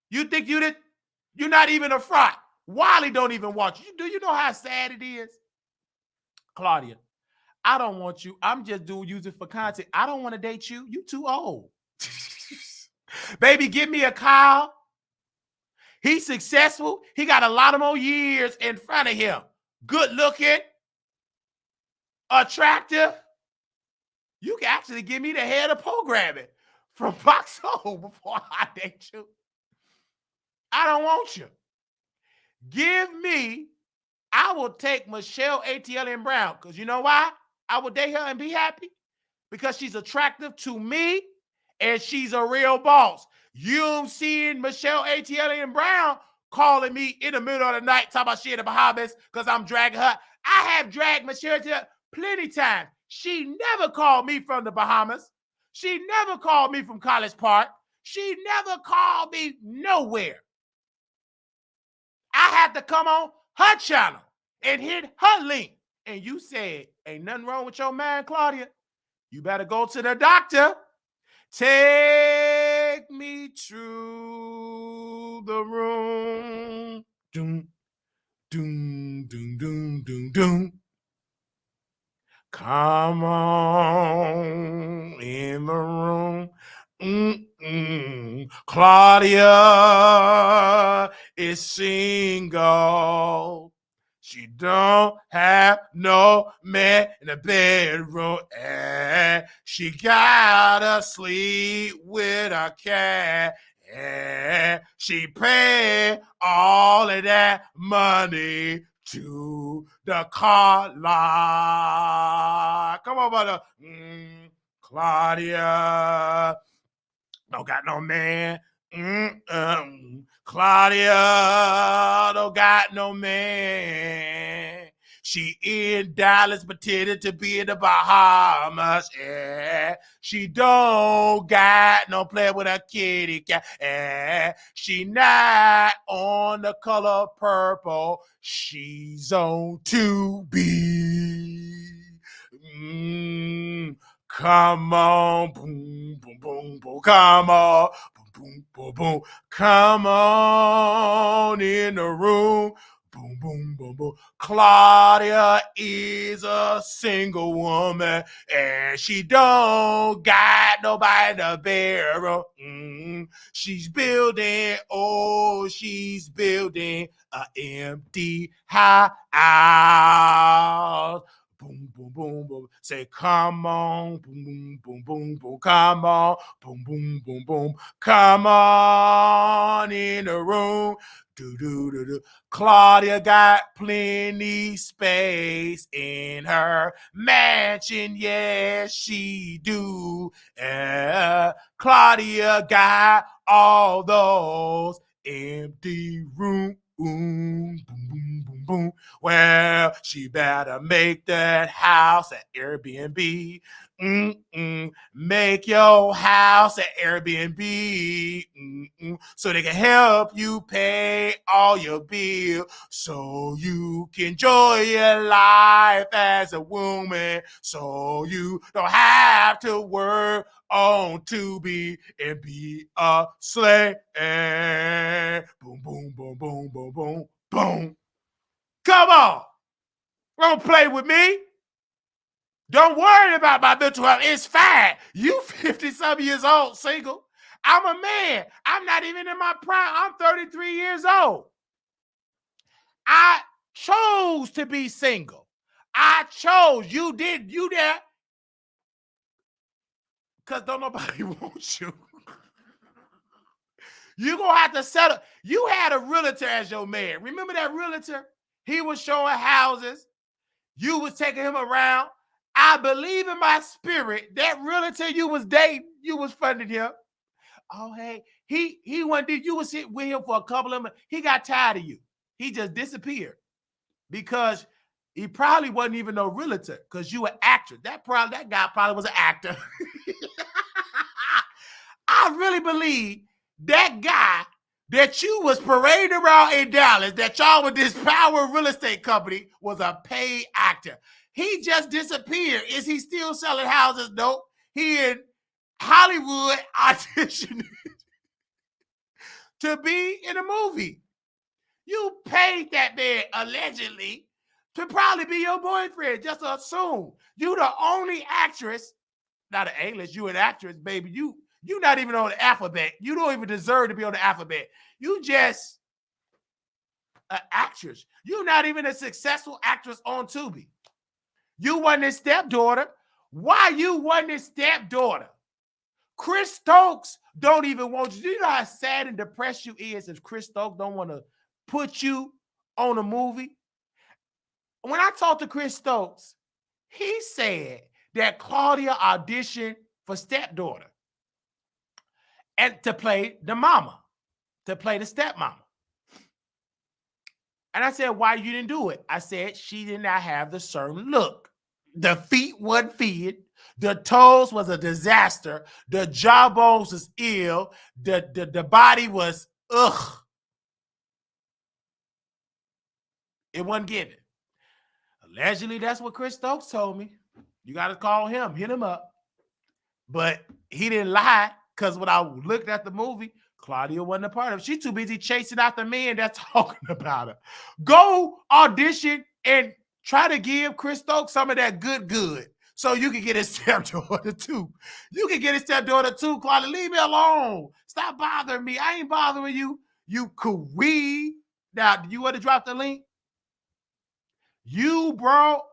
You think you're not even a front. Wiley don't even want you. Do you know how sad it is? Claudia, I don't want you. I'm just using for content. I don't want to date you. You too old. Baby, give me a Kyle. He's successful. He got a lot of more years in front of him. Good looking, attractive. You can actually give me the head of programming from Fox Soul before I date you. I don't want you. Give me, I will take Michelle ATL and Brown, because you know why? I will date her and be happy. Because she's attractive to me and she's a real boss. You seeing Michelle ATL and Brown calling me in the middle of the night talking about she in the Bahamas because I'm dragging her. I have dragged Michelle ATL plenty times. She never called me from the Bahamas. She never called me from College Park. She never called me nowhere. I had to come on her channel and hit her link. And you said, ain't nothing wrong with your man, Claudia. You better go to the doctor. Take me to the room. Doom, doom, doom, doom, doom, doom. Come on in the room. Claudia is single. She don't have no man in the bedroom. And she gotta sleep with a cat. And she paid all of that money to the car lot. Come on, brother. Claudia don't got no man. Claudia don't got no man. She in Dallas, pretending to be in the Bahamas. Yeah. She don't got no play with a kitty cat. Yeah. She not on the color purple. She's on 2B. Come on, boom, boom, boom, boom, come on, boom, boom, boom, boom, come on in the room, boom, boom, boom, boom. Claudia is a single woman, and she don't got nobody in the bedroom. She's building an empty house. Boom, boom, boom, boom. Say, come on, boom, boom, boom, boom, boom. Come on, boom, boom, boom, boom. Come on in the room. Do, do, do, do. Claudia got plenty space in her mansion. Yes, she do. Claudia got all those empty rooms. Boom, boom, boom, boom, boom. Well, she better make that house an Airbnb. Make your house an Airbnb. So they can help you pay all your bills. So you can enjoy your life as a woman. So you don't have to work on Tubi and be a slave. Boom, boom, boom, boom, boom, boom, boom. Come on. Don't play with me. Don't worry about my mental health. It's fine. You 50-something years old, single. I'm a man. I'm not even in my prime. I'm 33 years old. I chose to be single. I chose. You did. You there. Because don't nobody want you. You're going to have to settle. You had a realtor as your man. Remember that realtor? He was showing houses. You was taking him around. I believe in my spirit that realtor you was dating, you was funding him. Oh, hey, he went. You was sitting with him for a couple of months. He got tired of you. He just disappeared because he probably wasn't even no realtor because you an actor. That guy probably was an actor. I really believe that guy that you was parading around in Dallas, that y'all with this power real estate company, was a paid actor. He just disappeared. Is he still selling houses? Nope. He in Hollywood auditioning to be in a movie. You paid that man allegedly to probably be your boyfriend. Just assume you the only actress, not an A-list, you an actress, baby. You not even on the alphabet. You don't even deserve to be on the alphabet. You just an actress. You're not even a successful actress on Tubi. You wasn't his stepdaughter. Why you wasn't his stepdaughter? Chris Stokes don't even want you. Do you know how sad and depressed you is if Chris Stokes don't want to put you on a movie? When I talked to Chris Stokes, he said that Claudia auditioned for stepdaughter and to play the mama, to play the stepmama. And I said, why you didn't do it? I said, she did not have the certain look. The feet wasn't fitted. The toes was a disaster. The jawbones was ill. The body was, ugh. It wasn't given. Allegedly, that's what Chris Stokes told me. You got to call him, hit him up. But he didn't lie, because when I looked at the movie, Claudia wasn't a part of it. She's too busy chasing after men that's talking about her. Go audition and try to give Chris Stokes some of that good, so you can get his stepdaughter too. You can get his stepdaughter too, Claudia. Leave me alone. Stop bothering me. I ain't bothering you. You queen. Now, do you want to drop the link? You brought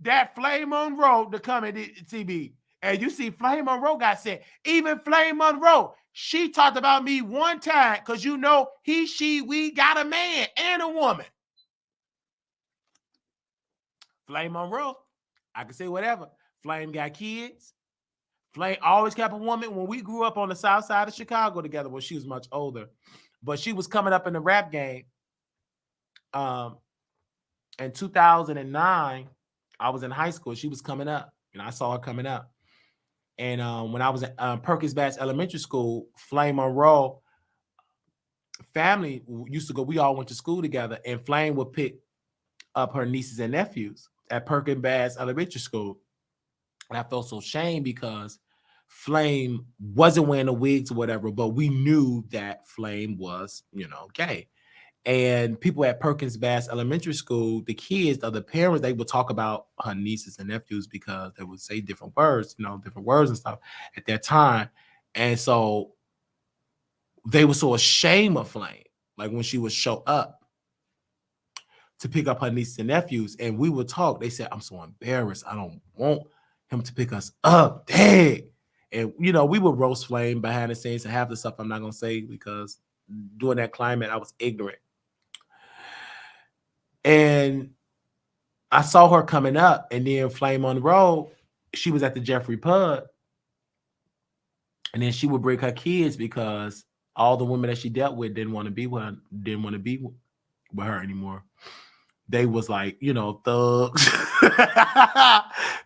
that Flame Monroe to come at TV. And you see Flame Monroe got said. Even Flame Monroe, she talked about me one time because you know he, she, we got a man and a woman. Flame Monroe, I can say whatever. Flame got kids. Flame always kept a woman. When we grew up on the south side of Chicago together, well, she was much older, but she was coming up in the rap game. In 2009, I was in high school. She was coming up, and I saw her coming up. And when I was at Perkins Bass Elementary School, Flame Monroe family used to go. We all went to school together, and Flame would pick up her nieces and nephews at Perkins Bass Elementary School. And I felt so ashamed because Flame wasn't wearing the wigs or whatever, but we knew that Flame was, gay. And people at Perkins Bass Elementary School, the kids, the parents, they would talk about her nieces and nephews because they would say different words, different words and stuff at that time. And so they were so ashamed of Flame, like when she would show up to pick up her nieces and nephews, and we would talk. They said, I'm so embarrassed. I don't want him to pick us up. Dang. And, we would roast Flame behind the scenes, and half the stuff I'm not going to say because during that climate, I was ignorant. And I saw her coming up, and then Flame Monroe, she was at the Jeffrey Pub, and then she would bring her kids because all the women that she dealt with didn't want to be with her anymore. They was like, thugs.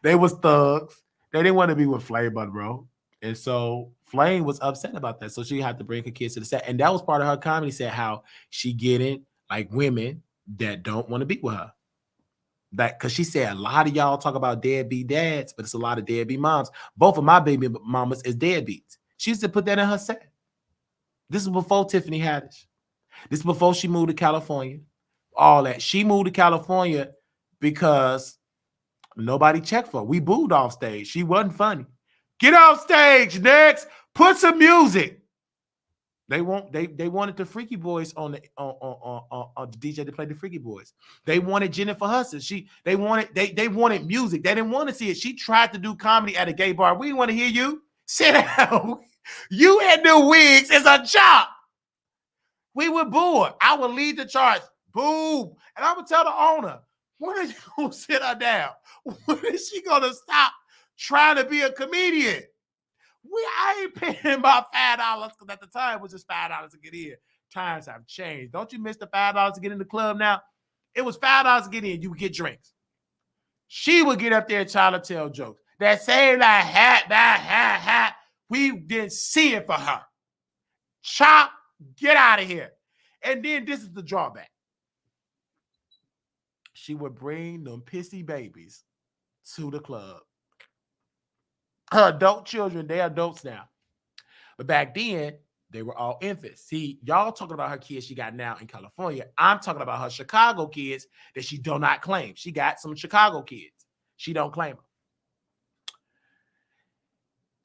They was thugs. They didn't want to be with Flame Monroe. And so Flame was upset about that. So she had to bring her kids to the set. And that was part of her comedy set, how she getting like women that don't want to be with her. That because she said a lot of y'all talk about deadbeat dads, but it's a lot of deadbeat moms. Both of my baby mamas is deadbeats. She used to put that in her set. This is before Tiffany Haddish. This is before she moved to California. All that. She moved to California because nobody checked for her. We booed off stage. She wasn't funny. Get off stage next. Put some music. They wanted the Freaky Boys on the DJ to play the Freaky Boys. They wanted Jennifer Hudson. They wanted music. They didn't want to see it. She tried to do comedy at a gay bar. We didn't want to hear you. Sit down. You and the wigs is a job. We were bored. I would lead the charge. Boom. And I would tell the owner, when are you going to sit her down? When is she going to stop trying to be a comedian? I ain't paying about $5 because at the time it was just $5 to get in. Times have changed. Don't you miss the $5 to get in the club now? It was $5 to get in. You would get drinks. She would get up there and try to tell jokes. That same like hat. We didn't see it for her. Chop, get out of here. And then this is the drawback. She would bring them pissy babies to the club. Her adult children, they're adults now. But back then, they were all infants. See, y'all talking about her kids she got now in California. I'm talking about her Chicago kids that she do not claim. She got some Chicago kids. She don't claim them.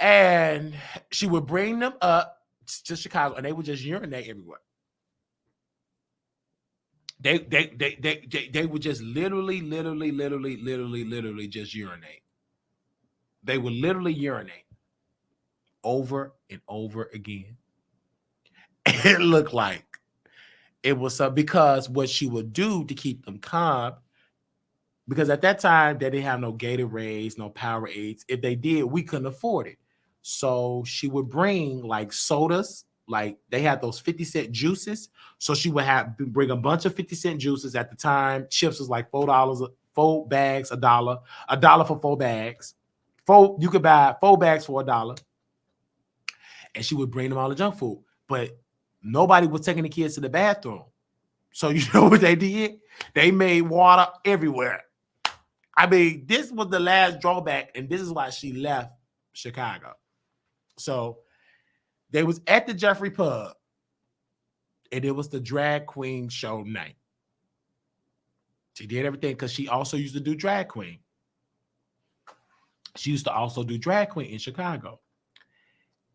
And she would bring them up to Chicago, and they would just urinate everywhere. They would just literally just urinate. They would literally urinate over and over again. It looked like it was because what she would do to keep them calm, because at that time they didn't have no Gatorades, no Powerades. If they did, we couldn't afford it. So she would bring like sodas, like they had those 50-cent juices. So she would bring a bunch of 50-cent juices. At the time, chips was like $4, 4 bags, $1 for 4 bags. You could buy 4 bags for $1. And she would bring them all the junk food. But nobody was taking the kids to the bathroom. So you know what they did? They made water everywhere. I mean, this was the last drawback, and this is why she left Chicago. So they was at the Jeffrey Pub, and it was the drag queen show night. She did everything because she also used to do drag queen. She used to also do drag queen in Chicago.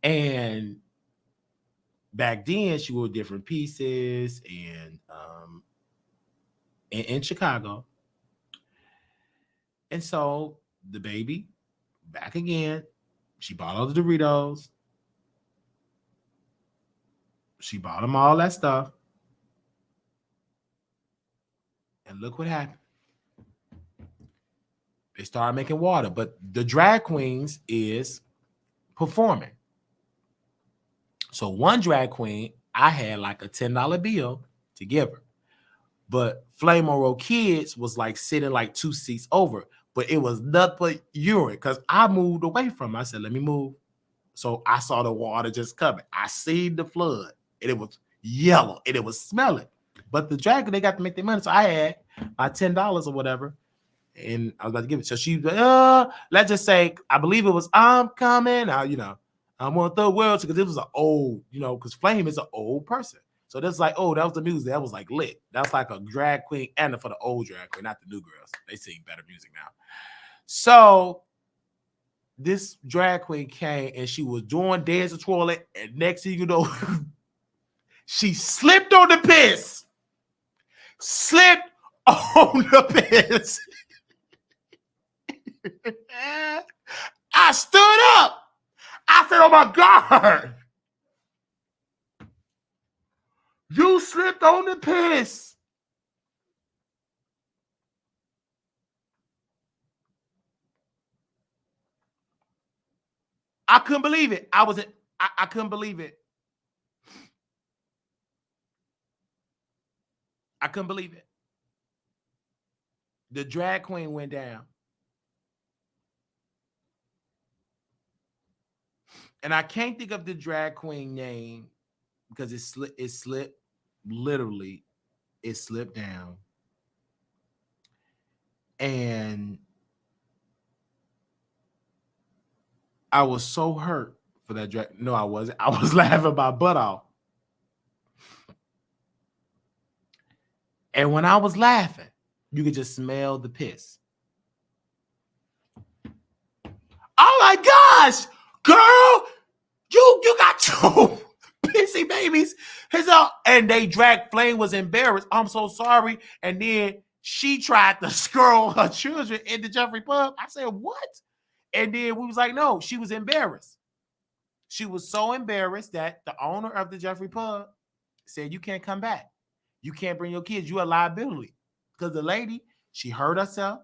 And back then, she wore different pieces and in Chicago. And so the baby, back again, she bought all the Doritos. She bought them all that stuff. And look what happened. They started making water, but the drag queens is performing. So one drag queen, I had like a $10 bill to give her. But Flame Monroe Kids was like sitting like 2 seats over. But it was nothing but urine because I moved away from it. I said, let me move. So I saw the water just coming. I seen the flood. And it was yellow. And it was smelling. But the drag, they got to make their money. So I had my $10 or whatever. And I was about to give it. So she was like, let's just say, I believe it was, I'm coming. I want the world to, because it was an old, because Flame is an old person. So that's like, that was the music. That was like lit. That's like a drag queen and for the old drag queen, not the new girls. They sing better music now. So this drag queen came and she was doing dance the toilet. And next thing you know, she slipped on the piss. Slipped on the piss. I stood up. I said, oh my God. You slipped on the piss. I couldn't believe it. I couldn't believe it. I couldn't believe it. The drag queen went down. And I can't think of the drag queen name because it slipped. Literally, it slipped down. And I was so hurt for that drag. No, I wasn't. I was laughing my butt off. And when I was laughing, you could just smell the piss. Oh my gosh, girl, you got 2 pissy babies. And they dragged Flame was embarrassed. I'm so sorry. And then she tried to scroll her children in the Jeffrey Pub. I said, what? And then we was like, no, she was embarrassed. She was so embarrassed that the owner of the Jeffrey Pub said, you can't come back. You can't bring your kids. You're a liability. Because the lady, she hurt herself.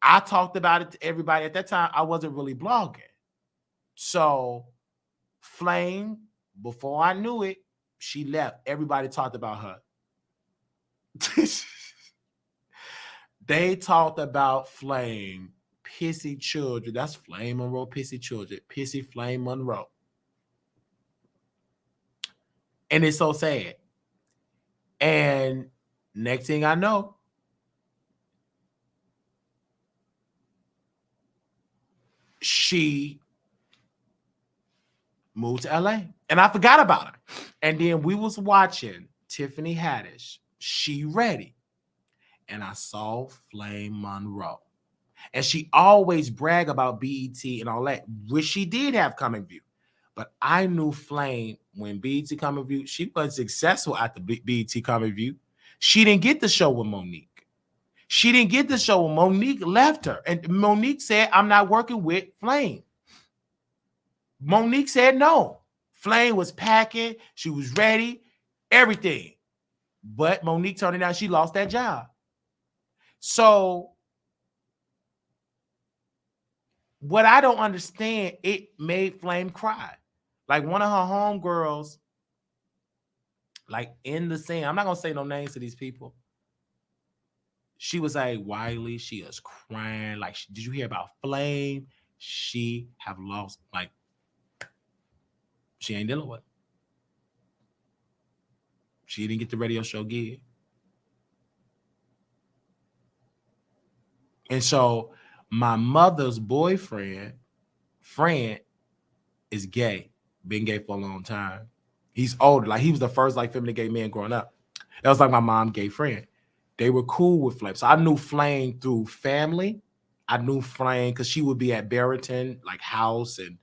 I talked about it to everybody. At that time, I wasn't really blogging. So Flame, before I knew it, she left. Everybody talked about her. They talked about Flame, pissy children. That's Flame Monroe, pissy children. Pissy Flame Monroe. And it's so sad. And next thing I know, she moved to LA. And I forgot about her. And then we was watching Tiffany Haddish, She Ready. And I saw Flame Monroe. And she always brag about BET and all that, which she did have Coming View. But I knew Flame when BET Coming View, she was successful at the BET Coming View. She didn't get the show with Monique. She didn't get the show when Monique left her. And Monique said, I'm not working with Flame. Monique said no. Flame was packing. She was ready. Everything. But Monique turned it down. She lost that job. So what I don't understand, it made Flame cry. Like one of her homegirls, like in the scene, I'm not going to say no names to these people. She was like, Wiley, she is crying. Like, did you hear about Flame? She have lost, like, she ain't dealing with it. She didn't get the radio show gig. And so my mother's boyfriend, friend, is gay. Been gay for a long time. He's older. Like, he was the first, like, feminine gay man growing up. That was like my mom's gay friend. They were cool with Flame. So I knew Flame through family. I knew Flame because she would be at Barrington, like, house and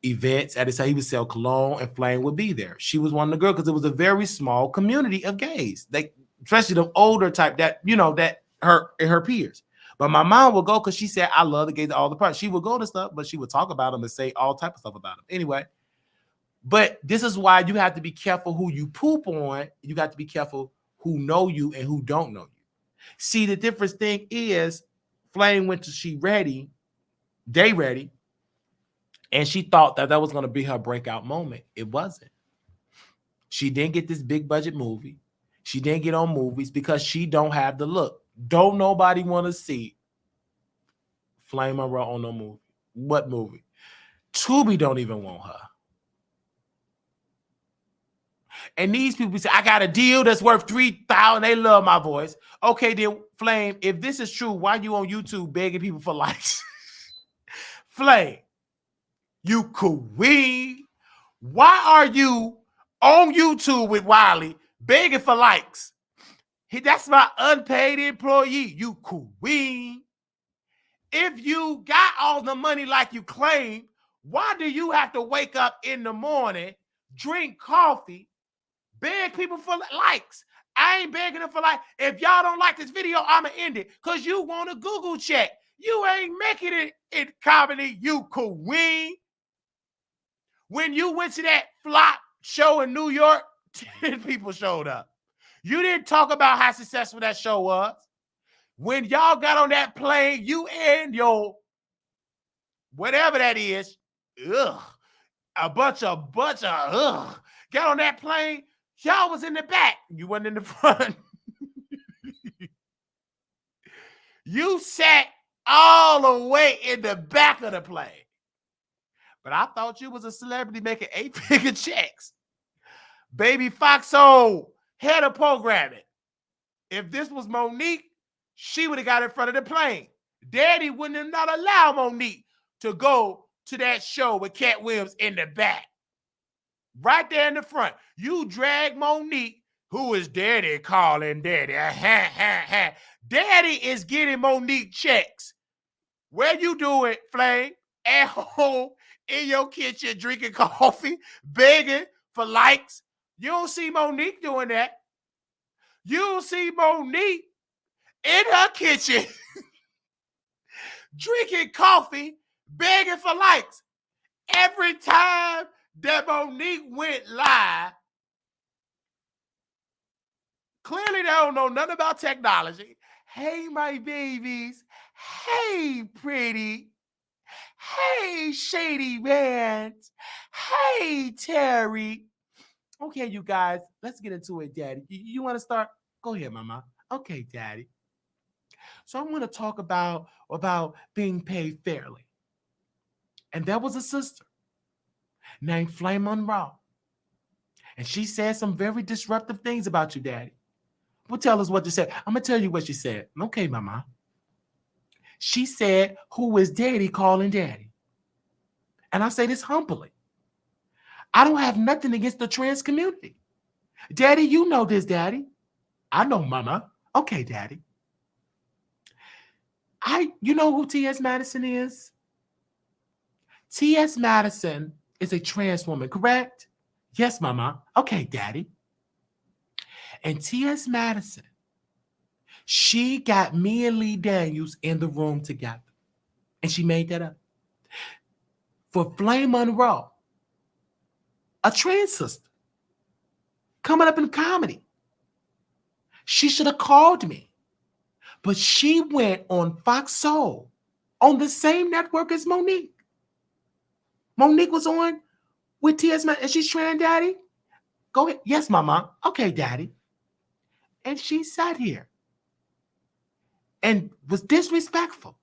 events. At his time, he would sell cologne, and Flame would be there. She was one of the girls because it was a very small community of gays. They, especially the older type that, you know, that her peers. But my mom would go because she said, I love the gays, all the parts. She would go to stuff, but she would talk about them and say all type of stuff about them. Anyway, but this is why you have to be careful who you poop on. You got to be careful who know you and who don't know you. See, the difference thing is Flame went to She Ready, Day Ready, and she thought that was going to be her breakout moment. It wasn't. She didn't get this big budget movie. She didn't get on movies because she don't have the look. Don't nobody want to see Flame Monroe on no movie. What movie? Tubi don't even want her. And these people say, I got a deal that's worth $3,000. They love my voice. Okay, then, Flame, if this is true, why you on YouTube begging people for likes? Flame, you queen. Why are you on YouTube with Wiley begging for likes? That's my unpaid employee. You queen. If you got all the money like you claim, why do you have to wake up in the morning, drink coffee, beg people for likes? I ain't begging them for likes. If y'all don't like this video, I'ma end it because you want a Google check. You ain't making it in comedy, you queen. When you went to that flop show in New York, 10 people showed up. You didn't talk about how successful that show was. When y'all got on that plane, you and your whatever that is, a bunch of got on that plane, y'all was in the back. You wasn't in the front. You sat all the way in the back of the plane. But I thought you was a celebrity making 8-figure checks. Baby Foxo, head of programming. If this was Monique, she would have got in front of the plane. Daddy wouldn't have not allowed Monique to go to that show with Cat Williams in the back. Right there in the front. You drag Monique, who is Daddy calling Daddy. Daddy is getting Monique checks. Where you do it, Flame? At home, in your kitchen, drinking coffee, begging for likes. You don't see Monique doing that. You don't see Monique in her kitchen, drinking coffee, begging for likes. Every time that Monique went live, clearly they don't know nothing about technology. Hey, my babies. Hey, pretty. Hey, Shady Man. Hey, Terry. Okay, you guys, let's get into it, Daddy. You want to start? Go ahead, Mama. Okay, Daddy. So I want to talk about being paid fairly. And there was a sister named Flame Monroe. And she said some very disruptive things about you, Daddy. Well, tell us what to say. I'm going to tell you what she said. Okay, Mama. She said, who is Daddy calling Daddy? And I say this humbly. I don't have nothing against the trans community. Daddy, you know this, Daddy. I know, Mama. Okay, Daddy. You know who T.S. Madison is? T.S. Madison is a trans woman, correct? Yes, Mama. Okay, Daddy. And T.S. Madison, she got me and Lee Daniels in the room together. And she made that up. For Flame Monroe, a trans sister, coming up in comedy. She should have called me. But she went on Fox Soul on the same network as Monique. Monique was on with T.S. Madison, and she's trans, daddy. Go ahead. Yes, mama. Okay, daddy. And she sat here and was disrespectful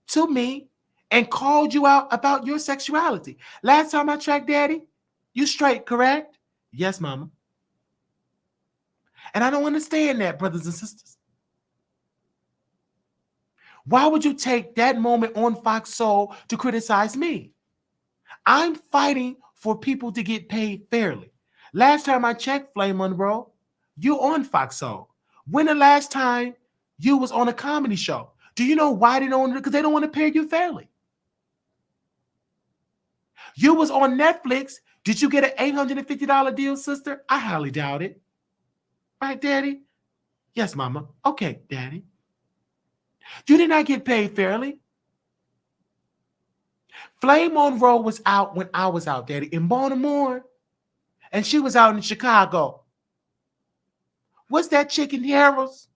to me and called you out about your sexuality. Last time I checked, daddy, you straight, correct? Yes, mama. And I don't understand that, brothers and sisters. Why would you take that moment on Fox Soul to criticize me? I'm fighting for people to get paid fairly. Last time I checked, Flame Monroe, you on Fox Soul. When the last time you was on a comedy show? Do you know why they don't? Because they don't want to pay you fairly. You was on Netflix. Did you get an $850 deal, sister? I highly doubt it. Right, daddy? Yes, mama. Okay, daddy. You did not get paid fairly. Flame Monroe was out when I was out, daddy, in Baltimore. And she was out in Chicago. What's that chicken, Harold's?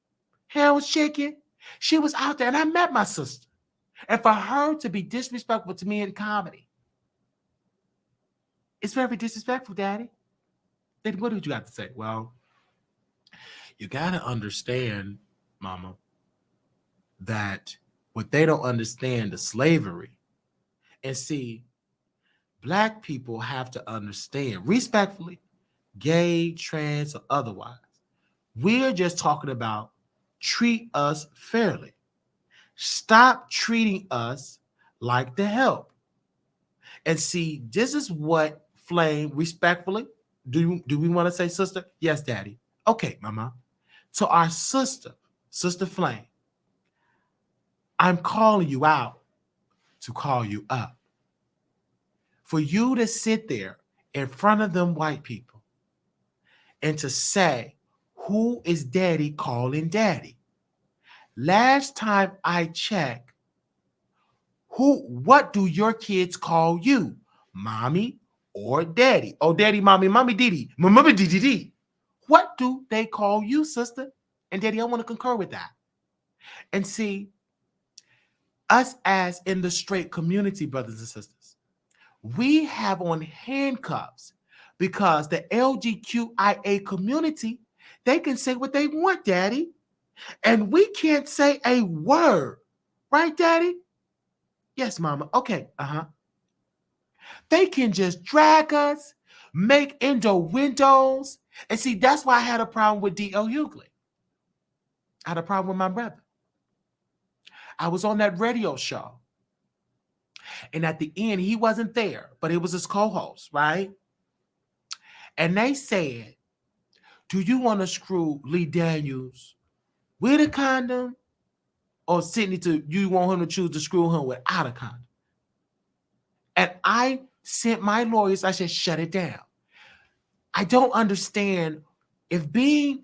Harold's chicken? She was out there, and I met my sister. And for her to be disrespectful to me in comedy, it's very disrespectful, daddy. Then what did you have to say? Well, you got to understand, mama, that what they don't understand is slavery. And see, black people have to understand, respectfully, gay, trans, or otherwise, we're just talking about treat us fairly. Stop treating us like the help. And see, this is what Flame, respectfully, do we want to say, sister? Yes, daddy. Okay, mama. To our sister, Sister Flame, I'm calling you out to call you up. For you to sit there in front of them white people and to say, who is daddy calling daddy? Last time I checked, what do your kids call you? Mommy or daddy? Oh, daddy, mommy, mommy, diddy, mommy, diddy. What do they call you, sister? And daddy, I want to concur with that. And see, us as in the straight community, brothers and sisters, we have on handcuffs because the LGBTQIA community, they can say what they want, daddy. And we can't say a word. Right, daddy? Yes, mama. Okay. They can just drag us, make windows. And see, that's why I had a problem with D.L. Hughley. I had a problem with my brother. I was on that radio show. And at the end, he wasn't there, but it was his co-host, right? And they said, do you want to screw Lee Daniels with a condom? Or Sydney, you want him to choose to screw him without a condom? And I sent my lawyers, I said, shut it down. I don't understand if being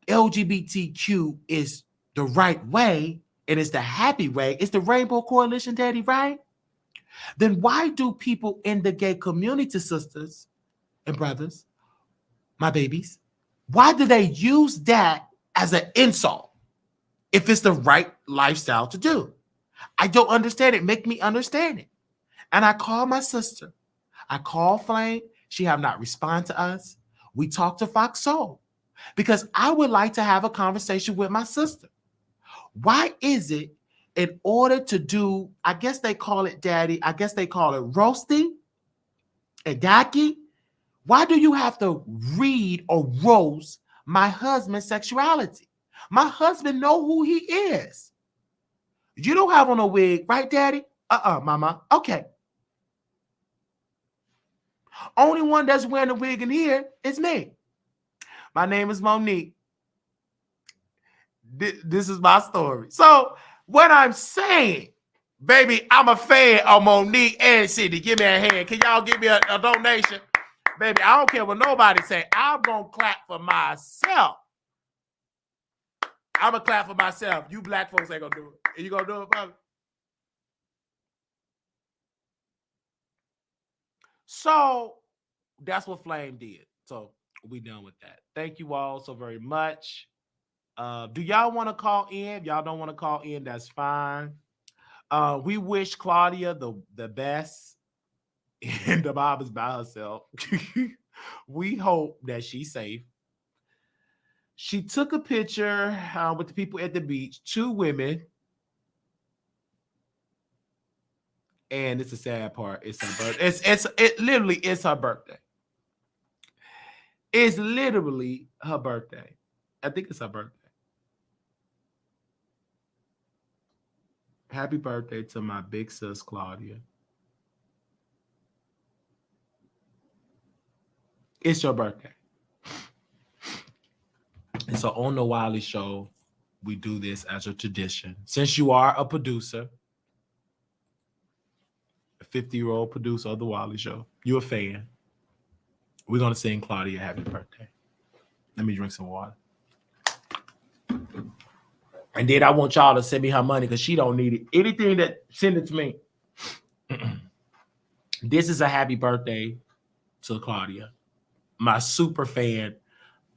LGBTQ is the right way and it's the happy way, it's the Rainbow Coalition, daddy, right? Then why do people in the gay community, sisters and brothers, my babies, why do they use that as an insult if it's the right lifestyle to do? I don't understand it. Make me understand it. And I call my sister. I call Flame. She have not responded to us. We talked to Fox Soul because I would like to have a conversation with my sister. Why is it in order to do, I guess they call it, daddy, I guess they call it roasting and daki, why do you have to read or roast my husband's sexuality? My husband know who he is. You don't have on a wig, right, daddy? Mama. Okay. Only one that's wearing a wig in here is me. My name is Monique. This is my story. So what I'm saying, baby, I'm a fan of Monique and Sydney. Give me a hand. Can y'all give me a donation? Baby, I don't care what nobody say. I'm going to clap for myself. I'm going to clap for myself. You black folks ain't going to do it. Are you going to do it for me? So that's what Flame did. So we done with that. Thank you all so very much. Do y'all want to call in? Y'all don't want to call in, that's fine. We wish Claudia the best. And the mom is by herself. We hope that she's safe. She took a picture with the people at the beach, 2 women. And it's a sad part. It's her birthday. It literally is her birthday. It's literally her birthday. I think it's her birthday. Happy birthday to my big sis, Claudia. It's your birthday. And so on the Wiley Show, we do this as a tradition. Since you are a producer, a 50-year-old producer of the Wiley Show, you're a fan, we're going to sing Claudia happy birthday. Let me drink some water. And then I want y'all to send me her money because she don't need it. Anything that, send it to me. This is a happy birthday to Claudia, my super fan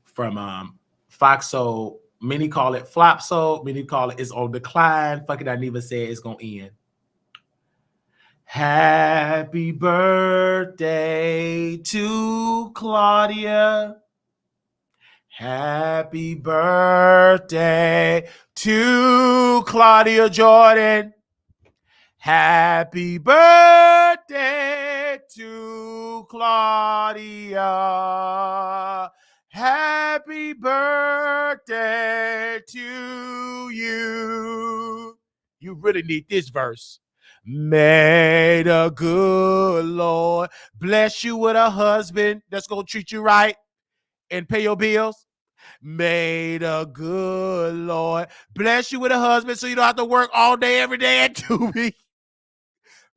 from Fox Soul. Many call it Flop Soul. Many call it it's on decline. Fuck it, I never said it's going to end. Happy birthday to Claudia. Happy birthday to Claudia Jordan. Happy birthday to Claudia. Happy birthday to you. You really need this verse. May the good Lord bless you with a husband that's going to treat you right and pay your bills. May the good Lord bless you with a husband so you don't have to work all day, every day at 2 weeks.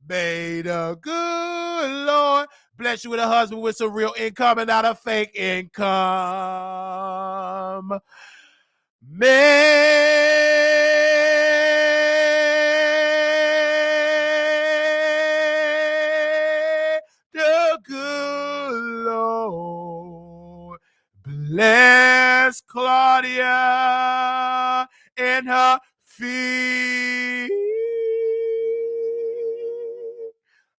May the good Lord bless you with a husband with some real income and not a fake income. May the good Lord bless Claudia and her feet.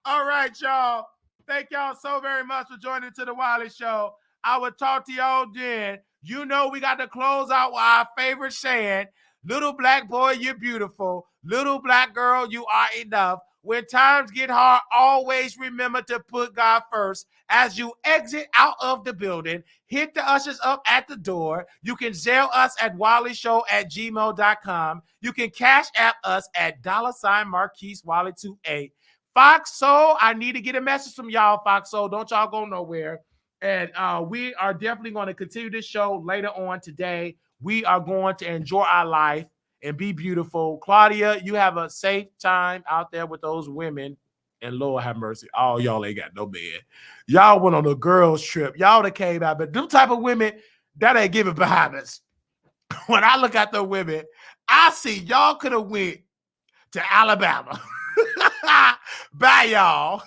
All right, y'all. Thank y'all so very much for joining to the Wiley Show. I will talk to y'all then. You know we got to close out with our favorite saying. Little black boy, you're beautiful. Little black girl, you are enough. When times get hard, always remember to put God first. As you exit out of the building, hit the ushers up at the door. You can Zelle us at WileyShow@gmail.com. You can Cash App us at $MarquiseWiley28. Fox Soul, I need to get a message from y'all, Fox Soul. Don't y'all go nowhere. And we are definitely going to continue this show later on today. We are going to enjoy our life and be beautiful. Claudia, you have a safe time out there with those women. And Lord have mercy, all y'all ain't got no bed. Y'all went on a girls trip. Y'all that came out, but them type of women, that ain't giving behind us. When I look at the women, I see y'all could have went to Alabama. Bye, y'all.